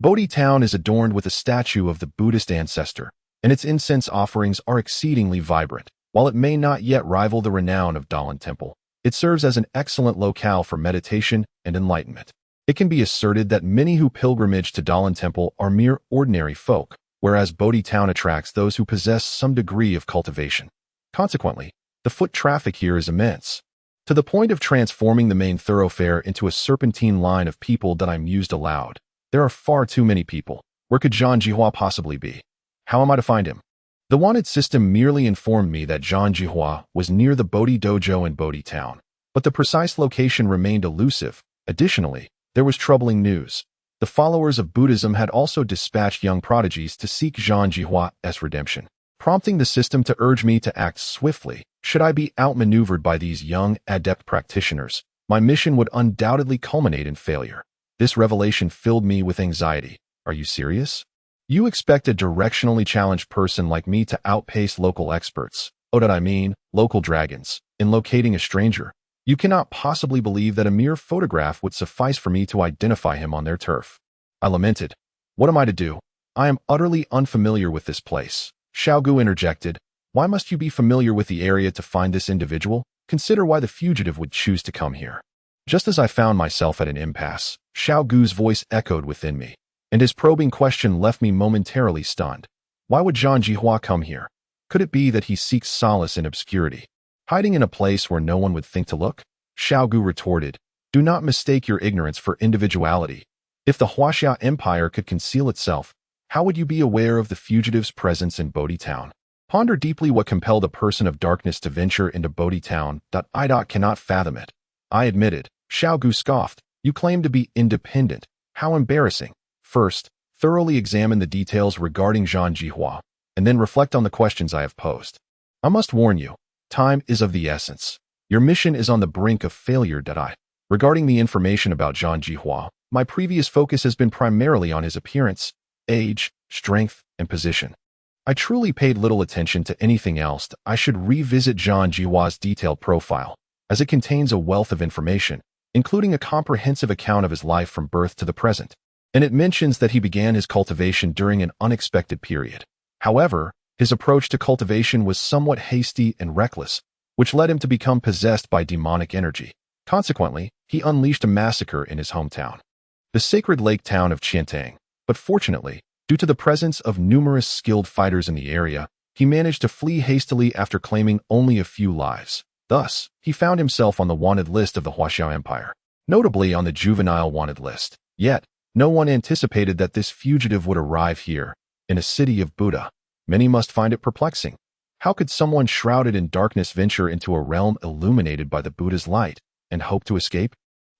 Bodhi Town is adorned with a statue of the Buddhist ancestor, and its incense offerings are exceedingly vibrant. While it may not yet rival the renown of Dalan Temple, it serves as an excellent locale for meditation and enlightenment. It can be asserted that many who pilgrimage to Dalan Temple are mere ordinary folk, whereas Bodhi Town attracts those who possess some degree of cultivation. Consequently, the foot traffic here is immense, to the point of transforming the main thoroughfare into a serpentine line of people. That I mused aloud. There are far too many people. Where could Zhang Jihua possibly be? How am I to find him? The wanted system merely informed me that Zhang Jihua was near the Bodhi Dojo in Bodhi Town, but the precise location remained elusive. Additionally, there was troubling news. The followers of Buddhism had also dispatched young prodigies to seek Zhang Jihua's redemption, prompting the system to urge me to act swiftly. Should I be outmaneuvered by these young, adept practitioners, my mission would undoubtedly culminate in failure. This revelation filled me with anxiety. Are you serious? You expect a directionally challenged person like me to outpace local experts, local dragons, in locating a stranger? You cannot possibly believe that a mere photograph would suffice for me to identify him on their turf. I lamented. What am I to do? I am utterly unfamiliar with this place. Xiaogu interjected. Why must you be familiar with the area to find this individual? Consider why the fugitive would choose to come here. Just as I found myself at an impasse, Xiaogu's voice echoed within me, and his probing question left me momentarily stunned. Why would Zhang Jihua come here? Could it be that he seeks solace in obscurity, hiding in a place where no one would think to look? Xiaogu retorted, do not mistake your ignorance for individuality. If the Huaxia Empire could conceal itself, how would you be aware of the fugitive's presence in Bodhi Town? Ponder deeply what compelled a person of darkness to venture into Bodhi Town. I cannot fathom it. I admitted. Xiaogu scoffed. You claim to be independent. How embarrassing. First, thoroughly examine the details regarding Zhang Jihua, and then reflect on the questions I have posed. I must warn you, time is of the essence. Your mission is on the brink of failure. Regarding the information about Zhang Jihua, my previous focus has been primarily on his appearance, age, strength, and position. I truly paid little attention to anything else. I should revisit Zhang Jihua's detailed profile, as it contains a wealth of information, including a comprehensive account of his life from birth to the present. and it mentions that he began his cultivation during an unexpected period. However, his approach to cultivation was somewhat hasty and reckless, which led him to become possessed by demonic energy. Consequently, he unleashed a massacre in his hometown, the sacred lake town of Qiantang. But fortunately, due to the presence of numerous skilled fighters in the area, he managed to flee hastily after claiming only a few lives. Thus, he found himself on the wanted list of the Huaxiao Empire, notably on the juvenile wanted list. Yet, no one anticipated that this fugitive would arrive here, in a city of Buddha. Many must find it perplexing. How could someone shrouded in darkness venture into a realm illuminated by the Buddha's light and hope to escape?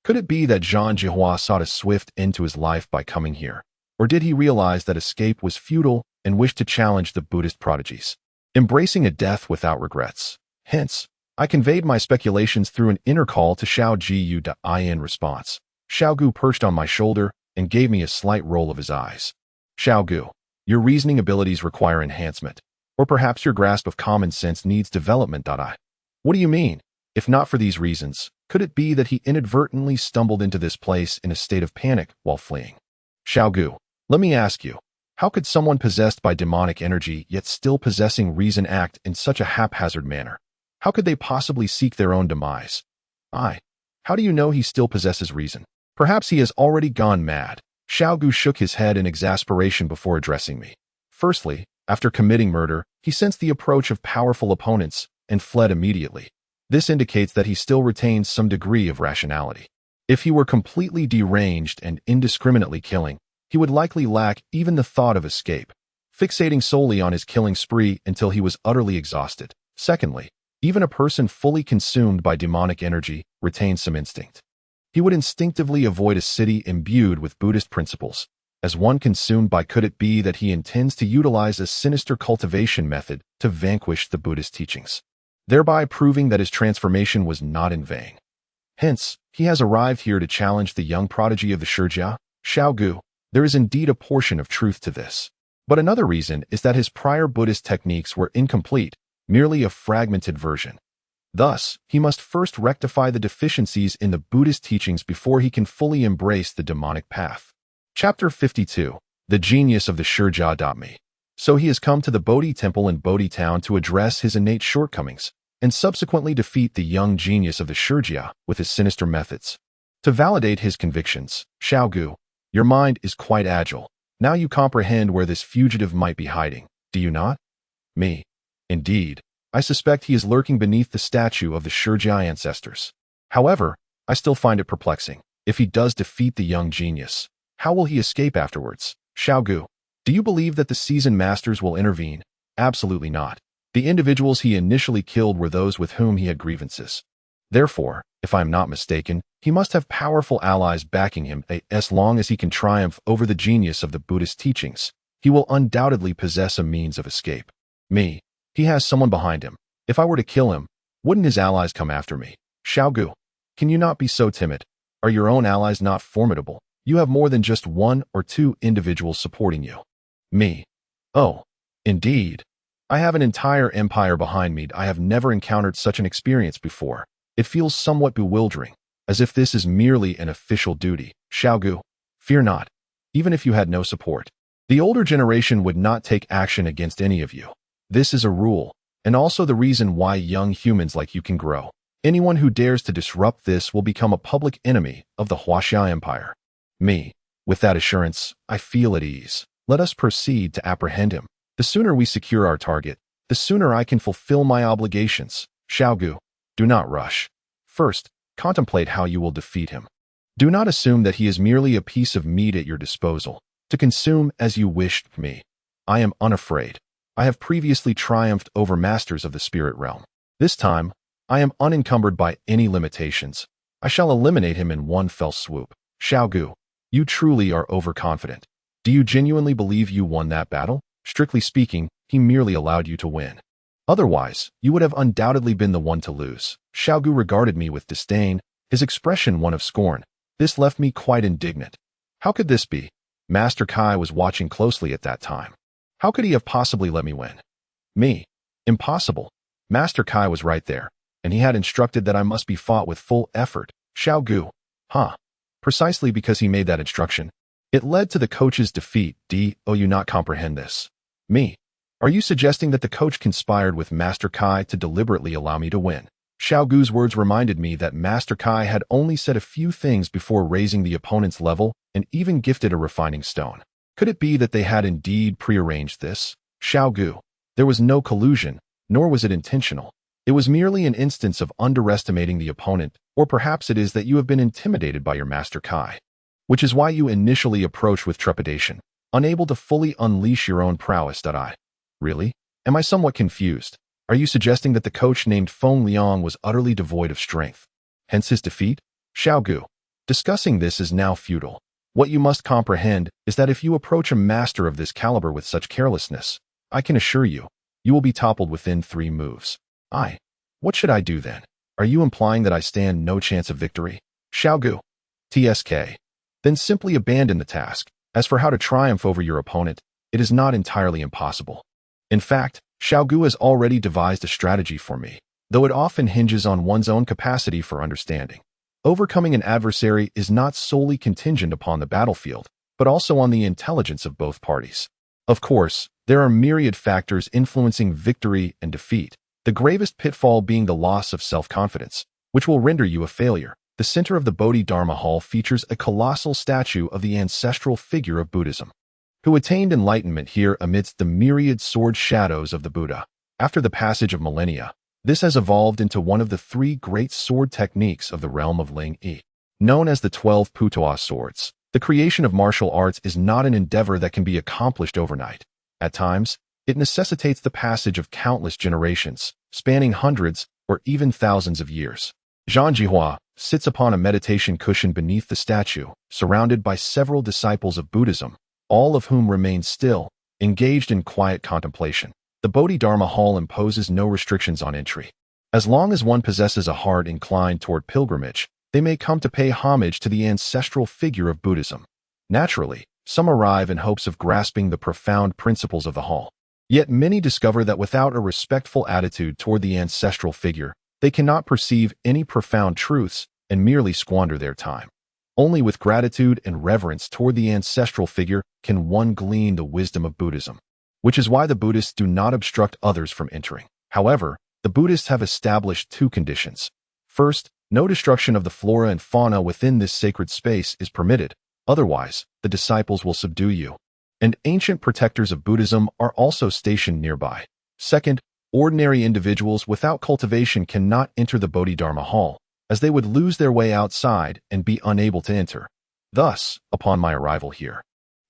Could it be that Zhang Jihua sought a swift end to his life by coming here? Or did he realize that escape was futile and wished to challenge the Buddhist prodigies, embracing a death without regrets? Hence, I conveyed my speculations through an inner call to Xiao Gu. In response, Xiao Gu perched on my shoulder and gave me a slight roll of his eyes. Xiao Gu, your reasoning abilities require enhancement, or perhaps your grasp of common sense needs development. What do you mean? If not for these reasons, could it be that he inadvertently stumbled into this place in a state of panic while fleeing? Xiao Gu, let me ask you, how could someone possessed by demonic energy yet still possessing reason act in such a haphazard manner? How could they possibly seek their own demise? How do you know he still possesses reason? Perhaps he has already gone mad. Xiao Gu shook his head in exasperation before addressing me. Firstly, after committing murder, he sensed the approach of powerful opponents and fled immediately. This indicates that he still retains some degree of rationality. If he were completely deranged and indiscriminately killing, he would likely lack even the thought of escape, fixating solely on his killing spree until he was utterly exhausted. Secondly, even a person fully consumed by demonic energy retains some instinct. He would instinctively avoid a city imbued with Buddhist principles. As one consumed by, could it be that he intends to utilize a sinister cultivation method to vanquish the Buddhist teachings, thereby proving that his transformation was not in vain? Hence, he has arrived here to challenge the young prodigy of the Shijia, Xiao Gu. There is indeed a portion of truth to this. But another reason is that his prior Buddhist techniques were incomplete, merely a fragmented version. Thus, he must first rectify the deficiencies in the Buddhist teachings before he can fully embrace the demonic path. Chapter 52. The Genius of the Shijia. So he has come to the Bodhi Temple in Bodhi Town to address his innate shortcomings, and subsequently defeat the young genius of the Shijia with his sinister methods. To validate his convictions, Xiao Gu, your mind is quite agile. Now you comprehend where this fugitive might be hiding, do you not? Me. Indeed, I suspect he is lurking beneath the statue of the Shijia ancestors. However, I still find it perplexing. If he does defeat the young genius, how will he escape afterwards? Xiao Gu, do you believe that the seasoned masters will intervene? Absolutely not. The individuals he initially killed were those with whom he had grievances. Therefore, if I am not mistaken, he must have powerful allies backing him. As long as he can triumph over the genius of the Buddhist teachings, he will undoubtedly possess a means of escape. Me. He has someone behind him. If I were to kill him, wouldn't his allies come after me? Xiao Gu, can you not be so timid? Are your own allies not formidable? You have more than just one or two individuals supporting you. Me. Oh, indeed. I have an entire empire behind me. I have never encountered such an experience before. It feels somewhat bewildering, as if this is merely an official duty. Xiao Gu, fear not. Even if you had no support, the older generation would not take action against any of you. This is a rule, and also the reason why young humans like you can grow. Anyone who dares to disrupt this will become a public enemy of the Huaxiao Empire. Me. With that assurance, I feel at ease. Let us proceed to apprehend him. The sooner we secure our target, the sooner I can fulfill my obligations. Xiao Gu, do not rush. First, contemplate how you will defeat him. Do not assume that he is merely a piece of meat at your disposal, to consume as you wished. Me. I am unafraid. I have previously triumphed over masters of the spirit realm. This time, I am unencumbered by any limitations. I shall eliminate him in one fell swoop. Xiao Gu, you truly are overconfident. Do you genuinely believe you won that battle? Strictly speaking, he merely allowed you to win. Otherwise, you would have undoubtedly been the one to lose. Xiao Gu regarded me with disdain, his expression one of scorn. This left me quite indignant. How could this be? Master Kai was watching closely at that time. How could he have possibly let me win? Me. Impossible. Master Kai was right there, and he had instructed that I must be fought with full effort. Xiao Gu. Precisely because he made that instruction, It led to the coach's defeat. Do you not comprehend this? Me. Are you suggesting that the coach conspired with Master Kai to deliberately allow me to win? Xiao Gu's words reminded me that Master Kai had only said a few things before raising the opponent's level and even gifted a refining stone. Could it be that they had indeed prearranged this? Xiao Gu. There was no collusion, nor was it intentional. It was merely an instance of underestimating the opponent, or perhaps it is that you have been intimidated by your Master Kai, which is why you initially approach with trepidation, unable to fully unleash your own prowess. Really? Am I somewhat confused? Are you suggesting that the coach named Feng Liang was utterly devoid of strength, hence his defeat? Xiao Gu. Discussing this is now futile. What you must comprehend is that if you approach a master of this caliber with such carelessness, I can assure you, you will be toppled within 3 moves. What should I do then? Are you implying that I stand no chance of victory? Xiao Gu. TSK. Then simply abandon the task. As for how to triumph over your opponent, it is not entirely impossible. In fact, Xiao Gu has already devised a strategy for me, though it often hinges on one's own capacity for understanding. Overcoming an adversary is not solely contingent upon the battlefield, but also on the intelligence of both parties. Of course, there are myriad factors influencing victory and defeat, the gravest pitfall being the loss of self-confidence, which will render you a failure. The center of the Bodhidharma Hall features a colossal statue of the ancestral figure of Buddhism, who attained enlightenment here amidst the myriad sword shadows of the Buddha. After the passage of millennia, this has evolved into one of the 3 great sword techniques of the realm of Ling Yi, known as the 12 Putois swords. The creation of martial arts is not an endeavor that can be accomplished overnight. At times, it necessitates the passage of countless generations, spanning hundreds or even thousands of years. Zhang Jihua sits upon a meditation cushion beneath the statue, surrounded by several disciples of Buddhism, all of whom remain still, engaged in quiet contemplation. The Bodhidharma Hall imposes no restrictions on entry. As long as one possesses a heart inclined toward pilgrimage, they may come to pay homage to the ancestral figure of Buddhism. Naturally, some arrive in hopes of grasping the profound principles of the hall. Yet many discover that without a respectful attitude toward the ancestral figure, they cannot perceive any profound truths and merely squander their time. Only with gratitude and reverence toward the ancestral figure can one glean the wisdom of Buddhism, which is why the Buddhists do not obstruct others from entering. However, the Buddhists have established 2 conditions. First, no destruction of the flora and fauna within this sacred space is permitted, otherwise, the disciples will subdue you. And ancient protectors of Buddhism are also stationed nearby. Second, ordinary individuals without cultivation cannot enter the Bodhidharma Hall, as they would lose their way outside and be unable to enter. Thus, upon my arrival here,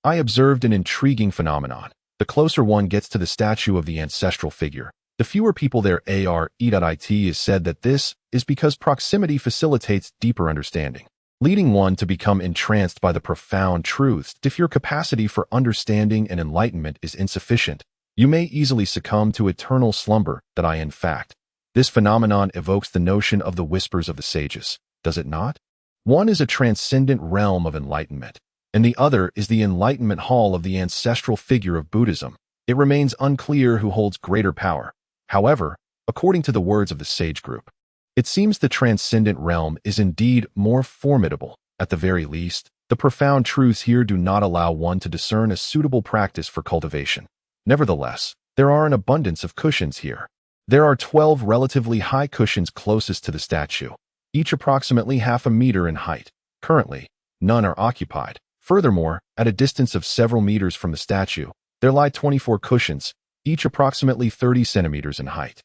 I observed an intriguing phenomenon. The closer one gets to the statue of the ancestral figure, the fewer people there are. It is said that this is because proximity facilitates deeper understanding, leading one to become entranced by the profound truths. If your capacity for understanding and enlightenment is insufficient, you may easily succumb to eternal slumber. In fact, this phenomenon evokes the notion of the whispers of the sages, does it not? One is a transcendent realm of enlightenment, and the other is the enlightenment hall of the ancestral figure of Buddhism. It remains unclear who holds greater power. However, according to the words of the sage group, it seems the transcendent realm is indeed more formidable. At the very least, the profound truths here do not allow one to discern a suitable practice for cultivation. Nevertheless, there are an abundance of cushions here. There are 12 relatively high cushions closest to the statue, each approximately half a meter in height. Currently, none are occupied. Furthermore, at a distance of several meters from the statue, there lie 24 cushions, each approximately 30 centimeters in height.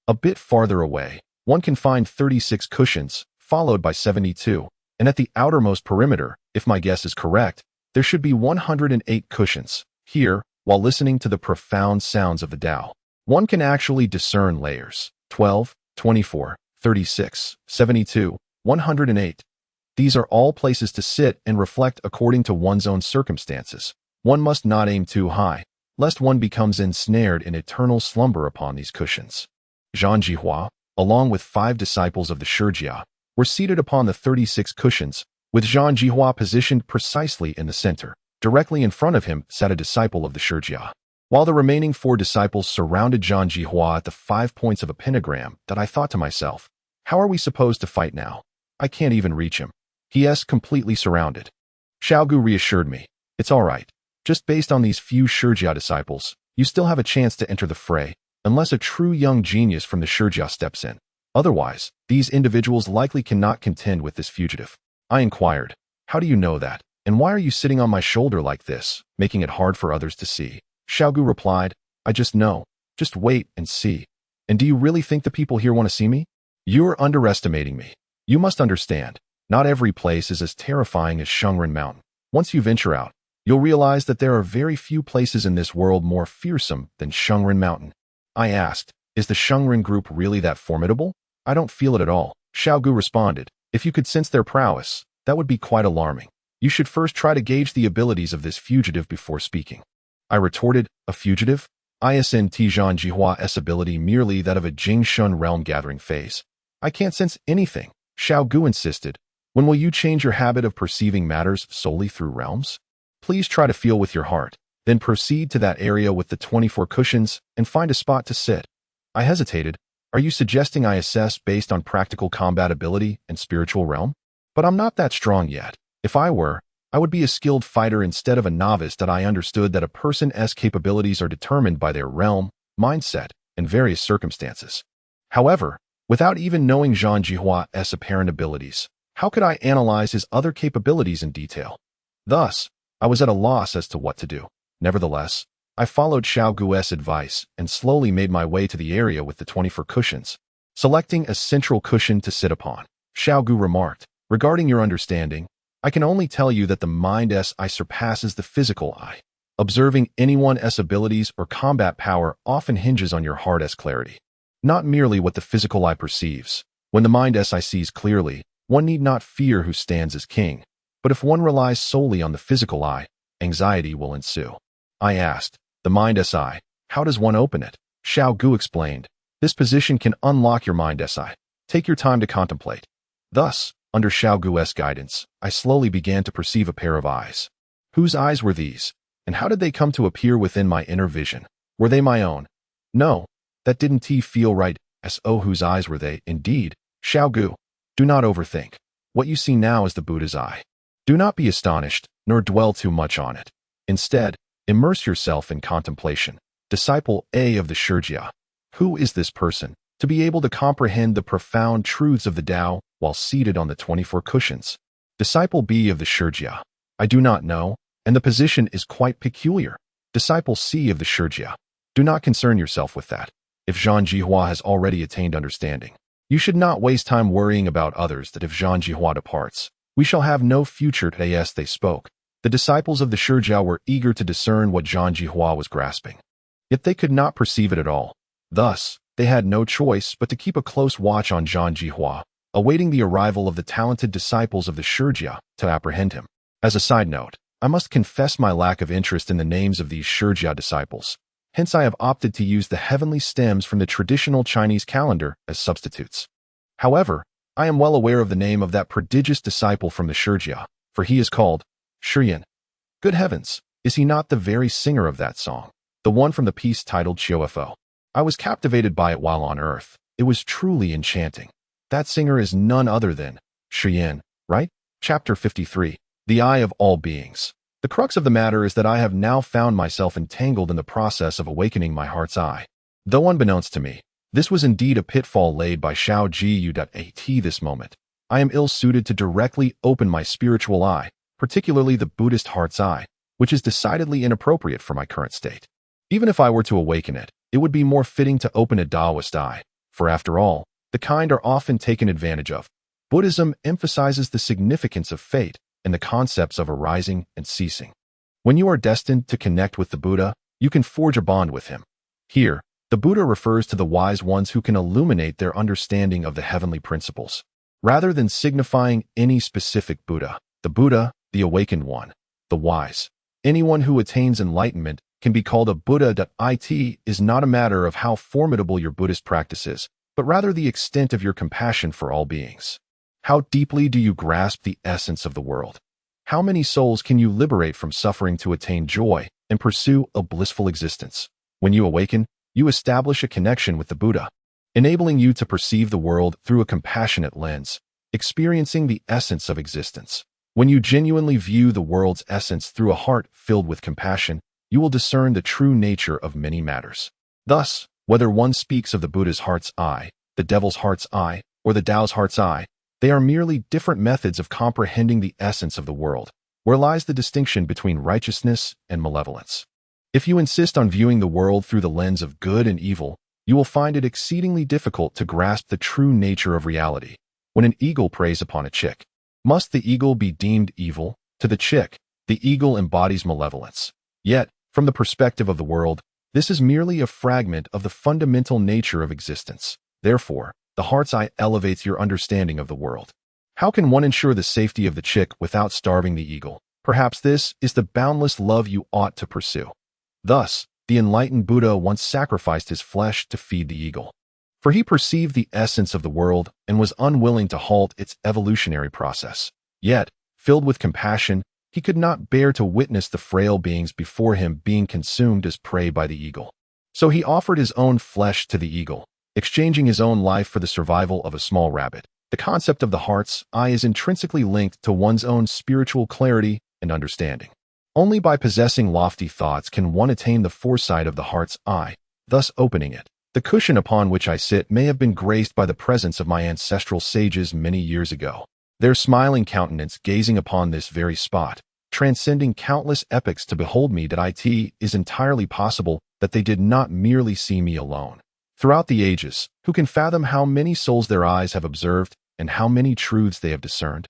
A bit farther away, one can find 36 cushions, followed by 72, and at the outermost perimeter, if my guess is correct, there should be 108 cushions. Here, while listening to the profound sounds of the Tao, one can actually discern layers: 12, 24, 36, 72, 108. These are all places to sit and reflect according to one's own circumstances. One must not aim too high, lest one becomes ensnared in eternal slumber upon these cushions. Zhang Jihua, along with 5 disciples of the Shurjia, were seated upon the 36 cushions, with Zhang Jihua positioned precisely in the center. Directly in front of him sat a disciple of the Shurjia, while the remaining 4 disciples surrounded Zhang Jihua at the 5 points of a pentagram. I thought to myself, how are we supposed to fight now? I can't even reach him. He is completely surrounded. Xiao Gu reassured me. It's all right. Just based on these few Shurjia disciples, you still have a chance to enter the fray, unless a true young genius from the Shurjia steps in. Otherwise, these individuals likely cannot contend with this fugitive. I inquired, how do you know that? And why are you sitting on my shoulder like this, making it hard for others to see? Xiaogu replied, I just know. Just wait and see. And do you really think the people here want to see me? You're underestimating me. You must understand, not every place is as terrifying as Shungren Mountain. Once you venture out, you'll realize that there are very few places in this world more fearsome than Shungren Mountain. I asked, is the Shungren group really that formidable? I don't feel it at all. Xiaogu responded, if you could sense their prowess, that would be quite alarming. You should first try to gauge the abilities of this fugitive before speaking. I retorted, a fugitive? Isn't Zhang Jihua's ability merely that of a Jingshun realm gathering phase? I can't sense anything, Xiaogu insisted. When will you change your habit of perceiving matters solely through realms? Please try to feel with your heart, then proceed to that area with the 24 cushions and find a spot to sit. I hesitated. Are you suggesting I assess based on practical combat ability and spiritual realm? But I'm not that strong yet. If I were, I would be a skilled fighter instead of a novice. That I understood that a person's capabilities are determined by their realm, mindset, and various circumstances. However, without even knowing Zhang Jihua's apparent abilities, how could I analyze his other capabilities in detail? Thus, I was at a loss as to what to do. Nevertheless, I followed Xiaogu's advice and slowly made my way to the area with the 24 cushions, selecting a central cushion to sit upon. Xiaogu remarked, regarding your understanding, I can only tell you that the mind's eye surpasses the physical eye. Observing anyone's abilities or combat power often hinges on your heart's clarity, not merely what the physical eye perceives. When the mind's eye sees clearly, one need not fear who stands as king. But if one relies solely on the physical eye, anxiety will ensue. I asked, the mind's eye, how does one open it? Xiaogu explained, this position can unlock your mind's eye. Take your time to contemplate. Thus, under Xiaogu's guidance, I slowly began to perceive a pair of eyes. Whose eyes were these? And how did they come to appear within my inner vision? Were they my own? No, that didn't feel right. Whose eyes were they, indeed? Xiaogu, do not overthink. What you see now is the Buddha's eye. Do not be astonished, nor dwell too much on it. Instead, immerse yourself in contemplation. Disciple A of the Shurjia. Who is this person? To be able to comprehend the profound truths of the Tao while seated on the 24 cushions. Disciple B of the Shurjia. I do not know, and the position is quite peculiar. Disciple C of the Shurjia. Do not concern yourself with that. If Zhang Jihua has already attained understanding, you should not waste time worrying about others. That if Zhang Jihua departs, we shall have no future. As they spoke, the disciples of the Shurjia were eager to discern what Zhang Jihua was grasping. Yet they could not perceive it at all. Thus, they had no choice but to keep a close watch on Zhang Jihua, awaiting the arrival of the talented disciples of the Shurjia to apprehend him. As a side note, I must confess my lack of interest in the names of these Shurjia disciples. Hence I have opted to use the heavenly stems from the traditional Chinese calendar as substitutes. However, I am well aware of the name of that prodigious disciple from the Shurjia, for he is called Shiyan. Good heavens, is he not the very singer of that song? The one from the piece titled Chiofo. I was captivated by it while on Earth. It was truly enchanting. That singer is none other than Shiyan, right? Chapter 53. The Eye of All Beings. The crux of the matter is that I have now found myself entangled in the process of awakening my heart's eye. Though unbeknownst to me, this was indeed a pitfall laid by Xiao Ji At this moment. I am ill-suited to directly open my spiritual eye, particularly the Buddhist heart's eye, which is decidedly inappropriate for my current state. Even if I were to awaken it, it would be more fitting to open a Taoist eye, for after all, the kind are often taken advantage of. Buddhism emphasizes the significance of fate and the concepts of arising and ceasing. When you are destined to connect with the Buddha, you can forge a bond with him. Here, the Buddha refers to the wise ones who can illuminate their understanding of the heavenly principles. Rather than signifying any specific Buddha, the awakened one, the wise, anyone who attains enlightenment can be called a Buddha. It is not a matter of how formidable your Buddhist practice is, but rather the extent of your compassion for all beings. How deeply do you grasp the essence of the world? How many souls can you liberate from suffering to attain joy and pursue a blissful existence? When you awaken, you establish a connection with the Buddha, enabling you to perceive the world through a compassionate lens, experiencing the essence of existence. When you genuinely view the world's essence through a heart filled with compassion, you will discern the true nature of many matters. Thus, whether one speaks of the Buddha's heart's eye, the devil's heart's eye, or the Tao's heart's eye, they are merely different methods of comprehending the essence of the world, where lies the distinction between righteousness and malevolence. If you insist on viewing the world through the lens of good and evil, you will find it exceedingly difficult to grasp the true nature of reality. When an eagle preys upon a chick, must the eagle be deemed evil? To the chick, the eagle embodies malevolence. Yet, from the perspective of the world, this is merely a fragment of the fundamental nature of existence. Therefore, the heart's eye elevates your understanding of the world. How can one ensure the safety of the chick without starving the eagle? Perhaps this is the boundless love you ought to pursue. Thus, the enlightened Buddha once sacrificed his flesh to feed the eagle. For he perceived the essence of the world and was unwilling to halt its evolutionary process. Yet, filled with compassion, he could not bear to witness the frail beings before him being consumed as prey by the eagle. So he offered his own flesh to the eagle, exchanging his own life for the survival of a small rabbit. The concept of the heart's eye is intrinsically linked to one's own spiritual clarity and understanding. Only by possessing lofty thoughts can one attain the foresight of the heart's eye, thus opening it. The cushion upon which I sit may have been graced by the presence of my ancestral sages many years ago. Their smiling countenance gazing upon this very spot, transcending countless epochs to behold me, that it is entirely possible that they did not merely see me alone. Throughout the ages, who can fathom how many souls their eyes have observed and how many truths they have discerned?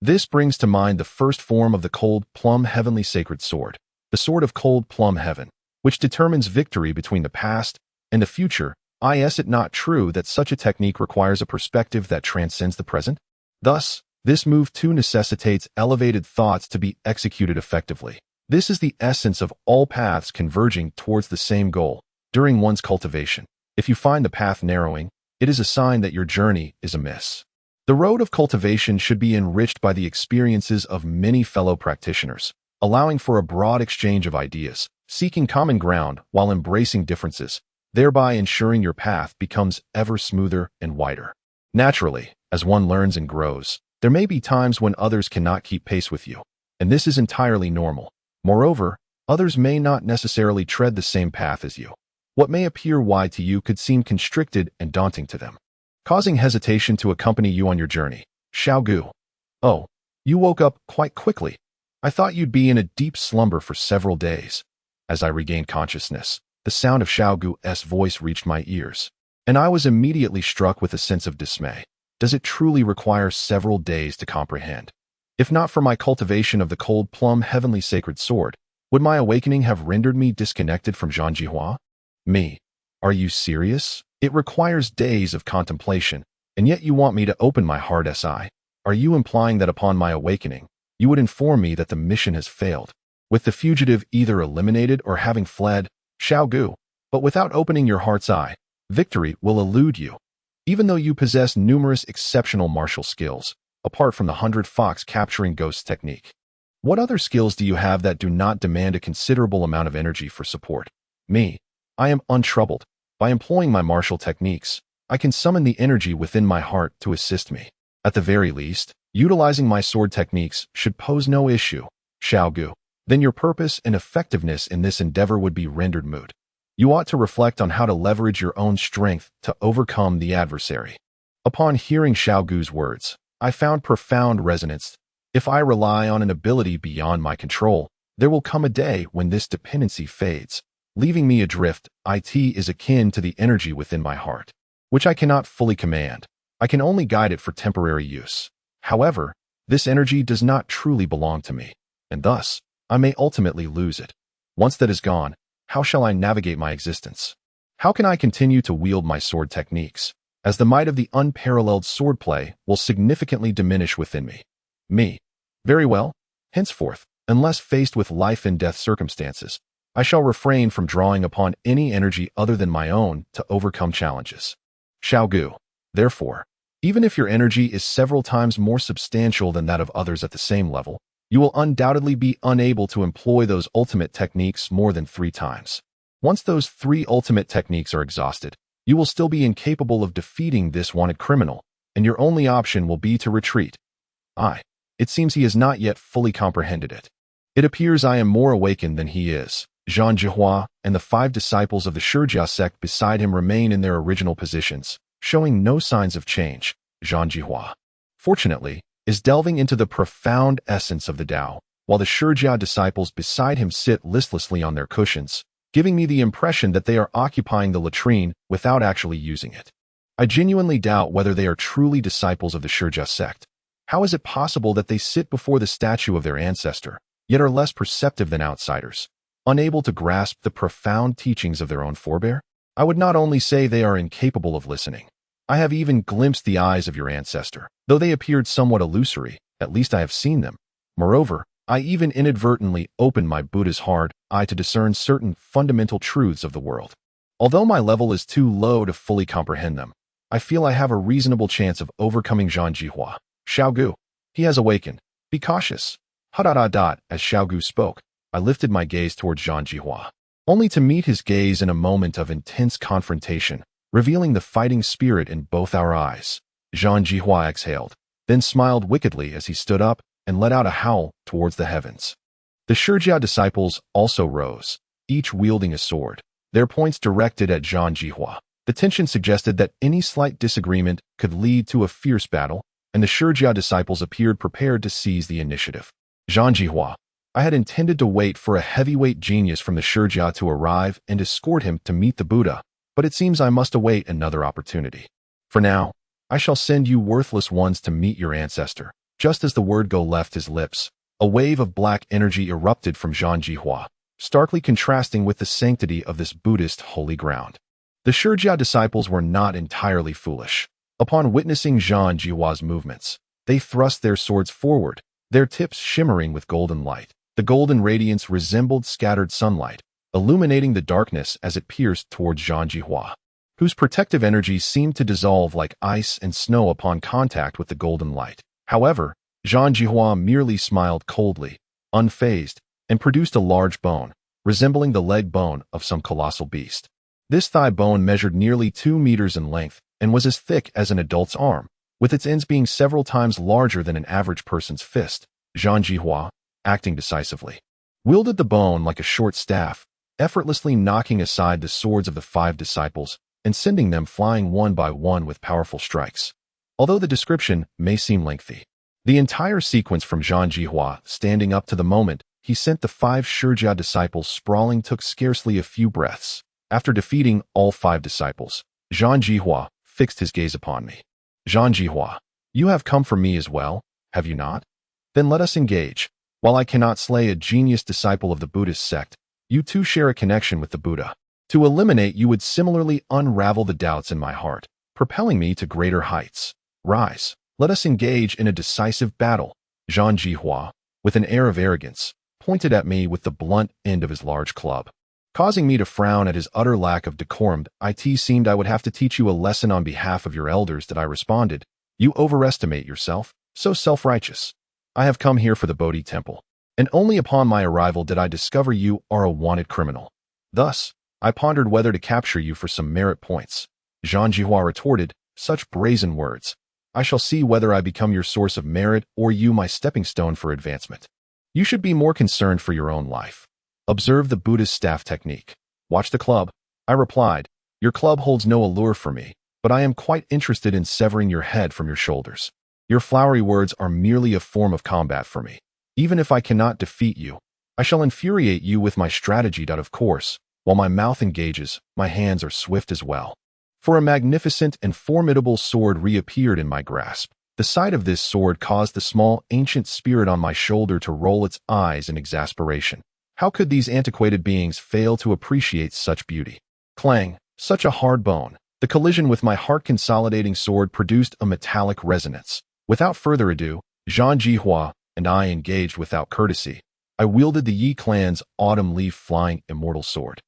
This brings to mind the first form of the cold plum heavenly sacred sword, the sword of cold plum heaven, which determines victory between the past and the future. Is it not true that such a technique requires a perspective that transcends the present? Thus, this move too necessitates elevated thoughts to be executed effectively. This is the essence of all paths converging towards the same goal. During one's cultivation, if you find the path narrowing, it is a sign that your journey is amiss. The road of cultivation should be enriched by the experiences of many fellow practitioners, allowing for a broad exchange of ideas, seeking common ground while embracing differences, thereby ensuring your path becomes ever smoother and wider. Naturally, as one learns and grows, there may be times when others cannot keep pace with you, and this is entirely normal. Moreover, others may not necessarily tread the same path as you. What may appear wide to you could seem constricted and daunting to them, causing hesitation to accompany you on your journey. Xiao Gu. Oh, you woke up quite quickly. I thought you'd be in a deep slumber for several days. As I regained consciousness, the sound of Xiao Gu's voice reached my ears, and I was immediately struck with a sense of dismay. Does it truly require several days to comprehend? If not for my cultivation of the cold plum heavenly sacred sword, would my awakening have rendered me disconnected from Zhang Jihua? Me? Are you serious? It requires days of contemplation, and yet you want me to open my heart's eye? Are you implying that upon my awakening, you would inform me that the mission has failed, with the fugitive either eliminated or having fled? Xiao Gu. But without opening your heart's eye, victory will elude you. Even though you possess numerous exceptional martial skills, apart from the 100-fox capturing ghosts technique. What other skills do you have that do not demand a considerable amount of energy for support? Me. I am untroubled. By employing my martial techniques, I can summon the energy within my heart to assist me. At the very least, utilizing my sword techniques should pose no issue. Xiao Gu. Then your purpose and effectiveness in this endeavor would be rendered moot. You ought to reflect on how to leverage your own strength to overcome the adversary. Upon hearing Xiao Gu's words, I found profound resonance. If I rely on an ability beyond my control, there will come a day when this dependency fades, leaving me adrift. It is akin to the energy within my heart, which I cannot fully command. I can only guide it for temporary use. However, this energy does not truly belong to me, and thus, I may ultimately lose it. Once that is gone, how shall I navigate my existence? How can I continue to wield my sword techniques, as the might of the unparalleled swordplay will significantly diminish within me? Me. Very well. Henceforth, unless faced with life and death circumstances, I shall refrain from drawing upon any energy other than my own to overcome challenges. Xiao Gu. Therefore, even if your energy is several times more substantial than that of others at the same level, you will undoubtedly be unable to employ those ultimate techniques more than 3 times. Once those 3 ultimate techniques are exhausted, you will still be incapable of defeating this wanted criminal, and your only option will be to retreat. It seems he has not yet fully comprehended it. It appears I am more awakened than he is. Zhang Jihua and the 5 disciples of the Shijia sect beside him remain in their original positions, showing no signs of change. Zhang Jihua, fortunately, is delving into the profound essence of the Tao, while the Shijia disciples beside him sit listlessly on their cushions, giving me the impression that they are occupying the latrine without actually using it. I genuinely doubt whether they are truly disciples of the Shijia sect. How is it possible that they sit before the statue of their ancestor, yet are less perceptive than outsiders, unable to grasp the profound teachings of their own forebear? I would not only say they are incapable of listening. I have even glimpsed the eyes of your ancestor. Though they appeared somewhat illusory, at least I have seen them. Moreover, I even inadvertently opened my Buddha's hard eye to discern certain fundamental truths of the world. Although my level is too low to fully comprehend them, I feel I have a reasonable chance of overcoming Zhang Jihua. Xiaogu, he has awakened. Be cautious. As Xiaogu spoke, I lifted my gaze towards Zhang Jihua, only to meet his gaze in a moment of intense confrontation, revealing the fighting spirit in both our eyes. Zhang Jihua exhaled, then smiled wickedly as he stood up and let out a howl towards the heavens. The Shijia disciples also rose, each wielding a sword, their points directed at Zhang Jihua. The tension suggested that any slight disagreement could lead to a fierce battle, and the Shijia disciples appeared prepared to seize the initiative. Zhang Jihua, I had intended to wait for a heavyweight genius from the Shijia to arrive and escort him to meet the Buddha, but it seems I must await another opportunity. For now, I shall send you worthless ones to meet your ancestor. Just as the word go left his lips, a wave of black energy erupted from Zhang Jihua, starkly contrasting with the sanctity of this Buddhist holy ground. The Shijia disciples were not entirely foolish. Upon witnessing Zhang Jihua's movements, they thrust their swords forward, their tips shimmering with golden light. The golden radiance resembled scattered sunlight, illuminating the darkness as it pierced towards Zhang Jihua, whose protective energy seemed to dissolve like ice and snow upon contact with the golden light. However, Zhang Jihua merely smiled coldly, unfazed, and produced a large bone, resembling the leg bone of some colossal beast. This thigh bone measured nearly 2 meters in length and was as thick as an adult's arm, with its ends being several times larger than an average person's fist. Zhang Jihua, acting decisively, wielded the bone like a short staff, effortlessly knocking aside the swords of the 5 disciples and sending them flying one by one with powerful strikes. Although the description may seem lengthy, the entire sequence from Zhang Jihua standing up to the moment he sent the 5 Shijia disciples sprawling took scarcely a few breaths. After defeating all 5 disciples, Zhang Jihua fixed his gaze upon me. Zhang Jihua, you have come for me as well, have you not? Then let us engage. While I cannot slay a genius disciple of the Buddhist sect, you too share a connection with the Buddha. To eliminate you would similarly unravel the doubts in my heart, propelling me to greater heights. Rise, let us engage in a decisive battle. Zhang Jihua, with an air of arrogance, pointed at me with the blunt end of his large club, causing me to frown at his utter lack of decorum. It seemed I would have to teach you a lesson on behalf of your elders. That I responded, you overestimate yourself, so self-righteous. I have come here for the Bodhi temple, and only upon my arrival did I discover you are a wanted criminal. Thus, I pondered whether to capture you for some merit points. Zhang Jihua retorted, such brazen words. I shall see whether I become your source of merit or you my stepping stone for advancement. You should be more concerned for your own life. Observe the Buddhist staff technique. Watch the club. I replied, your club holds no allure for me, but I am quite interested in severing your head from your shoulders. Your flowery words are merely a form of combat for me. Even if I cannot defeat you, I shall infuriate you with my strategy. Of course, while my mouth engages, my hands are swift as well. For a magnificent and formidable sword reappeared in my grasp. The sight of this sword caused the small, ancient spirit on my shoulder to roll its eyes in exasperation. How could these antiquated beings fail to appreciate such beauty? Clang, such a hard bone. The collision with my heart-consolidating sword produced a metallic resonance. Without further ado, Zhang Jihua and I engaged without courtesy. I wielded the Yi clan's autumn leaf-flying immortal sword,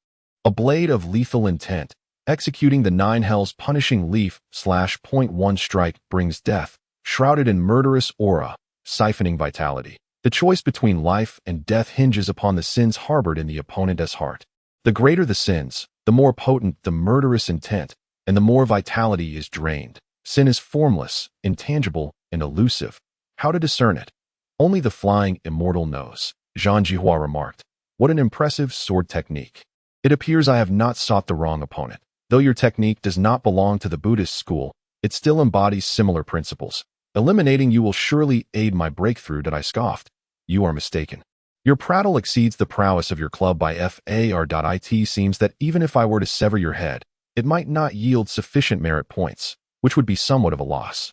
a blade of lethal intent, executing the 9 hells punishing leaf /.1 strike brings death, shrouded in murderous aura, siphoning vitality. The choice between life and death hinges upon the sins harbored in the opponent's heart. The greater the sins, the more potent the murderous intent, and the more vitality is drained. Sin is formless, intangible, and elusive. How to discern it? Only the flying immortal knows, Zhang Jihua remarked. What an impressive sword technique. It appears I have not sought the wrong opponent. Though your technique does not belong to the Buddhist school, it still embodies similar principles. Eliminating you will surely aid my breakthrough, that I scoffed. You are mistaken. Your prattle exceeds the prowess of your club by far. It seems that even if I were to sever your head, it might not yield sufficient merit points, which would be somewhat of a loss.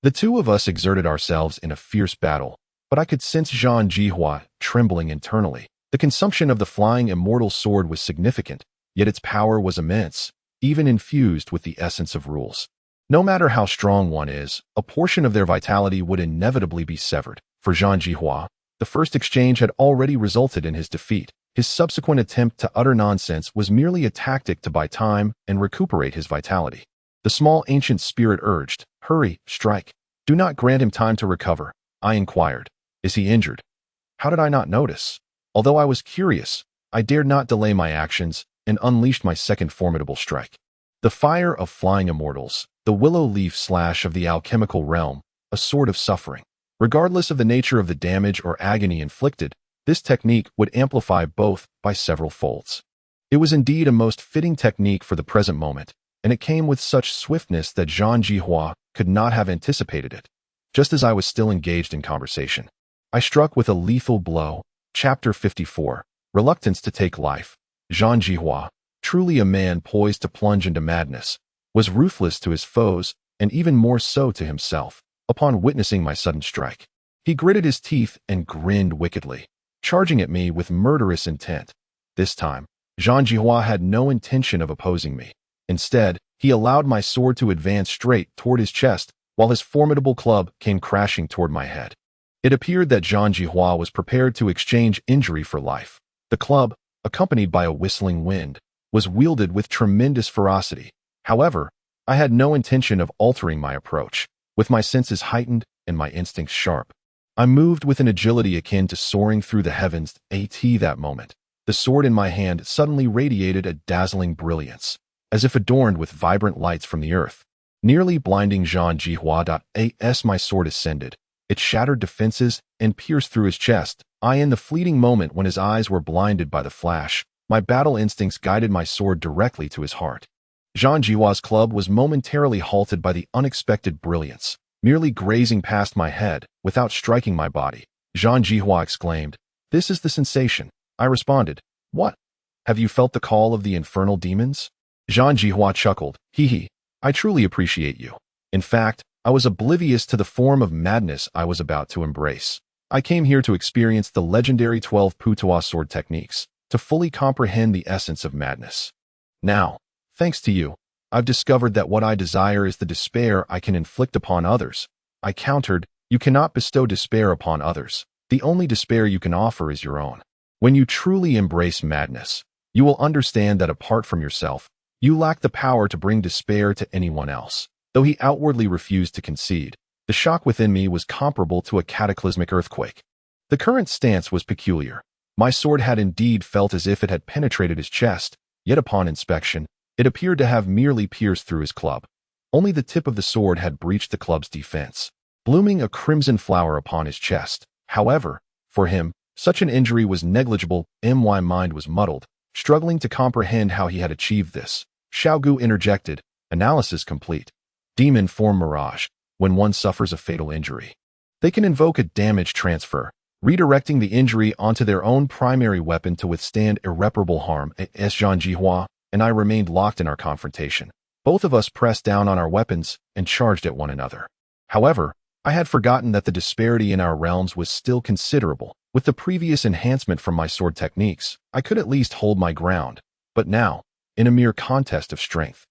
The two of us exerted ourselves in a fierce battle, but I could sense Zhang Jihua trembling internally. The consumption of the flying immortal sword was significant, yet its power was immense, even infused with the essence of rules. No matter how strong one is, a portion of their vitality would inevitably be severed. For Zhang Jihua, the first exchange had already resulted in his defeat. His subsequent attempt to utter nonsense was merely a tactic to buy time and recuperate his vitality. The small ancient spirit urged, "Hurry, strike. Do not grant him time to recover." I inquired, "Is he injured?" How did I not notice? Although I was curious, I dared not delay my actions and unleashed my second formidable strike. The fire of flying immortals, the willow leaf slash of the alchemical realm, a sword of suffering. Regardless of the nature of the damage or agony inflicted, this technique would amplify both by several folds. It was indeed a most fitting technique for the present moment, and it came with such swiftness that Zhang Jihua could not have anticipated it. Just as I was still engaged in conversation, I struck with a lethal blow. Chapter 54. Reluctance to take life. Zhang Jihua, truly a man poised to plunge into madness, was ruthless to his foes and even more so to himself. Upon witnessing my sudden strike, he gritted his teeth and grinned wickedly, charging at me with murderous intent. This time, Zhang Jihua had no intention of opposing me. Instead, he allowed my sword to advance straight toward his chest, while his formidable club came crashing toward my head. It appeared that Zhang Jihua was prepared to exchange injury for life. The club, accompanied by a whistling wind, was wielded with tremendous ferocity. However, I had no intention of altering my approach. With my senses heightened and my instincts sharp, I moved with an agility akin to soaring through the heavens. That moment, the sword in my hand suddenly radiated a dazzling brilliance, as if adorned with vibrant lights from the earth. Nearly blinding Zhang Jihua. As my sword ascended, it shattered defenses and pierced through his chest. In the fleeting moment when his eyes were blinded by the flash, my battle instincts guided my sword directly to his heart. Zhang Jihua's club was momentarily halted by the unexpected brilliance, merely grazing past my head without striking my body. Zhang Jihua exclaimed, "This is the sensation." I responded, "What? Have you felt the call of the infernal demons?" Zhang Jihua chuckled, "Hee. I truly appreciate you. In fact, I was oblivious to the form of madness I was about to embrace. I came here to experience the legendary 12 Putua sword techniques, to fully comprehend the essence of madness. Now, thanks to you, I've discovered that what I desire is the despair I can inflict upon others." I countered, "You cannot bestow despair upon others. The only despair you can offer is your own. When you truly embrace madness, you will understand that apart from yourself, you lack the power to bring despair to anyone else." Though he outwardly refused to concede, the shock within me was comparable to a cataclysmic earthquake. The current stance was peculiar. My sword had indeed felt as if it had penetrated his chest, yet upon inspection, it appeared to have merely pierced through his club. Only the tip of the sword had breached the club's defense, blooming a crimson flower upon his chest. However, for him, such an injury was negligible. My mind was muddled, struggling to comprehend how he had achieved this. Xiaogu interjected, "Analysis complete. Demon form mirage. When one suffers a fatal injury, they can invoke a damage transfer, redirecting the injury onto their own primary weapon to withstand irreparable harm." As Zhang Jihua and I remained locked in our confrontation, both of us pressed down on our weapons and charged at one another. However, I had forgotten that the disparity in our realms was still considerable. With the previous enhancement from my sword techniques, I could at least hold my ground, but now, in a mere contest of strength,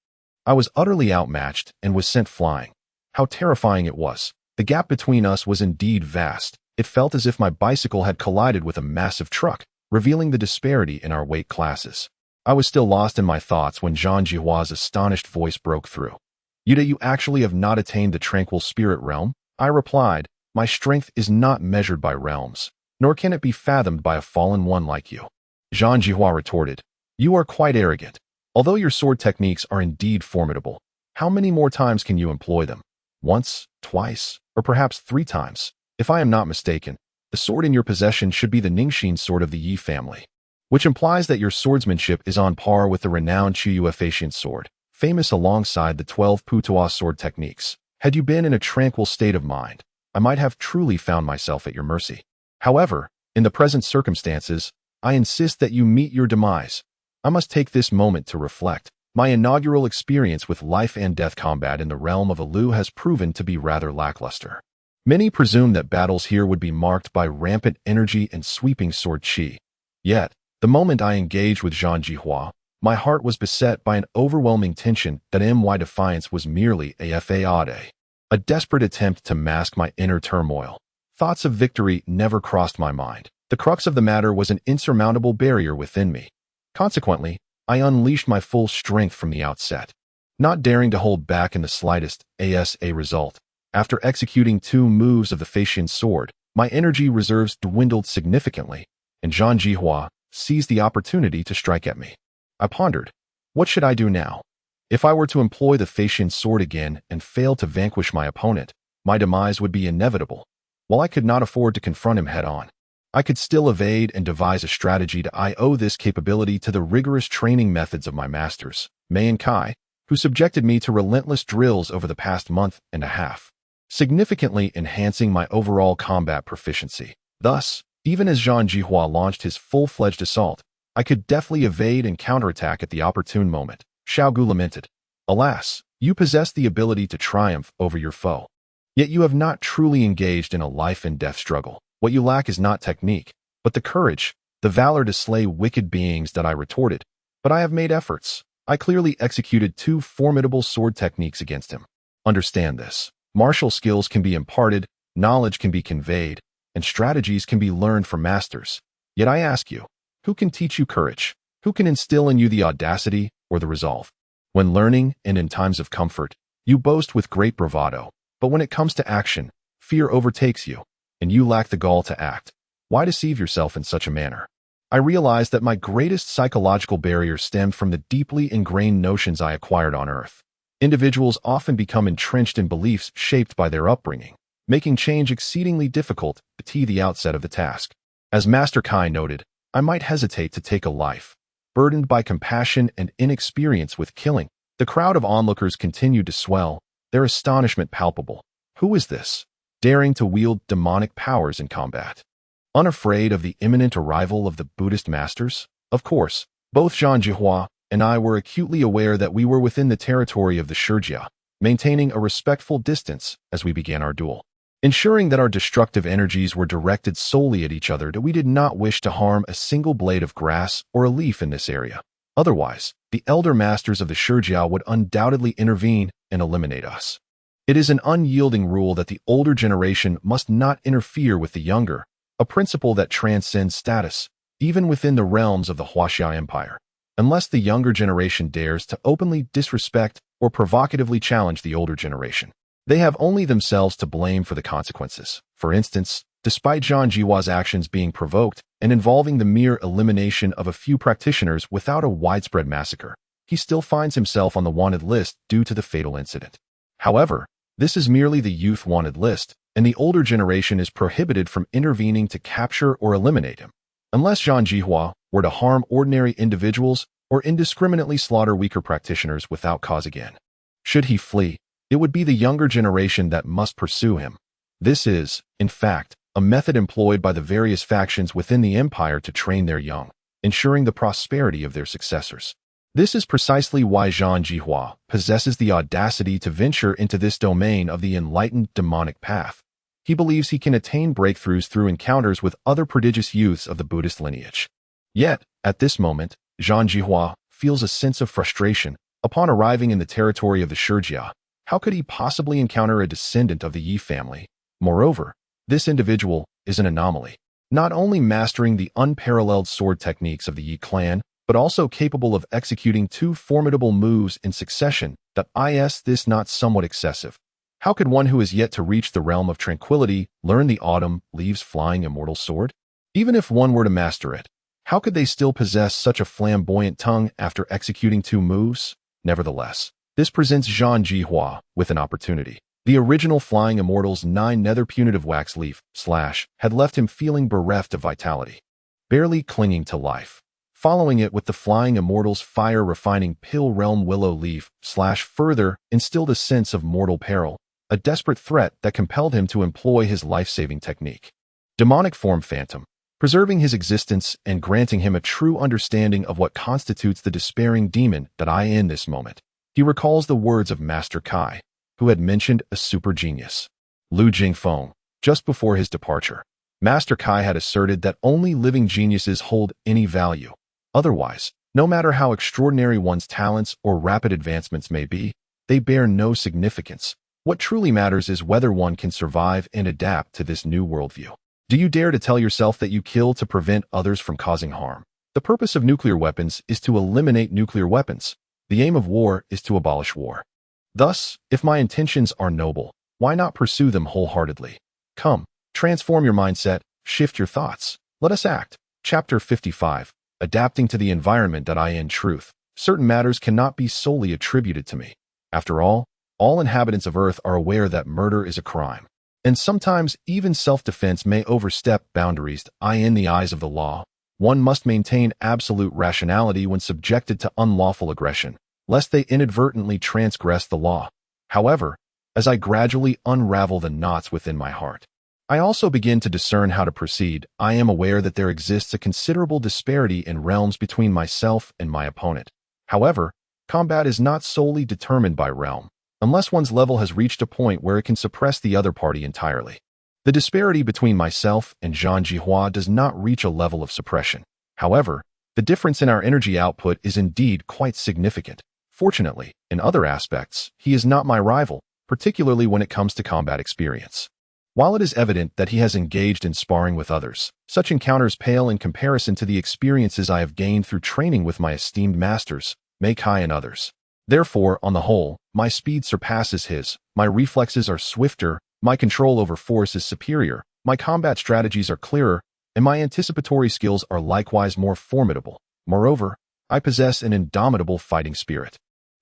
I was utterly outmatched and was sent flying. How terrifying it was. The gap between us was indeed vast. It felt as if my bicycle had collided with a massive truck, revealing the disparity in our weight classes. I was still lost in my thoughts when Zhang Jihua's astonished voice broke through. "You actually have not attained the tranquil spirit realm?" I replied, "My strength is not measured by realms, nor can it be fathomed by a fallen one like you." Zhang Jihua retorted, "You are quite arrogant. Although your sword techniques are indeed formidable, how many more times can you employ them? Once, twice, or perhaps 3 times? If I am not mistaken, The sword in your possession should be the Ningxin sword of the Yi family, which implies that your swordsmanship is on par with the renowned Qiyuefatian sword, famous alongside the 12 Putuo sword techniques. Had you been in a tranquil state of mind, I might have truly found myself at your mercy. However, in the present circumstances, I insist that you meet your demise. I must take this moment to reflect. My inaugural experience with life and death combat in the realm of Alu has proven to be rather lackluster. Many presumed that battles here would be marked by rampant energy and sweeping sword qi. Yet, the moment I engaged with Zhang Jihua, my heart was beset by an overwhelming tension that my defiance was merely a fade, a desperate attempt to mask my inner turmoil. Thoughts of victory never crossed my mind. The crux of the matter was an insurmountable barrier within me. Consequently, I unleashed my full strength from the outset, not daring to hold back in the slightest. As a result, after executing 2 moves of the Faxian sword, my energy reserves dwindled significantly, and Zhang Jihua seized the opportunity to strike at me. I pondered, what should I do now? If I were to employ the Faxian sword again and fail to vanquish my opponent, my demise would be inevitable. While I could not afford to confront him head-on, I could still evade and devise a strategy. I owe this capability to the rigorous training methods of my masters, Mei and Kai, who subjected me to relentless drills over the past month and a half, significantly enhancing my overall combat proficiency. Thus, even as Zhang Jihua launched his full-fledged assault, I could deftly evade and counterattack at the opportune moment. Xiao Gu lamented, "Alas, you possess the ability to triumph over your foe. Yet you have not truly engaged in a life-and-death struggle. What you lack is not technique, but the courage, the valor to slay wicked beings." That I retorted, "But I have made efforts. I clearly executed 2 formidable sword techniques against him. Understand this. Martial skills can be imparted, knowledge can be conveyed, and strategies can be learned from masters. Yet I ask you, who can teach you courage? Who can instill in you the audacity or the resolve? When learning and in times of comfort, you boast with great bravado, but when it comes to action, fear overtakes you, and you lack the gall to act. Why deceive yourself in such a manner?" I realized that my greatest psychological barrier stemmed from the deeply ingrained notions I acquired on Earth. Individuals often become entrenched in beliefs shaped by their upbringing, making change exceedingly difficult at the outset of the task. As Master Kai noted, I might hesitate to take a life, burdened by compassion and inexperience with killing. The crowd of onlookers continued to swell, their astonishment palpable. Who is this, daring to wield demonic powers in combat? Unafraid of the imminent arrival of the Buddhist masters? Of course, both Zhang Jihua and I were acutely aware that we were within the territory of the Shijia, maintaining a respectful distance as we began our duel, ensuring that our destructive energies were directed solely at each other, that we did not wish to harm a single blade of grass or a leaf in this area. Otherwise, the elder masters of the Shijia would undoubtedly intervene and eliminate us. It is an unyielding rule that the older generation must not interfere with the younger, a principle that transcends status, even within the realms of the Huaxia Empire. Unless the younger generation dares to openly disrespect or provocatively challenge the older generation, they have only themselves to blame for the consequences. For instance, despite Zhang Jihua's actions being provoked and involving the mere elimination of a few practitioners without a widespread massacre, he still finds himself on the wanted list due to the fatal incident. However, this is merely the youth wanted list, and the older generation is prohibited from intervening to capture or eliminate him, unless Zhang Jihua were to harm ordinary individuals or indiscriminately slaughter weaker practitioners without cause again. Should he flee, it would be the younger generation that must pursue him. This is, in fact, a method employed by the various factions within the empire to train their young, ensuring the prosperity of their successors. This is precisely why Zhang Jihua possesses the audacity to venture into this domain of the enlightened demonic path. He believes he can attain breakthroughs through encounters with other prodigious youths of the Buddhist lineage. Yet, at this moment, Zhang Jihua feels a sense of frustration upon arriving in the territory of the Shijia. How could he possibly encounter a descendant of the Yi family? Moreover, this individual is an anomaly, not only mastering the unparalleled sword techniques of the Yi clan, but also capable of executing 2 formidable moves in succession. That is this not somewhat excessive? How could one who is yet to reach the realm of tranquility learn the autumn leaves flying immortal sword? Even if one were to master it, how could they still possess such a flamboyant tongue after executing 2 moves? Nevertheless, this presents Zhang Jihua with an opportunity. The original Flying Immortal's 9 nether punitive wax leaf slash had left him feeling bereft of vitality, barely clinging to life. Following it with the Flying Immortal's fire refining pill realm willow leaf slash further instilled a sense of mortal peril, a desperate threat that compelled him to employ his life-saving technique. Demonic form phantom, preserving his existence and granting him a true understanding of what constitutes the despairing demon that I in this moment. He recalls the words of Master Kai, who had mentioned a super genius, Lu Jingfeng, just before his departure. Master Kai had asserted that only living geniuses hold any value. Otherwise, no matter how extraordinary one's talents or rapid advancements may be, they bear no significance. What truly matters is whether one can survive and adapt to this new worldview. Do you dare to tell yourself that you kill to prevent others from causing harm? The purpose of nuclear weapons is to eliminate nuclear weapons. The aim of war is to abolish war. Thus, if my intentions are noble, why not pursue them wholeheartedly? Come, transform your mindset, shift your thoughts. Let us act. Chapter 55. Adapting to the environment that I in truth. Certain matters cannot be solely attributed to me. After all inhabitants of Earth are aware that murder is a crime. And sometimes even self-defense may overstep boundaries. In the eyes of the law, one must maintain absolute rationality when subjected to unlawful aggression, lest they inadvertently transgress the law. However, as I gradually unravel the knots within my heart, I also begin to discern how to proceed. I am aware that there exists a considerable disparity in realms between myself and my opponent. However, combat is not solely determined by realm, unless one's level has reached a point where it can suppress the other party entirely. The disparity between myself and Zhang Jihua does not reach a level of suppression. However, the difference in our energy output is indeed quite significant. Fortunately, in other aspects, he is not my rival, particularly when it comes to combat experience. While it is evident that he has engaged in sparring with others, such encounters pale in comparison to the experiences I have gained through training with my esteemed masters, Mei Kai and others. Therefore, on the whole, my speed surpasses his, my reflexes are swifter, my control over force is superior, my combat strategies are clearer, and my anticipatory skills are likewise more formidable. Moreover, I possess an indomitable fighting spirit.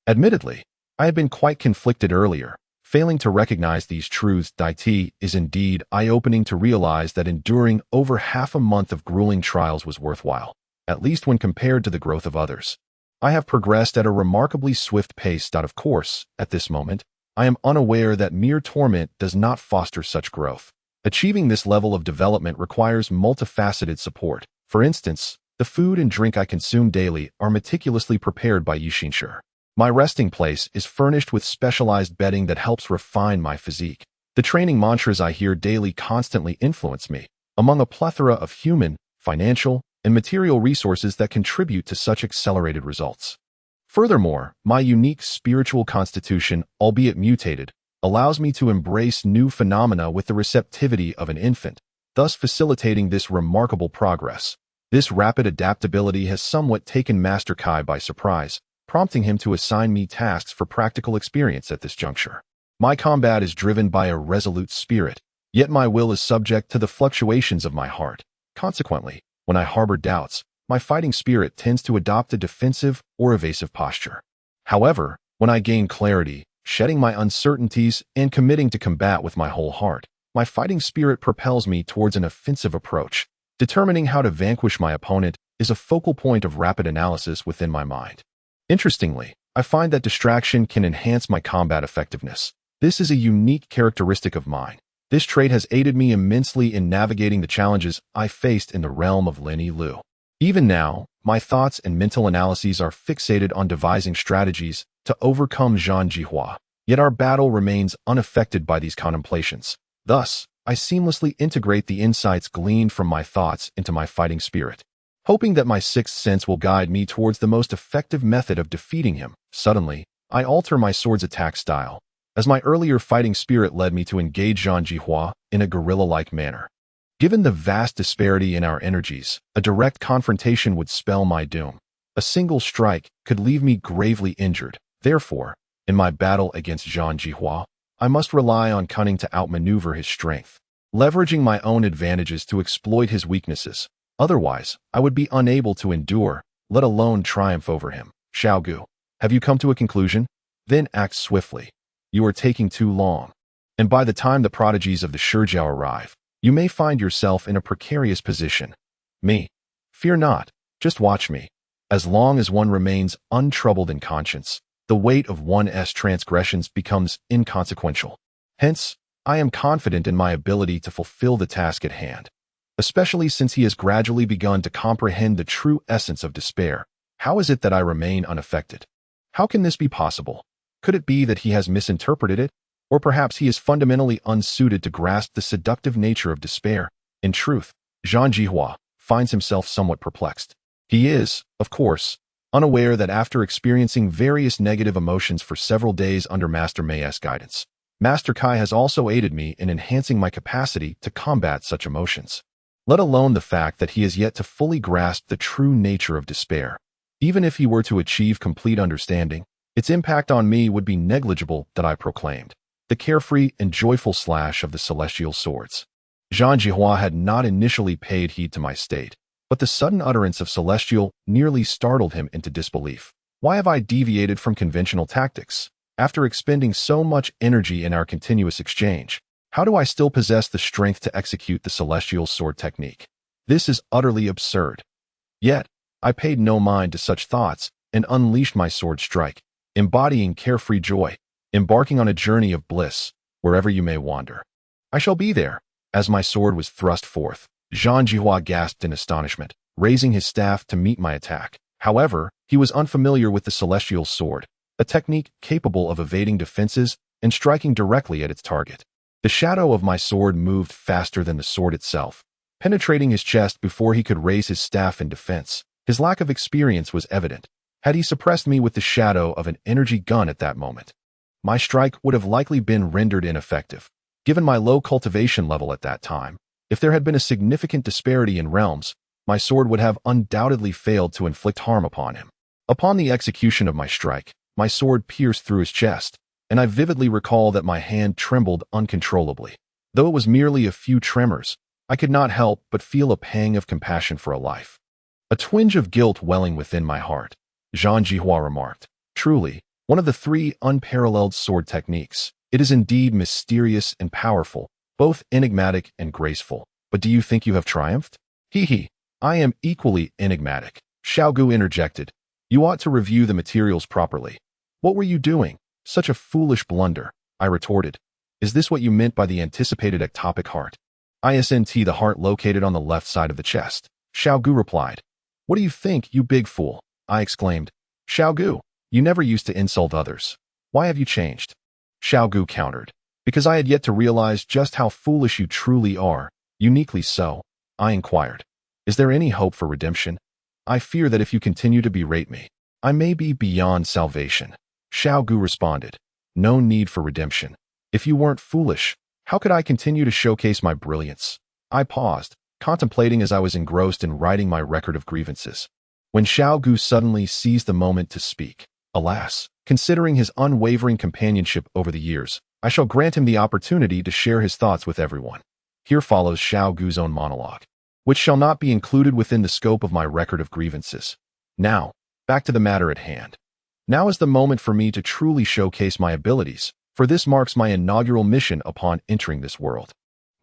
Admittedly, I had been quite conflicted earlier, failing to recognize these truths. It is indeed eye-opening to realize that enduring over half a month of grueling trials was worthwhile, at least when compared to the growth of others. I have progressed at a remarkably swift pace. Of course, at this moment, I am unaware that mere torment does not foster such growth. Achieving this level of development requires multifaceted support. For instance, the food and drink I consume daily are meticulously prepared by Yixinshi. My resting place is furnished with specialized bedding that helps refine my physique. The training mantras I hear daily constantly influence me, among a plethora of human, financial, and material resources that contribute to such accelerated results. Furthermore, my unique spiritual constitution, albeit mutated, allows me to embrace new phenomena with the receptivity of an infant, thus facilitating this remarkable progress. This rapid adaptability has somewhat taken Master Kai by surprise, prompting him to assign me tasks for practical experience at this juncture. My combat is driven by a resolute spirit, yet my will is subject to the fluctuations of my heart. Consequently, when I harbor doubts, my fighting spirit tends to adopt a defensive or evasive posture. However, when I gain clarity, shedding my uncertainties and committing to combat with my whole heart, my fighting spirit propels me towards an offensive approach. Determining how to vanquish my opponent is a focal point of rapid analysis within my mind. Interestingly, I find that distraction can enhance my combat effectiveness. This is a unique characteristic of mine. This trait has aided me immensely in navigating the challenges I faced in the realm of Lin Lu. Even now, my thoughts and mental analyses are fixated on devising strategies to overcome Zhang Jihua, yet our battle remains unaffected by these contemplations. Thus, I seamlessly integrate the insights gleaned from my thoughts into my fighting spirit, hoping that my sixth sense will guide me towards the most effective method of defeating him. Suddenly, I alter my sword's attack style, as my earlier fighting spirit led me to engage Zhang Jihua in a guerrilla-like manner. Given the vast disparity in our energies, a direct confrontation would spell my doom. A single strike could leave me gravely injured. Therefore, in my battle against Zhang Jihua, I must rely on cunning to outmaneuver his strength, leveraging my own advantages to exploit his weaknesses. Otherwise, I would be unable to endure, let alone triumph over him. Xiaogu, have you come to a conclusion? Then act swiftly. You are taking too long. And by the time the prodigies of the Shijiao arrive, you may find yourself in a precarious position. Me? Fear not, just watch me. As long as one remains untroubled in conscience, the weight of one's transgressions becomes inconsequential. Hence, I am confident in my ability to fulfill the task at hand. Especially since he has gradually begun to comprehend the true essence of despair. How is it that I remain unaffected? How can this be possible? Could it be that he has misinterpreted it? Or perhaps he is fundamentally unsuited to grasp the seductive nature of despair. In truth, Zhang Jihua finds himself somewhat perplexed. He is, of course, unaware that after experiencing various negative emotions for several days under Master Mei's guidance, Master Kai has also aided me in enhancing my capacity to combat such emotions. Let alone the fact that he has yet to fully grasp the true nature of despair. Even if he were to achieve complete understanding, its impact on me would be negligible, that I proclaimed. The carefree and joyful slash of the celestial swords. Zhang Jihua had not initially paid heed to my state, but the sudden utterance of celestial nearly startled him into disbelief. Why have I deviated from conventional tactics? After expending so much energy in our continuous exchange, how do I still possess the strength to execute the celestial sword technique? This is utterly absurd. Yet, I paid no mind to such thoughts and unleashed my sword strike, embodying carefree joy, embarking on a journey of bliss, wherever you may wander. I shall be there. As my sword was thrust forth, Zhang Jihua gasped in astonishment, raising his staff to meet my attack. However, he was unfamiliar with the celestial sword, a technique capable of evading defenses and striking directly at its target. The shadow of my sword moved faster than the sword itself, penetrating his chest before he could raise his staff in defense. His lack of experience was evident. Had he suppressed me with the shadow of an energy gun at that moment, my strike would have likely been rendered ineffective. Given my low cultivation level at that time, if there had been a significant disparity in realms, my sword would have undoubtedly failed to inflict harm upon him. Upon the execution of my strike, my sword pierced through his chest, and I vividly recall that my hand trembled uncontrollably. Though it was merely a few tremors, I could not help but feel a pang of compassion for a life. A twinge of guilt welling within my heart, Zhang Jihua remarked. Truly, one of the three unparalleled sword techniques. It is indeed mysterious and powerful, both enigmatic and graceful. But do you think you have triumphed? Hee, I am equally enigmatic, Xiaogu interjected. You ought to review the materials properly. What were you doing? Such a foolish blunder, I retorted. Is this what you meant by the anticipated ectopic heart? ISNT, the heart located on the left side of the chest. Xiaogu replied. What do you think, you big fool? I exclaimed. Xiaogu, you never used to insult others. Why have you changed? Xiaogu countered. Because I had yet to realize just how foolish you truly are. Uniquely so, I inquired. Is there any hope for redemption? I fear that if you continue to berate me, I may be beyond salvation. Xiaogu responded. No need for redemption. If you weren't foolish, how could I continue to showcase my brilliance? I paused, contemplating as I was engrossed in writing my record of grievances. When Xiaogu suddenly seized the moment to speak, alas, considering his unwavering companionship over the years, I shall grant him the opportunity to share his thoughts with everyone. Here follows Xiaogu's own monologue, which shall not be included within the scope of my record of grievances. Now, back to the matter at hand. Now is the moment for me to truly showcase my abilities, for this marks my inaugural mission upon entering this world.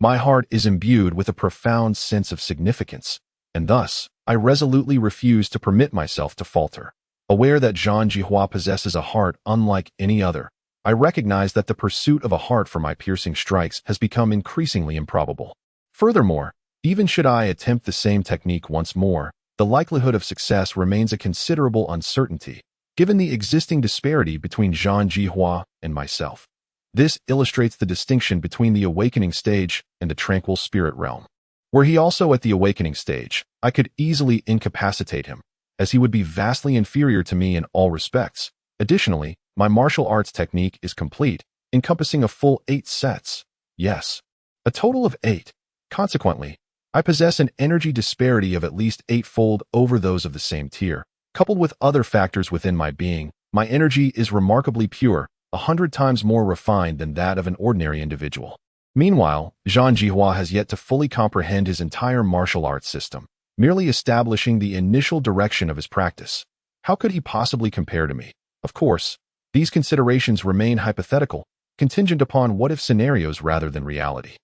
My heart is imbued with a profound sense of significance, and thus, I resolutely refuse to permit myself to falter. Aware that Zhang Jihua possesses a heart unlike any other, I recognize that the pursuit of a heart for my piercing strikes has become increasingly improbable. Furthermore, even should I attempt the same technique once more, the likelihood of success remains a considerable uncertainty, given the existing disparity between Zhang Jihua and myself. This illustrates the distinction between the awakening stage and the tranquil spirit realm. Were he also at the awakening stage, I could easily incapacitate him, as he would be vastly inferior to me in all respects. Additionally, my martial arts technique is complete, encompassing a full 8 sets. Yes, a total of 8. Consequently, I possess an energy disparity of at least 8-fold over those of the same tier. Coupled with other factors within my being, my energy is remarkably pure, 100 times more refined than that of an ordinary individual. Meanwhile, Zhang Jihua has yet to fully comprehend his entire martial arts system, merely establishing the initial direction of his practice. How could he possibly compare to me? Of course, these considerations remain hypothetical, contingent upon what-if scenarios rather than reality.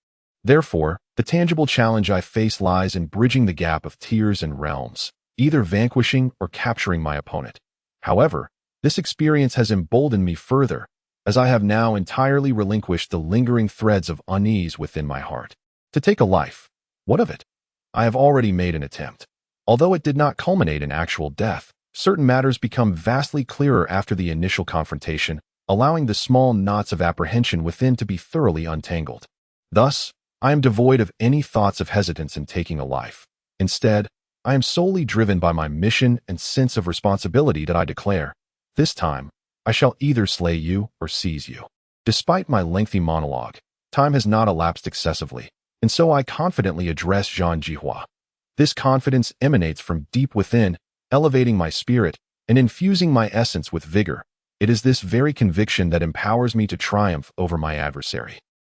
Therefore, the tangible challenge I face lies in bridging the gap of tiers and realms, either vanquishing or capturing my opponent. However, this experience has emboldened me further, as I have now entirely relinquished the lingering threads of unease within my heart. To take a life, what of it? I have already made an attempt. Although it did not culminate in actual death, certain matters become vastly clearer after the initial confrontation, allowing the small knots of apprehension within to be thoroughly untangled. Thus, I am devoid of any thoughts of hesitance in taking a life. Instead, I am solely driven by my mission and sense of responsibility that I declare, this time, I shall either slay you or seize you. Despite my lengthy monologue, time has not elapsed excessively, and so I confidently address Zhang Jihua. This confidence emanates from deep within, elevating my spirit and infusing my essence with vigor. It is this very conviction that empowers me to triumph over my adversary.